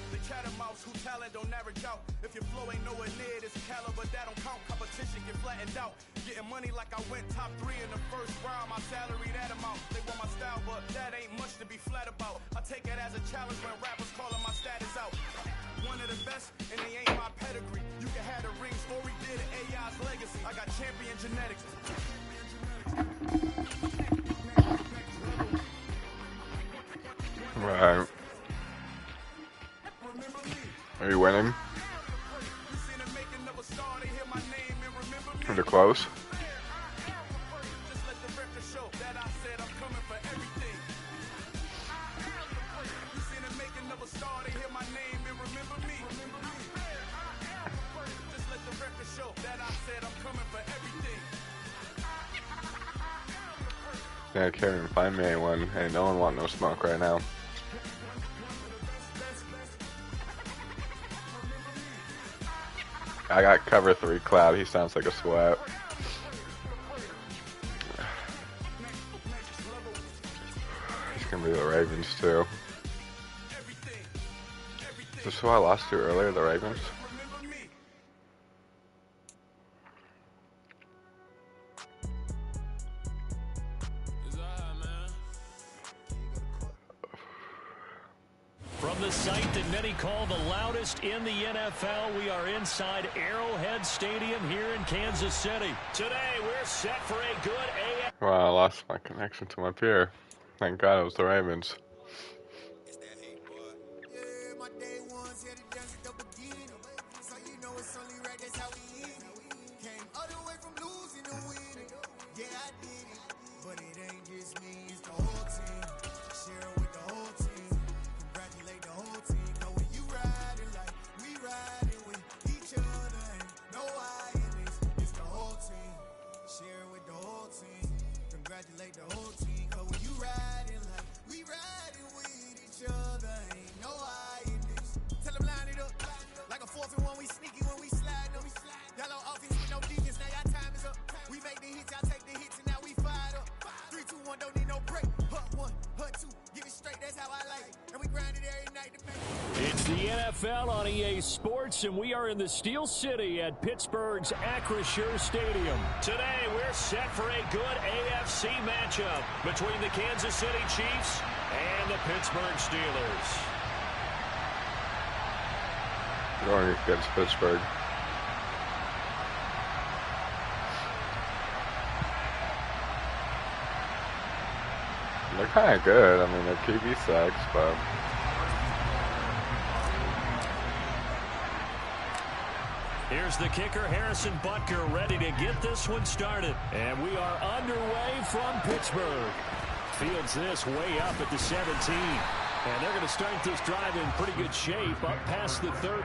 The catamounts who talent don't average out. If your flow ain't nowhere near this caliber, that don't count. Competition get flattened out. Getting money like I went top 3 in the first round. My salary that amount. They want my style, but that ain't much to be flat about. I take it as a challenge when rappers calling my status out. One of the best, and they ain't my pedigree. You can have the rings, or we did it, AI's legacy. I got champion genetics. Right. Are you winning? They're close. Yeah, Karen, find me anyone. Hey, no one want no smoke right now. I got cover 3 Cloud. He sounds like a sweat. gonna be the Ravens too. Is this who I lost to earlier, the Ravens? From the site that many call the loudest in the NFL, we are inside Arrowhead Stadium here in Kansas City. Today, we're set for a good AF. Wow, I lost my connection to my peer. Thank God it was the Ravens. Congratulate the whole team, cause when you riding like we riding with each other, ain't no I in this. Tell them line it up, like a 4th and 1, we sneaky when we slide up. Y'all on offense with no defense, now y'all time is up. We make the hits, y'all take the hits, and now we fired up. 3, 2, 1, don't need no break. Hut 1, hut 2, give it straight, that's how I like it. And we grind it every night to make it. It's the NFL on EA Sports, and we are in the Steel City at Pittsburgh's Acrisure Stadium. Today, we're set for a good AFC matchup between the Kansas City Chiefs and the Pittsburgh Steelers. Going against Pittsburgh. They're kind of good. I mean, their QB sucks, but... Here's the kicker, Harrison Butker, ready to get this one started. And we are underway from Pittsburgh. Fields this way up at the 17. And they're going to start this drive in pretty good shape up past the 30.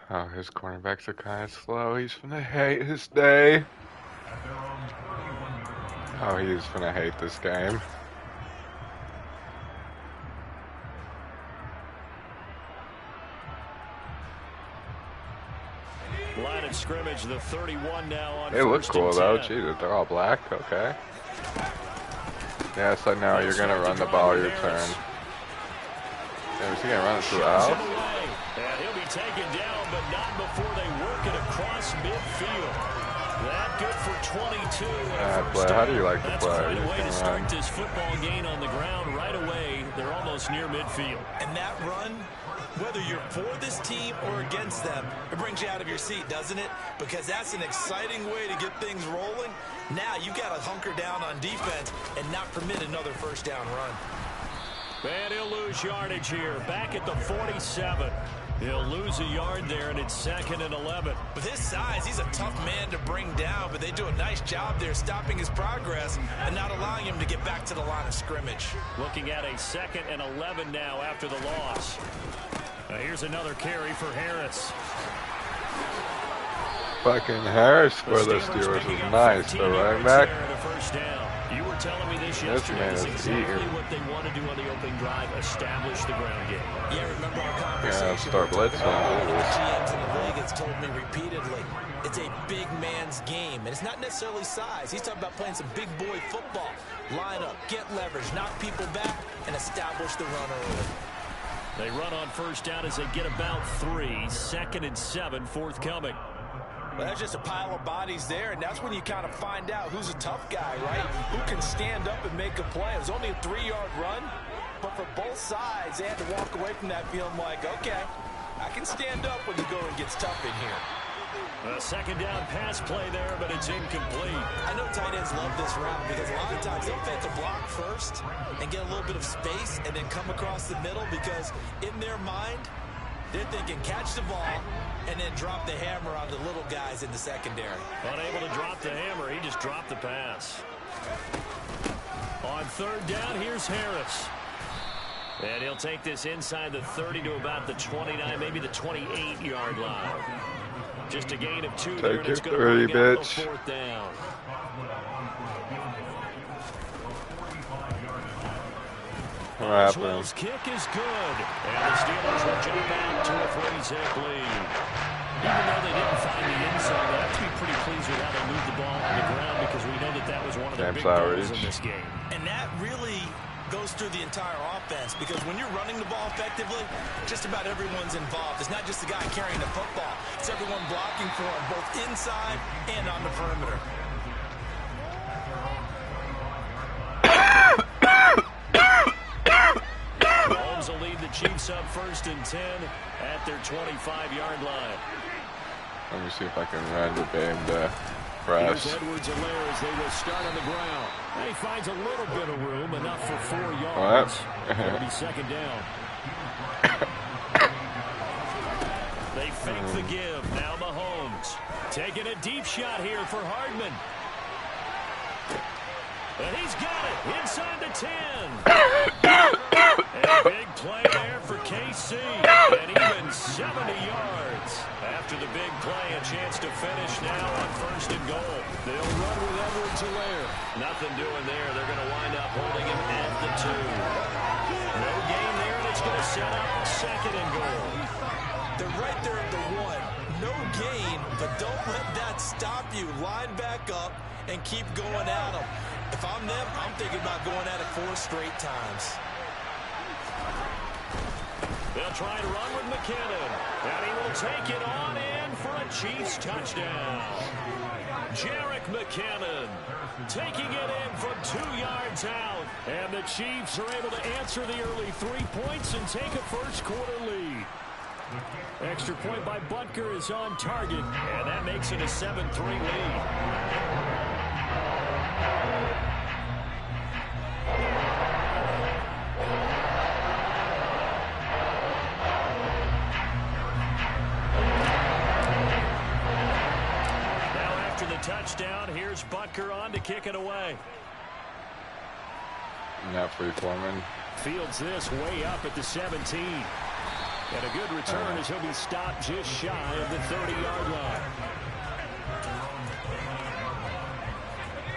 Oh, his cornerbacks are kind of slow. He's gonna hate his day. Oh, he's gonna hate this game. Line of scrimmage, the 31 now on. They look cool though. Jesus, they're all black. Okay. Yes, I know you're gonna run the ball your turn. Yeah, is he gonna run it throughout? And he'll be taken down, but not before they work it across midfield. That good for 22. Play. How do you like the That's play? That's a way to start this football game on the ground right away. They're almost near midfield. And that run, whether you're for this team or against them, it brings you out of your seat, doesn't it? Because that's an exciting way to get things rolling. Now you've got to hunker down on defense and not permit another first down run. And he'll lose yardage here. Back at the 47. He'll lose a yard there, and it's 2nd and 11. With his size, he's a tough man to bring down, but they do a nice job there stopping his progress and not allowing him to get back to the line of scrimmage. Looking at a 2nd and 11 now after the loss. Here's another carry for Harris. Fucking Harris for the Steelers is nice, though, right back? You were telling me this yesterday. This is exactly what they want to do on the opening drive, establish the ground game. Yeah, remember our conversation? Yeah, start blitzing. GMs in the league has told me repeatedly, it's a big man's game, and it's not necessarily size. He's talking about playing some big boy football. Line up, get leverage, knock people back, and establish the run early. They run on first down as they get about 3. 2nd and 7, forthcoming. Well, that's just a pile of bodies there, and that's when you kind of find out who's a tough guy, right? Who can stand up and make a play. It was only a 3-yard run, but for both sides, they had to walk away from that feeling like, okay, I can stand up when the going gets tough in here. A 2nd down pass play there, but it's incomplete. I know tight ends love this route because a lot of times they'll fake a block first and get a little bit of space and then come across the middle because in their mind, they're thinking catch the ball and then drop the hammer on the little guys in the secondary. Unable to drop the hammer, he just dropped the pass. On 3rd down, here's Harris. And he'll take this inside the 30 to about the 29, maybe the 28-yard line. Just a gain of 2 there, and it's going to bring out the 4th down. Boswell's kick is good. And the Steelers will jump back to a 3-zip lead. Even though they didn't find the end zone, they have to be pretty pleased with how they moved the ball on the ground because we know that that was one of their big goals in this game. And that really goes through the entire offense because when you're running the ball effectively, just about everyone's involved. It's not just the guy carrying the football. It's everyone blocking for him, both inside and on the perimeter. Mahomes will lead the Chiefs up 1st and 10 at their 25-yard line. Let me see if I can run the game to press. Here's Edwards-Helaire as they will start on the ground. And he finds a little bit of room, enough for 4 yards. It'll be 2nd down. They fake the give. Now Mahomes taking a deep shot here for Hardman. And he's got it inside the 10. And a big play there for KC. And even 70 yards. After the big play, a chance to finish now on 1st and goal. They'll run with Edwards-Helaire. Nothing doing there. They're going to wind up holding him at the 2. No gain there, and it's going to set up 2nd and goal. They're right there at the 1. No gain, but don't let that stop you. Line back up and keep going at them. If I'm them, I'm thinking about going at it 4 straight times. They'll try to run with McKinnon. And he will take it on in for a Chiefs touchdown. Jerick McKinnon taking it in from 2 yards out. And the Chiefs are able to answer the early 3 points and take a first-quarter lead. Extra point by Butker is on target. And that makes it a 7-3 lead. Touchdown. Here's Butker on to kick it away. Now free Foreman. Fields this way up at the 17. And a good return as he'll be stopped just shy of the 30-yard line.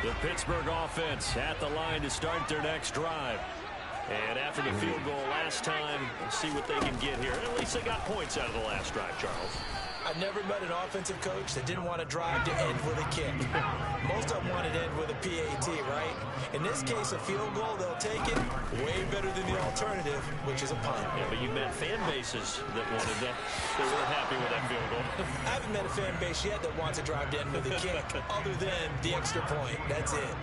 The Pittsburgh offense at the line to start their next drive. And after the field goal last time, we'll see what they can get here. At least they got points out of the last drive, Charles. I've never met an offensive coach that didn't want to drive to end with a kick. Most of them want to end with a PAT, right? In this case, a field goal, they'll take it way better than the alternative, which is a punt. Yeah, but you've met fan bases that wanted that. They weren't happy with that field goal. I haven't met a fan base yet that wants to drive to end with a kick, other than the extra point. That's it.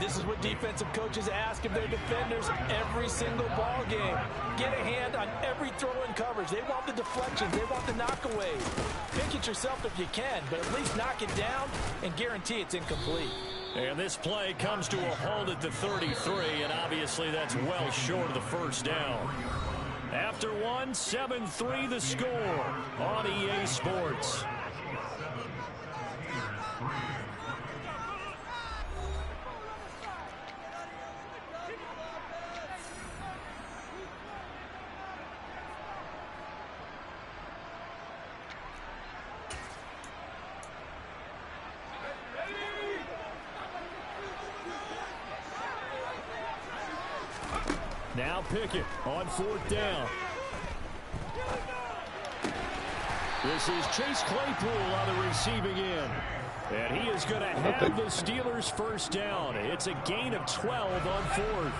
This is what defensive coaches ask of their defenders every single ball game. Get a hand on every throw in coverage. They want the deflections. They want the knockaways. Pick it yourself if you can, but at least knock it down and guarantee it's incomplete. And this play comes to a halt at the 33, and obviously that's well short of the first down. After 1, 7-3 the score on EA Sports. Now Pickett on 4th down. This is Chase Claypool on the receiving end. And he is going to have the Steelers' first down. It's a gain of 12 on 4th.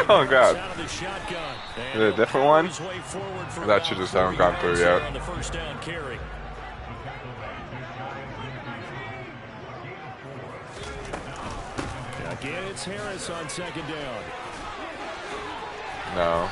Oh, God. Is it a different one? That should just haven't gone through yet. On the first down carry. Again, it's Harris on 2nd down. No.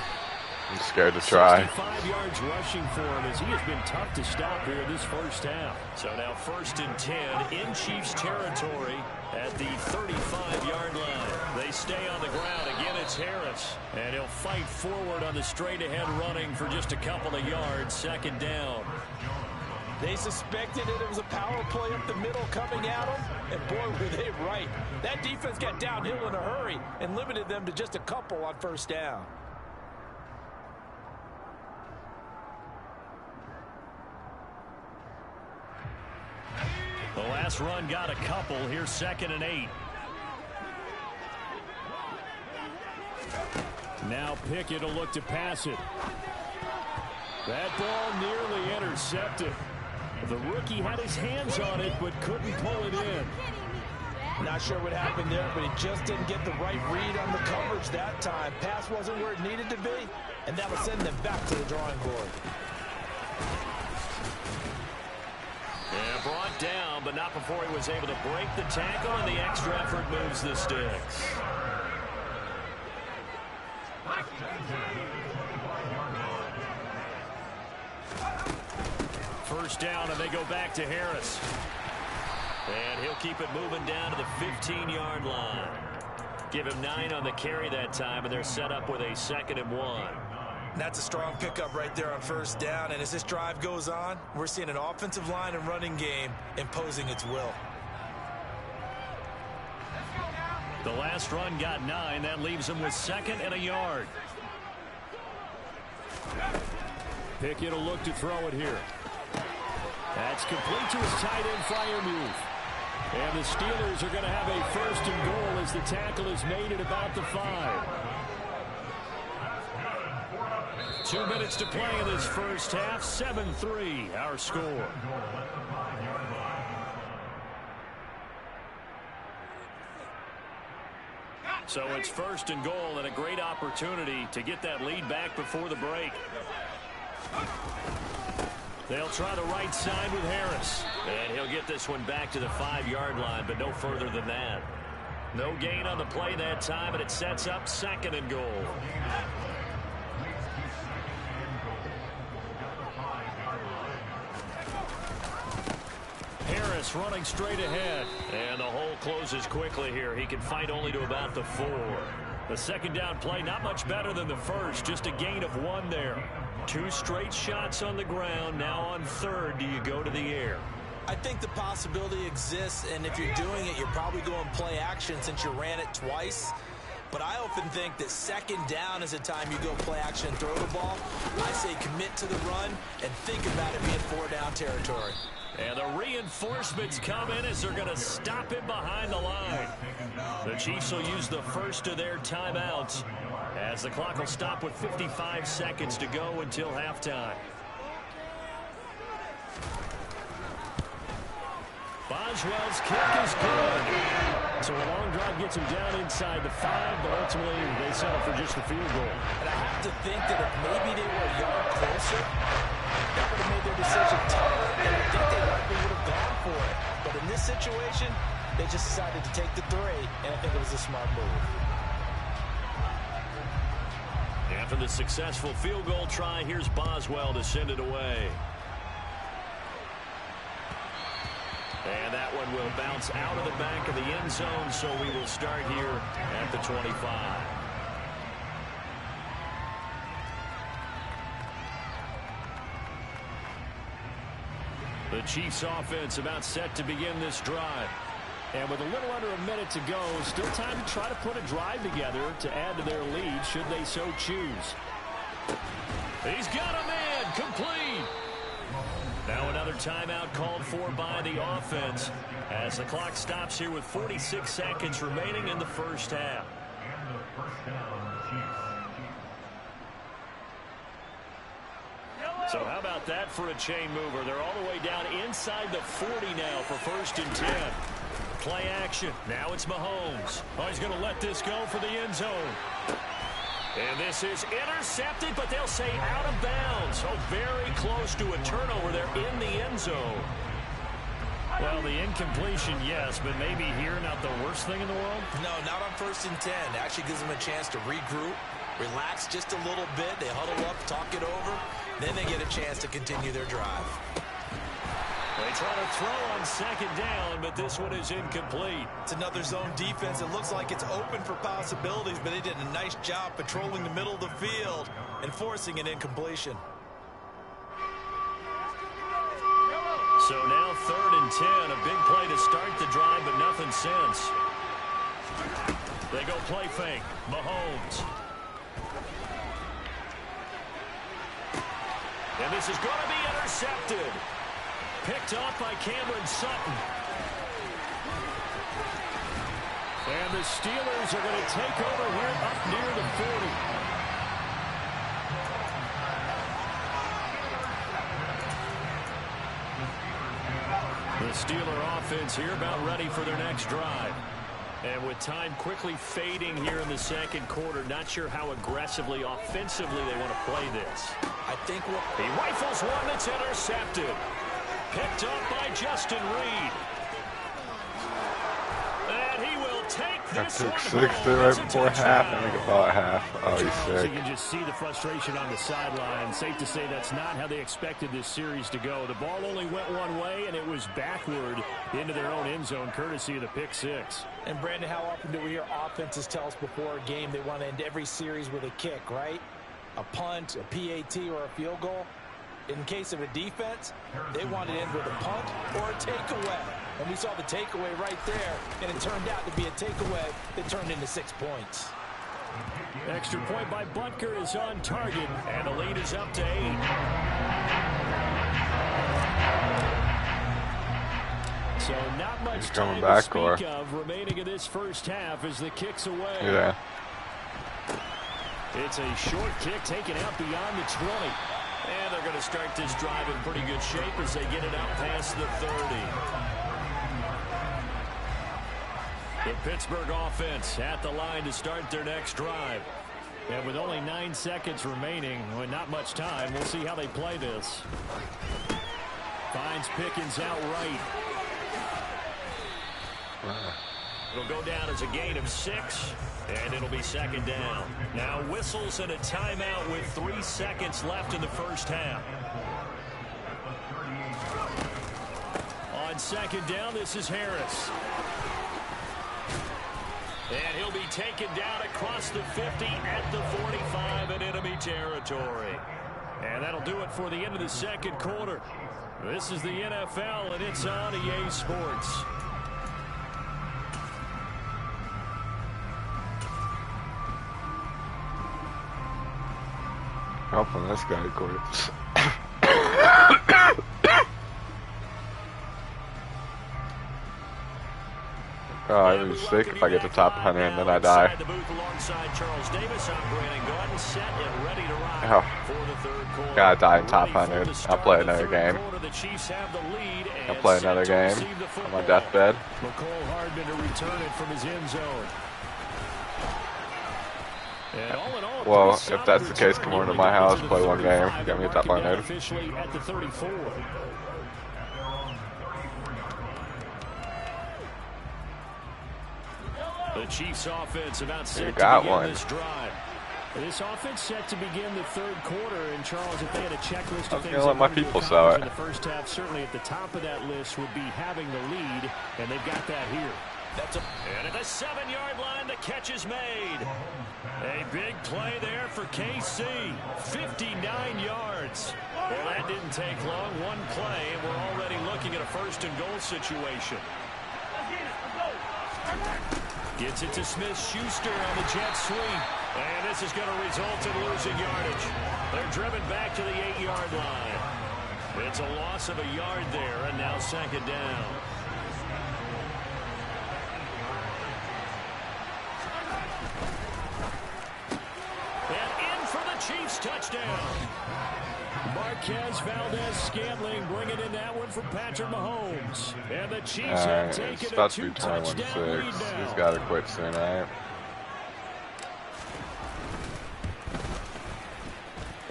I'm scared to try. 65 yards rushing for him as he has been tough to stop here this first half. So now 1st and 10 in Chiefs territory at the 35-yard line. They stay on the ground. Again, it's Harris. And he'll fight forward on the straight-ahead running for just a couple of yards. 2nd down. They suspected it was a power play up the middle coming at them, and boy, were they right. That defense got downhill in a hurry and limited them to just a couple on 1st down. The last last run got a couple. Here's 2nd and 8. Now Pickett will look to pass it. That ball nearly intercepted. The rookie had his hands on it but couldn't pull it in. Not sure what happened there, but he just didn't get the right read on the coverage that time. Pass wasn't where it needed to be, and that will send them back to the drawing board. And brought down, but not before he was able to break the tackle, and the extra effort moves the sticks. First down, and they go back to Harris. And he'll keep it moving down to the 15-yard line. Give him 9 on the carry that time, and they're set up with a 2nd and 1. That's a strong pickup right there on first down, and as this drive goes on, we're seeing an offensive line and running game imposing its will. The last run got 9. That leaves him with 2nd and a yard. Pickett will look to throw it here. That's complete to his tight end Freiermuth. And the Steelers are going to have a 1st and goal as the tackle is made at about the 5. 2 minutes to play in this first half. 7-3 our score. So it's 1st and goal and a great opportunity to get that lead back before the break. They'll try the right side with Harris. And he'll get this one back to the 5-yard line, but no further than that. No gain on the play that time, and it sets up 2nd and goal. Harris running straight ahead. And the hole closes quickly here. He can fight only to about the 4. The 2nd down play, not much better than the first. Just a gain of 1 there. 2 straight shots on the ground. Now on 3rd, do you go to the air? I think the possibility exists, and if you're doing it, you're probably going play action since you ran it twice. But I often think that 2nd down is a time you go play action and throw the ball. I say commit to the run and think about it being 4-down territory. And the reinforcements come in as they're going to stop him behind the line. The Chiefs will use the first of their timeouts as the clock will stop with 55 seconds to go until halftime. Boswell's kick is good. So a long drive gets him down inside the 5, but ultimately they settle for just the field goal. And I have to think that if maybe they were a yard closer, that would have made their decision tougher, and I think they likely would have gone for it. But in this situation, they just decided to take the 3, and I think it was a smart move. After the successful field goal try, here's Boswell to send it away. And that one will bounce out of the back of the end zone, so we will start here at the 25. The Chiefs offense about set to begin this drive. And with a little under a minute to go, still time to try to put a drive together to add to their lead should they so choose. He's got a man complete. Now another timeout called for by the offense as the clock stops here with 46 seconds remaining in the first half. So how about that for a chain mover? They're all the way down inside the 40 now for 1st and 10. Play action. Now it's Mahomes. Oh, he's going to let this go for the end zone. And this is intercepted, but they'll say out of bounds. Oh, very close to a turnover there in the end zone. Well, the incompletion, yes, but maybe here not the worst thing in the world? No, not on 1st and 10. It actually gives them a chance to regroup, relax just a little bit. They huddle up, talk it over. Then they get a chance to continue their drive. They try to throw on 2nd down, but this one is incomplete. It's another zone defense. It looks like it's open for possibilities, but they did a nice job patrolling the middle of the field and forcing an incompletion. So now 3rd and 10, a big play to start the drive, but nothing since. They go play fake. Mahomes. And this is going to be intercepted. Picked off by Cameron Sutton. And the Steelers are going to take over here up near the 40. The Steeler offense here about ready for their next drive. And with time quickly fading here in the second quarter, not sure how aggressively, offensively they want to play this. I think he rifles one that's intercepted. Picked up by Justin Reed. And he will take this one home. Right before half, I think about half. Oh, he's sick. You can just see the frustration on the sideline. Safe to say that's not how they expected this series to go. The ball only went one way, and it was backward into their own end zone, courtesy of the pick six. And, Brandon, how often do we hear offenses tell us before a game they want to end every series with a kick, right? A punt, a PAT, or a field goal. In case of a defense, they want to end with a punt or a takeaway. And we saw the takeaway right there, and it turned out to be a takeaway that turned into 6 points. Extra point by Butker is on target, and the lead is up to 8. So not much time to speak of remaining in this first half as the kick's away. Yeah. It's a short kick taken out beyond the 20. And they're going to start this drive in pretty good shape as they get it out past the 30. The Pittsburgh offense at the line to start their next drive. And with only 9 seconds remaining, well, not much time, we'll see how they play this. Finds Pickens out right. It'll go down as a gain of 6, and it'll be second down. Now whistles and a timeout with 3 seconds left in the first half. On second down, this is Harris. And he'll be taken down across the 50 at the 45 in enemy territory. And that'll do it for the end of the second quarter. This is the NFL, and it's on EA Sports. Hoping this guy quits. Oh, I would be sick if I get the top 100 and then I die. Oh. Gotta die in top 100. I'll play another game. I'll play another game on my deathbed. McCole Hardman to return it from his end zone. Well, if that's the case, come over to my house, play one game, get me a top 100. Officially at the 34. The Chiefs offense about set to begin this drive. This offense set to begin the third quarter, and Charles, if they had a checklist of things let my people sell it in the first half, certainly at the top of that list would be having the lead, and they've got that here. And at the 7-yard line, the catch is made. A big play there for KC. 59 yards. Well, that didn't take long. One play, and we're already looking at a first-and-goal situation. Gets it to Smith-Schuster on the jet sweep. And this is going to result in losing yardage. They're driven back to the 8-yard line. It's a loss of a yard there, and now second down. Chiefs touchdown. Marquez Valdez-Scantling bringing in that one for Patrick Mahomes. And the Chiefs have taken a 2-touchdown lead now. He's got to quit soon, right?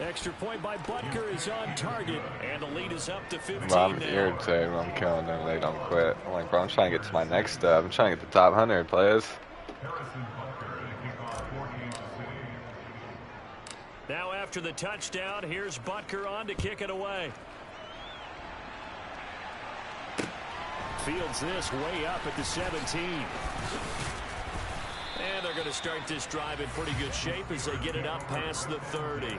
Extra point by Butker is on target, and the lead is up to 15 I'm now. irritated when I'm killing them. They don't quit. I'm like, bro, I'm trying to get to my next step. I'm trying to get the top 100 players. Now after the touchdown, here's Butker on to kick it away. Fields this way up at the 17. And they're going to start this drive in pretty good shape as they get it up past the 30.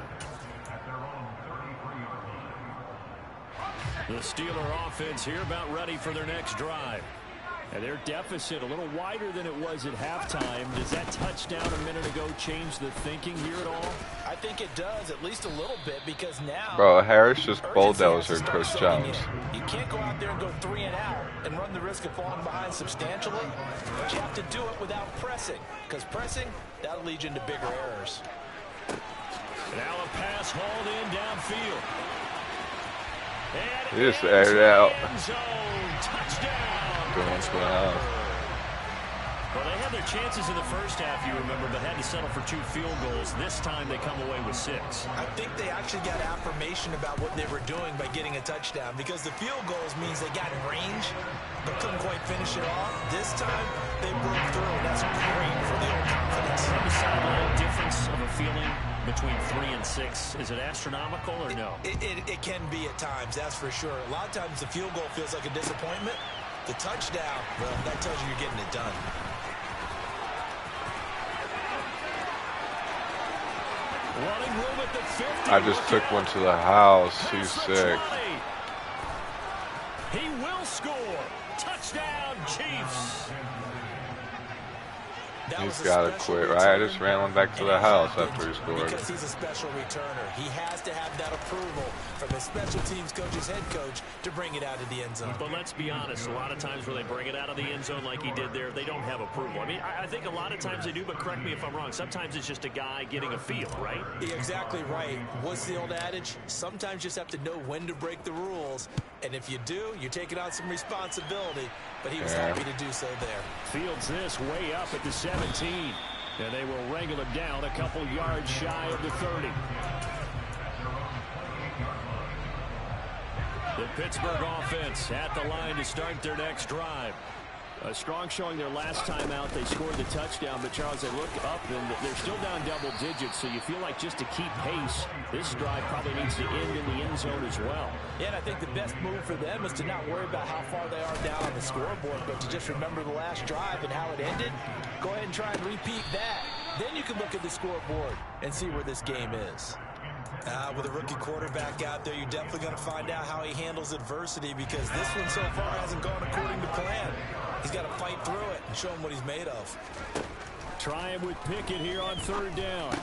The Steeler offense here about ready for their next drive. And their deficit a little wider than it was at halftime. Does that touchdown a minute ago change the thinking here at all? I think it does, at least a little bit, because now... Bro, Harris just bulldozered Chris Jones. You can't go out there and go 3 and out and run the risk of falling behind substantially, but you have to do it without pressing, because pressing, that'll lead you into bigger errors. Now a pass hauled in downfield. He just aired it out. Touchdown. Going to the house. Well, they had their chances in the first half, you remember, but had to settle for 2 field goals. This time they come away with 6. I think they actually got affirmation about what they were doing by getting a touchdown, because the field goals means they got in range but couldn't quite finish it off. This time they broke through, and that's great for the old confidence. The sideline difference of a feeling between 3 and 6, is it astronomical or no? It can be at times, that's for sure. A lot of times the field goal feels like a disappointment. The touchdown, well, that tells you you're getting it done. Running room at the 50. I just took one to the house. He's sick. He will score. Touchdown, Chiefs. He's got to quit, right? I just ran one back to the house after he scored. Because he's a special returner. He has to have that approval from his special teams coach's head coach to bring it out of the end zone. But let's be honest, a lot of times when they bring it out of the end zone like he did there, they don't have approval. I mean, I think a lot of times they do, but correct me if I'm wrong. Sometimes it's just a guy getting a feel, right? You're exactly right. What's the old adage? Sometimes you just have to know when to break the rules. And if you do, you're taking on some responsibility. But he was happy to do so there. Fields this way up at the 17. And they will wrangle him down a couple yards shy of the 30. The Pittsburgh offense at the line to start their next drive. A strong showing their last time out. They scored the touchdown, but Charles, they look up and they're still down double digits, so you feel like just to keep pace, this drive probably needs to end in the end zone as well. Yeah, and I think the best move for them is to not worry about how far they are down on the scoreboard, but to just remember the last drive and how it ended. Go ahead and try and repeat that. Then you can look at the scoreboard and see where this game is. With a rookie quarterback out there, you're definitely going to find out how he handles adversity, because this one so far hasn't gone according to plan. He's got to fight through it and show him what he's made of. Tryin with Pickett here on 3rd down.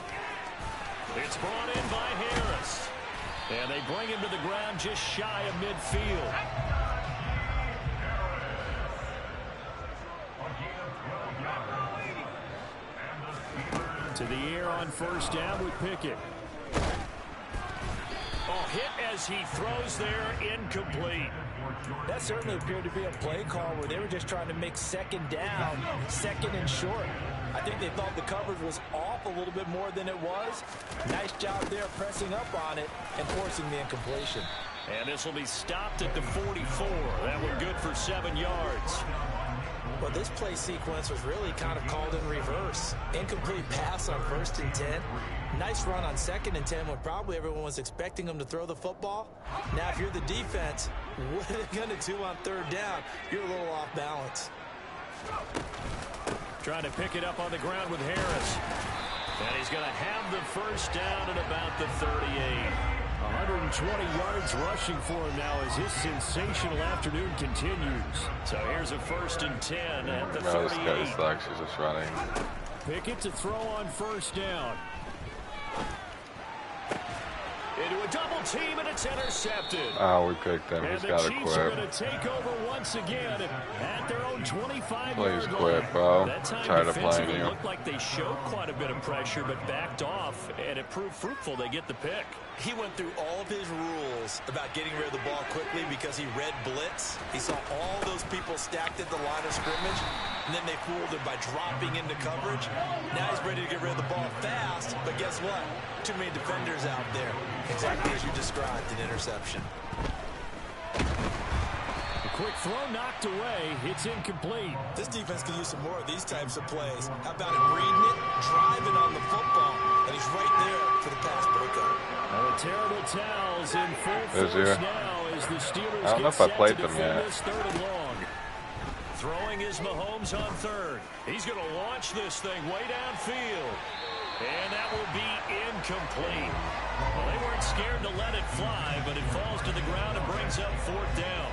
It's brought in by Harris. And they bring him to the ground just shy of midfield. To the air on 1st down with Pickett. Oh, hit as he throws there, incomplete. That certainly appeared to be a play call where they were just trying to make 2nd down, 2nd and short. I think they thought the coverage was off a little bit more than it was. Nice job there pressing up on it and forcing the incompletion. And this will be stopped at the 44. That one good for 7 yards. Well, this play sequence was really kind of called in reverse. Incomplete pass on 1st and 10. Nice run on 2nd and 10 when probably everyone was expecting him to throw the football. Now, if you're the defense, what are they going to do on 3rd down? You're a little off balance. Trying to pick it up on the ground with Harris. And he's going to have the 1st down at about the 38. 120 yards rushing for him now as his sensational afternoon continues. So here's a 1st and 10 at the 38. This guy sucks. He's just running. Pickett to throw on 1st down. Into a double team, and it's intercepted. Oh, we picked him. He's got to quit. And the Chiefs are going to take over once again at their own 25-yard line. Please quit, bro. That time Tired of playing defensively you. looked like they showed quite a bit of pressure, but backed off, and it proved fruitful. They get the pick. He went through all of his rules about getting rid of the ball quickly because he read blitz. He saw all those people stacked at the line of scrimmage, and then they fooled him by dropping into coverage. Now he's ready to get rid of the ball fast, but guess what? Too many defenders out there. Exactly as you described, an interception. A quick throw knocked away. It's incomplete. This defense can use some more of these types of plays. How about him reading it, driving on the football, and he's right there for the pass breakup. The terrible towels in full force now as the Steelers I don't know if I played them yet. This 3rd and long. Throwing is Mahomes on 3rd. He's going to launch this thing way downfield. And that will be incomplete. Well, they weren't scared to let it fly, but it falls to the ground and brings up 4th down.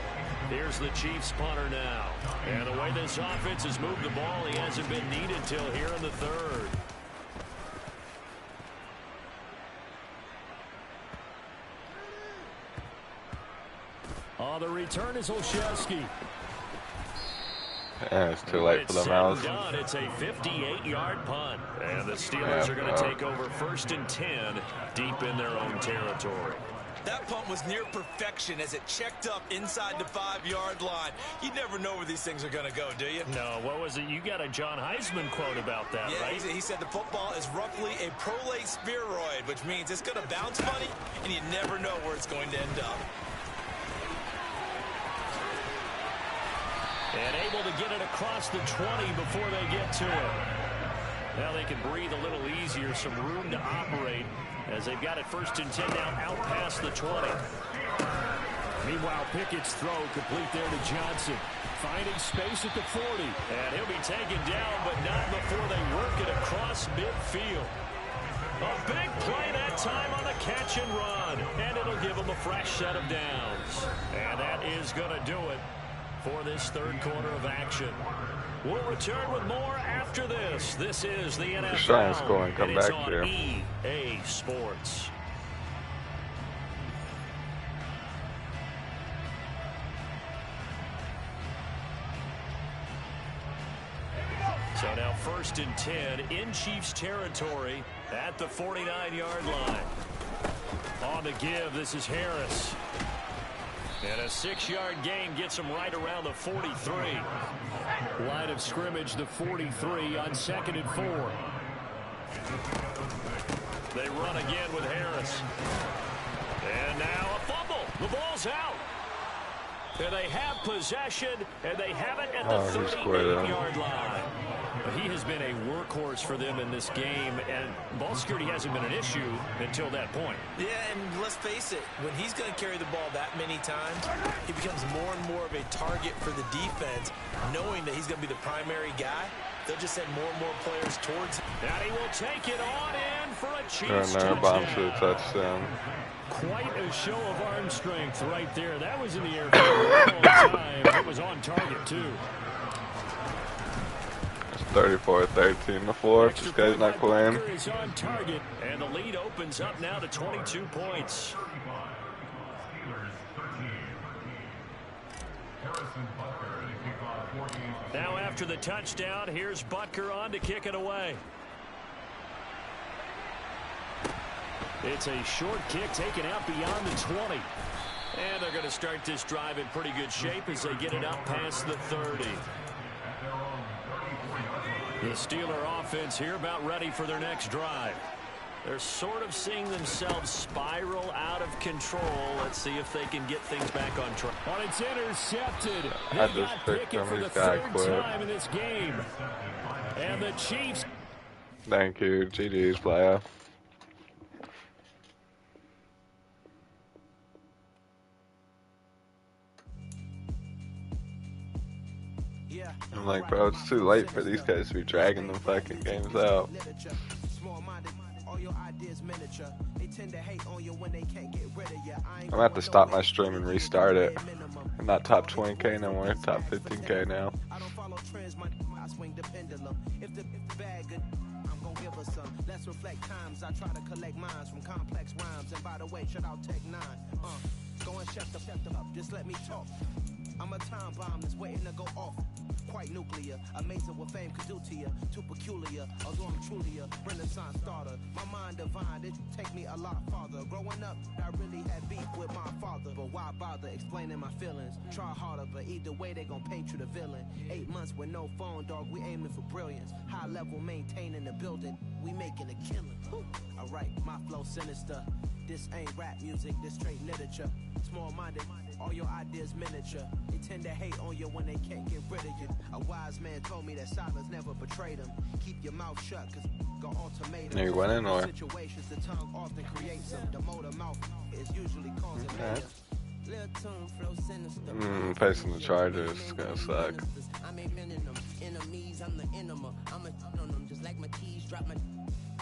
Here's the Chiefs punter now. And the way this offense has moved the ball, he hasn't been needed till here in the third. On the return is Olszewski. Yeah, it's too late for the Mouse. It's a 58-yard punt. And the Steelers are going to take over 1st and 10 deep in their own territory. That punt was near perfection as it checked up inside the 5-yard line. You never know where these things are going to go, do you? No, what was it? You got a John Heisman quote about that, yeah, right? He said the football is roughly a prolate spheroid, which means it's going to bounce funny, and you never know where it's going to end up. And able to get it across the 20 before they get to it. Now they can breathe a little easier, some room to operate as they've got it 1st and 10 now out past the 20. Meanwhile, Pickett's throw complete there to Johnson. Finding space at the 40. And he'll be taken down, but not before they work it across midfield. A big play that time on the catch and run. And it'll give them a fresh set of downs. And that is going to do it for this third quarter of action. We'll return with more after this. This is the NFL. Just try and score and come back here. EA Sports. So now 1st and 10 in Chiefs territory at the 49-yard line. On the give, this is Harris. And a 6-yard gain gets him right around the 43. Line of scrimmage, the 43 on 2nd and 4. They run again with Harris. And now a fumble. The ball's out. And they have possession, and they have it at the 38-yard line. He has been a workhorse for them in this game, and ball security hasn't been an issue until that point. Yeah, and let's face it, when he's going to carry the ball that many times, he becomes more and more of a target for the defense, knowing that he's going to be the primary guy. They'll just send more and more players towards him. And he will take it on in for a Chiefs touchdown. Quite a show of arm strength right there. That was in the air for a long time. It was on target, too. 34-13 the floor. This guy's not playing. Is on target, and the lead opens up now to 22 points. Now after the touchdown, here's Butker on to kick it away. It's a short kick taken out beyond the 20. And they're going to start this drive in pretty good shape as they get it up past the 30. The Steeler offense here about ready for their next drive. They're sort of seeing themselves spiral out of control. Let's see if they can get things back on track. Oh, it's intercepted. I just picked him. For the third time in this game. And the Chiefs. Thank you. GG's, player. I'm like, bro, it's too late for these guys to be dragging them fucking games out. I'm gonna have to stop my stream and restart it. I'm not top 20k no more, top 15k now. Let's reflect times. I try to collect minds from complex rhymes. And by the way, shout out Tech 9. Go and shut them up. Just let me talk. I'm a time bomb that's waiting to go off. Quite nuclear, amazing what fame could do to you. Too peculiar, although I'm truly a Renaissance starter. My mind divine, it take me a lot farther. Growing up, I really had beef with my father. But why bother explaining my feelings? Try harder, but either way they gon' paint you the villain. 8 months with no phone, dog, we aiming for brilliance. High level maintaining the building, we making a killing. Alright, my flow sinister. This ain't rap music, this straight literature. Small-minded, all your ideas miniature. They tend to hate on you when they can't get rid of you. A wise man told me that silence never betrayed him. Keep your mouth shut, cause got ultimatum. Are you winning or? Situations the tongue often creates them. The motor mouth is usually causing failure. Little Facing the Chargers is gonna suck. I'm a venom, enemies, I'm the enema. I'm a on them, just like my keys, drop my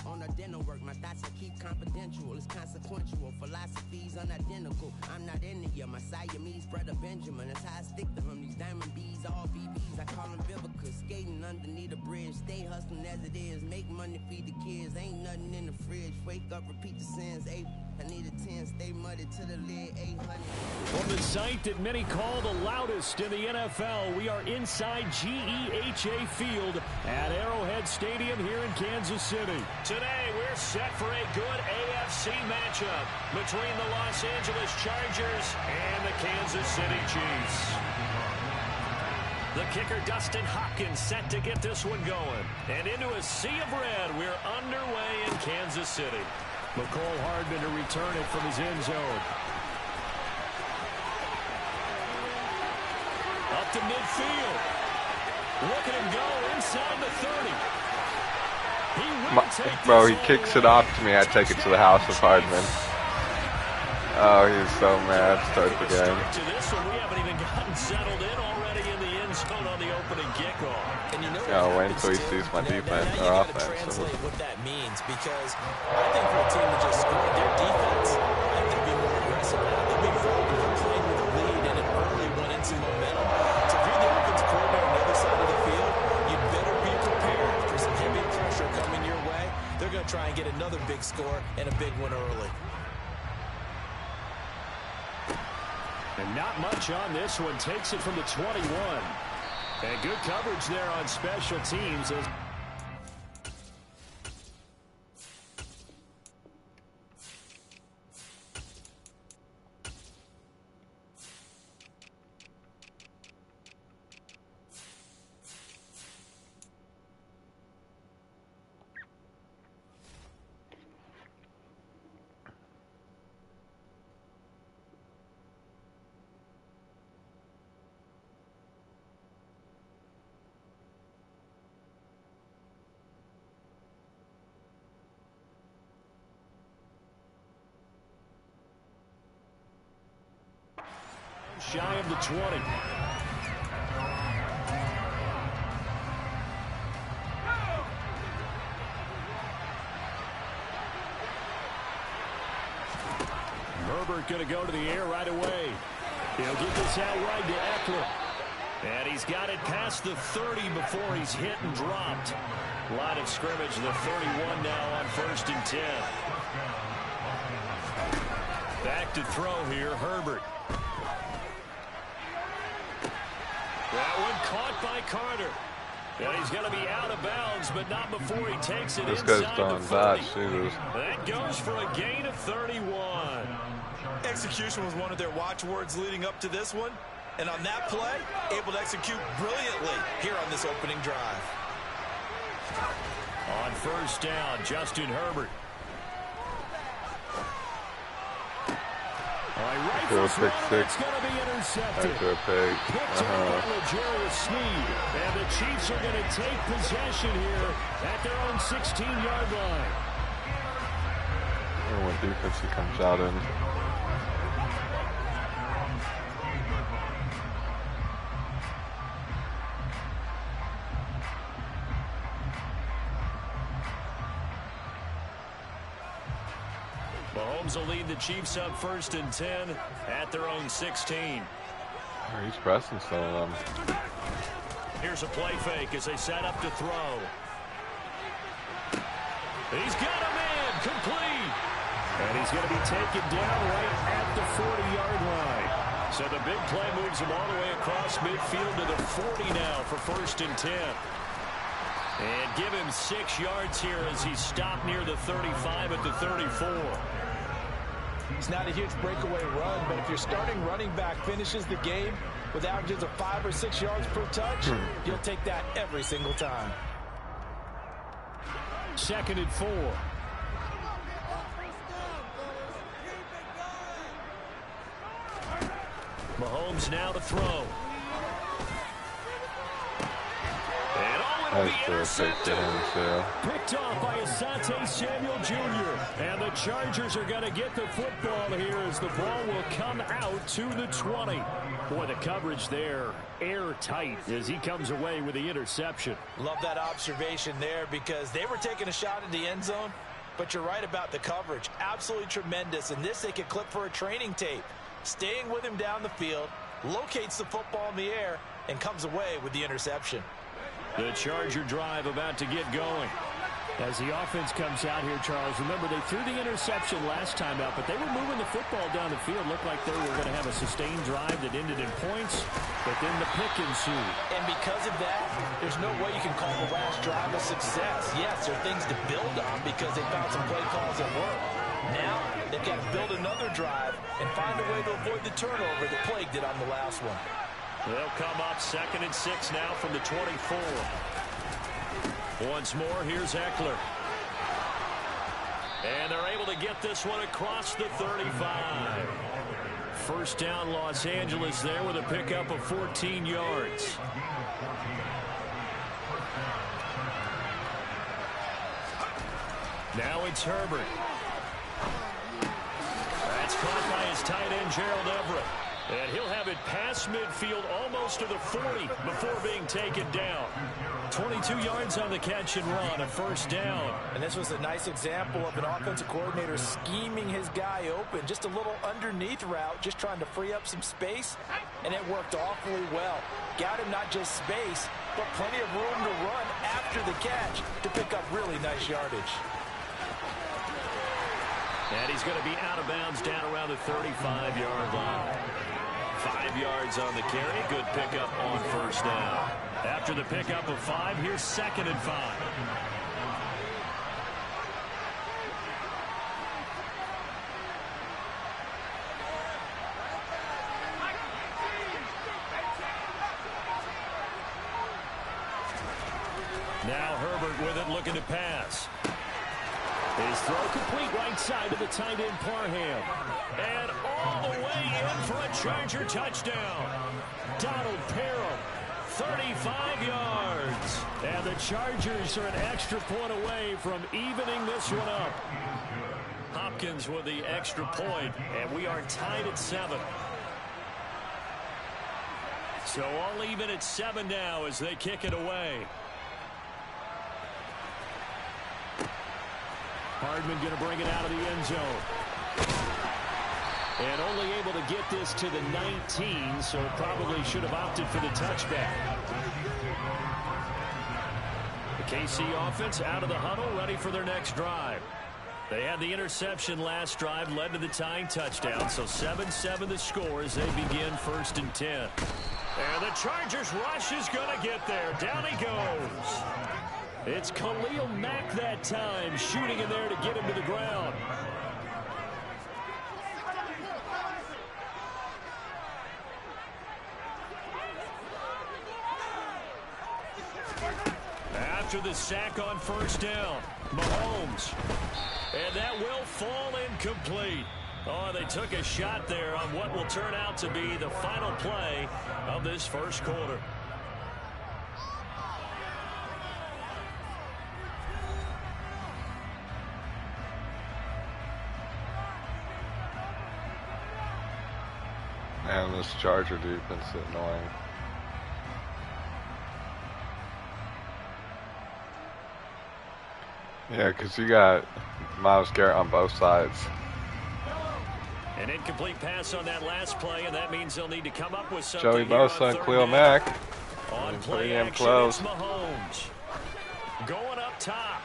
on our dental work. My thoughts I keep confidential, it's consequential. Philosophies unidentical. I'm not into you, my Siamese brother Benjamin. That's how I stick to him. These diamond bees, all BBs, I call them Vivica. Skating underneath a bridge, stay hustling as it is. Make money, feed the kids, ain't nothing in the fridge. Wake up, repeat the sins, I need a 10, stay muddy to the lid, 800. From the site that many call the loudest in the NFL, we are inside GEHA Field at Arrowhead Stadium here in Kansas City. Today, we're set for a good AFC matchup between the Los Angeles Chargers and the Kansas City Chiefs. The kicker, Dustin Hopkins, set to get this one going. And into a sea of red, we're underway in Kansas City. McCole Hardman to return it from his end zone. Up to midfield. Look at him go inside the 30. He will take bro, he kicks it off to me. I take it to the house of Hardman. Oh, he's so mad. Start the game. To this one, we haven't even gotten settled in already in the end zone on the opening kickoff. And you know wait until he sees my defense or offense. Translate what that means, because I think for a team to just score their defense, I think they'll be more aggressive. I think they'll be vulnerable playing with a lead and an early one in some momentum. So if you're the offensive coordinator on the other side of the field, you better be prepared for some heavy pressure coming your way. They're going to try and get another big score and a big one early. And not much on this one. Takes it from the 21. And good coverage there on special teams. Shy of the 20. Herbert going to go to the air right away. He'll get this out wide to Eckler. And he's got it past the 30 before he's hit and dropped. Line of scrimmage, the 31 now on 1st and 10. Back to throw here, Herbert. That one caught by Carter. And he's going to be out of bounds, but not before he takes it inside the 40. That goes for a gain of 31. Execution was one of their watchwords leading up to this one. And on that play, able to execute brilliantly here on this opening drive. On 1st down, Justin Herbert. It's going to be intercepted. Picked up by L'Jarius Sneed. And the Chiefs are going to take possession here at their own 16-yard line. What defense he comes out in. Mahomes will lead the Chiefs up 1st and 10 at their own 16. He's pressing some of them. Here's a play fake as they set up to throw. He's got a man complete. And he's going to be taken down right at the 40-yard line. So the big play moves him all the way across midfield to the 40 now for 1st and 10. And give him 6 yards here as he's stopped near the 35 at the 34. It's not a huge breakaway run, but if your starting running back finishes the game with averages of 5 or 6 yards per touch, you'll take that every single time. 2nd and 4. Mahomes now to throw. And That's the pick to him, too. Picked off by Asante Samuel Jr. And the Chargers are going to get the football here as the ball will come out to the 20. Boy, the coverage there airtight as he comes away with the interception. Love that observation there because they were taking a shot at the end zone, but you're right about the coverage. Absolutely tremendous. And this they could clip for a training tape. Staying with him down the field, locates the football in the air, and comes away with the interception. The Charger drive about to get going. As the offense comes out here, Charles, remember they threw the interception last time out, but they were moving the football down the field. Looked like they were going to have a sustained drive that ended in points, but then the pick ensued. And because of that, there's no way you can call the last drive a success. Yes, there are things to build on because they found some play calls that work. Now they've got to build another drive and find a way to avoid the turnover that plagued it on the last one. They'll come up 2nd and 6 now from the 24. Once more, here's Eckler. And they're able to get this one across the 35. First down, Los Angeles there with a pickup of 14 yards. Now it's Herbert. That's caught by his tight end, Gerald Everett. And he'll have it past midfield almost to the 40 before being taken down. 22 yards on the catch and run, a first down. And this was a nice example of an offensive coordinator scheming his guy open. Just a little underneath route, just trying to free up some space, and it worked awfully well. Got him not just space, but plenty of room to run after the catch to pick up really nice yardage. And he's going to be out of bounds down around the 35-yard line. 5 yards on the carry. Good pickup on first down. After the pickup of 5, here's 2nd and 5. Now Herbert with it, looking to pass. His throw complete right side to the tight end Parham. And all the way in for a Charger touchdown. Donald Parham, 35 yards. And the Chargers are an extra point away from evening this one up. Hopkins with the extra point, and we are tied at 7. So all even at 7 now as they kick it away. Hardman going to bring it out of the end zone. And only able to get this to the 19, so probably should have opted for the touchback. The KC offense out of the huddle, ready for their next drive. They had the interception last drive, led to the tying touchdown, so 7-7 the score as they begin 1st and 10. And the Chargers rush is going to get there. Down he goes. It's Khalil Mack that time, shooting in there to get him to the ground. After the sack on first down, Mahomes. And that will fall incomplete. Oh, they took a shot there on what will turn out to be the final play of this first quarter. Man, this Charger defense is annoying. Yeah, because you got Myles Garrett on both sides. An incomplete pass on that last play, and that means they'll need to come up with something. Joey Bosa and Khalil Mack. On play action, it's Mahomes. Going up top.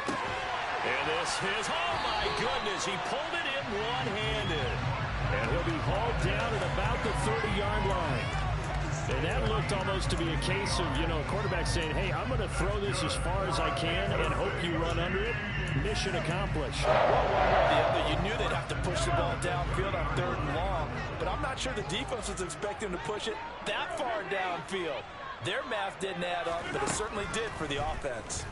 And this is, oh my goodness, he pulled it in one-handed. And he'll be hauled down at about the 30-yard line. And that looked almost to be a case of, you know, a quarterback saying, hey, I'm going to throw this as far as I can and hope you run under it. Mission accomplished. One way or the other, you knew they'd have to push the ball downfield on 3rd and long. But I'm not sure the defense was expecting to push it that far downfield. Their math didn't add up, but it certainly did for the offense.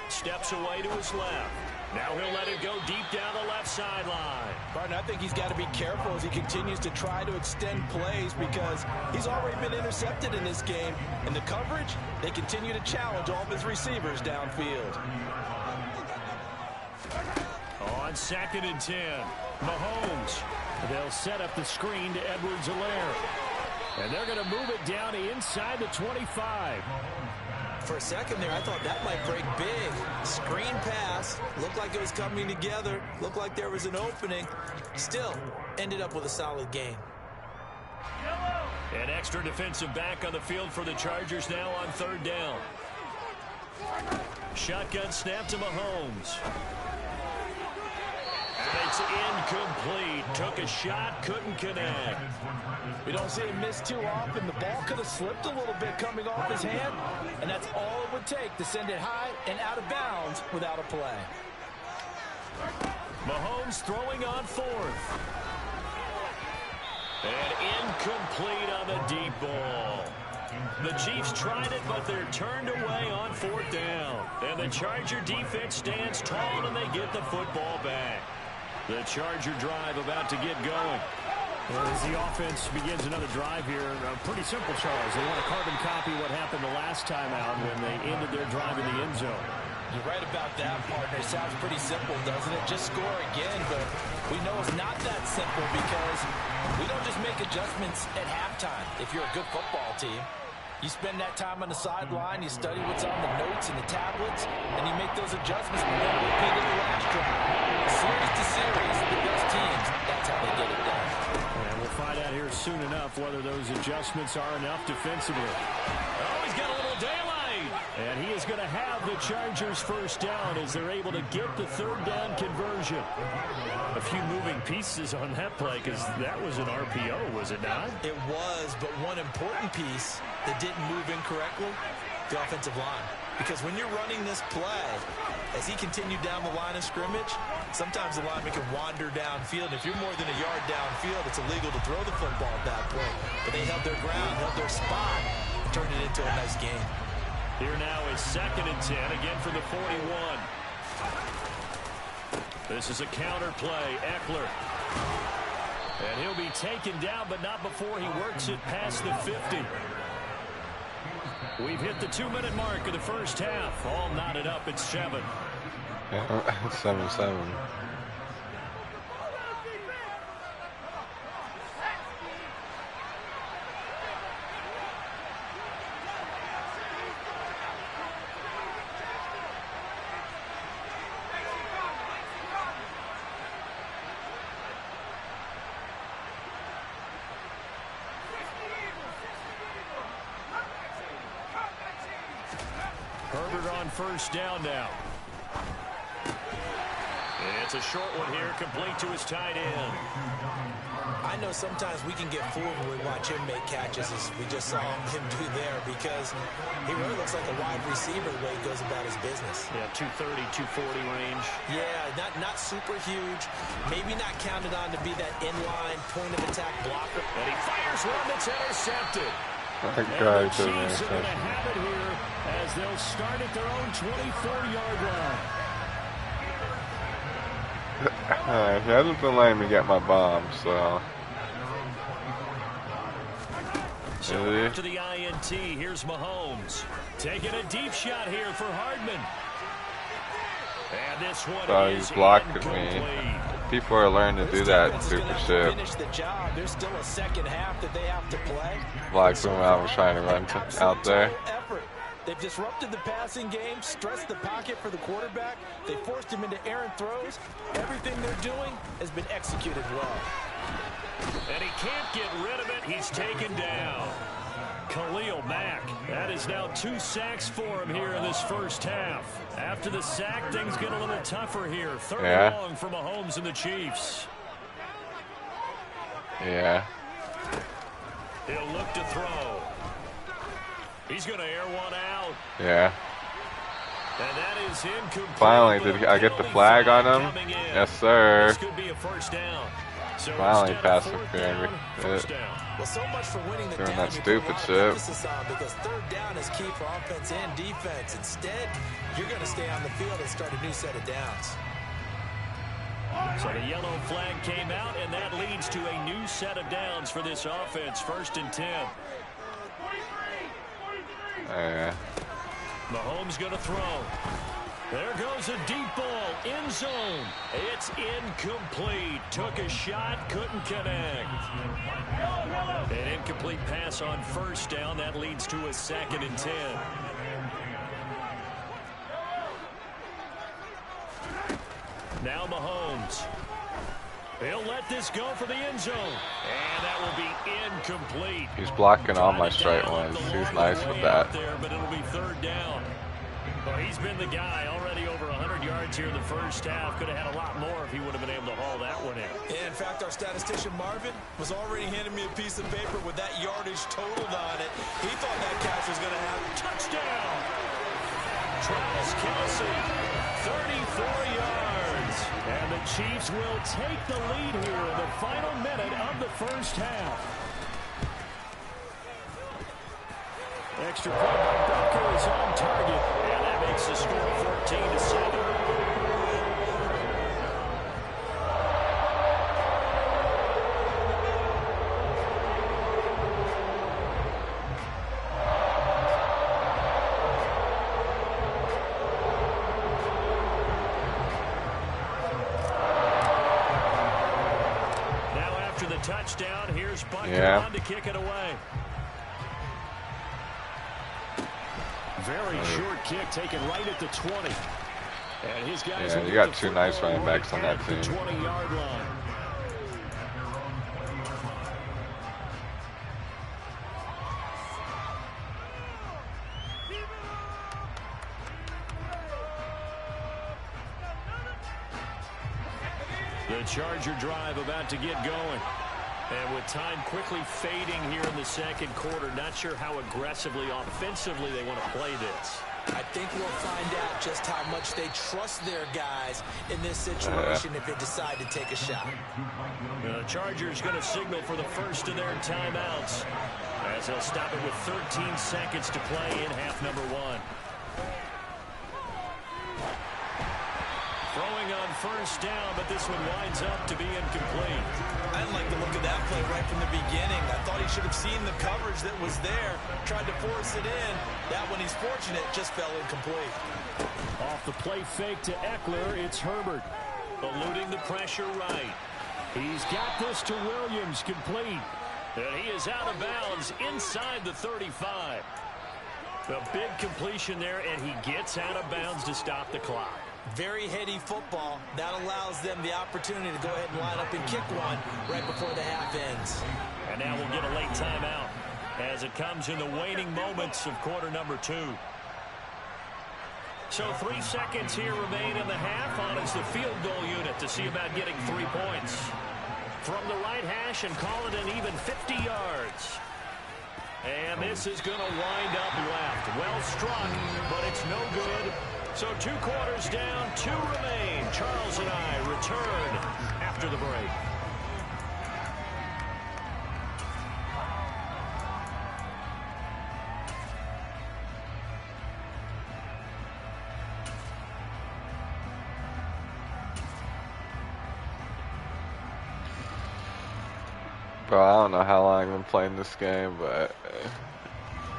Steps away to his left. Now he'll let it go deep down the left sideline. Partner, I think he's got to be careful as he continues to try to extend plays because he's already been intercepted in this game. And the coverage, they continue to challenge all of his receivers downfield. On 2nd and 10, Mahomes. They'll set up the screen to Edwards-Helaire. And they're going to move it down inside the 25. For a second there, I thought that might break big. Screen pass. Looked like it was coming together. Looked like there was an opening. Still, ended up with a solid gain. An extra defensive back on the field for the Chargers now on 3rd down. Shotgun snap to Mahomes. And it's incomplete. Took a shot, couldn't connect. We don't see him miss too often. The ball could have slipped a little bit coming off his hand, and that's all it would take to send it high and out of bounds without a play. Mahomes throwing on 4th. And incomplete on the deep ball. The Chiefs tried it, but they're turned away on 4th down. And the Charger defense stands tall, and they get the football back. The Charger drive about to get going. Well, as the offense begins another drive here, pretty simple, Charles. They want to carbon copy what happened the last time out when they ended their drive in the end zone. You're right about that, partner. Sounds pretty simple, doesn't it? Just score again, but we know it's not that simple because we don't just make adjustments at halftime if you're a good football team. You spend that time on the sideline, you study what's on the notes and the tablets, and you make those adjustments. And then repeat it the last drive. Series to series, the best teams, that's how they get it done. And we'll find out here soon enough whether those adjustments are enough defensively. Oh, he's got a little daylight. And he is going to have the Chargers 1st down as they're able to get the 3rd down conversion. A few moving pieces on that play because that was an RPO, was it not? It was, but one important piece that didn't move incorrectly, the offensive line. Because when you're running this play, as he continued down the line of scrimmage, sometimes the lineman can wander downfield. If you're more than a yard downfield, it's illegal to throw the football at that point. But they held their ground, held their spot, and turned it into a nice game. Here now is 2nd and 10, again from the 41. This is a counter play, Eckler. And he'll be taken down, but not before he works it past the 50. We've hit the 2-minute mark of the 1st half. All knotted up at 7. Yeah, 7-7. Herbert on 1st down now. It's a short one here, complete to his tight end. I know sometimes we can get fooled when we watch him make catches as we just saw him do there because he really looks like a wide receiver the way he goes about his business. Yeah, 230, 240 range. Yeah, not super huge. Maybe not counted on to be that inline point of attack blocker. And he fires one that's intercepted. That guy and the Chiefs are going to have it here as they'll start at their own 24-yard line. He hasn't been letting me get my bomb, so. So after the INT, here's Mahomes. Taking a deep shot here for Hardman. And this one He's blocking me. People are learning to do that stupid shit. Finish the job. There's still a second half that they have to play. Like when I was trying to run out there. Effort. They've disrupted the passing game, stressed the pocket for the quarterback. They forced him into errant throws. Everything they're doing has been executed well. And he can't get rid of it. He's taken down. Khalil Mack. That is now 2 sacks for him here in this 1st half. After the sack, things get a little tougher here. 3rd and long for Mahomes and the Chiefs. Yeah. He'll look to throw. He's going to air one out. Yeah. And that is incomplete. Finally, did I get the flag on him? Yes, sir. This could be a 1st down. So finally pass interference. Well, so much for winning the doing down. that stupid shit. Because 3rd down is key for offense and defense. Instead, you're going to stay on the field and start a new set of downs. So the yellow flag came out, and that leads to a new set of downs for this offense. 1st and 10. Mahomes going to throw. There goes a deep ball, end zone. It's incomplete. Took a shot, couldn't connect. An incomplete pass on 1st down. That leads to a 2nd and 10. Now Mahomes. He'll let this go for the end zone. And that will be incomplete. He's blocking all my straight ones. He's nice with that. There, but it'll be 3rd down. Well, he's been the guy already over 100 yards here in the first half. Could have had a lot more if he would have been able to haul that one in. Yeah, in fact, our statistician Marvin was already handing me a piece of paper with that yardage totaled on it. He thought that catch was going to have touchdown. Travis Kelce, 34 yards. And the Chiefs will take the lead here in the final minute of the first half. Extra point by Booker is on target, and that makes the score 14-7. Now after the touchdown, here's Butker on to kick it away. Very short kick taken right at the 20. And his guys you got 2 nice running backs on that team. 20-yard line. The Charger drive about to get going. And with time quickly fading here in the 2nd quarter, not sure how aggressively, offensively they want to play this. I think we'll find out just how much they trust their guys in this situation if they decide to take a shot. The Chargers going to signal for the first of their timeouts as they'll stop it with 13 seconds to play in half number 1. Throwing on 1st down, but this one winds up to be incomplete. I didn't like the look of that play right from the beginning. I thought he should have seen the coverage that was there, tried to force it in. That one, he's fortunate, just fell incomplete. Off the play fake to Eckler, it's Herbert. Eluding the pressure right. He's got this to Williams, complete. And he is out of bounds inside the 35. A big completion there, and he gets out of bounds to stop the clock. Very heady football. That allows them the opportunity to go ahead and line up and kick one right before the half ends. And now we'll get a late timeout as it comes in the waning moments of quarter number 2. So 3 seconds here remain in the half on as the field goal unit to see about getting 3 points. From the right hash and call it an even 50 yards. And this is going to wind up left. Well struck, but it's no good. So 2 quarters down, 2 remain. Charles and I return after the break. Bro, I don't know how long I've been playing this game, but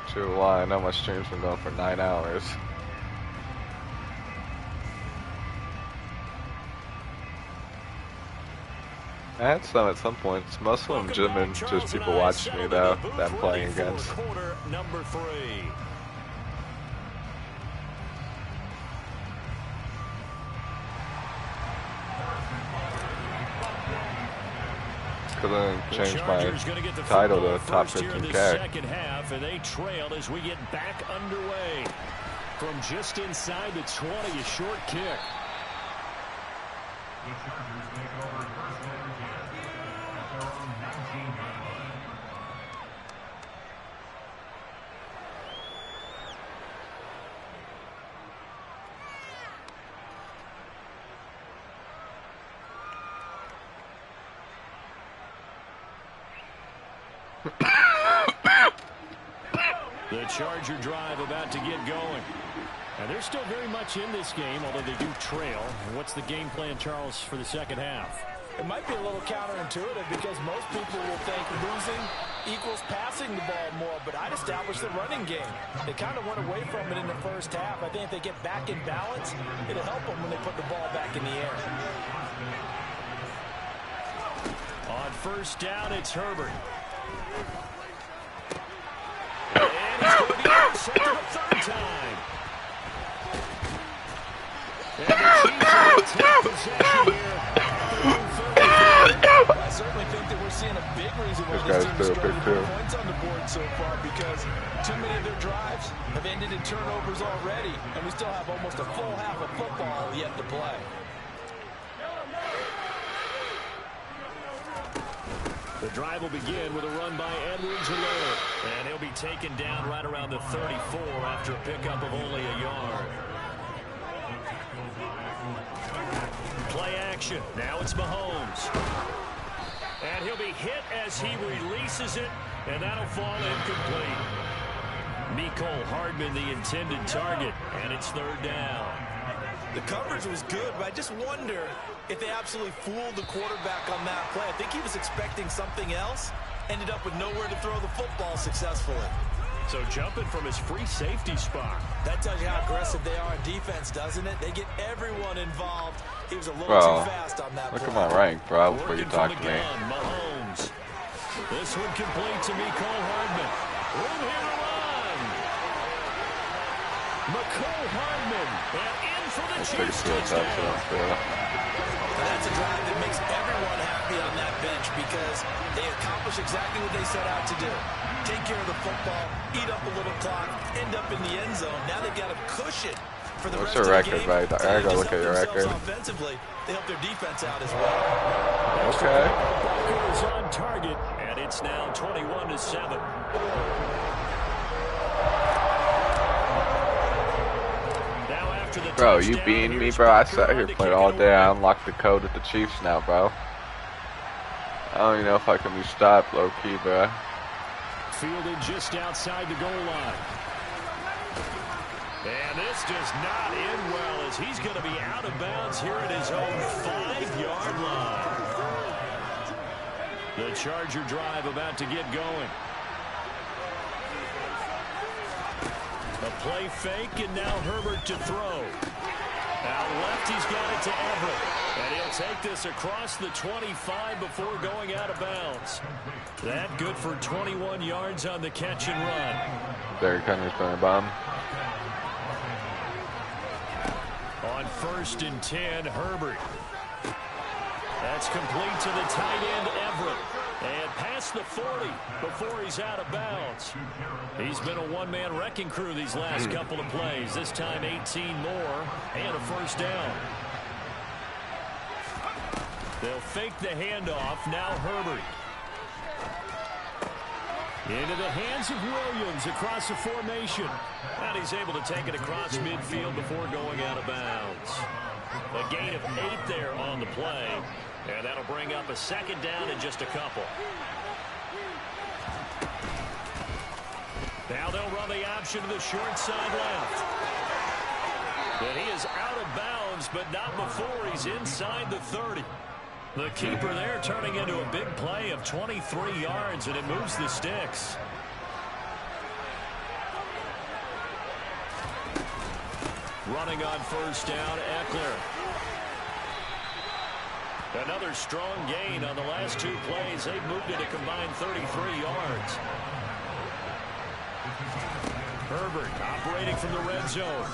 true lie, I know my stream's been going for 9 hours. I had some at some points. Most of them just been just people watching me though that I'm playing against. Quarter number 3. Could have changed my title to top 15K. Second half, and they trailed as we get back underway. From just inside the 20, a short kick. The Charger drive about to get going. And they're still very much in this game, although they do trail. What's the game plan, Charles, for the second half? It might be a little counterintuitive because most people will think losing equals passing the ball more, but I'd establish the running game. They kind of went away from it in the first half. I think if they get back in balance, it'll help them when they put the ball back in the air. On first down, it's Herbert. And he's going to be intercepted a third time. And the Chiefs will take possession here. I certainly think that we're seeing a big reason why this team is scoring points on the board so far, because too many of their drives have ended in turnovers already, and we still have almost a full half of football yet to play. The drive will begin with a run by Edwards-Helaire, and he'll be taken down right around the 34 after a pickup of only a yard. Play action. Now it's Mahomes. And he'll be hit as he releases it, and that'll fall incomplete. Mecole Hardman, the intended target, and it's third down. The coverage was good, but I just wonder if they absolutely fooled the quarterback on that play. I think he was expecting something else, ended up with nowhere to throw the football successfully. So jumping from his free safety spot. That tells you how aggressive they are on defense, doesn't it? They get everyone involved. He was a little too fast on that look play. at my rank, bro, before you talk to me. Mahomes. This one complete to Mecole Hardman. Room here to run. Mecole Hardman. And in for the Chiefs touchdown. That's a drive that makes everyone happy on that bench because they accomplish exactly what they set out to do. Take care of the football, eat up a little clock, end up in the end zone. Now they've got a cushion for the rest of the game. What's your record, right? I gotta look at your record. Offensively, they help their defense out as well. Okay. Walker is on target, and it's now 21-7. Bro, you beating me, bro? I sat here playing all day. I unlocked the code with the Chiefs now, bro. I don't even know if I can be stopped, low-key, bro. Fielded just outside the goal line. And this does not end well as he's going to be out of bounds here at his own 5-yard line. The Charger drive about to get going. A play fake, and now Herbert to throw. Out left, he's got it to Everett. And he'll take this across the 25 before going out of bounds. That good for 21 yards on the catch and run. Derrick Henry's playing a bomb. On 1st and 10, Herbert. That's complete to the tight end, Everett. And past the 40 before he's out of bounds. He's been a one-man wrecking crew these last couple of plays. This time 18 more and a first down. They'll fake the handoff. Now Herbert. Into the hands of Williams across the formation. And he's able to take it across midfield before going out of bounds. A gain of 8 there on the play. And that'll bring up a second down in just a couple. Now they'll run the option to the short side left. And he is out of bounds, but not before he's inside the 30. The keeper there turning into a big play of 23 yards, and it moves the sticks. Running on first down, Eckler. Another strong gain on the last 2 plays. They've moved it a combined 33 yards. Herbert operating from the red zone.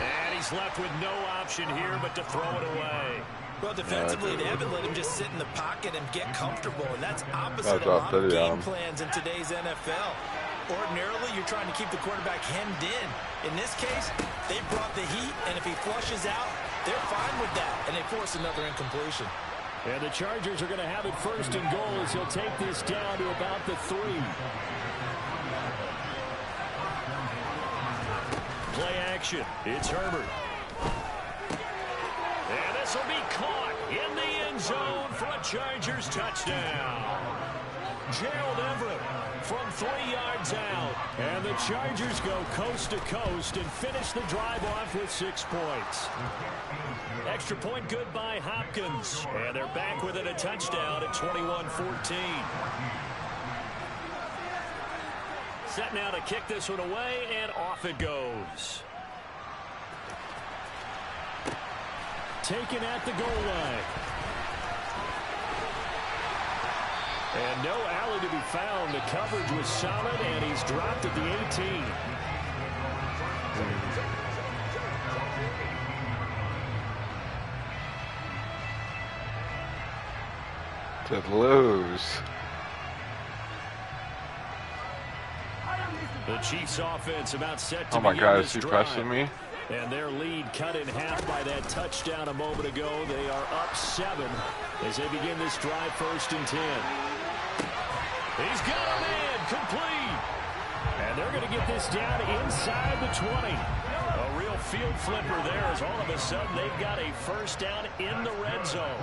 And he's left with no option here but to throw it away. Well, defensively, they haven't let him just sit in the pocket and get comfortable, and that's opposite a lot of game plans in today's NFL. Ordinarily, you're trying to keep the quarterback hemmed in. In this case, they brought the heat, and if he flushes out, they're fine with that, and they force another incompletion. And the Chargers are going to have it 1st and goal as he'll take this down to about the 3. Play action. It's Herbert. And this will be caught in the end zone for a Chargers touchdown. Gerald Everett from 3 yards out. And the Chargers go coast to coast and finish the drive off with 6 points. Extra point good by Hopkins. And they're back within a touchdown at 21-14. Set now to kick this one away, and off it goes. Taken at the goal line. And no alley to be found. The coverage was solid, and he's dropped at the 18. To lose. The Chiefs offense about set to oh my God, is he drive. pressing me? And their lead cut in half by that touchdown a moment ago. They are up 7 as they begin this drive 1st and 10. He's got a man complete. And they're going to get this down inside the 20. A real field flipper there as all of a sudden they've got a 1st down in the red zone.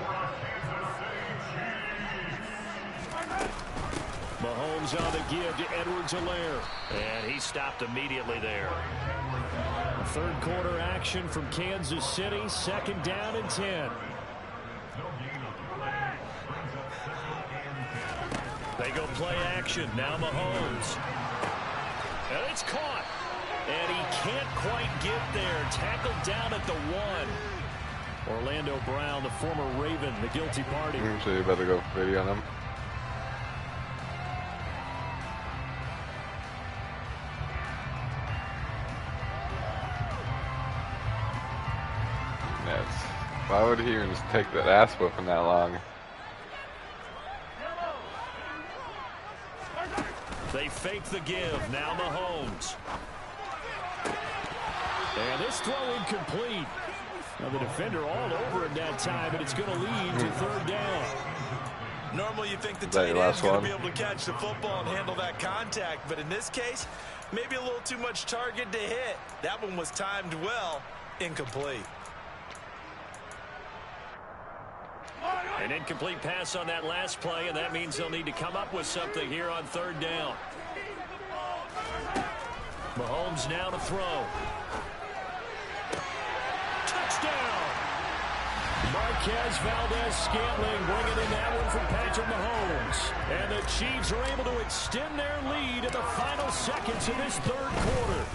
Mahomes on the give to Edwards-Helaire. And he stopped immediately there. 3rd quarter action from Kansas City. 2nd down and 10. They go play action. Now Mahomes. And it's caught. And he can't quite get there. Tackled down at the 1. Orlando Brown, the former Raven, the guilty party. So you better go video them. Why would he just take that ass whipping that long? They fake the give. Now Mahomes. And this throw incomplete. Now the defender all over it that time, but it's going to lead to 3rd down. Normally you think the tight end's going to be able to catch the football and handle that contact, but in this case, maybe a little too much target to hit. That one was timed well. Incomplete. An incomplete pass on that last play, and that means they'll need to come up with something here on 3rd down. Mahomes now to throw. Touchdown! Marquez Valdez-Scantling bringing in that one from Patrick Mahomes. And the Chiefs are able to extend their lead at the final seconds of this 3rd quarter.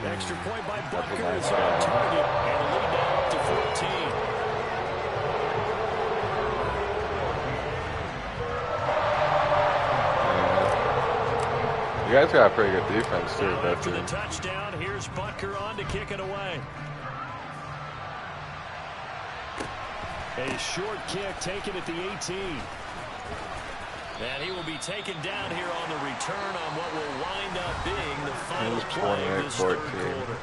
Extra point by Butker is on target, and a lead now up to 14. You guys got a pretty good defense too. After the touchdown, here's Butker on to kick it away. A short kick taken at the 18. And he will be taken down here on the return on what will wind up being the final play of this 3rd quarter.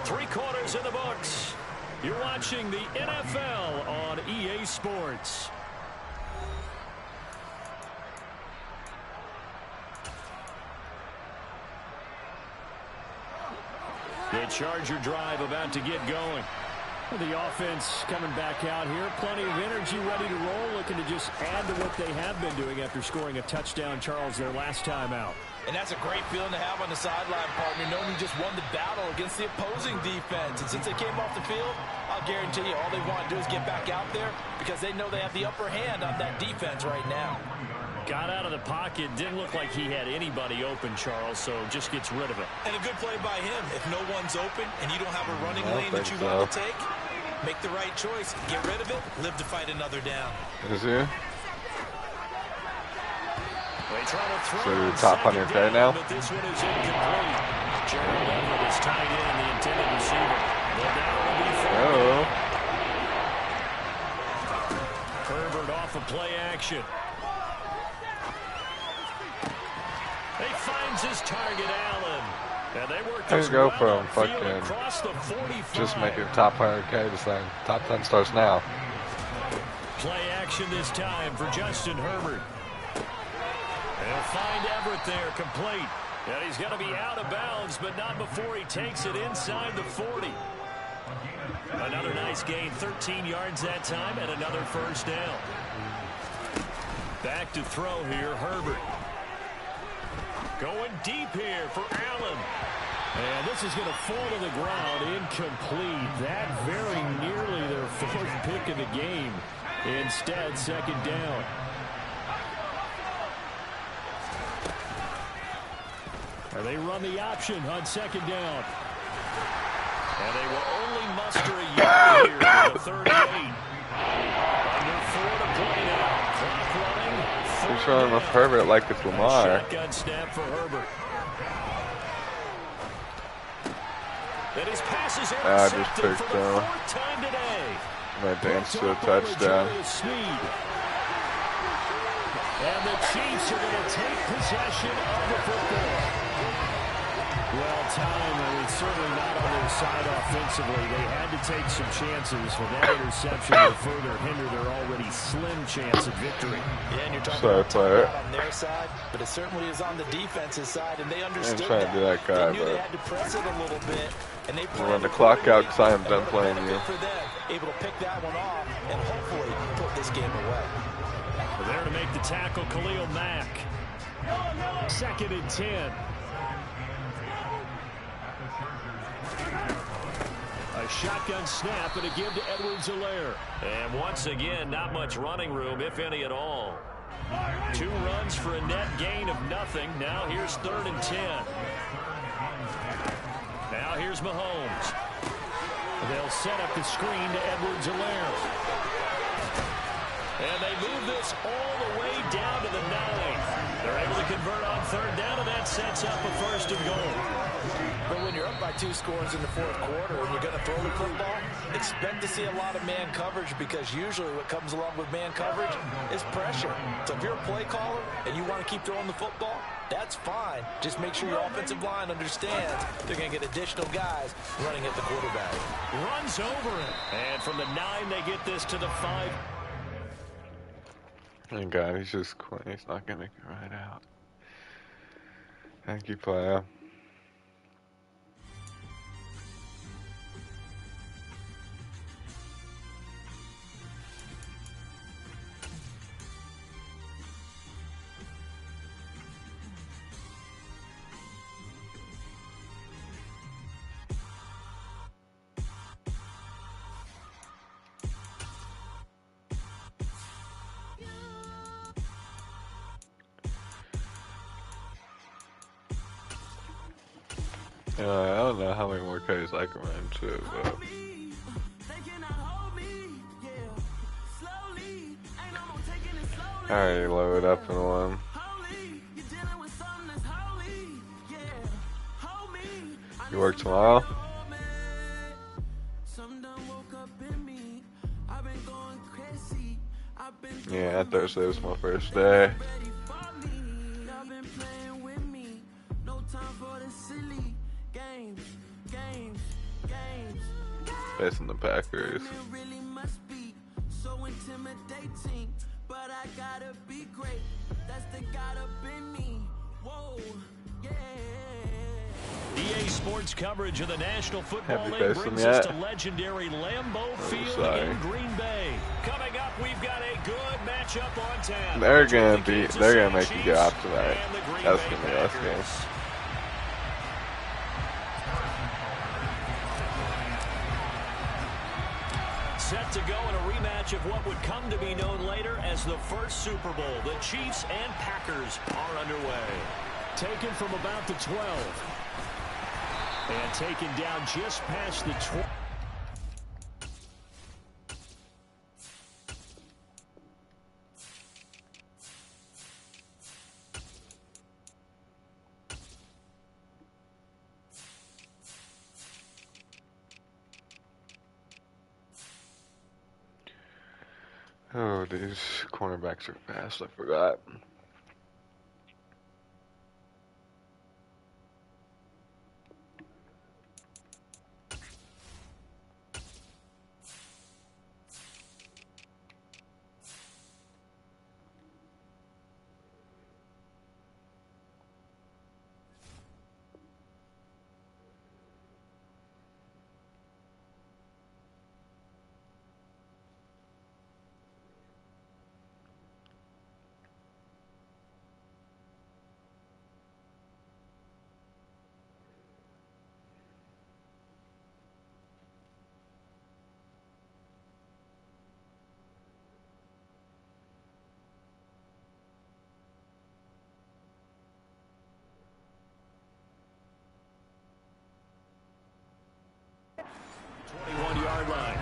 3 quarters in the books. You're watching the NFL on EA Sports. The Charger drive about to get going. The offense coming back out here. Plenty of energy, ready to roll, looking to just add to what they have been doing after scoring a touchdown, Charles, their last time out. And that's a great feeling to have on the sideline, partner, knowing you just won the battle against the opposing defense. And since they came off the field, I'll guarantee you all they want to do is get back out there because they know they have the upper hand on that defense right now. Got out of the pocket. Didn't look like he had anybody open, Charles, so just gets rid of it. And a good play by him. If no one's open and you don't have a running lane that you want to take, make the right choice. Get rid of it. Live to fight another down. Is he? So you're top on your pay now? But this one is incomplete. Gerald Everett is tied in, the intended receiver. The down will be for Herbert off of play action. He finds his target, Allen. And they work There you go from fucking just making top 100K to saying top 10 stars now. Play action this time for Justin Herbert. They'll find Everett there, complete. And he's going to be out of bounds, but not before he takes it inside the 40. Another nice gain, 13 yards that time, and another 1st down. Back to throw here, Herbert. Going deep here for Allen. And this is going to fall to the ground, incomplete. That very nearly their fourth pick of the game. Instead, second down. And they run the option on second down. And they will only muster a yard here with the 38. Under 4 to play now. Clock running. He's running with Herbert like it's Lamar. Shotgun snap for Herbert. And his pass is intercepted for the 4th time today. Might dance to a touchdown. And the Chiefs are going to take possession of the football. Well timed, and it's certainly not on their side offensively. They had to take some chances for that interception to further hinder their already slim chance of victory. Yeah, and you're talking about timeout on their side, but it certainly is on the defense's side, and they understood I'm trying to do that guy, they knew they had to press it a little bit, and they run the clock out because I am done playing you. For them, able to pick that one off and hopefully put this game away. We're there to make the tackle, Khalil Mack. 2nd and 10. A shotgun snap and a give to Edwards-Helaire. And once again, not much running room, if any at all. 2 runs for a net gain of nothing. Now here's 3rd and 10. Now here's Mahomes. They'll set up the screen to Edwards-Helaire. And they move this all the way down to the 9. They're able to convert on 3rd down, and that sets up a 1st and goal. But when you're up by 2 scores in the 4th quarter and you're going to throw the football, expect to see a lot of man coverage, because usually what comes along with man coverage is pressure. So if you're a play caller and you want to keep throwing the football, that's fine. Just make sure your offensive line understands they're going to get additional guys running at the quarterback. Runs over it. And from the 9, they get this to the 5. Thank God, he's just quitting. He's not going to make it right out. Thank you, player. I don't know how many more Ks I can run too, but I already loaded up in one. You work tomorrow? Yeah, Thursday was my first day. Facing the Packers. But I gotta be great. That's the God up in me. Whoa, yeah. EA Sports coverage of the National Football League brings us to legendary Lambeau Field in Green Bay. Coming up, we've got a good matchup on tap. They're gonna make you go after that. That's gonna be last game. Set to go in a rematch of what would come to be known later as the first Super Bowl. The Chiefs and Packers are underway. Taken from about the 12. And taken down just past the 12. Oh, these cornerbacks are fast. I forgot. 40-yard line.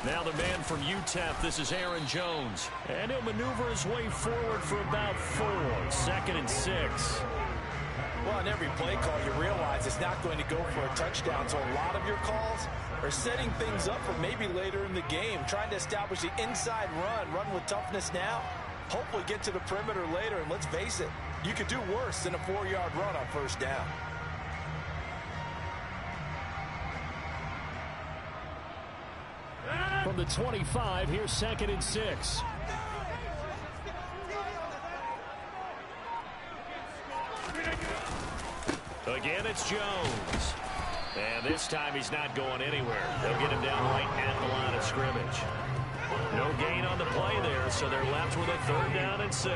Now the man from UTEP, this is Aaron Jones. And he'll maneuver his way forward for about 4. 2nd and 6. Well, on every play call, you realize it's not going to go for a touchdown. So a lot of your calls are setting things up for maybe later in the game, trying to establish the inside run with toughness now. Hopefully get to the perimeter later. And let's face it, you could do worse than a 4-yard run on 1st down. From the 25, here's 2nd and 6. Again, it's Jones. And this time he's not going anywhere. They'll get him down right at the line of scrimmage. No gain on the play there, so they're left with a 3rd down and 6.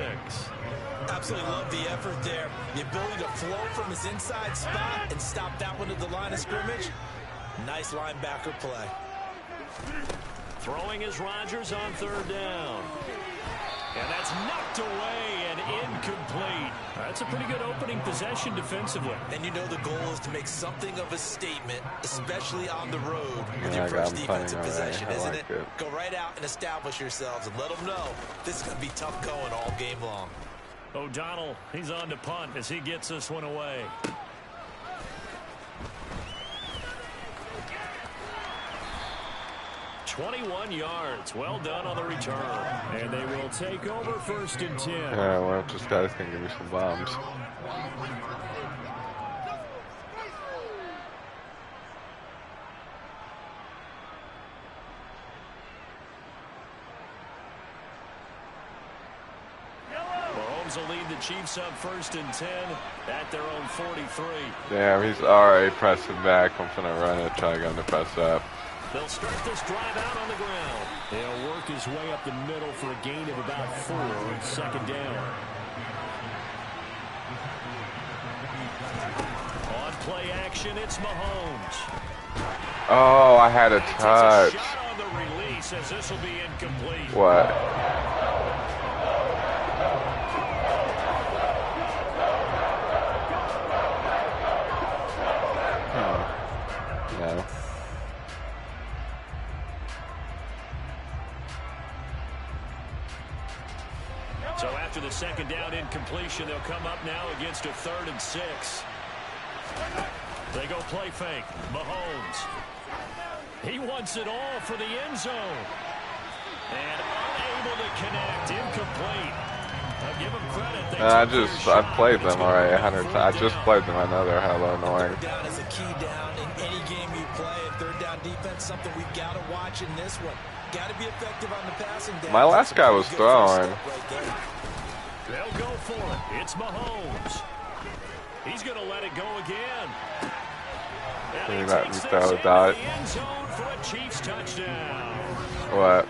Absolutely love the effort there. The ability to flow from his inside spot and stop that one at the line of scrimmage. Nice linebacker play. Throwing is Rodgers on 3rd down. And that's knocked away and incomplete. That's a pretty good opening possession defensively. And you know the goal is to make something of a statement, especially on the road with your first defensive possession, isn't it? Go right out and establish yourselves and let them know this is going to be tough going all game long. O'Donnell, he's on to punt as he gets this one away. .21 yards. Well done on the return. And they will take over 1st and 10. Yeah, well, this guy's going to give me some bombs. Mahomes will lead the Chiefs up 1st and 10 at their own 43. Damn, he's already pressing back. I'm going to run it, try to get him to press up. They'll start this drive out on the ground. He'll work his way up the middle for a gain of about 4 on 2nd down. On play action, it's Mahomes. Oh, I had a touch. A shot on the release as this will be incomplete. What? No. So after the 2nd down incompletion, they'll come up now against a 3rd and 6. They go play fake. Mahomes. He wants it all for the end zone. And unable to connect. Incomplete. I'll give him credit. I've played them already 100 times. I just played them. I know they're hella annoying. 3rd down is a key down in any game you play. And 3rd down defense, something we've got to watch in this one. Got to be effective on the passing down. My last guy was throwing. They'll go for it. It's Mahomes. He's going to let it go again. Can you let me throw a dot? End zone for a Chiefs touchdown. What?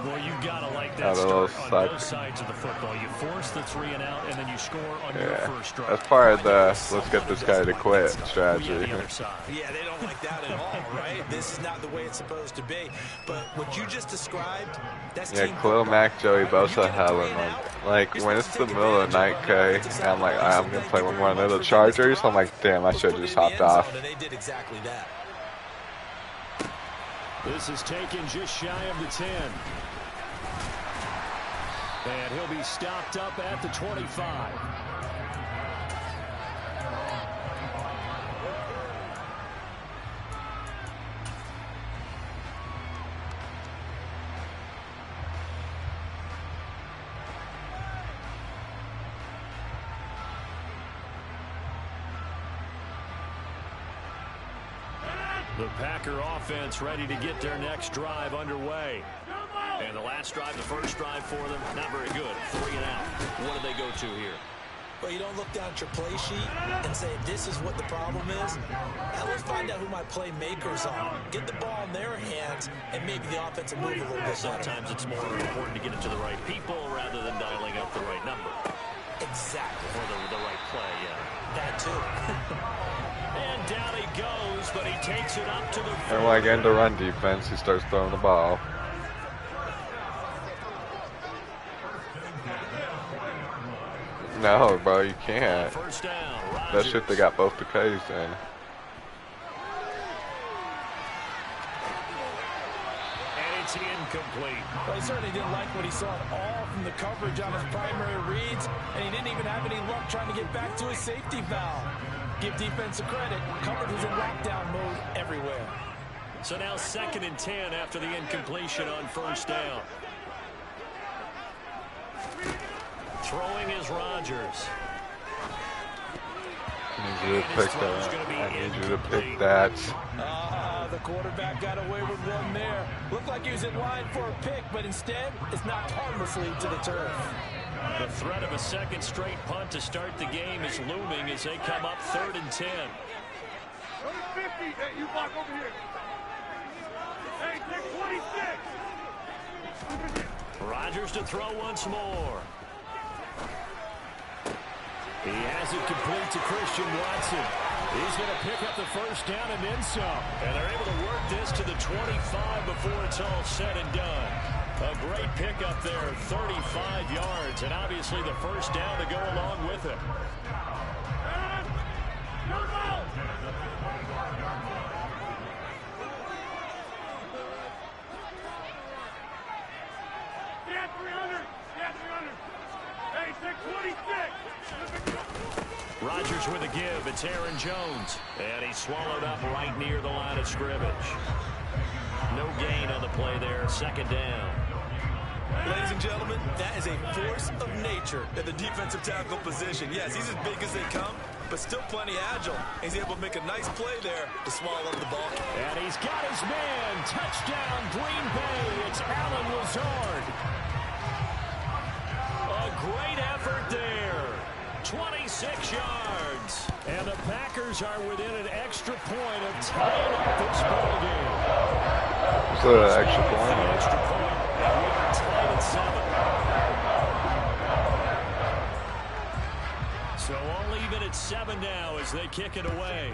Well, you gotta like that start on both sides of the football. You force the 3 and out, and then you score on your first drive. That's part of the let's get this guy to quit strategy. Yeah, they don't like that at all, right? This is not the way it's supposed to be. But what you just described, that's team Khalil Mack, Joey Bosa, Helen. Like when it's the middle of the night, okay, and I'm like, I'm gonna play one more of the Chargers. I'm like, damn, I should have just hopped off. And they did exactly that. This is taken just shy of the 10. And he'll be stopped up at the 25. The Packer offense ready to get their next drive underway. And the last drive, the first drive for them, not very good. 3 and out. What do they go to here? Well, you don't look down at your play sheet and say, this is what the problem is. Now let's find out who my playmakers are. Get the ball in their hands, and maybe the offense will move a little bit. Sometimes it's more important to get it to the right people rather than dialing up the right number. Exactly. Or the right play, yeah. That too. And down he goes, but he takes it up to the 40. And like in the run defense, he starts throwing the ball. No, bro, you can't. First down, That shit, they got both the K's in. It's incomplete. Well, he certainly didn't like what he saw at all from the coverage on his primary reads, and he didn't even have any luck trying to get back to his safety valve. Give defense a credit. Coverage was in lockdown mode everywhere. So now 2nd and 10 after the incompletion on first down. Throwing is Rodgers. I need you to pick that. I need you to pick that. The quarterback got away with one there. Looked like he was in line for a pick, but instead, it's knocked harmlessly to the turf. The threat of a second straight punt to start the game is looming as they come up 3rd and 10. Number 50, hey, you block over here. Hey, take 26. Rodgers to throw once more. He has it complete to Christian Watson. He's going to pick up the first down and then some. And they're able to work this to the 25 before it's all said and done. A great pickup there, 35 yards, and obviously the first down to go along with it. Yeah, 300. Yeah, 300. Hey, take 26. Rodgers with a give. It's Aaron Jones. And he's swallowed up right near the line of scrimmage. No gain on the play there. 2nd down. Ladies and gentlemen, that is a force of nature at the defensive tackle position. Yes, he's as big as they come, but still plenty agile. He's able to make a nice play there to swallow up the ball. And he's got his man. Touchdown, Green Bay. It's Allen Lazard. A great effort there. 26 yards. And the Packers are within an extra point of tying up this ball game. It's an extra point. Extra point. And we are tied at 7. So all even at 7 now as they kick it away.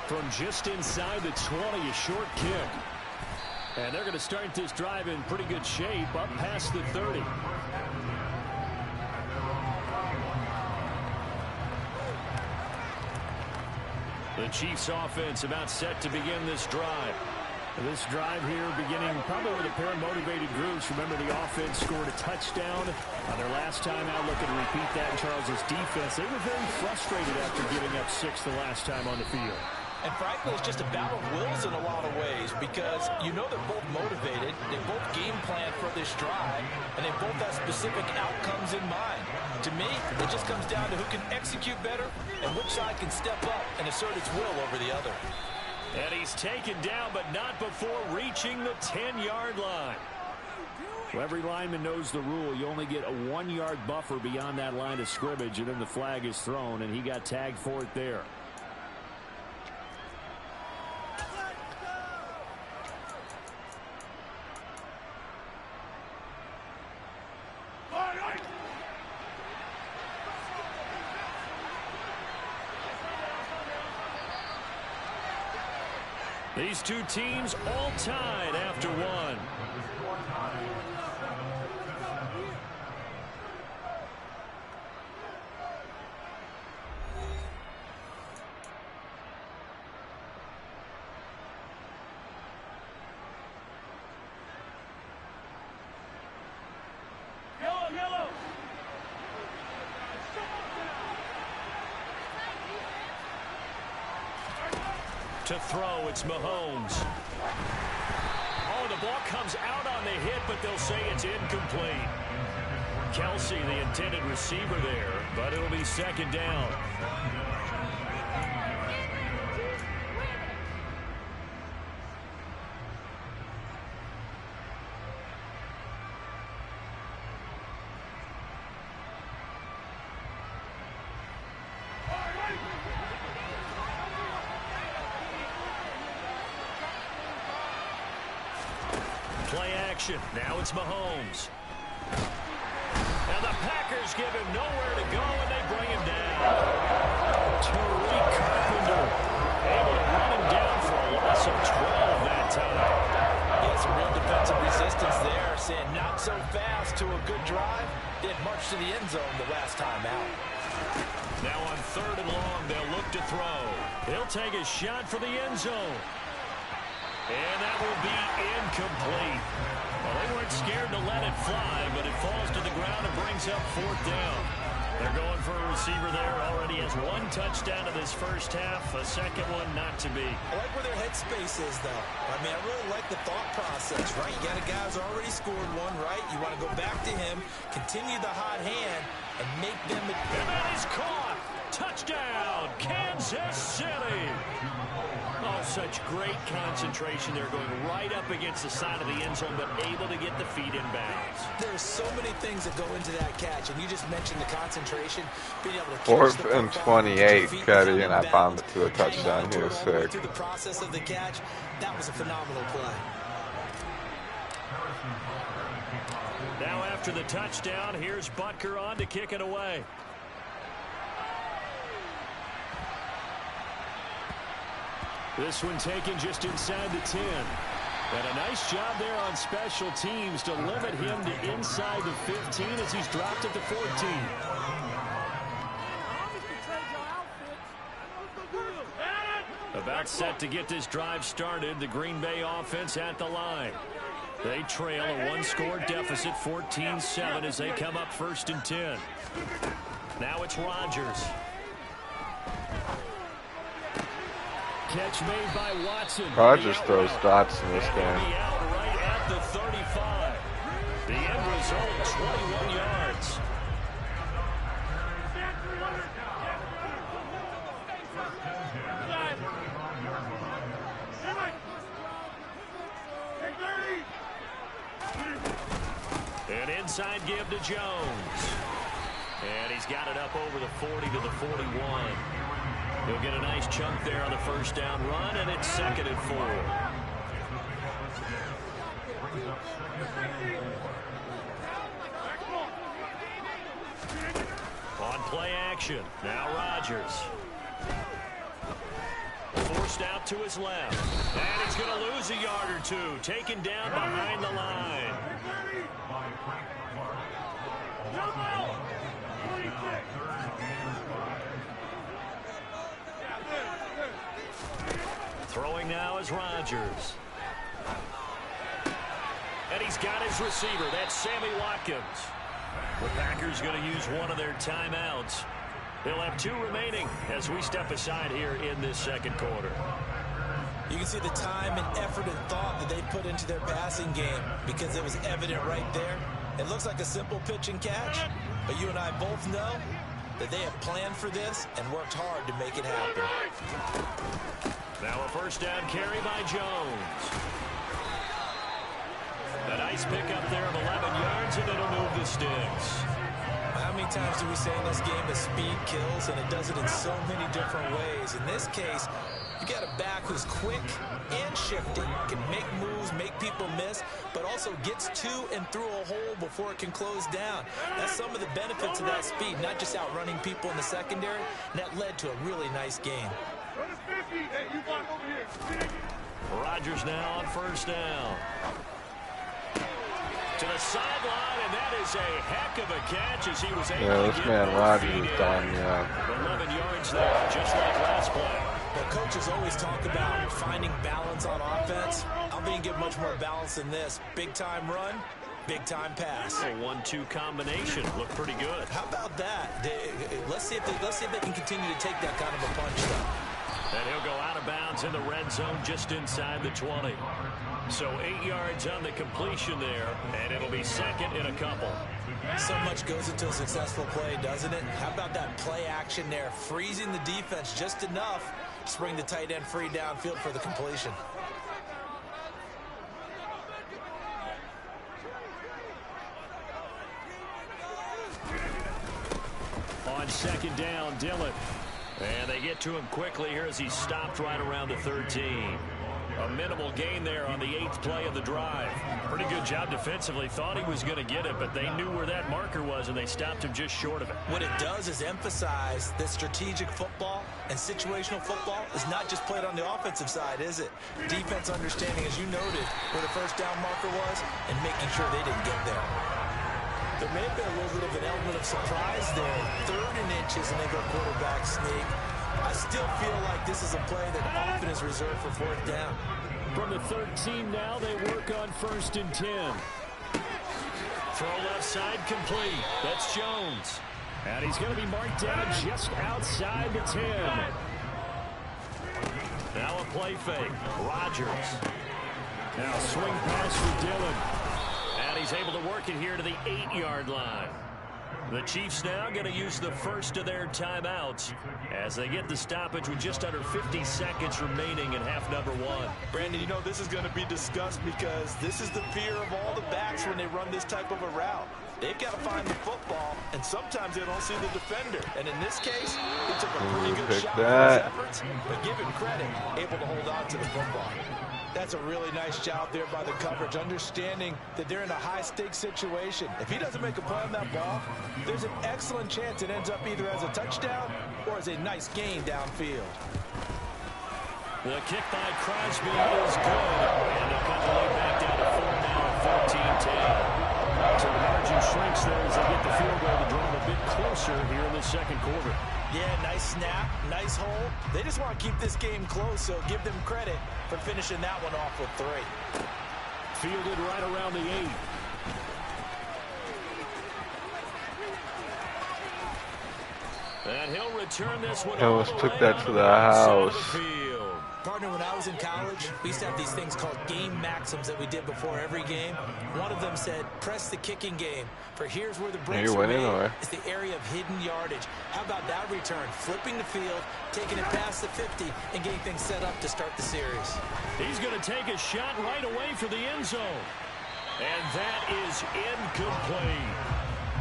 From just inside the 20, a short kick. And they're going to start this drive in pretty good shape up past the 30. The Chiefs offense about set to begin this drive. This drive here beginning probably with a pair of motivated groups. Remember, the offense scored a touchdown on their last time out. Looking to repeat that in Charles's defense. They were very frustrated after giving up 6 the last time on the field. And frankly, it's just a battle of wills in a lot of ways because you know they're both motivated, they both game plan for this drive, and they both have specific outcomes in mind. To me, it just comes down to who can execute better and which side can step up and assert its will over the other. And he's taken down, but not before reaching the 10-yard line. Well, every lineman knows the rule. You only get a 1-yard buffer beyond that line of scrimmage, and then the flag is thrown, and he got tagged for it there. These two teams all tied after one. Yellow. To throw, it's Mahomes. Oh, the ball comes out on the hit, but they'll say it's incomplete. Kelsey, the intended receiver there, but it'll be 2nd down. Play action. Now it's Mahomes. And the Packers give him nowhere to go, and they bring him down. Tariq Carpenter able to run him down for a loss of 12 that time. Yeah, some real defensive resistance there. Saying not so fast to a good drive. Did march to the end zone the last time out. Now on 3rd and long, they'll look to throw. He'll take a shot for the end zone. And that will be incomplete. Well, they weren't scared to let it fly, but it falls to the ground and brings up 4th down. They're going for a receiver there. Already has 1 touchdown in this first half. A second one not to be. I like where their headspace is, though. I mean, I really like the thought process, right? You got a guy who's already scored one, right? You want to go back to him, continue the hot hand, and make them... And that is caught. Touchdown, Kansas City. Oh, such great concentration. They're going right up against the side of the end zone, but able to get the feet in bounds. There's so many things that go into that catch, and you just mentioned the concentration, being able to 4th and 28, Cuddy, and I bombed it to a touchdown. He was sick. Through the process of the catch, that was a phenomenal play. Now after the touchdown, here's Butker on to kick it away. This one taken just inside the 10. And a nice job there on special teams to limit him to inside the 15 as he's dropped at the 14. About set to get this drive started. The Green Bay offense at the line. They trail a 1-score deficit, 14-7, as they come up 1st and 10. Now it's Rodgers. Catch made by Watson. Rodgers throws dots in this game. Right at the 35. The end result, 21 yards. An inside give to Jones. And he's got it up over the 40 to the 41. He'll get a nice chunk there on the 1st down run, and it's 2nd and 4. On play action, now Rodgers. Forced out to his left. And he's going to lose a yard or two. Taken down behind the line. Throwing now is Rodgers. And he's got his receiver. That's Sammy Watkins. The Packers going to use one of their timeouts. They'll have 2 remaining as we step aside here in this 2nd quarter. You can see the time and effort and thought that they put into their passing game because it was evident right there. It looks like a simple pitch and catch, but you and I both know that they have planned for this and worked hard to make it happen. Now a 1st down carry by Jones. A nice pickup there of 11 yards, and it'll move the sticks. How many times do we say in this game that speed kills, and it does it in so many different ways? In this case, you got a back who's quick and shifty, can make moves, make people miss, but also gets to and through a hole before it can close down. That's some of the benefits of that speed, not just outrunning people in the secondary, and that led to a really nice game. Rodgers now on 1st down. To the sideline, and that is a heck of a catch as he was able to this get man Rodgers is done, 11 yards there, just like last play. Well, coaches always talk about finding balance on offense. I'm being given much more balance than this. Big-time run, big-time pass. A 1-2 combination. Looked pretty good. How about that? Let's see if they can continue to take that kind of a punch, though. And he'll go out of bounds in the red zone just inside the 20. So 8 yards on the completion there, and it'll be 2nd and a couple. So much goes into a successful play, doesn't it? How about that play action there, freezing the defense just enough to bring the tight end free downfield for the completion. On 2nd down, Dillon. And they get to him quickly here as he stopped right around the 13. A minimal gain there on the 8th play of the drive. Pretty good job defensively. Thought he was going to get it, but they knew where that marker was, and they stopped him just short of it. What it does is emphasize that strategic football and situational football is not just played on the offensive side, is it? Defense understanding, as you noted, where the first down marker was and making sure they didn't get there. There may have been a little bit of an element of surprise there. 3rd and inches, and they go quarterback sneak. I still feel like this is a play that often is reserved for 4th down. From the 13 now, they work on 1st and 10. Throw left side complete. That's Jones. And he's going to be marked down just outside the 10. Now a play fake. Rodgers. Now swing pass for Dillon. And he's able to work it here to the 8-yard line. The Chiefs now going to use the first of their timeouts as they get the stoppage with just under 50 seconds remaining in half number 1. Brandon, you know this is going to be discussed because this is the fear of all the backs when they run this type of a route. They've got to find the football, and sometimes they don't see the defender. And in this case, he took a pretty good shot for his efforts, but give him credit, able to hold on to the football. That's a really nice job there by the coverage, understanding that they're in a high-stakes situation. If he doesn't make a play on that ball, there's an excellent chance it ends up either as a touchdown or as a nice gain downfield. The kick by Crosby is good, and they'll cut the lead back down to 4 now at 14-10. So the margin shrinks there as they get the field goal to draw them a bit closer here in the second quarter. Yeah, nice snap, nice hold. They just want to keep this game close, so give them credit for finishing that one off with 3. Fielded right around the 8. And he'll return this one. Almost took that to the house. Partner, when I was in college, we used to have these things called game maxims that we did before every game. One of them said, press the kicking game, for here's where the breaks are made. It's the area of hidden yardage. How about that return? Flipping the field, taking it past the 50, and getting things set up to start the series. He's going to take a shot right away for the end zone. And that is incomplete.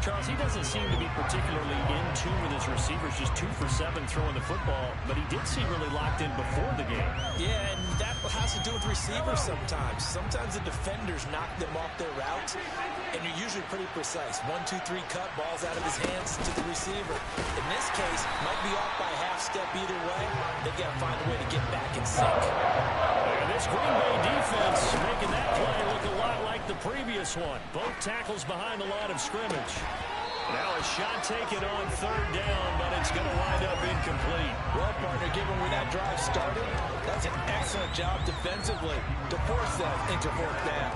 Charles, he doesn't seem to be particularly in tune with his receivers, just 2 for 7 throwing the football, but he did seem really locked in before the game. Yeah, and that has to do with receivers sometimes. Sometimes the defenders knock them off their routes, and you're usually pretty precise. 1, 2, 3 cut, balls out of his hands to the receiver. In this case, might be off by half step either way. They've got to find a way to get back in sync. And this Green Bay defense making that play look a lot like the previous one. Both tackles behind the line of scrimmage. Now a shot taken on 3rd down, but it's going to wind up incomplete. Well, partner, given where that drive started, that's an excellent job defensively to force them into 4th down.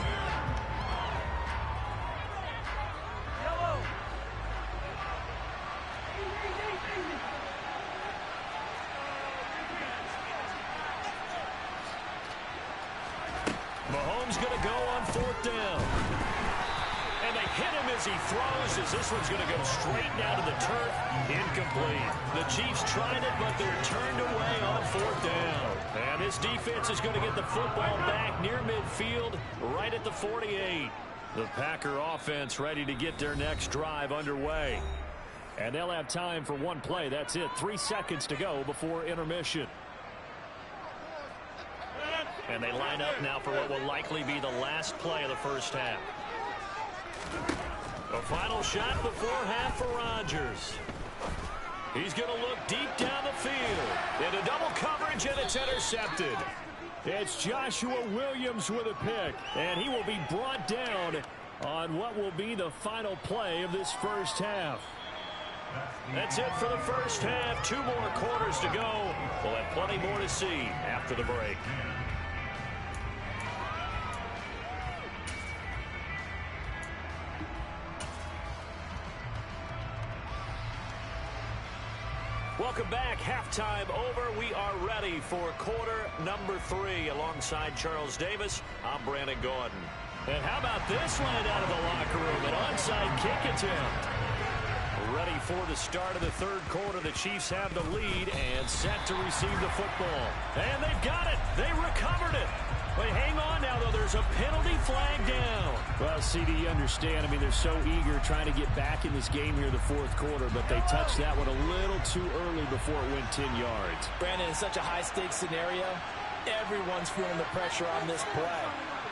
Mahomes going to go on 4th down. And they hit him as he throws, as this one's going to go straight down to the turf. Incomplete. The Chiefs tried it, but they're turned away on 4th down. And this defense is going to get the football back near midfield, right at the 48. The Packer offense ready to get their next drive underway. And they'll have time for one play. That's it. 3 seconds to go before intermission. And they line up now for what will likely be the last play of the first half. A final shot before half for Rodgers. He's going to look deep down the field. Into double coverage, and it's intercepted. It's Joshua Williams with a pick, and he will be brought down on what will be the final play of this first half. That's it for the first half. 2 more quarters to go. We'll have plenty more to see after the break. Welcome back. Halftime over. We are ready for quarter number 3. Alongside Charles Davis, I'm Brandon Gordon. And how about this line out of the locker room? An onside kick attempt. Ready for the start of the 3rd quarter. The Chiefs have the lead and set to receive the football. And they've got it. They recovered it. But hang on now, though. There's a penalty flag down. Well, CD, you understand. I mean, they're so eager trying to get back in this game here the 4th quarter, but they touched that one a little too early before it went 10 yards. Brandon, in such a high-stakes scenario, Everyone's feeling the pressure on this play.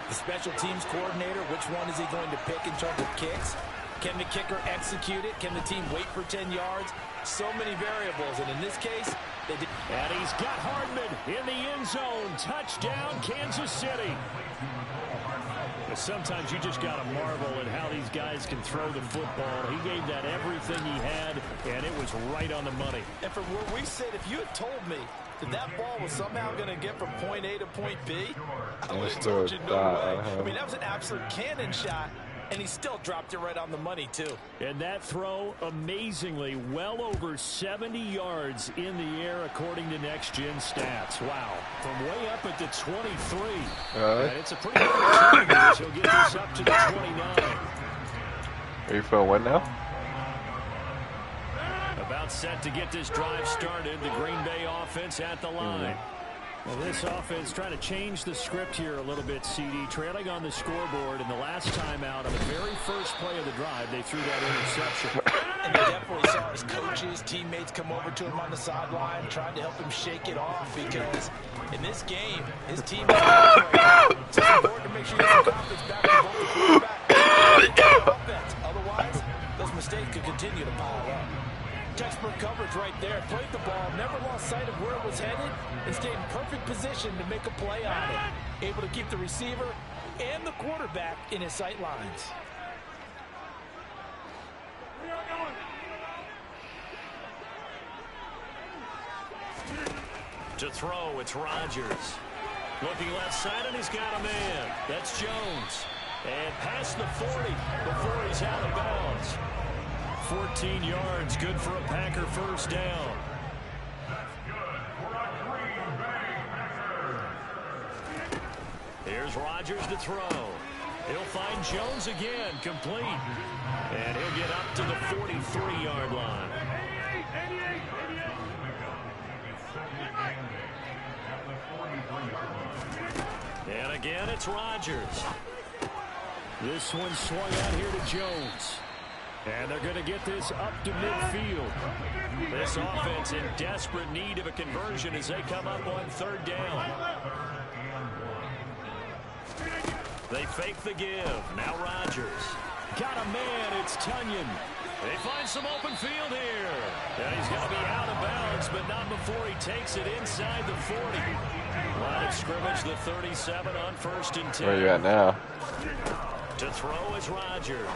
The special teams coordinator, which one is he going to pick in terms of kicks? Can the kicker execute it? Can the team wait for 10 yards? So many variables, and in this case, they did. And he's got Hardman in the end zone. Touchdown, Kansas City. Sometimes you just got to marvel at how these guys can throw the football. He gave that everything he had, and it was right on the money. And from where we sit, if you had told me that ball was somehow going to get from point A to point B, I would have told you no way. I mean, that was an absolute cannon shot, and he still dropped it right on the money, too. And that throw, amazingly, well over 70 yards in the air, according to Next Gen Stats. Wow. From way up at the 23. And it's a pretty good return here, so he'll get this up to the 29. Are you feeling what now? About set to get this drive started. The Green Bay offense at the line. Well, this offense trying to change the script here a little bit, CD. Trailing on the scoreboard, and the last time out on the very first play of the drive, they threw that interception. And you definitely saw his coaches, teammates come over to him on the sideline, trying to help him shake it off, because in this game, his team is right. So it's important to make sure you have some confidence back to both the quarterback and the offense. Otherwise, those mistakes could continue to pile up. Textbook coverage right there. Played the ball, never lost sight of where it was headed, and stayed in perfect position to make a play on it. Able to keep the receiver and the quarterback in his sight lines. To throw, it's Rodgers. Looking left side, and he's got a man. That's Jones. And past the 40 before he's out of bounds. 14 yards, good for a Packer first down. Here's Rodgers to throw. He'll find Jones again, complete. And he'll get up to the 43-yard line. And again, it's Rodgers. This one swung out here to Jones. And they're going to get this up to midfield. This offense in desperate need of a conversion as they come up on third down. They fake the give. Now Rodgers. Got a man. It's Tryin. They find some open field here. And he's going to be out of bounds, but not before he takes it inside the 40. Line of scrimmage, the 37 on 1st and 10. Where are you at now? To throw is Rodgers.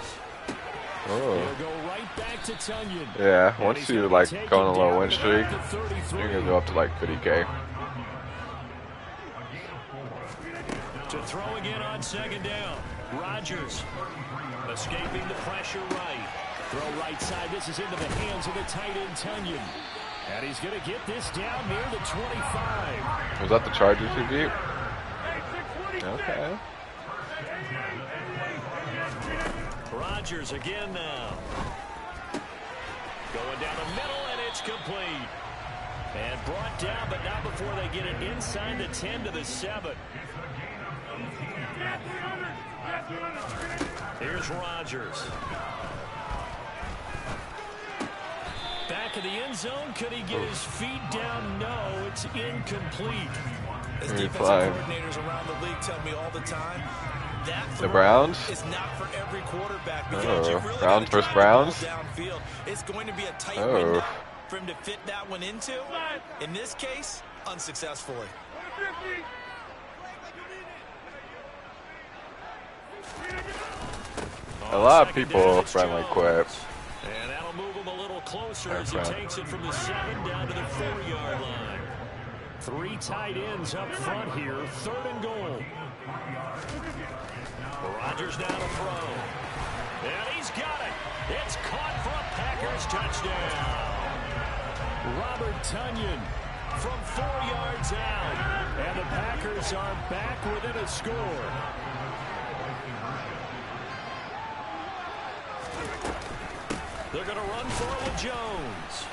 Oh. He'll go right back to Tryin. Yeah, once you like go on a low win streak, you're gonna go up to like 50K. To throw again on second down. Rodgers escaping the pressure right. Throw right side. This is into the hands of the tight end Tryin. And he's going to get this down near the 25. Was that the Chargers who beat? Okay. Rodgers again now. Going down the middle, and it's complete. And brought down, but not before they get it inside the 10 to the 7. Here's Rodgers. Back in the end zone. Could he get his feet down? No, it's incomplete. As defensive coordinators around the league tell me all the time, that the Browns is not for every quarterback, because you really Browns versus Browns. Downfield. It's going to be a tight window for him to fit that one into. In this case, unsuccessfully. A lot of people friendly quit. And that'll move him a little closer as he takes it from the 7 down to the 4-yard line. 3 tight ends up front here, 3rd and goal. Rodgers now to throw. And he's got it. It's caught for a Packers touchdown. Robert Tryin from 4 yards out. And the Packers are back within a score. They're going to run for it with Jones.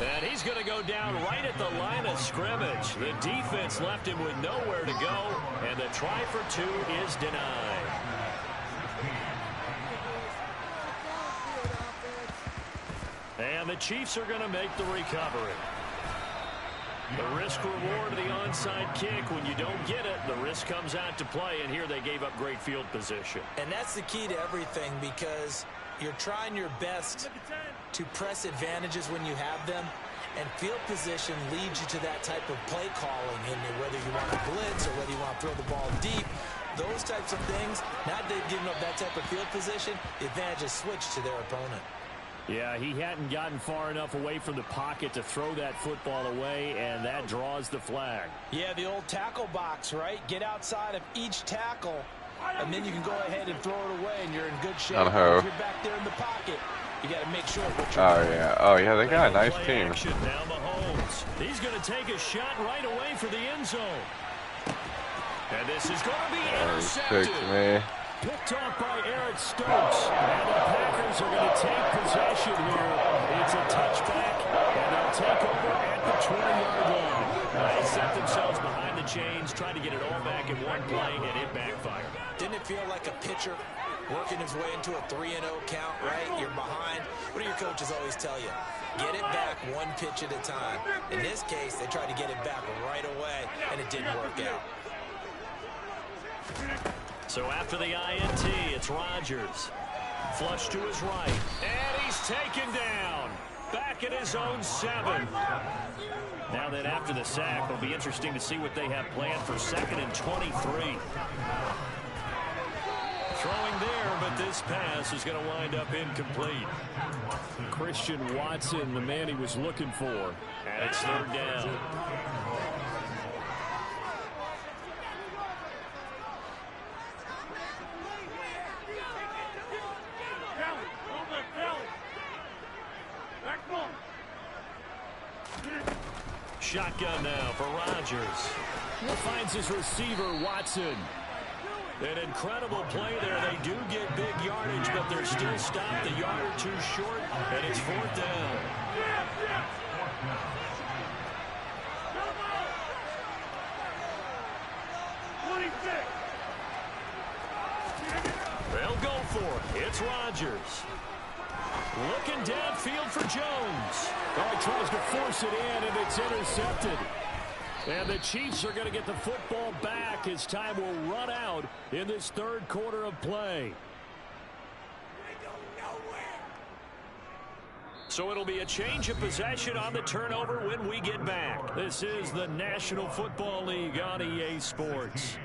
And he's going to go down right at the line of scrimmage. The defense left him with nowhere to go, and the try for 2 is denied. And the Chiefs are going to make the recovery. The risk reward of the onside kick. When you don't get it, the risk comes out to play, and here they gave up great field position. And that's the key to everything, because you're trying your best to press advantages when you have them, and field position leads you to that type of play calling, and whether you want to blitz or whether you want to throw the ball deep, those types of things. Now they've given up that type of field position, the advantage is switched to their opponent. Yeah, he hadn't gotten far enough away from the pocket to throw that football away, and that draws the flag. Yeah, the old tackle box, right? Get outside of each tackle, and then you can go ahead and throw it away, and you're in good shape. If you're back there in the pocket, you got to make sure what you're doing. Oh, yeah, they got a nice team. Now Mahomes. He's going to take a shot right away for the end zone. And this is going to be intercepted. Picked off by Eric Stokes. And the Packers are going to take possession here. It's a touchback, and they'll take over at the 20-yard line. They set themselves behind the chains, trying to get it all back in one play, and it backfired. Didn't it feel like a pitcher working his way into a 3-0 count, right? You're behind. What do your coaches always tell you? Get it back one pitch at a time. In this case, they tried to get it back right away, and it didn't work out. So after the INT, it's Rodgers. Flush to his right. And he's taken down. Back at his own 7. Now that after the sack, it'll be interesting to see what they have planned for 2nd and 23. Throwing there, but this pass is going to wind up incomplete. Christian Watson, the man he was looking for. And it's 3rd down. Shotgun now for Rodgers. He finds his receiver, Watson. An incredible play there. They do get big yardage, but they're still stopped a yard or two short, and it's 4th down. They'll go for it. It's Rodgers. Looking downfield for Jones. Oh, he tries to force it in, and it's intercepted. And the Chiefs are going to get the football back as time will run out in this 3rd quarter of play. So it'll be a change of possession on the turnover when we get back. This is the National Football League on EA Sports.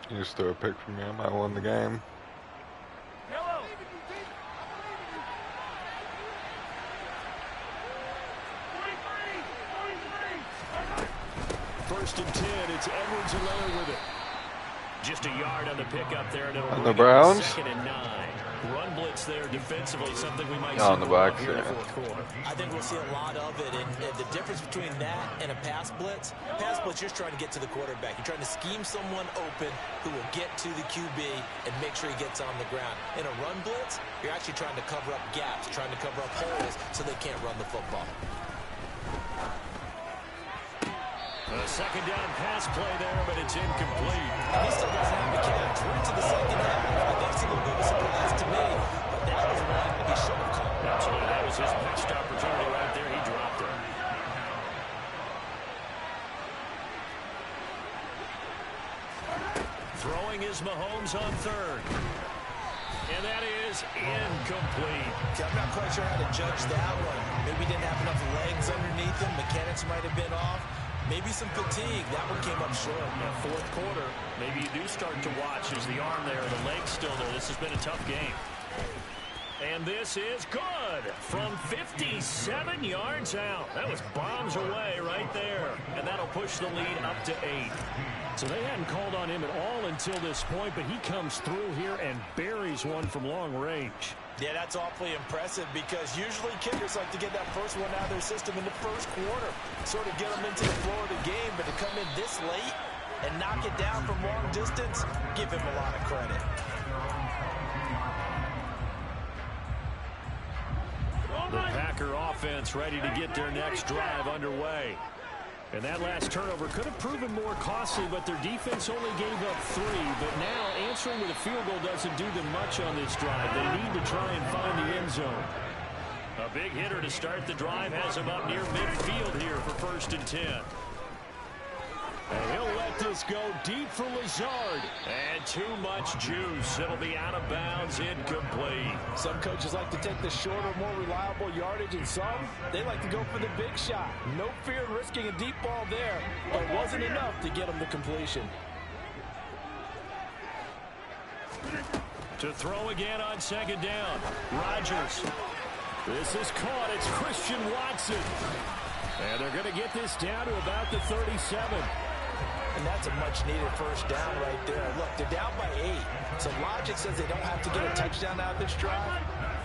You just throw a pick for me, I might win the game. First and 10, it's Edwards alone with it. Just a yard on the pickup there, and it'll on the Browns. 2nd and 9. Run blitz there defensively, something we might see on the back here in the 4th quarter. I think we'll see a lot of it, and the difference between that and a pass blitz, you're just trying to get to the quarterback. You're trying to scheme someone open who will get to the QB and make sure he gets on the ground. In a run blitz, you're actually trying to cover up gaps, trying to cover up holes so they can't run the football. A 2nd down pass play there, but it's incomplete. And he still doesn't have the catch. We're into the 2nd half. I think it's a little bit of a surprise to me, but that was one he should have caught. Absolutely, that was his best opportunity right there. He dropped it. Throwing is Mahomes on 3rd. And that is incomplete. I'm not quite sure how to judge that one. Maybe he didn't have enough legs underneath him. Mechanics might have been off. Maybe some fatigue. That one came up short. In the 4th quarter, maybe you do start to watch as the arm there, the leg's still there. This has been a tough game. And this is good from 57 yards out. That was bombs away right there. And that'll push the lead up to 8. So they hadn't called on him at all until this point, but he comes through here and buries one from long range. Yeah, that's awfully impressive because usually kickers like to get that first one out of their system in the 1st quarter, sort of get them into the flow of the game, but to come in this late and knock it down from long distance, give him a lot of credit. The Packer offense ready to get their next drive underway. And that last turnover could have proven more costly, but their defense only gave up 3. But now answering with a field goal doesn't do them much on this drive. They need to try and find the end zone. A big hitter to start the drive has him up near midfield here for 1st and 10. And he'll let this go deep for Lazard. And too much juice. It'll be out of bounds, incomplete. Some coaches like to take the shorter, more reliable yardage, and some, they like to go for the big shot. No fear in risking a deep ball there, but it wasn't enough to get him the completion. To throw again on 2nd down. Rodgers. This is caught. It's Christian Watson. And they're going to get this down to about the 37. And that's a much-needed 1st down right there. Look, they're down by 8. So logic says they don't have to get a touchdown out of this drive.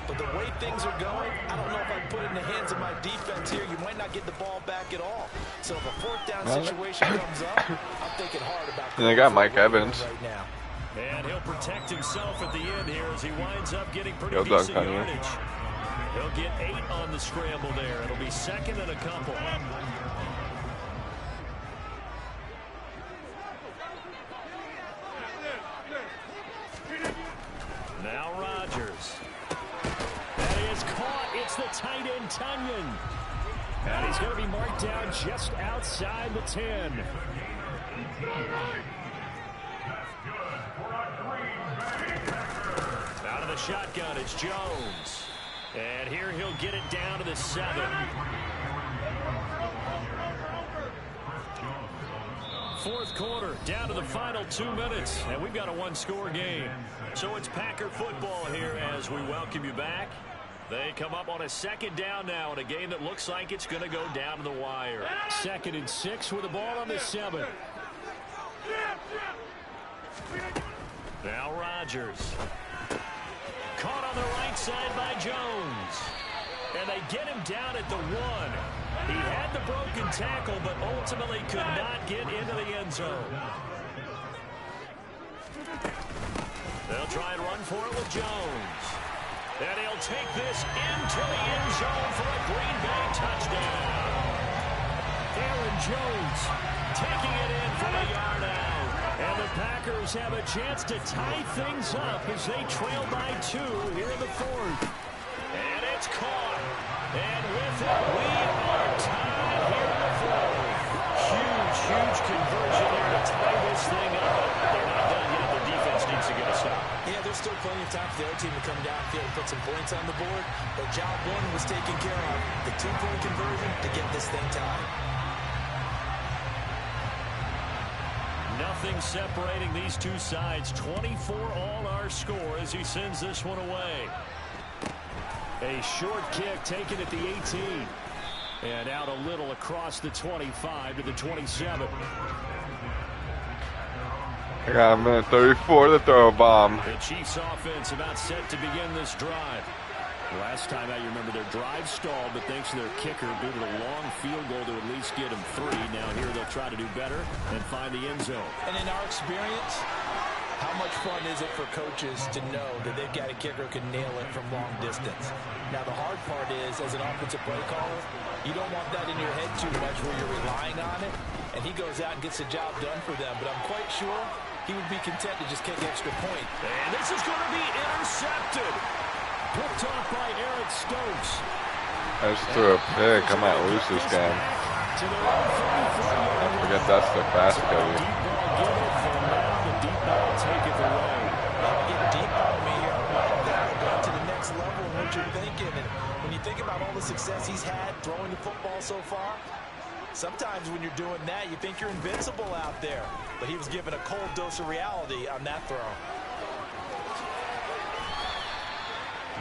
But the way things are going, I don't know if I put it in the hands of my defense here. You might not get the ball back at all. So if a 4th down situation comes up, I'm thinking hard about and they got Mike Evans right now. And he'll protect himself at the end here as he winds up getting pretty decent yardage. He'll get 8 on the scramble there. It'll be 2nd and a couple. Now Rodgers. That is caught. It's the tight end, Tryin. And he's going to be marked down just outside the 10. Out of the shotgun, it's Jones. And here he'll get it down to the 7. 4th quarter, down to the final 2 minutes, and we've got a 1-score game. So it's Packer football here as we welcome you back. They come up on a 2nd down now in a game that looks like it's going to go down to the wire. 2nd and 6 with the ball on the 7. Now Rodgers. Caught on the right side by Jones. And they get him down at the 1. He had the broken tackle, but ultimately could not get into the end zone. They'll try and run for it with Jones. And he'll take this into the end zone for a Green Bay touchdown. Aaron Jones taking it in from a yard out. And the Packers have a chance to tie things up as they trail by 2 here in the 4th. And it's caught. And with it, we are tied here in the 4th. Huge conversion here to tie this thing up. They're not done yet. Their defense needs to get a stop. Yeah, there's still plenty of time for the other team to come downfield and put some points on the board. But job 1 was taken care of. The 2-point conversion to get this thing tied. Nothing separating these two sides. 24 all our score as he sends this one away. A short kick taken at the 18. And out a little across the 25 to the 27. I got a minute 34 to throw a bomb. The Chiefs offense about set to begin this drive. Last time out, you remember their drive stalled, but thanks to their kicker, due to the long field goal to at least get them 3. Now here they'll try to do better and find the end zone. And in our experience, how much fun is it for coaches to know that they've got a kicker who can nail it from long distance? Now the hard part is, as an offensive play caller, you don't want that in your head too much where you're relying on it, and he goes out and gets the job done for them. But I'm quite sure he would be content to just kick extra point. And this is going to be intercepted. Picked off by Eric Stokes. I just threw a pick. I might lose this game. Forget that's the fast code. Deep ball, take it away. Get deep on me here. Go to the next level in what you're thinking. And when you think about all the success he's had throwing the football so far, sometimes when you're doing that, you think you're invincible out there. But he was given a cold dose of reality on that throw.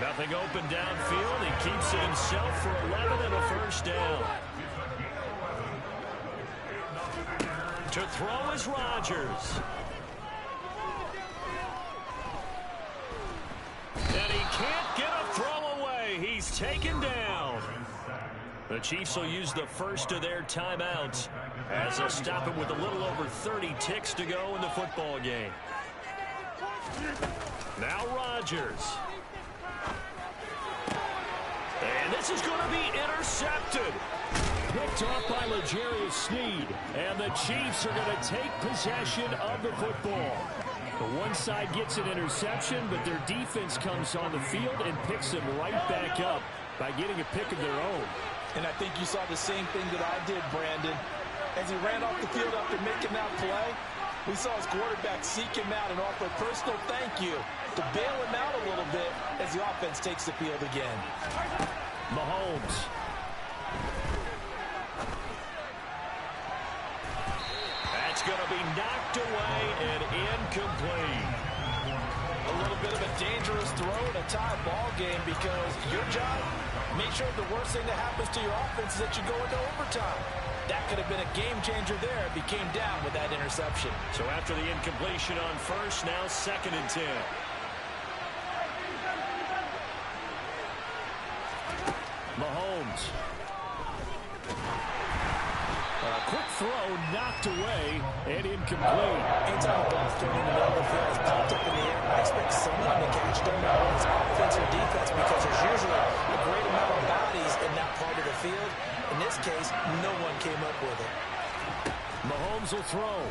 Nothing open downfield. He keeps it himself for 11 and a 1st down. To throw is Rodgers. And he can't get a throw away. He's taken down. The Chiefs will use the first of their timeouts as they'll stop him with a little over 30 ticks to go in the football game. Now Rodgers. And this is going to be intercepted. Picked off by L'Jarius Sneed. And the Chiefs are going to take possession of the football. The one side gets an interception, but their defense comes on the field and picks them right back up. by getting a pick of their own. And I think you saw the same thing that I did, Brandon. As he ran off the field after making that play, we saw his quarterback seek him out and offer a personal thank you to bail him out a little bit as the offense takes the field again. Mahomes. That's going to be knocked away and incomplete. A little bit of a dangerous throw in a tie ball game because your job, make sure the worst thing that happens to your offense is that you go into overtime. That could have been a game changer there if he came down with that interception. So after the incompletion on first, now 2nd and 10. Mahomes. A quick throw knocked away and incomplete. Anytime the ball's thrown in the middle of the field, it's popped up in the air. I expect someone to catch them, whether it's offense or defense, because there's usually a great amount of bodies in that part of the field. In this case, no one came up with it. Mahomes will throw.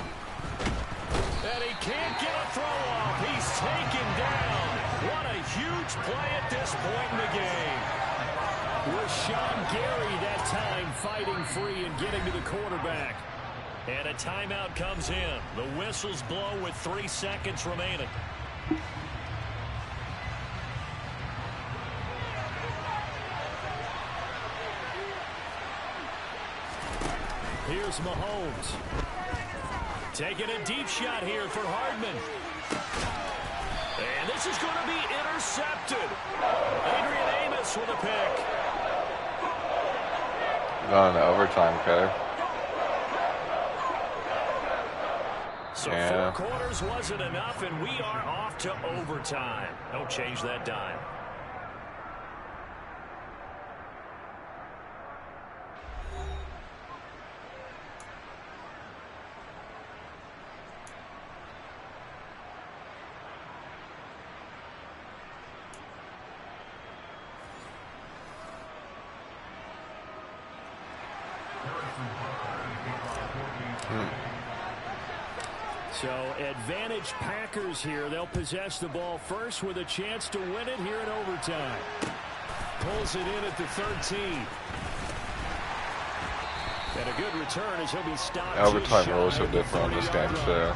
And he can't get a throw off. He's taken down. What a huge play at this point in the game. Rashawn Gary that time fighting free and getting to the quarterback. And a timeout comes in. The whistles blow with 3 seconds remaining. Here's Mahomes. Taking a deep shot here for Hardman. And this is going to be intercepted. Adrian Amos with a pick. Going to overtime, okay. So 4 quarters wasn't enough, and we are off to overtime. Don't change that dime. So advantage Packers here. They'll possess the ball first with a chance to win it here in overtime. Pulls it in at the 13. And a good return as he'll be stopped. Overtime rules are different on this game, so.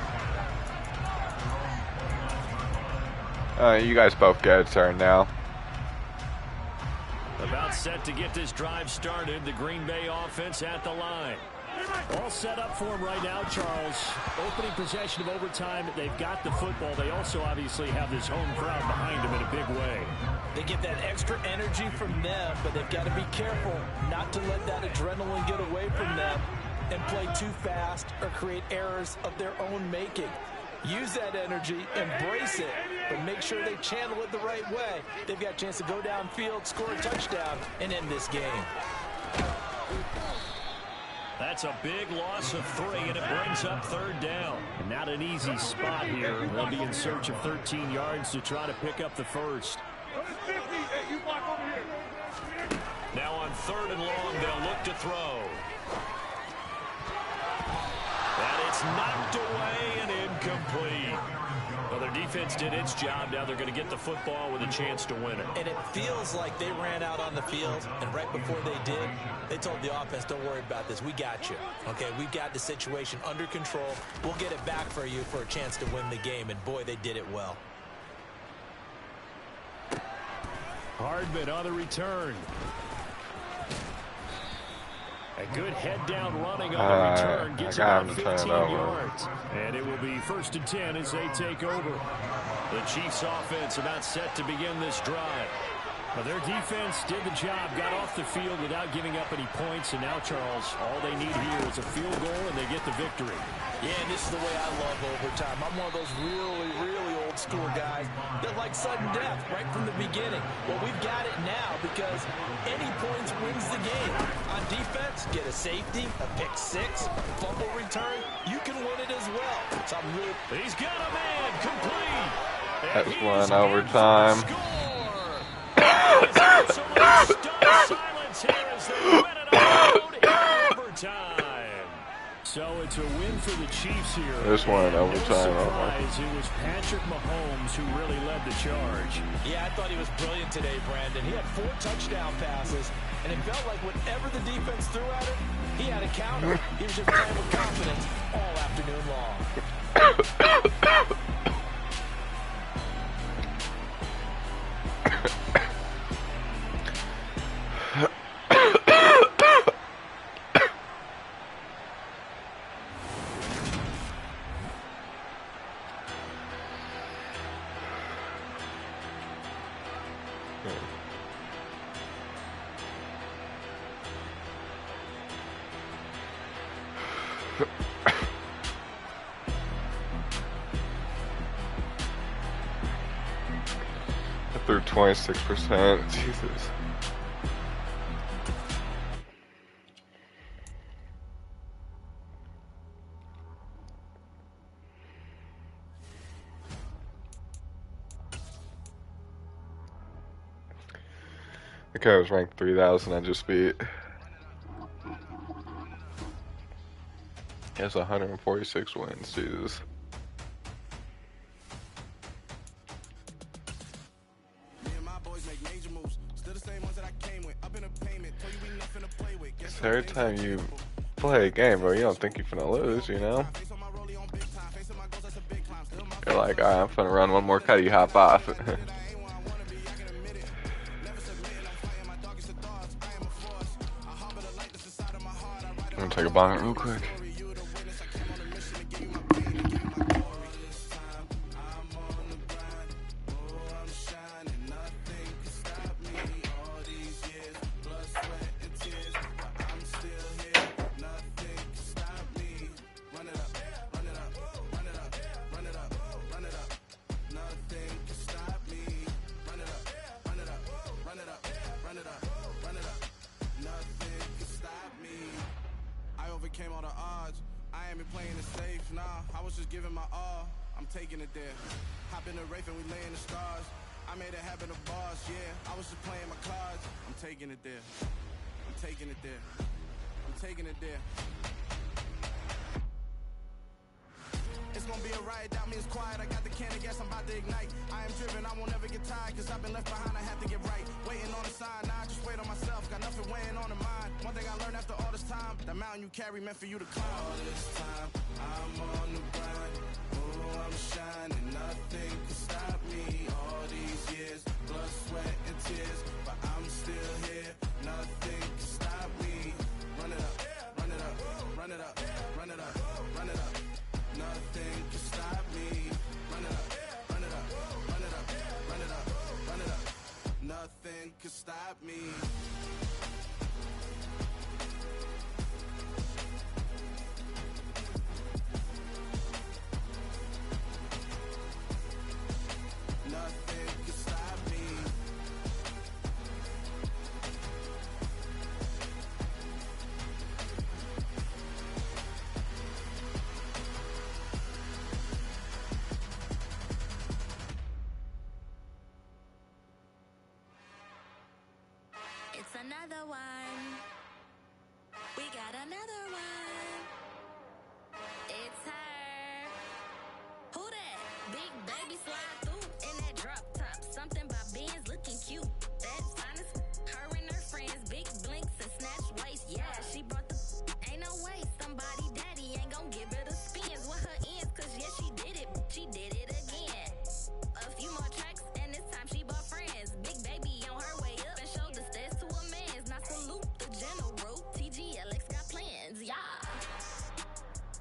You guys both get a turn now. About set to get this drive started. The Green Bay offense at the line. All set up for him right now, Charles. Opening possession of overtime. They've got the football. They also obviously have this home crowd behind them in a big way. They get that extra energy from them, but they've got to be careful not to let that adrenaline get away from them and play too fast or create errors of their own making. Use that energy, embrace it, but make sure they channel it the right way. They've got a chance to go downfield, score a touchdown, and end this game. That's a big loss of 3, and it brings up 3rd down. Not an easy spot here. They'll be in search of 13 yards to try to pick up the first. Now on 3rd and long, they'll look to throw. And it's knocked away and incomplete. Well, their defense did its job. Now they're going to get the football with a chance to win it. And it feels like they ran out on the field, and right before they did, they told the offense, don't worry about this. We got you. Okay, we've got the situation under control. We'll get it back for you for a chance to win the game, and boy, they did it well. Hardman on the return. A good head-down running on the return. Gets about 15 yards. And it will be 1st and 10 as they take over. The Chiefs offense about set to begin this drive. But their defense did the job, got off the field without giving up any points. And now, Charles, all they need here is a field goal, and they get the victory. Yeah, and this is the way I love overtime. I'm one of those really, really old school guys that like sudden death right from the beginning. Well, we've got it now because any points wins the game. On defense, get a safety, a pick 6, fumble return. You can win it as well. So I'm really... He's got a man complete. That's one overtime. Silence here as they win it on the road in overtime. So it's a win for the Chiefs here. This one in overtime. It was Patrick Mahomes who really led the charge. Yeah, I thought he was brilliant today, Brandon. He had 4 touchdown passes, and it felt like whatever the defense threw at him, he had a counter. He was just playing with confidence all afternoon long. Through 26%. Jesus. The guy was ranked 3,000. I just beat. He has 146 wins. Jesus. Every time you play a game, bro, you don't think you're finna lose, you know? You're like, alright, I'm finna run one more cut, you hop off. I'm gonna take a bonnet real quick. Overcame all the odds. I ain't been playing it safe, nah. I was just giving my all. I'm taking it there. Hop in the Wraith and we laying the stars. I made it happen, the boss, yeah. I was just playing my cards. I'm taking it there. I'm taking it there. I'm taking it there. It's gonna be a riot, doubt me it's quiet. I got the can of gas, I'm about to ignite. I am driven, I won't ever get tired, cause I've been left behind, I have to get right. Waiting on the sign, now I just wait on myself. Got nothing weighing on the mind. One thing I learned after all this time, the mountain you carry meant for you to climb. All this time, I'm on the grind. Oh, I'm shining, nothing can stop me. All these years, blood, sweat, and tears, but I'm still here. Nothing can stop me. Run it up, run it up, run it up, run it up, run it up. Nothing can stop me. Run it up, run it up, run it up, run it up, run it up. Nothing can stop me. Nothing can stop me. It's another one. We got another one. It's her. Who that? Big baby slide through in that drop top. Something about Benz looking cute. That's honest. Her and her friends, big blinks and snatch waist. Yeah, she brought the. Ain't no way somebody daddy ain't gon' give her the spins with her ends. Cause yeah, she did it. She did it again. A few more tracks and this time she bought friends. Big baby on her way up and showed the stairs to a man's. Now salute the general. TGLX got plans, yeah.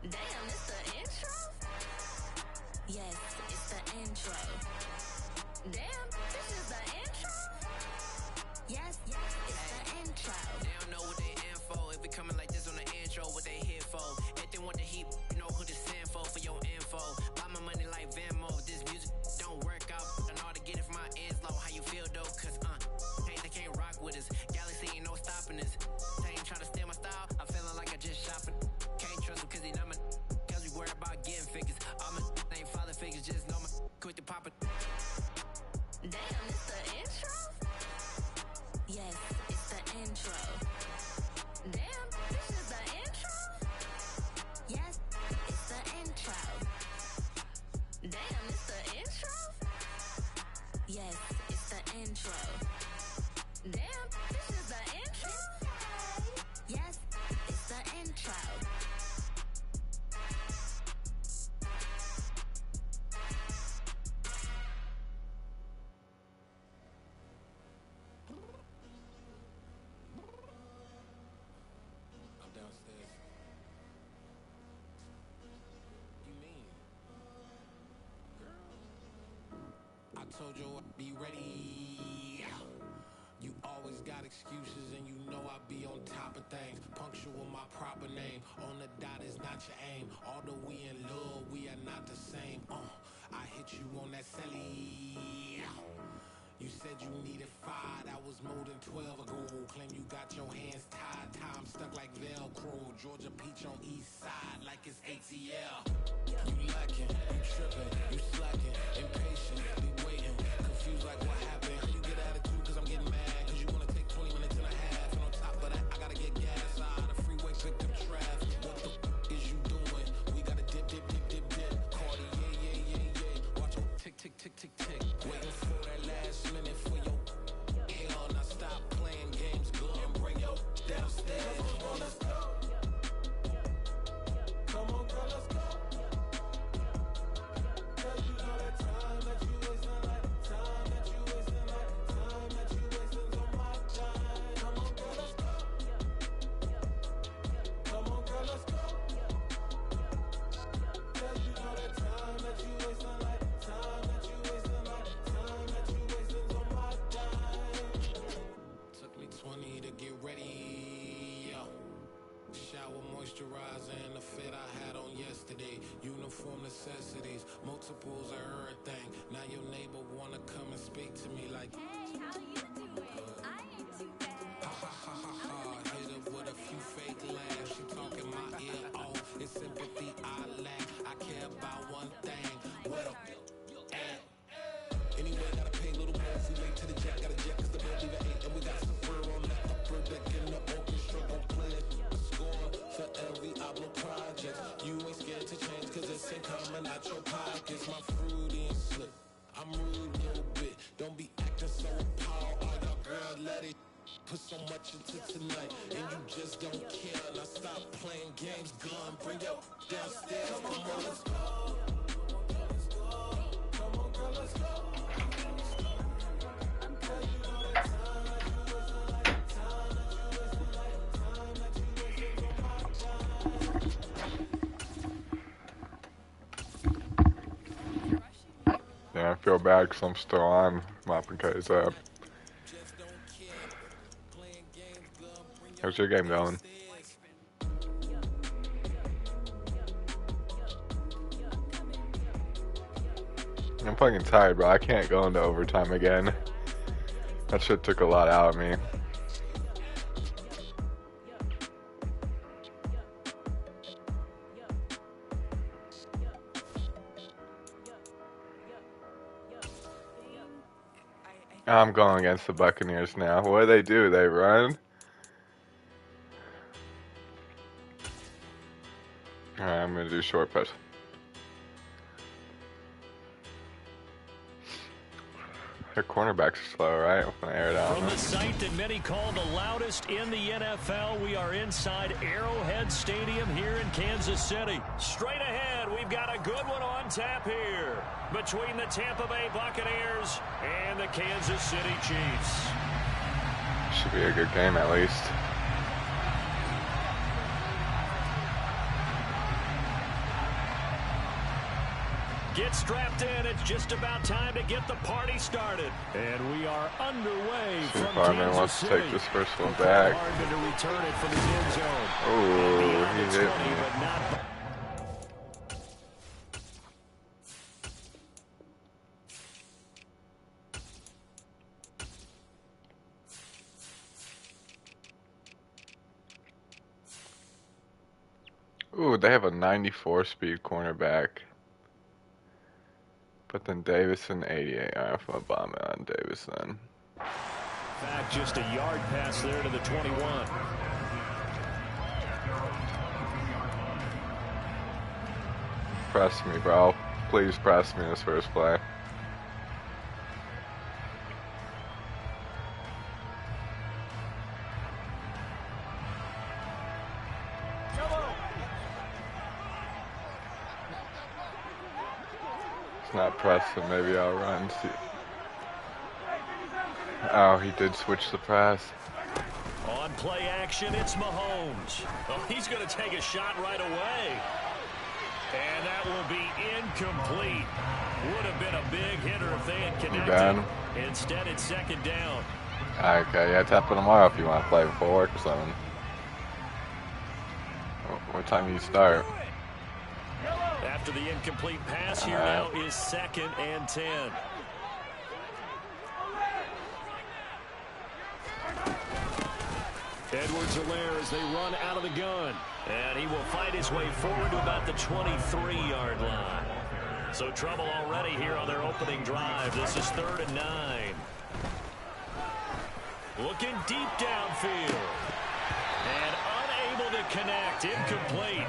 Damn, it's the intro? Yes, it's the intro. Damn, this is the intro? Yes, it's the intro. They don't know what they in for. If we coming like this on the intro, what they here for? If they want the heat, you know who to send for your info. Buy my money like Venmo. This music don't work out. I know how to get it from my ends low. How you feel though? Cause they can't rock with us. Galaxy ain't no stopping us. They ain't trying to steal my style. I'm feeling like I just shopping. Can't trust them cause they not my. Cause we worry about getting figures. All my ain't father figures. Just know my quick to pop it. Damn, it's the intro? Yes, it's the intro. Damn, this is the intro? Damn, it's the intro? Yes, it's the intro. Damn, this is the intro? Yes, it's the intro. I'm downstairs. You mean? Girl. I told you I'd be ready. You always got excuses and you know I be on top of things. Punctual my proper name. On the dot is not your aim. Although we in love, we are not the same. I hit you on that celly. You said you needed 5, that was more than 12 ago. Claim you got your hands tied, time stuck like Velcro. Georgia Peach on east side like it's ATL. You lacking, you tripping, you slacking, impatient, be waiting, confused like what happened. You get attitude cause I'm getting mad, cause you wanna take 20 minutes and a half. And on top of that, I gotta get gas out of the freeway, pick up traffic. What the is you doing? We gotta dip, dip, dip, dip, dip. Cardi, yeah. Watch your tick, tick, tick, tick, tick. Waiting for that last minute for your hell. Now stop playing games, go and bring your downstairs. Come on, let's go. Come on, girl, let's go. Cause you know that time that you wasting, like time that you wasting, like time that you wasting on my time. Come on, girl, let's go. Come on, girl, let's go. Cause you know that time that you wasting, like time that you wasting, like time that you wasting on my time. Took me 20 to get ready. Shower moisturizer and the fit I had on yesterday. Uniform necessities, multiples of everything. Now your neighbor wanna come and speak to me like, hey, how you doing? I ain't too bad. Ha ha ha ha ha. Hit her with a few fake laughs. She talking my ear off. It's sympathy I lack. I care about one thing. Well, anyway, gotta pay a little more. If we late to the jet, gotta jet cause the bill leave at 8. And we got some fur on the upper deck in the orchestra. Gon' play it. Score for every Oblo project. You ain't scared to change cause it's ain't coming out your pockets. My fruity and slip. I'm rude a little bit. Don't be acting so appalled. All y'all girl let it put so much into tonight. And you just don't care. Now stop playing games. Gun, bring your downstairs. Come on, let's go. Come on, girl, let's go. Yeah, I feel bad because I'm still on mopping K's up. How's your game going? I'm fucking tired, bro. I can't go into overtime again. That shit took a lot out of me. I'm going against the Buccaneers now. What do? They run? Alright, I'm gonna do short pass. Their cornerbacks are slow, right? I'm gonna air it out. From the site that many call the loudest in the NFL, we are inside Arrowhead Stadium here in Kansas City. Straight ahead, we've got a good one on tap here between the Tampa Bay Buccaneers and the Kansas City Chiefs. Should be a good game at least. Get strapped in. It's just about time to get the party started. And we are underway from Fireman wants to take this first one back. To return it from his end zone. Oh, he hit me. Ooh, they have a 94 speed cornerback. But then Davison 88. Alright, I'm gonna bomb it on Davison. Back just a yard pass there to the 21. Press me, bro. Please press me this first play. It's not pressing, maybe I'll run. See. Oh, he did switch the press. On play action, it's Mahomes. Oh, he's going to take a shot right away. And that will be incomplete. Would have been a big hitter if they had connected. Instead, it's second down. Okay, yeah, tap it tomorrow if you want to play before work or something. What time do you start? After the incomplete pass, here now is 2nd and 10. Edwards-Helaire as they run out of the gun. And he will fight his way forward to about the 23-yard line. So trouble already here on their opening drive. This is 3rd and 9. Looking deep downfield. And unable to connect. Incomplete.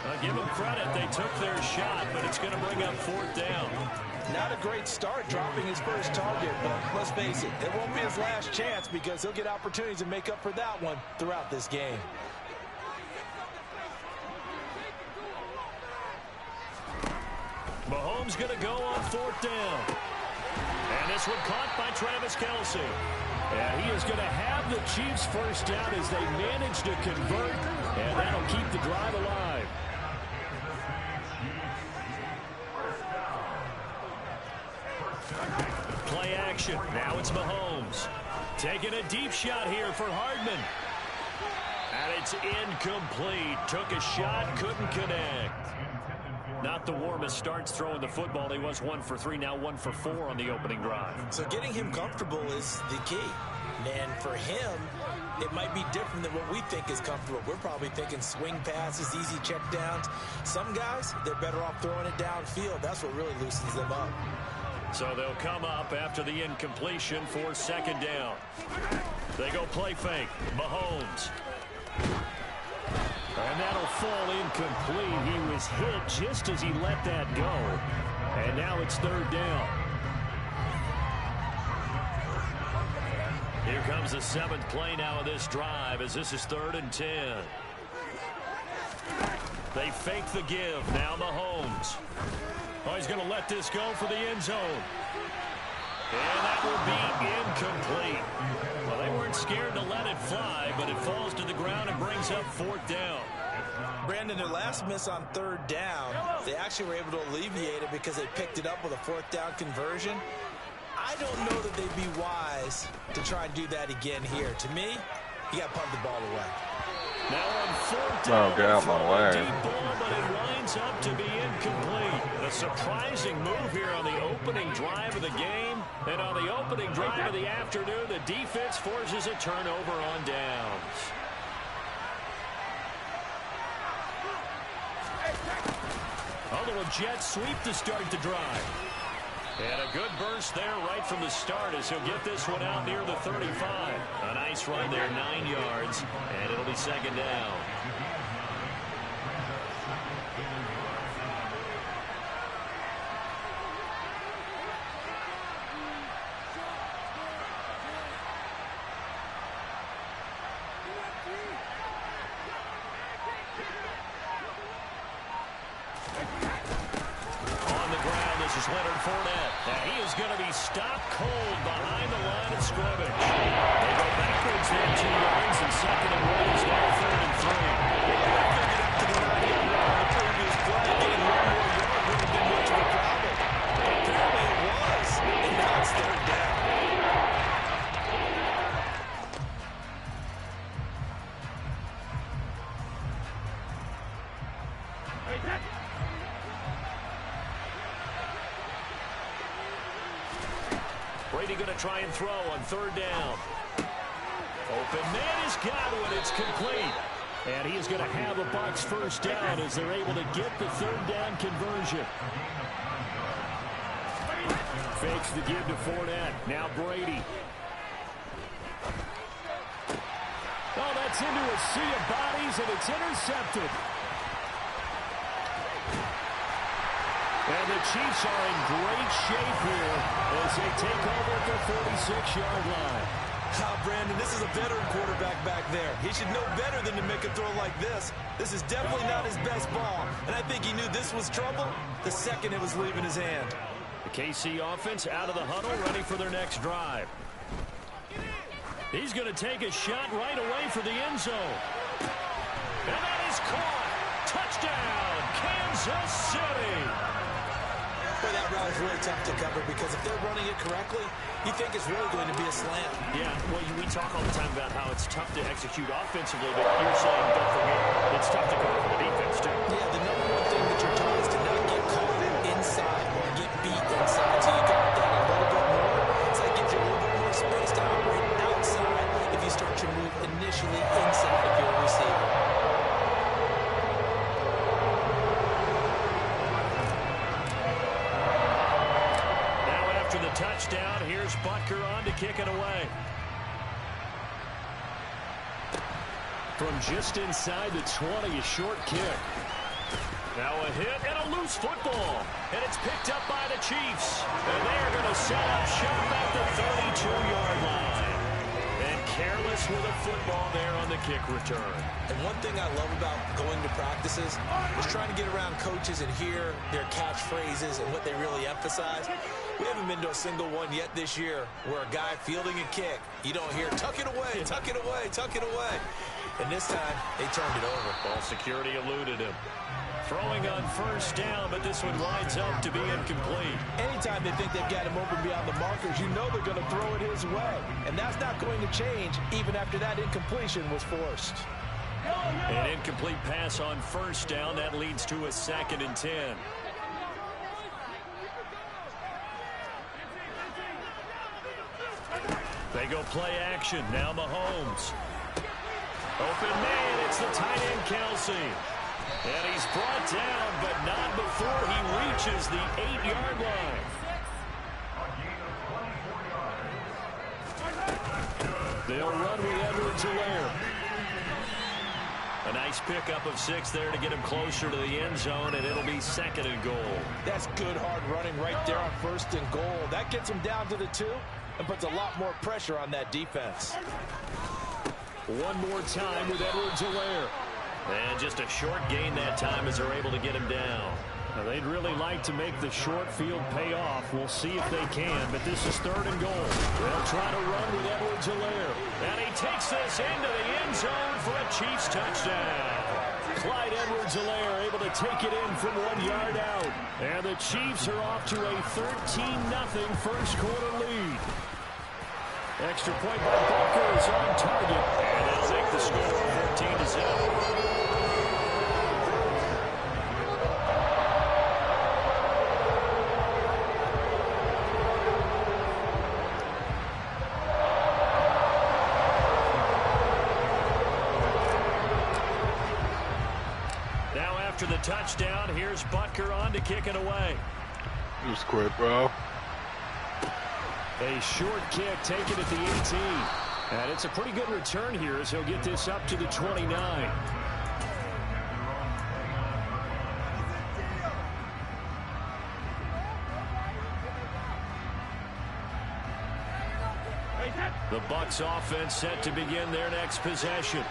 I'll give them credit. They took their shot, but it's going to bring up 4th down. Not a great start dropping his first target, but let's face it, it won't be his last chance because he'll get opportunities to make up for that one throughout this game. Mahomes going to go on 4th down. And this one caught by Travis Kelce. And he is going to have the Chiefs first down as they manage to convert, and that'll keep the drive alive. Play action. Now it's Mahomes. Taking a deep shot here for Hardman. And it's incomplete. Took a shot, couldn't connect. Not the warmest starts throwing the football. He was 1 for 3, now 1 for 4 on the opening drive. So getting him comfortable is the key. And for him, it might be different than what we think is comfortable. We're probably thinking swing passes, easy checkdowns. Some guys, they're better off throwing it downfield. That's what really loosens them up. So they'll come up after the incompletion for 2nd down. They go play fake. Mahomes. And that'll fall incomplete. He was hit just as he let that go. And now it's 3rd down. Here comes the 7th play now of this drive as this is 3rd and 10. They fake the give. Now Mahomes. Oh, he's going to let this go for the end zone. And that will be incomplete. Well, they weren't scared to let it fly, but it falls to the ground and brings up 4th down. Brandon, their last miss on 3rd down, they actually were able to alleviate it because they picked it up with a 4th down conversion. I don't know that they'd be wise to try and do that again here. To me, you got to pump the ball away. Now on 4th down, get out my way. Deep ball, but it lines up to be incomplete. A surprising move here on the opening drive of the game. And on the opening drive of the afternoon, the defense forces a turnover on downs. A little jet sweep to start the drive. And a good burst there right from the start as he'll get this one out near the 35. A nice run there, 9 yards, and it'll be 2nd down. Leonard Fournette, and he is going to be stopped cold behind the line of scrimmage. They go backwards there 2 yards, and 2nd and 1 is now 3rd and 3. They're going to get up to the 9-yard line on the previous play. Getting 1 more yard wouldn't have been much of a problem. Apparently it was, and now it's 3rd down. Brady going to try and throw on 3rd down. Open man is Godwin. It's complete. And he is going to have a Bucs first down as they're able to get the 3rd down conversion. Fakes the give to Fournette. Now Brady. Oh, that's into a sea of bodies, and it's intercepted. And the Chiefs are in great shape here as they take over at their 46-yard line. Brandon, this is a veteran quarterback back there. He should know better than to make a throw like this. This is definitely not his best ball, and I think he knew this was trouble the second it was leaving his hand. The KC offense out of the huddle, ready for their next drive. He's going to take a shot right away for the end zone. And that is caught. Touchdown, Kansas City. Boy, that route is really tough to cover because if they're running it correctly, you think it's really going to be a slant. Yeah, well, we talk all the time about how it's tough to execute offensively, but you're saying, don't forget, it's tough to cover for the defense, too. Yeah, the number one thing that you're taught is to not get caught inside or get beat inside. So you got that a little bit more. So that gives you a little bit more space to operate outside if you start your move initially inside if you're a receiver. Touchdown. Here's Butker on to kick it away. From just inside the 20, a short kick. Now a hit and a loose football. And it's picked up by the Chiefs. And they're going to set up shop at the 32-yard line. And careless with a football there on the kick return. And one thing I love about going to practices is trying to get around coaches and hear their catchphrases and what they really emphasize. We haven't been to a single one yet this year where a guy fielding a kick, you don't hear, tuck it away, tuck it away, tuck it away. And this time, they turned it over. Ball security eluded him. Throwing on first down, but this one winds up to be incomplete. Anytime they think they've got him open beyond the markers, you know they're going to throw it his way. And that's not going to change even after that incompletion was forced. An incomplete pass on first down. That leads to a 2nd and 10. They go play action. Now Mahomes. Open man. It's the tight end, Kelsey. And he's brought down, but not before he reaches the 8-yard line. They'll run with Edwards-Helaire. A nice pickup of 6 there to get him closer to the end zone, and it'll be 2nd and goal. That's good hard running right there on 1st and goal. That gets him down to the 2 and puts a lot more pressure on that defense. One more time with Edwards-Helaire. And just a short gain that time as they're able to get him down. Now, they'd really like to make the short field pay off. We'll see if they can, but this is 3rd and goal. They'll try to run with Edwards-Helaire. And he takes this into the end zone for a Chiefs touchdown. Clyde Edwards-Helaire able to take it in from 1 yard out. And the Chiefs are off to a 13-0 first quarter lead. Extra point by Butker is on target. And they'll make the score 14-0. After the touchdown, here's Butker on to kick it away. Just quit, bro. A short kick taken at the 18. And it's a pretty good return here as he'll get this up to the 29. The Bucs offense set to begin their next possession.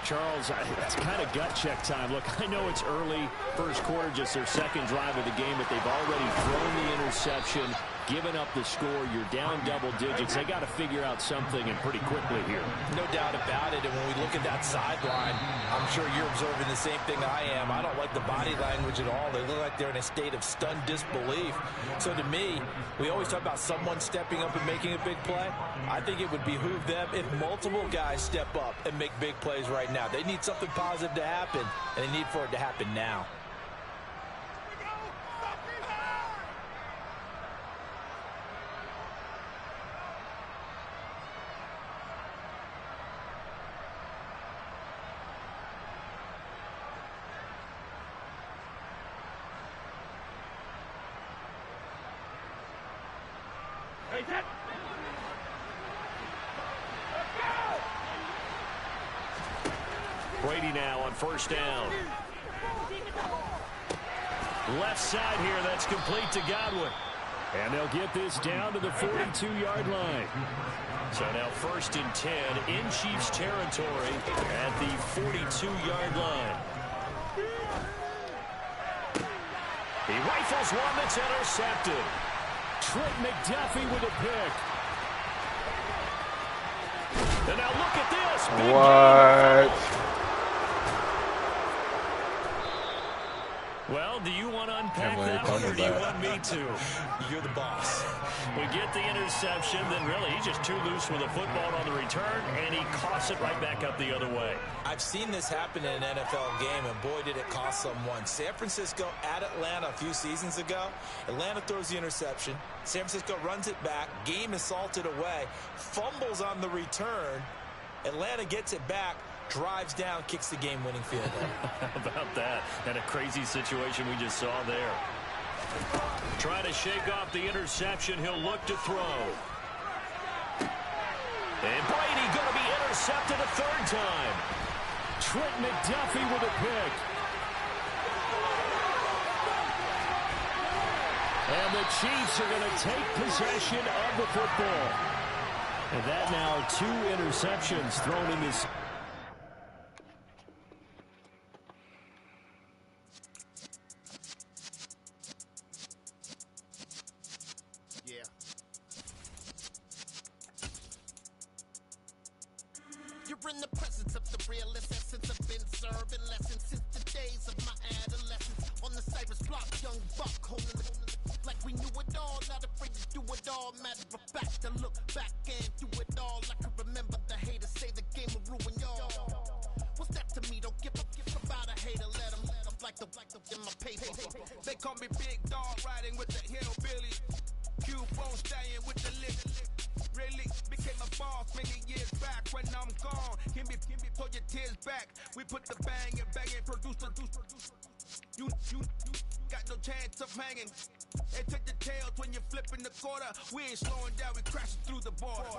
Charles, it's kind of gut check time. Look, I know it's early, first quarter, just their 2nd drive of the game, but they've already thrown the interception, given up the score. You're down double digits. They got to figure out something, and pretty quickly here. No doubt about it, and when we look at that sideline, I'm sure you're observing the same thing I am. I don't like the body language at all. They look like they're in a state of stunned disbelief. So to me, we always talk about someone stepping up and making a big play. I think it would behoove them if multiple guys step up and make big plays right now. They need something positive to happen, and they need for it to happen now. Brady now on first down. Left side here, that's complete to Godwin. And they'll get this down to the 42-yard line. So now 1st and 10 in Chiefs territory at the 42-yard line. He rifles one that's intercepted. Trent McDuffie with a pick. And now look at this. What? Well, do you want to unpack that one, or do you want me to? You're the boss. We get the interception, then really he's just too loose with a football on the return, and he coughs it right back up the other way. I've seen this happen in an NFL game, and boy, did it cost someone. San Francisco at Atlanta a few seasons ago. Atlanta throws the interception. San Francisco runs it back. Game is salted away. Fumbles on the return. Atlanta gets it back. Drives down, kicks the game-winning field goal. How about that? And a crazy situation we just saw there. Trying to shake off the interception. He'll look to throw. And Brady going to be intercepted a 3rd time. Trent McDuffie with a pick. And the Chiefs are going to take possession of the football. And that now 2 interceptions thrown in this. You're in the presence of the realest essence. I've been serving lessons since the days of my adolescence. On the Cyrus block, young buck holding the like we knew it all, not afraid to do it all. Matter of fact, to look back and do it all. I can remember the haters say the game will ruin y'all. What's that to me? Don't give about a hater. Let them like the in my paper. They call me Big Dog, riding with the hillbilly. Q-Bone staying with the lick. Really became a boss many years back. When I'm gone, give me pull your tears back. We put the bang and produce. You got no chance of hanging. They took the tails when you're flipping the quarter. We ain't slowing down, we crashing through the border.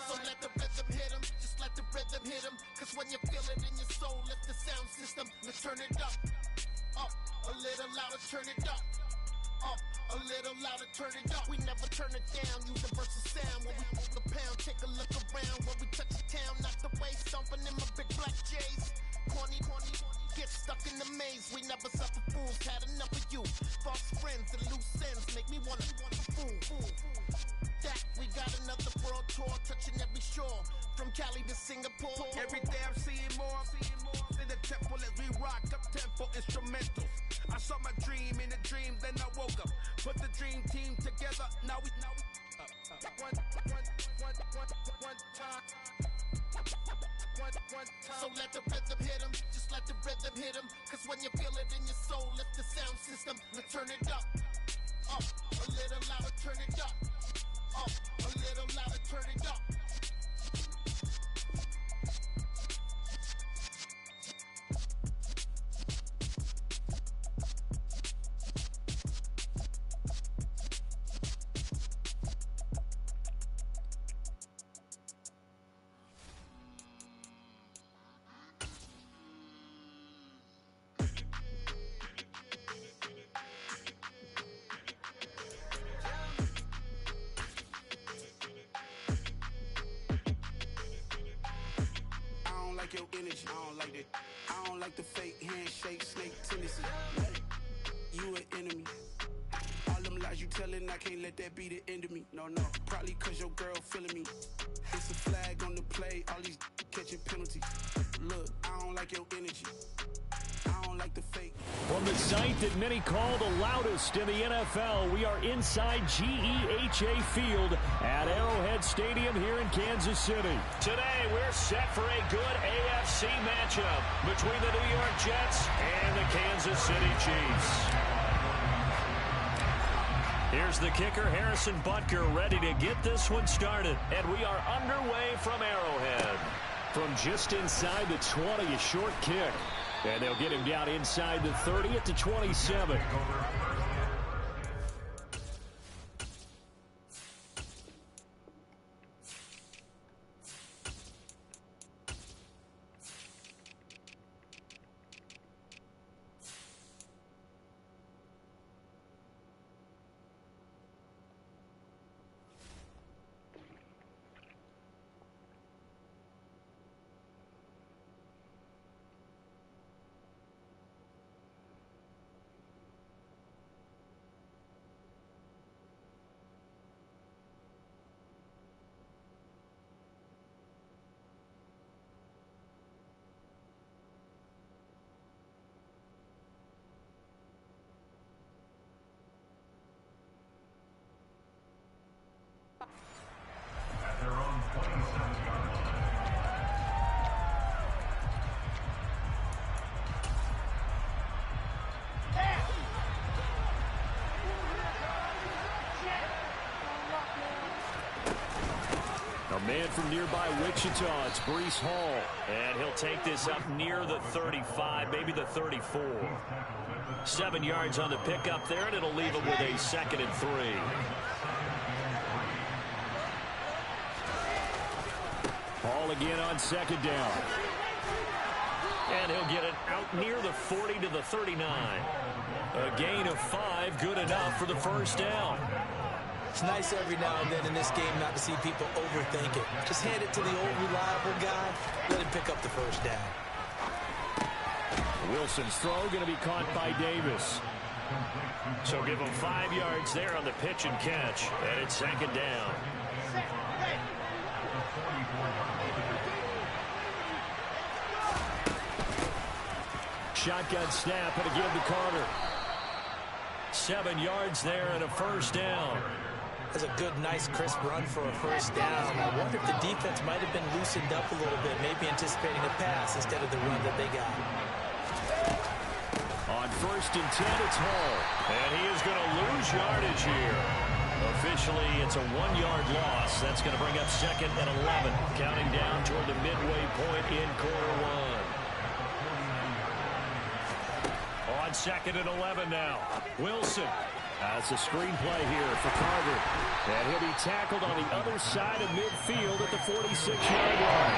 So let the rhythm hit 'em, just let the rhythm hit 'em. Cause when you feel it in your soul, lift the sound system. Let's turn it up, a little louder, turn it up, a little louder, turn it up. We never turn it down, universal sound. When we move the pound, take a look around. When we touch the town, knock the way, stomping in my big black J's. Corny, get stuck in the maze. We never suffer fools, had enough of you. False friends and loose ends make me wanna fool. That we got another world tour, touching every shore, from Cali to Singapore. Every day I'm seeing more in the temple as we rock up tempo instrumentals. I saw my dream in a dream, then I woke up. Put the dream team together. Now we one time. So let the rhythm hit 'em, just let the rhythm hit 'em. Cause when you feel it in your soul, lift the sound system. Let's turn it up, a little louder, turn it up, a little louder, turn it up. Your energy, I don't like that. I don't like the fake handshake, snake tendency. You an enemy. All them lies you telling, I can't let that be the end of me. No, probably cause your girl feeling me. It's a flag on the play, all these catching penalties. Look, I don't like your energy. I don't like the fake. From the site that many call the loudest in the NFL, we are inside GEHA Field at Arrowhead Stadium here in Kansas City. Today, we're set for a good AFC matchup between the New York Jets and the Kansas City Chiefs. Here's the kicker, Harrison Butker, ready to get this one started. And we are underway from Arrowhead. From just inside the 20, a short kick. And they'll get him down inside the 30 at the 27. A man from nearby Wichita, it's Breece Hall. And he'll take this up near the 35, maybe the 34. 7 yards on the pickup there, and it'll leave him with a 2nd and 3. Hall again on 2nd down. And he'll get it out near the 40 to the 39. A gain of 5, good enough for the 1st down. It's nice every now and then in this game not to see people overthink it. Just hand it to the old reliable guy, let him pick up the 1st down. Wilson's throw going to be caught by Davis. So give him 5 yards there on the pitch and catch. And it's 2nd down. Shotgun snap and again to Carter. 7 yards there and a 1st down. That's a good, nice, crisp run for a 1st down. I wonder if the defense might have been loosened up a little bit, maybe anticipating a pass instead of the run that they got. On 1st and 10, it's Hall. And he is going to lose yardage here. Officially, it's a 1-yard loss. That's going to bring up 2nd and 11, counting down toward the midway point in quarter 1. On 2nd and 11 now. Wilson. That's a screenplay here for Carter. And he'll be tackled on the other side of midfield at the 46-yard line.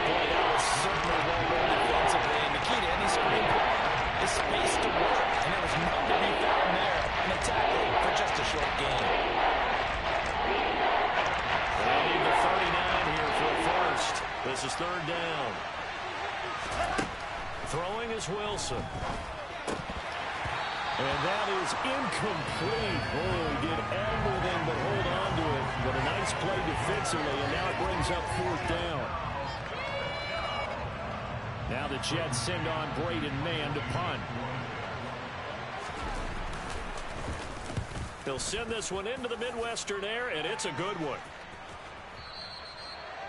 Boy, that was certainly well run defensively. And the key to any screenplay is space to work. And there was none to be found there. And a tackle for just a short gain. They need the 39 here for a 1st. This is 3rd down. Throwing is Wilson. And that is incomplete. Oh, he did everything but hold on to it. But a nice play defensively, and now it brings up 4th down. Now the Jets send on Braden Mann to punt. They'll send this one into the Midwestern air, and it's a good one.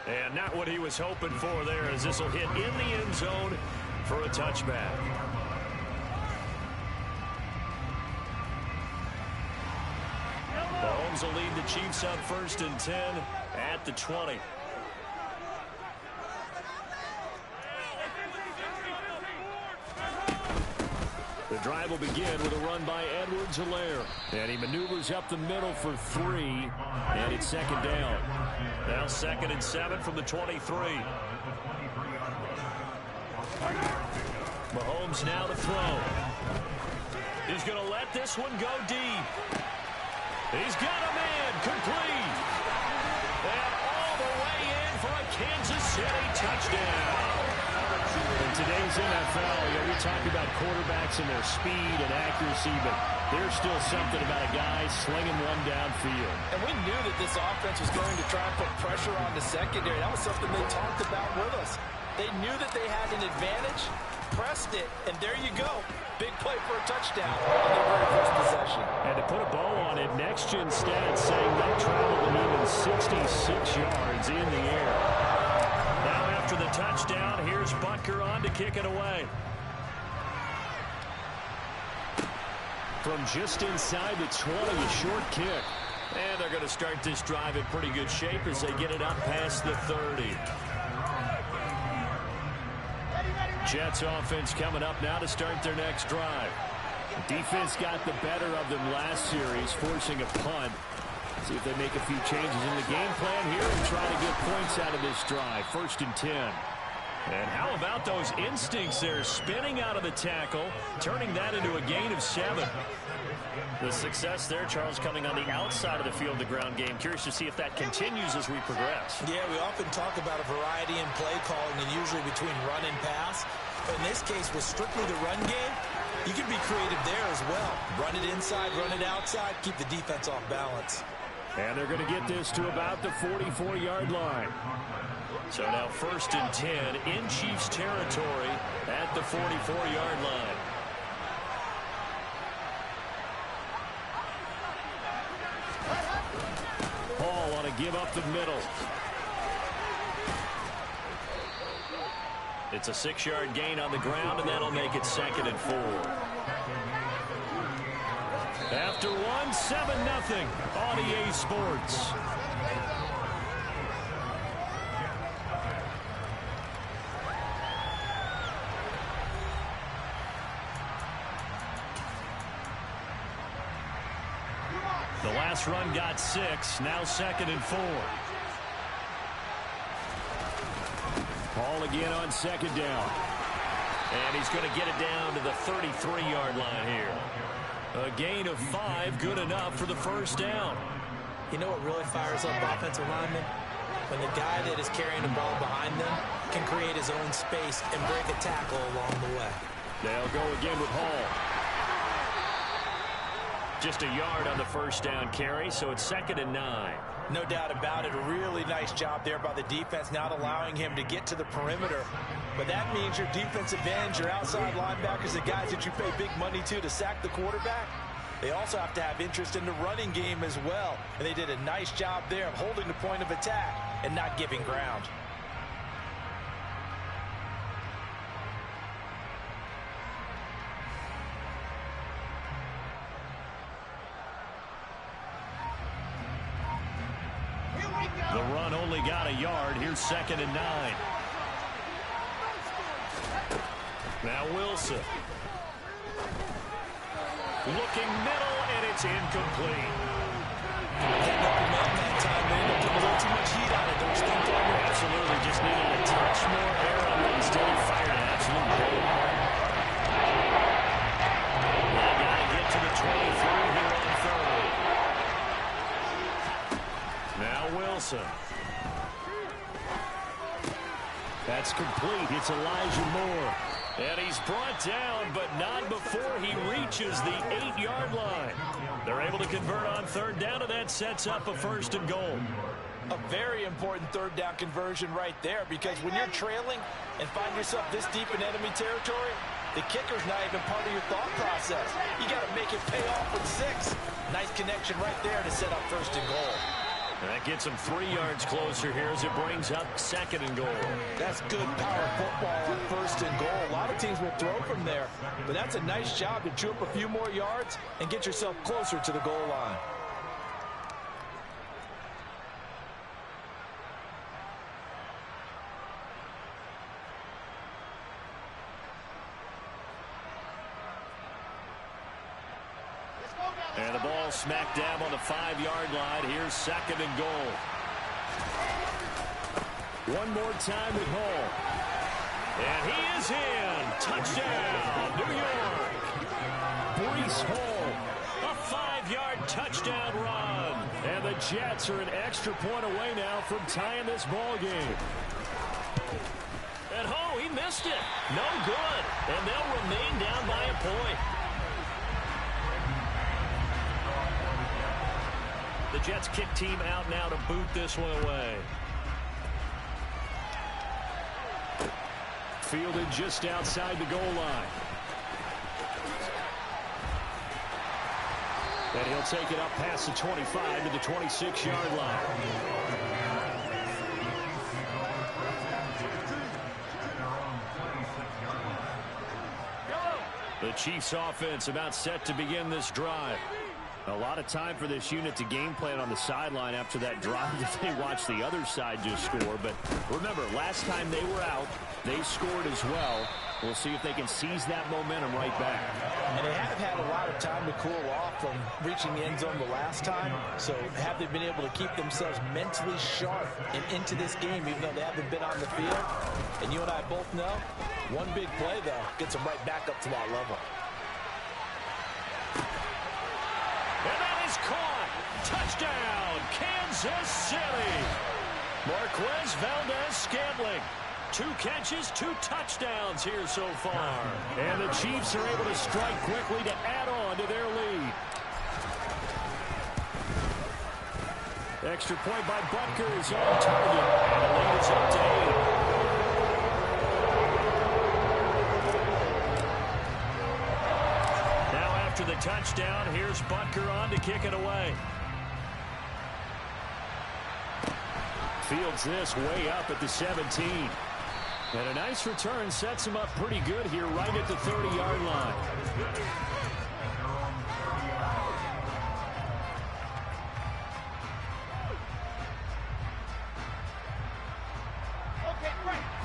And not what he was hoping for there, as this will hit in the end zone for a touchback. Mahomes will lead the Chiefs up 1st and 10 at the 20. The drive will begin with a run by Edwards-Helaire. And he maneuvers up the middle for 3. And it's 2nd down. Now 2nd and 7 from the 23. Mahomes now to throw. He's going to let this one go deep. He's got a man complete. And all the way in for a Kansas City touchdown. In today's NFL, we talk about quarterbacks and their speed and accuracy, but there's still something about a guy slinging one downfield. And we knew that this offense was going to try and put pressure on the secondary. That was something they talked about with us. They knew that they had an advantage, pressed it, and there you go. Big play for a touchdown on their very first possession. And to put a bow on it, Next Gen Stats saying they traveled an even 66 yards in the air. Now after the touchdown, here's Butker on to kick it away. From just inside the 20, a short kick. And they're going to start this drive in pretty good shape as they get it up past the 30. Jets offense coming up now to start their next drive. Defense got the better of them last series, forcing a punt. See if they make a few changes in the game plan here and try to get points out of this drive. 1st and 10. And how about those instincts there, spinning out of the tackle, turning that into a gain of 7. The success there, Charles, coming on the outside of the field, the ground game. Curious to see if that continues as we progress. Yeah, we often talk about a variety in play calling and usually between run and pass. But in this case, with strictly the run game, you can be creative there as well. Run it inside, run it outside, keep the defense off balance. And they're going to get this to about the 44-yard line. So now 1st and 10 in Chiefs territory at the 44-yard line. Hall on a give up the middle. It's a 6-yard gain on the ground, and that'll make it 2nd and 4. After one, 7-0 on EA Sports. The last run got 6, now 2nd and 4. Paul again on 2nd down. And he's going to get it down to the 33-yard line here. A gain of 5, good enough for the first down. You know what really fires up offensive linemen? When the guy that is carrying the ball behind them can create his own space and break a tackle along the way. They'll go again with Hall. Just a yard on the first down carry, so it's 2nd and 9. No doubt about it. A really nice job there by the defense, not allowing him to get to the perimeter. But that means your defensive ends, your outside linebackers, the guys that you pay big money to sack the quarterback, they also have to have interest in the running game as well. And they did a nice job there of holding the point of attack and not giving ground. The run only got a yard. Here's 2nd and 9. Now Wilson. Looking middle, and it's incomplete. That time they ended up putting a little too much heat on it. Don't you think, Daniel? Absolutely. Just needed a touch more air on it. Instead, he fired an absolute goal. They got to get to the 23 here on 3rd. Now Wilson. That's complete. It's Elijah Moore. And he's brought down, but not before he reaches the 8-yard line. They're able to convert on 3rd down, and that sets up a 1st and goal. A very important 3rd down conversion right there, because when you're trailing and find yourself this deep in enemy territory, the kicker's not even part of your thought process. You got to make it pay off with 6. Nice connection right there to set up 1st and goal. And that gets him 3 yards closer here as it brings up 2nd and goal. That's good power football on 1st and goal. A lot of teams will throw from there, but that's a nice job to chew up a few more yards and get yourself closer to the goal line. And the ball smack dab on the 5-yard line. Here's 2nd and goal. One more time with Hall. And he is in. Touchdown, New York. Breece Hall. A 5-yard touchdown run. And the Jets are an extra point away now from tying this ball game. And Hall, he missed it. No good. And they'll remain down by a point. The Jets kick team out now to boot this one away. Fielded just outside the goal line. And he'll take it up past the 25 to the 26-yard line. The Chiefs offense about set to begin this drive. A lot of time for this unit to game plan on the sideline after that drive that they watched the other side just score. But remember, last time they were out, they scored as well. We'll see if they can seize that momentum right back. And they have had a lot of time to cool off from reaching the end zone the last time. So have they been able to keep themselves mentally sharp and into this game, even though they haven't been on the field? And you and I both know, one big play, though, gets them right back up to that level. And that is caught. Touchdown, Kansas City. Marquez Valdez-Scantling. 2 catches, 2 touchdowns here so far. And the Chiefs are able to strike quickly to add on to their lead. Extra point by Butker is on target. And the lead is up to 8. Now after the touchdown, here's Butker on to kick it away. fields this way up at the 17. And a nice return sets him up pretty good here right at the 30-yard line.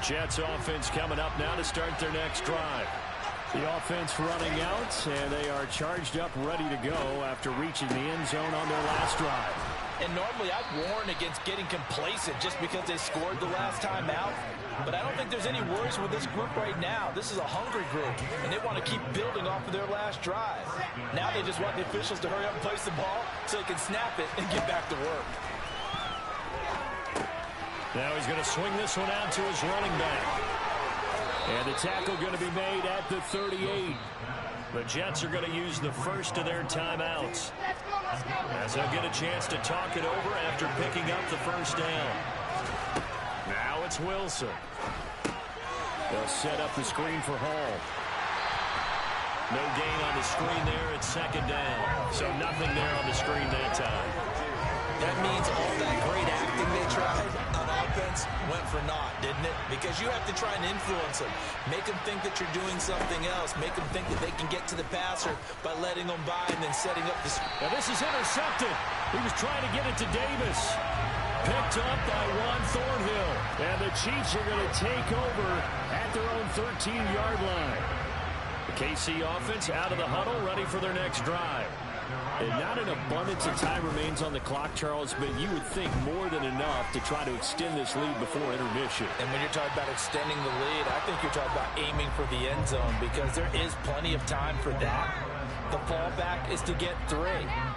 Jets offense coming up now to start their next drive. The offense running out, and they are charged up, ready to go after reaching the end zone on their last drive. And normally I'd warn against getting complacent just because they scored the last time out. But I don't think there's any worries with this group right now. This is a hungry group, and they want to keep building off of their last drive. Now they just want the officials to hurry up and place the ball so they can snap it and get back to work. Now he's going to swing this one out to his running back. And the tackle going to be made at the 38. The Jets are going to use the first of their timeouts, as they'll get a chance to talk it over after picking up the first down. Now it's Wilson. They'll set up the screen for Hall. No gain on the screen there. It's second down. So nothing there on the screen that time. That means all that great acting they tried on offense went for naught, didn't it? Because you have to try and influence them. Make them think that you're doing something else. Make them think that they can get to the passer by letting them by and then setting up the... Now this is intercepted. He was trying to get it to Davis. Picked up by Juan Thornhill. And the Chiefs are going to take over at their own 13-yard line. The KC offense out of the huddle, ready for their next drive. And not an abundance of time remains on the clock, Charles, but you would think more than enough to try to extend this lead before intermission. And when you're talking about extending the lead, I think you're talking about aiming for the end zone, because there is plenty of time for that. The fallback is to get 3.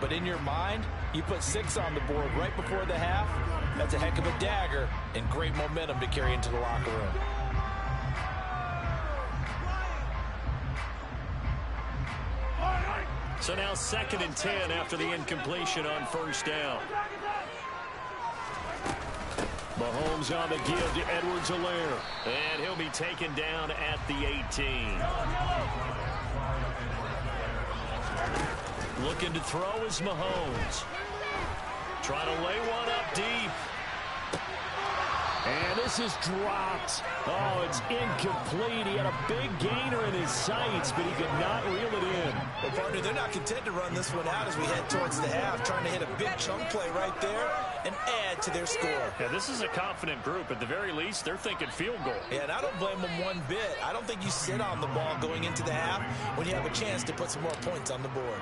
But in your mind, you put 6 on the board right before the half. That's a heck of a dagger and great momentum to carry into the locker room. So now 2nd and 10 after the incompletion on first down. Mahomes on the give to Edwards-Helaire. And he'll be taken down at the 18. Looking to throw is Mahomes. Trying to lay one up deep. And this is dropped. Oh, it's incomplete. He had a big gainer in his sights, but he could not reel it in. Well, partner, they're not content to run this one out as we head towards the half, trying to hit a big chunk play right there and add to their score. Yeah, this is a confident group. At the very least, they're thinking field goal. Yeah, and I don't blame them one bit. I don't think you sit on the ball going into the half when you have a chance to put some more points on the board.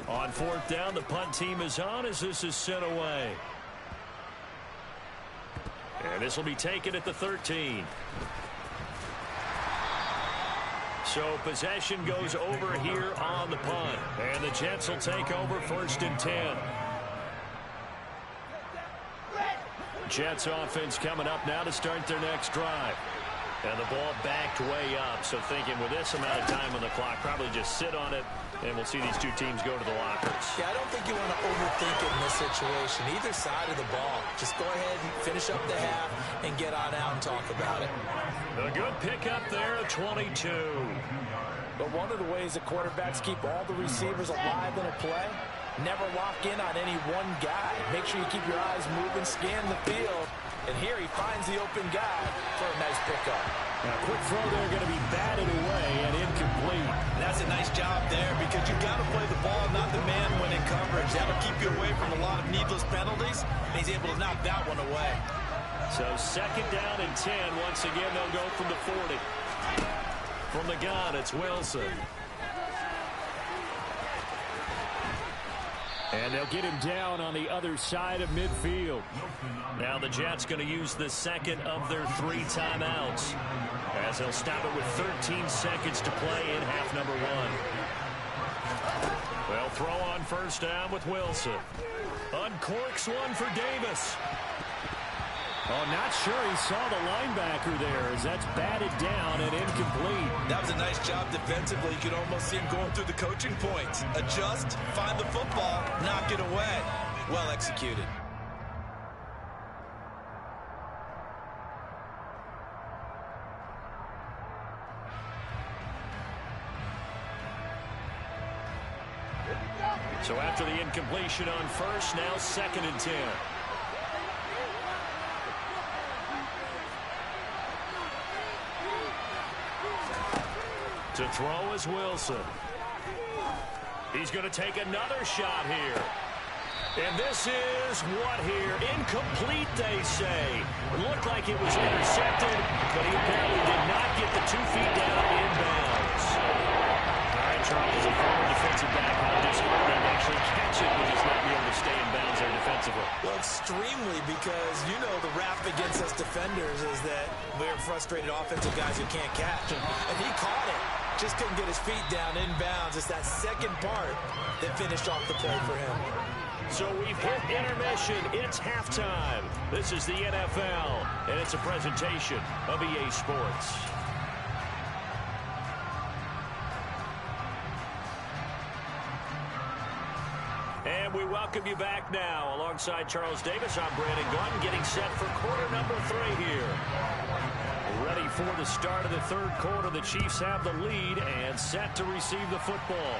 On 4th down, the punt team is on as this is sent away. And this will be taken at the 13. So possession goes over here on the punt. And the Jets will take over 1st and 10. Jets offense coming up now to start their next drive. And the ball backed way up. So thinking with this amount of time on the clock, probably just sit on it. And we'll see these two teams go to the lockers. Yeah, I don't think you want to overthink it in this situation. Either side of the ball. Just go ahead and finish up the half and get on out and talk about it. A good pickup there at 22. But one of the ways that quarterbacks keep all the receivers alive in a play, never lock in on any one guy. Make sure you keep your eyes moving, scan the field. And here he finds the open guy for a nice pickup. Now, quick throw there going to be batted away and incomplete. And that's a nice job there because you've got to play the ball, not the man when in coverage. That'll keep you away from a lot of needless penalties. And he's able to knock that one away. So 2nd down and 10. Once again, they'll go from the 40. From the gun, it's Wilson. And they'll get him down on the other side of midfield. Now the Jets going to use the 2nd of their 3 timeouts, as they'll stop it with 13 seconds to play in half number 1. They'll throw on first down with Wilson. Uncorks one for Davis. Oh, not sure he saw the linebacker there as that's batted down and incomplete. That was a nice job defensively. You could almost see him going through the coaching points. Adjust, find the football, knock it away. Well executed. So after the incompletion on first, now 2nd and 10. To throw is Wilson. He's going to take another shot here. And this is what here? Incomplete, they say. It looked like it was intercepted, but he apparently did not get the 2 feet down inbounds. All right, Charles, a former defensive back, how disheartening to actually catch it, but just not be able to stay in bounds there defensively. Well, extremely, because you know the rap against us defenders is that we're frustrated offensive guys who can't catch. And he caught it. Just couldn't get his feet down inbounds. It's that second part that finished off the play for him. So we've hit intermission. It's halftime. This is the NFL, and it's a presentation of EA Sports. And we welcome you back now. Alongside Charles Davis, I'm Brandon Gunn, getting set for quarter number 3 here. Ready for the start of the 3rd quarter. The Chiefs have the lead and set to receive the football.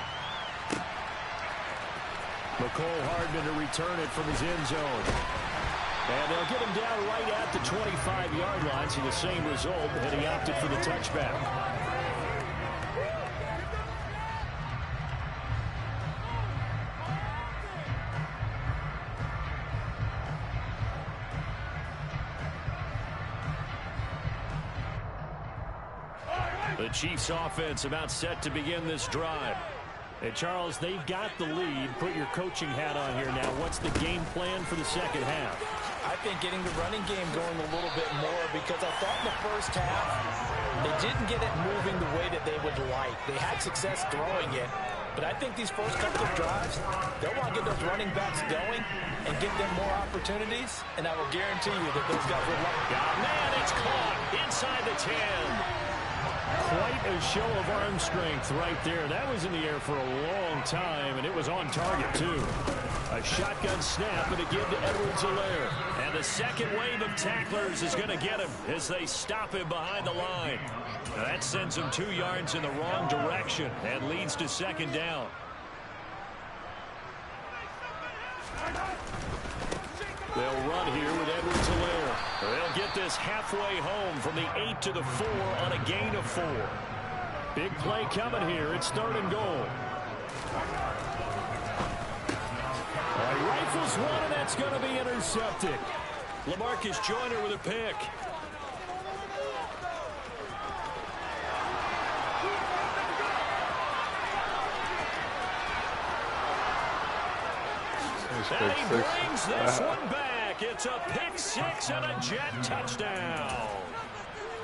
McCole Hardman to return it from his end zone. And they'll get him down right at the 25-yard line, so the same result, and he opted for the touchback. The Chiefs offense about set to begin this drive. Hey, Charles, they've got the lead. Put your coaching hat on here now. What's the game plan for the second half? I think getting the running game going a little bit more, because I thought in the first half they didn't get it moving the way that they would like. They had success throwing it, but I think these first couple of drives, they'll want to get those running backs going and give them more opportunities, and I will guarantee you that those guys will love it. Man, it's caught inside the 10. Quite a show of arm strength right there. That was in the air for a long time, and it was on target, too. A shotgun snap and a give to Edwards-Helaire. And the second wave of tacklers is going to get him as they stop him behind the line. Now that sends him 2 yards in the wrong direction and leads to 2nd down. They'll run here with Edwards-Helaire. They'll get this halfway home from the 8 to the 4 on a gain of 4. Big play coming here. It's 3rd and goal. All right, rifles one, and that's going to be intercepted. LaMarcus Joyner with a pick. And he brings this one back. It's a pick 6 and a Jet touchdown.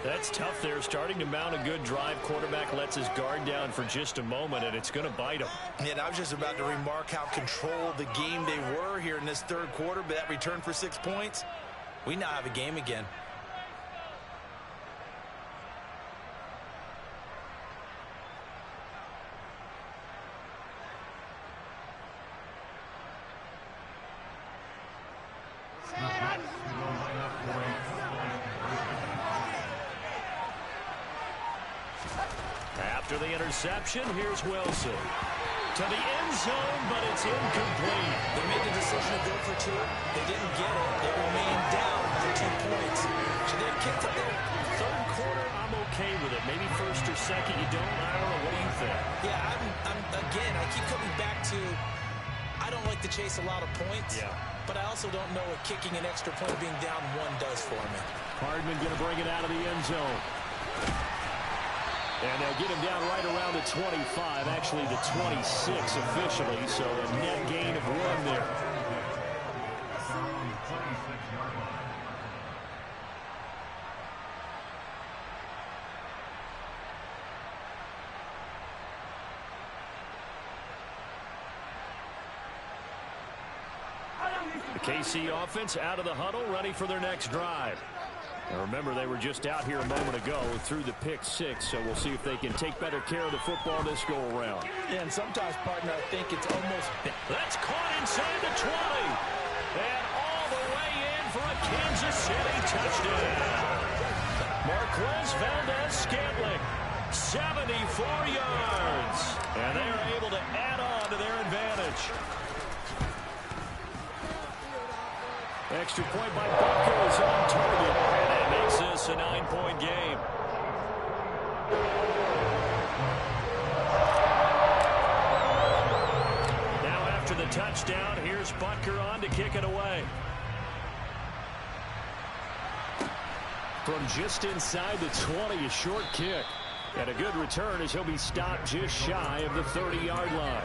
That's tough there, starting to mount a good drive. Quarterback lets his guard down for just a moment, and it's going to bite him. And I was just about to remark how controlled the game they were here in this 3rd quarter, but that return for 6 points, we now have a game again. After the interception, here's Wilson. To the end zone, but it's incomplete. They made the decision to go for 2. They didn't get it. They remained down for 2 points. Should they have kicked it there? 3rd quarter, I'm okay with it. Maybe 1st or 2nd, you don't. I don't know. What do you think? Yeah, again, I keep coming back to I don't like to chase a lot of points. Yeah. But I also don't know what kicking an extra point being down 1 does for me. Hardman going to bring it out of the end zone. And they'll get him down right around the 25, actually the 26 officially, so a net gain of 1 there. The KC offense out of the huddle, ready for their next drive. Now remember, they were just out here a moment ago through the pick 6, so we'll see if they can take better care of the football this go-around. Yeah, and sometimes, partner, I think it's almost... That's caught inside the 20. And all the way in for a Kansas City touchdown. Marquez Valdez-Scantling 74 yards. And they are able to add on to their advantage. Extra point by Butker is on target. And that makes this a 9-point game. Now after the touchdown, here's Butker on to kick it away. From just inside the 20, a short kick. And a good return as he'll be stopped just shy of the 30-yard line.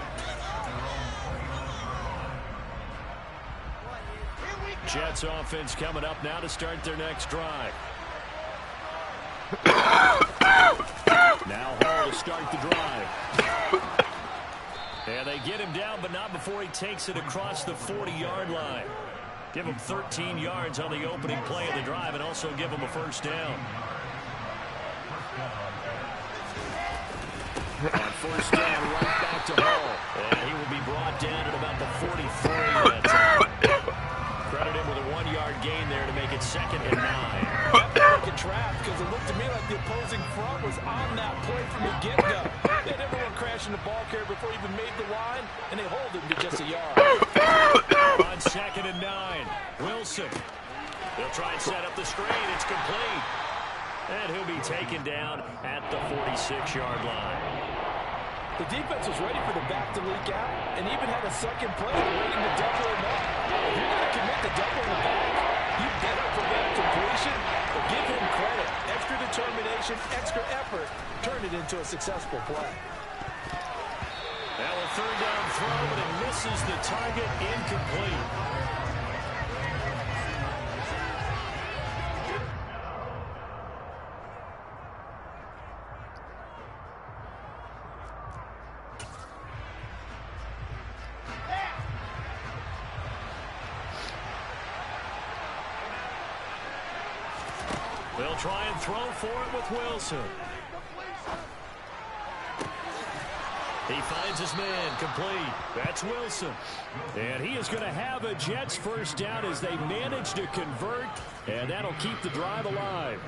Jets offense coming up now to start their next drive. Now Hall to start the drive. And they get him down, but not before he takes it across the 40-yard line. Give him 13 yards on the opening play of the drive and also give him a first down. On first down, right back to Hall. And he will be brought down at about the 43 that time. Credit him with a 1-yard gain there to make it 2nd and 9. Like a trap, because it looked to me like the opposing front was on that play from the get-go. They had everyone crashing the ball carrier before he even made the line, and they hold him to just a yard. On 2nd and 9, Wilson. They'll try and set up the screen. It's complete. And he'll be taken down at the 46-yard line. The defense was ready for the back to leak out and even had a second play waiting to double him up. If you're going to commit to doubling the back, you better prevent completion, but give him credit. Extra determination, extra effort, turn it into a successful play. Now a 3rd down throw, but it misses the target, incomplete. They'll try and throw for it with Wilson. He finds his man, complete. That's Wilson. And he is going to have a Jets first down as they manage to convert, and that'll keep the drive alive.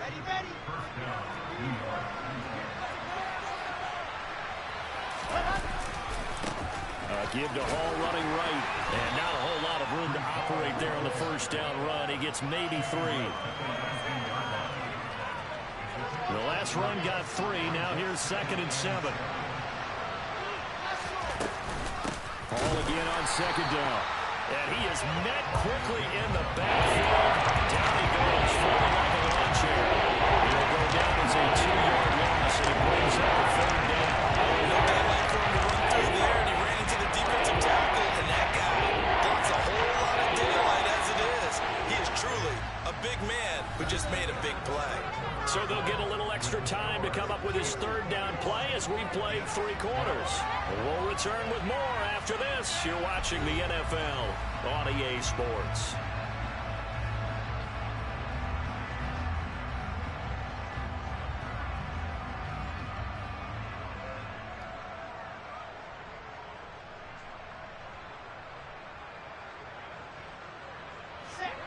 Give to Hall running right, and not a whole lot of room to operate there on the first down run. He gets maybe 3. The last run got 3. Now here's 2nd and 7. Hall again on 2nd down. And he is met quickly in the backfield. Down he goes, falling like a lawn chair. He'll go down as a 2-yard loss, and it brings up the 3rd down. No daylight for him to run through there, and he ran into the defensive tackle, and that guy blocks a whole lot of daylight as it is. He is truly a big man who just made a big play. So they'll get a little extra time to come up with his 3rd down play as we played 3 quarters. We'll return with more after this. You're watching the NFL on EA Sports.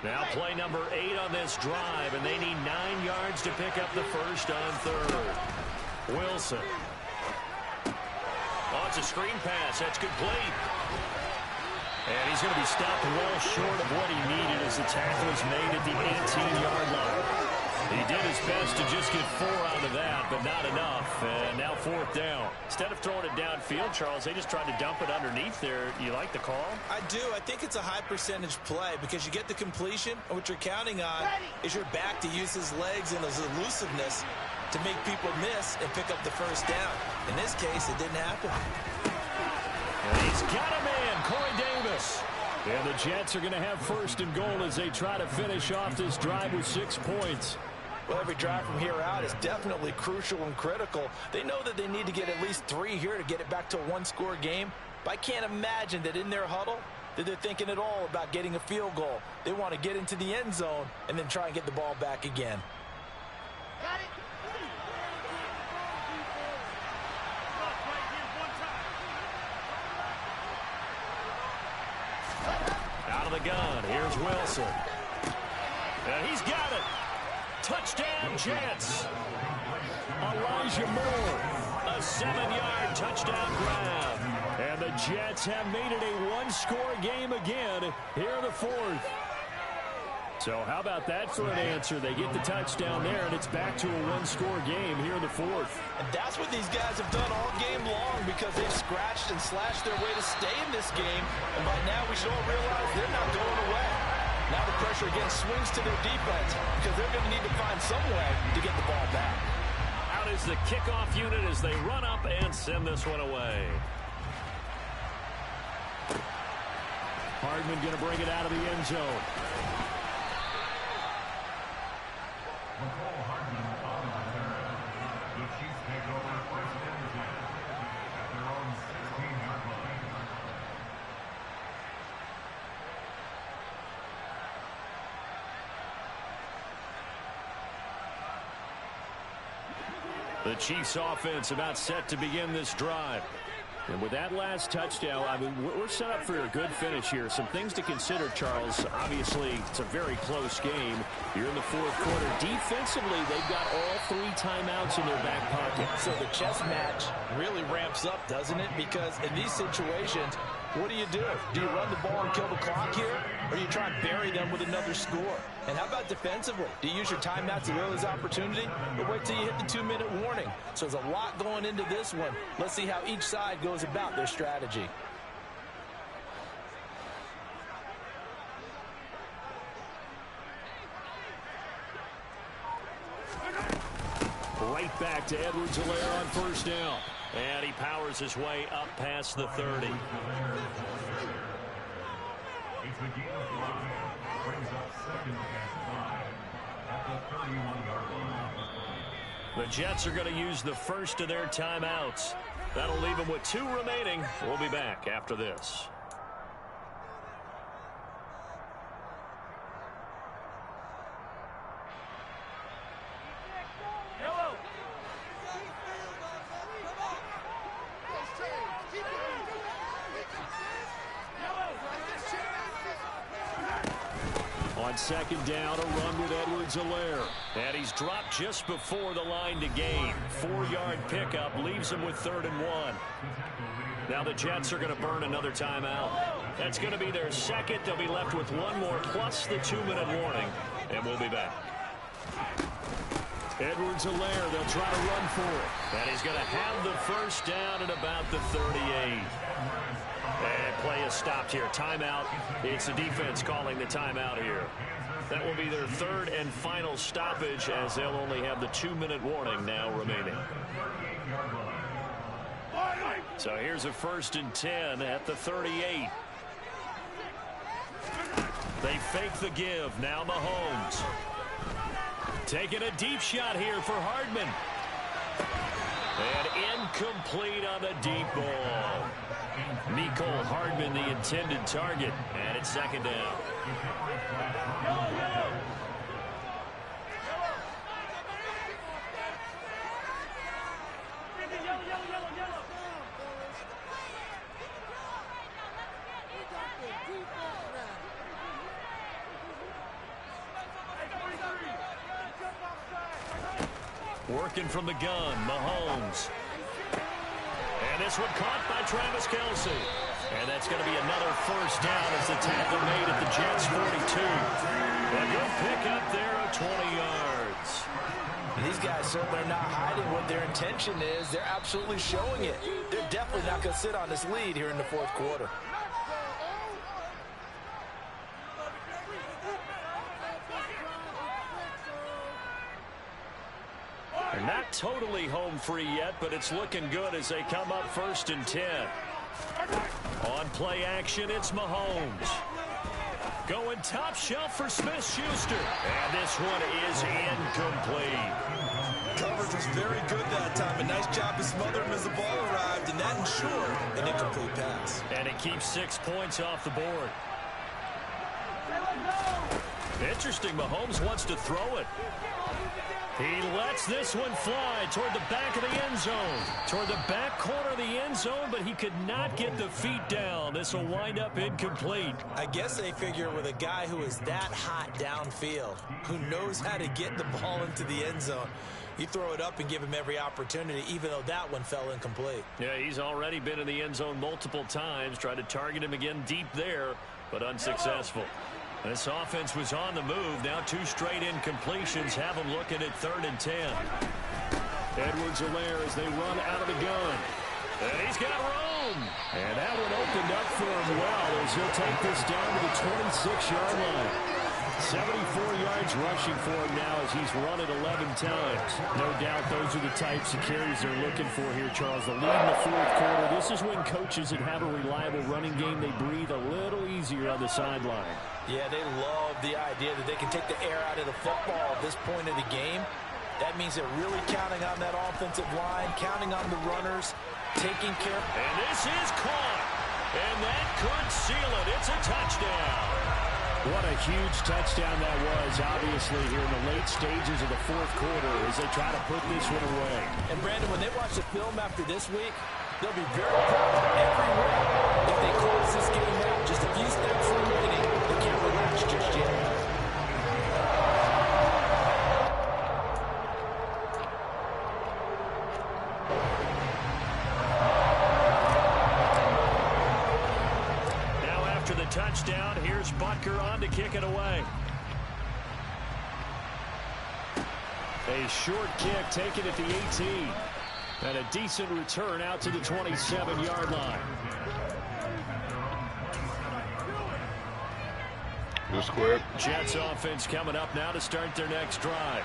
Now play number 8 on this drive, and they need 9 yards to pick up the first on 3rd. Wilson. Oh, it's a screen pass. That's complete. And he's going to be stopped well short of what he needed as the tackle is made at the 18-yard line. He did his best to just get 4 out of that, but not enough. And now 4th down. Instead of throwing it downfield, Charles, they just tried to dump it underneath there. You like the call? I do. I think it's a high percentage play because you get the completion, and what you're counting on is your back to use his legs and his elusiveness to make people miss and pick up the first down. In this case, it didn't happen. And he's got a man, Corey Davis. And the Jets are going to have 1st and goal as they try to finish off this drive with 6 points. Well, every drive from here out is definitely crucial and critical. They know that they need to get at least 3 here to get it back to a 1-score game. But I can't imagine that in their huddle that they're thinking at all about getting a field goal. They want to get into the end zone and then try and get the ball back again. Got it. Out of the gun, here's Wilson. And he's got it. Touchdown, Jets. Elijah Moore, a 7-yard touchdown grab. And the Jets have made it a one-score game again here in the fourth. So how about that for an answer? They get the touchdown there, and it's back to a one-score game here in the fourth. And that's what these guys have done all game long because they've scratched and slashed their way to stay in this game. And by now we should all realize they're not going away. Now the pressure again swings to their defense because they're going to need to find some way to get the ball back. Out is the kickoff unit as they run up and send this one away. Hardman going to bring it out of the end zone. The Chiefs offense about set to begin this drive. And with that last touchdown, I mean, we're set up for a good finish here. Some things to consider, Charles. Obviously, it's a very close game. You're in the fourth quarter. Defensively, they've got all 3 timeouts in their back pocket. So the chess match really ramps up, doesn't it? Because in these situations, what do? Do you run the ball and kill the clock here? Or do you try and bury them with another score? And how about defensively? Do you use your timeouts to realize opportunity? Or wait till you hit the 2-minute warning? So there's a lot going into this one. Let's see how each side goes about their strategy. Right back to Edwards-Helaire on first down. And he powers his way up past the 30. The Jets are going to use the first of their timeouts. That'll leave them with 2 remaining. We'll be back after this. On second down, a run with Edwards-Helaire. And he's dropped just before the line to gain. 4-yard pickup leaves him with 3rd and 1. Now the Jets are going to burn another timeout. That's going to be their second. They'll be left with 1 more plus the 2-minute warning. And we'll be back. Edwards-Helaire, they'll try to run for it. And he's going to have the first down at about the 38. And play is stopped here. Timeout. It's the defense calling the timeout here. That will be their 3rd and final stoppage as they'll only have the 2-minute warning now remaining. So here's a 1st and 10 at the 38. They fake the give. Now Mahomes. Taking a deep shot here for Hardman. And incomplete on the deep ball. Mecole Hardman, the intended target, and it's 2nd down. Working from the gun, Mahomes. And this one caught by Travis Kelce. And that's going to be another first down as the tackle made at the Jets' 42. A good pickup there of 20 yards. These guys certainly are not hiding what their intention is. They're absolutely showing it. They're definitely not going to sit on this lead here in the fourth quarter. They're not totally home free yet, but it's looking good as they come up 1st and 10. On play action, it's Mahomes. Going top shelf for Smith-Schuster. And this one is incomplete. Coverage was very good that time. A nice job to smother him as the ball arrived, and that ensured an incomplete pass. And it keeps 6 points off the board. Interesting, Mahomes wants to throw it. He lets this one fly toward the back of the end zone. Toward the back corner of the end zone, but he could not get the feet down. This will wind up incomplete. I guess they figure with a guy who is that hot downfield, who knows how to get the ball into the end zone, you throw it up and give him every opportunity, even though that one fell incomplete. Yeah, he's already been in the end zone multiple times. Tried to target him again deep there, but unsuccessful. This offense was on the move. Now 2 straight incompletions have them looking at 3rd and 10. Edwards-Helaire as they run out of the gun. And he's got room. And that one opened up for him well as he'll take this down to the 26-yard line. 74 yards rushing for him now as he's run it 11 times. No doubt those are the types of carries they're looking for here, Charles. The lead in the 4th quarter. This is when coaches that have a reliable running game, they breathe a little easier on the sideline. Yeah, they love the idea that they can take the air out of the football at this point of the game. That means they're really counting on that offensive line, counting on the runners, taking care. And this is caught. And that could seal it. It's a touchdown. What a huge touchdown that was, obviously, here in the late stages of the 4th quarter as they try to put this one away. And, Brandon, when they watch the film after this week, they'll be very proud of every rep if they close this game out. Just a few steps remaining. They can't relax just yet. Now after the touchdown, here's Butker on to kick it away. A short kick taken at the 18. And a decent return out to the 27-yard line. Just quick. Jets offense coming up now to start their next drive.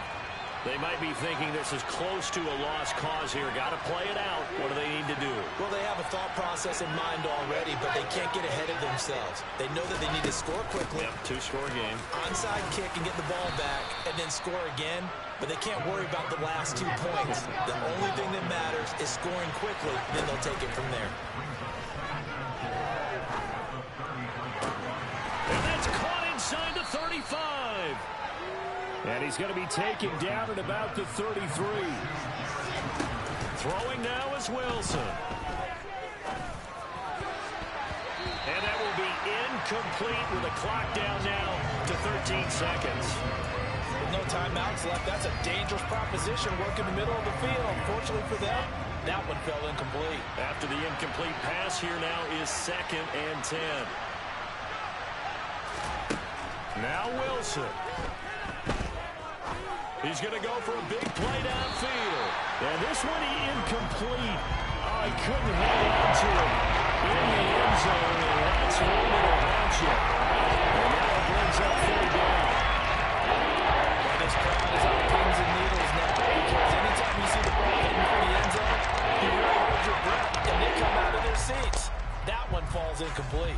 They might be thinking this is close to a lost cause here. Got to play it out. What do they need to do? Well, they have a thought process in mind already, but they can't get ahead of themselves. They know that they need to score quickly. Yep, 2-score game. Onside kick and get the ball back and then score again. But they can't worry about the last 2 points. The only thing that matters is scoring quickly. Then they'll take it from there. And that's caught inside the 35. And he's going to be taken down at about the 33. Throwing now is Wilson. And that will be incomplete with a clock down now to 13 seconds. With no timeouts left, that's a dangerous proposition. Work in the middle of the field. Unfortunately for them, that one fell incomplete. After the incomplete pass, here now is 2nd and 10. Now Wilson. He's going to go for a big play downfield. And this one incomplete. Oh, he couldn't hang on to it in the end zone. And that's one that'll haunt you. And now it brings up 3rd down. Well, this crowd is on pins and needles now, because anytime you see the ball heading for the end zone, you really hold your breath, and they come out of their seats. That one falls incomplete.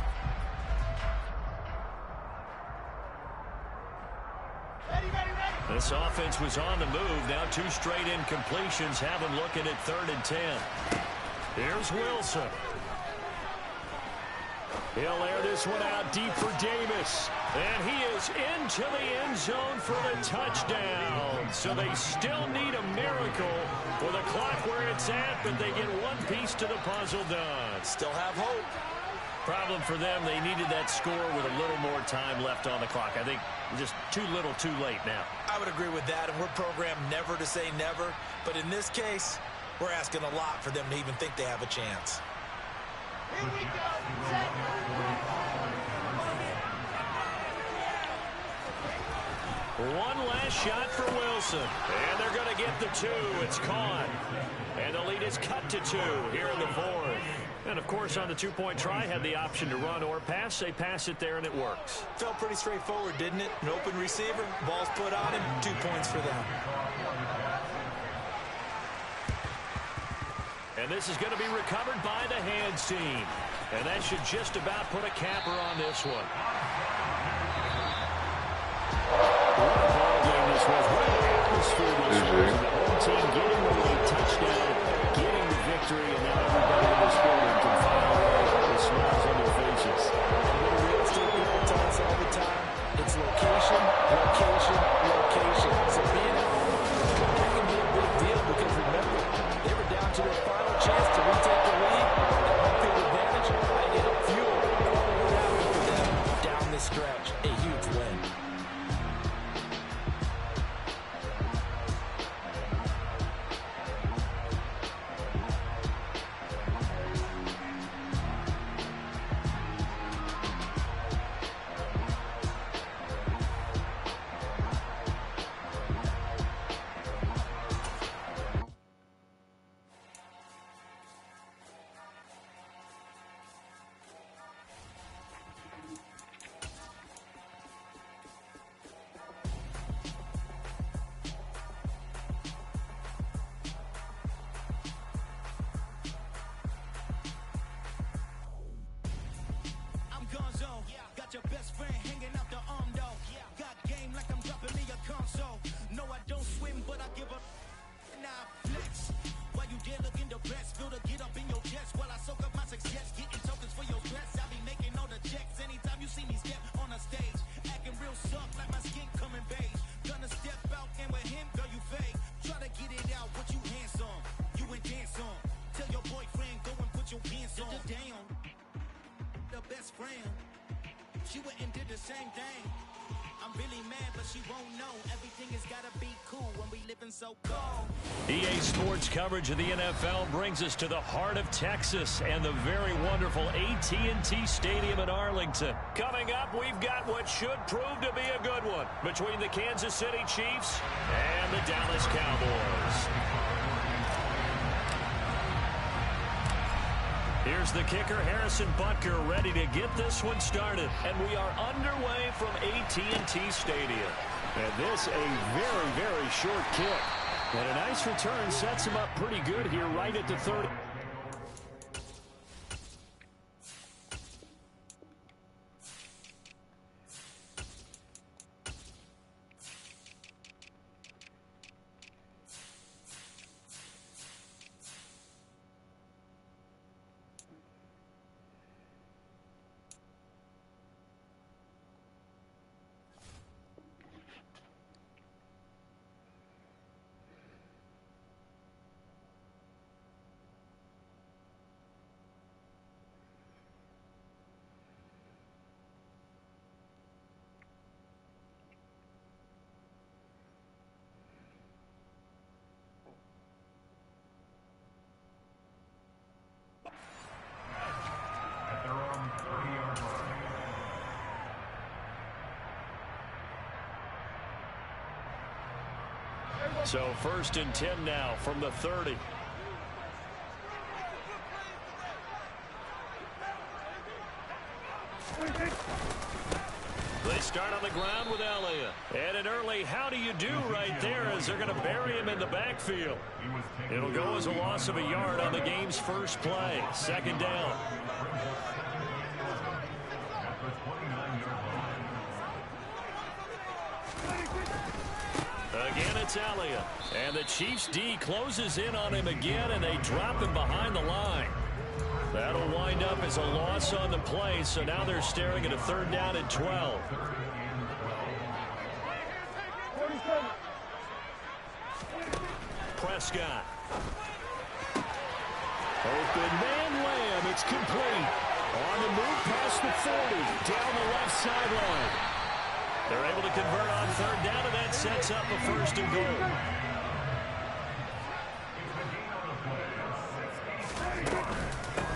This offense was on the move. Now 2 straight incompletions have them looking at 3rd and 10. Here's Wilson. He'll air this one out deep for Davis. And he is into the end zone for the touchdown. So they still need a miracle with the clock where it's at, but they get one piece to the puzzle done. Still have hope. Problem for them, they needed that score with a little more time left on the clock. I think just too little too late now. I would agree with that, and we're programmed never to say never. But in this case, we're asking a lot for them to even think they have a chance. Here we go. One last shot for Wilson. And they're going to get the 2. It's caught. And the lead is cut to 2 here in the 4th. And, of course, on the 2-point try, had the option to run or pass. They pass it there, and it works. Felt pretty straightforward, didn't it? An open receiver, ball's put on him, 2 points for them. And this is going to be recovered by the hands team. And that should just about put a capper on this one. What a ball game this was. What an atmosphere this was. The home team getting the lead touchdown, getting the victory, and now everybody in this building can find the smiles on their faces. Real estate people tell us all the time, it's location, same thing. I'm really mad, but she won't know. Everything has gotta be cool when we living so cold. EA Sports coverage of the NFL brings us to the heart of Texas and the very wonderful AT&T Stadium in Arlington. Coming up, we've got what should prove to be a good one between the Kansas City Chiefs and the Dallas Cowboys. Here's the kicker, Harrison Butker, ready to get this one started. And we are underway from AT&T Stadium. And this a very, very short kick. And a nice return sets him up pretty good here right at the 30. So 1st and 10 now from the 30. They start on the ground with Elliott. And an early how do you do right there as they're going to bury him in the backfield. It'll go as a loss of a yard on the game's first play. 2nd down. Again, it's Elliott. And the Chiefs D closes in on him again, and they drop him behind the line. That'll wind up as a loss on the play, so now they're staring at a 3rd down and 12. Prescott. Open man Lamb. It's complete. On the move past the 40. Down the left sideline. They're able to convert on 3rd down, and that sets up a 1st and goal.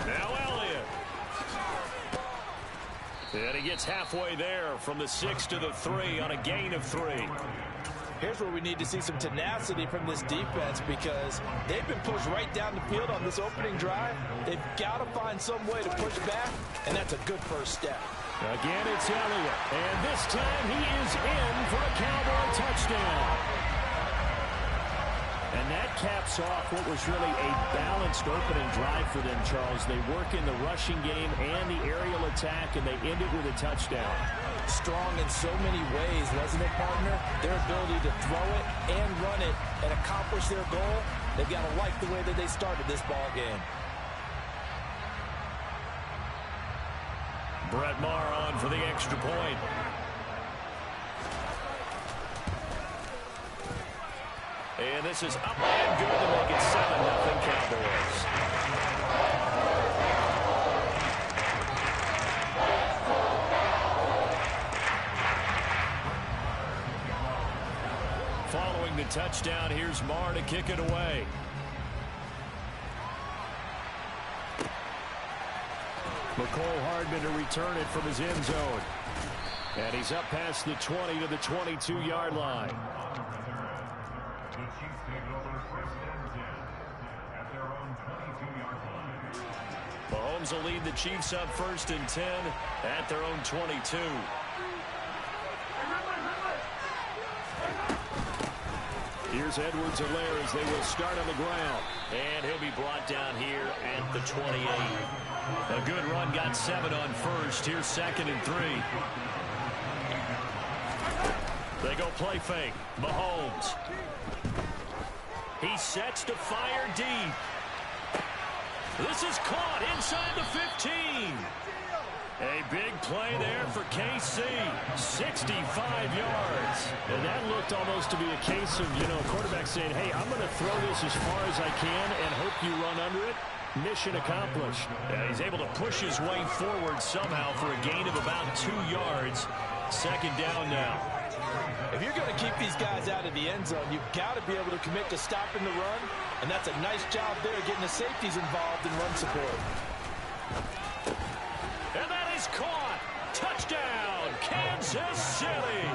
Now Elliott. And he gets halfway there from the 6 to the 3 on a gain of 3. Here's where we need to see some tenacity from this defense because they've been pushed right down the field on this opening drive. They've got to find some way to push back, and that's a good first step. Again, it's Elliott. And this time he is in for a Cowboy touchdown. And that caps off what was really a balanced opening drive for them, Charles. They work in the rushing game and the aerial attack, and they end it with a touchdown. Strong in so many ways, wasn't it, partner? Their ability to throw it and run it and accomplish their goal, they've got to like the way that they started this ball game. Brett Maher on for the extra point. And this is up and good to make it 7-0 Cowboys. Following the touchdown, here's Maher to kick it away. McCole Hardman to return it from his end zone. And he's up past the 20 to the 22-yard line. Mahomes will lead the Chiefs up 1st and 10 at their own 22. Here's Edwards-Helaire as they will start on the ground. And he'll be brought down here at the 28. A good run, got 7 on 1st. Here's 2nd and 3. They go play fake. Mahomes. He sets to fire deep. This is caught inside the 15. A big play there for KC. 65 yards. And that looked almost to be a case of, a quarterback saying, hey, I'm going to throw this as far as I can and hope you run under it. Mission accomplished. And he's able to push his way forward somehow for a gain of about 2 yards Second down now. If you're going to keep these guys out of the end zone, you've got to be able to commit to stopping the run, and that's a nice job there getting the safeties involved in run support. And that is caught. Touchdown, Kansas City.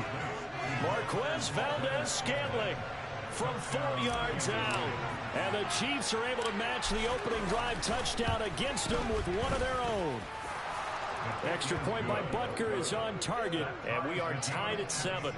Marquez Valdez-Scantling from 4 yards out. And the Chiefs are able to match the opening drive touchdown against them with one of their own. Extra point by Butker is on target, and we are tied at 7.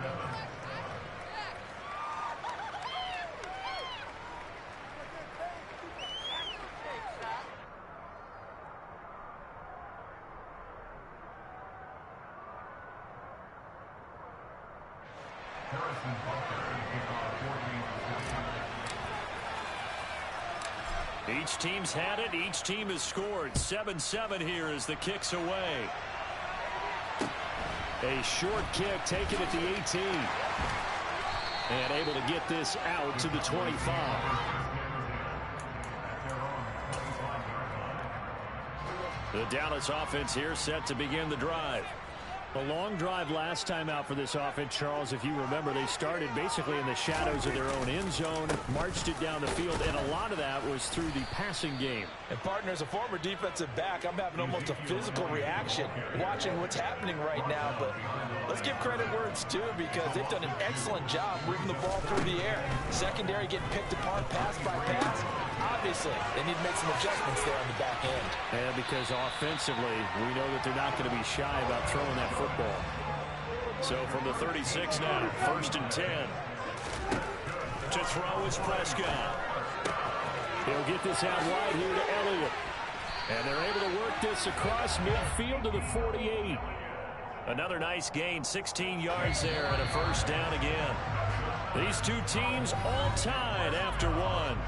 Each team's had it. Each team has scored. 7-7 here as the kick's away. A short kick taken at the 18. And able to get this out to the 25. The Dallas offense here set to begin the drive. A long drive last time out for this offense, Charles. If you remember, they started basically in the shadows of their own end zone, marched it down the field, and a lot of that was through the passing game. And, partner, as a former defensive back, I'm having almost a physical reaction watching what's happening right now. But let's give credit where it's due, because they've done an excellent job moving the ball through the air. Secondary getting picked apart pass by pass. Obviously, they need to make some adjustments there on the back end. And because offensively, we know that they're not going to be shy about throwing that football. So from the 36 now, 1st and 10. To throw is Prescott. He'll get this out wide here to Elliott. And they're able to work this across midfield to the 48. Another nice gain, 16 yards there, and a 1st down again. These two teams all tied after one.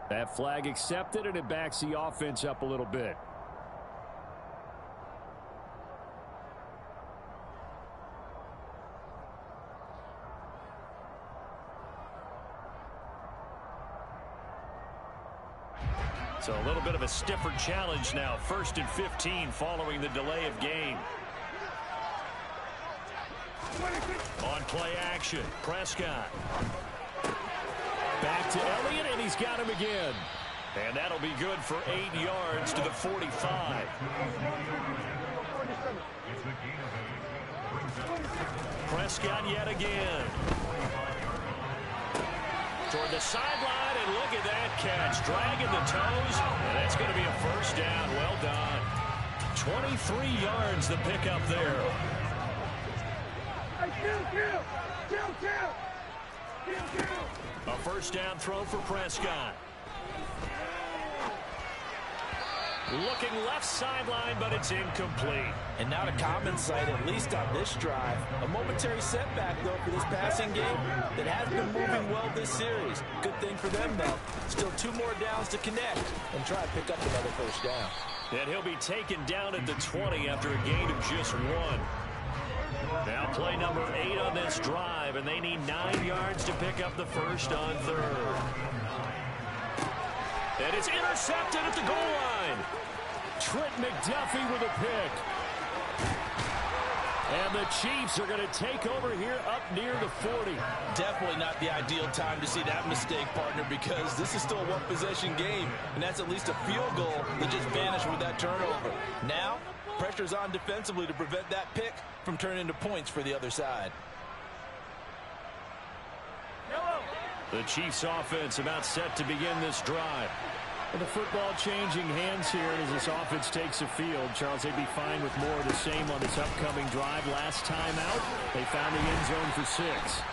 That flag accepted, and it backs the offense up a little bit. So a little bit of a stiffer challenge now. 1st and 15 following the delay of game. On play action, Prescott. Back to Elliott, and he's got him again. And that'll be good for 8 yards to the 45. Prescott yet again. Toward the sideline, and look at that catch. Dragging the toes, and that's going to be a 1st down. Well done. 23 yards the pickup there. A 1st down throw for Prescott. Looking left sideline, but it's incomplete. And not a common sight, at least on this drive. A momentary setback, though, for this passing game that has been moving well this series. Good thing for them, though. Still 2 more downs to connect and try to pick up another 1st down. And he'll be taken down at the 20 after a gain of just 1. Now play number 8 on this drive, and they need 9 yards to pick up the 1st on 3rd. And it's intercepted at the goal line. Trent McDuffie with a pick. And the Chiefs are going to take over here up near the 40. Definitely not the ideal time to see that mistake, partner, because this is still a one-possession game, and that's at least a field goal that just vanished with that turnover. Now, pressure's on defensively to prevent that pick from turning into points for the other side. The Chiefs offense about set to begin this drive. With the football changing hands here as this offense takes the field. Charles, they'd be fine with more of the same on this upcoming drive. Last time out, they found the end zone for 6.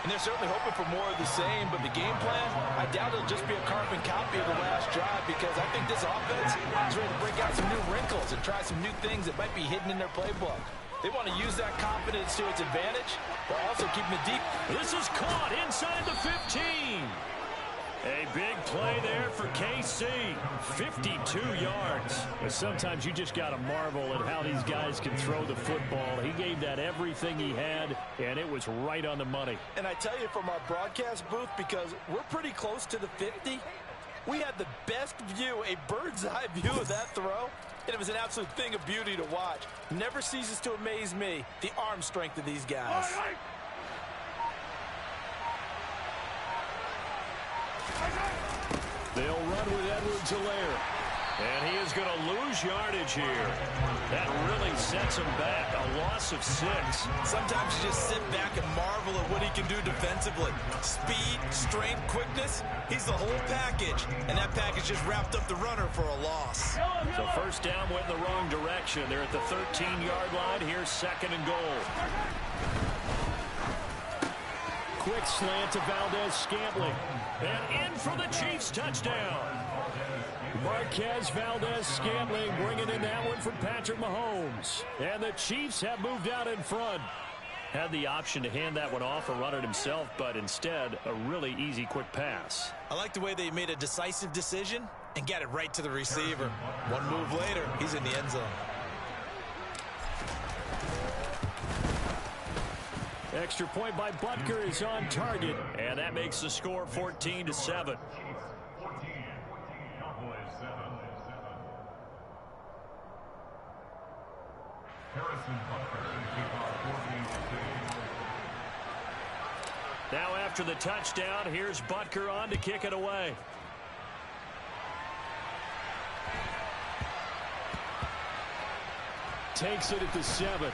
And they're certainly hoping for more of the same, but the game plan, I doubt it'll just be a carbon copy of the last drive, because I think this offense is ready to break out some new wrinkles and try some new things that might be hidden in their playbook. They want to use that confidence to its advantage, but also keeping it deep. This is caught inside the 15. A big play there for KC. 52 yards. But sometimes you just got to marvel at how these guys can throw the football. He gave that everything he had, and it was right on the money. And I tell you, from our broadcast booth, because we're pretty close to the 50, we had the best view, a bird's-eye view of that throw, and it was an absolute thing of beauty to watch. Never ceases to amaze me, the arm strength of these guys. They'll run with Edwards-Helaire. And he is going to lose yardage here. That really sets him back. A loss of 6. Sometimes you just sit back and marvel at what he can do defensively. Speed, strength, quickness. He's the whole package. And that package just wrapped up the runner for a loss. So first down went in the wrong direction. They're at the 13-yard line. Here's 2nd and goal. Quick slant to Valdez-Scantling. And in for the Chiefs touchdown. Marquez Valdez-Scantling bringing in that one from Patrick Mahomes. And the Chiefs have moved out in front. Had the option to hand that one off or run it himself, but instead a really easy quick pass. I like the way they made a decisive decision and got it right to the receiver. One move later, he's in the end zone. Extra point by Butker is on target, and that makes the score 14-7. Now after the touchdown, here's Butker on to kick it away. Takes it at the 7.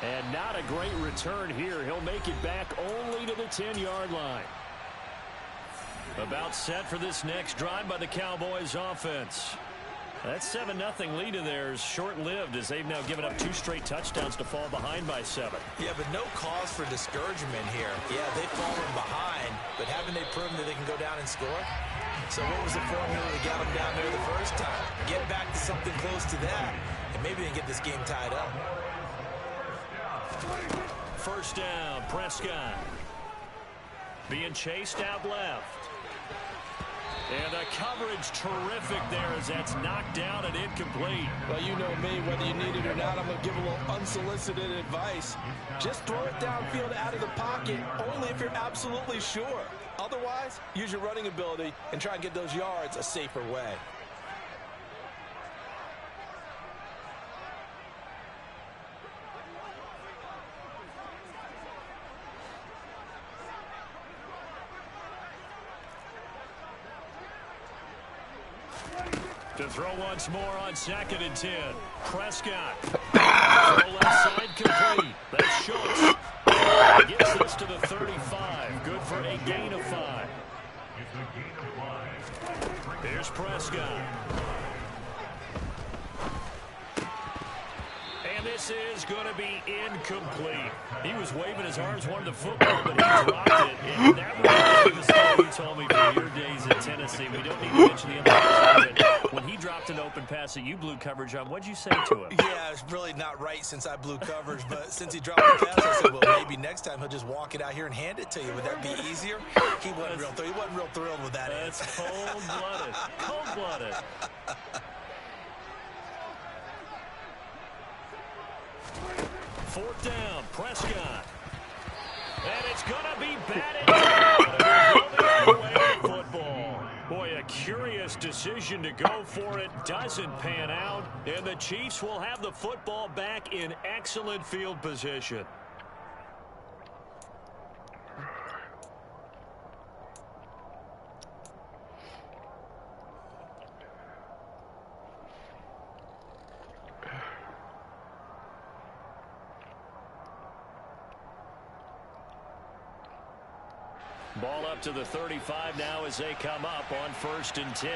And not a great return here. He'll make it back only to the 10-yard line. About set for this next drive by the Cowboys offense. That 7-0 lead of theirs short-lived as they've now given up 2 straight touchdowns to fall behind by 7. Yeah, but no cause for discouragement here. Yeah, they've fallen behind, but haven't they proven that they can go down and score? So what was the formula that got them down there the first time? Get back to something close to that, and maybe they can get this game tied up. First down, Prescott. Being chased out left. And the coverage terrific there as that's knocked down and incomplete. Well, you know me, whether you need it or not, I'm going to give a little unsolicited advice. Just throw it downfield out of the pocket, only if you're absolutely sure. Otherwise, use your running ability and try and get those yards a safer way. To throw once more on 2nd and 10. Prescott. Throw left side complete. That's Schultz. Gets this to the 35. Good for a gain of 5. Here's Prescott. And this is going to be incomplete. He was waving his arms, wanted the football, but he dropped it. And that was the story you told me from your days in Tennessee. We don't need to mention the other but when he dropped an open pass that you blew coverage on, what'd you say to him? Yeah, it's really not right since I blew coverage, but since he dropped the pass, I said, well, maybe next time he'll just walk it out here and hand it to you. Would that be easier? He wasn't real thrilled with that. That's cold-blooded. Cold-blooded. Fourth down, Prescott. And it's going to be batted down. Football. Boy, a curious decision to go for it. Doesn't pan out. And the Chiefs will have the football back in excellent field position. Ball up to the 35 now as they come up on 1st and 10.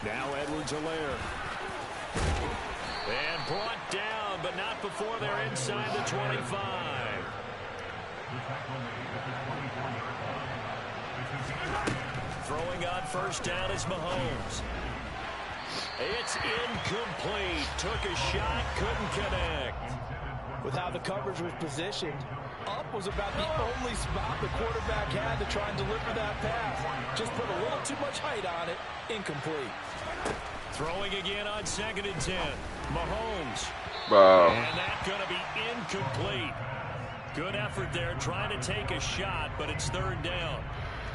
Now Edwards-Helaire. And brought down, but not before they're inside the 25. Throwing on 1st down is Mahomes. It's incomplete. Took a shot, couldn't connect. With how the coverage was positioned, up was about the only spot the quarterback had to try and deliver that pass. Just put a little too much height on it. Incomplete. Throwing again on 2nd and 10. Mahomes. Wow. And that's going to be incomplete. Good effort there trying to take a shot, but it's 3rd down.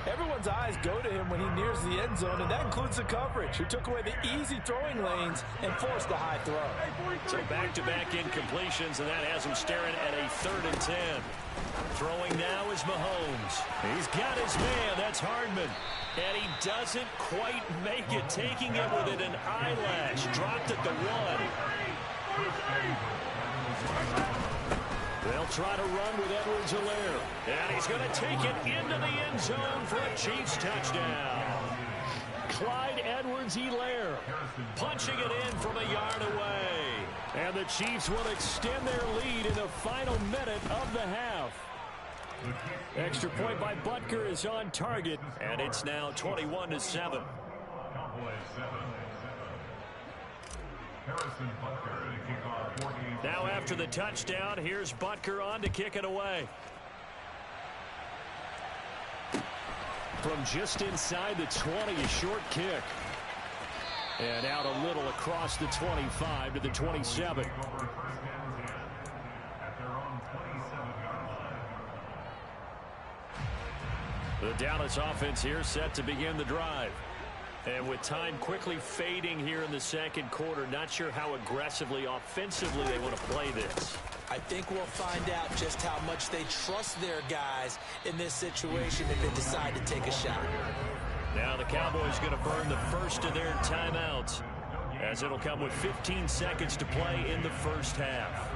Everyone's eyes go to him when he nears the end zone, and that includes the coverage. He took away the easy throwing lanes and forced a high throw. So back-to-back incompletions, and that has him staring at a 3rd and 10. Throwing now is Mahomes. He's got his man. That's Hardman. And he doesn't quite make it, taking it within an eyelash. Dropped at the 1. They'll try to run with Edwards-Helaire. And he's going to take it into the end zone for a Chiefs touchdown. Clyde Edwards-Helaire punching it in from a yard away. And the Chiefs will extend their lead in the final minute of the half. Extra point by Butker is on target, and it's now 21-7. Now after the touchdown, here's Butker on to kick it away. From just inside the 20, a short kick. And out a little across the 25 to the 27. The Dallas offense here set to begin the drive. And with time quickly fading here in the 2nd quarter, not sure how aggressively, offensively they want to play this. I think we'll find out just how much they trust their guys in this situation if they decide to take a shot. Now the Cowboys going to burn the first of their timeouts, as it'll come with 15 seconds to play in the first half.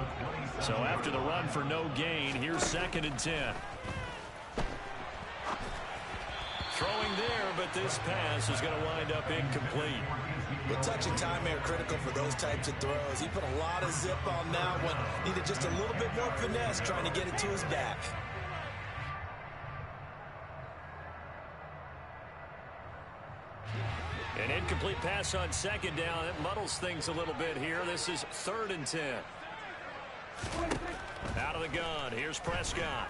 So after the run for no gain, here's 2nd and 10. Throwing there, but this pass is going to wind up incomplete. The touch and time are critical for those types of throws. He put a lot of zip on that one. Needed just a little bit more finesse trying to get it to his back. An incomplete pass on 2nd down. It muddles things a little bit here. This is 3rd and 10. Out of the gun. Here's Prescott.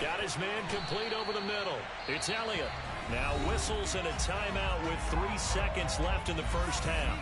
Got his man complete over the middle. It's Elliott. Now whistles and a timeout with 3 seconds left in the first half.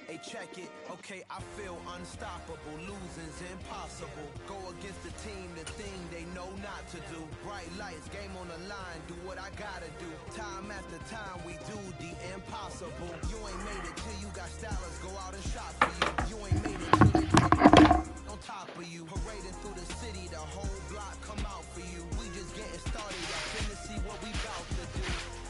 Hey, check it. Okay, I feel unstoppable. Losing's impossible. Go against the team, the thing they know not to do. Bright lights, game on the line. Do what I gotta do. Time after time, we do the impossible. You ain't made it till you got stylers. Go out and shop for you. You ain't made it till they on top of you. Parading through the city, the whole block come out for you. We just getting started. Y'all finna see what we bout to do.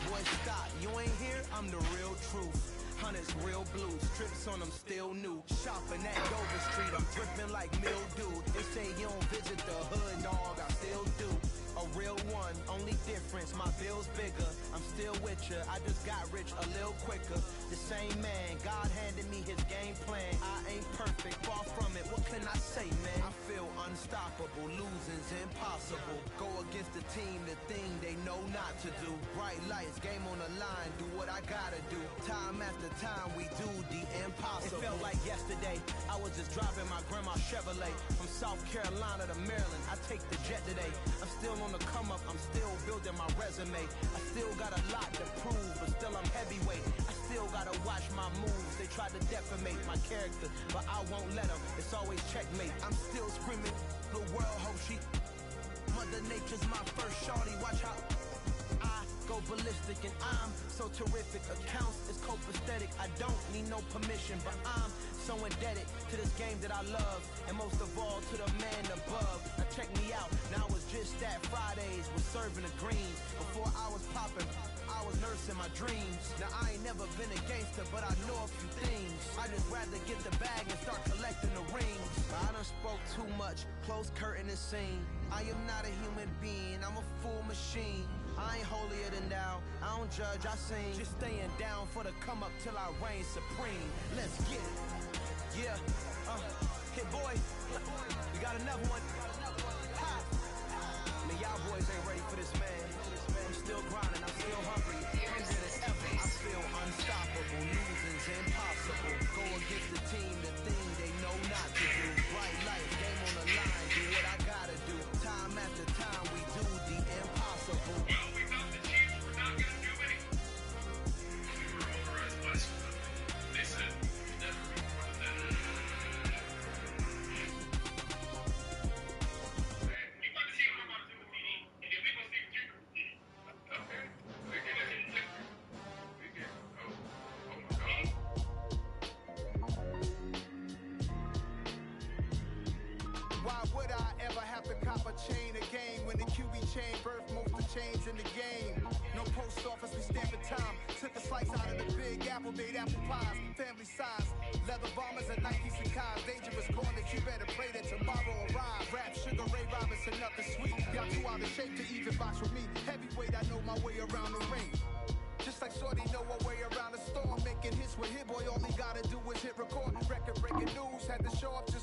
Boy, stop. You ain't here? I'm the real truth. Hunters, real blue, strips on them still new. Shopping at Dover Street, I'm dripping like mildew. They say you don't visit the hood, dog, I still do. A real one, only difference, my bill's bigger. I'm still with ya, I just got rich a little quicker. The same man, God handed me his game plan. I ain't perfect, far from it, what can I say, man? I feel unstoppable, losing's impossible. Go against the team, the thing they know not to do. Bright lights, game on the line, do what I gotta do. Time after time, we do the impossible. It felt like yesterday, I was just driving my grandma's Chevrolet. From South Carolina to Maryland, I take the jet today. I'm still on the come up, I'm still building my resume. I still got a lot to prove, but still I'm heavyweight. I still gotta watch my moves. They try to defamate my character, but I won't let them. It's always checkmate. I'm still screaming, the world hope she Mother Nature's my first shorty. Watch how I go ballistic, and I'm so terrific. Accounts is copacetic. I don't need no permission, but I'm so indebted to this game that I love, and most of all to the man above. Now check me out. Now it's just that Fridays was serving the greens. Before I was popping, I was nursing my dreams. Now I ain't never been a gangster, but I know a few things. I just rather get the bag and start collecting the rings. I done spoke too much. Close curtain and scene. I am not a human being. I'm a full machine. I ain't holier than thou. I don't judge, I sing. Just staying down for the come up till I reign supreme. Let's get it. Yeah, hit boy. We got another one. Ha! Man, y'all boys ain't ready for this, man. I'm still grinding, I'm still hungry. Hungrier than ever. I feel unstoppable. Losing's impossible. Go against the team, the thing they know not to do. Bright light, game on the line. Do what I gotta do. Time after time, we do the impossible. Well, we got the chance. We're not gonna do it. We were polarized last month. They said never be more than that. You want to see what I'm about to do with TD? And then we gonna see what you do with TD. Okay. We're gonna hit it. We get oh my God. Why would I ever have to cop a chain again when the QB chain birthed most of the chains in the game? No post office, we stamping time. Took a slice out of the big apple, made apple pies, family size. Leather bombers and Nike Sacai's. Dangerous corners, you better pray that tomorrow arrive. Rap, Sugar Ray Robinson, nothing sweet. Y'all too out of shape to even box with me. Heavyweight, I know my way around the ring. Just like Shorty know her way around the storm. Making hits with Hit Boy, all he gotta do is hit record. Record breaking news, had to show up to